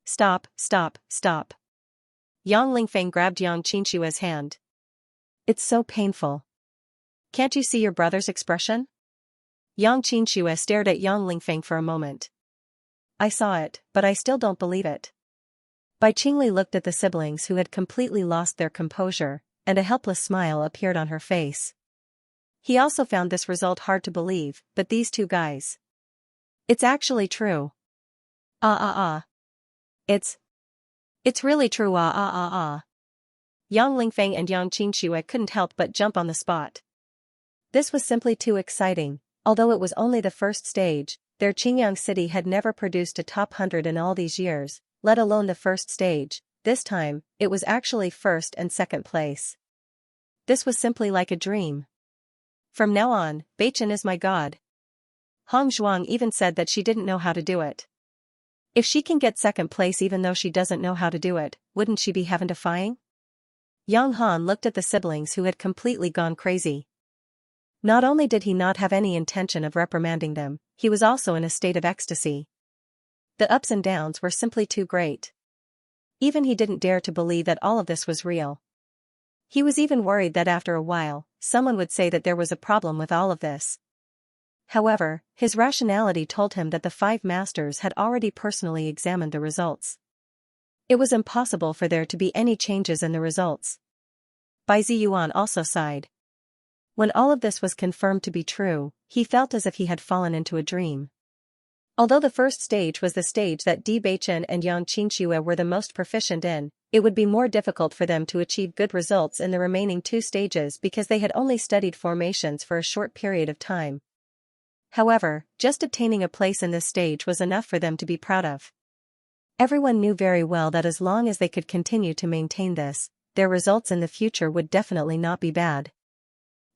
S1: Stop, stop, stop. Yang Lingfeng grabbed Yang Qianxua's hand. It's so painful. Can't you see your brother's expression? Yang Qianxua stared at Yang Lingfeng for a moment. I saw it, but I still don't believe it. Bai Qingli looked at the siblings who had completely lost their composure, and a helpless smile appeared on her face. He also found this result hard to believe, but these 2 guys. It's actually true. It's really true. Yang Lingfeng and Yang Qianxua couldn't help but jump on the spot. This was simply too exciting. Although it was only the first stage, their Qingyang city had never produced a top 100 in all these years, let alone the first stage. This time, it was actually first and second place. This was simply like a dream. From now on, Bewitching is my god. Hong Zhuang even said that she didn't know how to do it. If she can get second place even though she doesn't know how to do it, wouldn't she be heaven-defying? Yang Han looked at the siblings who had completely gone crazy. Not only did he not have any intention of reprimanding them, he was also in a state of ecstasy. The ups and downs were simply too great. Even he didn't dare to believe that all of this was real. He was even worried that after a while, someone would say that there was a problem with all of this. However, his rationality told him that the 5 masters had already personally examined the results. It was impossible for there to be any changes in the results. Bai Ziyuan also sighed. When all of this was confirmed to be true, he felt as if he had fallen into a dream. Although the first stage was the stage that Bewitching and Yang Qianxua were the most proficient in, it would be more difficult for them to achieve good results in the remaining 2 stages because they had only studied formations for a short period of time. However, just obtaining a place in this stage was enough for them to be proud of. Everyone knew very well that as long as they could continue to maintain this, their results in the future would definitely not be bad.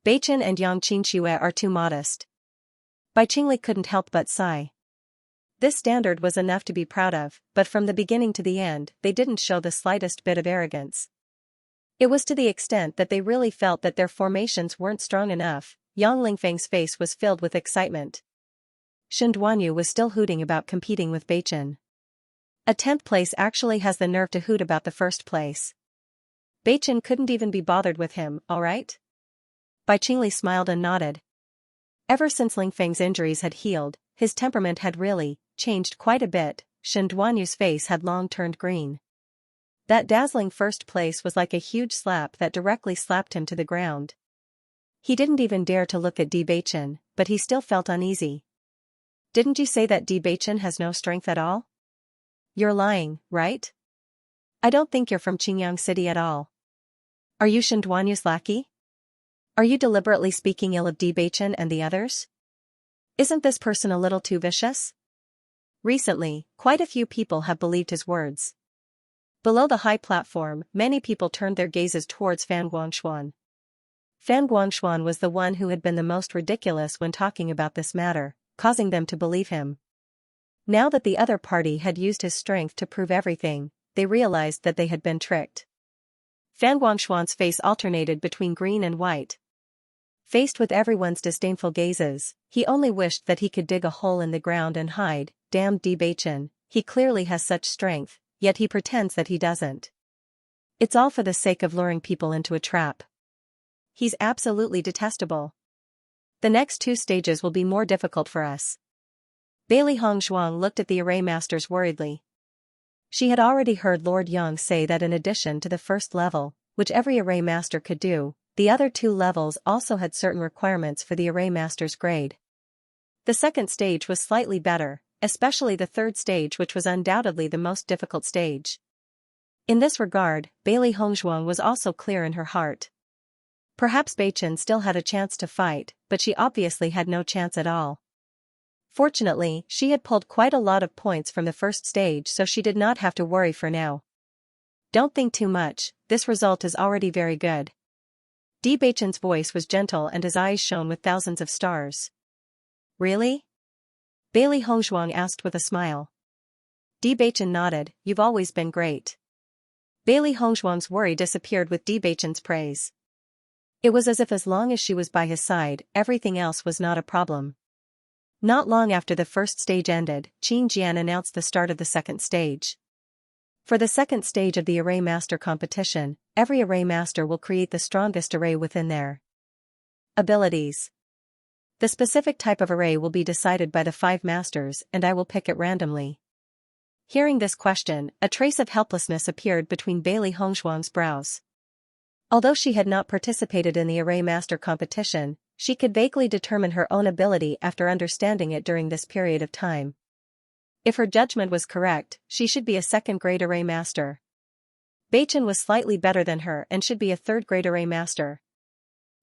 S1: Bewitching and Yang Qianxua are too modest. Bai Qingli couldn't help but sigh. This standard was enough to be proud of, but from the beginning to the end, they didn't show the slightest bit of arrogance. It was to the extent that they really felt that their formations weren't strong enough. Yang Lingfeng's face was filled with excitement. Shen Duanyu was still hooting about competing with Beichen. A 10th place actually has the nerve to hoot about the first place. Beichen couldn't even be bothered with him, alright? Bai Qingli smiled and nodded. Ever since Lingfeng's injuries had healed, his temperament had really changed quite a bit. Shen Duanyu's face had long turned green. That dazzling first place was like a huge slap that directly slapped him to the ground. He didn't even dare to look at Di Beichen, but he still felt uneasy. Didn't you say that Di Beichen has no strength at all? You're lying, right? I don't think you're from Qingyang City at all. Are you Shen Duanyu's lackey? Are you deliberately speaking ill of Di Beichen and the others? Isn't this person a little too vicious? Recently, quite a few people have believed his words. Below the high platform, many people turned their gazes towards Fan Guangshuan. Fan Guangshuan was the one who had been the most ridiculous when talking about this matter, causing them to believe him. Now that the other party had used his strength to prove everything, they realized that they had been tricked. Fan Guangshuan's face alternated between green and white. Faced with everyone's disdainful gazes, he only wished that he could dig a hole in the ground and hide. Damn Di Beichen, he clearly has such strength, yet he pretends that he doesn't. It's all for the sake of luring people into a trap. He's absolutely detestable. The next 2 stages will be more difficult for us. Bailey Hongzhuang looked at the array masters worriedly. She had already heard Lord Yang say that in addition to the first level, which every array master could do, the other 2 levels also had certain requirements for the array master's grade. The second stage was slightly better, especially the third stage, which was undoubtedly the most difficult stage. In this regard, Bailey Hongzhuang was also clear in her heart. Perhaps Beichen still had a chance to fight, but she obviously had no chance at all. Fortunately, she had pulled quite a lot of points from the first stage, so she did not have to worry for now. Don't think too much, this result is already very good. Di Beichen's voice was gentle and his eyes shone with thousands of stars. Really? Bailey Hongzhuang asked with a smile. Di Beichen nodded, you've always been great. Bailey Hongzhuang's worry disappeared with Di Beichen's praise. It was as if as long as she was by his side, everything else was not a problem. Not long after the first stage ended, Qin Jian announced the start of the second stage. For the second stage of the Array Master competition, every Array Master will create the strongest array within their abilities. The specific type of array will be decided by the 5 masters, and I will pick it randomly. Hearing this question, a trace of helplessness appeared between Bailey Hongzhuang's brows. Although she had not participated in the Array Master competition, she could vaguely determine her own ability after understanding it during this period of time. If her judgment was correct, she should be a second-grade Array Master. Beichen was slightly better than her and should be a third-grade Array Master.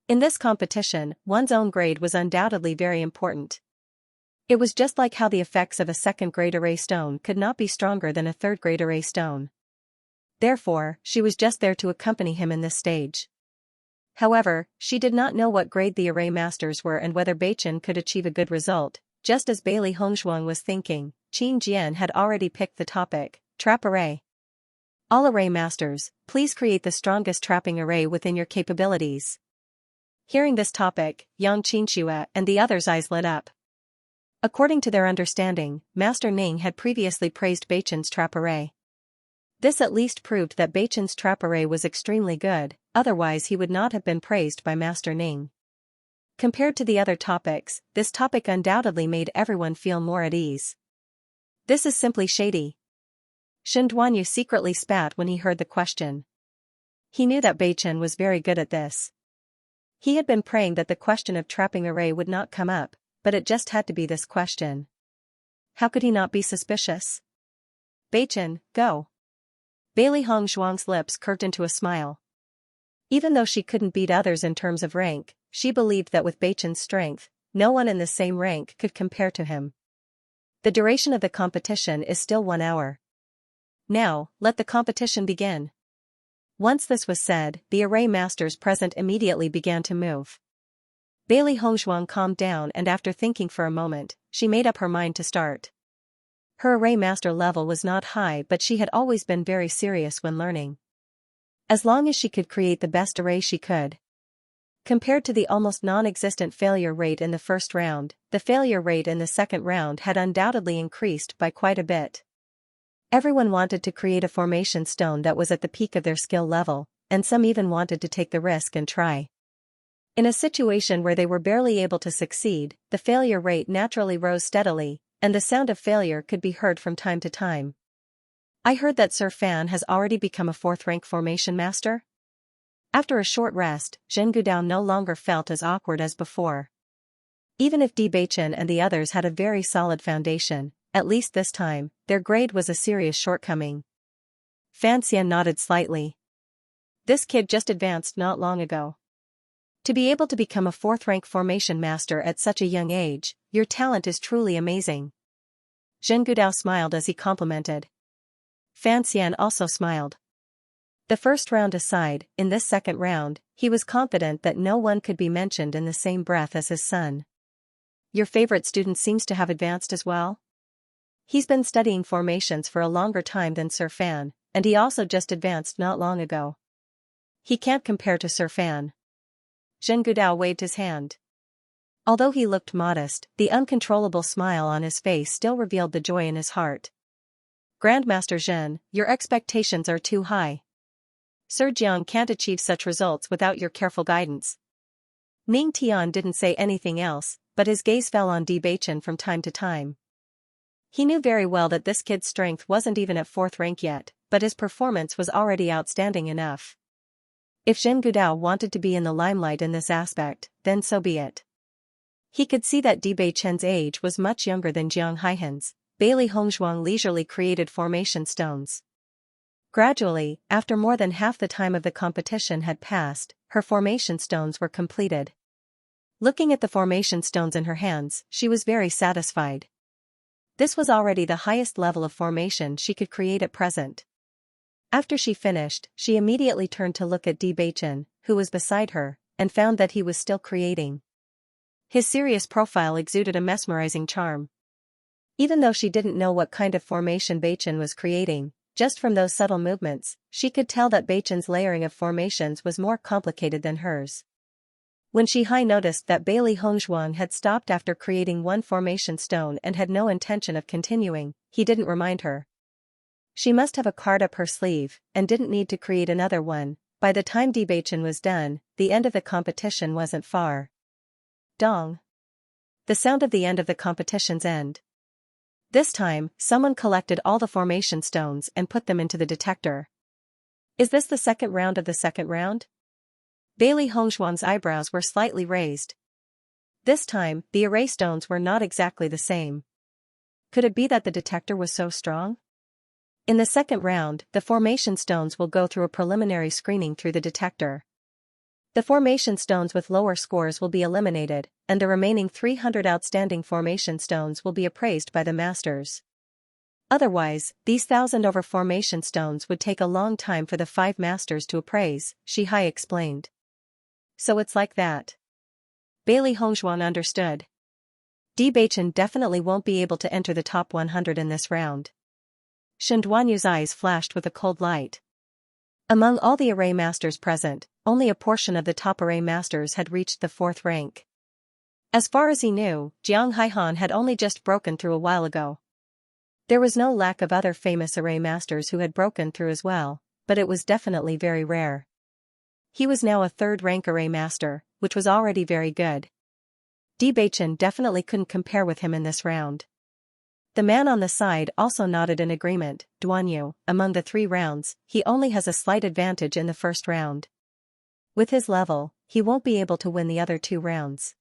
S1: In this competition, one's own grade was undoubtedly very important. It was just like how the effects of a second-grade Array Stone could not be stronger than a third-grade Array Stone. Therefore, she was just there to accompany him in this stage. However, she did not know what grade the Array Masters were and whether Beichen could achieve a good result. Just as Bailey Hongzhuang was thinking, Qin Jian had already picked the topic, Trap Array. All Array Masters, please create the strongest trapping array within your capabilities. Hearing this topic, Yang Qianxia and the others' eyes lit up. According to their understanding, Master Ning had previously praised Beichen's trap array. This at least proved that Beichen's trap array was extremely good, otherwise he would not have been praised by Master Ning. Compared to the other topics, this topic undoubtedly made everyone feel more at ease. This is simply shady. Shen Duanyu secretly spat when he heard the question. He knew that Beichen was very good at this. He had been praying that the question of trapping array would not come up, but it just had to be this question. How could he not be suspicious? Beichen, go. Bailey Hongzhuang's lips curved into a smile. Even though she couldn't beat others in terms of rank, she believed that with Beichen's strength, no one in the same rank could compare to him. The duration of the competition is still 1 hour. Now, let the competition begin. Once this was said, the array masters present immediately began to move. Bailey Hongzhuang calmed down, and after thinking for a moment, she made up her mind to start. Her array master level was not high, but she had always been very serious when learning. As long as she could create the best array she could. Compared to the almost non-existent failure rate in the first round, the failure rate in the second round had undoubtedly increased by quite a bit. Everyone wanted to create a formation stone that was at the peak of their skill level, and some even wanted to take the risk and try. In a situation where they were barely able to succeed, the failure rate naturally rose steadily, and the sound of failure could be heard from time to time. I heard that Sir Fan has already become a 4th-rank formation master? After a short rest, Zhen Gudao no longer felt as awkward as before. Even if Bewitching and the others had a very solid foundation, at least this time, their grade was a serious shortcoming. Xianxia nodded slightly. This kid just advanced not long ago. To be able to become a 4th-rank formation master at such a young age, your talent is truly amazing. Zhen Gudao smiled as he complimented. Xianxia also smiled. The first round aside, in this second round, he was confident that no one could be mentioned in the same breath as his son. Your favorite student seems to have advanced as well? He's been studying formations for a longer time than Sir Fan, and he also just advanced not long ago. He can't compare to Sir Fan. Zhen Gudao waved his hand. Although he looked modest, the uncontrollable smile on his face still revealed the joy in his heart. Grandmaster Zhen, your expectations are too high. Sir Jiang can't achieve such results without your careful guidance. Ning Tian didn't say anything else, but his gaze fell on Bewitching from time to time. He knew very well that this kid's strength wasn't even at 4th rank yet, but his performance was already outstanding enough. If Zhen Gudao wanted to be in the limelight in this aspect, then so be it. He could see that Bewitching's age was much younger than Jiang Haihan's. Bailey Hongzhuang leisurely created formation stones. Gradually, after more than half the time of the competition had passed, her formation stones were completed. Looking at the formation stones in her hands, she was very satisfied. This was already the highest level of formation she could create at present. After she finished, she immediately turned to look at Bewitching, who was beside her, and found that he was still creating. His serious profile exuded a mesmerizing charm. Even though she didn't know what kind of formation Bewitching was creating, just from those subtle movements, she could tell that Bewitching's layering of formations was more complicated than hers. When Shihai noticed that Bailey Hongzhuang had stopped after creating one formation stone and had no intention of continuing, he didn't remind her. She must have a card up her sleeve, and didn't need to create another one. By the time Bewitching was done, the end of the competition wasn't far. Dong. The sound of the end of the competition's end. This time, someone collected all the formation stones and put them into the detector. Is this the second round of the second round? Bailey Hongzhuang's eyebrows were slightly raised. This time, the array stones were not exactly the same. Could it be that the detector was so strong? In the second round, the formation stones will go through a preliminary screening through the detector. The formation stones with lower scores will be eliminated, and the remaining 300 outstanding formation stones will be appraised by the masters. Otherwise, these 1,000 over formation stones would take a long time for the 5 masters to appraise, Shihai explained. So it's like that. Bailey Hongzhuang understood. Bewitching definitely won't be able to enter the top 100 in this round. Shen Duanyu's eyes flashed with a cold light. Among all the array masters present, only a portion of the top array masters had reached the 4th rank. As far as he knew, Jiang Haihan had only just broken through a while ago. There was no lack of other famous array masters who had broken through as well, but it was definitely very rare. He was now a 3rd rank array master, which was already very good. Bewitching definitely couldn't compare with him in this round. The man on the side also nodded in agreement. Duanyu, among the 3 rounds, he only has a slight advantage in the first round. With his level, he won't be able to win the other 2 rounds.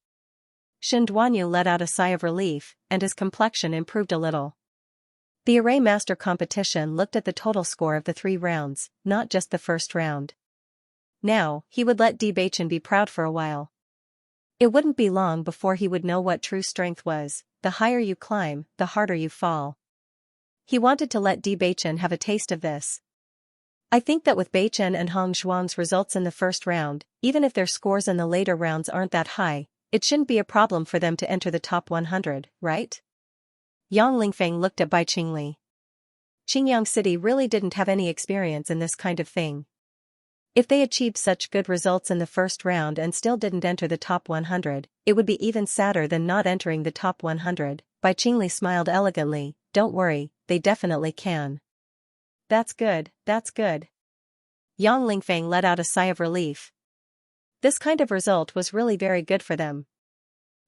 S1: Shen Duanyu let out a sigh of relief, and his complexion improved a little. The array master competition looked at the total score of the 3 rounds, not just the first round. Now, he would let Bewitching be proud for a while. It wouldn't be long before he would know what true strength was. The higher you climb, the harder you fall. He wanted to let Bewitching have a taste of this. I think that with Beichen and Hongzhuang's results in the first round, even if their scores in the later rounds aren't that high, it shouldn't be a problem for them to enter the top 100, right? Yang Lingfeng looked at Bai Qingli. Qingyang City really didn't have any experience in this kind of thing. If they achieved such good results in the first round and still didn't enter the top 100, it would be even sadder than not entering the top 100. Bai Qingli smiled elegantly. Don't worry, they definitely can. That's good, that's good. Yang Lingfeng let out a sigh of relief. This kind of result was really very good for them.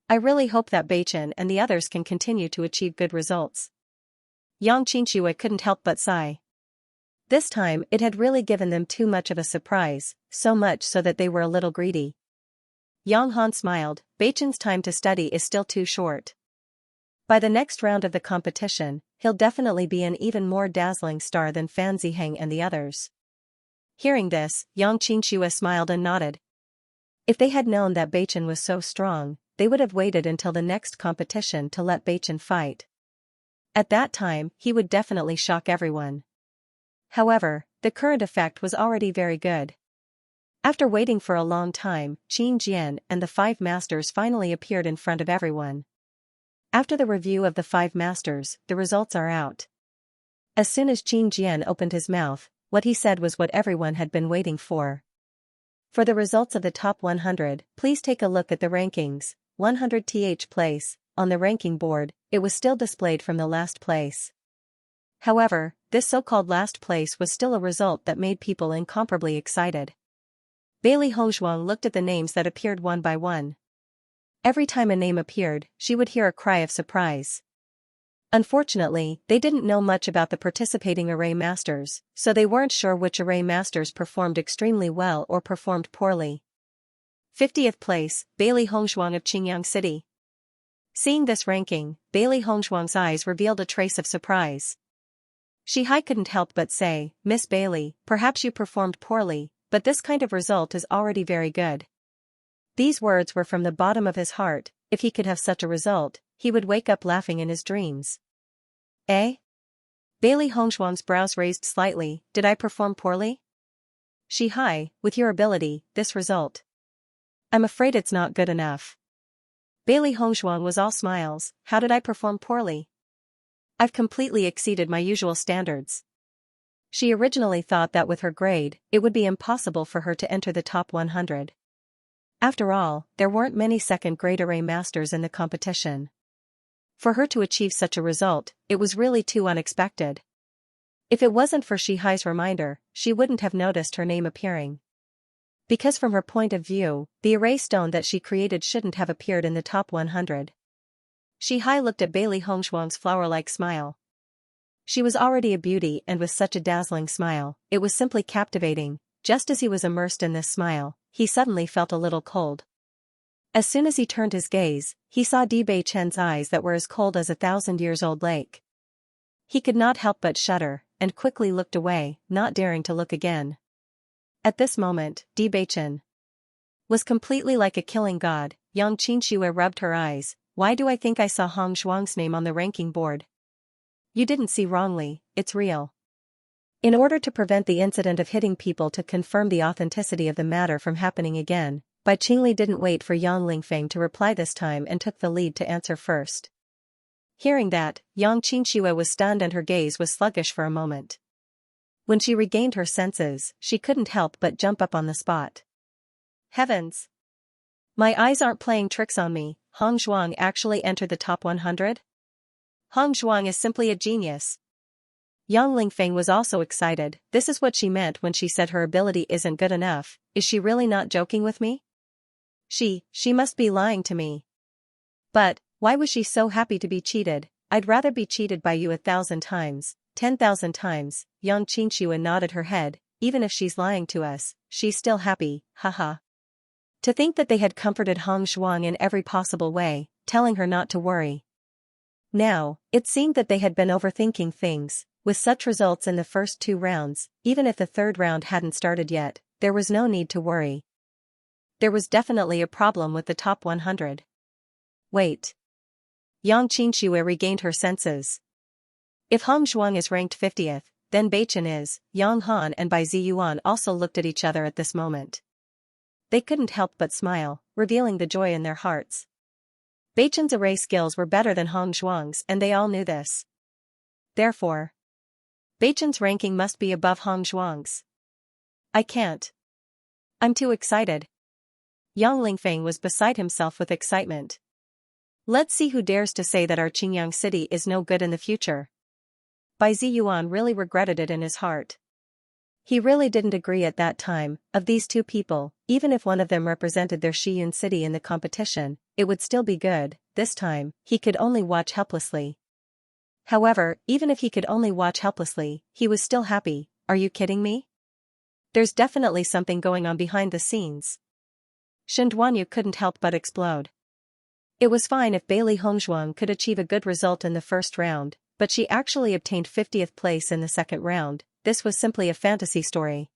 S1: I really hope that Beichen and the others can continue to achieve good results. Yang Qinxue couldn't help but sigh. This time it had really given them too much of a surprise, so much so that they were a little greedy. Yang Han smiled. Beichen's time to study is still too short. By the next round of the competition, he'll definitely be an even more dazzling star than Fan Ziheng and the others. Hearing this, Yang Qinxue smiled and nodded. If they had known that Beichen was so strong, they would have waited until the next competition to let Beichen fight. At that time, he would definitely shock everyone. However, the current effect was already very good. After waiting for a long time, Qin Jian and the 5 masters finally appeared in front of everyone. After the review of the 5 masters, the results are out. As soon as Qin Jian opened his mouth, what he said was what everyone had been waiting for. For the results of the top 100, please take a look at the rankings. 100th place, on the ranking board, it was still displayed from the last place. However, this so-called last place was still a result that made people incomparably excited. Bailey Hongzhuang looked at the names that appeared one by one. Every time a name appeared, she would hear a cry of surprise. Unfortunately, they didn't know much about the participating array masters, so they weren't sure which array masters performed extremely well or performed poorly. 50th place, Bailey Hongzhuang of Qingyang City. Seeing this ranking, Bailey Hongzhuang's eyes revealed a trace of surprise. Shihai couldn't help but say, Miss Bailey, perhaps you performed poorly, but this kind of result is already very good. These words were from the bottom of his heart. If he could have such a result, he would wake up laughing in his dreams. Eh? Bailey Hongzhuang's brows raised slightly. Did I perform poorly? Shihai, with your ability, this result. I'm afraid it's not good enough. Bailey Hongzhuang was all smiles. How did I perform poorly? I've completely exceeded my usual standards. She originally thought that with her grade, it would be impossible for her to enter the top 100. After all, there weren't many second-grade array masters in the competition. For her to achieve such a result, it was really too unexpected. If it wasn't for Shihai's reminder, she wouldn't have noticed her name appearing. Because from her point of view, the array stone that she created shouldn't have appeared in the top 100. Shihai looked at Bailey Hongzhuang's flower-like smile. She was already a beauty, and with such a dazzling smile, it was simply captivating. Just as he was immersed in this smile, he suddenly felt a little cold. As soon as he turned his gaze, he saw Di Beichen's eyes that were as cold as a 1,000-years-old lake. He could not help but shudder, and quickly looked away, not daring to look again. At this moment, Di Beichen was completely like a killing god. Yang Qinxue rubbed her eyes. Why do I think I saw Hong Zhuang's name on the ranking board? You didn't see wrongly, it's real. In order to prevent the incident of hitting people to confirm the authenticity of the matter from happening again, Bai Qingli didn't wait for Yang Lingfeng to reply this time and took the lead to answer first. Hearing that, Yang Qinxue was stunned and her gaze was sluggish for a moment. When she regained her senses, she couldn't help but jump up on the spot. Heavens! My eyes aren't playing tricks on me. Hong Zhuang actually entered the top 100? Hong Zhuang is simply a genius. Yang Lingfeng was also excited. This is what she meant when she said her ability isn't good enough. Is she really not joking with me? She must be lying to me. But, why was she so happy to be cheated? I'd rather be cheated by you 1,000 times, 10,000 times. Yang Qinxue nodded her head. Even if she's lying to us, she's still happy, haha. To think that they had comforted Hong Zhuang in every possible way, telling her not to worry. Now, it seemed that they had been overthinking things. With such results in the first 2 rounds, even if the 3rd round hadn't started yet, there was no need to worry. There was definitely a problem with the top 100. Wait. Yang Qinxue regained her senses. If Hong Zhuang is ranked 50th, then Beichen is. Yang Han and Bai Ziyuan also looked at each other at this moment. They couldn't help but smile. revealing the joy in their hearts. Beichen's array skills were better than Hong Zhuang's and they all knew this. Therefore, Beichen's ranking must be above Hong Zhuang's. I can't. I'm too excited. Yang Lingfeng was beside himself with excitement. Let's see who dares to say that our Qingyang city is no good in the future. Bai Ziyuan really regretted it in his heart. He really didn't agree at that time. Of these two people, even if one of them represented their Shiyun city in the competition, it would still be good. This time, he could only watch helplessly. However, even if he could only watch helplessly, he was still happy. Are you kidding me? There's definitely something going on behind the scenes. Shen Duanyu couldn't help but explode. It was fine if Bailey Hongzhuang could achieve a good result in the first round, but she actually obtained 50th place in the second round. This was simply a fantasy story.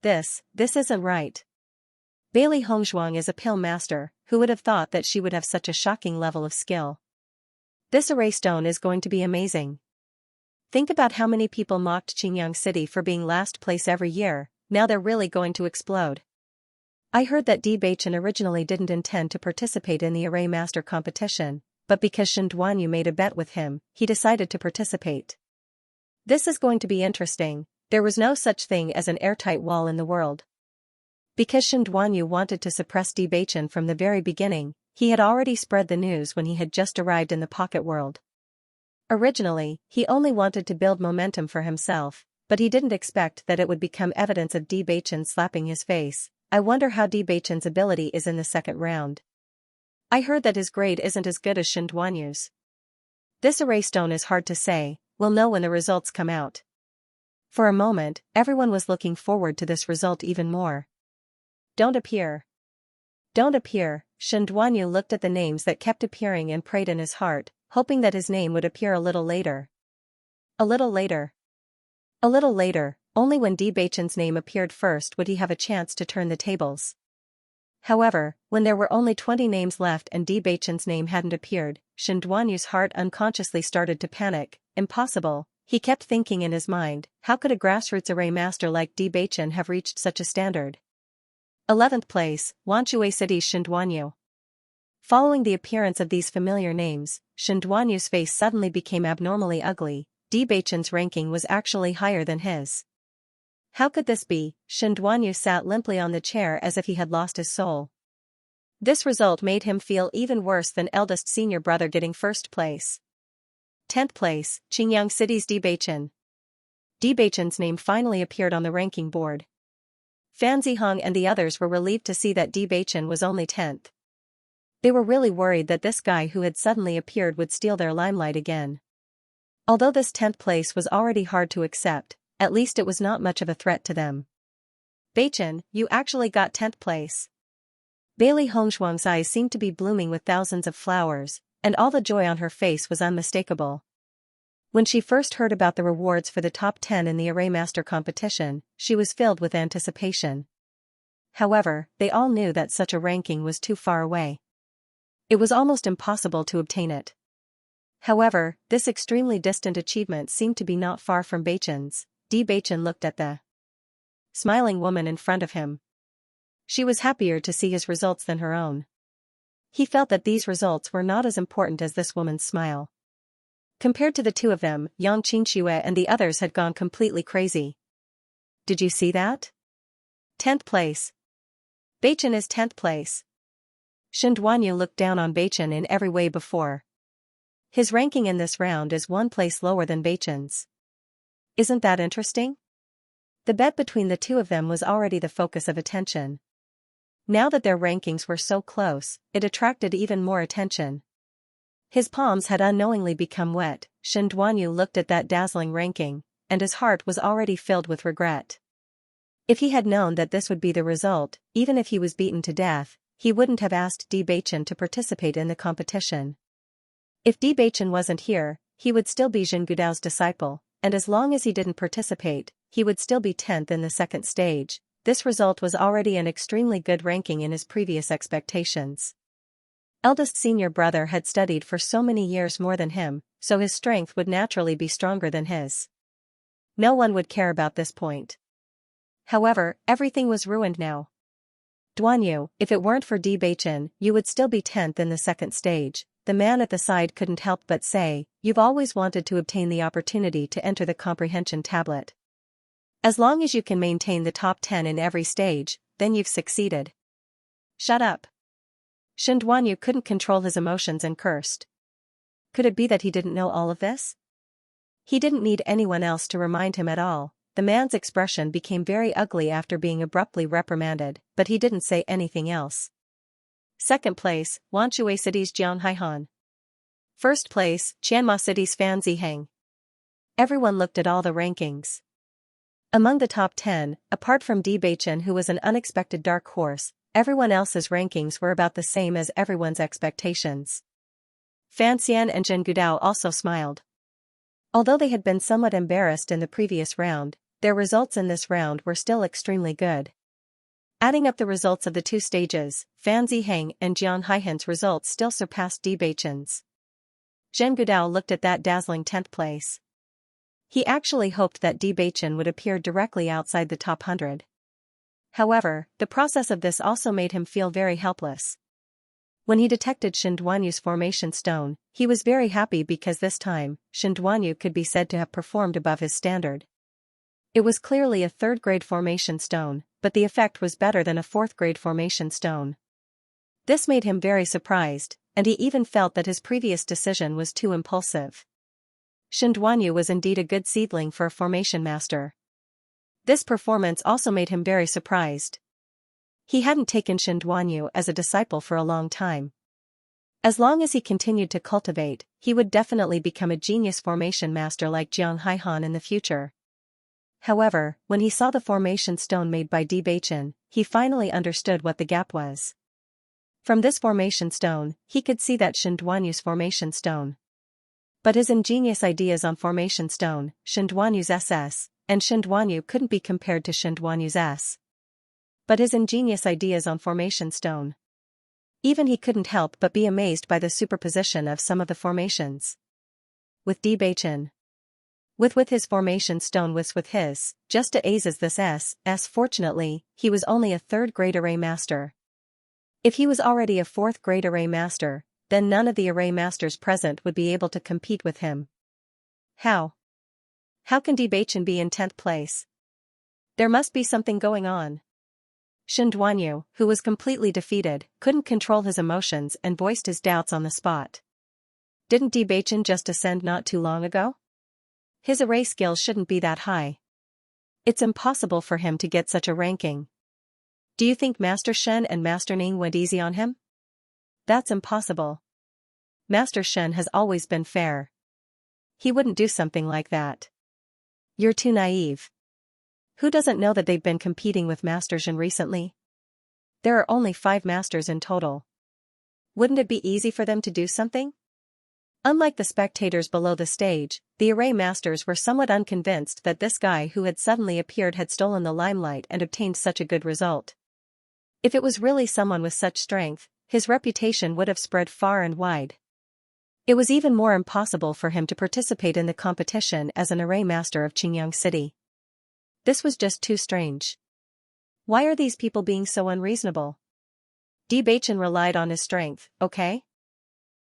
S1: This isn't right. Bailey Hongzhuang is a pill master. Who would have thought that she would have such a shocking level of skill? This array stone is going to be amazing. Think about how many people mocked Qingyang City for being last place every year. Now they're really going to explode. I heard that Di Beichen originally didn't intend to participate in the Array Master competition, but because Shen Duanyu made a bet with him, he decided to participate. This is going to be interesting. There was no such thing as an airtight wall in the world. Because Shen Duanyu wanted to suppress Di Beichen from the very beginning, he had already spread the news when he had just arrived in the pocket world. Originally, he only wanted to build momentum for himself, but he didn't expect that it would become evidence of Di Beichen slapping his face. I wonder how Di Beichen's ability is in the second round. I heard that his grade isn't as good as Shen Duanyu's. This array stone is hard to say. We'll know when the results come out. For a moment, everyone was looking forward to this result even more. Don't appear. Don't appear. Shen Duanyu looked at the names that kept appearing and prayed in his heart, hoping that his name would appear a little later. A little later. A little later. Only when Di Beichen's name appeared first would he have a chance to turn the tables. However, when there were only 20 names left and Di Beichen's name hadn't appeared, Shen Duanyu's heart unconsciously started to panic. Impossible, he kept thinking in his mind, how could a grassroots array master like Di Beichen have reached such a standard? 11th place, Wanshui City's Shen Duanyu. Following the appearance of these familiar names, Shen Duanyu's face suddenly became abnormally ugly. Di Beichen's ranking was actually higher than his. How could this be? Shen Duanyu sat limply on the chair as if he had lost his soul. This result made him feel even worse than eldest senior brother getting first place. 10th place, Qingyang City's Di Beichen. Di Beichen's name finally appeared on the ranking board. Fan Zihong and the others were relieved to see that Di Beichen was only 10th. They were really worried that this guy who had suddenly appeared would steal their limelight again. Although this 10th place was already hard to accept, at least it was not much of a threat to them. Beichen, you actually got 10th place. Bailey Hongzhuang's eyes seemed to be blooming with thousands of flowers, and all the joy on her face was unmistakable. When she first heard about the rewards for the top 10 in the Array Master competition, she was filled with anticipation. However, they all knew that such a ranking was too far away. It was almost impossible to obtain it. However, this extremely distant achievement seemed to be not far from Beichen's. Di Beichen looked at the smiling woman in front of him. She was happier to see his results than her own. He felt that these results were not as important as this woman's smile. Compared to the two of them, Yang Qingxue and the others had gone completely crazy. Did you see that? 10th place. Beichen is 10th place. Shen Duanyu looked down on Beichen in every way before. His ranking in this round is one place lower than Beichen's. Isn't that interesting? The bet between the two of them was already the focus of attention. Now that their rankings were so close, it attracted even more attention. His palms had unknowingly become wet. Shen Duanyu looked at that dazzling ranking, and his heart was already filled with regret. If he had known that this would be the result, even if he was beaten to death, he wouldn't have asked Di Beichen to participate in the competition. If Di Beichen wasn't here, he would still be Zhen Gudao's disciple, and as long as he didn't participate, he would still be 10th in the second stage. This result was already an extremely good ranking in his previous expectations. Eldest senior brother had studied for so many years more than him, so his strength would naturally be stronger than his. No one would care about this point. However, everything was ruined now. Duanyu, if it weren't for Bewitching, you would still be 10th in the second stage. The man at the side couldn't help but say, you've always wanted to obtain the opportunity to enter the comprehension tablet. As long as you can maintain the top 10 in every stage, then you've succeeded. Shut up. Duanyu couldn't control his emotions and cursed. Could it be that he didn't know all of this? He didn't need anyone else to remind him at all. The man's expression became very ugly after being abruptly reprimanded, but he didn't say anything else. Second place, Wanshui City's Jiang Haihan. First place, Qianma City's Fan Ziheng. Everyone looked at all the rankings. Among the top 10, apart from Bewitching, who was an unexpected dark horse, everyone else's rankings were about the same as everyone's expectations. Fan Xian and Zhen Gudao also smiled. Although they had been somewhat embarrassed in the previous round, their results in this round were still extremely good. Adding up the results of the two stages, Fan Ziheng and Jiang Haihan's results still surpassed Bewitching's. Zhen Gudao looked at that dazzling 10th place. He actually hoped that Bewitching would appear directly outside the top 100. However, the process of this also made him feel very helpless. When he detected Duanyu's formation stone, he was very happy because this time, Duanyu could be said to have performed above his standard. It was clearly a third-grade formation stone, but the effect was better than a fourth-grade formation stone. This made him very surprised, and he even felt that his previous decision was too impulsive. Duanyu was indeed a good seedling for a formation master. This performance also made him very surprised. He hadn't taken Duanyu as a disciple for a long time. As long as he continued to cultivate, he would definitely become a genius formation master like Jiang Haihan in the future. However, when he saw the formation stone made by Bewitching, he finally understood what the gap was. From this formation stone, he could see that Duanyu's formation stone. But his ingenious ideas on formation stone, Duanyu's SS, and Duanyu couldn't be compared to Duanyu's S. But his ingenious ideas on formation stone. Even he couldn't help but be amazed by the superposition of some of the formations. With Bewitching. With his formation stone with his, just to ace as this S, fortunately, he was only a third-grade array master. If he was already a fourth-grade array master, then none of the array masters present would be able to compete with him. How? How can Bewitching be in 10th place? There must be something going on. Duanyu, who was completely defeated, couldn't control his emotions and voiced his doubts on the spot. Didn't Bewitching just ascend not too long ago? His array skills shouldn't be that high. It's impossible for him to get such a ranking. Do you think Master Shen and Master Ning went easy on him? That's impossible. Master Shen has always been fair. He wouldn't do something like that. You're too naive. Who doesn't know that they've been competing with Master Shen recently? There are only 5 masters in total. Wouldn't it be easy for them to do something? Unlike the spectators below the stage, the array masters were somewhat unconvinced that this guy who had suddenly appeared had stolen the limelight and obtained such a good result. If it was really someone with such strength, his reputation would have spread far and wide. It was even more impossible for him to participate in the competition as an array master of Qingyang City. This was just too strange. Why are these people being so unreasonable? Bewitching relied on his strength, okay?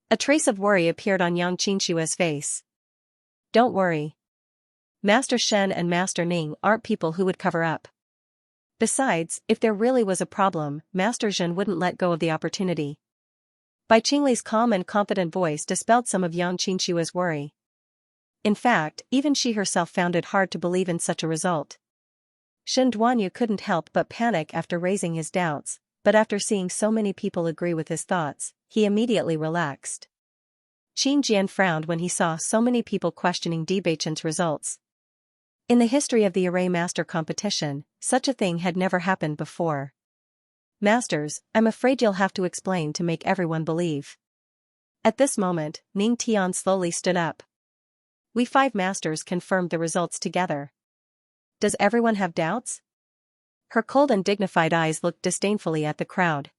S1: A trace of worry appeared on Yang Qinshua's face. Don't worry. Master Shen and Master Ning aren't people who would cover up. Besides, if there really was a problem, Master Zhen wouldn't let go of the opportunity. Bai Qingli's calm and confident voice dispelled some of Yang Qinshua's worry. In fact, even she herself found it hard to believe in such a result. Duanyu couldn't help but panic after raising his doubts, but after seeing so many people agree with his thoughts, he immediately relaxed. Qin Jian frowned when he saw so many people questioning Bewitching's results. In the history of the Array Master competition, such a thing had never happened before. Masters, I'm afraid you'll have to explain to make everyone believe. At this moment, Ning Tian slowly stood up. We 5 masters confirmed the results together. Does everyone have doubts? Her cold and dignified eyes looked disdainfully at the crowd.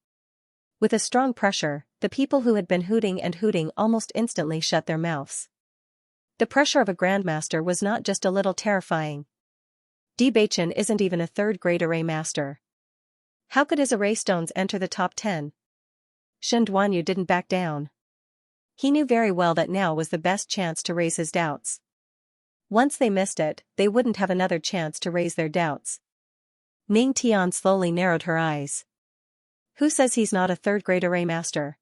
S1: With a strong pressure, the people who had been hooting and hooting almost instantly shut their mouths. The pressure of a grandmaster was not just a little terrifying. Bewitching isn't even a third-grade array master. How could his array stones enter the top 10? Shen Duanyu didn't back down. He knew very well that now was the best chance to raise his doubts. Once they missed it, they wouldn't have another chance to raise their doubts. Ning Tian slowly narrowed her eyes. Who says he's not a third-grade array master?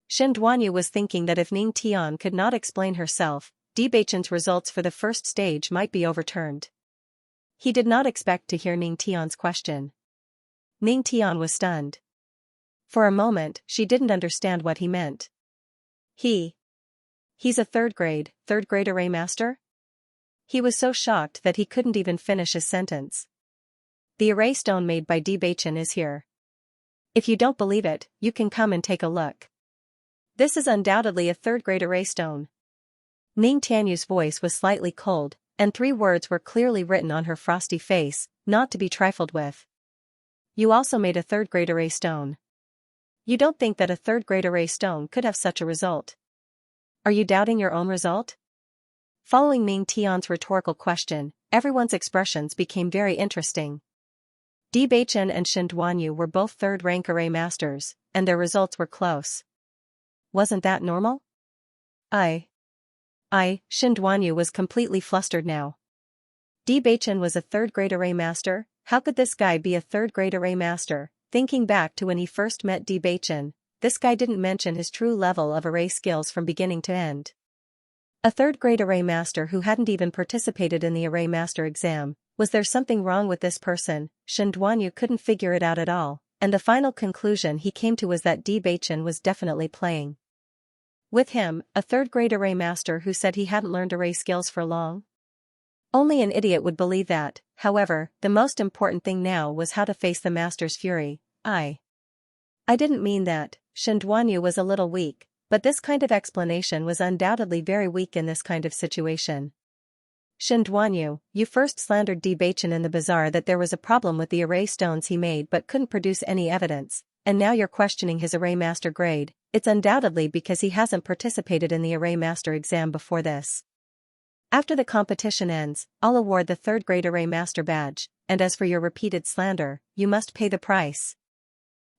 S1: Shen Duanyu was thinking that if Ning Tian could not explain herself, Debation's results for the first stage might be overturned. He did not expect to hear Ning Tian's question. Ning Tian was stunned. For a moment, she didn't understand what he meant. He's a third-grade array master? He was so shocked that he couldn't even finish his sentence. The array stone made by Debation is here. If you don't believe it, you can come and take a look. This is undoubtedly a third-grade array stone. Ning Tianyu's voice was slightly cold, and 3 words were clearly written on her frosty face, not to be trifled with. You also made a third-grade array stone. You don't think that a third-grade array stone could have such a result? Are you doubting your own result? Following Ning Tian's rhetorical question, everyone's expressions became very interesting. Debation and Shen Duanyu were both third-rank array masters, and their results were close. Wasn't that normal? Shen Duanyu was completely flustered now. Debation was a third-grade array master? How could this guy be a third-grade array master? Thinking back to when he first met Debation, this guy didn't mention his true level of array skills from beginning to end. A third-grade array master who hadn't even participated in the array master exam. Was there something wrong with this person? Shen Duanyu couldn't figure it out at all, and the final conclusion he came to was that Debation was definitely playing with him, a third-grade array master who said he hadn't learned array skills for long. Only an idiot would believe that. However, the most important thing now was how to face the master's fury. I didn't mean that. Shen Duanyu was a little weak, but this kind of explanation was undoubtedly very weak in this kind of situation. Shen Duanyu, you first slandered Debation in the bazaar that there was a problem with the array stones he made but couldn't produce any evidence, and now you're questioning his array master grade. It's undoubtedly because he hasn't participated in the array master exam before this. After the competition ends, I'll award the third-grade array master badge, and as for your repeated slander, you must pay the price.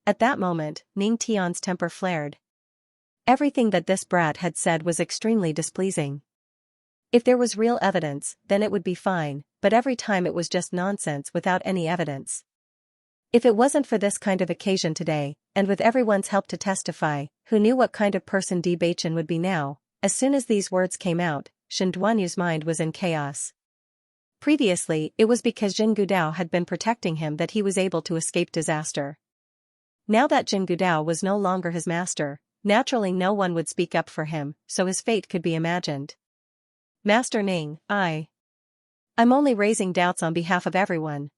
S1: At that moment, Ning Tian's temper flared. Everything that this brat had said was extremely displeasing. If there was real evidence, then it would be fine, but every time it was just nonsense without any evidence. If it wasn't for this kind of occasion today, and with everyone's help to testify, who knew what kind of person Debation would be now? As soon as these words came out, Shen Duanyu's mind was in chaos. Previously, it was because Jin Gudao had been protecting him that he was able to escape disaster. Now that Jin Gudao was no longer his master, naturally no one would speak up for him, so his fate could be imagined. Master Ning, I'm only raising doubts on behalf of everyone.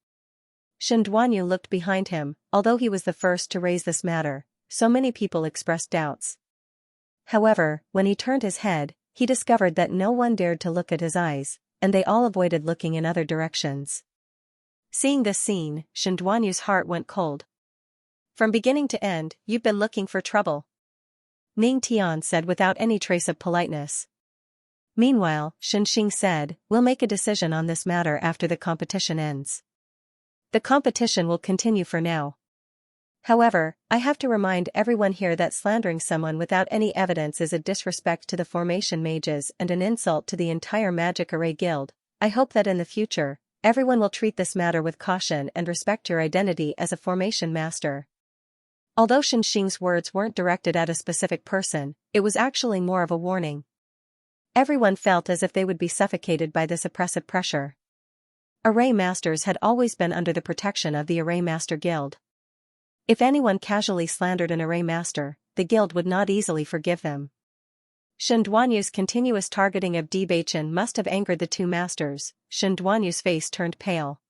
S1: Shen Duanyu looked behind him. Although he was the first to raise this matter, so many people expressed doubts. However, when he turned his head, he discovered that no one dared to look at his eyes, and they all avoided looking in other directions. Seeing this scene, Shen Duanyu's heart went cold. From beginning to end, you've been looking for trouble, Ning Tian said without any trace of politeness. Meanwhile, Shen Xing said, we'll make a decision on this matter after the competition ends. The competition will continue for now. However, I have to remind everyone here that slandering someone without any evidence is a disrespect to the formation mages and an insult to the entire Magic Array Guild. I hope that in the future, everyone will treat this matter with caution and respect your identity as a formation master. Although Shen Xing's words weren't directed at a specific person, it was actually more of a warning. Everyone felt as if they would be suffocated by this oppressive pressure. Array Masters had always been under the protection of the Array Master Guild. If anyone casually slandered an Array Master, the guild would not easily forgive them. Shen Duanyu's continuous targeting of Debation must have angered the 2 masters. Shen Duanyu's face turned pale.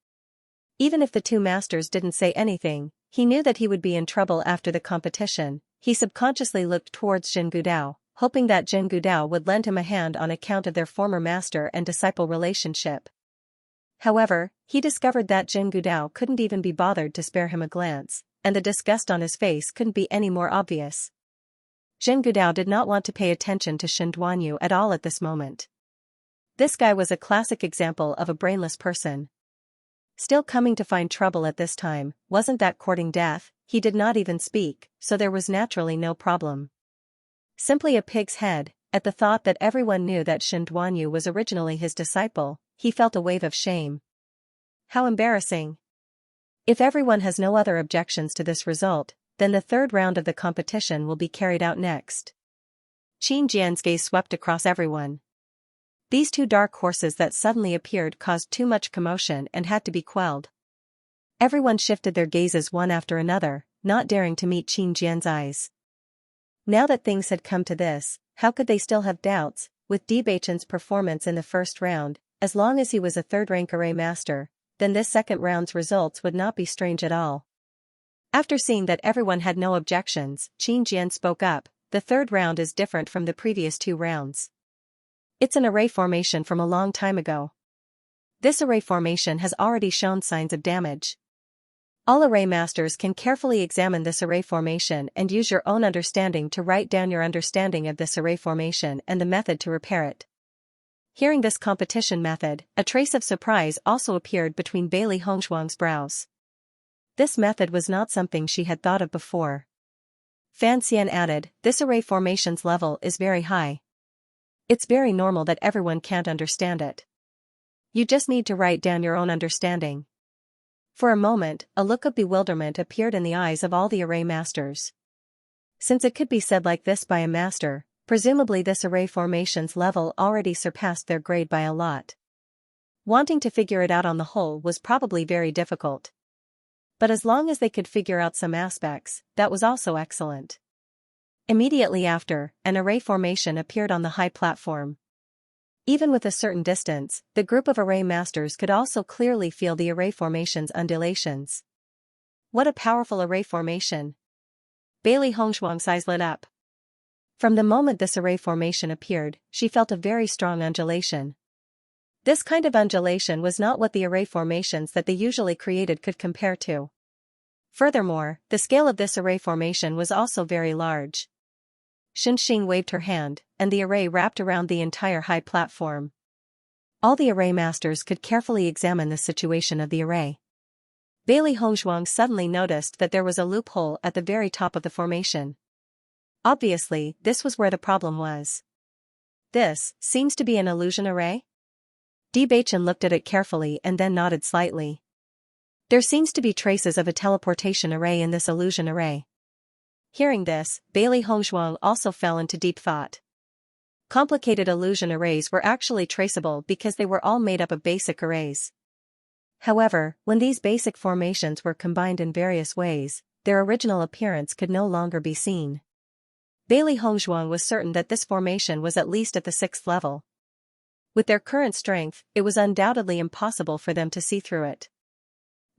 S1: Even if the 2 masters didn't say anything, he knew that he would be in trouble after the competition. He subconsciously looked towards Jin Gudao, hoping that Jin Gudao would lend him a hand on account of their former master and disciple relationship. However, he discovered that Jin Gudao couldn't even be bothered to spare him a glance, and the disgust on his face couldn't be any more obvious. Jin Gudao did not want to pay attention to Shen Duanyu at all at this moment. This guy was a classic example of a brainless person. Still coming to find trouble at this time, wasn't that courting death? He did not even speak, so there was naturally no problem. Simply a pig's head. At the thought that everyone knew that Shen Duanyu was originally his disciple, he felt a wave of shame. How embarrassing. If everyone has no other objections to this result, then the third round of the competition will be carried out next. Qin Jian's gaze swept across everyone. These two dark horses that suddenly appeared caused too much commotion and had to be quelled. Everyone shifted their gazes one after another, not daring to meet Qin Jian's eyes. Now that things had come to this, how could they still have doubts? With Bewitching's performance in the first round, as long as he was a third-rank array master, then this second round's results would not be strange at all. After seeing that everyone had no objections, Qin Jian spoke up, "The third round is different from the previous two rounds. It's an array formation from a long time ago. This array formation has already shown signs of damage. All array masters can carefully examine this array formation and use your own understanding to write down your understanding of this array formation and the method to repair it." Hearing this competition method, a trace of surprise also appeared between Bailey Hongshuang's brows. This method was not something she had thought of before. Fan Xian added, "This array formation's level is very high. It's very normal that everyone can't understand it. You just need to write down your own understanding." For a moment, a look of bewilderment appeared in the eyes of all the array masters. Since it could be said like this by a master, presumably this array formation's level already surpassed their grade by a lot. Wanting to figure it out on the whole was probably very difficult. But as long as they could figure out some aspects, that was also excellent. Immediately after, an array formation appeared on the high platform. Even with a certain distance, the group of array masters could also clearly feel the array formation's undulations. What a powerful array formation! Bailey Hongshuang's eyes lit up. From the moment this array formation appeared, she felt a very strong undulation. This kind of undulation was not what the array formations that they usually created could compare to. Furthermore, the scale of this array formation was also very large. Xinxing waved her hand, and the array wrapped around the entire high platform. All the array masters could carefully examine the situation of the array. Bailey Hongshuang suddenly noticed that there was a loophole at the very top of the formation. Obviously, this was where the problem was. "This seems to be an illusion array?" Bewitching looked at it carefully and then nodded slightly. "There seems to be traces of a teleportation array in this illusion array." Hearing this, Bailey Hongshuang also fell into deep thought. Complicated illusion arrays were actually traceable because they were all made up of basic arrays. However, when these basic formations were combined in various ways, their original appearance could no longer be seen. Bailey Hongshuang was certain that this formation was at least at the 6th level. With their current strength, it was undoubtedly impossible for them to see through it.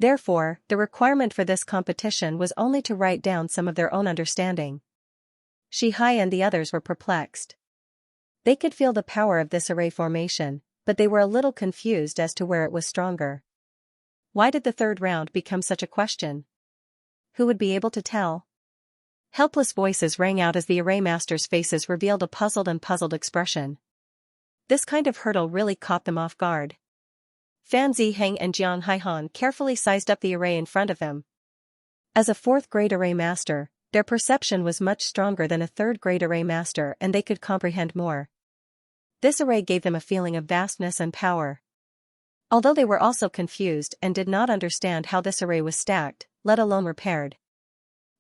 S1: Therefore, the requirement for this competition was only to write down some of their own understanding. Shihai and the others were perplexed. They could feel the power of this array formation, but they were a little confused as to where it was stronger. Why did the third round become such a question? Who would be able to tell? Helpless voices rang out as the array masters' faces revealed a puzzled expression. This kind of hurdle really caught them off guard. Fan Ziheng and Jiang Haihan carefully sized up the array in front of them. As a 4th-grade array master, their perception was much stronger than a 3rd-grade array master and they could comprehend more. This array gave them a feeling of vastness and power. Although they were also confused and did not understand how this array was stacked, let alone repaired.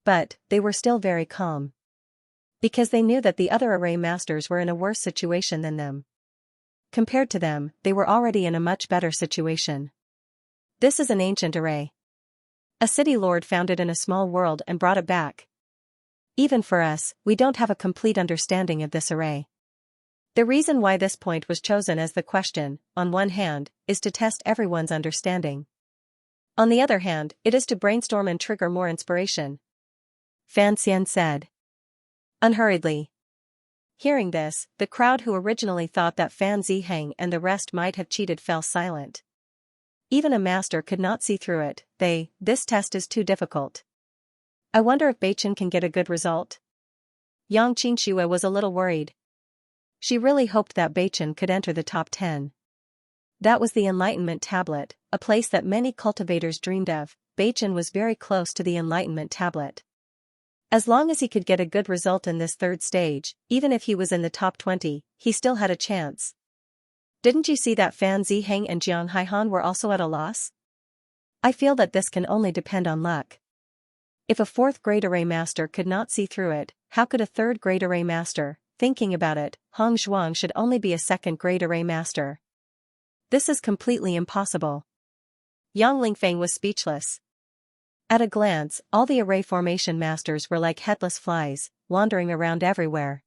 S1: But, they were still very calm. Because they knew that the other array masters were in a worse situation than them. Compared to them, they were already in a much better situation. This is an ancient array. A city lord found it in a small world and brought it back. Even for us, we don't have a complete understanding of this array. The reason why this point was chosen as the question, on one hand, is to test everyone's understanding. On the other hand, it is to brainstorm and trigger more inspiration. Fan Xian said. Unhurriedly. Hearing this, the crowd who originally thought that Fan Ziheng and the rest might have cheated fell silent. Even a master could not see through it. This test is too difficult. I wonder if Bewitching can get a good result. Yang Xianxia was a little worried. She really hoped that Bewitching could enter the top 10. That was the Enlightenment Tablet, a place that many cultivators dreamed of. Bewitching was very close to the Enlightenment Tablet. As long as he could get a good result in this third stage, even if he was in the top 20, he still had a chance. Didn't you see that Fan Ziheng and Jiang Haihan were also at a loss? I feel that this can only depend on luck. If a fourth grade array master could not see through it, how could a third grade array master? Thinking about it, Hong Zhuang should only be a second grade array master. This is completely impossible. Yang Lingfeng was speechless. At a glance, all the array formation masters were like headless flies, wandering around everywhere.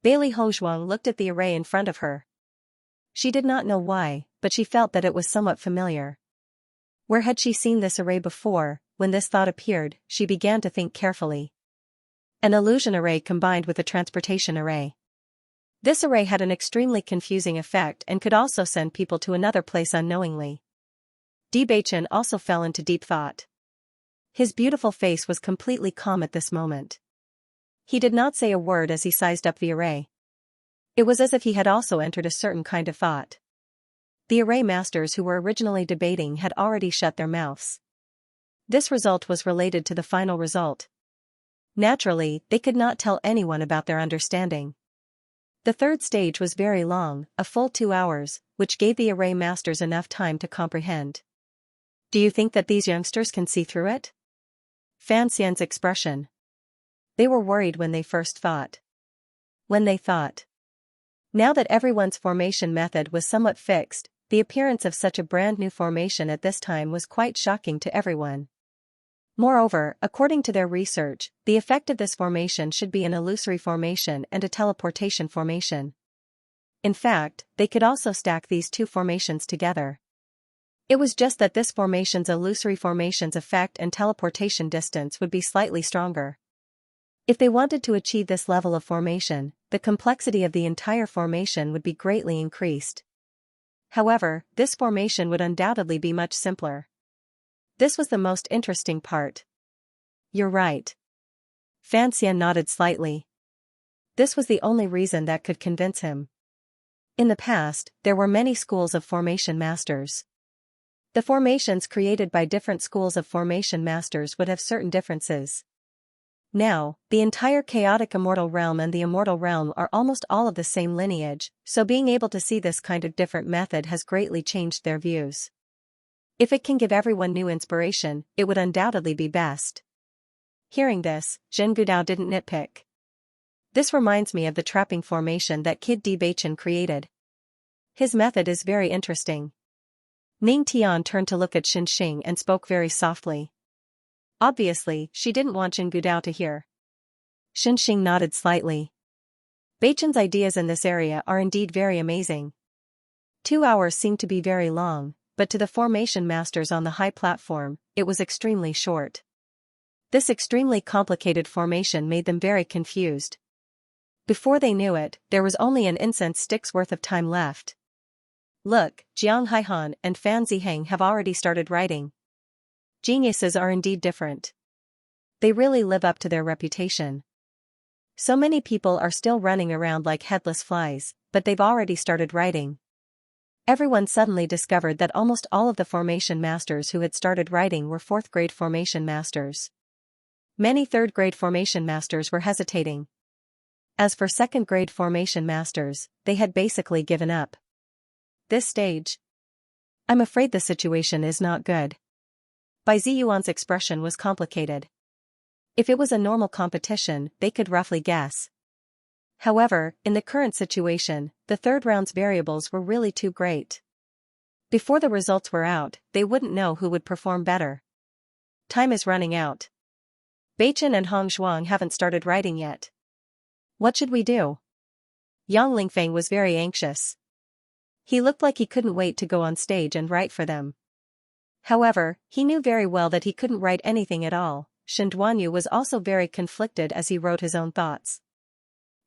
S1: Bailey Hongzhuang looked at the array in front of her. She did not know why, but she felt that it was somewhat familiar. Where had she seen this array before? When this thought appeared, she began to think carefully. An illusion array combined with a transportation array. This array had an extremely confusing effect and could also send people to another place unknowingly. Bewitching also fell into deep thought. His beautiful face was completely calm at this moment. He did not say a word as he sized up the array. It was as if he had also entered a certain kind of thought. The array masters who were originally debating had already shut their mouths. This result was related to the final result. Naturally, they could not tell anyone about their understanding. The third stage was very long, a full 2 hours, which gave the array masters enough time to comprehend. Do you think that these youngsters can see through it? Fan Xian's expression. They were worried when they first thought. Now that everyone's formation method was somewhat fixed, the appearance of such a brand new formation at this time was quite shocking to everyone. Moreover, according to their research, the effect of this formation should be an illusory formation and a teleportation formation. In fact, they could also stack these two formations together. It was just that this formation's illusory formation's effect and teleportation distance would be slightly stronger. If they wanted to achieve this level of formation, the complexity of the entire formation would be greatly increased. However, this formation would undoubtedly be much simpler. This was the most interesting part. You're right. Fan Xian nodded slightly. This was the only reason that could convince him. In the past, there were many schools of formation masters. The formations created by different schools of formation masters would have certain differences. Now, the entire chaotic immortal realm and the immortal realm are almost all of the same lineage, so being able to see this kind of different method has greatly changed their views. If it can give everyone new inspiration, it would undoubtedly be best. Hearing this, Zhen Gudao didn't nitpick. This reminds me of the trapping formation that Kid Bewitching created. His method is very interesting. Ning Tian turned to look at Xianxia and spoke very softly. Obviously, she didn't want Zhen Gudao to hear. Xianxia nodded slightly. Bewitching's ideas in this area are indeed very amazing. 2 hours seemed to be very long, but to the formation masters on the high platform, it was extremely short. This extremely complicated formation made them very confused. Before they knew it, there was only an incense stick's worth of time left. Look, Jiang Haihan and Fan Ziheng have already started writing. Geniuses are indeed different. They really live up to their reputation. So many people are still running around like headless flies, but they've already started writing. Everyone suddenly discovered that almost all of the formation masters who had started writing were 4th grade formation masters. Many 3rd grade formation masters were hesitating. As for 2nd grade formation masters, they had basically given up. This stage. I'm afraid the situation is not good. Bai Ziyuan's expression was complicated. If it was a normal competition, they could roughly guess. However, in the current situation, the third round's variables were really too great. Before the results were out, they wouldn't know who would perform better. Time is running out. Beichin and Hong Zhuang haven't started writing yet. What should we do? Yang Lingfeng was very anxious. He looked like he couldn't wait to go on stage and write for them. However, he knew very well that he couldn't write anything at all. Shen Duanyu was also very conflicted as he wrote his own thoughts.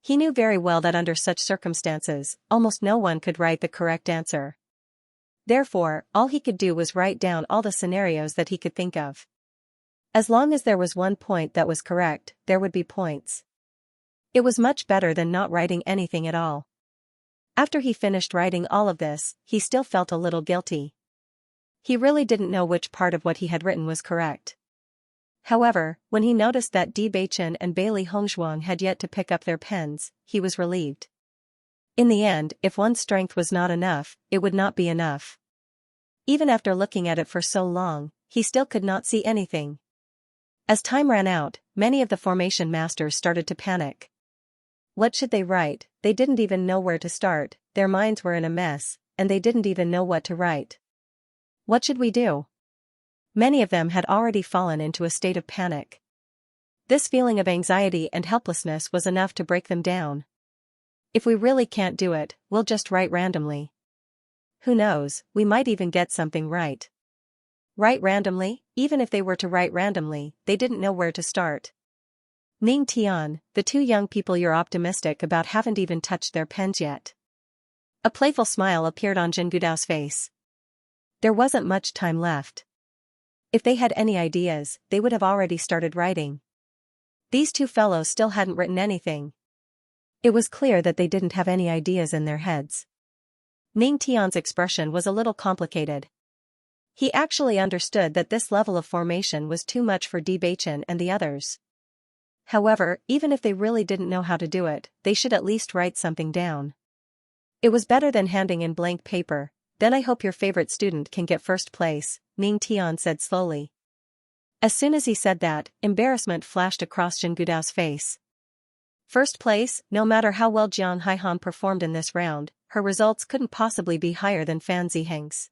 S1: He knew very well that under such circumstances, almost no one could write the correct answer. Therefore, all he could do was write down all the scenarios that he could think of. As long as there was one point that was correct, there would be points. It was much better than not writing anything at all. After he finished writing all of this, he still felt a little guilty. He really didn't know which part of what he had written was correct. However, when he noticed that Bewitching and Bailey Hongzhuang had yet to pick up their pens, he was relieved. In the end, if one's strength was not enough, it would not be enough. Even after looking at it for so long, he still could not see anything. As time ran out, many of the formation masters started to panic. What should they write? They didn't even know where to start, their minds were in a mess, and they didn't even know what to write. What should we do? Many of them had already fallen into a state of panic. This feeling of anxiety and helplessness was enough to break them down. If we really can't do it, we'll just write randomly. Who knows, we might even get something right. Write randomly? Even if they were to write randomly, they didn't know where to start. Ning Tian, the two young people you're optimistic about haven't even touched their pens yet. A playful smile appeared on Zhen Gudao's face. There wasn't much time left. If they had any ideas, they would have already started writing. These two fellows still hadn't written anything. It was clear that they didn't have any ideas in their heads. Ning Tian's expression was a little complicated. He actually understood that this level of formation was too much for Bewitching and the others. However, even if they really didn't know how to do it, they should at least write something down. It was better than handing in blank paper. Then I hope your favorite student can get first place, Ning Tian said slowly. As soon as he said that, embarrassment flashed across Zhen Gudao's face. First place? No matter how well Jiang Haihan performed in this round, her results couldn't possibly be higher than Fan Ziheng's.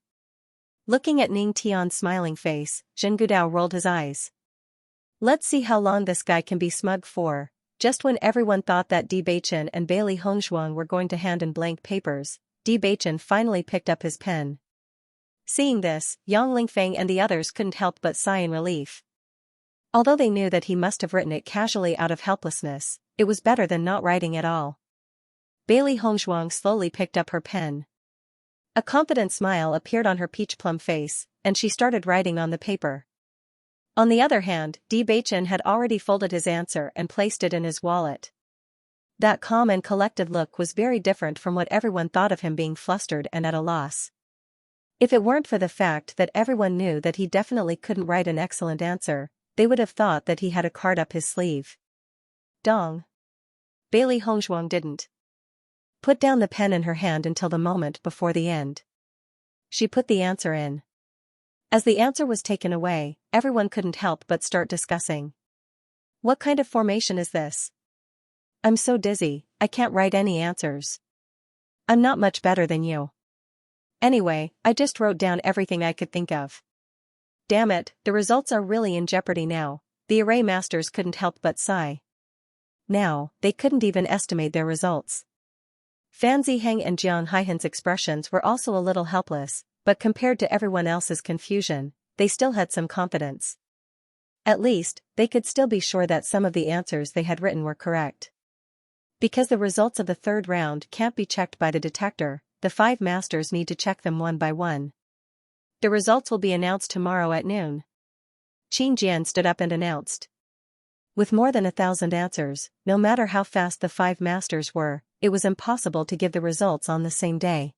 S1: Looking at Ning Tian's smiling face, Zhen Gudao rolled his eyes. Let's see how long this guy can be smug for. Just when everyone thought that Bewitching and Bailey Hongzhuang were going to hand in blank papers, Bewitching finally picked up his pen. Seeing this, Yang Lingfeng and the others couldn't help but sigh in relief. Although they knew that he must have written it casually out of helplessness, it was better than not writing at all. Bailey Hongzhuang slowly picked up her pen. A confident smile appeared on her peach plum face, and she started writing on the paper. On the other hand, Bewitching had already folded his answer and placed it in his wallet. That calm and collected look was very different from what everyone thought of him being flustered and at a loss. If it weren't for the fact that everyone knew that he definitely couldn't write an excellent answer, they would have thought that he had a card up his sleeve. Dong. Bailey Hongzhuang didn't put down the pen in her hand until the moment before the end. She put the answer in. As the answer was taken away, everyone couldn't help but start discussing. What kind of formation is this? I'm so dizzy, I can't write any answers. I'm not much better than you. Anyway, I just wrote down everything I could think of. Damn it, the results are really in jeopardy now, the array masters couldn't help but sigh. Now, they couldn't even estimate their results. Fan Ziheng and Jiang Haihan's expressions were also a little helpless, but compared to everyone else's confusion, they still had some confidence. At least, they could still be sure that some of the answers they had written were correct. Because the results of the third round can't be checked by the detector, the 5 masters need to check them one by one. The results will be announced tomorrow at noon. Qin Jian stood up and announced. With more than 1,000 answers, no matter how fast the 5 masters were, it was impossible to give the results on the same day.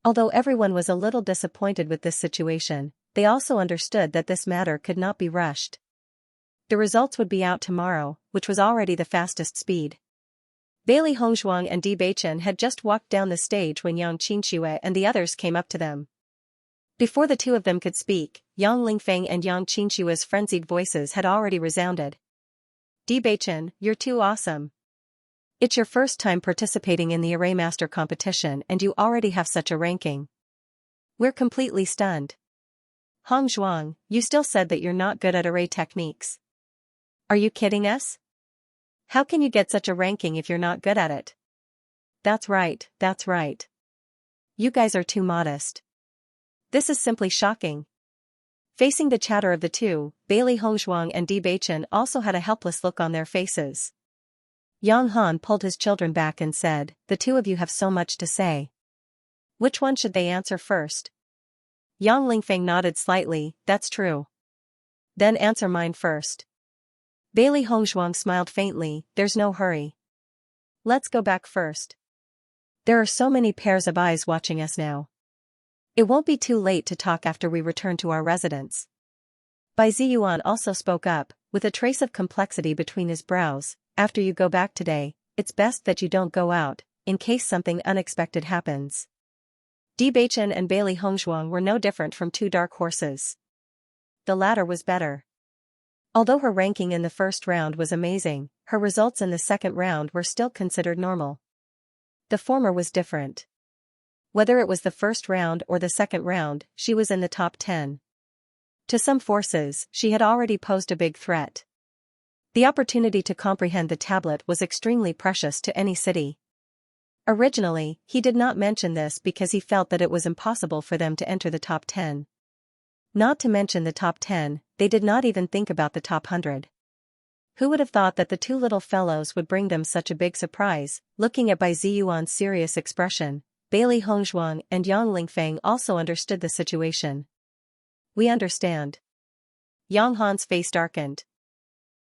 S1: Although everyone was a little disappointed with this situation, they also understood that this matter could not be rushed. The results would be out tomorrow, which was already the fastest speed. Bailey Hongzhuang and Bewitching had just walked down the stage when Yang Qinxue and the others came up to them. Before the two of them could speak, Yang Lingfeng and Yang Qinxue's frenzied voices had already resounded. Bewitching, you're too awesome. It's your first time participating in the Array Master competition and you already have such a ranking. We're completely stunned. Hongzhuang, you still said that you're not good at array techniques. Are you kidding us? How can you get such a ranking if you're not good at it? That's right, that's right. You guys are too modest. This is simply shocking. Facing the chatter of the two, Bailey Hongzhuang and Bewitching also had a helpless look on their faces. Yang Han pulled his children back and said, the two of you have so much to say. Which one should they answer first? Yang Lingfeng nodded slightly, that's true. Then answer mine first. Bailey Hongzhuang smiled faintly, there's no hurry. Let's go back first. There are so many pairs of eyes watching us now. It won't be too late to talk after we return to our residence. Bai Ziyuan also spoke up, with a trace of complexity between his brows. After you go back today, it's best that you don't go out, in case something unexpected happens. Bewitching and Bailey Hongzhuang were no different from two dark horses. The latter was better. Although her ranking in the first round was amazing, her results in the second round were still considered normal. The former was different. Whether it was the first round or the second round, she was in the top 10. To some forces, she had already posed a big threat. The opportunity to comprehend the tablet was extremely precious to any city. Originally, he did not mention this because he felt that it was impossible for them to enter the top 10. Not to mention the top 10, they did not even think about the top 100. Who would have thought that the two little fellows would bring them such a big surprise? Looking at Bai Ziyuan's serious expression, Bailey Hongzhuang and Yang Lingfeng also understood the situation. We understand. Yang Han's face darkened.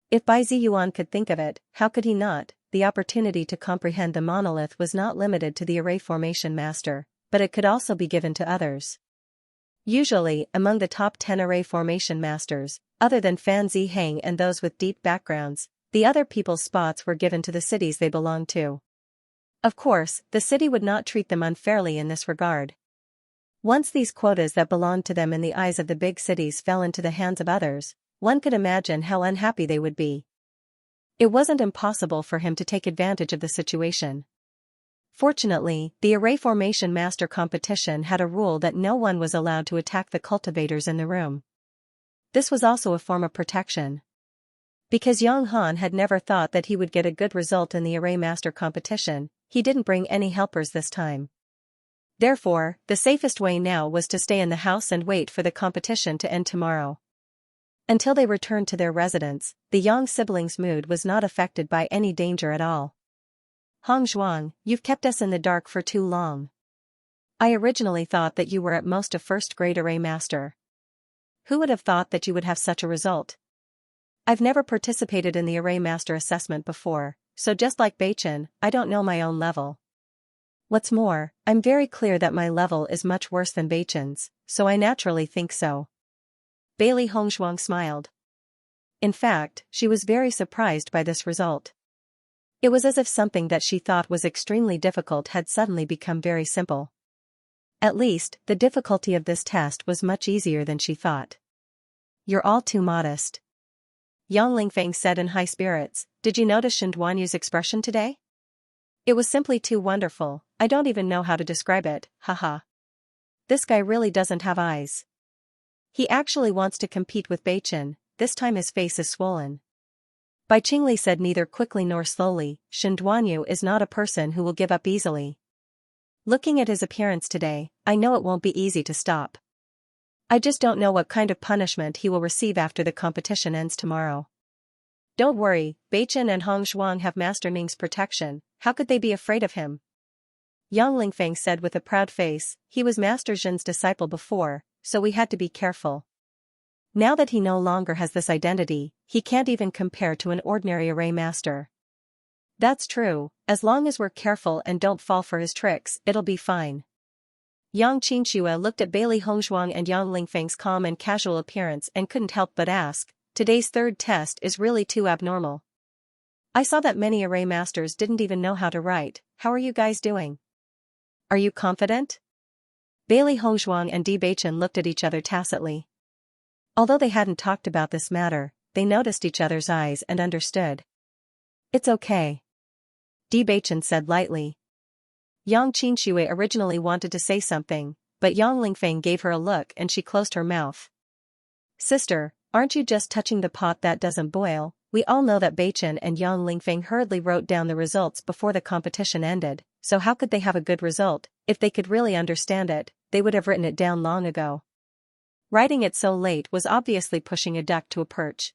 S1: If Bai Ziyuan could think of it, how could he not? The opportunity to comprehend the monolith was not limited to the array formation master, but it could also be given to others. Usually, among the top 10 array formation masters, other than Fan Ziheng and those with deep backgrounds, the other people's spots were given to the cities they belonged to. Of course, the city would not treat them unfairly in this regard. Once these quotas that belonged to them in the eyes of the big cities fell into the hands of others, one could imagine how unhappy they would be. It wasn't impossible for him to take advantage of the situation. Fortunately, the array formation master competition had a rule that no one was allowed to attack the cultivators in the room. This was also a form of protection. Because Yang Han had never thought that he would get a good result in the array master competition, he didn't bring any helpers this time. Therefore, the safest way now was to stay in the house and wait for the competition to end tomorrow. Until they returned to their residence, the Yang siblings' mood was not affected by any danger at all. Hongzhuang, you've kept us in the dark for too long. I originally thought that you were at most a first-grade array master. Who would have thought that you would have such a result? I've never participated in the array master assessment before, so just like Beichin, I don't know my own level. What's more, I'm very clear that my level is much worse than Beichin's, so I naturally think so. Bailey Hongzhuang smiled. In fact, she was very surprised by this result. It was as if something that she thought was extremely difficult had suddenly become very simple. At least, the difficulty of this test was much easier than she thought. You're all too modest. Yang Lingfeng said in high spirits, did you notice Shenduanyu's expression today? It was simply too wonderful, I don't even know how to describe it, haha. This guy really doesn't have eyes. He actually wants to compete with Beichin, this time his face is swollen. Bai Qingli said neither quickly nor slowly, Shenduanyu is not a person who will give up easily. Looking at his appearance today, I know it won't be easy to stop. I just don't know what kind of punishment he will receive after the competition ends tomorrow. Don't worry, Beichin and Hongzhuang have Master Ning's protection, how could they be afraid of him? Yang Lingfeng said with a proud face, he was Master Zhen's disciple before, so we had to be careful. Now that he no longer has this identity, he can't even compare to an ordinary array master. That's true, as long as we're careful and don't fall for his tricks, it'll be fine. Yang Xianxia looked at Bailey Hongzhuang and Yang Lingfeng's calm and casual appearance and couldn't help but ask, today's third test is really too abnormal. I saw that many array masters didn't even know how to write, how are you guys doing? Are you confident? Bailey Hongzhuang and Di Beichin looked at each other tacitly. Although they hadn't talked about this matter, they noticed each other's eyes and understood. It's okay. Di Beichin said lightly. Yang Qinshui originally wanted to say something, but Yang Lingfeng gave her a look and she closed her mouth. Sister, aren't you just touching the pot that doesn't boil? We all know that Beichin and Yang Lingfeng hurriedly wrote down the results before the competition ended, so how could they have a good result? If they could really understand it, they would have written it down long ago. Writing it so late was obviously pushing a duck to a perch.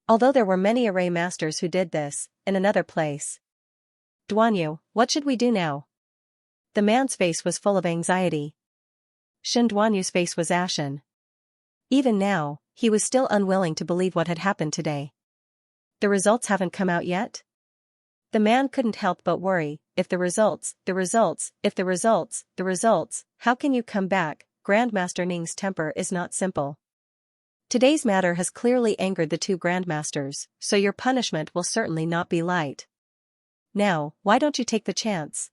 S1: Although there were many array masters who did this, in another place. Duanyu, what should we do now? The man's face was full of anxiety. Shenduanyu's face was ashen. Even now, he was still unwilling to believe what had happened today. The results haven't come out yet? The man couldn't help but worry, if the results, how can you come back? Grandmaster Ning's temper is not simple. Today's matter has clearly angered the two grandmasters, so your punishment will certainly not be light. Now, why don't you take the chance?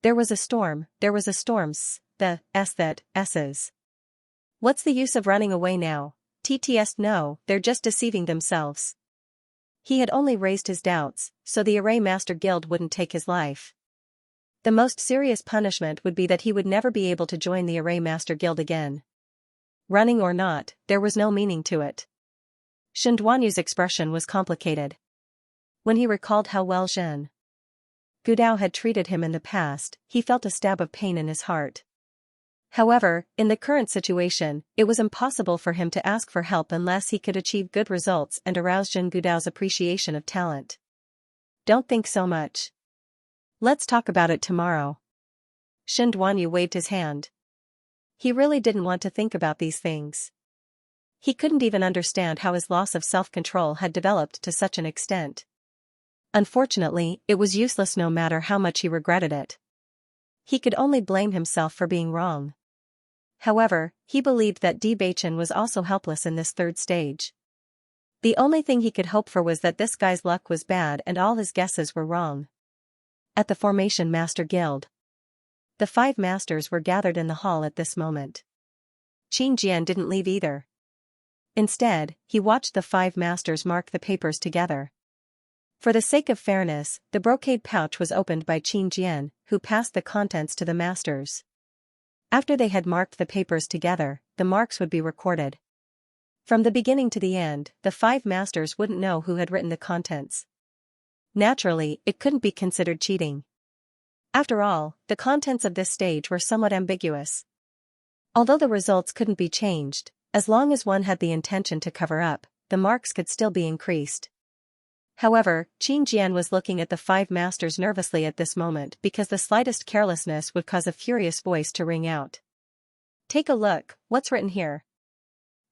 S1: There was a storm, the S's. What's the use of running away now? TTS no, they're just deceiving themselves. He had only raised his doubts, so the Array Master Guild wouldn't take his life. The most serious punishment would be that he would never be able to join the Array Master Guild again. Running or not, there was no meaning to it. Shen Duanyu's expression was complicated. When he recalled how well Zhen Gudao had treated him in the past, he felt a stab of pain in his heart. However, in the current situation, it was impossible for him to ask for help unless he could achieve good results and arouse Zhen Gudao's appreciation of talent. Don't think so much. Let's talk about it tomorrow. Shen Duanyu waved his hand. He really didn't want to think about these things. He couldn't even understand how his loss of self-control had developed to such an extent. Unfortunately, it was useless no matter how much he regretted it. He could only blame himself for being wrong. However, he believed that Bewitching was also helpless in this third stage. The only thing he could hope for was that this guy's luck was bad and all his guesses were wrong. At the Formation Master Guild. The 5 masters were gathered in the hall at this moment. Qin Jian didn't leave either. Instead, he watched the 5 masters mark the papers together. For the sake of fairness, the brocade pouch was opened by Qin Jian, who passed the contents to the masters. After they had marked the papers together, the marks would be recorded. From the beginning to the end, the 5 masters wouldn't know who had written the contents. Naturally, it couldn't be considered cheating. After all, the contents of this stage were somewhat ambiguous. Although the results couldn't be changed, as long as one had the intention to cover up, the marks could still be increased. However, Qin Jian was looking at the 5 masters nervously at this moment because the slightest carelessness would cause a furious voice to ring out. Take a look, what's written here?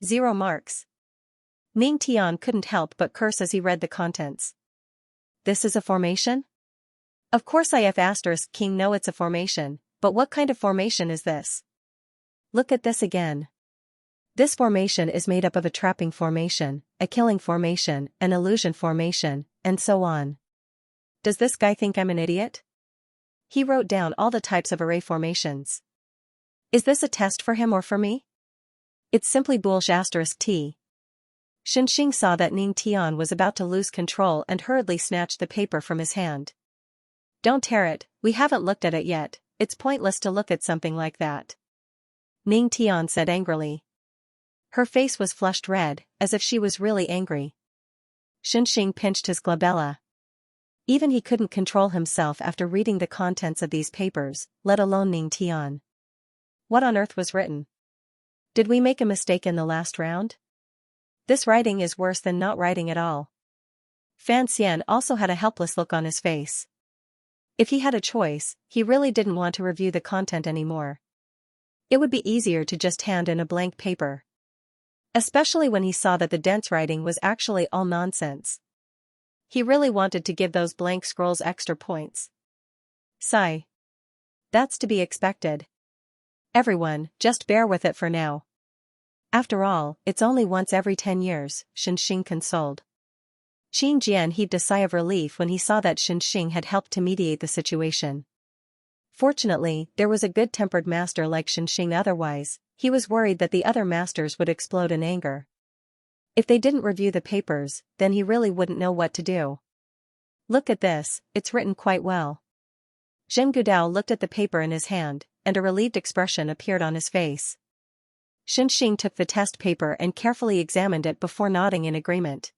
S1: 0 marks. Ning Tian couldn't help but curse as he read the contents. This is a formation? Of course IF** King know it's a formation, but what kind of formation is this? Look at this again. This formation is made up of a trapping formation, a killing formation, an illusion formation, and so on. Does this guy think I'm an idiot? He wrote down all the types of array formations. Is this a test for him or for me? It's simply bullshit. T. Xianxia saw that Ning Tian was about to lose control and hurriedly snatched the paper from his hand. Don't tear it, we haven't looked at it yet, it's pointless to look at something like that. Ning Tian said angrily. Her face was flushed red, as if she was really angry. Xianxia pinched his glabella. Even he couldn't control himself after reading the contents of these papers, let alone Ning Tian. What on earth was written? Did we make a mistake in the last round? This writing is worse than not writing at all. Fan Xian also had a helpless look on his face. If he had a choice, he really didn't want to review the content anymore. It would be easier to just hand in a blank paper. Especially when he saw that the dense writing was actually all nonsense. He really wanted to give those blank scrolls extra points. Sigh. That's to be expected. Everyone, just bear with it for now. After all, it's only once every 10 years, Xianxia consoled. Qin Jian heaved a sigh of relief when he saw that Xianxia had helped to mediate the situation. Fortunately, there was a good-tempered master like Xianxia, otherwise, he was worried that the other masters would explode in anger. If they didn't review the papers, then he really wouldn't know what to do. Look at this, it's written quite well. Zhen Gudao looked at the paper in his hand, and a relieved expression appeared on his face. Xianxia took the test paper and carefully examined it before nodding in agreement.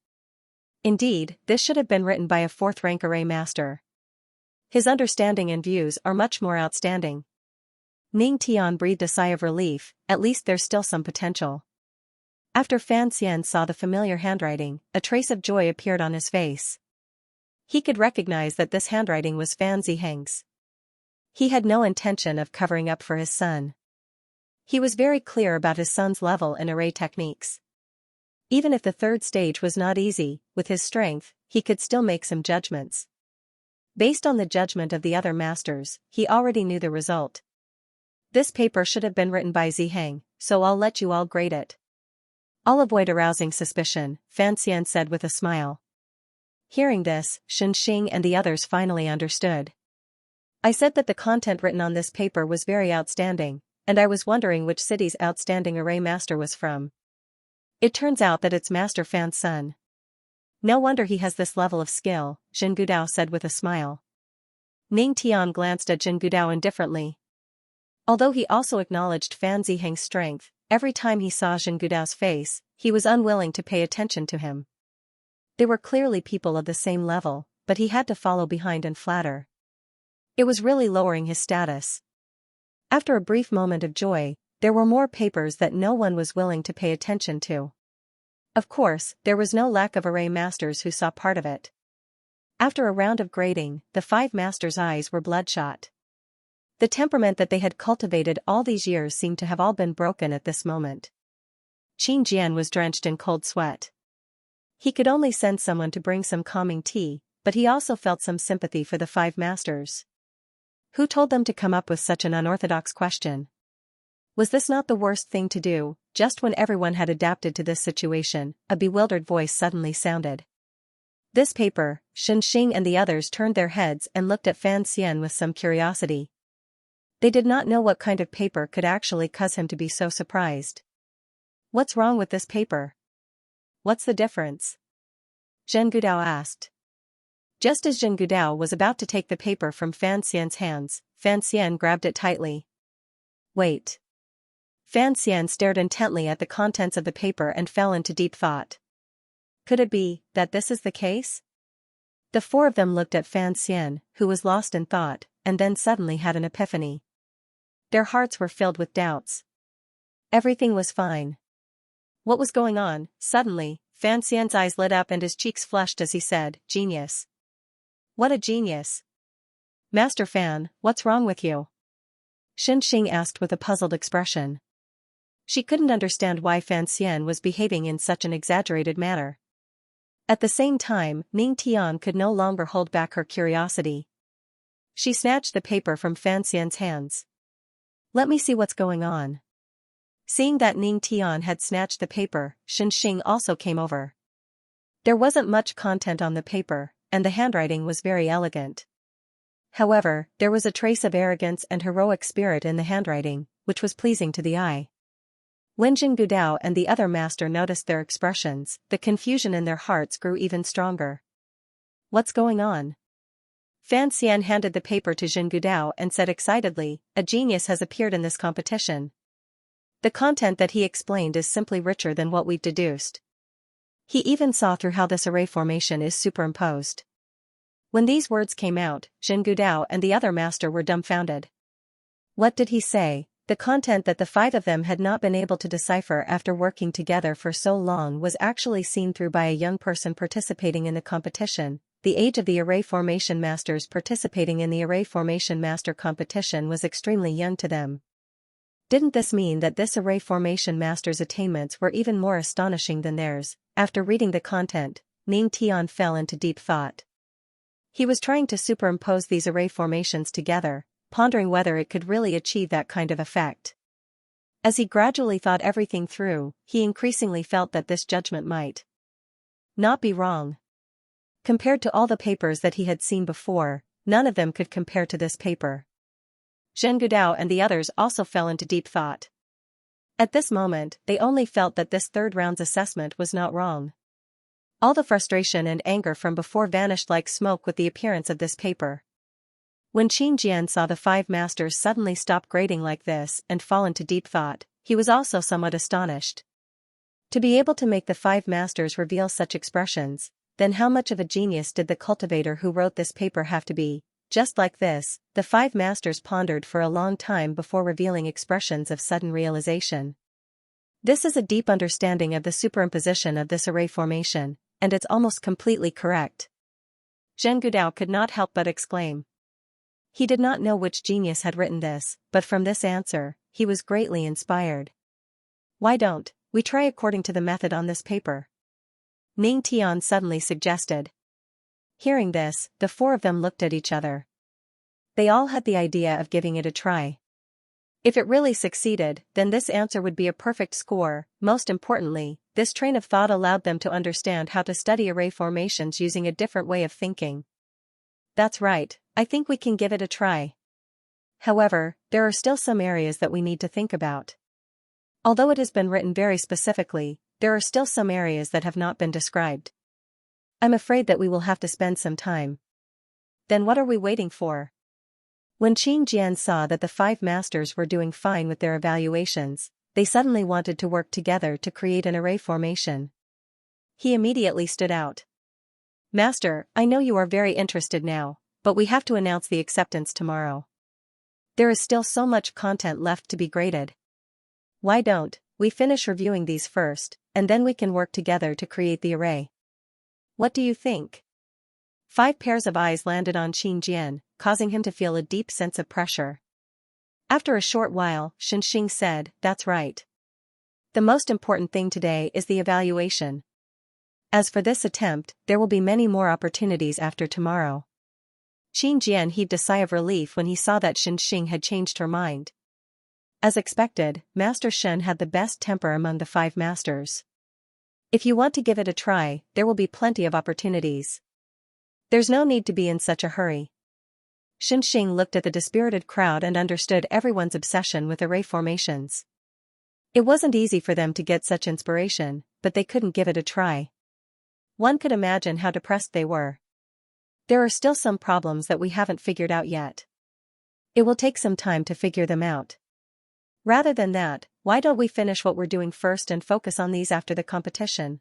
S1: Indeed, this should have been written by a 4th-rank array master. His understanding and views are much more outstanding. Ning Tian breathed a sigh of relief, at least there's still some potential. After Fan Xian saw the familiar handwriting, a trace of joy appeared on his face. He could recognize that this handwriting was Fan Ziheng's. He had no intention of covering up for his son. He was very clear about his son's level in array techniques. Even if the 3rd stage was not easy, with his strength, he could still make some judgments. Based on the judgment of the other masters, he already knew the result. This paper should have been written by Ziheng, so I'll let you all grade it. I'll avoid arousing suspicion, Fan Xian said with a smile. Hearing this, Xianxia and the others finally understood. I said that the content written on this paper was very outstanding, and I was wondering which city's outstanding array master was from. It turns out that it's Master Fan's son. No wonder he has this level of skill, Jin Gudao said with a smile. Ning Tian glanced at Jin Gudao indifferently. Although he also acknowledged Fan Ziheng's strength, every time he saw Jin Gudao's face, he was unwilling to pay attention to him. They were clearly people of the same level, but he had to follow behind and flatter. It was really lowering his status. After a brief moment of joy, there were more papers that no one was willing to pay attention to. Of course, there was no lack of array masters who saw part of it. After a round of grading, the 5 masters' eyes were bloodshot. The temperament that they had cultivated all these years seemed to have all been broken at this moment. Qin Jian was drenched in cold sweat. He could only send someone to bring some calming tea, but he also felt some sympathy for the 5 masters. Who told them to come up with such an unorthodox question? Was this not the worst thing to do? Just when everyone had adapted to this situation, a bewildered voice suddenly sounded. This paper, Xianxia and the others turned their heads and looked at Fan Xian with some curiosity. They did not know what kind of paper could actually cause him to be so surprised. What's wrong with this paper? What's the difference? Zhen Gudao asked. Just as Zhen Gudao was about to take the paper from Fan Xian's hands, Fan Xian grabbed it tightly. Wait. Fan Xian stared intently at the contents of the paper and fell into deep thought. Could it be that this is the case? The 4 of them looked at Fan Xian, who was lost in thought, and then suddenly had an epiphany. Their hearts were filled with doubts. Everything was fine. What was going on? Suddenly, Fan Xian's eyes lit up and his cheeks flushed as he said, "Genius." What a genius. Master Fan, what's wrong with you? Xianxia asked with a puzzled expression. She couldn't understand why Fan Xian was behaving in such an exaggerated manner. At the same time, Ning Tian could no longer hold back her curiosity. She snatched the paper from Fan Xian's hands. Let me see what's going on. Seeing that Ning Tian had snatched the paper, Xianxia also came over. There wasn't much content on the paper, and the handwriting was very elegant. However, there was a trace of arrogance and heroic spirit in the handwriting, which was pleasing to the eye. When Jin Gudao and the other master noticed their expressions, the confusion in their hearts grew even stronger. What's going on? Fan Xian handed the paper to Jin Gudao and said excitedly, a genius has appeared in this competition. The content that he explained is simply richer than what we've deduced. He even saw through how this array formation is superimposed. When these words came out, Jin Gudao and the other master were dumbfounded. What did he say? The content that the 5 of them had not been able to decipher after working together for so long was actually seen through by a young person participating in the competition. The age of the array formation masters participating in the array formation master competition was extremely young to them. Didn't this mean that this array formation master's attainments were even more astonishing than theirs? After reading the content, Ning Tian fell into deep thought. He was trying to superimpose these array formations together, pondering whether it could really achieve that kind of effect. As he gradually thought everything through, he increasingly felt that this judgment might not be wrong. Compared to all the papers that he had seen before, none of them could compare to this paper. Zhen Gudao and the others also fell into deep thought. At this moment, they only felt that this 3rd round's assessment was not wrong. All the frustration and anger from before vanished like smoke with the appearance of this paper. When Qin Jian saw the 5 masters suddenly stop grading like this and fall into deep thought, he was also somewhat astonished. To be able to make the 5 masters reveal such expressions, then how much of a genius did the cultivator who wrote this paper have to be? Just like this, the 5 masters pondered for a long time before revealing expressions of sudden realization. This is a deep understanding of the superimposition of this array formation, and it's almost completely correct. Zhen Gudao could not help but exclaim. He did not know which genius had written this, but from this answer, he was greatly inspired. Why don't we try according to the method on this paper? Ning Tian suddenly suggested. Hearing this, the four of them looked at each other. They all had the idea of giving it a try. If it really succeeded, then this answer would be a perfect score. Most importantly, this train of thought allowed them to understand how to study array formations using a different way of thinking. That's right, I think we can give it a try. However, there are still some areas that we need to think about. Although it has been written very specifically, there are still some areas that have not been described. I'm afraid that we will have to spend some time. Then what are we waiting for? When Xianxia saw that the five masters were doing fine with their evaluations, they suddenly wanted to work together to create an array formation. He immediately stood out. Master, I know you are very interested now, but we have to announce the acceptance tomorrow. There is still so much content left to be graded. Why don't we finish reviewing these first, and then we can work together to create the array? What do you think? 5 pairs of eyes landed on Xianxia, causing him to feel a deep sense of pressure. After a short while, Xianxia said, That's right. The most important thing today is the evaluation. As for this attempt, there will be many more opportunities after tomorrow. Xianxia heaved a sigh of relief when he saw that Xianxia had changed her mind. As expected, Master Shen had the best temper among the 5 masters. If you want to give it a try, there will be plenty of opportunities. There's no need to be in such a hurry. Xianxia looked at the dispirited crowd and understood everyone's obsession with array formations. It wasn't easy for them to get such inspiration, but they couldn't give it a try. One could imagine how depressed they were. There are still some problems that we haven't figured out yet. It will take some time to figure them out. Rather than that, why don't we finish what we're doing first and focus on these after the competition?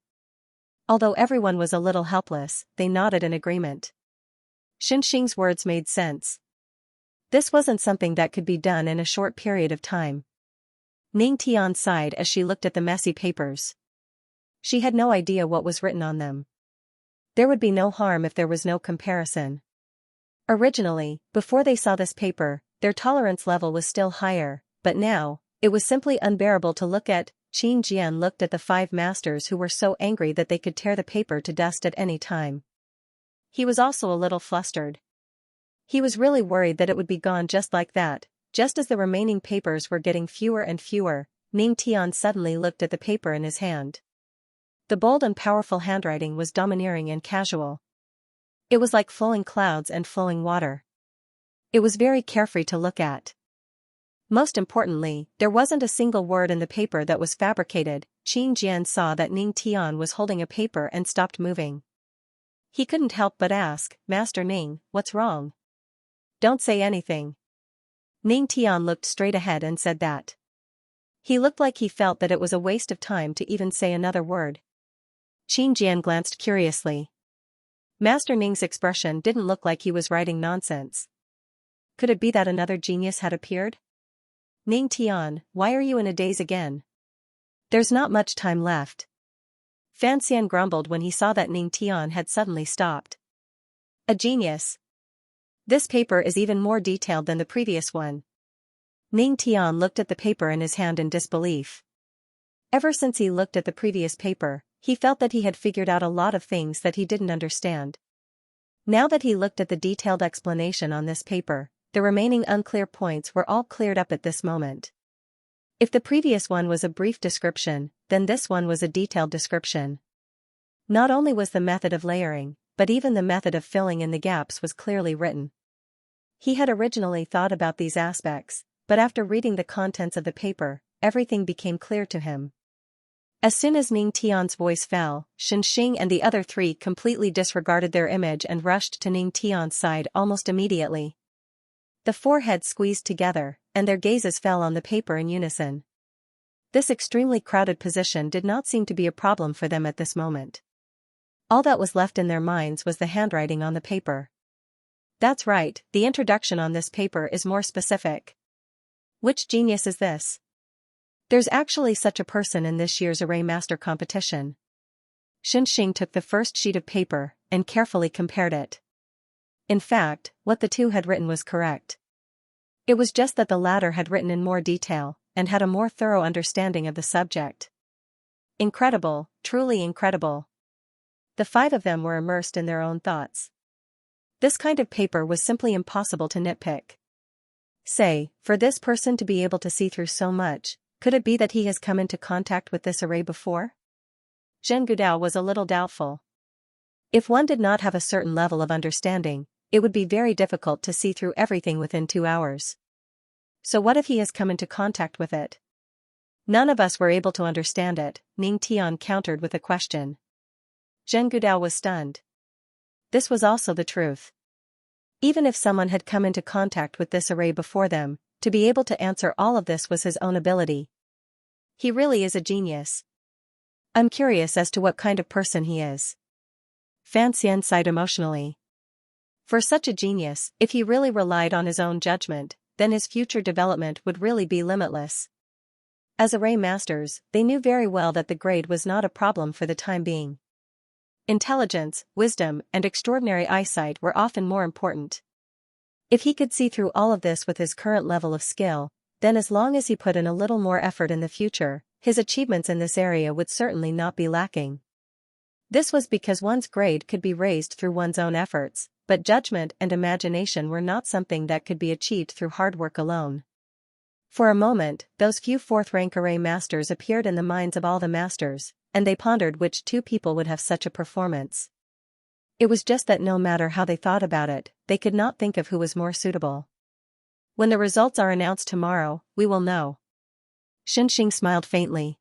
S1: Although everyone was a little helpless, they nodded in agreement. Xianxia's words made sense. This wasn't something that could be done in a short period of time. Ning Tian sighed as she looked at the messy papers. She had no idea what was written on them. There would be no harm if there was no comparison. Originally, before they saw this paper, their tolerance level was still higher, but now, it was simply unbearable to look at. Xianxia looked at the 5 masters who were so angry that they could tear the paper to dust at any time. He was also a little flustered. He was really worried that it would be gone just like that. Just as the remaining papers were getting fewer and fewer, Ning Tian suddenly looked at the paper in his hand. The bold and powerful handwriting was domineering and casual. It was like flowing clouds and flowing water. It was very carefree to look at. Most importantly, there wasn't a single word in the paper that was fabricated. Xianxia saw that Ning Tian was holding a paper and stopped moving. He couldn't help but ask, Master Ning, what's wrong? Don't say anything. Ning Tian looked straight ahead and said that. He looked like he felt that it was a waste of time to even say another word. Xianxia glanced curiously. Master Ning's expression didn't look like he was writing nonsense. Could it be that another genius had appeared? Ning Tian, why are you in a daze again? There's not much time left. Fan Xian grumbled when he saw that Ning Tian had suddenly stopped. A genius. This paper is even more detailed than the previous one. Ning Tian looked at the paper in his hand in disbelief. Ever since he looked at the previous paper, he felt that he had figured out a lot of things that he didn't understand. Now that he looked at the detailed explanation on this paper, the remaining unclear points were all cleared up at this moment. If the previous one was a brief description, then this one was a detailed description. Not only was the method of layering, but even the method of filling in the gaps was clearly written. He had originally thought about these aspects, but after reading the contents of the paper, everything became clear to him. As soon as Ning Tian's voice fell, Xianxia and the other 3 completely disregarded their image and rushed to Ning Tian's side almost immediately. The 4 heads squeezed together, and their gazes fell on the paper in unison. This extremely crowded position did not seem to be a problem for them at this moment. All that was left in their minds was the handwriting on the paper. That's right, the introduction on this paper is more specific. Which genius is this? There's actually such a person in this year's Array Master competition. Xianxia took the first sheet of paper and carefully compared it. In fact, what the 2 had written was correct. It was just that the latter had written in more detail, and had a more thorough understanding of the subject. Incredible, truly incredible. The 5 of them were immersed in their own thoughts. This kind of paper was simply impossible to nitpick. Say, for this person to be able to see through so much, could it be that he has come into contact with this array before? Zheng Gudao was a little doubtful. If one did not have a certain level of understanding, it would be very difficult to see through everything within 2 hours. So what if he has come into contact with it? None of us were able to understand it, Ning Tian countered with a question. Zheng Gudao was stunned. This was also the truth. Even if someone had come into contact with this array before them, to be able to answer all of this was his own ability. He really is a genius. I'm curious as to what kind of person he is. Fan Xian sighed emotionally. For such a genius, if he really relied on his own judgment, then his future development would really be limitless. As array masters, they knew very well that the grade was not a problem for the time being. Intelligence, wisdom, and extraordinary eyesight were often more important. If he could see through all of this with his current level of skill, then as long as he put in a little more effort in the future, his achievements in this area would certainly not be lacking. This was because one's grade could be raised through one's own efforts, but judgment and imagination were not something that could be achieved through hard work alone. For a moment, those few fourth-rank array masters appeared in the minds of all the masters, and they pondered which 2 people would have such a performance. It was just that no matter how they thought about it, they could not think of who was more suitable. When the results are announced tomorrow, we will know. Xinxing smiled faintly.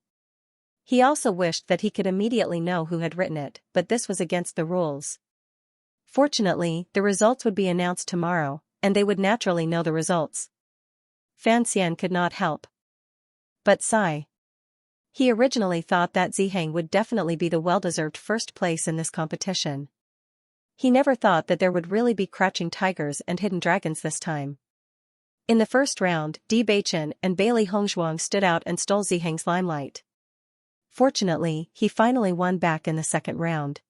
S1: He also wished that he could immediately know who had written it, but this was against the rules. Fortunately, the results would be announced tomorrow, and they would naturally know the results. Fan Xian could not help but sigh. He originally thought that Ziheng would definitely be the well-deserved first place in this competition. He never thought that there would really be crouching tigers and hidden dragons this time. In the first round, Bewitching and Bailey Hongzhuang stood out and stole Ziheng's limelight. Fortunately, he finally won back in the second round.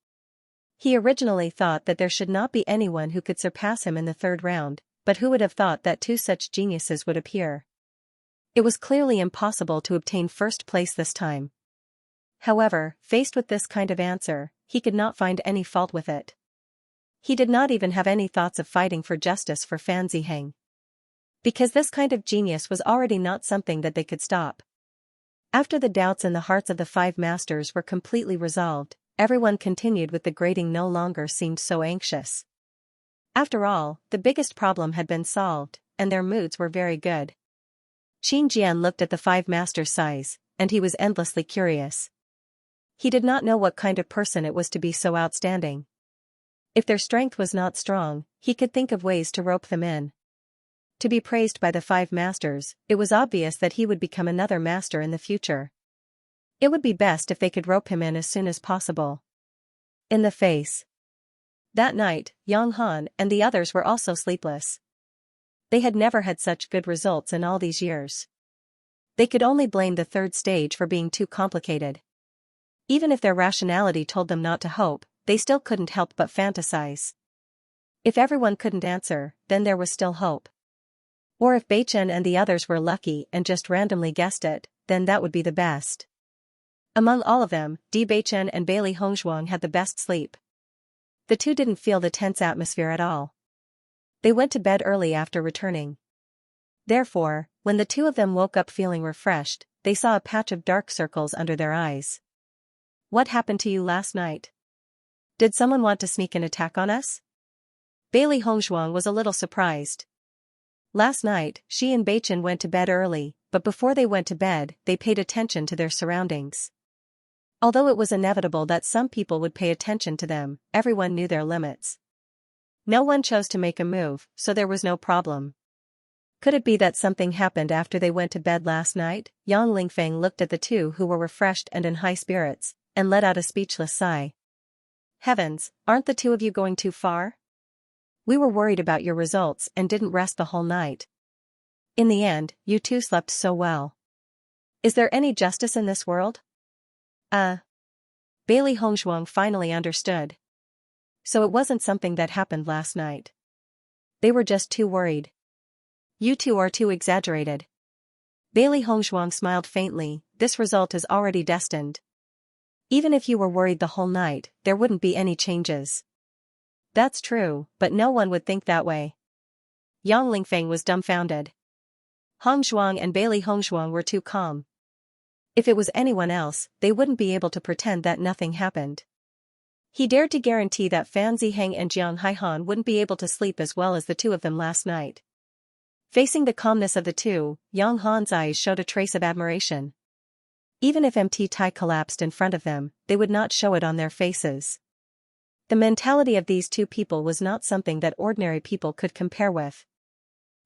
S1: He originally thought that there should not be anyone who could surpass him in the third round, but who would have thought that 2 such geniuses would appear? It was clearly impossible to obtain first place this time. However, faced with this kind of answer, he could not find any fault with it. He did not even have any thoughts of fighting for justice for Fan Ziheng. Because this kind of genius was already not something that they could stop. After the doubts in the hearts of the 5 masters were completely resolved, everyone continued with the grading no longer seemed so anxious. After all, the biggest problem had been solved, and their moods were very good. Qin Jian looked at the 5 masters' size, and he was endlessly curious. He did not know what kind of person it was to be so outstanding. If their strength was not strong, he could think of ways to rope them in. To be praised by the 5 masters, it was obvious that he would become another master in the future. It would be best if they could rope him in as soon as possible. In the face. That night, Yang Han and the others were also sleepless. They had never had such good results in all these years. They could only blame the 3rd stage for being too complicated. Even if their rationality told them not to hope, they still couldn't help but fantasize. If everyone couldn't answer, then there was still hope. Or if Beichen and the others were lucky and just randomly guessed it, then that would be the best. Among all of them, Beichen and Bailey Hongzhuang had the best sleep. The 2 didn't feel the tense atmosphere at all. They went to bed early after returning. Therefore, when the 2 of them woke up feeling refreshed, they saw a patch of dark circles under their eyes. What happened to you last night? Did someone want to sneak an attack on us? Bailey Hongzhuang was a little surprised. Last night, she and Beichen went to bed early, but before they went to bed, they paid attention to their surroundings. Although it was inevitable that some people would pay attention to them, everyone knew their limits. No one chose to make a move, so there was no problem. Could it be that something happened after they went to bed last night? Yang Lingfeng looked at the 2 who were refreshed and in high spirits, and let out a speechless sigh. Heavens, aren't the 2 of you going too far? We were worried about your results and didn't rest the whole night. In the end, you 2 slept so well. Is there any justice in this world? Bailey Hongzhuang finally understood. So it wasn't something that happened last night. They were just too worried. You 2 are too exaggerated. Bailey Hongzhuang smiled faintly. This result is already destined. Even if you were worried the whole night, there wouldn't be any changes. That's true, but no one would think that way. Yang Lingfeng was dumbfounded. Hong Zhuang and Bailey Hongzhuang were too calm. If it was anyone else, they wouldn't be able to pretend that nothing happened. He dared to guarantee that Fan Ziheng and Jiang Haihan wouldn't be able to sleep as well as the two of them last night. Facing the calmness of the two, Yang Han's eyes showed a trace of admiration. Even if MT Tai collapsed in front of them, they would not show it on their faces. The mentality of these two people was not something that ordinary people could compare with.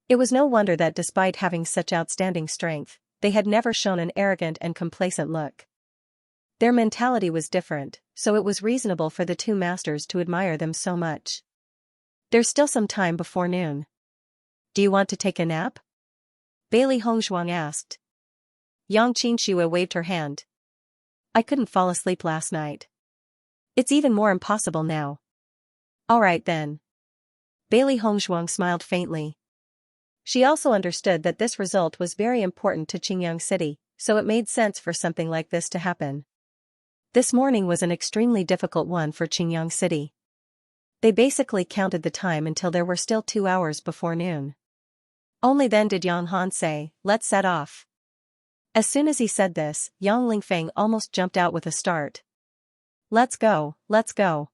S1: It was no wonder that despite having such outstanding strength, they had never shown an arrogant and complacent look. Their mentality was different, so it was reasonable for the two masters to admire them so much. There's still some time before noon. Do you want to take a nap? Bailey Hongzhuang asked. Yang Xianxia waved her hand. I couldn't fall asleep last night. It's even more impossible now. All right then. Bailey Hongzhuang smiled faintly. She also understood that this result was very important to Qingyang City, so it made sense for something like this to happen. This morning was an extremely difficult one for Qingyang City. They basically counted the time until there were still 2 hours before noon. Only then did Yang Han say, "Let's set off." As soon as he said this, Yang Lingfeng almost jumped out with a start. Let's go, let's go.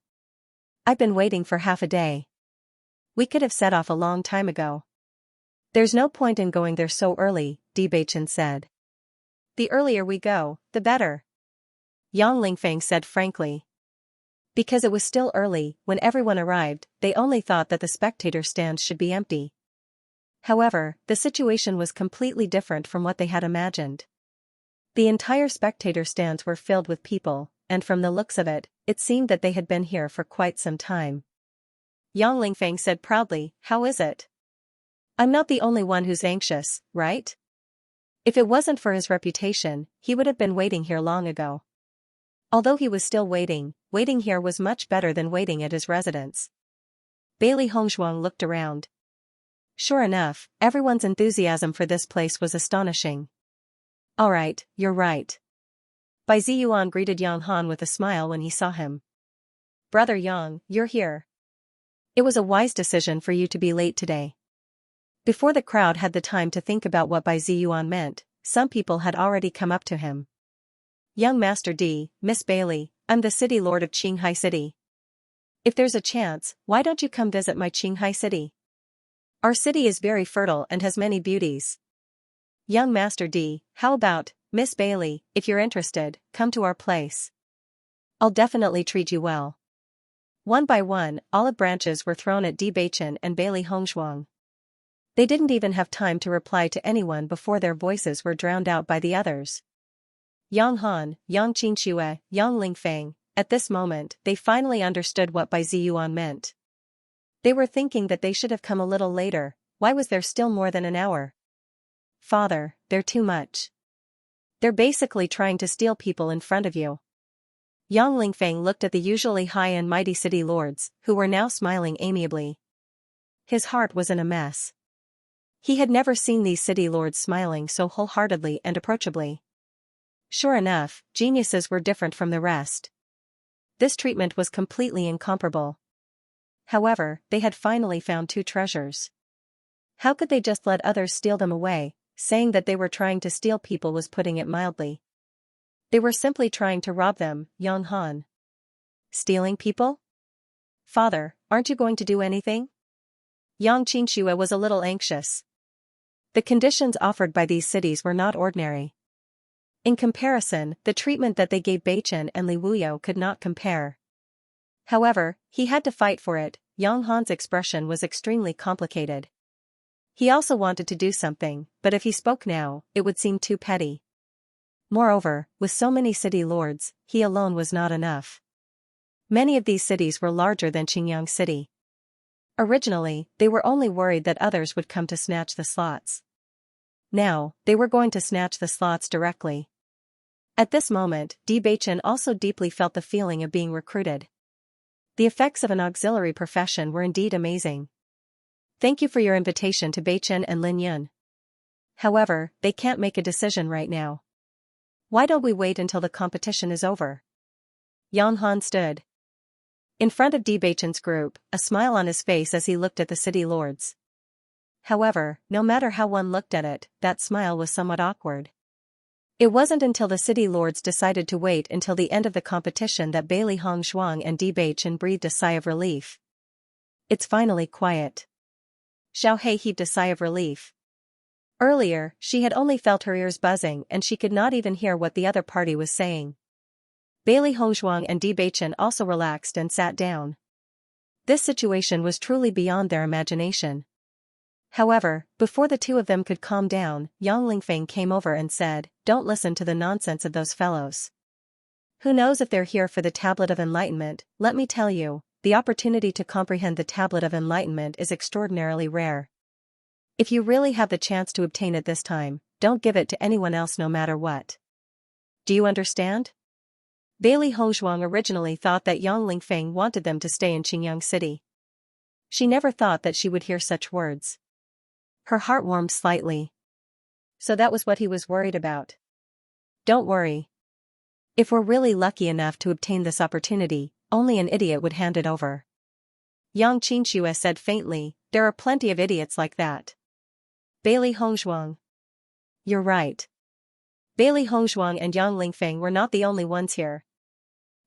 S1: I've been waiting for half a day. We could have set off a long time ago. There's no point in going there so early, Bewitching said. The earlier we go, the better. Yang Lingfeng said frankly. Because it was still early, when everyone arrived, they only thought that the spectator stands should be empty. However, the situation was completely different from what they had imagined. The entire spectator stands were filled with people, and from the looks of it, it seemed that they had been here for quite some time. Yang Lingfeng said proudly, "How is it? I'm not the only one who's anxious, right?" If it wasn't for his reputation, he would have been waiting here long ago. Although he was still waiting here was much better than waiting at his residence. Bailey Hongzhuang looked around. Sure enough, everyone's enthusiasm for this place was astonishing. All right, you're right. Bai Ziyuan greeted Yang Han with a smile when he saw him. Brother Yang, you're here. It was a wise decision for you to be late today. Before the crowd had the time to think about what Bai Ziyuan meant, some people had already come up to him. Young Master D, Miss Bailey, I'm the city lord of Qinghai City. If there's a chance, why don't you come visit my Qinghai City? Our city is very fertile and has many beauties. Young Master D, how about, Miss Bailey, if you're interested, come to our place. I'll definitely treat you well. One by one, olive branches were thrown at D Baichen and Bailey Hongzhuang. They didn't even have time to reply to anyone before their voices were drowned out by the others. Yang Han, Yang Xianxia, Yang Lingfeng, at this moment, they finally understood what Bai Ziyuan meant. They were thinking that they should have come a little later. Why was there still more than an hour? Father, they're too much. They're basically trying to steal people in front of you. Yang Lingfeng looked at the usually high and mighty city lords, who were now smiling amiably. His heart was in a mess. He had never seen these city lords smiling so wholeheartedly and approachably. Sure enough, geniuses were different from the rest. This treatment was completely incomparable. However, they had finally found 2 treasures. How could they just let others steal them away? Saying that they were trying to steal people was putting it mildly. They were simply trying to rob them, Yang Han. Stealing people? Father, aren't you going to do anything? Yang Xianxia was a little anxious. The conditions offered by these cities were not ordinary. In comparison, the treatment that they gave Baichen and Li Wuyo could not compare. However, he had to fight for it. Yang Han's expression was extremely complicated. He also wanted to do something, but if he spoke now, it would seem too petty. Moreover, with so many city lords, he alone was not enough. Many of these cities were larger than Qingyang City. Originally, they were only worried that others would come to snatch the slots. Now, they were going to snatch the slots directly. At this moment, D Baichen also deeply felt the feeling of being recruited. The effects of an auxiliary profession were indeed amazing. Thank you for your invitation to Baichen and Lin Yun. However, they can't make a decision right now. Why don't we wait until the competition is over? Yang Han stood. In front of Bewitching's group, a smile on his face as he looked at the city lords. However, no matter how one looked at it, that smile was somewhat awkward. It wasn't until the city lords decided to wait until the end of the competition that Bailey Hongshuang and Bewitching breathed a sigh of relief. It's finally quiet. Xiao heaved a sigh of relief. Earlier, she had only felt her ears buzzing and she could not even hear what the other party was saying. Bailey Hongshuang and Bewitching also relaxed and sat down. This situation was truly beyond their imagination. However, before the two of them could calm down, Yang Lingfeng came over and said, "Don't listen to the nonsense of those fellows. Who knows if they're here for the Tablet of Enlightenment? Let me tell you, the opportunity to comprehend the Tablet of Enlightenment is extraordinarily rare. If you really have the chance to obtain it this time, don't give it to anyone else no matter what. Do you understand?" Bailey Hongshuang originally thought that Yang Lingfeng wanted them to stay in Qingyang City. She never thought that she would hear such words. Her heart warmed slightly. So that was what he was worried about. Don't worry. If we're really lucky enough to obtain this opportunity, only an idiot would hand it over. Yang Xianxia said faintly, "There are plenty of idiots like that." Bailey Hongshuang. You're right. Bailey Hongshuang and Yang Lingfeng were not the only ones here.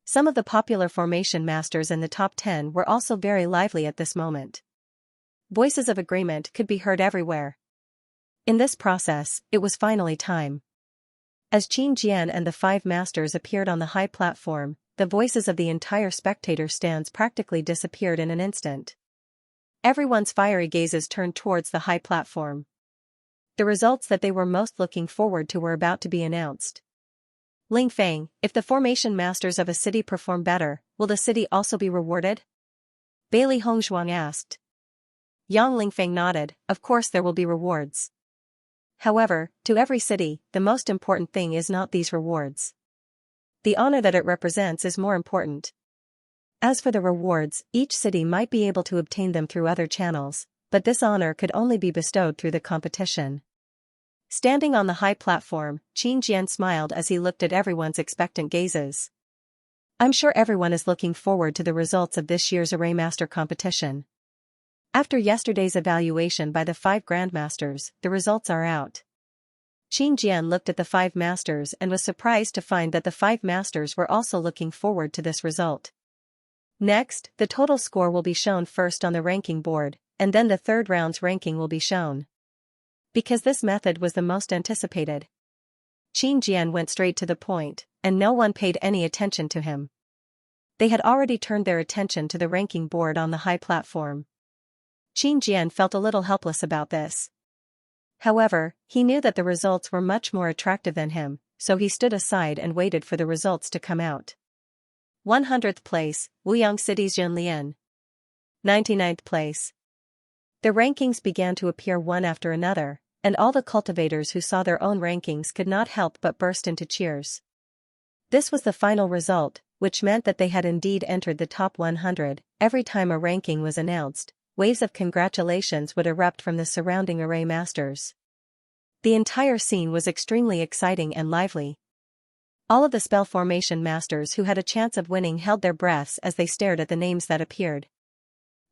S1: Some of the popular formation masters in the top 10 were also very lively at this moment. Voices of agreement could be heard everywhere. In this process, it was finally time. As Qin Jian and the 5 masters appeared on the high platform, the voices of the entire spectator stands practically disappeared in an instant. Everyone's fiery gazes turned towards the high platform. The results that they were most looking forward to were about to be announced. Lingfeng, if the formation masters of a city perform better, will the city also be rewarded? Bailey Hongshuang asked. Yang Lingfeng nodded, of course there will be rewards. However, to every city, the most important thing is not these rewards. The honor that it represents is more important. As for the rewards, each city might be able to obtain them through other channels, but this honor could only be bestowed through the competition. Standing on the high platform, Qin Jian smiled as he looked at everyone's expectant gazes. I'm sure everyone is looking forward to the results of this year's Array Master competition. After yesterday's evaluation by the 5 Grandmasters, the results are out. Qin Jian looked at the 5 Masters and was surprised to find that the 5 Masters were also looking forward to this result. Next, the total score will be shown first on the ranking board, and then the third round's ranking will be shown. Because this method was the most anticipated. Qin Jian went straight to the point, and no one paid any attention to him. They had already turned their attention to the ranking board on the high platform. Qin Jian felt a little helpless about this. However, he knew that the results were much more attractive than him, so he stood aside and waited for the results to come out. 100th place, Wuyang City's Yunlian. 99th place. The rankings began to appear one after another, and all the cultivators who saw their own rankings could not help but burst into cheers. This was the final result, which meant that they had indeed entered the top 100. Every time a ranking was announced, waves of congratulations would erupt from the surrounding array masters. The entire scene was extremely exciting and lively. All of the spell formation masters who had a chance of winning held their breaths as they stared at the names that appeared.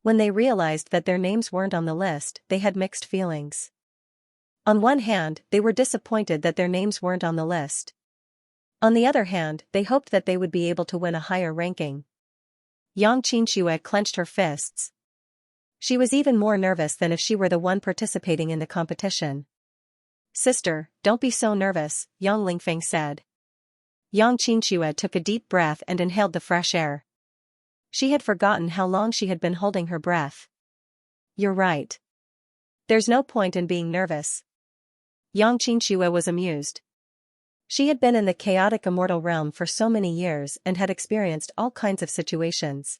S1: When they realized that their names weren't on the list, they had mixed feelings. On one hand, they were disappointed that their names weren't on the list. On the other hand, they hoped that they would be able to win a higher ranking. Yang Xianxia clenched her fists. She was even more nervous than if she were the one participating in the competition. Sister, don't be so nervous, Yang Lingfeng said. Yang Xianxia took a deep breath and inhaled the fresh air. She had forgotten how long she had been holding her breath. You're right. There's no point in being nervous. Yang Xianxia was amused. She had been in the chaotic immortal realm for so many years and had experienced all kinds of situations.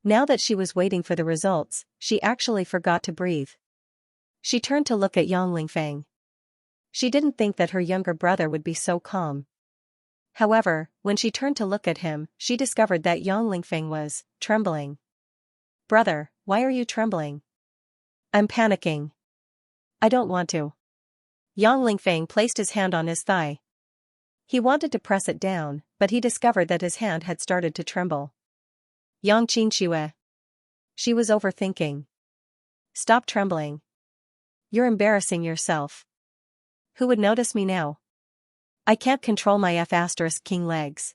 S1: Now that she was waiting for the results, she actually forgot to breathe. She turned to look at Yang Lingfeng. She didn't think that her younger brother would be so calm. However, when she turned to look at him, she discovered that Yang Lingfeng was trembling. Brother, why are you trembling? I'm panicking. I don't want to. Yang Lingfeng placed his hand on his thigh. He wanted to press it down, but he discovered that his hand had started to tremble. Xianxia. She was overthinking. Stop trembling. You're embarrassing yourself. Who would notice me now? I can't control my F***king legs.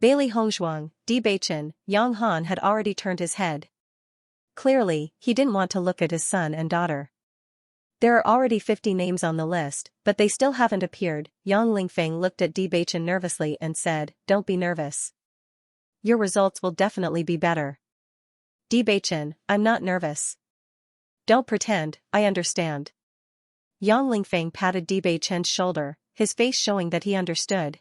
S1: Bailey Hongzhuang, Bewitching, Yang Han had already turned his head. Clearly, he didn't want to look at his son and daughter. There are already 50 names on the list, but they still haven't appeared. Yang Lingfeng looked at Bewitching nervously and said, "Don't be nervous. Your results will definitely be better." Bewitching, I'm not nervous. Don't pretend, I understand. Yang Lingfeng patted Bewitching's shoulder, his face showing that he understood.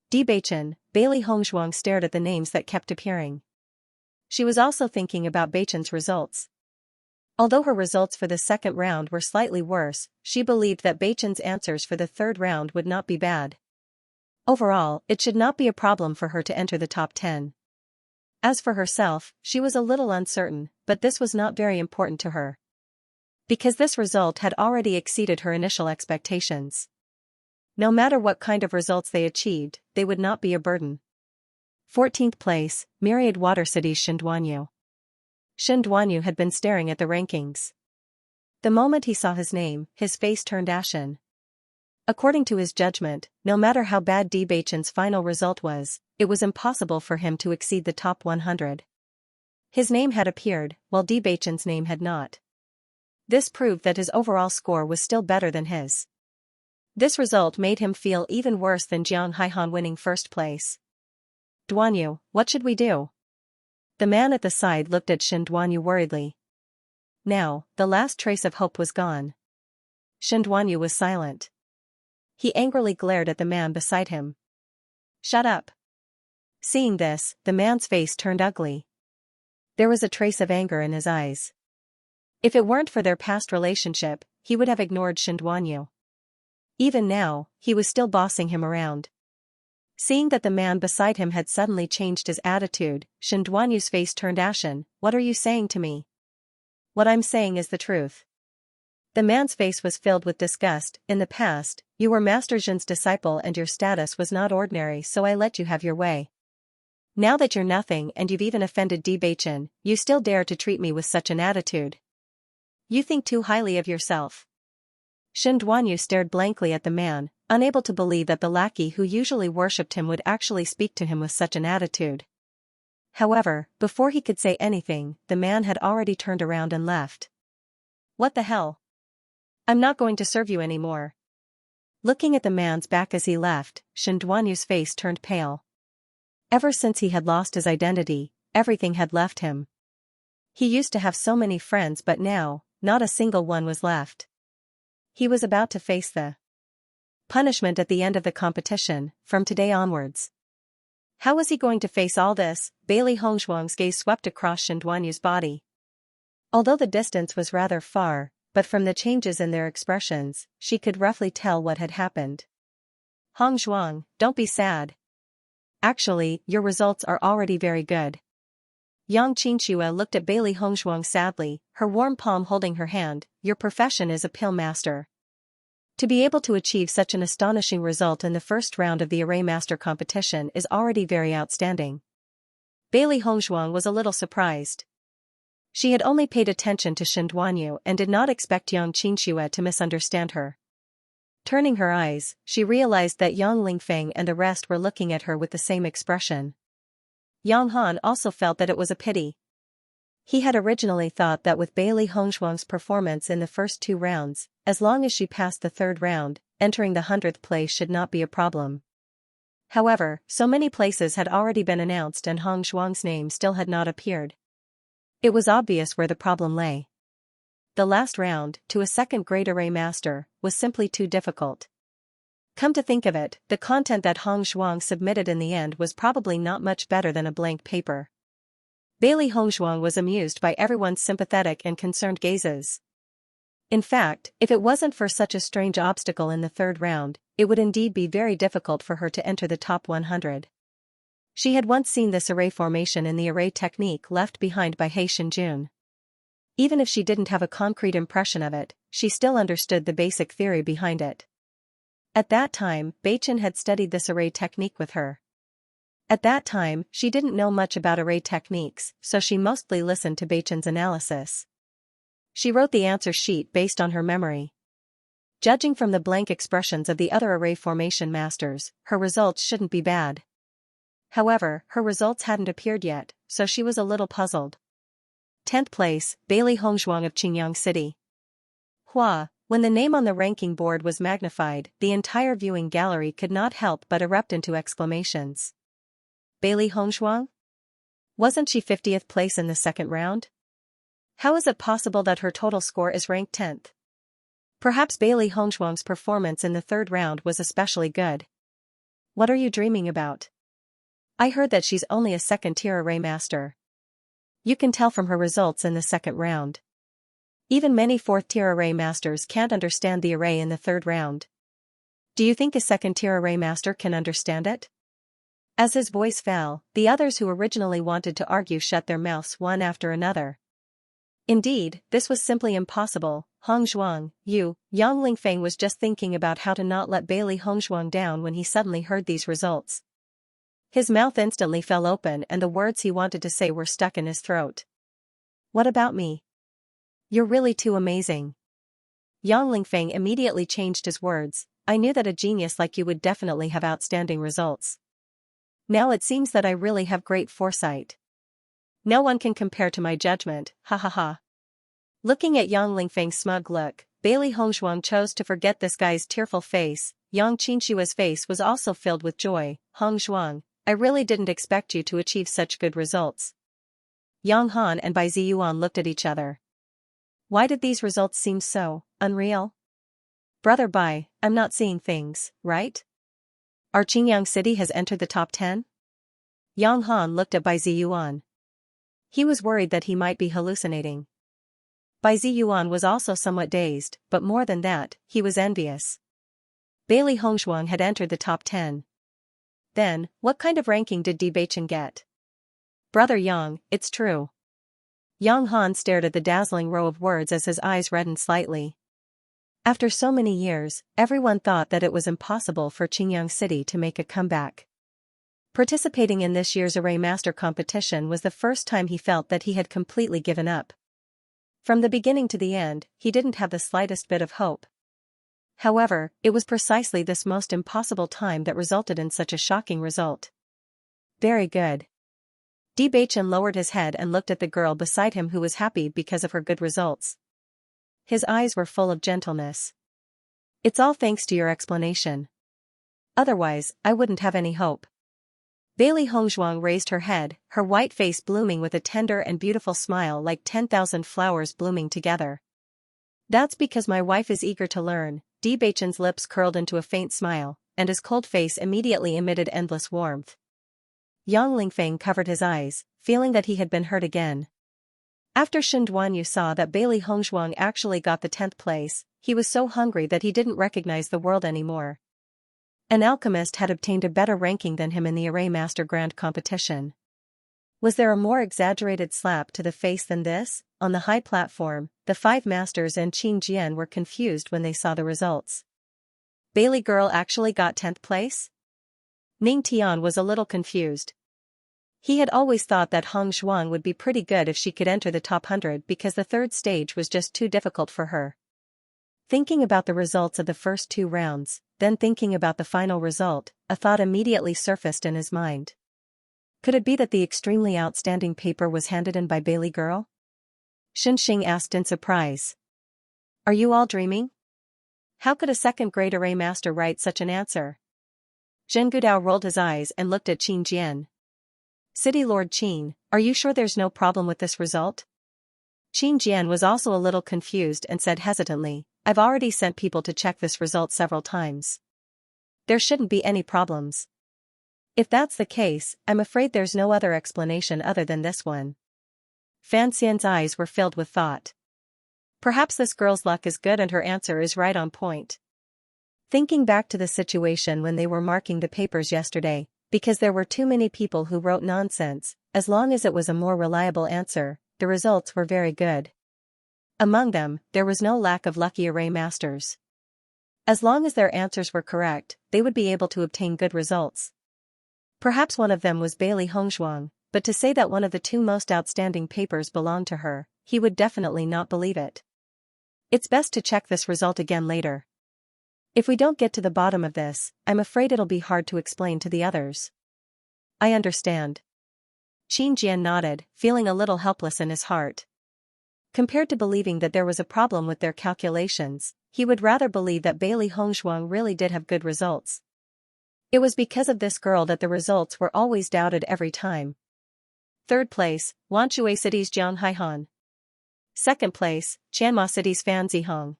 S1: Bewitching, Bailey Hongzhuang stared at the names that kept appearing. She was also thinking about Beicheng's results. Although her results for the second round were slightly worse, she believed that Beicheng's answers for the third round would not be bad. Overall, it should not be a problem for her to enter the top 10. As for herself, she was a little uncertain, but this was not very important to her. Because this result had already exceeded her initial expectations. No matter what kind of results they achieved, they would not be a burden. 14th place, Myriad Water City's Xianxia. Xianxia had been staring at the rankings. The moment he saw his name, his face turned ashen. According to his judgment, no matter how bad Bewitching's final result was, it was impossible for him to exceed the top 100. His name had appeared, while Bewitching's name had not. This proved that his overall score was still better than his. This result made him feel even worse than Jiang Haihan winning first place. "Duanyu, what should we do?" The man at the side looked at Duanyu worriedly. Now, the last trace of hope was gone. Duanyu was silent. He angrily glared at the man beside him. "Shut up." Seeing this, the man's face turned ugly. There was a trace of anger in his eyes. If it weren't for their past relationship, he would have ignored Duanyu. Even now, he was still bossing him around. Seeing that the man beside him had suddenly changed his attitude, Duanyu's face turned ashen. "What are you saying to me?" "What I'm saying is the truth." The man's face was filled with disgust. "In the past, you were Master Zhen's disciple and your status was not ordinary, so I let you have your way. Now that you're nothing and you've even offended Bewitching, you still dare to treat me with such an attitude. You think too highly of yourself." Duanyu stared blankly at the man, unable to believe that the lackey who usually worshipped him would actually speak to him with such an attitude. However, before he could say anything, the man had already turned around and left. "What the hell? I'm not going to serve you anymore." Looking at the man's back as he left, Duanyu's face turned pale. Ever since he had lost his identity, everything had left him. He used to have so many friends, but now, not a single one was left. He was about to face the punishment at the end of the competition, from today onwards. How was he going to face all this? Bailey Hongzhuang's gaze swept across Duanyu's body. Although the distance was rather far, but from the changes in their expressions, she could roughly tell what had happened. "Hongzhuang, don't be sad. Actually, your results are already very good." Yang Xianxia looked at Bailey Hongzhuang sadly, her warm palm holding her hand. "Your profession is a pill master. To be able to achieve such an astonishing result in the first round of the Array Master competition is already very outstanding." Bailey Hongzhuang was a little surprised. She had only paid attention to Duanyu and did not expect Yang Xianxia to misunderstand her. Turning her eyes, she realized that Yang Lingfeng and the rest were looking at her with the same expression. Yang Han also felt that it was a pity. He had originally thought that with Bailey Hongzhuang's performance in the first 2 rounds, as long as she passed the 3rd round, entering the 100th place should not be a problem. However, so many places had already been announced and Hongzhuang's name still had not appeared. It was obvious where the problem lay. The last round, to a second-grade Array Master, was simply too difficult. Come to think of it, the content that Hongzhuang submitted in the end was probably not much better than a blank paper. Bailey Hongzhuang was amused by everyone's sympathetic and concerned gazes. In fact, if it wasn't for such a strange obstacle in the 3rd round, it would indeed be very difficult for her to enter the top 100. She had once seen this array formation in the array technique left behind by He Shinjun. Even if she didn't have a concrete impression of it, she still understood the basic theory behind it. At that time, Beicheng had studied this array technique with her. At that time, she didn't know much about array techniques, so she mostly listened to Beichen's analysis. She wrote the answer sheet based on her memory. Judging from the blank expressions of the other array formation masters, her results shouldn't be bad. However, her results hadn't appeared yet, so she was a little puzzled. 10th place, Bailey Hongzhuang of Qingyang City. Hua. When the name on the ranking board was magnified, the entire viewing gallery could not help but erupt into exclamations. Bailey Hongzhuang? Wasn't she 50th place in the second round? How is it possible that her total score is ranked 10th? Perhaps Bailey Hongzhuang's performance in the third round was especially good. What are you dreaming about? I heard that she's only a second-tier array master. You can tell from her results in the second round. Even many fourth-tier array masters can't understand the array in the third round. Do you think a second-tier array master can understand it? As his voice fell, the others who originally wanted to argue shut their mouths one after another. Indeed, this was simply impossible. Hongzhuang, Yang Lingfeng was just thinking about how to not let Bailey Hongzhuang down when he suddenly heard these results. His mouth instantly fell open and the words he wanted to say were stuck in his throat. What about me? You're really too amazing. Yang Lingfeng immediately changed his words. I knew that a genius like you would definitely have outstanding results. Now it seems that I really have great foresight. No one can compare to my judgment, ha ha ha. Looking at Yang Lingfeng's smug look, Bailey Hongzhuang chose to forget this guy's tearful face. Yang Qinshua's face was also filled with joy. Hongzhuang, I really didn't expect you to achieve such good results. Yang Han and Bai Ziyuan looked at each other. Why did these results seem so unreal? Brother Bai, I'm not seeing things, right? Our Qingyang City has entered the top 10? Yang Han looked at Bai Ziyuan. He was worried that he might be hallucinating. Bai Ziyuan was also somewhat dazed, but more than that, he was envious. Bailey Hongzhuang had entered the top 10. Then, what kind of ranking did Bewitching get? Brother Yang, it's true. Yang Han stared at the dazzling row of words as his eyes reddened slightly. After so many years, everyone thought that it was impossible for Qingyang City to make a comeback. Participating in this year's Array Master competition was the first time he felt that he had completely given up. From the beginning to the end, he didn't have the slightest bit of hope. However, it was precisely this most impossible time that resulted in such a shocking result. Very good. Bewitching lowered his head and looked at the girl beside him who was happy because of her good results. His eyes were full of gentleness. It's all thanks to your explanation. Otherwise, I wouldn't have any hope. Bailey Hongzhuang raised her head, her white face blooming with a tender and beautiful smile like 10,000 flowers blooming together. That's because my wife is eager to learn. Bewitching's lips curled into a faint smile, and his cold face immediately emitted endless warmth. Yang Lingfeng covered his eyes, feeling that he had been hurt again. After Shen Duanyu saw that Bailey Hongzhuang actually got the 10th place, he was so hungry that he didn't recognize the world anymore. An alchemist had obtained a better ranking than him in the Array Master Grand competition. Was there a more exaggerated slap to the face than this? On the high platform, the 5 masters and Qin Jian were confused when they saw the results. Bailey girl actually got 10th place? Ning Tian was a little confused. He had always thought that Hongzhuang would be pretty good if she could enter the top 100 because the third stage was just too difficult for her. Thinking about the results of the first 2 rounds, then thinking about the final result, a thought immediately surfaced in his mind. Could it be that the extremely outstanding paper was handed in by Bailey girl? Xing asked in surprise. Are you all dreaming? How could a second-grade array master write such an answer? Zhen Gudao rolled his eyes and looked at Qin Jian. City Lord Qin, are you sure there's no problem with this result? Qin Jian was also a little confused and said hesitantly, I've already sent people to check this result several times. There shouldn't be any problems. If that's the case, I'm afraid there's no other explanation other than this one. Fan Xian's eyes were filled with thought. Perhaps this girl's luck is good and her answer is right on point. Thinking back to the situation when they were marking the papers yesterday, because there were too many people who wrote nonsense, as long as it was a more reliable answer, the results were very good. Among them, there was no lack of lucky array masters. As long as their answers were correct, they would be able to obtain good results. Perhaps one of them was Bailey Hongzhuang, but to say that one of the two most outstanding papers belonged to her, he would definitely not believe it. It's best to check this result again later. If we don't get to the bottom of this, I'm afraid it'll be hard to explain to the others. I understand. Xianxia nodded, feeling a little helpless in his heart. Compared to believing that there was a problem with their calculations, he would rather believe that Bailey Hongzhuang really did have good results. It was because of this girl that the results were always doubted every time. Third place, Wanshui City's Jiang Haihan. Second place, Qianma City's Fan Zihong.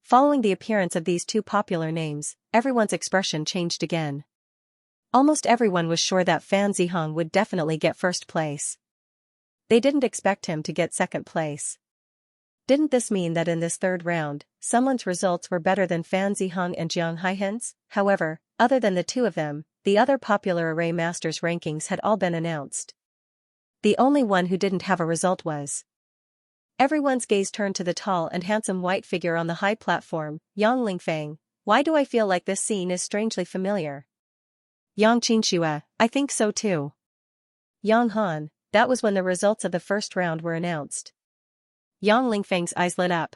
S1: Following the appearance of these two popular names, everyone's expression changed again. Almost everyone was sure that Fan Zihong would definitely get first place. They didn't expect him to get second place. Didn't this mean that in this third round, someone's results were better than Fan Zihong and Jiang Haihan's? However, other than the two of them, the other popular array masters' rankings had all been announced. The only one who didn't have a result was. Everyone's gaze turned to the tall and handsome white figure on the high platform, Yang Lingfeng. Why do I feel like this scene is strangely familiar? Yang Qinxue, I think so too. Yang Han, that was when the results of the first round were announced. Yang Lingfeng's eyes lit up.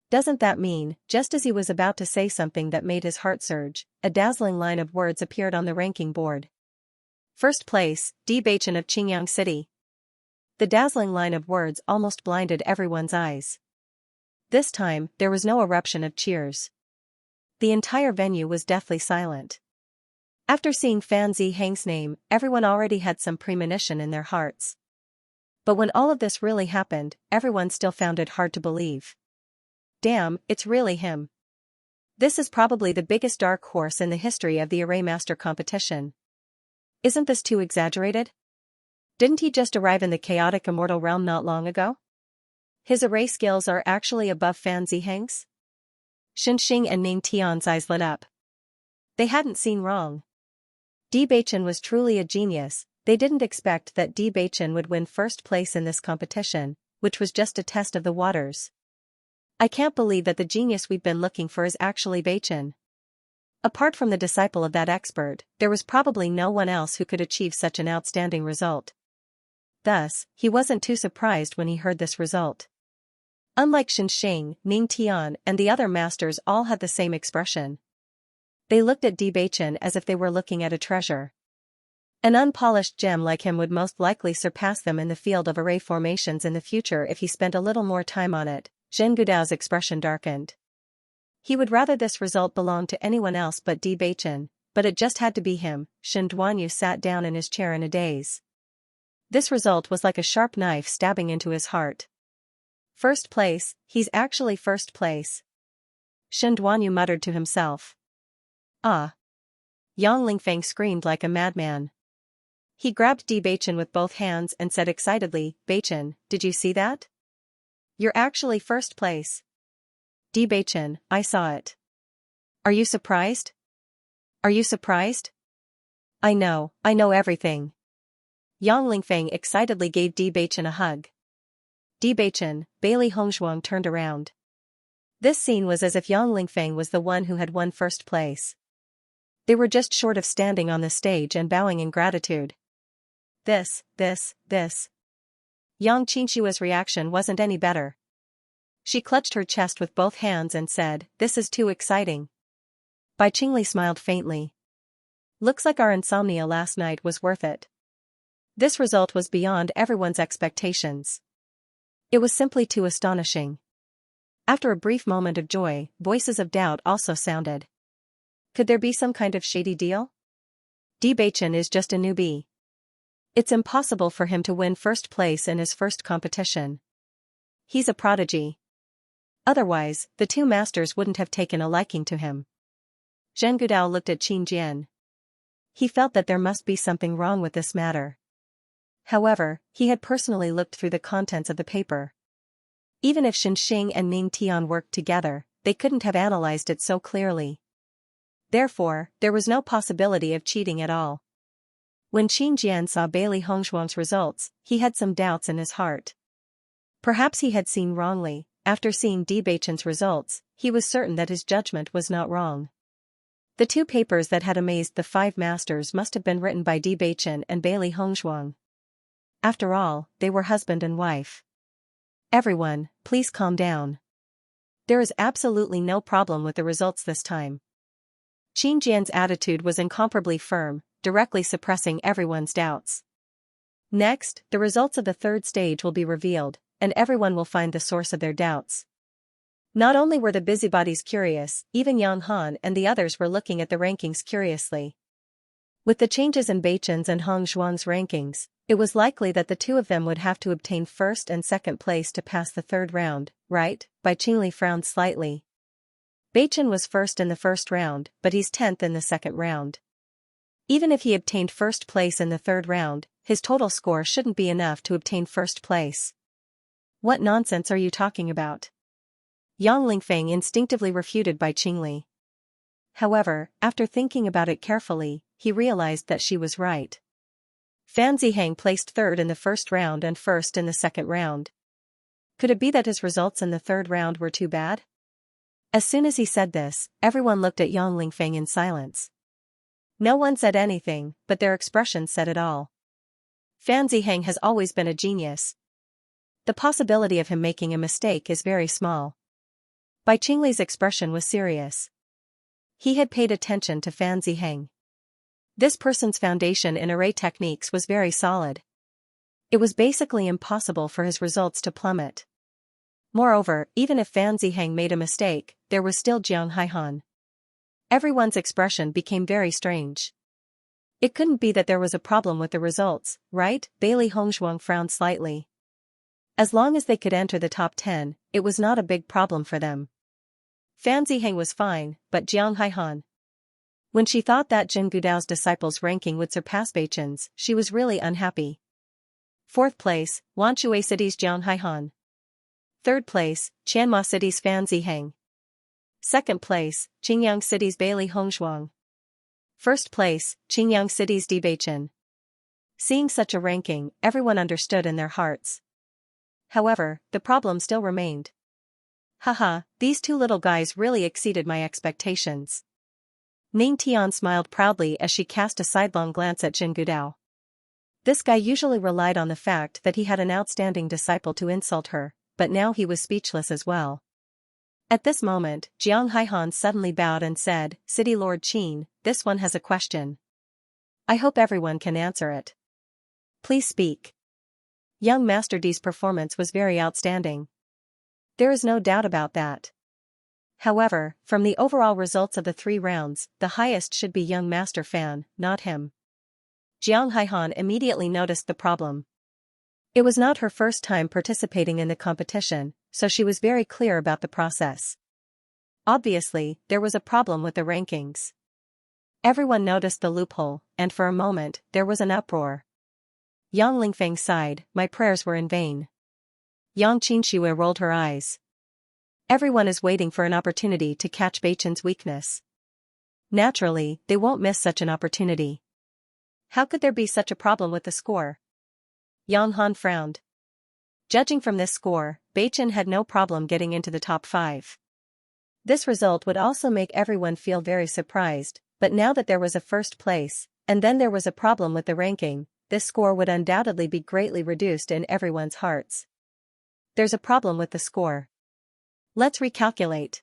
S1: Doesn't that mean, just as he was about to say something that made his heart surge, a dazzling line of words appeared on the ranking board. First place, Bewitching of Qingyang City. The dazzling line of words almost blinded everyone's eyes. This time, there was no eruption of cheers. The entire venue was deathly silent. After seeing Fan Zihong's name, everyone already had some premonition in their hearts. But when all of this really happened, everyone still found it hard to believe. Damn, it's really him. This is probably the biggest dark horse in the history of the Array Master competition. Isn't this too exaggerated? Didn't he just arrive in the chaotic immortal realm not long ago? His array skills are actually above Fan Zihong's? Xinxing and Ning Tian's eyes lit up. They hadn't seen wrong. Bewitching was truly a genius. They didn't expect that Bewitching would win first place in this competition, which was just a test of the waters. I can't believe that the genius we've been looking for is actually Bewitching. Apart from the disciple of that expert, there was probably no one else who could achieve such an outstanding result. Thus, he wasn't too surprised when he heard this result. Unlike Xinxing, Ning Tian and the other masters all had the same expression. They looked at Bewitching as if they were looking at a treasure. An unpolished gem like him would most likely surpass them in the field of array formations in the future if he spent a little more time on it. Zhen Gudao's expression darkened. He would rather this result belong to anyone else but Bewitching, but it just had to be him. Shen Duanyu sat down in his chair in a daze. This result was like a sharp knife stabbing into his heart. First place, he's actually first place. Shen Duanyu muttered to himself. Ah! Yang Lingfeng screamed like a madman. He grabbed Bewitching with both hands and said excitedly, Bewitching, did you see that? You're actually first place. Bewitching, I saw it. Are you surprised? Are you surprised? I know everything. Yang Lingfeng excitedly gave Bewitching a hug. Bewitching, Bailey Hongzhuang turned around. This scene was as if Yang Lingfeng was the one who had won first place. They were just short of standing on the stage and bowing in gratitude. This. Yang Qinshua's reaction wasn't any better. She clutched her chest with both hands and said, this is too exciting. Bai Qingli smiled faintly. Looks like our insomnia last night was worth it. This result was beyond everyone's expectations. It was simply too astonishing. After a brief moment of joy, voices of doubt also sounded. Could there be some kind of shady deal? Bewitching is just a newbie. It's impossible for him to win first place in his first competition. He's a prodigy. Otherwise, the two masters wouldn't have taken a liking to him. Zhen Gudao looked at Qin Jian. He felt that there must be something wrong with this matter. However, he had personally looked through the contents of the paper. Even if Xinxing and Ning Tian worked together, they couldn't have analyzed it so clearly. Therefore, there was no possibility of cheating at all. When Qin Jian saw Bailey Hongzhuang's results, he had some doubts in his heart. Perhaps he had seen wrongly. After seeing Bewitching's results, he was certain that his judgment was not wrong. The two papers that had amazed the five masters must have been written by Bewitching and Bailey Hongzhuang. After all, they were husband and wife. Everyone, please calm down. There is absolutely no problem with the results this time. Xianxia's attitude was incomparably firm, directly suppressing everyone's doubts. Next, the results of the third stage will be revealed, and everyone will find the source of their doubts. Not only were the busybodies curious, even Yang Han and the others were looking at the rankings curiously. With the changes in Beichen's and Hong Zhuang's rankings, it was likely that the two of them would have to obtain first and second place to pass the third round, right? Bai Qingli frowned slightly. Beichen was first in the first round, but he's 10th in the second round. Even if he obtained first place in the third round, his total score shouldn't be enough to obtain first place. What nonsense are you talking about? Yang Lingfeng instinctively refuted Bai Qingli. However, after thinking about it carefully, he realized that she was right. Fan Ziheng placed third in the first round and first in the second round. Could it be that his results in the third round were too bad? As soon as he said this, everyone looked at Yang Lingfeng in silence. No one said anything, but their expressions said it all. Fan Ziheng has always been a genius. The possibility of him making a mistake is very small. Bai Qingli's expression was serious. He had paid attention to Fan Ziheng. This person's foundation in array techniques was very solid. It was basically impossible for his results to plummet. Moreover, even if Fan Ziheng made a mistake, there was still Jiang Haihan. Everyone's expression became very strange. It couldn't be that there was a problem with the results, right? Bailey Hongzhuang frowned slightly. As long as they could enter the top 10, it was not a big problem for them. Fan Ziheng was fine, but Jiang Haihan. When she thought that Jin Gudao's disciples' ranking would surpass Beichen's, she was really unhappy. Fourth place, Wanshui City's Jiang Haihan. Third place, Qianma City's Fan Ziheng. Second place, Qingyang City's Bailey Hongzhuang. First place, Qingyang City's Di Beichen. Seeing such a ranking, everyone understood in their hearts. However, the problem still remained. Haha, these two little guys really exceeded my expectations. Ning Tian smiled proudly as she cast a sidelong glance at Jin Gudao. This guy usually relied on the fact that he had an outstanding disciple to insult her, but now he was speechless as well. At this moment, Jiang Haihan suddenly bowed and said, "City Lord Qin, this one has a question. I hope everyone can answer it. Please speak." Young Master D's performance was very outstanding. There is no doubt about that. However, from the overall results of the 3 rounds, the highest should be young Master Fan, not him. Jiang Haihan immediately noticed the problem. It was not her first time participating in the competition, so she was very clear about the process. Obviously, there was a problem with the rankings. Everyone noticed the loophole, and for a moment, there was an uproar. Yang Lingfeng sighed, "My prayers were in vain." Yang Qinxue rolled her eyes. Everyone is waiting for an opportunity to catch Beichen's weakness. Naturally, they won't miss such an opportunity. How could there be such a problem with the score? Yang Han frowned. Judging from this score, Beichen had no problem getting into the top 5. This result would also make everyone feel very surprised, but now that there was a first place, and then there was a problem with the ranking, this score would undoubtedly be greatly reduced in everyone's hearts. There's a problem with the score. Let's recalculate.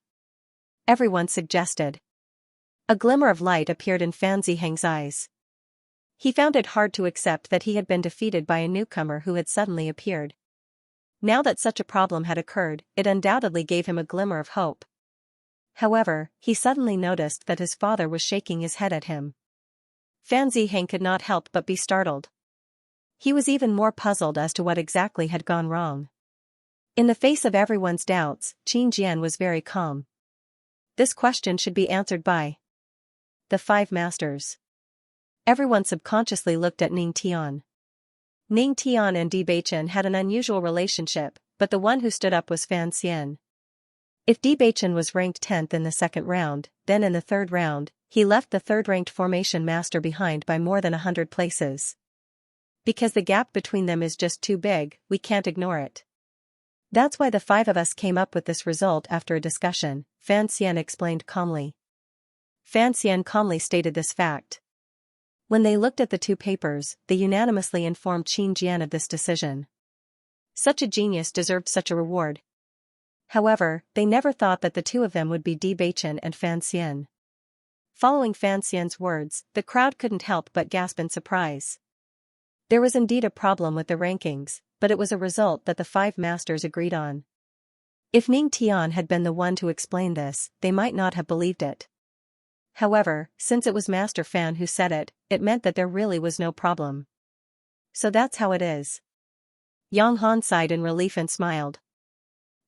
S1: Everyone suggested. A glimmer of light appeared in Fan Ziheng's eyes. He found it hard to accept that he had been defeated by a newcomer who had suddenly appeared. Now that such a problem had occurred, it undoubtedly gave him a glimmer of hope. However, he suddenly noticed that his father was shaking his head at him. Fan Ziheng could not help but be startled. He was even more puzzled as to what exactly had gone wrong. In the face of everyone's doubts, Qin Jian was very calm. This question should be answered by the 5 masters. Everyone subconsciously looked at Ning Tian. Ning Tian and Di Beichen had an unusual relationship, but the one who stood up was Fan Xian. If Di Beichen was ranked 10th in the second round, then in the third round, he left the third-ranked formation master behind by more than 100 places. Because the gap between them is just too big, we can't ignore it. That's why the 5 of us came up with this result after a discussion, Fan Xian explained calmly. Fan Xian calmly stated this fact. When they looked at the two papers, they unanimously informed Qin Jian of this decision. Such a genius deserved such a reward. However, they never thought that the two of them would be Bewitching and Fan Xian. Following Fan Xian's words, the crowd couldn't help but gasp in surprise. There was indeed a problem with the rankings, but it was a result that the five masters agreed on. If Ning Tian had been the one to explain this, they might not have believed it. However, since it was Master Fan who said it, it meant that there really was no problem. So that's how it is. Yang Han sighed in relief and smiled.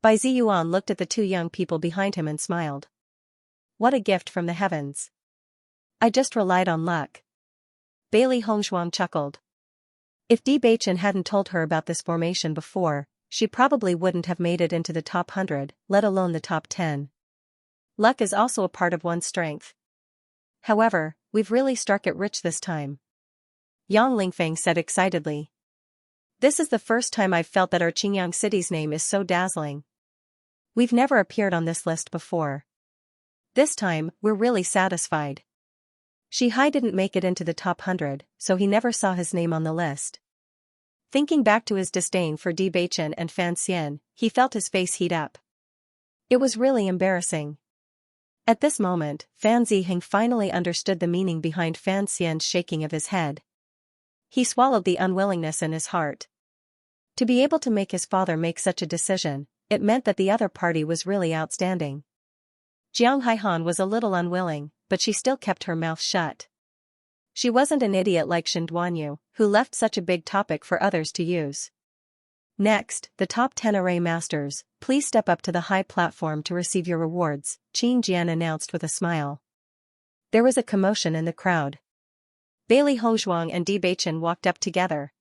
S1: Bai Ziyuan looked at the two young people behind him and smiled. What a gift from the heavens. I just relied on luck. Bailey Hongzhuang chuckled. If Di Baichen hadn't told her about this formation before, she probably wouldn't have made it into the top 100, let alone the top 10. Luck is also a part of one's strength. However, we've really struck it rich this time. Yang Lingfeng said excitedly. This is the first time I've felt that our Qingyang city's name is so dazzling. We've never appeared on this list before. This time, we're really satisfied. Shihai didn't make it into the top 100, so he never saw his name on the list. Thinking back to his disdain for Di Baichen and Fan Xian, he felt his face heat up. It was really embarrassing. At this moment, Fan Ziheng finally understood the meaning behind Fan Xian's shaking of his head. He swallowed the unwillingness in his heart. To be able to make his father make such a decision, it meant that the other party was really outstanding. Jiang Haihan was a little unwilling, but she still kept her mouth shut. She wasn't an idiot like Shen Duanyu, who left such a big topic for others to use. Next, the top 10 array masters, please step up to the high platform to receive your rewards, Qin Jian announced with a smile. There was a commotion in the crowd. Bailey Hongzhuang and Di Baichen walked up together.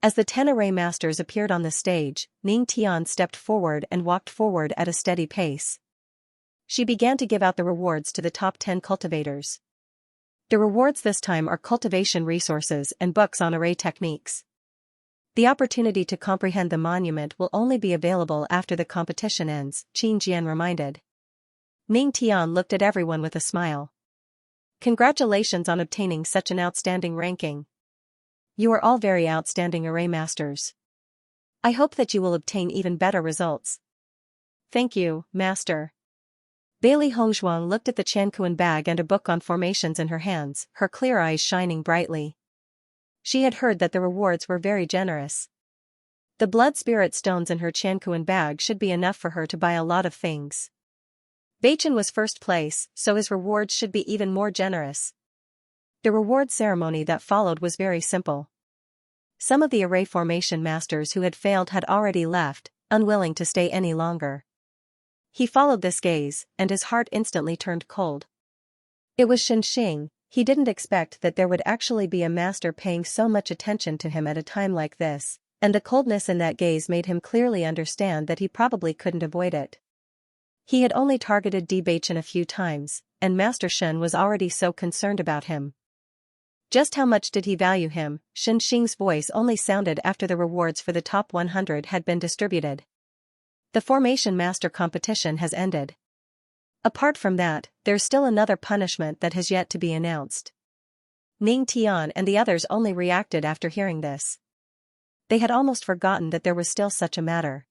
S1: As the 10 array masters appeared on the stage, Ning Tian stepped forward and walked forward at a steady pace. She began to give out the rewards to the top 10 cultivators. The rewards this time are cultivation resources and books on array techniques. The opportunity to comprehend the monument will only be available after the competition ends, Qin Jian reminded. Ning Tian looked at everyone with a smile. Congratulations on obtaining such an outstanding ranking. You are all very outstanding array masters. I hope that you will obtain even better results. Thank you, Master. Bailey Hongzhuang looked at the Chankuan bag and a book on formations in her hands, her clear eyes shining brightly. She had heard that the rewards were very generous. The blood spirit stones in her Chankuan bag should be enough for her to buy a lot of things. Baichen was first place, so his rewards should be even more generous. The reward ceremony that followed was very simple. Some of the array formation masters who had failed had already left, unwilling to stay any longer. He followed this gaze, and his heart instantly turned cold. It was Shenxing. He didn't expect that there would actually be a master paying so much attention to him at a time like this, and the coldness in that gaze made him clearly understand that he probably couldn't avoid it. He had only targeted Di Baichen a few times, and Master Shen was already so concerned about him. Just how much did he value him? Shenxing's voice only sounded after the rewards for the top 100 had been distributed. The Formation Master competition has ended. Apart from that, there's still another punishment that has yet to be announced. Ning Tian and the others only reacted after hearing this. They had almost forgotten that there was still such a matter.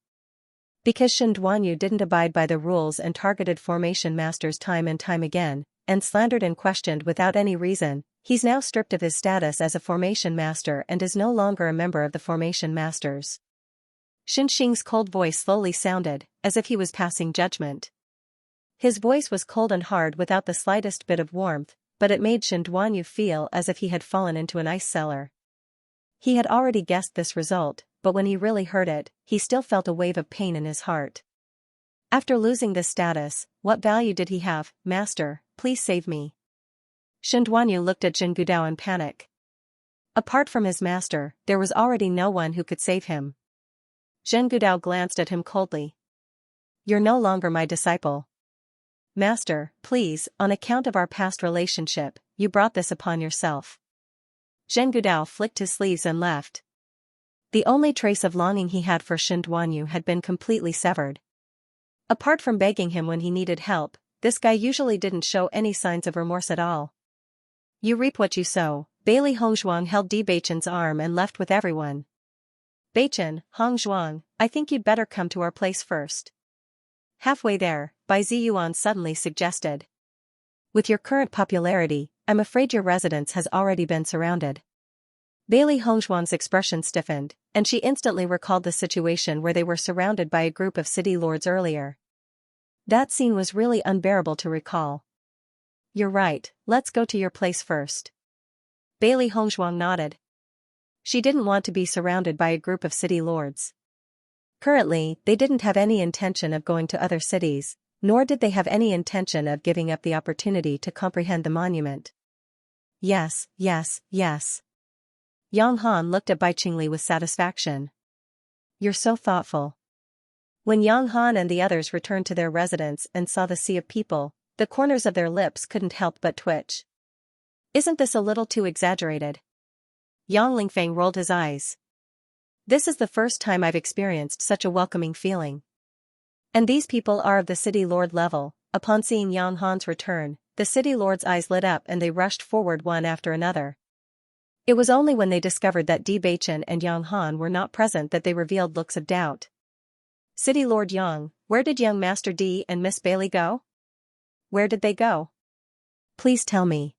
S1: Because Shen Duanyu didn't abide by the rules and targeted Formation Masters time and time again, and slandered and questioned without any reason, he's now stripped of his status as a Formation Master and is no longer a member of the Formation Masters. Shenxing's cold voice slowly sounded, as if he was passing judgment. His voice was cold and hard without the slightest bit of warmth, but it made Shen Duanyu feel as if he had fallen into an ice cellar. He had already guessed this result, but when he really heard it, he still felt a wave of pain in his heart. After losing this status, what value did he have? Master, please save me. Shen Duanyu looked at Jin Gudao in panic. Apart from his master, there was already no one who could save him. Zhen Gudao glanced at him coldly. You're no longer my disciple. Master, please, on account of our past relationship, you brought this upon yourself. Zhen Gudao flicked his sleeves and left. The only trace of longing he had for Shen Duanyu had been completely severed. Apart from begging him when he needed help, this guy usually didn't show any signs of remorse at all. You reap what you sow. Bailey Hongzhuang held Di Beichen's arm and left with everyone. Beichen, Hongzhuang, I think you'd better come to our place first. Halfway there, Bai Ziyuan suddenly suggested. With your current popularity, I'm afraid your residence has already been surrounded. Bailey Hongzhuang's expression stiffened, and she instantly recalled the situation where they were surrounded by a group of city lords earlier. That scene was really unbearable to recall. You're right, let's go to your place first. Bailey Hongzhuang nodded. She didn't want to be surrounded by a group of city lords. Currently, they didn't have any intention of going to other cities, nor did they have any intention of giving up the opportunity to comprehend the monument. Yes, yes, yes. Yang Han looked at Bai Qingli with satisfaction. You're so thoughtful. When Yang Han and the others returned to their residence and saw the sea of people, the corners of their lips couldn't help but twitch. Isn't this a little too exaggerated? Yang Lingfeng rolled his eyes. This is the first time I've experienced such a welcoming feeling. And these people are of the city lord level. Upon seeing Yang Han's return, the city lord's eyes lit up and they rushed forward one after another. It was only when they discovered that Di Beichen and Yang Han were not present that they revealed looks of doubt. City Lord Yang, where did young Master Di and Miss Bailey go? Where did they go? Please tell me.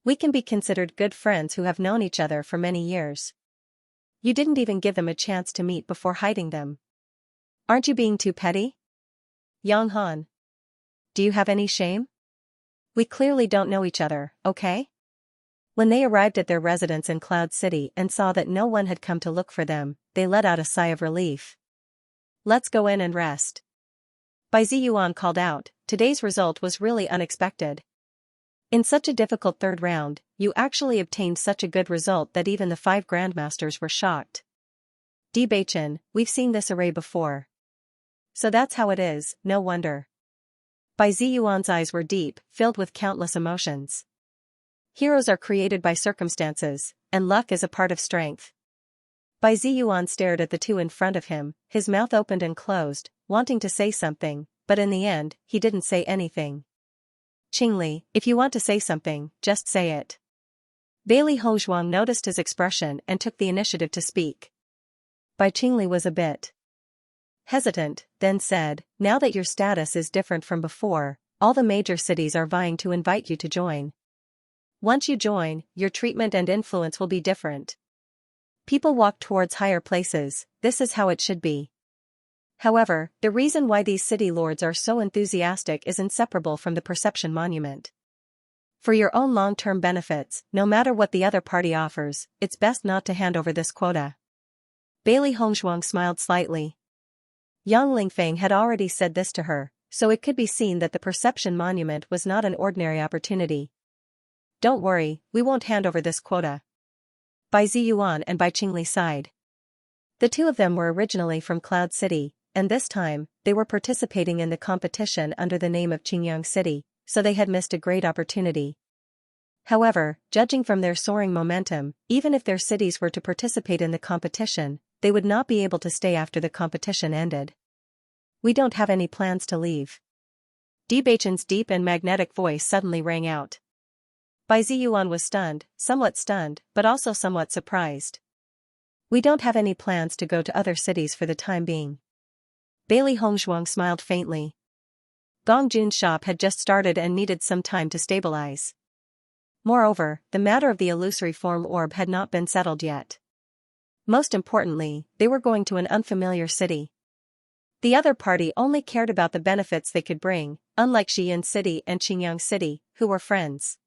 S1: We can be considered good friends who have known each other for many years. You didn't even give them a chance to meet before hiding them. Aren't you being too petty? Yang Han. Do you have any shame? We clearly don't know each other, okay? When they arrived at their residence in Cloud City and saw that no one had come to look for them, they let out a sigh of relief. Let's go in and rest. Bai Ziyuan called out, today's result was really unexpected. In such a difficult third round, you actually obtained such a good result that even the 5 grandmasters were shocked. Di Beichen, we've seen this array before. So that's how it is, no wonder. Bai Ziyuan's eyes were deep, filled with countless emotions. Heroes are created by circumstances, and luck is a part of strength. Bai Ziyuan stared at the two in front of him, his mouth opened and closed, wanting to say something, but in the end, he didn't say anything. Qingli, if you want to say something, just say it. Bailey Hongzhuang noticed his expression and took the initiative to speak. Bai Qingli was a bit hesitant, then said, now that your status is different from before, all the major cities are vying to invite you to join. Once you join, your treatment and influence will be different. People walk towards higher places, this is how it should be. However, the reason why these city lords are so enthusiastic is inseparable from the perception monument. For your own long-term benefits, no matter what the other party offers, it's best not to hand over this quota. Bailey Hongzhuang smiled slightly. Yang Lingfeng had already said this to her, so it could be seen that the perception monument was not an ordinary opportunity. Don't worry, we won't hand over this quota. Bai Ziyuan and Bai Qingli sighed. The two of them were originally from Cloud City, and this time, they were participating in the competition under the name of Qingyang City, so they had missed a great opportunity. However, judging from their soaring momentum, even if their cities were to participate in the competition, they would not be able to stay after the competition ended. We don't have any plans to leave. Di Beichen's deep and magnetic voice suddenly rang out. Bai Ziyuan was stunned, but also somewhat surprised. We don't have any plans to go to other cities for the time being. Bailey Hongzhuang smiled faintly. Gong Jun's shop had just started and needed some time to stabilize. Moreover, the matter of the illusory form orb had not been settled yet. Most importantly, they were going to an unfamiliar city. The other party only cared about the benefits they could bring, unlike Xi'an City and Qingyang City, who were friends.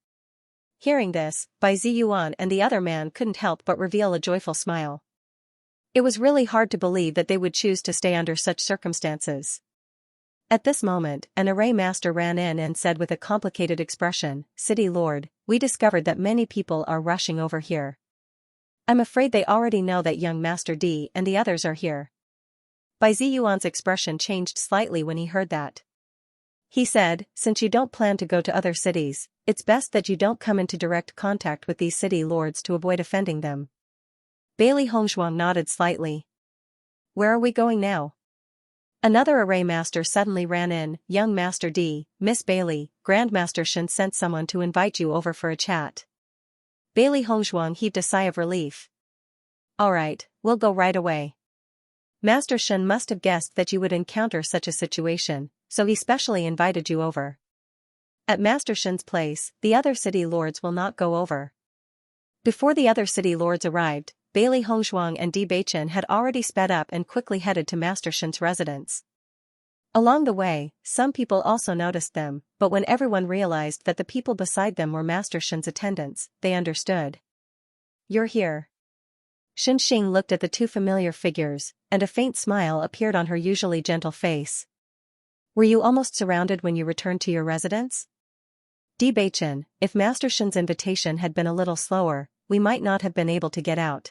S1: Hearing this, Bai Ziyuan and the other man couldn't help but reveal a joyful smile. It was really hard to believe that they would choose to stay under such circumstances. At this moment, an array master ran in and said with a complicated expression, City Lord, we discovered that many people are rushing over here. I'm afraid they already know that young Master D and the others are here. Bai Ziyuan's expression changed slightly when he heard that. He said, since you don't plan to go to other cities, it's best that you don't come into direct contact with these city lords to avoid offending them. Bailey Hongzhuang nodded slightly. Where are we going now? Another array master suddenly ran in. Young Master D, Miss Bailey, Grandmaster Shen sent someone to invite you over for a chat. Bailey Hongzhuang heaved a sigh of relief. Alright, we'll go right away. Master Shen must have guessed that you would encounter such a situation, so he specially invited you over. At Master Shen's place, the other city lords will not go over. Before the other city lords arrived, Bailey Hongzhuang and Bewitching had already sped up and quickly headed to Master Shen's residence. Along the way, some people also noticed them, but when everyone realized that the people beside them were Master Shen's attendants, they understood. You're here. Xianxia looked at the two familiar figures, and a faint smile appeared on her usually gentle face. Were you almost surrounded when you returned to your residence? Bewitching, if Master Shen's invitation had been a little slower, we might not have been able to get out.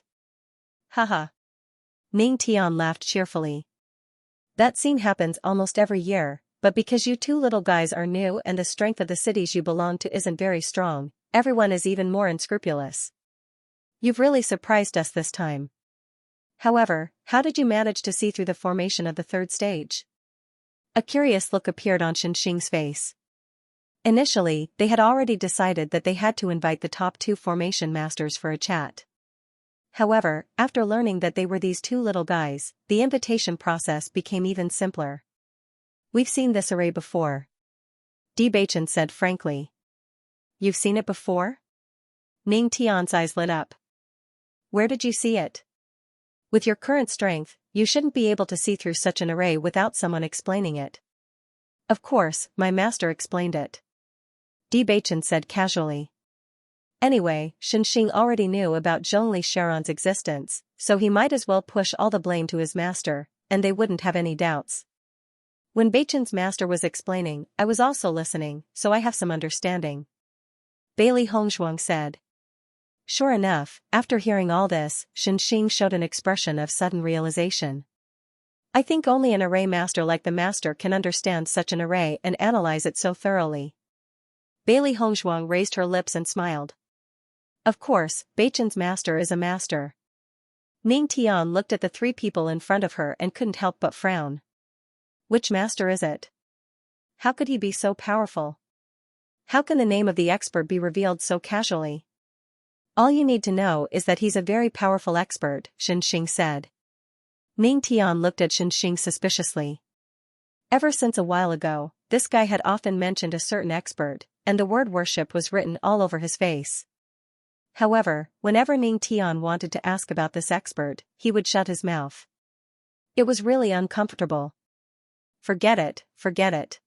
S1: Haha. Ning Tian laughed cheerfully. That scene happens almost every year, but because you two little guys are new and the strength of the cities you belong to isn't very strong, everyone is even more unscrupulous. You've really surprised us this time. However, how did you manage to see through the formation of the third stage? A curious look appeared on Xianxia's face. Initially, they had already decided that they had to invite the top two formation masters for a chat. However, after learning that they were these two little guys, the invitation process became even simpler. We've seen this array before. Bewitching said frankly. You've seen it before? Ning Tian's eyes lit up. Where did you see it? With your current strength, you shouldn't be able to see through such an array without someone explaining it. Of course, my master explained it. Bewitching said casually. Anyway, Xianxia already knew about Zhongli Sharon's existence, so he might as well push all the blame to his master, and they wouldn't have any doubts. When Beicheng's master was explaining, I was also listening, so I have some understanding. Bailey Hongzhuang said. Sure enough, after hearing all this, Xianxia showed an expression of sudden realization. I think only an array master like the master can understand such an array and analyze it so thoroughly. Bailey Hongzhuang raised her lips and smiled. Of course, Beicheng's master is a master. Ning Tian looked at the three people in front of her and couldn't help but frown. Which master is it? How could he be so powerful? How can the name of the expert be revealed so casually? All you need to know is that he's a very powerful expert, Xianxia said. Ning Tian looked at Xianxia suspiciously. Ever since a while ago, this guy had often mentioned a certain expert, and the word worship was written all over his face. However, whenever Ning Tian wanted to ask about this expert, he would shut his mouth. It was really uncomfortable. Forget it, forget it.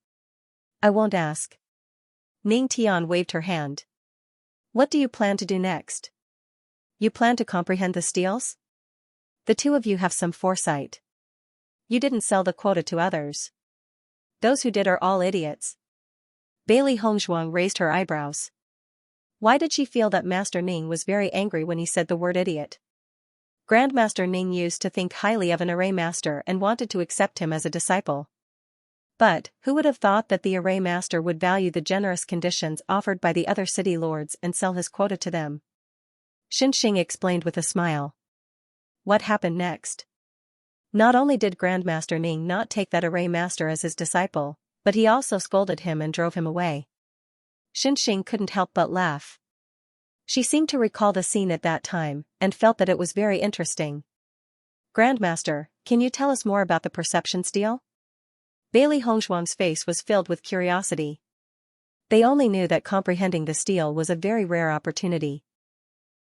S1: I won't ask. Ning Tian waved her hand. What do you plan to do next? You plan to comprehend the steals? The two of you have some foresight. You didn't sell the quota to others. Those who did are all idiots. Bailey Hongzhuang raised her eyebrows. Why did she feel that Master Ning was very angry when he said the word idiot? Grandmaster Ning used to think highly of an array master and wanted to accept him as a disciple. But, who would have thought that the array master would value the generous conditions offered by the other city lords and sell his quota to them? Xianxia explained with a smile. What happened next? Not only did Grandmaster Ning not take that array master as his disciple, but he also scolded him and drove him away. Xianxia couldn't help but laugh. She seemed to recall the scene at that time, and felt that it was very interesting. Grandmaster, can you tell us more about the perception steal? Bailey Hongzhuang's face was filled with curiosity. They only knew that comprehending the steal was a very rare opportunity.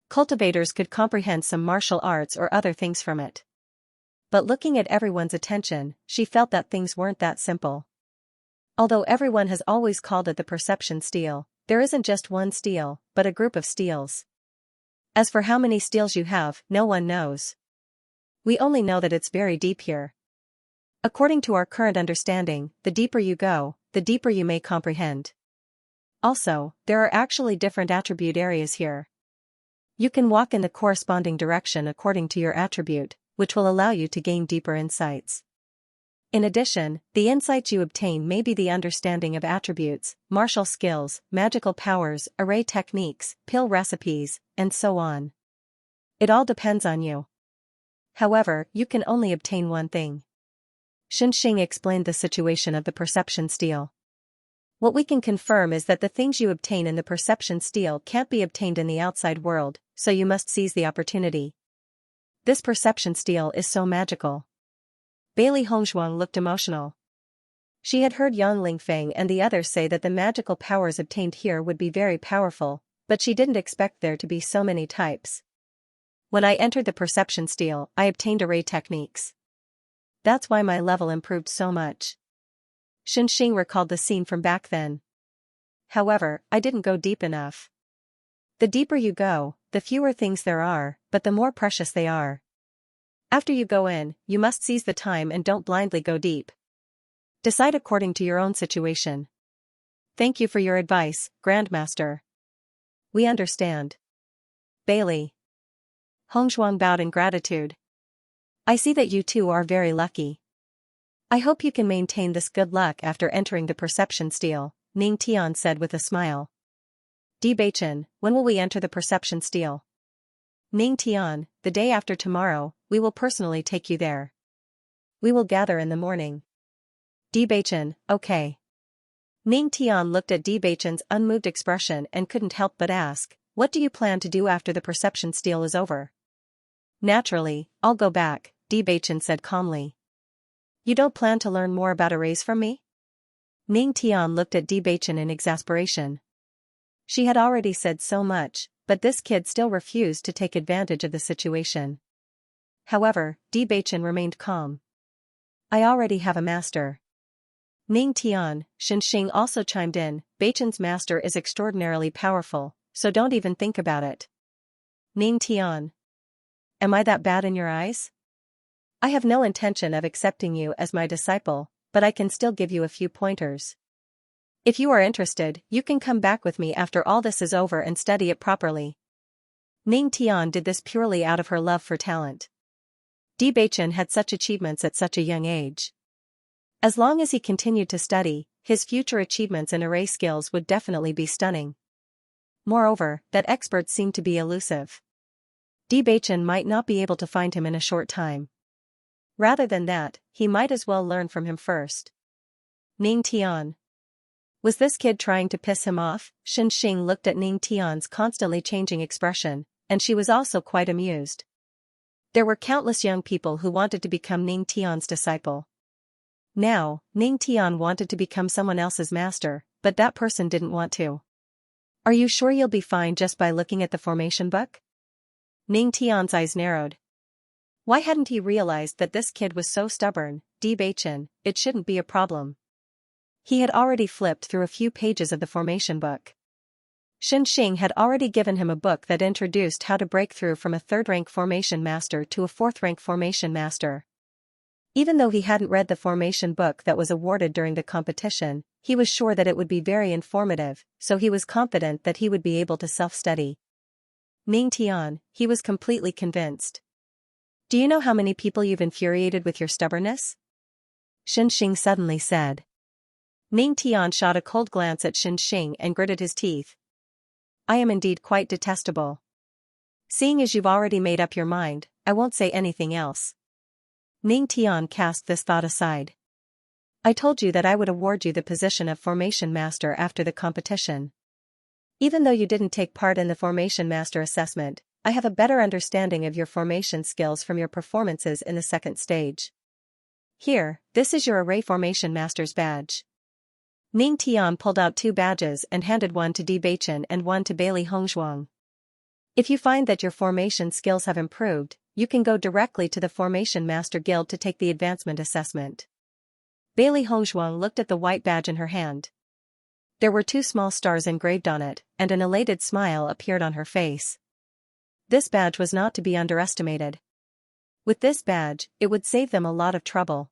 S1: Cultivators could comprehend some martial arts or other things from it. But looking at everyone's attention, she felt that things weren't that simple. Although everyone has always called it the perception steal, there isn't just one steal, but a group of steals. As for how many steals you have, no one knows. We only know that it's very deep here. According to our current understanding, the deeper you go, the deeper you may comprehend. Also, there are actually different attribute areas here. You can walk in the corresponding direction according to your attribute, which will allow you to gain deeper insights. In addition, the insights you obtain may be the understanding of attributes, martial skills, magical powers, array techniques, pill recipes, and so on. It all depends on you. However, you can only obtain one thing. Xianxia explained the situation of the perception steel. What we can confirm is that the things you obtain in the perception steel can't be obtained in the outside world, so you must seize the opportunity. This perception steel is so magical. Bailey Hongzhuang looked emotional. She had heard Yang Lingfeng and the others say that the magical powers obtained here would be very powerful, but she didn't expect there to be so many types. When I entered the perception steel, I obtained array techniques. That's why my level improved so much. Xianxia recalled the scene from back then. However, I didn't go deep enough. The deeper you go, the fewer things there are, but the more precious they are. After you go in, you must seize the time and don't blindly go deep. Decide according to your own situation. Thank you for your advice, Grandmaster. We understand. Bailey. Hongzhuang bowed in gratitude. I see that you two are very lucky. I hope you can maintain this good luck after entering the perception steel, Ning Tian said with a smile. Bewitching, when will we enter the perception steel? Ning Tian, the day after tomorrow, we will personally take you there. We will gather in the morning. Bewitching, okay. Ning Tian looked at Bewitching's unmoved expression and couldn't help but ask, what do you plan to do after the perception steel is over? Naturally, I'll go back, Bewitching said calmly. You don't plan to learn more about arrays from me? Ning Tian looked at Bewitching in exasperation. She had already said so much, but this kid still refused to take advantage of the situation. However, Bewitching remained calm. I already have a master. Ning Tian, Xianxia also chimed in, Bewitching's master is extraordinarily powerful, so don't even think about it. Ning Tian. Am I that bad in your eyes? I have no intention of accepting you as my disciple, but I can still give you a few pointers. If you are interested, you can come back with me after all this is over and study it properly. Ning Tian did this purely out of her love for talent. Bewitching had such achievements at such a young age. As long as he continued to study, his future achievements in array skills would definitely be stunning. Moreover, that experts seemed to be elusive. Bewitching might not be able to find him in a short time. Rather than that, he might as well learn from him first. Ning Tian. Was this kid trying to piss him off? Xianxia looked at Ning Tian's constantly changing expression, and she was also quite amused. There were countless young people who wanted to become Ning Tian's disciple. Now, Ning Tian wanted to become someone else's master, but that person didn't want to. Are you sure you'll be fine just by looking at the formation book? Ning Tian's eyes narrowed. Why hadn't he realized that this kid was so stubborn? Bewitching, it shouldn't be a problem. He had already flipped through a few pages of the formation book. Xianxia had already given him a book that introduced how to break through from a third-rank formation master to a fourth-rank formation master. Even though he hadn't read the formation book that was awarded during the competition, he was sure that it would be very informative, so he was confident that he would be able to self-study. Ning Tian, he was completely convinced. Do you know how many people you've infuriated with your stubbornness? Xianxia suddenly said. Ning Tian shot a cold glance at Xianxia and gritted his teeth. I am indeed quite detestable. Seeing as you've already made up your mind, I won't say anything else. Ning Tian cast this thought aside. I told you that I would award you the position of Formation Master after the competition. Even though you didn't take part in the Formation Master assessment, I have a better understanding of your formation skills from your performances in the second stage. Here, this is your Array Formation Master's badge. Ning Tian pulled out 2 badges and handed one to Bewitching and one to Bailey Hongzhuang. If you find that your formation skills have improved, you can go directly to the Formation Master Guild to take the advancement assessment. Bailey Hongzhuang looked at the white badge in her hand. There were 2 small stars engraved on it, and an elated smile appeared on her face. This badge was not to be underestimated. With this badge, it would save them a lot of trouble.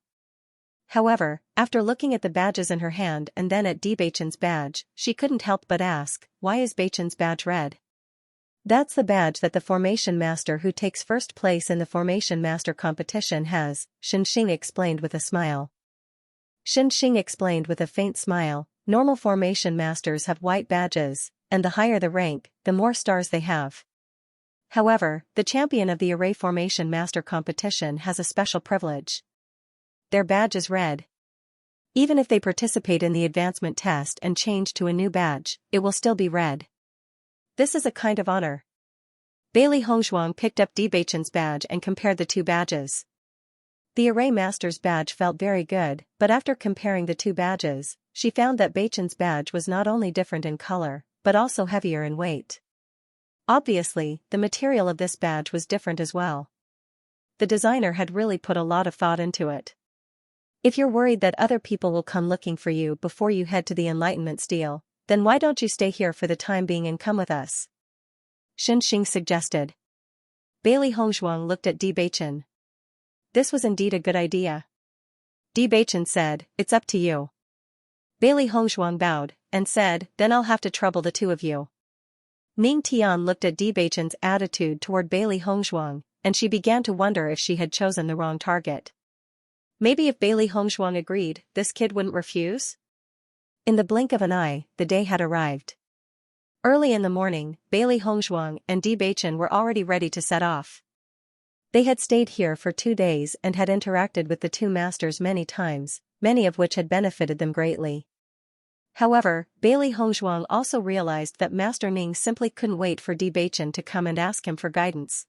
S1: However, after looking at the badges in her hand and then at Bewitching's badge, she couldn't help but ask, why is Bewitching's badge red? That's the badge that the Formation Master who takes first place in the Formation Master competition has, Xianxia explained with a smile. Xianxia explained with a faint smile, normal Formation Masters have white badges, and the higher the rank, the more stars they have. However, the champion of the Array Formation Master competition has a special privilege. their badge is red. Even if they participate in the advancement test and change to a new badge, it will still be red. This is a kind of honor. Bailey Hongzhuang picked up Bewitching's badge and compared the two badges. The Array Master's badge felt very good, but after comparing the two badges, she found that Bewitching's badge was not only different in color, but also heavier in weight. Obviously, the material of this badge was different as well. The designer had really put a lot of thought into it. If you're worried that other people will come looking for you before you head to the Enlightenment Stele, then why don't you stay here for the time being and come with us? Xianxia suggested. Bailey Hongzhuang looked at Bewitching. This was indeed a good idea. Bewitching said, "It's up to you." Bailey Hongzhuang bowed, and said, "Then I'll have to trouble the two of you." Ning Tian looked at Bewitching's attitude toward Bailey Hongzhuang, and she began to wonder if she had chosen the wrong target. Maybe if Bailey Hongzhuang agreed, this kid wouldn't refuse? In the blink of an eye, the day had arrived. Early in the morning, Bailey Hongzhuang and Bewitching were already ready to set off. They had stayed here for 2 days and had interacted with the two masters many times, many of which had benefited them greatly. However, Bailey Hongzhuang also realized that Master Ning simply couldn't wait for Bewitching to come and ask him for guidance.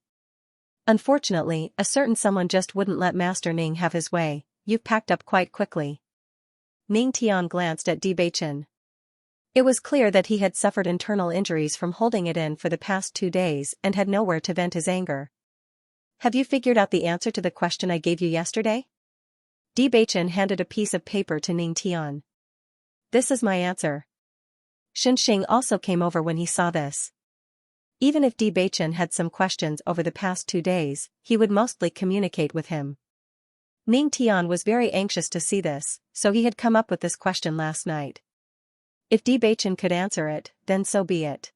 S1: Unfortunately, a certain someone just wouldn't let Master Ning have his way. "You've packed up quite quickly." Ning Tian glanced at Bewitching. It was clear that he had suffered internal injuries from holding it in for the past 2 days and had nowhere to vent his anger. "Have you figured out the answer to the question I gave you yesterday?" Bewitching handed a piece of paper to Ning Tian. "This is my answer." Xianxia also came over when he saw this. Even if Bewitching had some questions over the past 2 days, he would mostly communicate with him. Ning Tian was very anxious to see this, so he had come up with this question last night. If Bewitching could answer it, then so be it.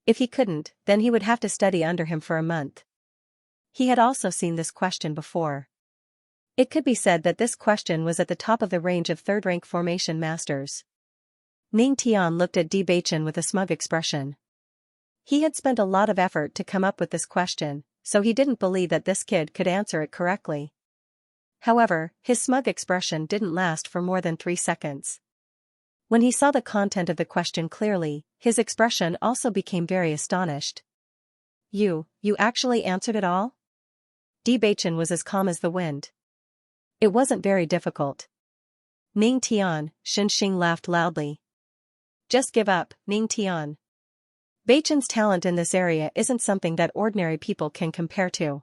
S1: If he couldn't, then he would have to study under him for a month. He had also seen this question before. It could be said that this question was at the top of the range of third-rank formation masters. Ning Tian looked at Bewitching with a smug expression. He had spent a lot of effort to come up with this question, so he didn't believe that this kid could answer it correctly. However, his smug expression didn't last for more than 3 seconds. When he saw the content of the question clearly, his expression also became very astonished. You actually answered it all?" Bewitching was as calm as the wind. "It wasn't very difficult." Ning Tian, Xianxia laughed loudly. "Just give up, Ning Tian. Bewitching's talent in this area isn't something that ordinary people can compare to.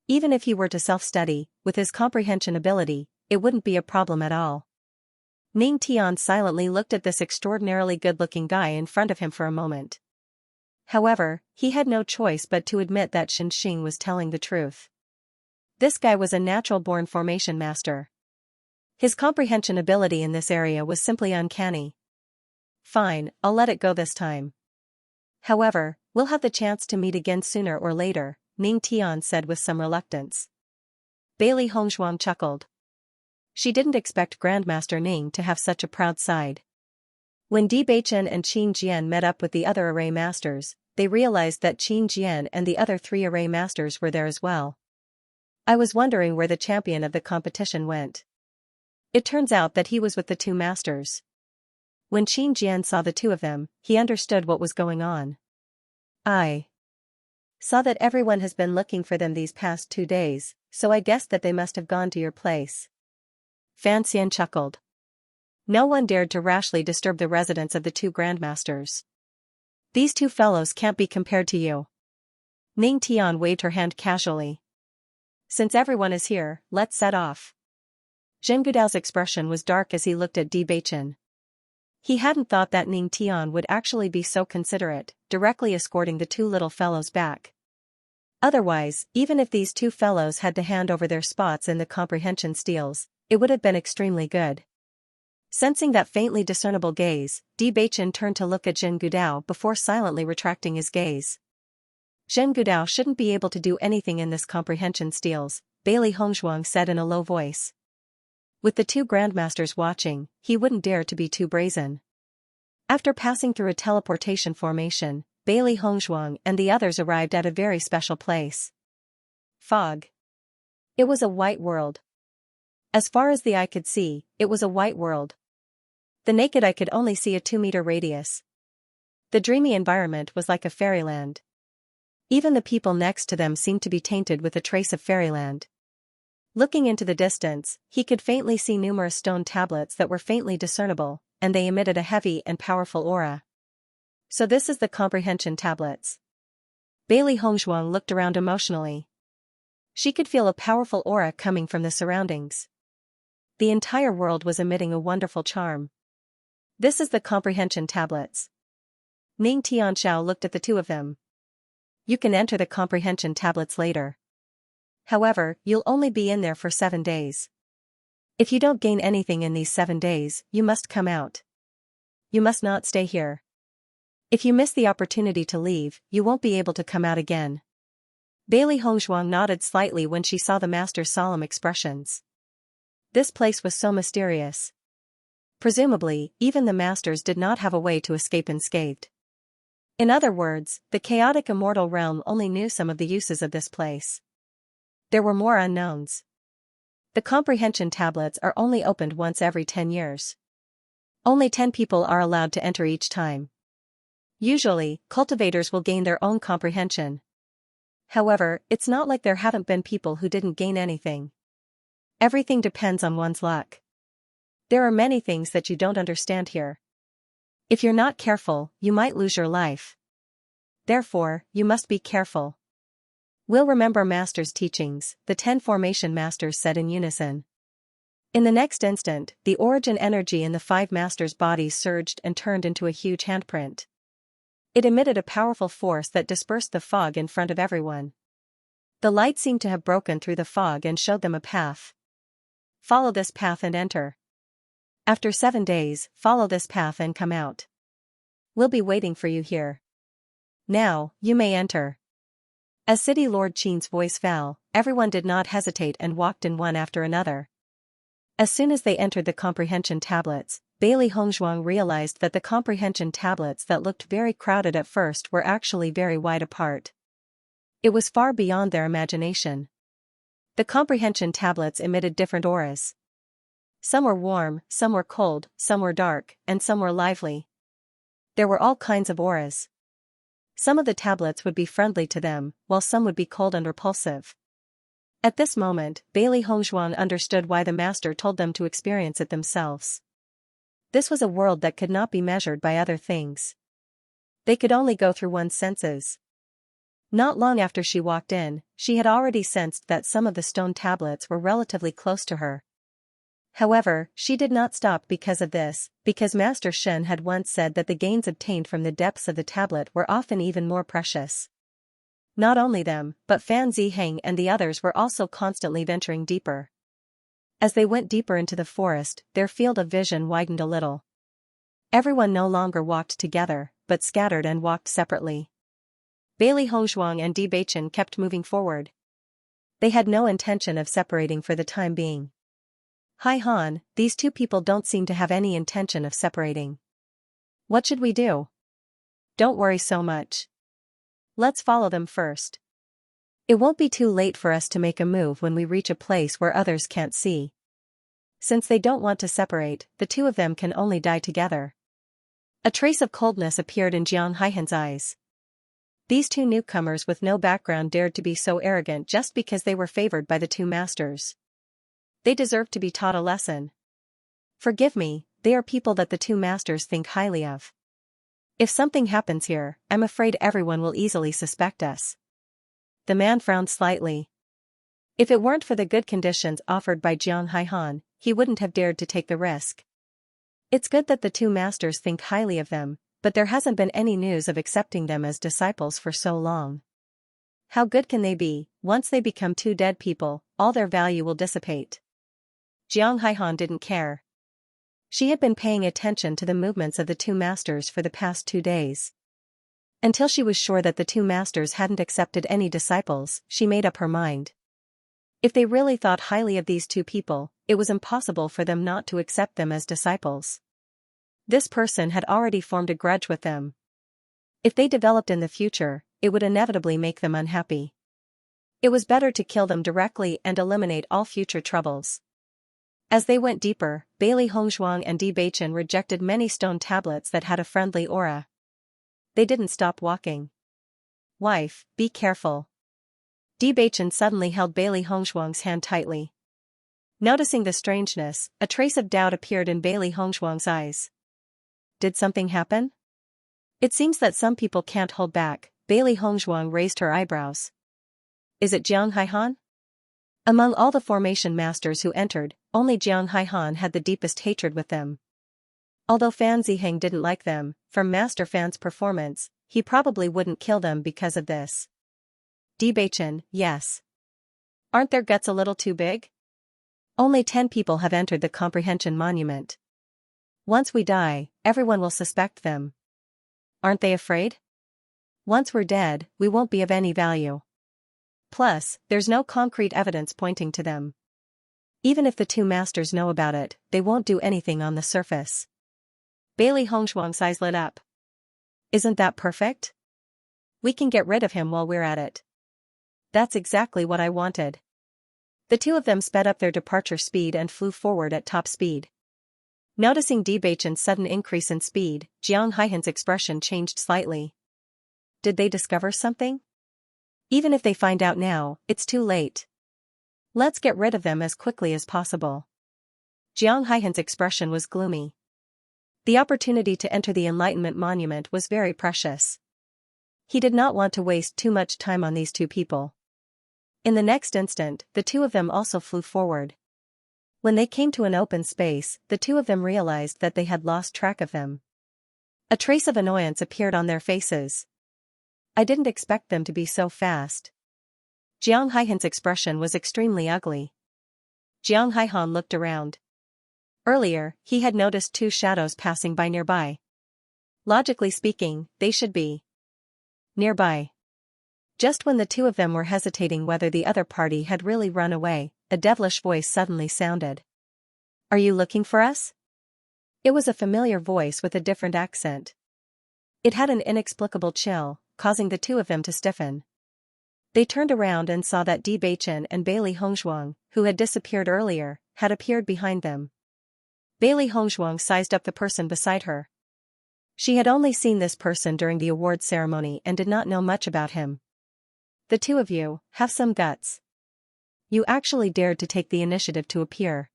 S1: Even if he were to self-study, with his comprehension ability, it wouldn't be a problem at all." Ning Tian silently looked at this extraordinarily good-looking guy in front of him for a moment. However, he had no choice but to admit that Xianxia was telling the truth. This guy was a natural-born formation master. His comprehension ability in this area was simply uncanny. "Fine, I'll let it go this time. However, we'll have the chance to meet again sooner or later," Ning Tian said with some reluctance. Bailey Hongzhuang chuckled. She didn't expect Grandmaster Ning to have such a proud side. When Bewitching and Qin Jian met up with the other Array Masters, they realized that Qin Jian and the other 3 Array Masters were there as well. "I was wondering where the champion of the competition went. It turns out that he was with the 2 masters." When Qin Jian saw the 2 of them, he understood what was going on. "I saw that everyone has been looking for them these past 2 days, so I guessed that they must have gone to your place." Fan Xian chuckled. No one dared to rashly disturb the residence of the 2 grandmasters. "These 2 fellows can't be compared to you." Ning Tian waved her hand casually. "Since everyone is here, let's set off." Zheng Gudao's expression was dark as he looked at Bewitching. He hadn't thought that Ning Tian would actually be so considerate, directly escorting the 2 little fellows back. Otherwise, even if these 2 fellows had to hand over their spots in the comprehension steles, it would have been extremely good. Sensing that faintly discernible gaze, Bewitching turned to look at Zheng Gudao before silently retracting his gaze. "Zheng Gudao shouldn't be able to do anything in this comprehension steles," Bailey Hongzhuang said in a low voice. With the 2 grandmasters watching, he wouldn't dare to be too brazen. After passing through a teleportation formation, Bailey Hongzhuang and the others arrived at a very special place. Fog. It was a white world. As far as the eye could see, it was a white world. The naked eye could only see a 2-meter radius. The dreamy environment was like a fairyland. Even the people next to them seemed to be tainted with a trace of fairyland. Looking into the distance, he could faintly see numerous stone tablets that were faintly discernible, and they emitted a heavy and powerful aura. So this is the comprehension tablets. Bailey Hongzhuang looked around emotionally. She could feel a powerful aura coming from the surroundings. The entire world was emitting a wonderful charm. This is the comprehension tablets. Ning Tianxiao looked at the two of them. You can enter the comprehension tablets later. However, you'll only be in there for 7 days. If you don't gain anything in these 7 days, you must come out. You must not stay here. If you miss the opportunity to leave, you won't be able to come out again. Bailey Hongzhuang nodded slightly when she saw the master's solemn expressions. This place was so mysterious. Presumably, even the masters did not have a way to escape unscathed. In other words, the chaotic immortal realm only knew some of the uses of this place. There were more unknowns. The comprehension tablets are only opened once every 10 years. Only 10 people are allowed to enter each time. Usually, cultivators will gain their own comprehension. However, it's not like there haven't been people who didn't gain anything. Everything depends on one's luck. There are many things that you don't understand here. If you're not careful, you might lose your life. Therefore, you must be careful. We'll remember Master's teachings, the 10 formation masters said in unison. In the next instant, the origin energy in the 5 masters' bodies surged and turned into a huge handprint. It emitted a powerful force that dispersed the fog in front of everyone. The light seemed to have broken through the fog and showed them a path. Follow this path and enter. After 7 days, follow this path and come out. We'll be waiting for you here. Now, you may enter. As City Lord Qin's voice fell, everyone did not hesitate and walked in one after another. As soon as they entered the comprehension tablets, Bailey Hongzhuang realized that the comprehension tablets that looked very crowded at first were actually very wide apart. It was far beyond their imagination. The comprehension tablets emitted different auras. Some were warm, some were cold, some were dark, and some were lively. There were all kinds of auras. Some of the tablets would be friendly to them, while some would be cold and repulsive. At this moment, Bailey Hongzhuang understood why the master told them to experience it themselves. This was a world that could not be measured by other things. They could only go through one's senses. Not long after she walked in, she had already sensed that some of the stone tablets were relatively close to her. However, she did not stop because of this, because Master Shen had once said that the gains obtained from the depths of the tablet were often even more precious. Not only them, but Fan Ziheng and the others were also constantly venturing deeper. As they went deeper into the forest, their field of vision widened a little. Everyone no longer walked together, but scattered and walked separately. Bailey Hongzhuang and Bewitching kept moving forward. They had no intention of separating for the time being. Hi Han, these two people don't seem to have any intention of separating. What should we do? Don't worry so much. Let's follow them first. It won't be too late for us to make a move when we reach a place where others can't see. Since they don't want to separate, the two of them can only die together. A trace of coldness appeared in Jiang Haihan's eyes. These two newcomers with no background dared to be so arrogant just because they were favored by the two masters. They deserve to be taught a lesson. Forgive me, they are people that the two masters think highly of. If something happens here, I'm afraid everyone will easily suspect us. The man frowned slightly. If it weren't for the good conditions offered by Jiang Haihan, he wouldn't have dared to take the risk. It's good that the two masters think highly of them, but there hasn't been any news of accepting them as disciples for so long. How good can they be? Once they become two dead people, all their value will dissipate. Jiang Haihan didn't care. She had been paying attention to the movements of the two masters for the past 2 days. Until she was sure that the two masters hadn't accepted any disciples, she made up her mind. If they really thought highly of these two people, it was impossible for them not to accept them as disciples. This person had already formed a grudge with them. If they developed in the future, it would inevitably make them unhappy. It was better to kill them directly and eliminate all future troubles. As they went deeper, Bailey Hongzhuang and Bewitching rejected many stone tablets that had a friendly aura. They didn't stop walking. Wife, be careful. Bewitching suddenly held Bailey Hongzhuang's hand tightly. Noticing the strangeness, a trace of doubt appeared in Bailey Hongzhuang's eyes. Did something happen? It seems that some people can't hold back. Bailey Hongzhuang raised her eyebrows. Is it Jiang Haihan? Among all the formation masters who entered, only Jiang Haihan had the deepest hatred with them. Although Fan Ziheng didn't like them, from Master Fan's performance, he probably wouldn't kill them because of this. Bewitching, yes. Aren't their guts a little too big? Only 10 people have entered the Comprehension Monument. Once we die, everyone will suspect them. Aren't they afraid? Once we're dead, we won't be of any value. Plus, there's no concrete evidence pointing to them. Even if the two masters know about it, they won't do anything on the surface. Bailey Hongzhuang's eyes lit up. Isn't that perfect? We can get rid of him while we're at it. That's exactly what I wanted. The two of them sped up their departure speed and flew forward at top speed. Noticing Bewitching's sudden increase in speed, Jiang Haihan's expression changed slightly. Did they discover something? Even if they find out now, it's too late. Let's get rid of them as quickly as possible. Jiang Haihan's expression was gloomy. The opportunity to enter the Enlightenment Monument was very precious. He did not want to waste too much time on these two people. In the next instant, the two of them also flew forward. When they came to an open space, the two of them realized that they had lost track of them. A trace of annoyance appeared on their faces. I didn't expect them to be so fast. Jiang Haihan's expression was extremely ugly. Jiang Haihan looked around. Earlier, he had noticed two shadows passing by nearby. Logically speaking, they should be nearby. Just when the two of them were hesitating whether the other party had really run away, a devilish voice suddenly sounded. Are you looking for us? It was a familiar voice with a different accent. It had an inexplicable chill, causing the two of them to stiffen. They turned around and saw that Bewitching and Bailey Hongzhuang, who had disappeared earlier, had appeared behind them. Bailey Hongzhuang sized up the person beside her. She had only seen this person during the awards ceremony and did not know much about him. The two of you have some guts. You actually dared to take the initiative to appear.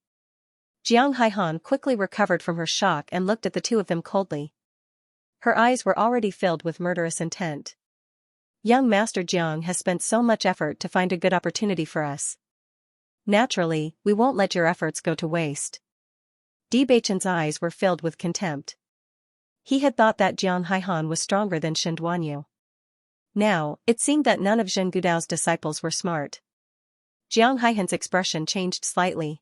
S1: Jiang Haihan quickly recovered from her shock and looked at the two of them coldly. Her eyes were already filled with murderous intent. Young Master Jiang has spent so much effort to find a good opportunity for us. Naturally, we won't let your efforts go to waste. Bewitching's eyes were filled with contempt. He had thought that Jiang Haihan was stronger than Shen Duanyu. Now, it seemed that none of Zhen Gudao's disciples were smart. Jiang Haihan's expression changed slightly.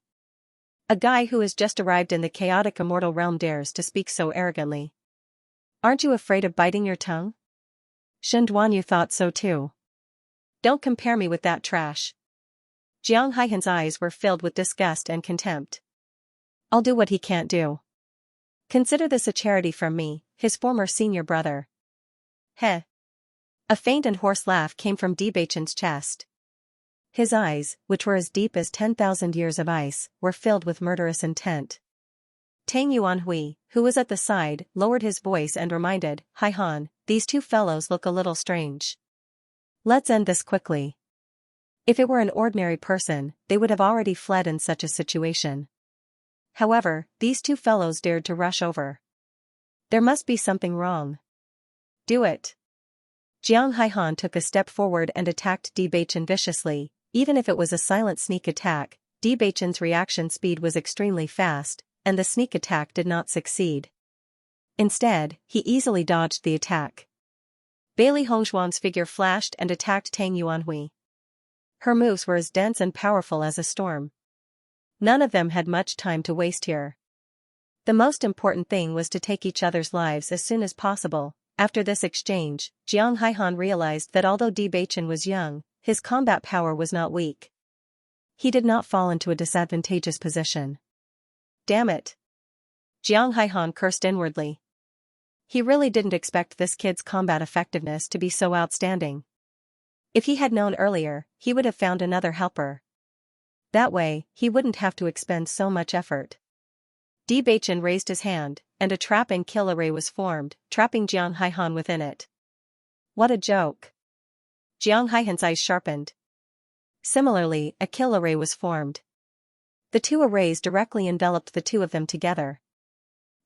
S1: A guy who has just arrived in the chaotic immortal realm dares to speak so arrogantly. Aren't you afraid of biting your tongue? Shen Duanyu thought so too. Don't compare me with that trash. Jiang Haihan's eyes were filled with disgust and contempt. I'll do what he can't do. Consider this a charity from me, his former senior brother. Heh. A faint and hoarse laugh came from Bewitching's chest. His eyes, which were as deep as 10,000 years of ice, were filled with murderous intent. Tang Yuanhui, who was at the side, lowered his voice and reminded, Haihan, these two fellows look a little strange. Let's end this quickly. If it were an ordinary person, they would have already fled in such a situation. However, these two fellows dared to rush over. There must be something wrong. Do it. Jiang Haihan took a step forward and attacked Bewitching viciously. Even if it was a silent sneak attack, Bewitching's reaction speed was extremely fast, and the sneak attack did not succeed. Instead, he easily dodged the attack. Bailey Hongzhuang's figure flashed and attacked Tang Yuanhui. Her moves were as dense and powerful as a storm. None of them had much time to waste here. The most important thing was to take each other's lives as soon as possible. After this exchange, Jiang Haihan realized that although Bewitching was young, his combat power was not weak. He did not fall into a disadvantageous position. Damn it. Jiang Haihan cursed inwardly. He really didn't expect this kid's combat effectiveness to be so outstanding. If he had known earlier, he would have found another helper. That way, he wouldn't have to expend so much effort. Bewitching raised his hand, and a trap and kill array was formed, trapping Jiang Haihan within it. What a joke. Jiang Haihan's eyes sharpened. Similarly, a kill array was formed. The two arrays directly enveloped the two of them together.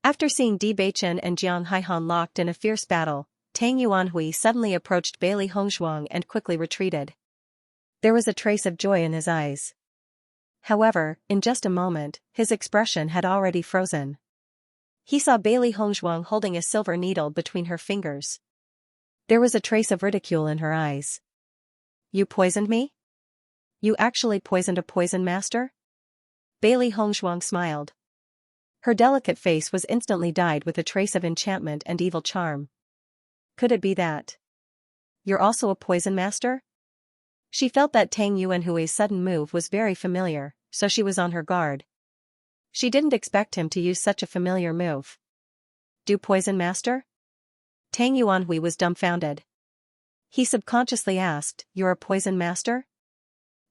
S1: After seeing Bewitching and Jiang Haihan locked in a fierce battle, Tang Yuanhui suddenly approached Bailey Hongzhuang and quickly retreated. There was a trace of joy in his eyes. However, in just a moment, his expression had already frozen. He saw Bailey Hongzhuang holding a silver needle between her fingers. There was a trace of ridicule in her eyes. You poisoned me? You actually poisoned a poison master? Bailey Hongzhuang smiled. Her delicate face was instantly dyed with a trace of enchantment and evil charm. Could it be that you're also a poison master? She felt that Tang Yuanhui's sudden move was very familiar, so she was on her guard. She didn't expect him to use such a familiar move. Do poison master? Tang Yuanhui was dumbfounded. He subconsciously asked, You're a poison master?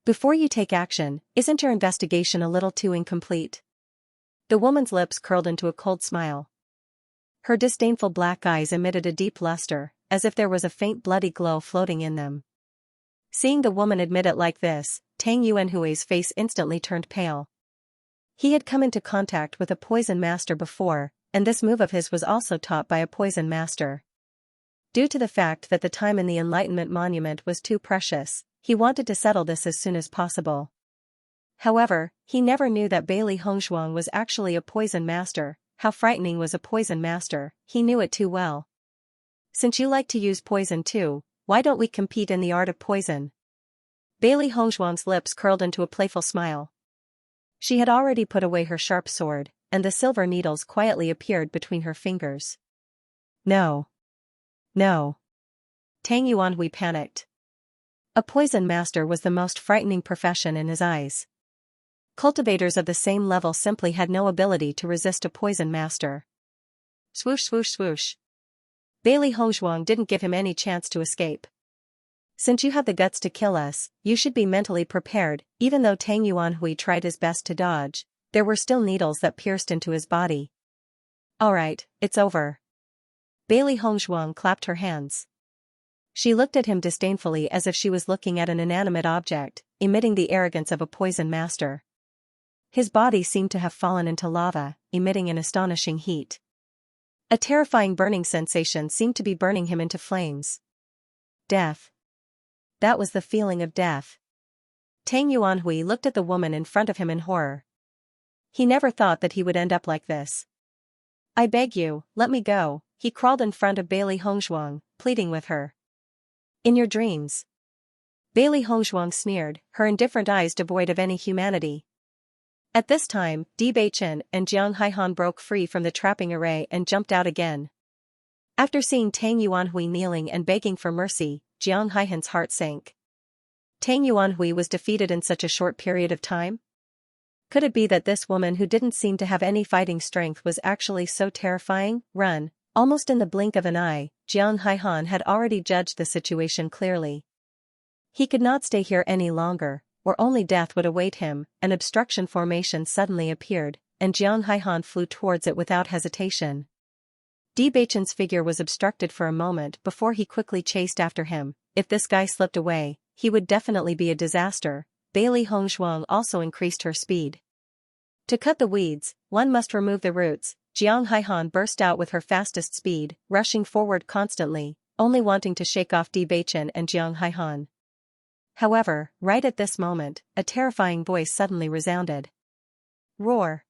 S1: Before you take action, isn't your investigation a little too incomplete? The woman's lips curled into a cold smile. Her disdainful black eyes emitted a deep luster, as if there was a faint bloody glow floating in them. Seeing the woman admit it like this, Tang Yuanhui's face instantly turned pale. He had come into contact with a poison master before, and this move of his was also taught by a poison master. Due to the fact that the time in the Enlightenment Monument was too precious, he wanted to settle this as soon as possible. However, he never knew that Bailey Hongzhuang was actually a poison master. How frightening was a poison master, he knew it too well. Since you like to use poison too, why don't we compete in the art of poison? Bailey Hongzhuang's lips curled into a playful smile. She had already put away her sharp sword, and the silver needles quietly appeared between her fingers. No. No. Tang Yuanhui panicked. A poison master was the most frightening profession in his eyes. Cultivators of the same level simply had no ability to resist a poison master. Swoosh swoosh swoosh. Bailey Hongzhuang didn't give him any chance to escape. Since you have the guts to kill us, you should be mentally prepared. Even though Tang Yuanhui tried his best to dodge, there were still needles that pierced into his body. Alright, it's over. Bailey Hongzhuang clapped her hands. She looked at him disdainfully as if she was looking at an inanimate object, emitting the arrogance of a poison master. His body seemed to have fallen into lava, emitting an astonishing heat. A terrifying burning sensation seemed to be burning him into flames. Death. That was the feeling of death. Tang Yuanhui looked at the woman in front of him in horror. He never thought that he would end up like this. I beg you, let me go. He crawled in front of Bailey Hongzhuang, pleading with her. In your dreams. Bailey Hongzhuang sneered, her indifferent eyes devoid of any humanity. At this time, Bewitching and Jiang Haihan broke free from the trapping array and jumped out again. After seeing Tang Yuanhui kneeling and begging for mercy, Jiang Haihan's heart sank. Tang Yuanhui was defeated in such a short period of time? Could it be that this woman who didn't seem to have any fighting strength was actually so terrifying? Run. Almost in the blink of an eye, Jiang Haihan had already judged the situation clearly. He could not stay here any longer, or only death would await him. An obstruction formation suddenly appeared, and Jiang Haihan flew towards it without hesitation. Bewitching's figure was obstructed for a moment before he quickly chased after him. If this guy slipped away, he would definitely be a disaster. Bailey Hongzhuang also increased her speed. To cut the weeds, one must remove the roots. Jiang Haihan burst out with her fastest speed, rushing forward constantly, only wanting to shake off Bewitching and Jiang Haihan. However, right at this moment, a terrifying voice suddenly resounded. Roar.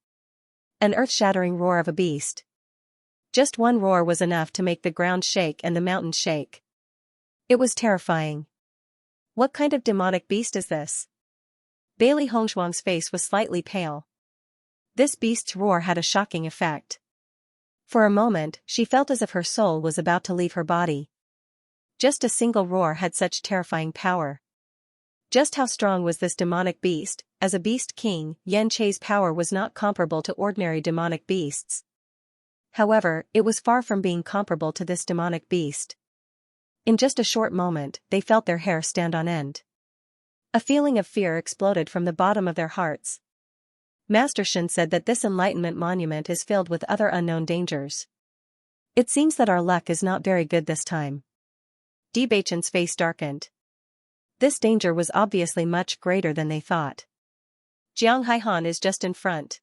S1: An earth-shattering roar of a beast. Just one roar was enough to make the ground shake and the mountains shake. It was terrifying. What kind of demonic beast is this? Bailey Hongzhuang's face was slightly pale. This beast's roar had a shocking effect. For a moment, she felt as if her soul was about to leave her body. Just a single roar had such terrifying power. Just how strong was this demonic beast? As a beast king, Xianxia's power was not comparable to ordinary demonic beasts. However, it was far from being comparable to this demonic beast. In just a short moment, they felt their hair stand on end. A feeling of fear exploded from the bottom of their hearts. Master Shen said that this enlightenment monument is filled with other unknown dangers. It seems that our luck is not very good this time. Bewitching's face darkened. This danger was obviously much greater than they thought. Jiang Haihan is just in front.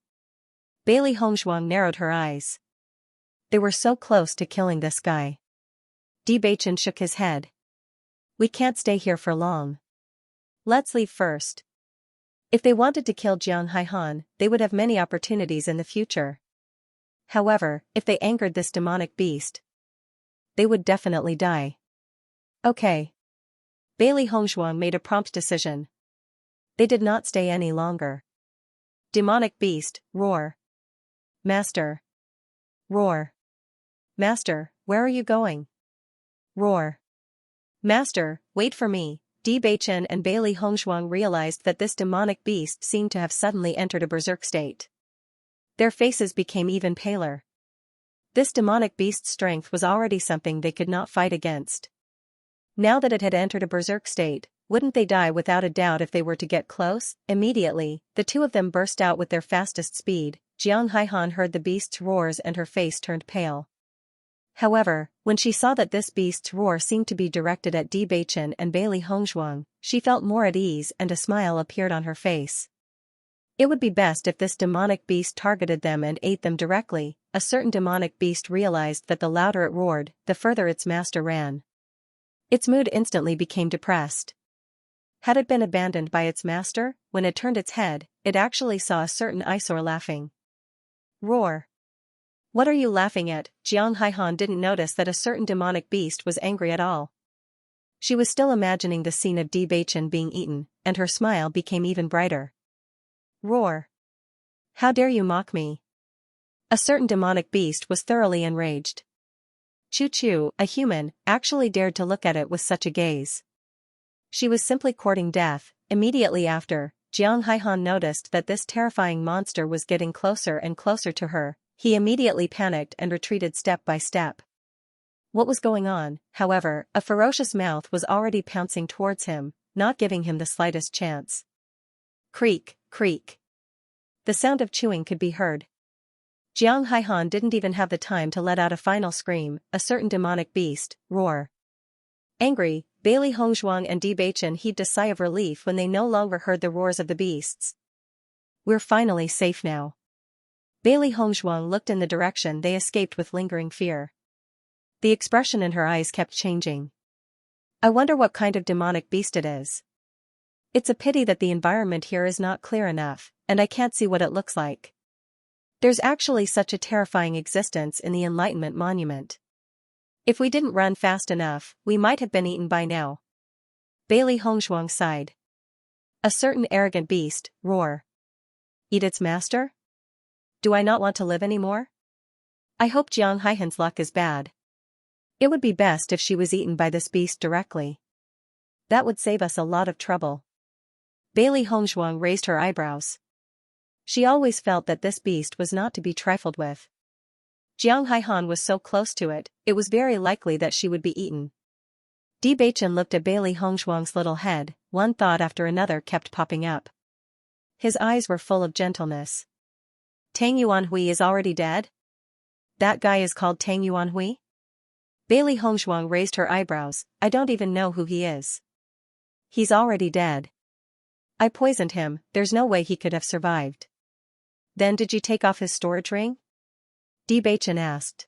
S1: Bailey Hongzhuang narrowed her eyes. They were so close to killing this guy. Bewitching shook his head. We can't stay here for long. Let's leave first. If they wanted to kill Jiang Haihan, they would have many opportunities in the future. However, if they angered this demonic beast, they would definitely die. Okay. Bailey Hongzhuang made a prompt decision. They did not stay any longer. Demonic beast, roar. Master. Roar. Master, where are you going? Roar. Master, wait for me. Bewitching and Bailey Hongzhuang realized that this demonic beast seemed to have suddenly entered a berserk state. Their faces became even paler. This demonic beast's strength was already something they could not fight against. Now that it had entered a berserk state, wouldn't they die without a doubt if they were to get close? Immediately, the two of them burst out with their fastest speed. Jiang Haihan heard the beast's roars and her face turned pale. However, when she saw that this beast's roar seemed to be directed at Bewitching and Bailey Hongzhuang, she felt more at ease and a smile appeared on her face. It would be best if this demonic beast targeted them and ate them directly. A certain demonic beast realized that the louder it roared, the further its master ran. Its mood instantly became depressed. Had it been abandoned by its master? When it turned its head, it actually saw a certain eyesore laughing. Roar. What are you laughing at? Jiang Haihan didn't notice that a certain demonic beast was angry at all. She was still imagining the scene of Bewitching being eaten, and her smile became even brighter. Roar. How dare you mock me? A certain demonic beast was thoroughly enraged. Chu, a human, actually dared to look at it with such a gaze. She was simply courting death. Immediately after, Jiang Haihan noticed that this terrifying monster was getting closer and closer to her. He immediately panicked and retreated step by step. What was going on? However, a ferocious mouth was already pouncing towards him, not giving him the slightest chance. Creak, creak. The sound of chewing could be heard. Jiang Haihan didn't even have the time to let out a final scream. A certain demonic beast, roar. Angry, Bailey Hongzhuang and Bewitching heaved a sigh of relief when they no longer heard the roars of the beasts. We're finally safe now. Bailey Hongzhuang looked in the direction they escaped with lingering fear. The expression in her eyes kept changing. I wonder what kind of demonic beast it is. It's a pity that the environment here is not clear enough, and I can't see what it looks like. There's actually such a terrifying existence in the Enlightenment Monument. If we didn't run fast enough, we might have been eaten by now. Bailey Hongzhuang sighed. A certain arrogant beast, roar. Eat its master? Do I not want to live anymore? I hope Jiang Haihan's luck is bad. It would be best if she was eaten by this beast directly. That would save us a lot of trouble. Bailey Hongzhuang raised her eyebrows. She always felt that this beast was not to be trifled with. Jiang Haihan was so close to it, it was very likely that she would be eaten. Bewitching looked at Bailey Hongzhuang's little head. One thought after another kept popping up. His eyes were full of gentleness. Tang Yuanhui is already dead? That guy is called Tang Yuanhui? Bailey Hongzhuang raised her eyebrows. I don't even know who he is. He's already dead. I poisoned him, there's no way he could have survived. Then did you take off his storage ring? Bewitching asked.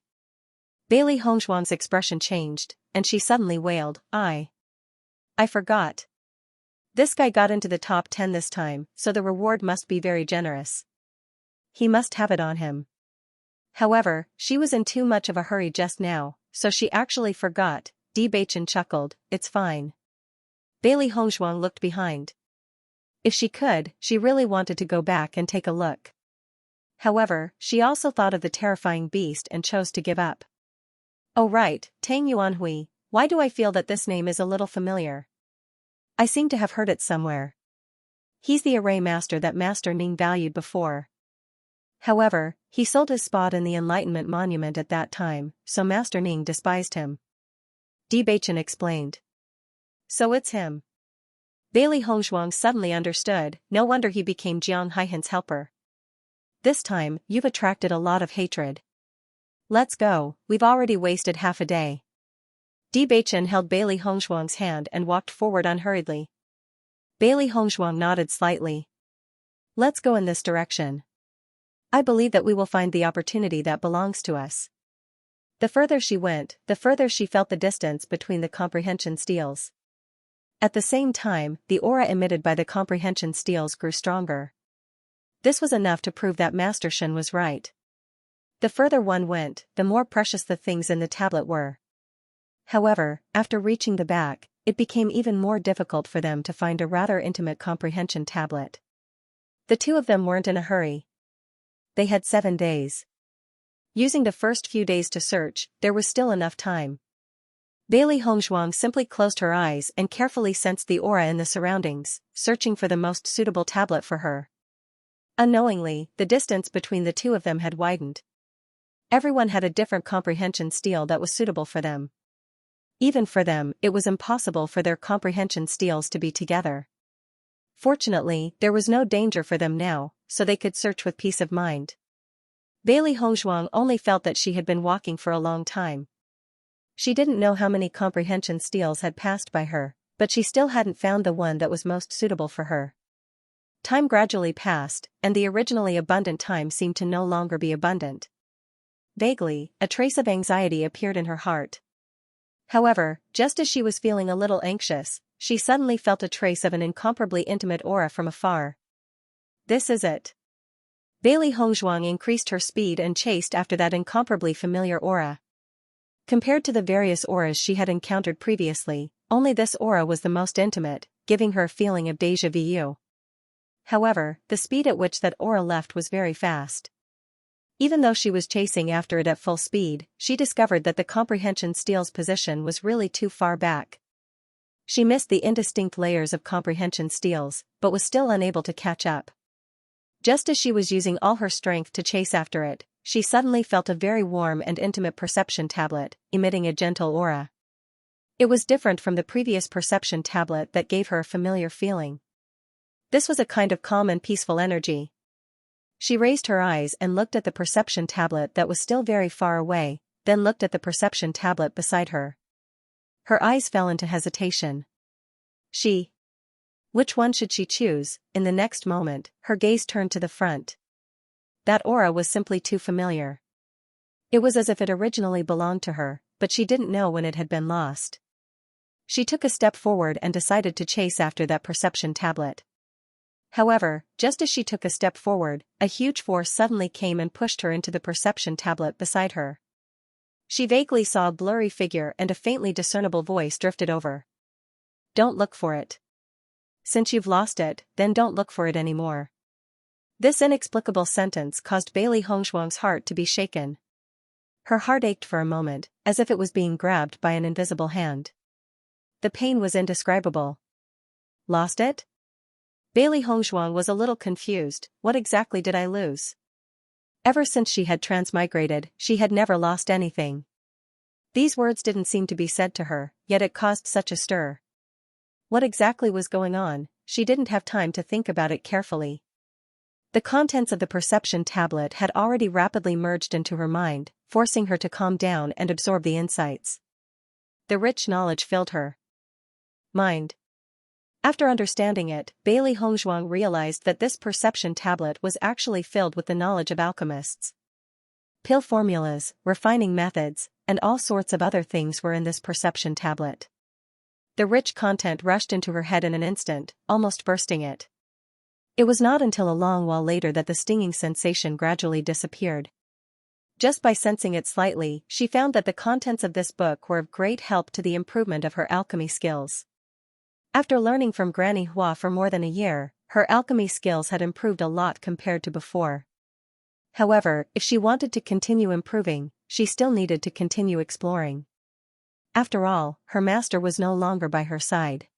S1: Bailey Hongzhuang's expression changed, and she suddenly wailed, I forgot. This guy got into the top 10 this time, so the reward must be very generous. He must have it on him. However, she was in too much of a hurry just now, so she actually forgot. Bewitching chuckled, it's fine. Bailey Hongzhuang looked behind. If she could, she really wanted to go back and take a look. However, she also thought of the terrifying beast and chose to give up. Oh right, Tang Yuanhui, why do I feel that this name is a little familiar? I seem to have heard it somewhere. He's the array master that Master Ning valued before. However, he sold his spot in the Enlightenment Monument at that time, so Master Ning despised him. Bewitching explained. So it's him. Bailey Hongzhuang suddenly understood, no wonder he became Jiang Haihan's helper. This time, you've attracted a lot of hatred. Let's go, we've already wasted half a day. Bewitching held Bailey Hongzhuang's hand and walked forward unhurriedly. Bailey Hongzhuang nodded slightly. Let's go in this direction. I believe that we will find the opportunity that belongs to us. The further she went, the further she felt the distance between the comprehension steels. At the same time, the aura emitted by the comprehension steels grew stronger. This was enough to prove that Master Shen was right. The further one went, the more precious the things in the tablet were. However, after reaching the back, it became even more difficult for them to find a rather intimate comprehension tablet. The two of them weren't in a hurry. They had 7 days. Using the first few days to search, there was still enough time. Bailey Hongzhuang simply closed her eyes and carefully sensed the aura in the surroundings, searching for the most suitable tablet for her. Unknowingly, the distance between the two of them had widened. Everyone had a different comprehension steel that was suitable for them. Even for them, it was impossible for their comprehension steels to be together. Fortunately, there was no danger for them now, so they could search with peace of mind. Bailey Hongzhuang only felt that she had been walking for a long time. She didn't know how many comprehension steels had passed by her, but she still hadn't found the one that was most suitable for her. Time gradually passed, and the originally abundant time seemed to no longer be abundant. Vaguely, a trace of anxiety appeared in her heart. However, just as she was feeling a little anxious, she suddenly felt a trace of an incomparably intimate aura from afar. This is it. Bailey Hongzhuang increased her speed and chased after that incomparably familiar aura. Compared to the various auras she had encountered previously, only this aura was the most intimate, giving her a feeling of déjà vu. However, the speed at which that aura left was very fast. Even though she was chasing after it at full speed, she discovered that the comprehension steel's position was really too far back. She missed the indistinct layers of comprehension steels, but was still unable to catch up. Just as she was using all her strength to chase after it, she suddenly felt a very warm and intimate perception tablet, emitting a gentle aura. It was different from the previous perception tablet that gave her a familiar feeling. This was a kind of calm and peaceful energy. She raised her eyes and looked at the perception tablet that was still very far away, then looked at the perception tablet beside her. Her eyes fell into hesitation. Which one should she choose? In the next moment, her gaze turned to the front. That aura was simply too familiar. It was as if it originally belonged to her, but she didn't know when it had been lost. She took a step forward and decided to chase after that perception tablet. However, just as she took a step forward, a huge force suddenly came and pushed her into the perception tablet beside her. She vaguely saw a blurry figure and a faintly discernible voice drifted over. Don't look for it. Since you've lost it, then don't look for it anymore. This inexplicable sentence caused Bailey Hongzhuang's heart to be shaken. Her heart ached for a moment, as if it was being grabbed by an invisible hand. The pain was indescribable. Lost it? Bailey Hongzhuang was a little confused. What exactly did I lose? Ever since she had transmigrated, she had never lost anything. These words didn't seem to be said to her, yet it caused such a stir. What exactly was going on? She didn't have time to think about it carefully. The contents of the perception tablet had already rapidly merged into her mind, forcing her to calm down and absorb the insights. The rich knowledge filled her mind. After understanding it, Bailey Hongzhuang realized that this perception tablet was actually filled with the knowledge of alchemists. Pill formulas, refining methods, and all sorts of other things were in this perception tablet. The rich content rushed into her head in an instant, almost bursting it. It was not until a long while later that the stinging sensation gradually disappeared. Just by sensing it slightly, she found that the contents of this book were of great help to the improvement of her alchemy skills. After learning from Granny Hua for more than a year, her alchemy skills had improved a lot compared to before. However, if she wanted to continue improving, she still needed to continue exploring. After all, her master was no longer by her side.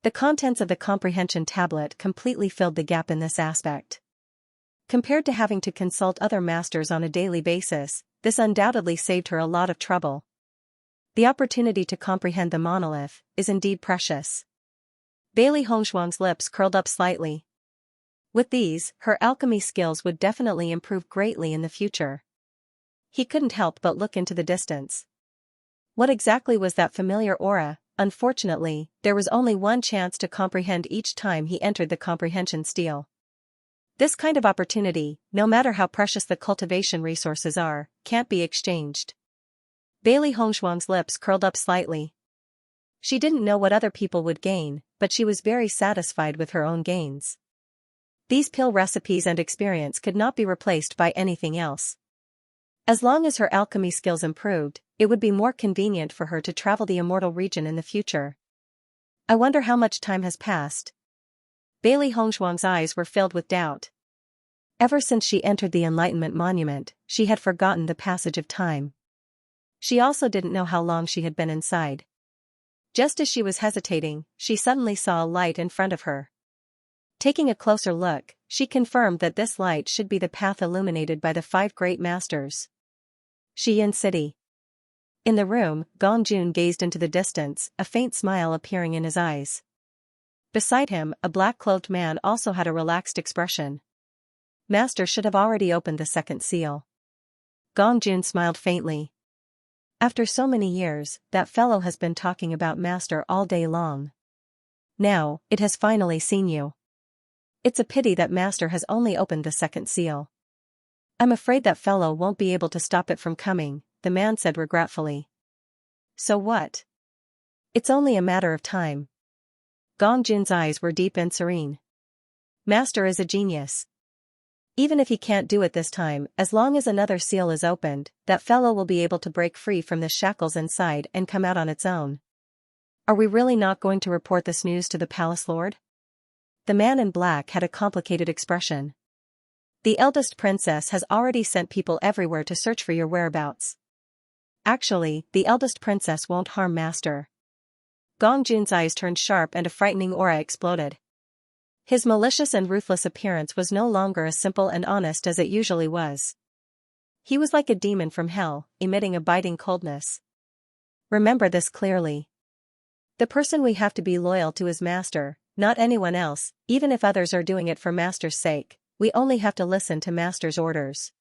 S1: The contents of the comprehension tablet completely filled the gap in this aspect. Compared to having to consult other masters on a daily basis, this undoubtedly saved her a lot of trouble. The opportunity to comprehend the monolith is indeed precious. Bailey Hongzhuang's lips curled up slightly. With these, her alchemy skills would definitely improve greatly in the future. He couldn't help but look into the distance. What exactly was that familiar aura? Unfortunately, there was only one chance to comprehend each time he entered the comprehension stele. This kind of opportunity, no matter how precious the cultivation resources are, can't be exchanged. Bailey Hongzhuang's lips curled up slightly. She didn't know what other people would gain, but she was very satisfied with her own gains. These pill recipes and experience could not be replaced by anything else. As long as her alchemy skills improved, it would be more convenient for her to travel the immortal region in the future. I wonder how much time has passed. Bailey Hongzhuang's eyes were filled with doubt. Ever since she entered the Enlightenment Monument, she had forgotten the passage of time. She also didn't know how long she had been inside. Just as she was hesitating, she suddenly saw a light in front of her. Taking a closer look, she confirmed that this light should be the path illuminated by the 5 great masters. Xian City. In the room, Gongjun gazed into the distance, a faint smile appearing in his eyes. Beside him, a black-clothed man also had a relaxed expression. Master should have already opened the second seal. Gongjun smiled faintly. After so many years, that fellow has been talking about Master all day long. Now, it has finally seen you. It's a pity that Master has only opened the second seal. I'm afraid that fellow won't be able to stop it from coming, the man said regretfully. So what? It's only a matter of time. Gongjun's eyes were deep and serene. Master is a genius. Even if he can't do it this time, as long as another seal is opened, that fellow will be able to break free from the shackles inside and come out on its own. Are we really not going to report this news to the palace lord? The man in black had a complicated expression. The eldest princess has already sent people everywhere to search for your whereabouts. Actually, the eldest princess won't harm Master. Gongjun's eyes turned sharp and a frightening aura exploded. His malicious and ruthless appearance was no longer as simple and honest as it usually was. He was like a demon from hell, emitting a biting coldness. Remember this clearly. The person we have to be loyal to is Master, not anyone else, even if others are doing it for Master's sake. We only have to listen to Master's orders.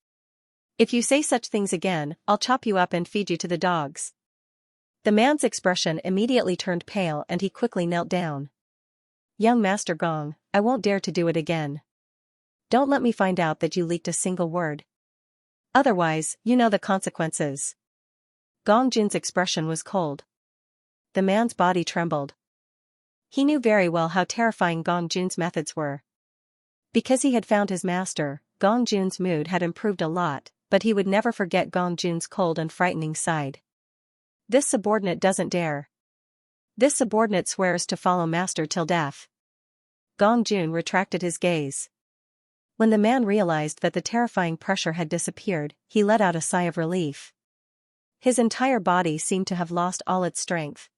S1: If you say such things again, I'll chop you up and feed you to the dogs. The man's expression immediately turned pale and he quickly knelt down. Young Master Gong, I won't dare to do it again. Don't let me find out that you leaked a single word. Otherwise, you know the consequences. Gongjun's expression was cold. The man's body trembled. He knew very well how terrifying Gongjun's methods were. Because he had found his master, Gongjun's mood had improved a lot, but he would never forget Gongjun's cold and frightening side. This subordinate doesn't dare. This subordinate swears to follow Master till death. Gongjun retracted his gaze. When the man realized that the terrifying pressure had disappeared, he let out a sigh of relief. His entire body seemed to have lost all its strength.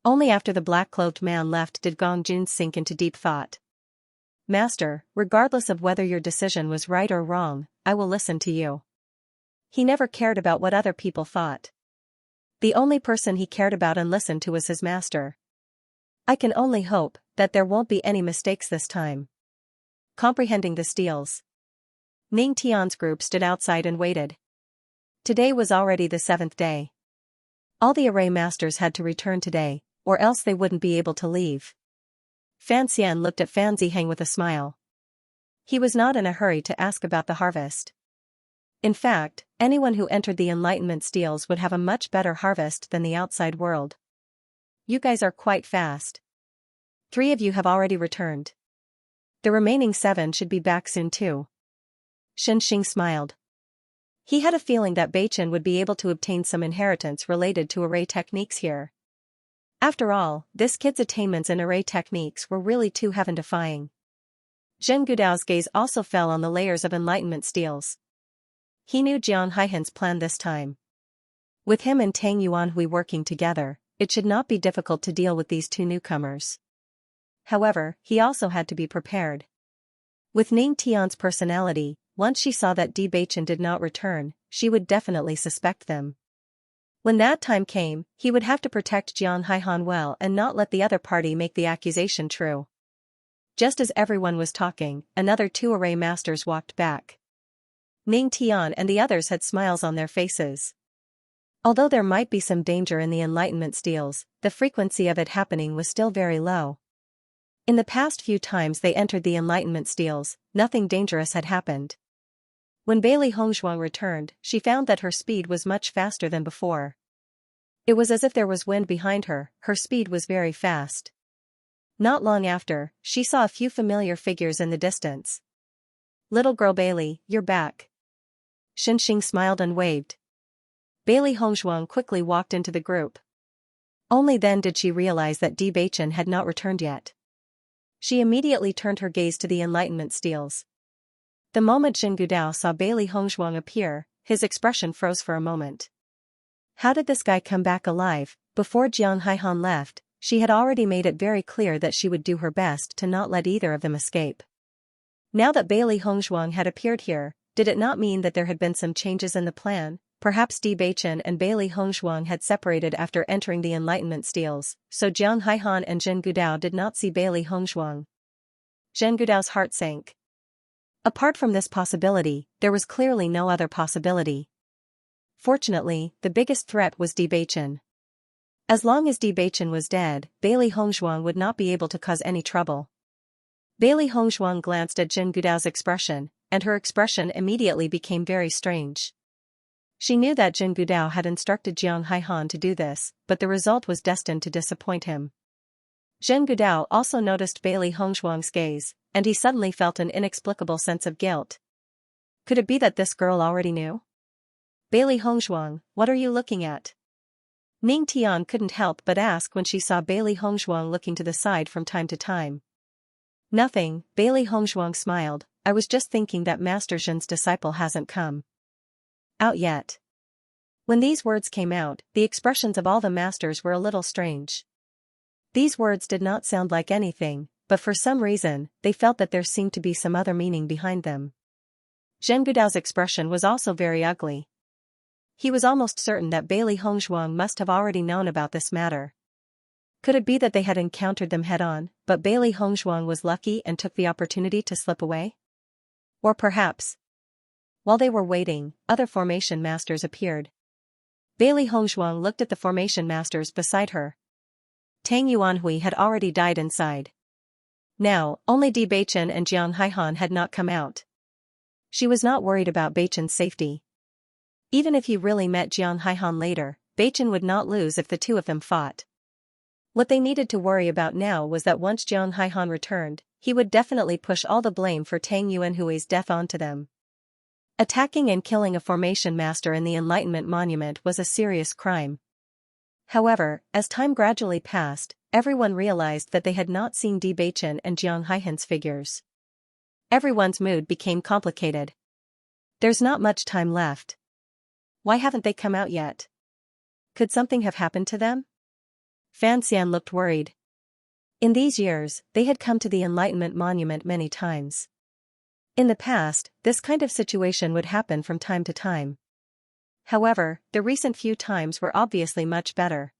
S1: Only after the black-clothed man left did Gongjun sink into deep thought. Master, regardless of whether your decision was right or wrong, I will listen to you. He never cared about what other people thought. The only person he cared about and listened to was his master. I can only hope that there won't be any mistakes this time. Comprehending the steles. Ning Tian's group stood outside and waited. Today was already the 7th day. All the array masters had to return today, or else they wouldn't be able to leave. Fan Xian looked at Fan Ziheng with a smile. He was not in a hurry to ask about the harvest. In fact, anyone who entered the Enlightenment steles would have a much better harvest than the outside world. You guys are quite fast. 3 of you have already returned. The remaining 7 should be back soon too. Xing smiled. He had a feeling that Beichen would be able to obtain some inheritance related to array techniques here. After all, this kid's attainments in array techniques were really too heaven-defying. Zheng Gudao's gaze also fell on the layers of Enlightenment steles. He knew Jiang Haihan's plan this time. With him and Tang Yuanhui working together, it should not be difficult to deal with these 2 newcomers. However, he also had to be prepared. With Ning Tian's personality, once she saw that Di Beichen did not return, she would definitely suspect them. When that time came, he would have to protect Jiang Haihan well and not let the other party make the accusation true. Just as everyone was talking, another two array masters walked back. Ning Tian and the others had smiles on their faces. Although there might be some danger in the enlightenment steals, the frequency of it happening was still very low. In the past few times they entered the enlightenment steals, nothing dangerous had happened. When Bailey Hongzhuang returned, she found that her speed was much faster than before. It was as if there was wind behind her, her speed was very fast. Not long after, she saw a few familiar figures in the distance. "Little girl Bailey, you're back." Xianxia smiled and waved. Bailey Hongzhuang quickly walked into the group. Only then did she realize that Bewitching had not returned yet. She immediately turned her gaze to the enlightenment steals. The moment Zhen Gudao saw Bailey Hongzhuang appear, his expression froze for a moment. How did this guy come back alive? Before Jiang Haihan left, she had already made it very clear that she would do her best to not let either of them escape. Now that Bailey Hongzhuang had appeared here, did it not mean that there had been some changes in the plan? Perhaps Bewitching and Bailey Hongzhuang had separated after entering the enlightenment steals, so Jiang Haihan and Zhen Gudao did not see Bailey Hongzhuang. Zhen Gudao's heart sank. Apart from this possibility, there was clearly no other possibility. Fortunately, the biggest threat was Bewitching. As long as Bewitching was dead, Bailey Hongzhuang would not be able to cause any trouble. Bailey Hongzhuang glanced at Zhen Gudao's expression, and her expression immediately became very strange. She knew that Zhen Gudao had instructed Jiang Haihan to do this, but the result was destined to disappoint him. Zhen Gudao also noticed Bailey Hongzhuang's gaze, and he suddenly felt an inexplicable sense of guilt. Could it be that this girl already knew? "Bailey Hongzhuang, what are you looking at?" Ning Tian couldn't help but ask when she saw Bailey Hongzhuang looking to the side from time to time. "Nothing," Bailey Hongzhuang smiled, "I was just thinking that Master Zhen's disciple hasn't come out yet." When these words came out, the expressions of all the masters were a little strange. These words did not sound like anything, but for some reason, they felt that there seemed to be some other meaning behind them. Zhen Gudao's expression was also very ugly. He was almost certain that Bailey Hongzhuang must have already known about this matter. Could it be that they had encountered them head-on, but Bailey Hongzhuang was lucky and took the opportunity to slip away? Or perhaps, while they were waiting, other formation masters appeared. Bailey Hongzhuang looked at the formation masters beside her. Tang Yuanhui had already died inside. Now, only Bewitching and Jiang Haihan had not come out. She was not worried about Beicheng's safety. Even if he really met Jiang Haihan later, Beicheng would not lose if the two of them fought. What they needed to worry about now was that once Jiang Haihan returned, he would definitely push all the blame for Tang Yuanhui's death onto them. Attacking and killing a formation master in the Enlightenment Monument was a serious crime. However, as time gradually passed, everyone realized that they had not seen Bewitching and Jiang Haihan's figures. Everyone's mood became complicated. There's not much time left. Why haven't they come out yet? Could something have happened to them? Fan Xian looked worried. In these years, they had come to the Enlightenment Monument many times. In the past, this kind of situation would happen from time to time. However, the recent few times were obviously much better.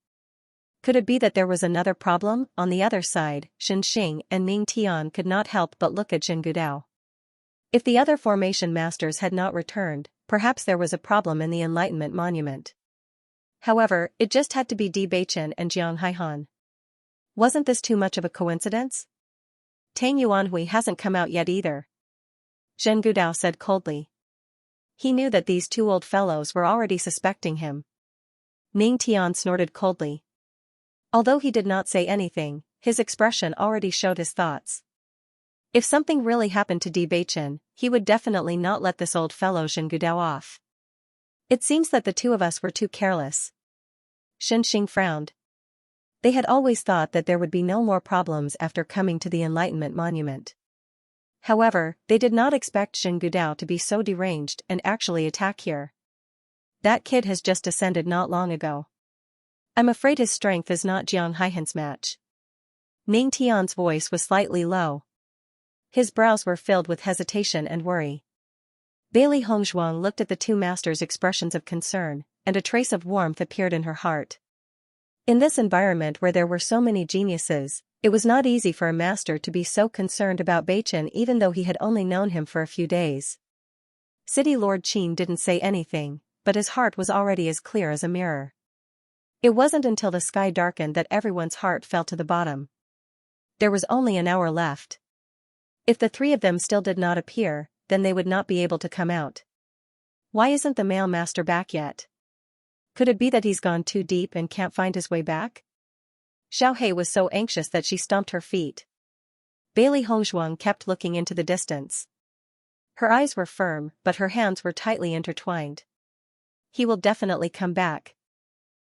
S1: Could it be that there was another problem? On the other side, Xianxia and Ning Tian could not help but look at Zhen Gudao. If the other formation masters had not returned, perhaps there was a problem in the Enlightenment Monument. However, it just had to be Bewitching and Jiang Haihan. Wasn't this too much of a coincidence? Tang Yuanhui hasn't come out yet either, Zhen Gudao said coldly. He knew that these two old fellows were already suspecting him. Ning Tian snorted coldly. Although he did not say anything, his expression already showed his thoughts. If something really happened to Bewitching, he would definitely not let this old fellow Zhen Gudao off. It seems that the two of us were too careless. Xianxia frowned. They had always thought that there would be no more problems after coming to the Enlightenment Monument. However, they did not expect Zhen Gudao to be so deranged and actually attack here. That kid has just ascended not long ago. I'm afraid his strength is not Jiang Haihan's match. Ning Tian's voice was slightly low. His brows were filled with hesitation and worry. Bailey Hongzhuang looked at the two masters' expressions of concern, and a trace of warmth appeared in her heart. In this environment where there were so many geniuses, it was not easy for a master to be so concerned about Beichen even though he had only known him for a few days. City Lord Qin didn't say anything, but his heart was already as clear as a mirror. It wasn't until the sky darkened that everyone's heart fell to the bottom. There was only an hour left. If the three of them still did not appear, then they would not be able to come out. Why isn't the male master back yet? Could it be that he's gone too deep and can't find his way back? Xiao Hei was so anxious that she stomped her feet. Bailey Hongzhuang kept looking into the distance. Her eyes were firm, but her hands were tightly intertwined. He will definitely come back.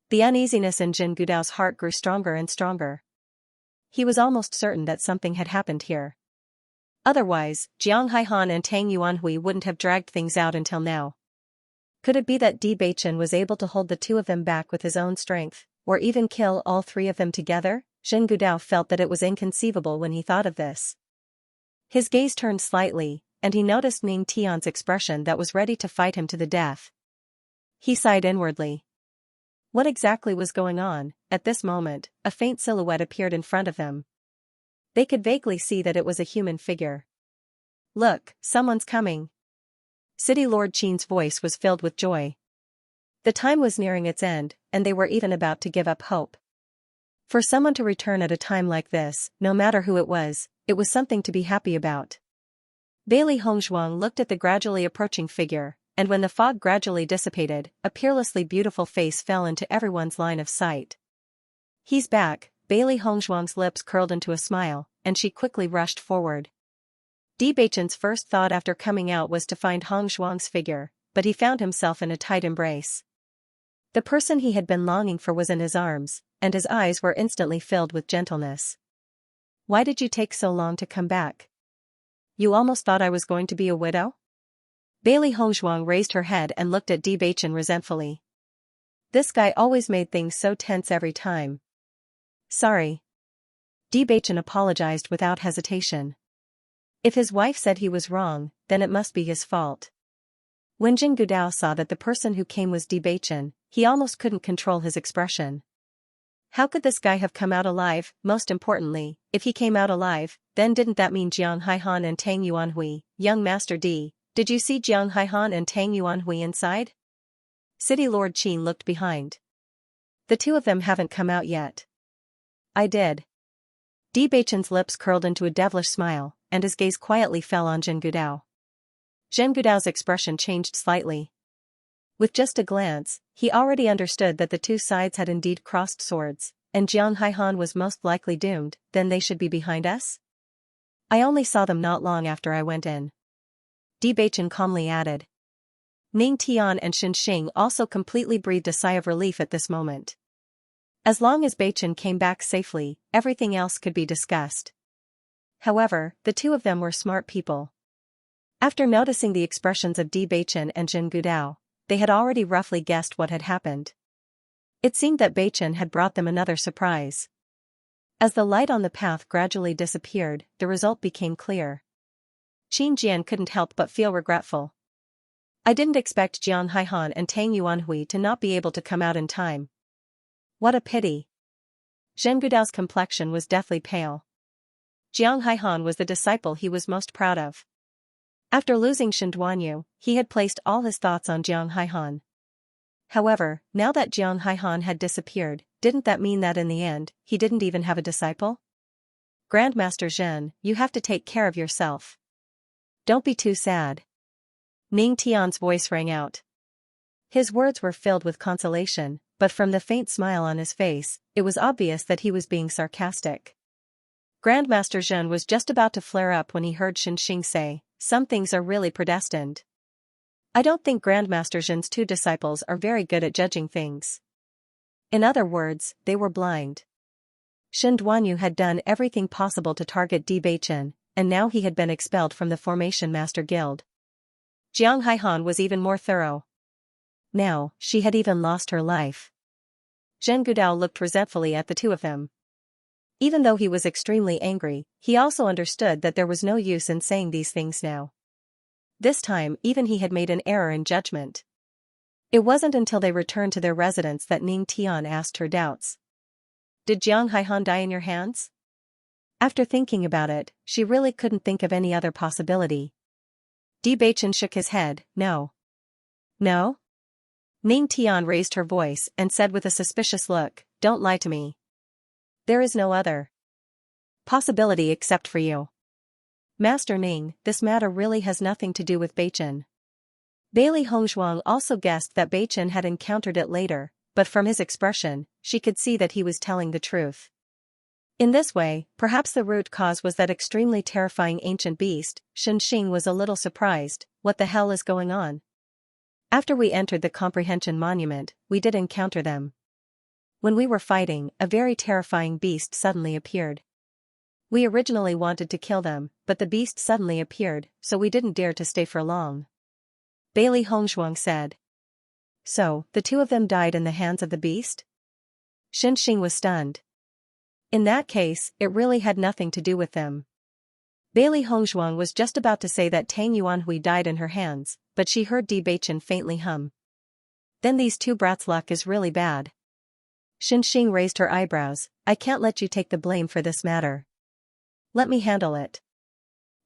S1: The uneasiness in Jin Gudao's heart grew stronger and stronger. He was almost certain that something had happened here. Otherwise, Jiang Haihan and Tang Yuanhui wouldn't have dragged things out until now. Could it be that Di Beichen was able to hold the two of them back with his own strength, or even kill all three of them together? Jin Gudao felt that it was inconceivable when he thought of this. His gaze turned slightly, and he noticed Ning Tian's expression that was ready to fight him to the death. He sighed inwardly. What exactly was going on? At this moment, a faint silhouette appeared in front of them. They could vaguely see that it was a human figure. Look, someone's coming. City Lord Qin's voice was filled with joy. The time was nearing its end, and they were even about to give up hope. For someone to return at a time like this, no matter who it was something to be happy about. Bailey Hongzhuang looked at the gradually approaching figure, and when the fog gradually dissipated, a peerlessly beautiful face fell into everyone's line of sight. He's back. Bailey Hongzhuang's lips curled into a smile, and she quickly rushed forward. Di Beichen's first thought after coming out was to find Hongzhuang's figure, but he found himself in a tight embrace. The person he had been longing for was in his arms, and his eyes were instantly filled with gentleness. Why did you take so long to come back? You almost thought I was going to be a widow? Bailey Hongzhuang raised her head and looked at Di Beichen resentfully. This guy always made things so tense every time. Sorry. Di Beichen apologized without hesitation. If his wife said he was wrong, then it must be his fault. When Jin Gudao saw that the person who came was Di Beichen, he almost couldn't control his expression. How could this guy have come out alive? Most importantly, if he came out alive, then didn't that mean Jiang Haihan and Tang Yuanhui? Young Master Di, did you see Jiang Haihan and Tang Yuanhui inside? City Lord Qin looked behind. The two of them haven't come out yet. I did. Di Beichen's lips curled into a devilish smile, and his gaze quietly fell on Jin Gudao. Jin Gudao's expression changed slightly. With just a glance, he already understood that the two sides had indeed crossed swords, and Jiang Haihan was most likely doomed. Then they should be behind us? I only saw them not long after I went in. Di Beichen calmly added. Ning Tian and Xinxing also completely breathed a sigh of relief at this moment. As long as Beichen came back safely, everything else could be discussed. However, the two of them were smart people. After noticing the expressions of Di Beichen and Jin Gudao, they had already roughly guessed what had happened. It seemed that Beichen had brought them another surprise. As the light on the path gradually disappeared, the result became clear. Qin Jian couldn't help but feel regretful. I didn't expect Jiang Haihan and Tang Yuanhui to not be able to come out in time. What a pity. Jin Gudao's complexion was deathly pale. Jiang Haihan was the disciple he was most proud of. After losing Shen Duanyu, he had placed all his thoughts on Jiang Haihan. However, now that Jiang Haihan had disappeared, didn't that mean that in the end, he didn't even have a disciple? Grandmaster Zhen, you have to take care of yourself. Don't be too sad. Ning Tian's voice rang out. His words were filled with consolation, but from the faint smile on his face, it was obvious that he was being sarcastic. Grandmaster Zhen was just about to flare up when he heard Xinxing say, some things are really predestined. I don't think Grandmaster Zhen's two disciples are very good at judging things. In other words, they were blind. Shen Duanyu had done everything possible to target Di Beichen, and now he had been expelled from the Formation Master Guild. Jiang Haihan was even more thorough. Now, she had even lost her life. Zhen Gudao looked resentfully at the two of them. Even though he was extremely angry, he also understood that there was no use in saying these things now. This time even he had made an error in judgment. It wasn't until they returned to their residence that Ning Tian asked her doubts. Did Jiang Haihan die in your hands? After thinking about it, she really couldn't think of any other possibility. Di Baichen shook his head, no. No? Ning Tian raised her voice and said with a suspicious look, don't lie to me. There is no other possibility except for you. Master Ning, this matter really has nothing to do with Baichen. Bailey Hongzhuang also guessed that Baichen had encountered it later, but from his expression, she could see that he was telling the truth. In this way, perhaps the root cause was that extremely terrifying ancient beast. Xianxia was a little surprised. What the hell is going on? After we entered the Comprehension Monument, we did encounter them. When we were fighting, a very terrifying beast suddenly appeared. We originally wanted to kill them, but the beast suddenly appeared, so we didn't dare to stay for long. Bailey Hongzhuang said. So, the two of them died in the hands of the beast? Xianxia was stunned. In that case, it really had nothing to do with them. Bailey Hongzhuang was just about to say that Tang Yuanhui died in her hands, but she heard Di Baichen faintly hum. Then these two brats' luck is really bad. Xianxia raised her eyebrows. I can't let you take the blame for this matter. Let me handle it.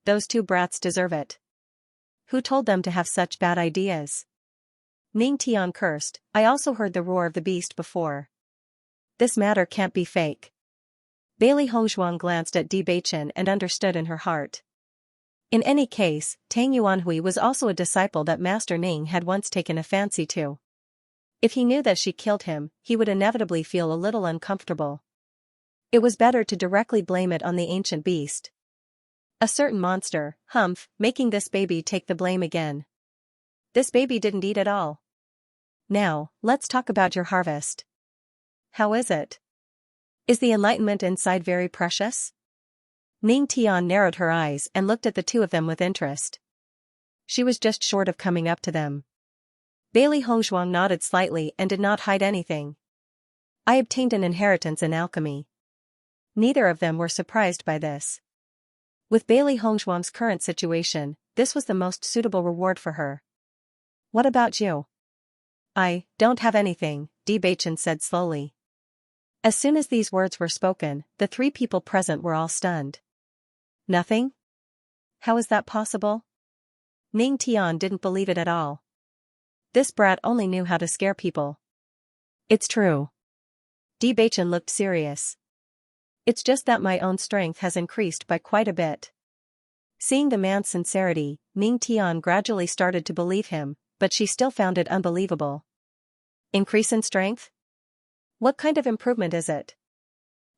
S1: Those two brats deserve it. Who told them to have such bad ideas? Ning Tian cursed. I also heard the roar of the beast before. This matter can't be fake. Bailey Hongzhuang glanced at Di Baichen and understood in her heart. In any case, Tang Yuanhui was also a disciple that Master Ning had once taken a fancy to. If he knew that she killed him, he would inevitably feel a little uncomfortable. It was better to directly blame it on the ancient beast. A certain monster, humph, making this baby take the blame again. This baby didn't eat at all. Now, let's talk about your harvest. How is it? Is the enlightenment inside very precious? Ning Tian narrowed her eyes and looked at the two of them with interest. She was just short of coming up to them. Bailey Hongzhuang nodded slightly and did not hide anything. I obtained an inheritance in alchemy. Neither of them were surprised by this. With Bailey Hongzhuang's current situation, this was the most suitable reward for her. What about you? I don't have anything, Di Baichen said slowly. As soon as these words were spoken, the three people present were all stunned. Nothing? How is that possible? Ning Tian didn't believe it at all. This brat only knew how to scare people. It's true. Di Baichen looked serious. It's just that my own strength has increased by quite a bit. Seeing the man's sincerity, Ning Tian gradually started to believe him, but she still found it unbelievable. Increase in strength? What kind of improvement is it?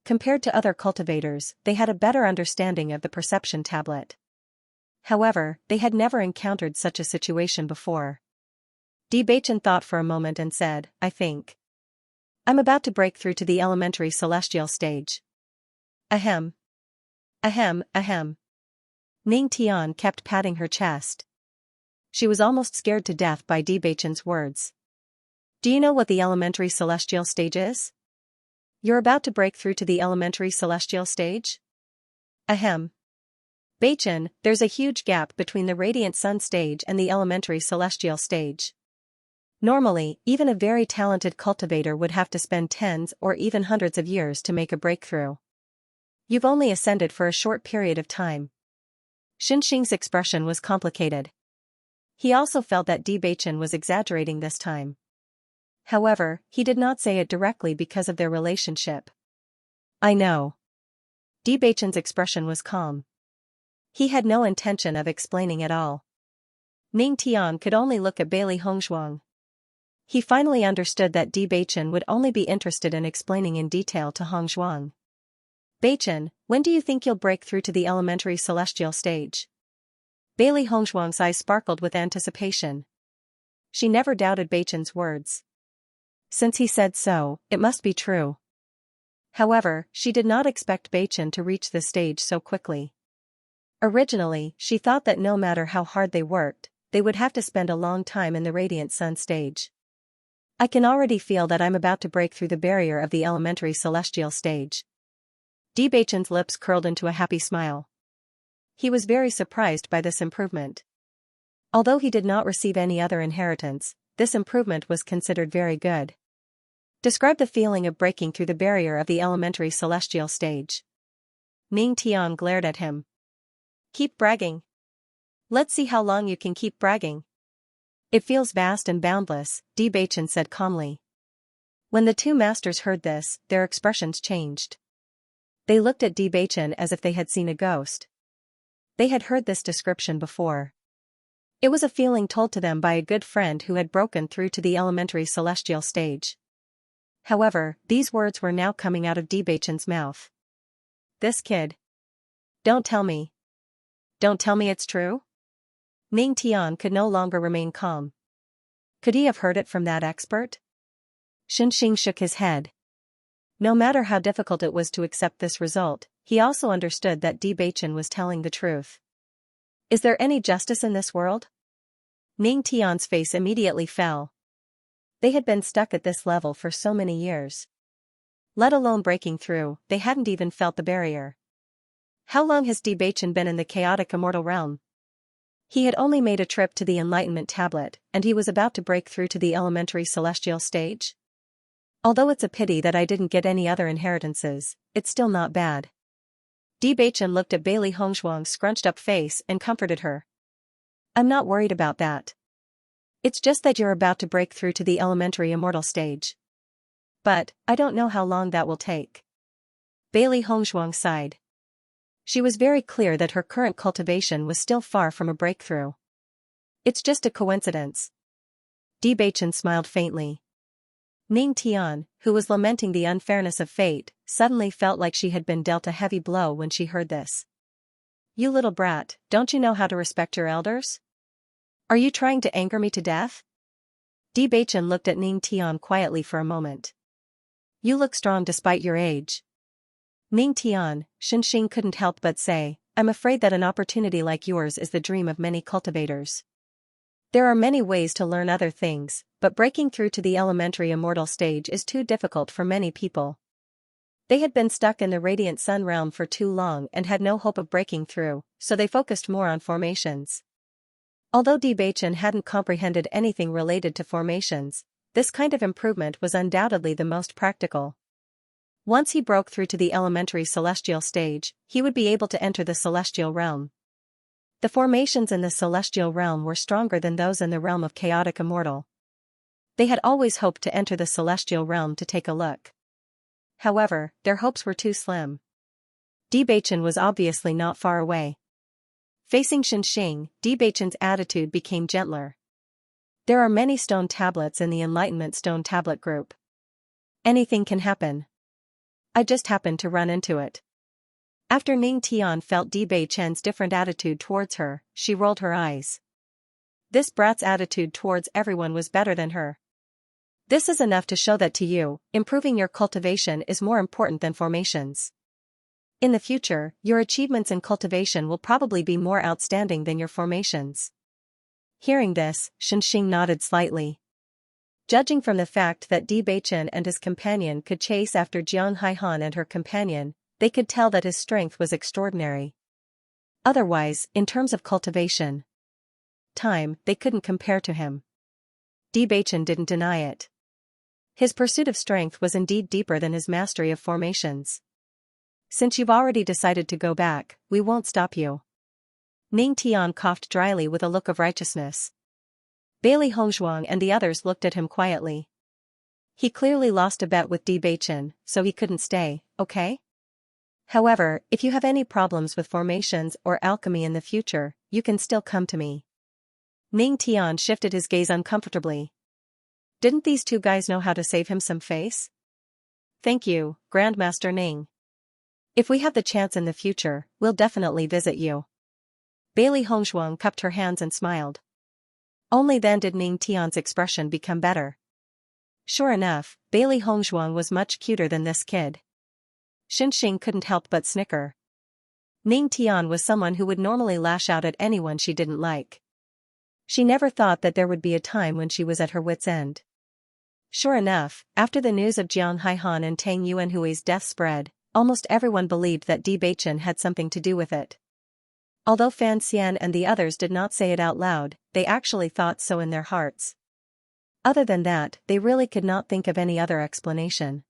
S1: Compared to other cultivators, they had a better understanding of the perception tablet. However, they had never encountered such a situation before. Di Baichen thought for a moment and said, I think I'm about to break through to the elementary celestial stage. Ahem. Ahem, ahem. Ning Tian kept patting her chest. She was almost scared to death by Di Baichen's words. Do you know what the elementary celestial stage is? You're about to break through to the elementary celestial stage? Ahem. Baichen, there's a huge gap between the radiant sun stage and the elementary celestial stage. Normally, even a very talented cultivator would have to spend tens or even hundreds of years to make a breakthrough. You've only ascended for a short period of time. Xianxia's expression was complicated. He also felt that Di Baichen was exaggerating this time. However, he did not say it directly because of their relationship. I know. Di Baichen's expression was calm. He had no intention of explaining at all. Ning Tian could only look at Bailey Hongzhuang. He finally understood that Di Baichen would only be interested in explaining in detail to Hongzhuang. Baichen, when do you think you'll break through to the elementary celestial stage? Bailey Hongzhuang's eyes sparkled with anticipation. She never doubted Baichen's words. Since he said so, it must be true. However, she did not expect Baichen to reach this stage so quickly. Originally, she thought that no matter how hard they worked, they would have to spend a long time in the radiant sun stage. I can already feel that I'm about to break through the barrier of the elementary celestial stage. Di Baichen's lips curled into a happy smile. He was very surprised by this improvement. Although he did not receive any other inheritance, this improvement was considered very good. Describe the feeling of breaking through the barrier of the elementary celestial stage. Ning Tian glared at him. Keep bragging. Let's see how long you can keep bragging. It feels vast and boundless, Bewitching said calmly. When the two masters heard this, their expressions changed. They looked at Bewitching as if they had seen a ghost. They had heard this description before. It was a feeling told to them by a good friend who had broken through to the elementary celestial stage. However, these words were now coming out of Bewitching's mouth. This kid. Don't tell me. Don't tell me it's true? Ning Tian could no longer remain calm. Could he have heard it from that expert? Xianxia shook his head. No matter how difficult it was to accept this result, he also understood that Bewitching was telling the truth. Is there any justice in this world? Ning Tian's face immediately fell. They had been stuck at this level for so many years. Let alone breaking through, they hadn't even felt the barrier. How long has Bewitching been in the chaotic immortal realm? He had only made a trip to the Enlightenment Tablet, and he was about to break through to the elementary celestial stage? Although it's a pity that I didn't get any other inheritances, it's still not bad. Bewitching looked at Bailey Hongzhuang's scrunched-up face and comforted her. I'm not worried about that. It's just that you're about to break through to the elementary immortal stage. But, I don't know how long that will take. Bailey Hongzhuang sighed. She was very clear that her current cultivation was still far from a breakthrough. It's just a coincidence. Bewitching smiled faintly. Ning Tian, who was lamenting the unfairness of fate, suddenly felt like she had been dealt a heavy blow when she heard this. You little brat, don't you know how to respect your elders? Are you trying to anger me to death? Bewitching looked at Ning Tian quietly for a moment. You look strong despite your age. Ning Tian, Xianxia couldn't help but say, I'm afraid that an opportunity like yours is the dream of many cultivators. There are many ways to learn other things, but breaking through to the elementary immortal stage is too difficult for many people. They had been stuck in the radiant sun realm for too long and had no hope of breaking through, so they focused more on formations. Although Bewitching hadn't comprehended anything related to formations, this kind of improvement was undoubtedly the most practical. Once he broke through to the elementary celestial stage, he would be able to enter the celestial realm. The formations in the celestial realm were stronger than those in the realm of chaotic immortal. They had always hoped to enter the celestial realm to take a look. However, their hopes were too slim. Bewitching was obviously not far away. Facing Xianxia, Bewitching's attitude became gentler. There are many stone tablets in the Enlightenment Stone Tablet group. Anything can happen. I just happened to run into it. After Ning Tian felt Bewitching's different attitude towards her, she rolled her eyes. This brat's attitude towards everyone was better than her. This is enough to show that to you, improving your cultivation is more important than formations. In the future, your achievements in cultivation will probably be more outstanding than your formations. Hearing this, Xianxia nodded slightly. Judging from the fact that Bewitching and his companion could chase after Jiang Haihan and her companion, they could tell that his strength was extraordinary. Otherwise, in terms of cultivation time, they couldn't compare to him. Bewitching didn't deny it. His pursuit of strength was indeed deeper than his mastery of formations. Since you've already decided to go back, we won't stop you. Ning Tian coughed dryly with a look of righteousness. Bailey Hongzhuang and the others looked at him quietly. He clearly lost a bet with Bewitching, so he couldn't stay, okay? However, if you have any problems with formations or alchemy in the future, you can still come to me. Ning Tian shifted his gaze uncomfortably. Didn't these two guys know how to save him some face? Thank you, Grandmaster Ning. If we have the chance in the future, we'll definitely visit you. Bailey Hongzhuang cupped her hands and smiled. Only then did Ning Tian's expression become better. Sure enough, Bailey Hongzhuang was much cuter than this kid. Xianxia couldn't help but snicker. Ning Tian was someone who would normally lash out at anyone she didn't like. She never thought that there would be a time when she was at her wit's end. Sure enough, after the news of Jiang Haihan and Tang Yuanhui's death spread, almost everyone believed that Bewitching had something to do with it. Although Fan Xian and the others did not say it out loud, they actually thought so in their hearts. Other than that, they really could not think of any other explanation.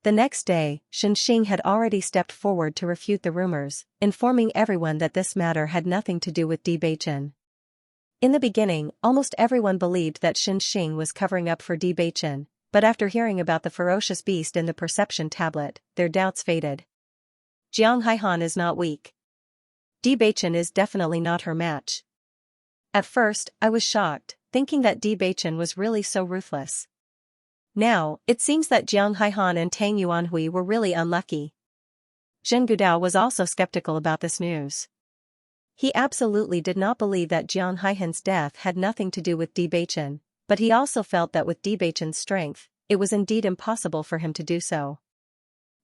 S1: The next day, Xianxia had already stepped forward to refute the rumors, informing everyone that this matter had nothing to do with Bewitching. In the beginning, almost everyone believed that Xianxia was covering up for Bewitching, but after hearing about the ferocious beast in the perception tablet, their doubts faded. Jiang Haihan is not weak. Bewitching is definitely not her match. At first, I was shocked, thinking that Bewitching was really so ruthless. Now, it seems that Jiang Haihan and Tang Yuanhui were really unlucky. Zhen Gudao was also skeptical about this news. He absolutely did not believe that Jiang Haihan's death had nothing to do with Bewitching, but he also felt that with Bewitching's strength, it was indeed impossible for him to do so.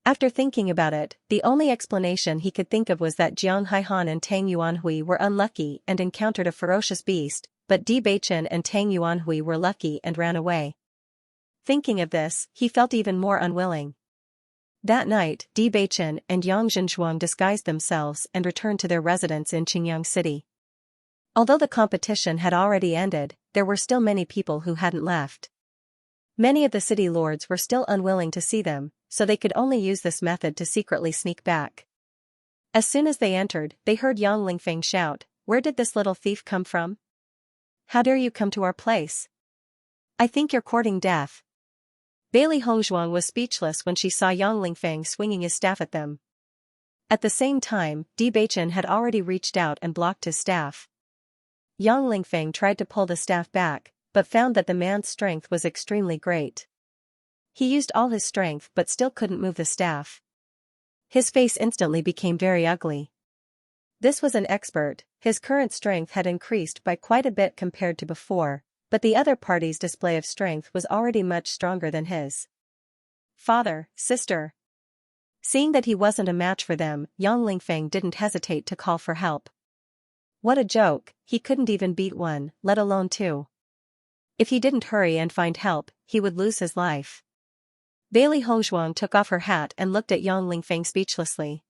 S1: After thinking about it, the only explanation he could think of was that Jiang Haihan and Tang Yuanhui were unlucky and encountered a ferocious beast, but Bewitching and Tang Yuanhui were lucky and ran away. Thinking of this, he felt even more unwilling. That night, Bewitching and Yang Zhenzhuang disguised themselves and returned to their residence in Qingyang City. Although the competition had already ended, there were still many people who hadn't left. Many of the city lords were still unwilling to see them, so they could only use this method to secretly sneak back. As soon as they entered, they heard Yang Lingfeng shout, "Where did this little thief come from? How dare you come to our place? I think you're courting death." Bailey Hongzhuang was speechless when she saw Yang Lingfeng swinging his staff at them. At the same time, Bewitching had already reached out and blocked his staff. Yang Lingfeng tried to pull the staff back, but found that the man's strength was extremely great. He used all his strength but still couldn't move the staff. His face instantly became very ugly. This was an expert, his current strength had increased by quite a bit compared to before, but the other party's display of strength was already much stronger than his. "Father, sister." Seeing that he wasn't a match for them, Yang Lingfeng didn't hesitate to call for help. What a joke, he couldn't even beat one, let alone two. If he didn't hurry and find help, he would lose his life. Bailey Hongzhuang took off her hat and looked at Yang Lingfeng speechlessly.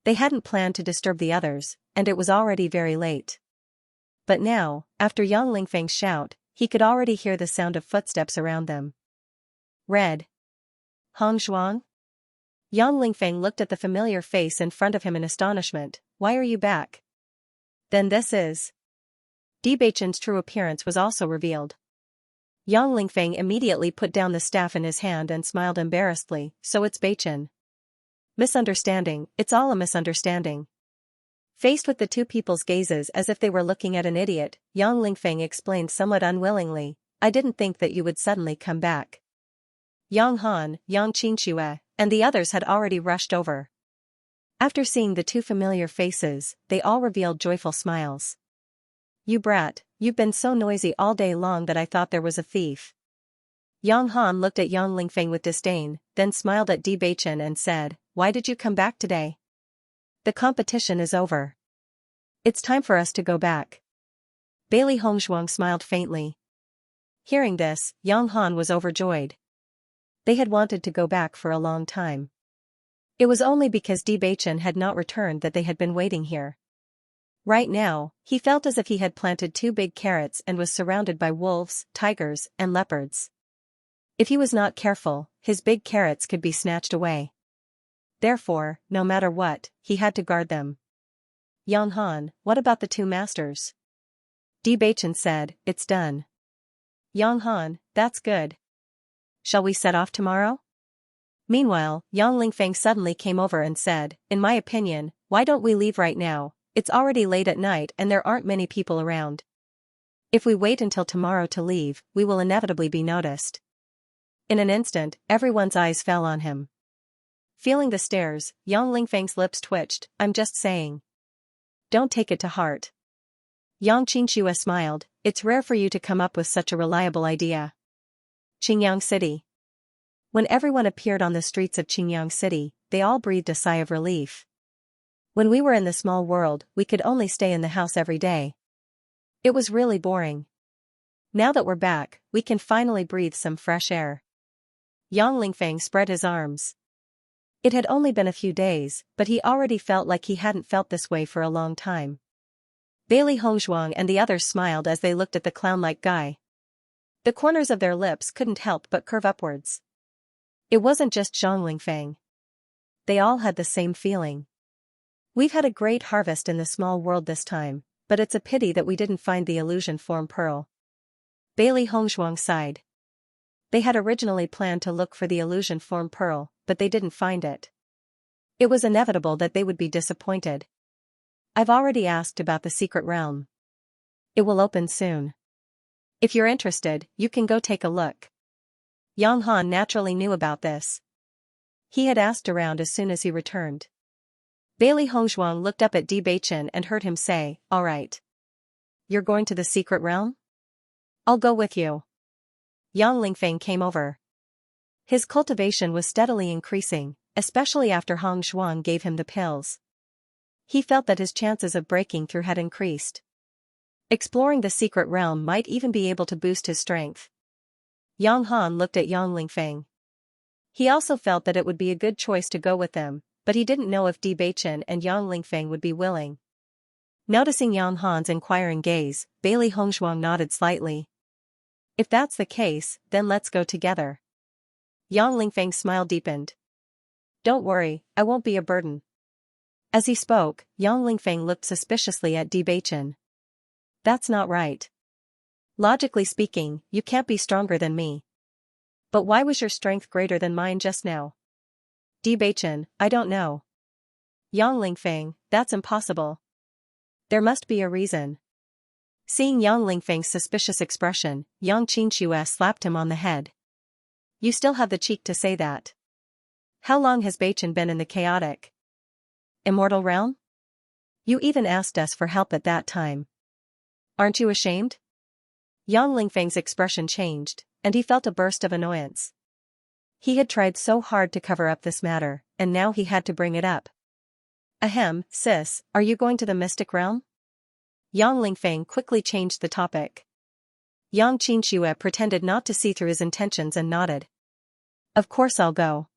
S1: They hadn't planned to disturb the others, and it was already very late. But now, after Yang Lingfeng's shout, he could already hear the sound of footsteps around them. Red. Hongzhuang? Yang Lingfeng looked at the familiar face in front of him in astonishment. "Why are you back?" "Then this is..." Bewitching's true appearance was also revealed. Yang Lingfeng immediately put down the staff in his hand and smiled embarrassedly. "So it's Bewitching." "Misunderstanding, it's all a misunderstanding." Faced with the two people's gazes as if they were looking at an idiot, Yang Lingfeng explained somewhat unwillingly, "I didn't think that you would suddenly come back." Yang Han, Yang Xianxia, and the others had already rushed over. After seeing the two familiar faces, they all revealed joyful smiles. "You brat, you've been so noisy all day long that I thought there was a thief." Yang Han looked at Yang Lingfeng with disdain, then smiled at Bewitching and said, "Why did you come back today? The competition is over. It's time for us to go back." Bailey Hongzhuang smiled faintly. Hearing this, Yang Han was overjoyed. They had wanted to go back for a long time. It was only because Bewitching had not returned that they had been waiting here. Right now, he felt as if he had planted two big carrots and was surrounded by wolves, tigers, and leopards. If he was not careful, his big carrots could be snatched away. Therefore, no matter what, he had to guard them. "Yang Han, what about the two masters?" Bewitching said, "It's done." "Yang Han, that's good. Shall we set off tomorrow?" Meanwhile, Yang Lingfeng suddenly came over and said, "In my opinion, why don't we leave right now? It's already late at night and there aren't many people around. If we wait until tomorrow to leave, we will inevitably be noticed." In an instant, everyone's eyes fell on him. Feeling the stares, Yang Lingfeng's lips twitched. "I'm just saying. Don't take it to heart." Yang Xianxia smiled. "It's rare for you to come up with such a reliable idea." Qingyang City. When everyone appeared on the streets of Qingyang City, they all breathed a sigh of relief. When we were in the small world, we could only stay in the house every day. It was really boring. Now that we're back, we can finally breathe some fresh air. Yang Lingfeng spread his arms. It had only been a few days, but he already felt like he hadn't felt this way for a long time. Bailey Hongzhuang and the others smiled as they looked at the clown-like guy. The corners of their lips couldn't help but curve upwards. It wasn't just Zhang Lingfeng. They all had the same feeling. We've had a great harvest in the small world this time, but it's a pity that we didn't find the illusion form pearl. Bailey Hongzhuang sighed. They had originally planned to look for the illusion form pearl, but they didn't find it. It was inevitable that they would be disappointed. I've already asked about the secret realm. It will open soon. If you're interested, you can go take a look. Yang Han naturally knew about this. He had asked around as soon as he returned. Bailey Hongzhuang looked up at Bewitching and heard him say, "All right. You're going to the secret realm? I'll go with you." Yang Lingfeng came over. His cultivation was steadily increasing, especially after Hongzhuang gave him the pills. He felt that his chances of breaking through had increased. Exploring the secret realm might even be able to boost his strength. Yang Han looked at Yang Lingfeng. He also felt that it would be a good choice to go with them, but he didn't know if Bewitching and Yang Lingfeng would be willing. Noticing Yang Han's inquiring gaze, Bailey Hongzhuang nodded slightly. "If that's the case, then let's go together." Yang Lingfeng's smile deepened. "Don't worry, I won't be a burden." As he spoke, Yang Lingfeng looked suspiciously at Bewitching. "That's not right. Logically speaking, you can't be stronger than me. But why was your strength greater than mine just now?" Bewitching, "I don't know." Yang Lingfeng, "That's impossible. There must be a reason." Seeing Yang Lingfeng's suspicious expression, Yang Xianxia slapped him on the head. "You still have the cheek to say that. How long has Bewitching been in the chaotic immortal realm? You even asked us for help at that time. Aren't you ashamed?" Yang Lingfeng's expression changed, and he felt a burst of annoyance. He had tried so hard to cover up this matter, and now he had to bring it up. "Ahem, sis, are you going to the mystic realm?" Yang Lingfeng quickly changed the topic. Yang Xianxia pretended not to see through his intentions and nodded. "Of course I'll go."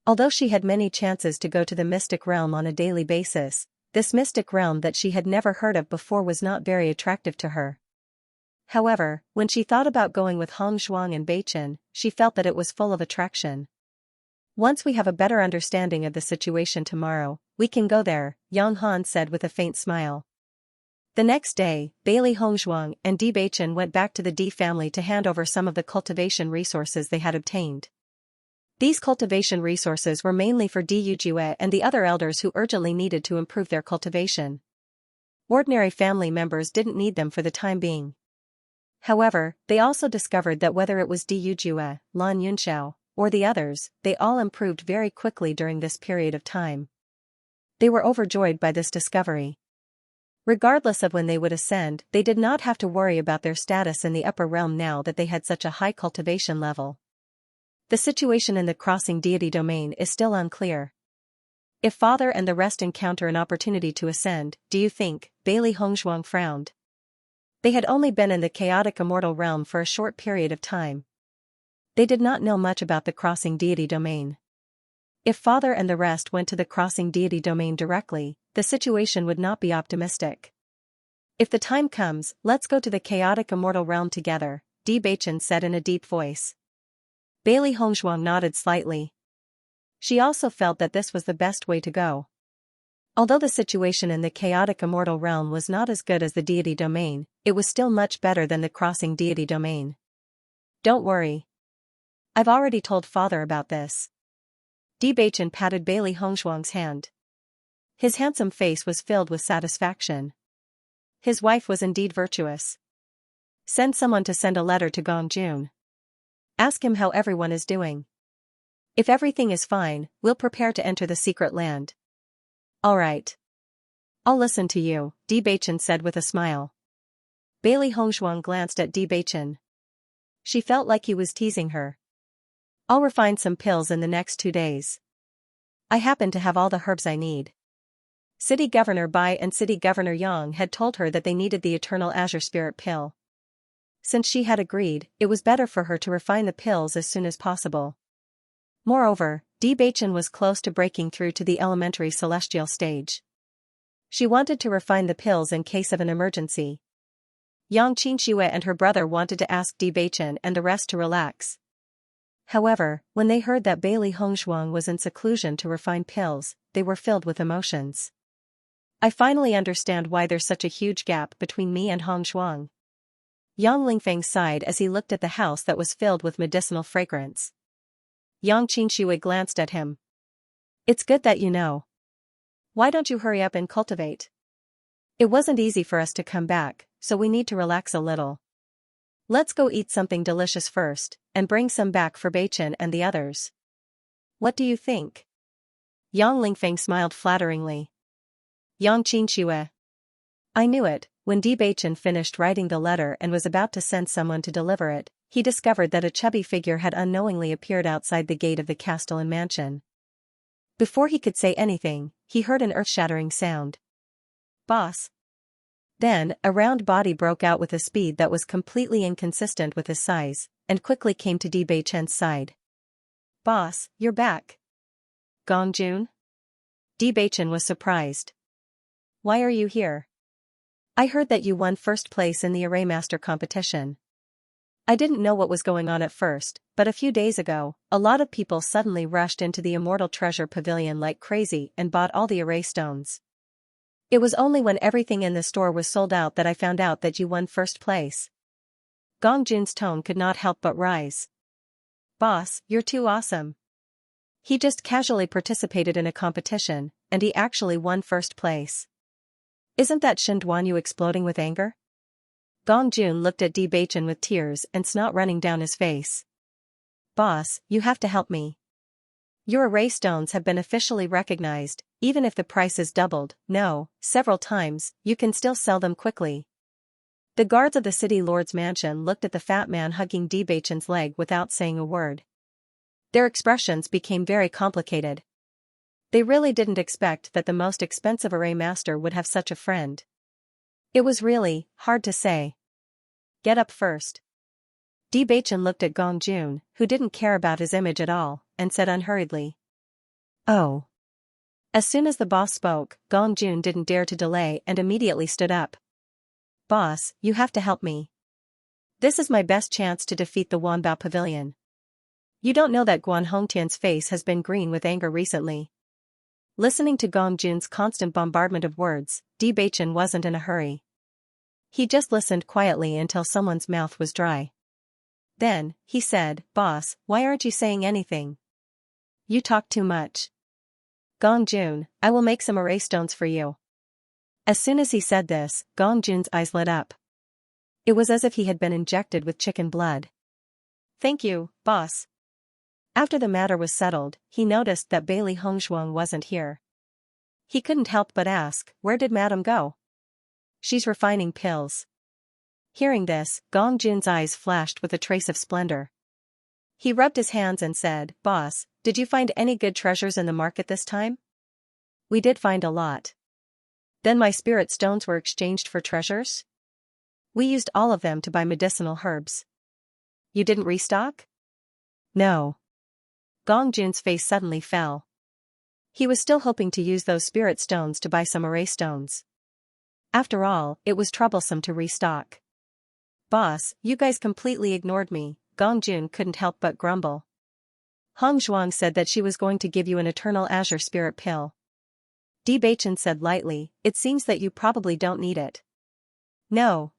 S1: Although she had many chances to go to the mystic realm on a daily basis, this mystic realm that she had never heard of before was not very attractive to her. However, when she thought about going with Hongzhuang and Bewitching, she felt that it was full of attraction. "Once we have a better understanding of the situation tomorrow, we can go there," Yang Han said with a faint smile. The next day, Bailey Hongzhuang and Bewitching went back to the D family to hand over some of the cultivation resources they had obtained. These cultivation resources were mainly for Dujue and the other elders who urgently needed to improve their cultivation. Ordinary family members didn't need them for the time being. However, they also discovered that whether it was Dujue, Lan Yunxiao, or the others, they all improved very quickly during this period of time. They were overjoyed by this discovery. Regardless of when they would ascend, they did not have to worry about their status in the upper realm now that they had such a high cultivation level. The situation in the crossing deity domain is still unclear. If Father and the rest encounter an opportunity to ascend, do you think? Bailey Hongzhuang frowned. They had only been in the chaotic immortal realm for a short period of time. They did not know much about the crossing deity domain. If Father and the rest went to the crossing deity domain directly, the situation would not be optimistic. "If the time comes, let's go to the chaotic immortal realm together," Bewitching said in a deep voice. Bailey Hongzhuang nodded slightly. She also felt that this was the best way to go. Although the situation in the chaotic immortal realm was not as good as the deity domain, it was still much better than the crossing deity domain. "Don't worry. I've already told Father about this." Bewitching patted Bailey Hongzhuang's hand. His handsome face was filled with satisfaction. His wife was indeed virtuous. "Send someone to send a letter to Gongjun. Ask him how everyone is doing. If everything is fine, we'll prepare to enter the secret land." "All right. I'll listen to you," Bewitching said with a smile. Bailey Hongzhuang glanced at Bewitching. She felt like he was teasing her. "I'll refine some pills in the next 2 days. I happen to have all the herbs I need." City Governor Bai and City Governor Yang had told her that they needed the Eternal Azure Spirit pill. Since she had agreed, it was better for her to refine the pills as soon as possible. Moreover, Bewitching was close to breaking through to the elementary celestial stage. She wanted to refine the pills in case of an emergency. Xianxia and her brother wanted to ask Bewitching and the rest to relax. However, when they heard that Bailey Hongshuang was in seclusion to refine pills, they were filled with emotions. I finally understand why there's such a huge gap between me and Hongshuang. Yang Lingfeng sighed as he looked at the house that was filled with medicinal fragrance. Yang Qingxue glanced at him. It's good that you know. Why don't you hurry up and cultivate? It wasn't easy for us to come back, so we need to relax a little. Let's go eat something delicious first, and bring some back for Beichen and the others. What do you think? Yang Lingfeng smiled flatteringly. Yang Qingxue. I knew it. When Di Beichen finished writing the letter and was about to send someone to deliver it, he discovered that a chubby figure had unknowingly appeared outside the gate of the castellan mansion. Before he could say anything, he heard an earth-shattering sound. Boss. Then, a round body broke out with a speed that was completely inconsistent with his size, and quickly came to Di Beichen's side. Boss, you're back. Gongjun? Di Beichen was surprised. Why are you here? I heard that you won first place in the Array Master competition. I didn't know what was going on at first, but a few days ago, a lot of people suddenly rushed into the Immortal Treasure Pavilion like crazy and bought all the array stones. It was only when everything in the store was sold out that I found out that you won first place. Gongjun's tone could not help but rise. Boss, you're too awesome. He just casually participated in a competition, and he actually won first place. Isn't that Shinduanyu exploding with anger? Gongjun looked at Di Beichen with tears and snot running down his face. Boss, you have to help me. Your array stones have been officially recognized, even if the price is doubled, several times, you can still sell them quickly. The guards of the city lord's mansion looked at the fat man hugging Di Beichen's leg without saying a word. Their expressions became very complicated. They really didn't expect that the most expensive array master would have such a friend. It was really hard to say. Get up first. Di Beichen looked at Gongjun, who didn't care about his image at all, and said unhurriedly. Oh. As soon as the boss spoke, Gongjun didn't dare to delay and immediately stood up. Boss, you have to help me. This is my best chance to defeat the Wanbao Pavilion. You don't know that Guan Hongtian's face has been green with anger recently. Listening to Gongjun's constant bombardment of words, Di Beichen wasn't in a hurry. He just listened quietly until someone's mouth was dry. Then, he said, Boss, why aren't you saying anything? You talk too much. Gongjun, I will make some array stones for you. As soon as he said this, Gongjun's eyes lit up. It was as if he had been injected with chicken blood. Thank you, boss. After the matter was settled, he noticed that Bailey Hongshuang wasn't here. He couldn't help but ask, where did Madam go? She's refining pills. Hearing this, Gongjun's eyes flashed with a trace of splendor. He rubbed his hands and said, Boss, did you find any good treasures in the market this time? We did find a lot. Then my spirit stones were exchanged for treasures? We used all of them to buy medicinal herbs. You didn't restock? No. Gongjun's face suddenly fell. He was still hoping to use those spirit stones to buy some array stones. After all, it was troublesome to restock. Boss, you guys completely ignored me, Gongjun couldn't help but grumble. Hongshuang said that she was going to give you an eternal azure spirit pill. Di Beichen said lightly, it seems that you probably don't need it. No.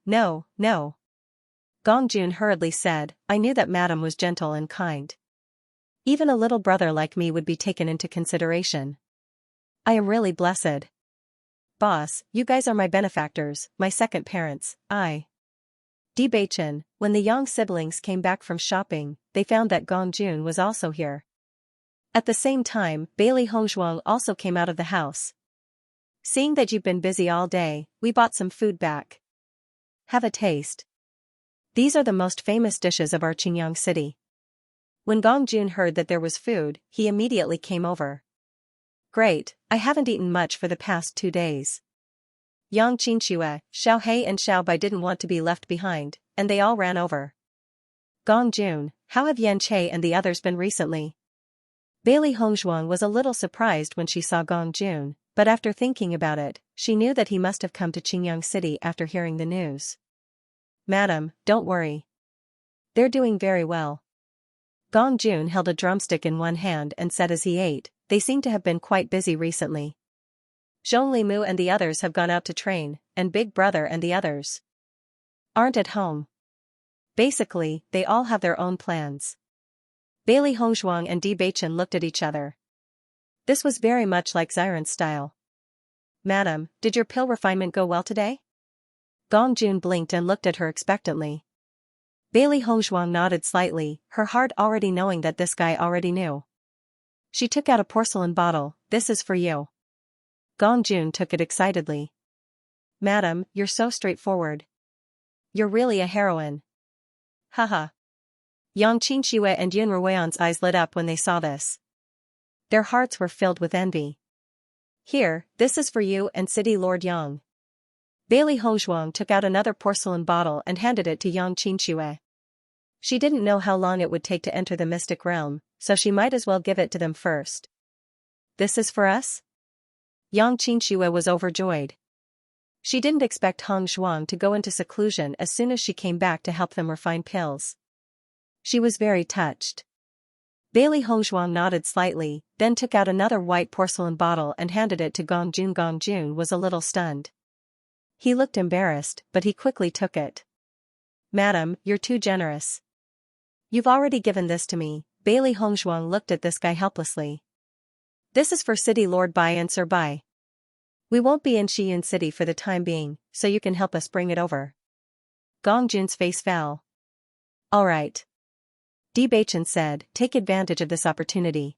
S1: Gongjun hurriedly said, I knew that Madam was gentle and kind. Even a little brother like me would be taken into consideration. I am really blessed. Boss, you guys are my benefactors, my second parents, Di Beichen, when the Yang siblings came back from shopping, they found that Gongjun was also here. At the same time, Bailey Hongshuang also came out of the house. Seeing that you've been busy all day, we bought some food back. Have a taste. These are the most famous dishes of our Qingyang city. When Gongjun heard that there was food, he immediately came over. Great, I haven't eaten much for the past 2 days. Yang Qingxue, Xiao He and Xiao Bai didn't want to be left behind, and they all ran over. Gongjun, how have Yanche and the others been recently? Bailey Hongshuang was a little surprised when she saw Gongjun, but after thinking about it, she knew that he must have come to Qingyang City after hearing the news. Madam, don't worry. They're doing very well. Gong Jun held a drumstick in one hand and said as he ate, they seem to have been quite busy recently. Zhongli Mu and the others have gone out to train, and Big Brother and the others aren't at home. Basically, they all have their own plans. Bailey Hongzhuang and Di Beichen looked at each other. This was very much like Xiren's style. Madam, did your pill refinement go well today? Gong Jun blinked and looked at her expectantly. Bailey Hongzhuang nodded slightly, her heart already knowing that this guy already knew. She took out a porcelain bottle. This is for you. Gong Jun took it excitedly. Madam, you're so straightforward. You're really a heroine. Haha. Yang Qinshiwei and Yun Ruoyan's eyes lit up when they saw this. Their hearts were filled with envy. Here, this is for you and City Lord Yang. Bailey Hongzhuang took out another porcelain bottle and handed it to Yang Qinshiwei. She didn't know how long it would take to enter the mystic realm, so she might as well give it to them first. This is for us? Yang Qinshiwei was overjoyed. She didn't expect Hongzhuang to go into seclusion as soon as she came back to help them refine pills. She was very touched. Bailey Hongzhuang nodded slightly, then took out another white porcelain bottle and handed it to Gong Jun. Gong Jun was a little stunned. He looked embarrassed, but he quickly took it. Madam, you're too generous. You've already given this to me. Bailey Hongzhuang looked at this guy helplessly. This is for City Lord Bai and Sir Bai. We won't be in Shiyun City for the time being, so you can help us bring it over. Gong Jun's face fell. All right. Di Beichen said, take advantage of this opportunity.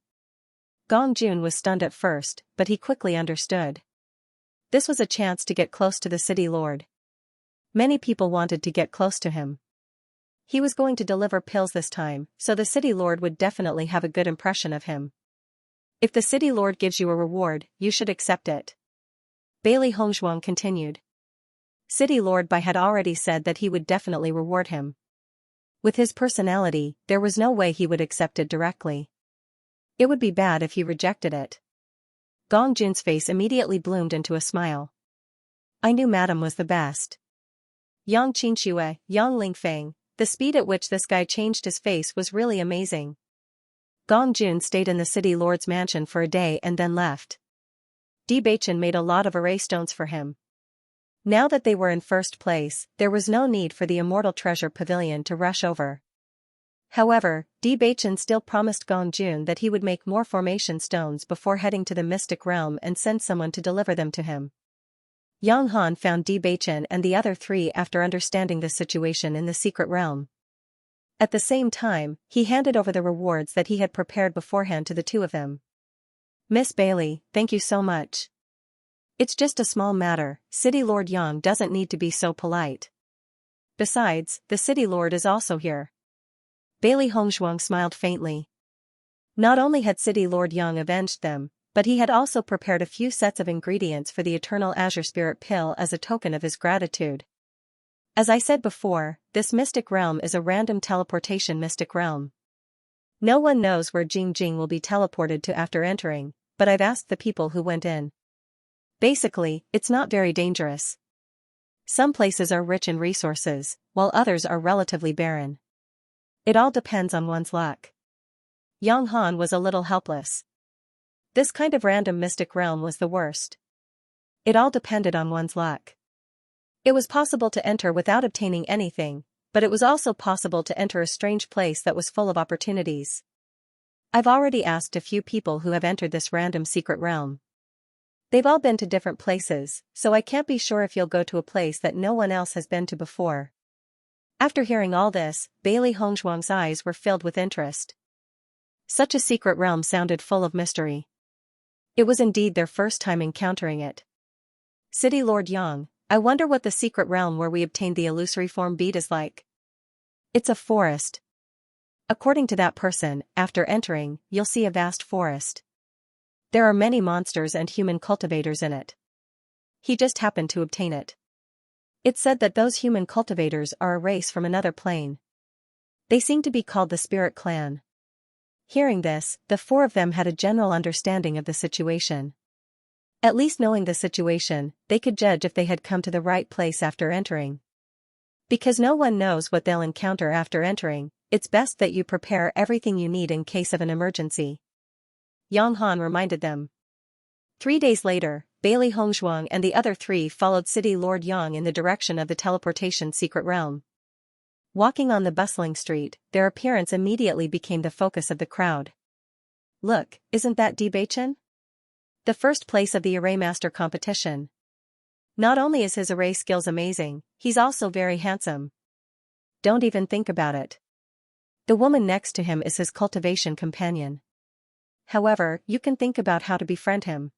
S1: Gong Jun was stunned at first, but he quickly understood. This was a chance to get close to the City Lord. Many people wanted to get close to him. He was going to deliver pills this time, so the City Lord would definitely have a good impression of him. If the City Lord gives you a reward, you should accept it. Bailey Hongzhuang continued. City Lord Bai had already said that he would definitely reward him. With his personality, there was no way he would accept it directly. It would be bad if he rejected it. Gong Jun's face immediately bloomed into a smile. I knew Madam was the best. Yang Qinshiwei, Yang Lingfeng, the speed at which this guy changed his face was really amazing. Gong Jun stayed in the City Lord's mansion for a day and then left. Di Beichen made a lot of array stones for him. Now that they were in first place, there was no need for the Immortal Treasure Pavilion to rush over. However, Di Beichen still promised Gong Jun that he would make more formation stones before heading to the Mystic Realm and send someone to deliver them to him. Yang Han found Di Beichen and the other three after understanding the situation in the secret realm. At the same time, he handed over the rewards that he had prepared beforehand to the two of them. Miss Bailey, thank you so much. It's just a small matter. City Lord Yang doesn't need to be so polite. Besides, the City Lord is also here. Bailey Hongzhuang smiled faintly. Not only had City Lord Yang avenged them, but he had also prepared a few sets of ingredients for the Eternal Azure Spirit Pill as a token of his gratitude. As I said before, this mystic realm is a random teleportation mystic realm. No one knows where Jing Jing will be teleported to after entering, but I've asked the people who went in. Basically, it's not very dangerous. Some places are rich in resources, while others are relatively barren. It all depends on one's luck. Yang Han was a little helpless. This kind of random mystic realm was the worst. It all depended on one's luck. It was possible to enter without obtaining anything, but it was also possible to enter a strange place that was full of opportunities. I've already asked a few people who have entered this random secret realm. They've all been to different places, so I can't be sure if you'll go to a place that no one else has been to before. After hearing all this, Bailey Hongzhuang's eyes were filled with interest. Such a secret realm sounded full of mystery. It was indeed their first time encountering it. City Lord Yang, I wonder what the secret realm where we obtained the illusory form bead is like. It's a forest. According to that person, after entering, you'll see a vast forest. There are many monsters and human cultivators in it. He just happened to obtain it. It's said that those human cultivators are a race from another plane. They seem to be called the Spirit Clan. Hearing this, the four of them had a general understanding of the situation. At least knowing the situation, they could judge if they had come to the right place after entering. Because no one knows what they'll encounter after entering, it's best that you prepare everything you need in case of an emergency. Yang Han reminded them. 3 days later, Bailey Hongzhuang and the other three followed City Lord Yang in the direction of the teleportation secret realm. Walking on the bustling street, their appearance immediately became the focus of the crowd. Look, isn't that Bewitching? The first place of the array master competition. Not only is his array skills amazing, he's also very handsome. Don't even think about it. The woman next to him is his cultivation companion. However, you can think about how to befriend him.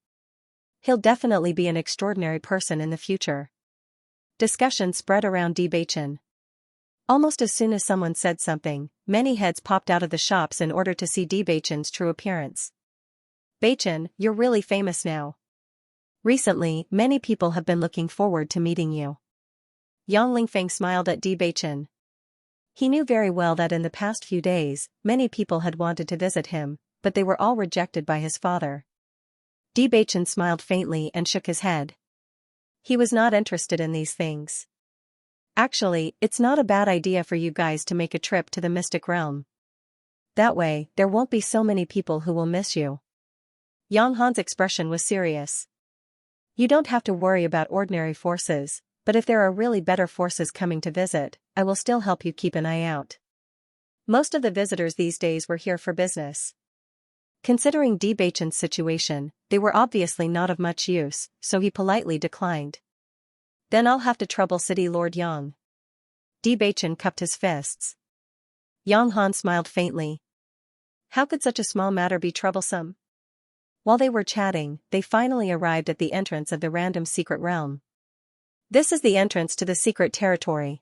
S1: He'll definitely be an extraordinary person in the future. Discussion spread around Bewitching. Almost as soon as someone said something, many heads popped out of the shops in order to see Bewitching's true appearance. Bewitching, you're really famous now. Recently, many people have been looking forward to meeting you. Yang Lingfeng smiled at Bewitching. He knew very well that in the past few days, many people had wanted to visit him, but they were all rejected by his father. Bewitching smiled faintly and shook his head. He was not interested in these things. Actually, it's not a bad idea for you guys to make a trip to the mystic realm. That way, there won't be so many people who will miss you. Yang Han's expression was serious. You don't have to worry about ordinary forces, but if there are really better forces coming to visit, I will still help you keep an eye out. Most of the visitors these days were here for business. Considering Bewitching's situation, they were obviously not of much use, so he politely declined. Then I'll have to trouble City Lord Yang. Bewitching cupped his fists. Yang Han smiled faintly. How could such a small matter be troublesome? While they were chatting, they finally arrived at the entrance of the random secret realm. This is the entrance to the secret territory.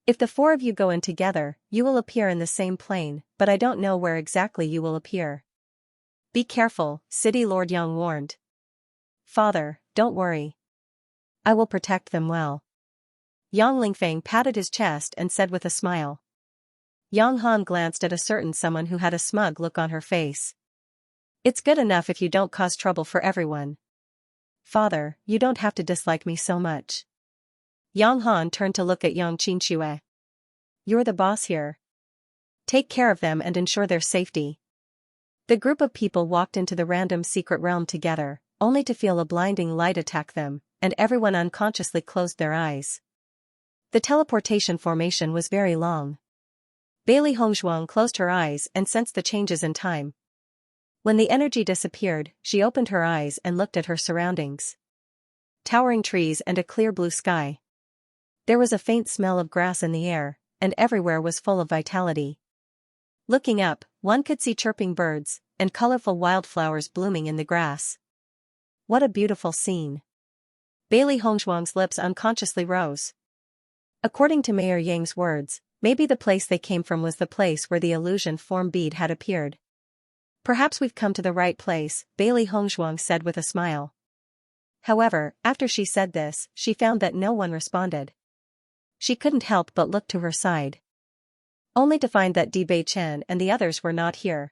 S1: If the four of you go in together, you will appear in the same plane, but I don't know where exactly you will appear. Be careful, City Lord Yang warned. Father, don't worry. I will protect them well. Yang Lingfeng patted his chest and said with a smile. Yang Han glanced at a certain someone who had a smug look on her face. It's good enough if you don't cause trouble for everyone. Father, you don't have to dislike me so much. Yang Han turned to look at Yang Xianxia. You're the boss here. Take care of them and ensure their safety. The group of people walked into the random secret realm together, only to feel a blinding light attack them, and everyone unconsciously closed their eyes. The teleportation formation was very long. Bailey Hongzhuang closed her eyes and sensed the changes in time. When the energy disappeared, she opened her eyes and looked at her surroundings. Towering trees and a clear blue sky. There was a faint smell of grass in the air, and everywhere was full of vitality. Looking up, one could see chirping birds, and colorful wildflowers blooming in the grass. What a beautiful scene. Bailey Hongzhuang's lips unconsciously rose. According to Mayor Yang's words, maybe the place they came from was the place where the illusion form bead had appeared. Perhaps we've come to the right place, Bailey Hongzhuang said with a smile. However, after she said this, she found that no one responded. She couldn't help but look to her side. Only to find that Bewitching and the others were not here.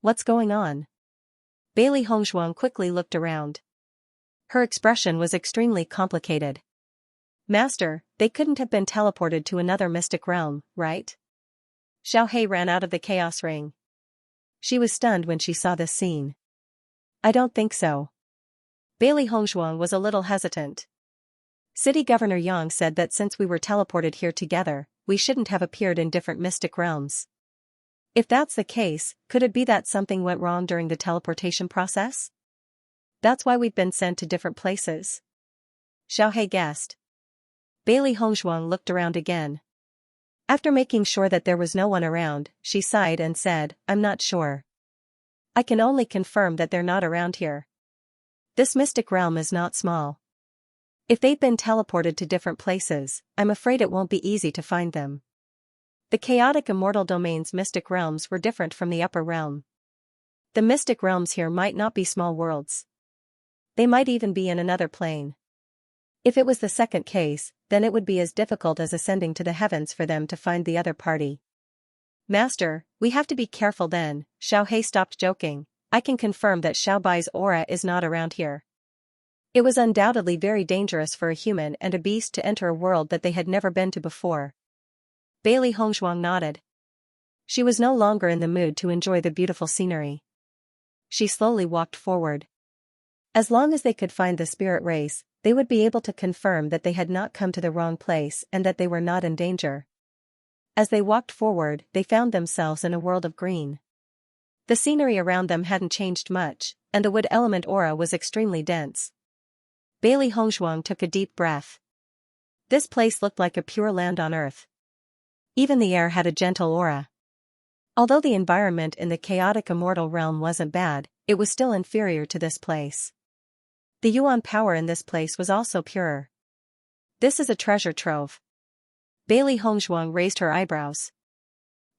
S1: What's going on? Bailey Hongzhuang quickly looked around. Her expression was extremely complicated. Master, they couldn't have been teleported to another mystic realm, right? Xiaohei ran out of the chaos ring. She was stunned when she saw this scene. I don't think so. Bailey Hongzhuang was a little hesitant. City Governor Yang said that since we were teleported here together, we shouldn't have appeared in different mystic realms. If that's the case, could it be that something went wrong during the teleportation process? That's why we've been sent to different places. Xiaohei guessed. Bailey Hongzhuang looked around again. After making sure that there was no one around, she sighed and said, I'm not sure. I can only confirm that they're not around here. This mystic realm is not small. If they've been teleported to different places, I'm afraid it won't be easy to find them. The chaotic immortal domain's mystic realms were different from the upper realm. The mystic realms here might not be small worlds. They might even be in another plane. If it was the second case, then it would be as difficult as ascending to the heavens for them to find the other party. Master, we have to be careful then. Xiaohei stopped joking. I can confirm that Xiaobai's aura is not around here. It was undoubtedly very dangerous for a human and a beast to enter a world that they had never been to before. Bailey Hongzhuang nodded. She was no longer in the mood to enjoy the beautiful scenery. She slowly walked forward. As long as they could find the spirit race, they would be able to confirm that they had not come to the wrong place and that they were not in danger. As they walked forward, they found themselves in a world of green. The scenery around them hadn't changed much, and the wood element aura was extremely dense. Bailey Hongzhuang took a deep breath. This place looked like a pure land on earth. Even the air had a gentle aura. Although the environment in the chaotic immortal realm wasn't bad, it was still inferior to this place. The yuan power in this place was also purer. This is a treasure trove. Bailey Hongzhuang raised her eyebrows.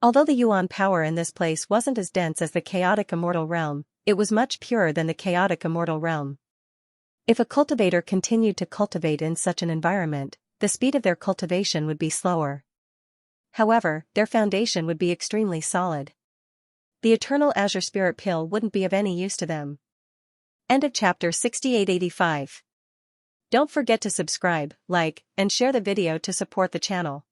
S1: Although the yuan power in this place wasn't as dense as the chaotic immortal realm, it was much purer than the chaotic immortal realm. If a cultivator continued to cultivate in such an environment, the speed of their cultivation would be slower. However, their foundation would be extremely solid. The eternal azure spirit pill wouldn't be of any use to them. End of chapter 6885. Don't forget to subscribe, like, and share the video to support the channel.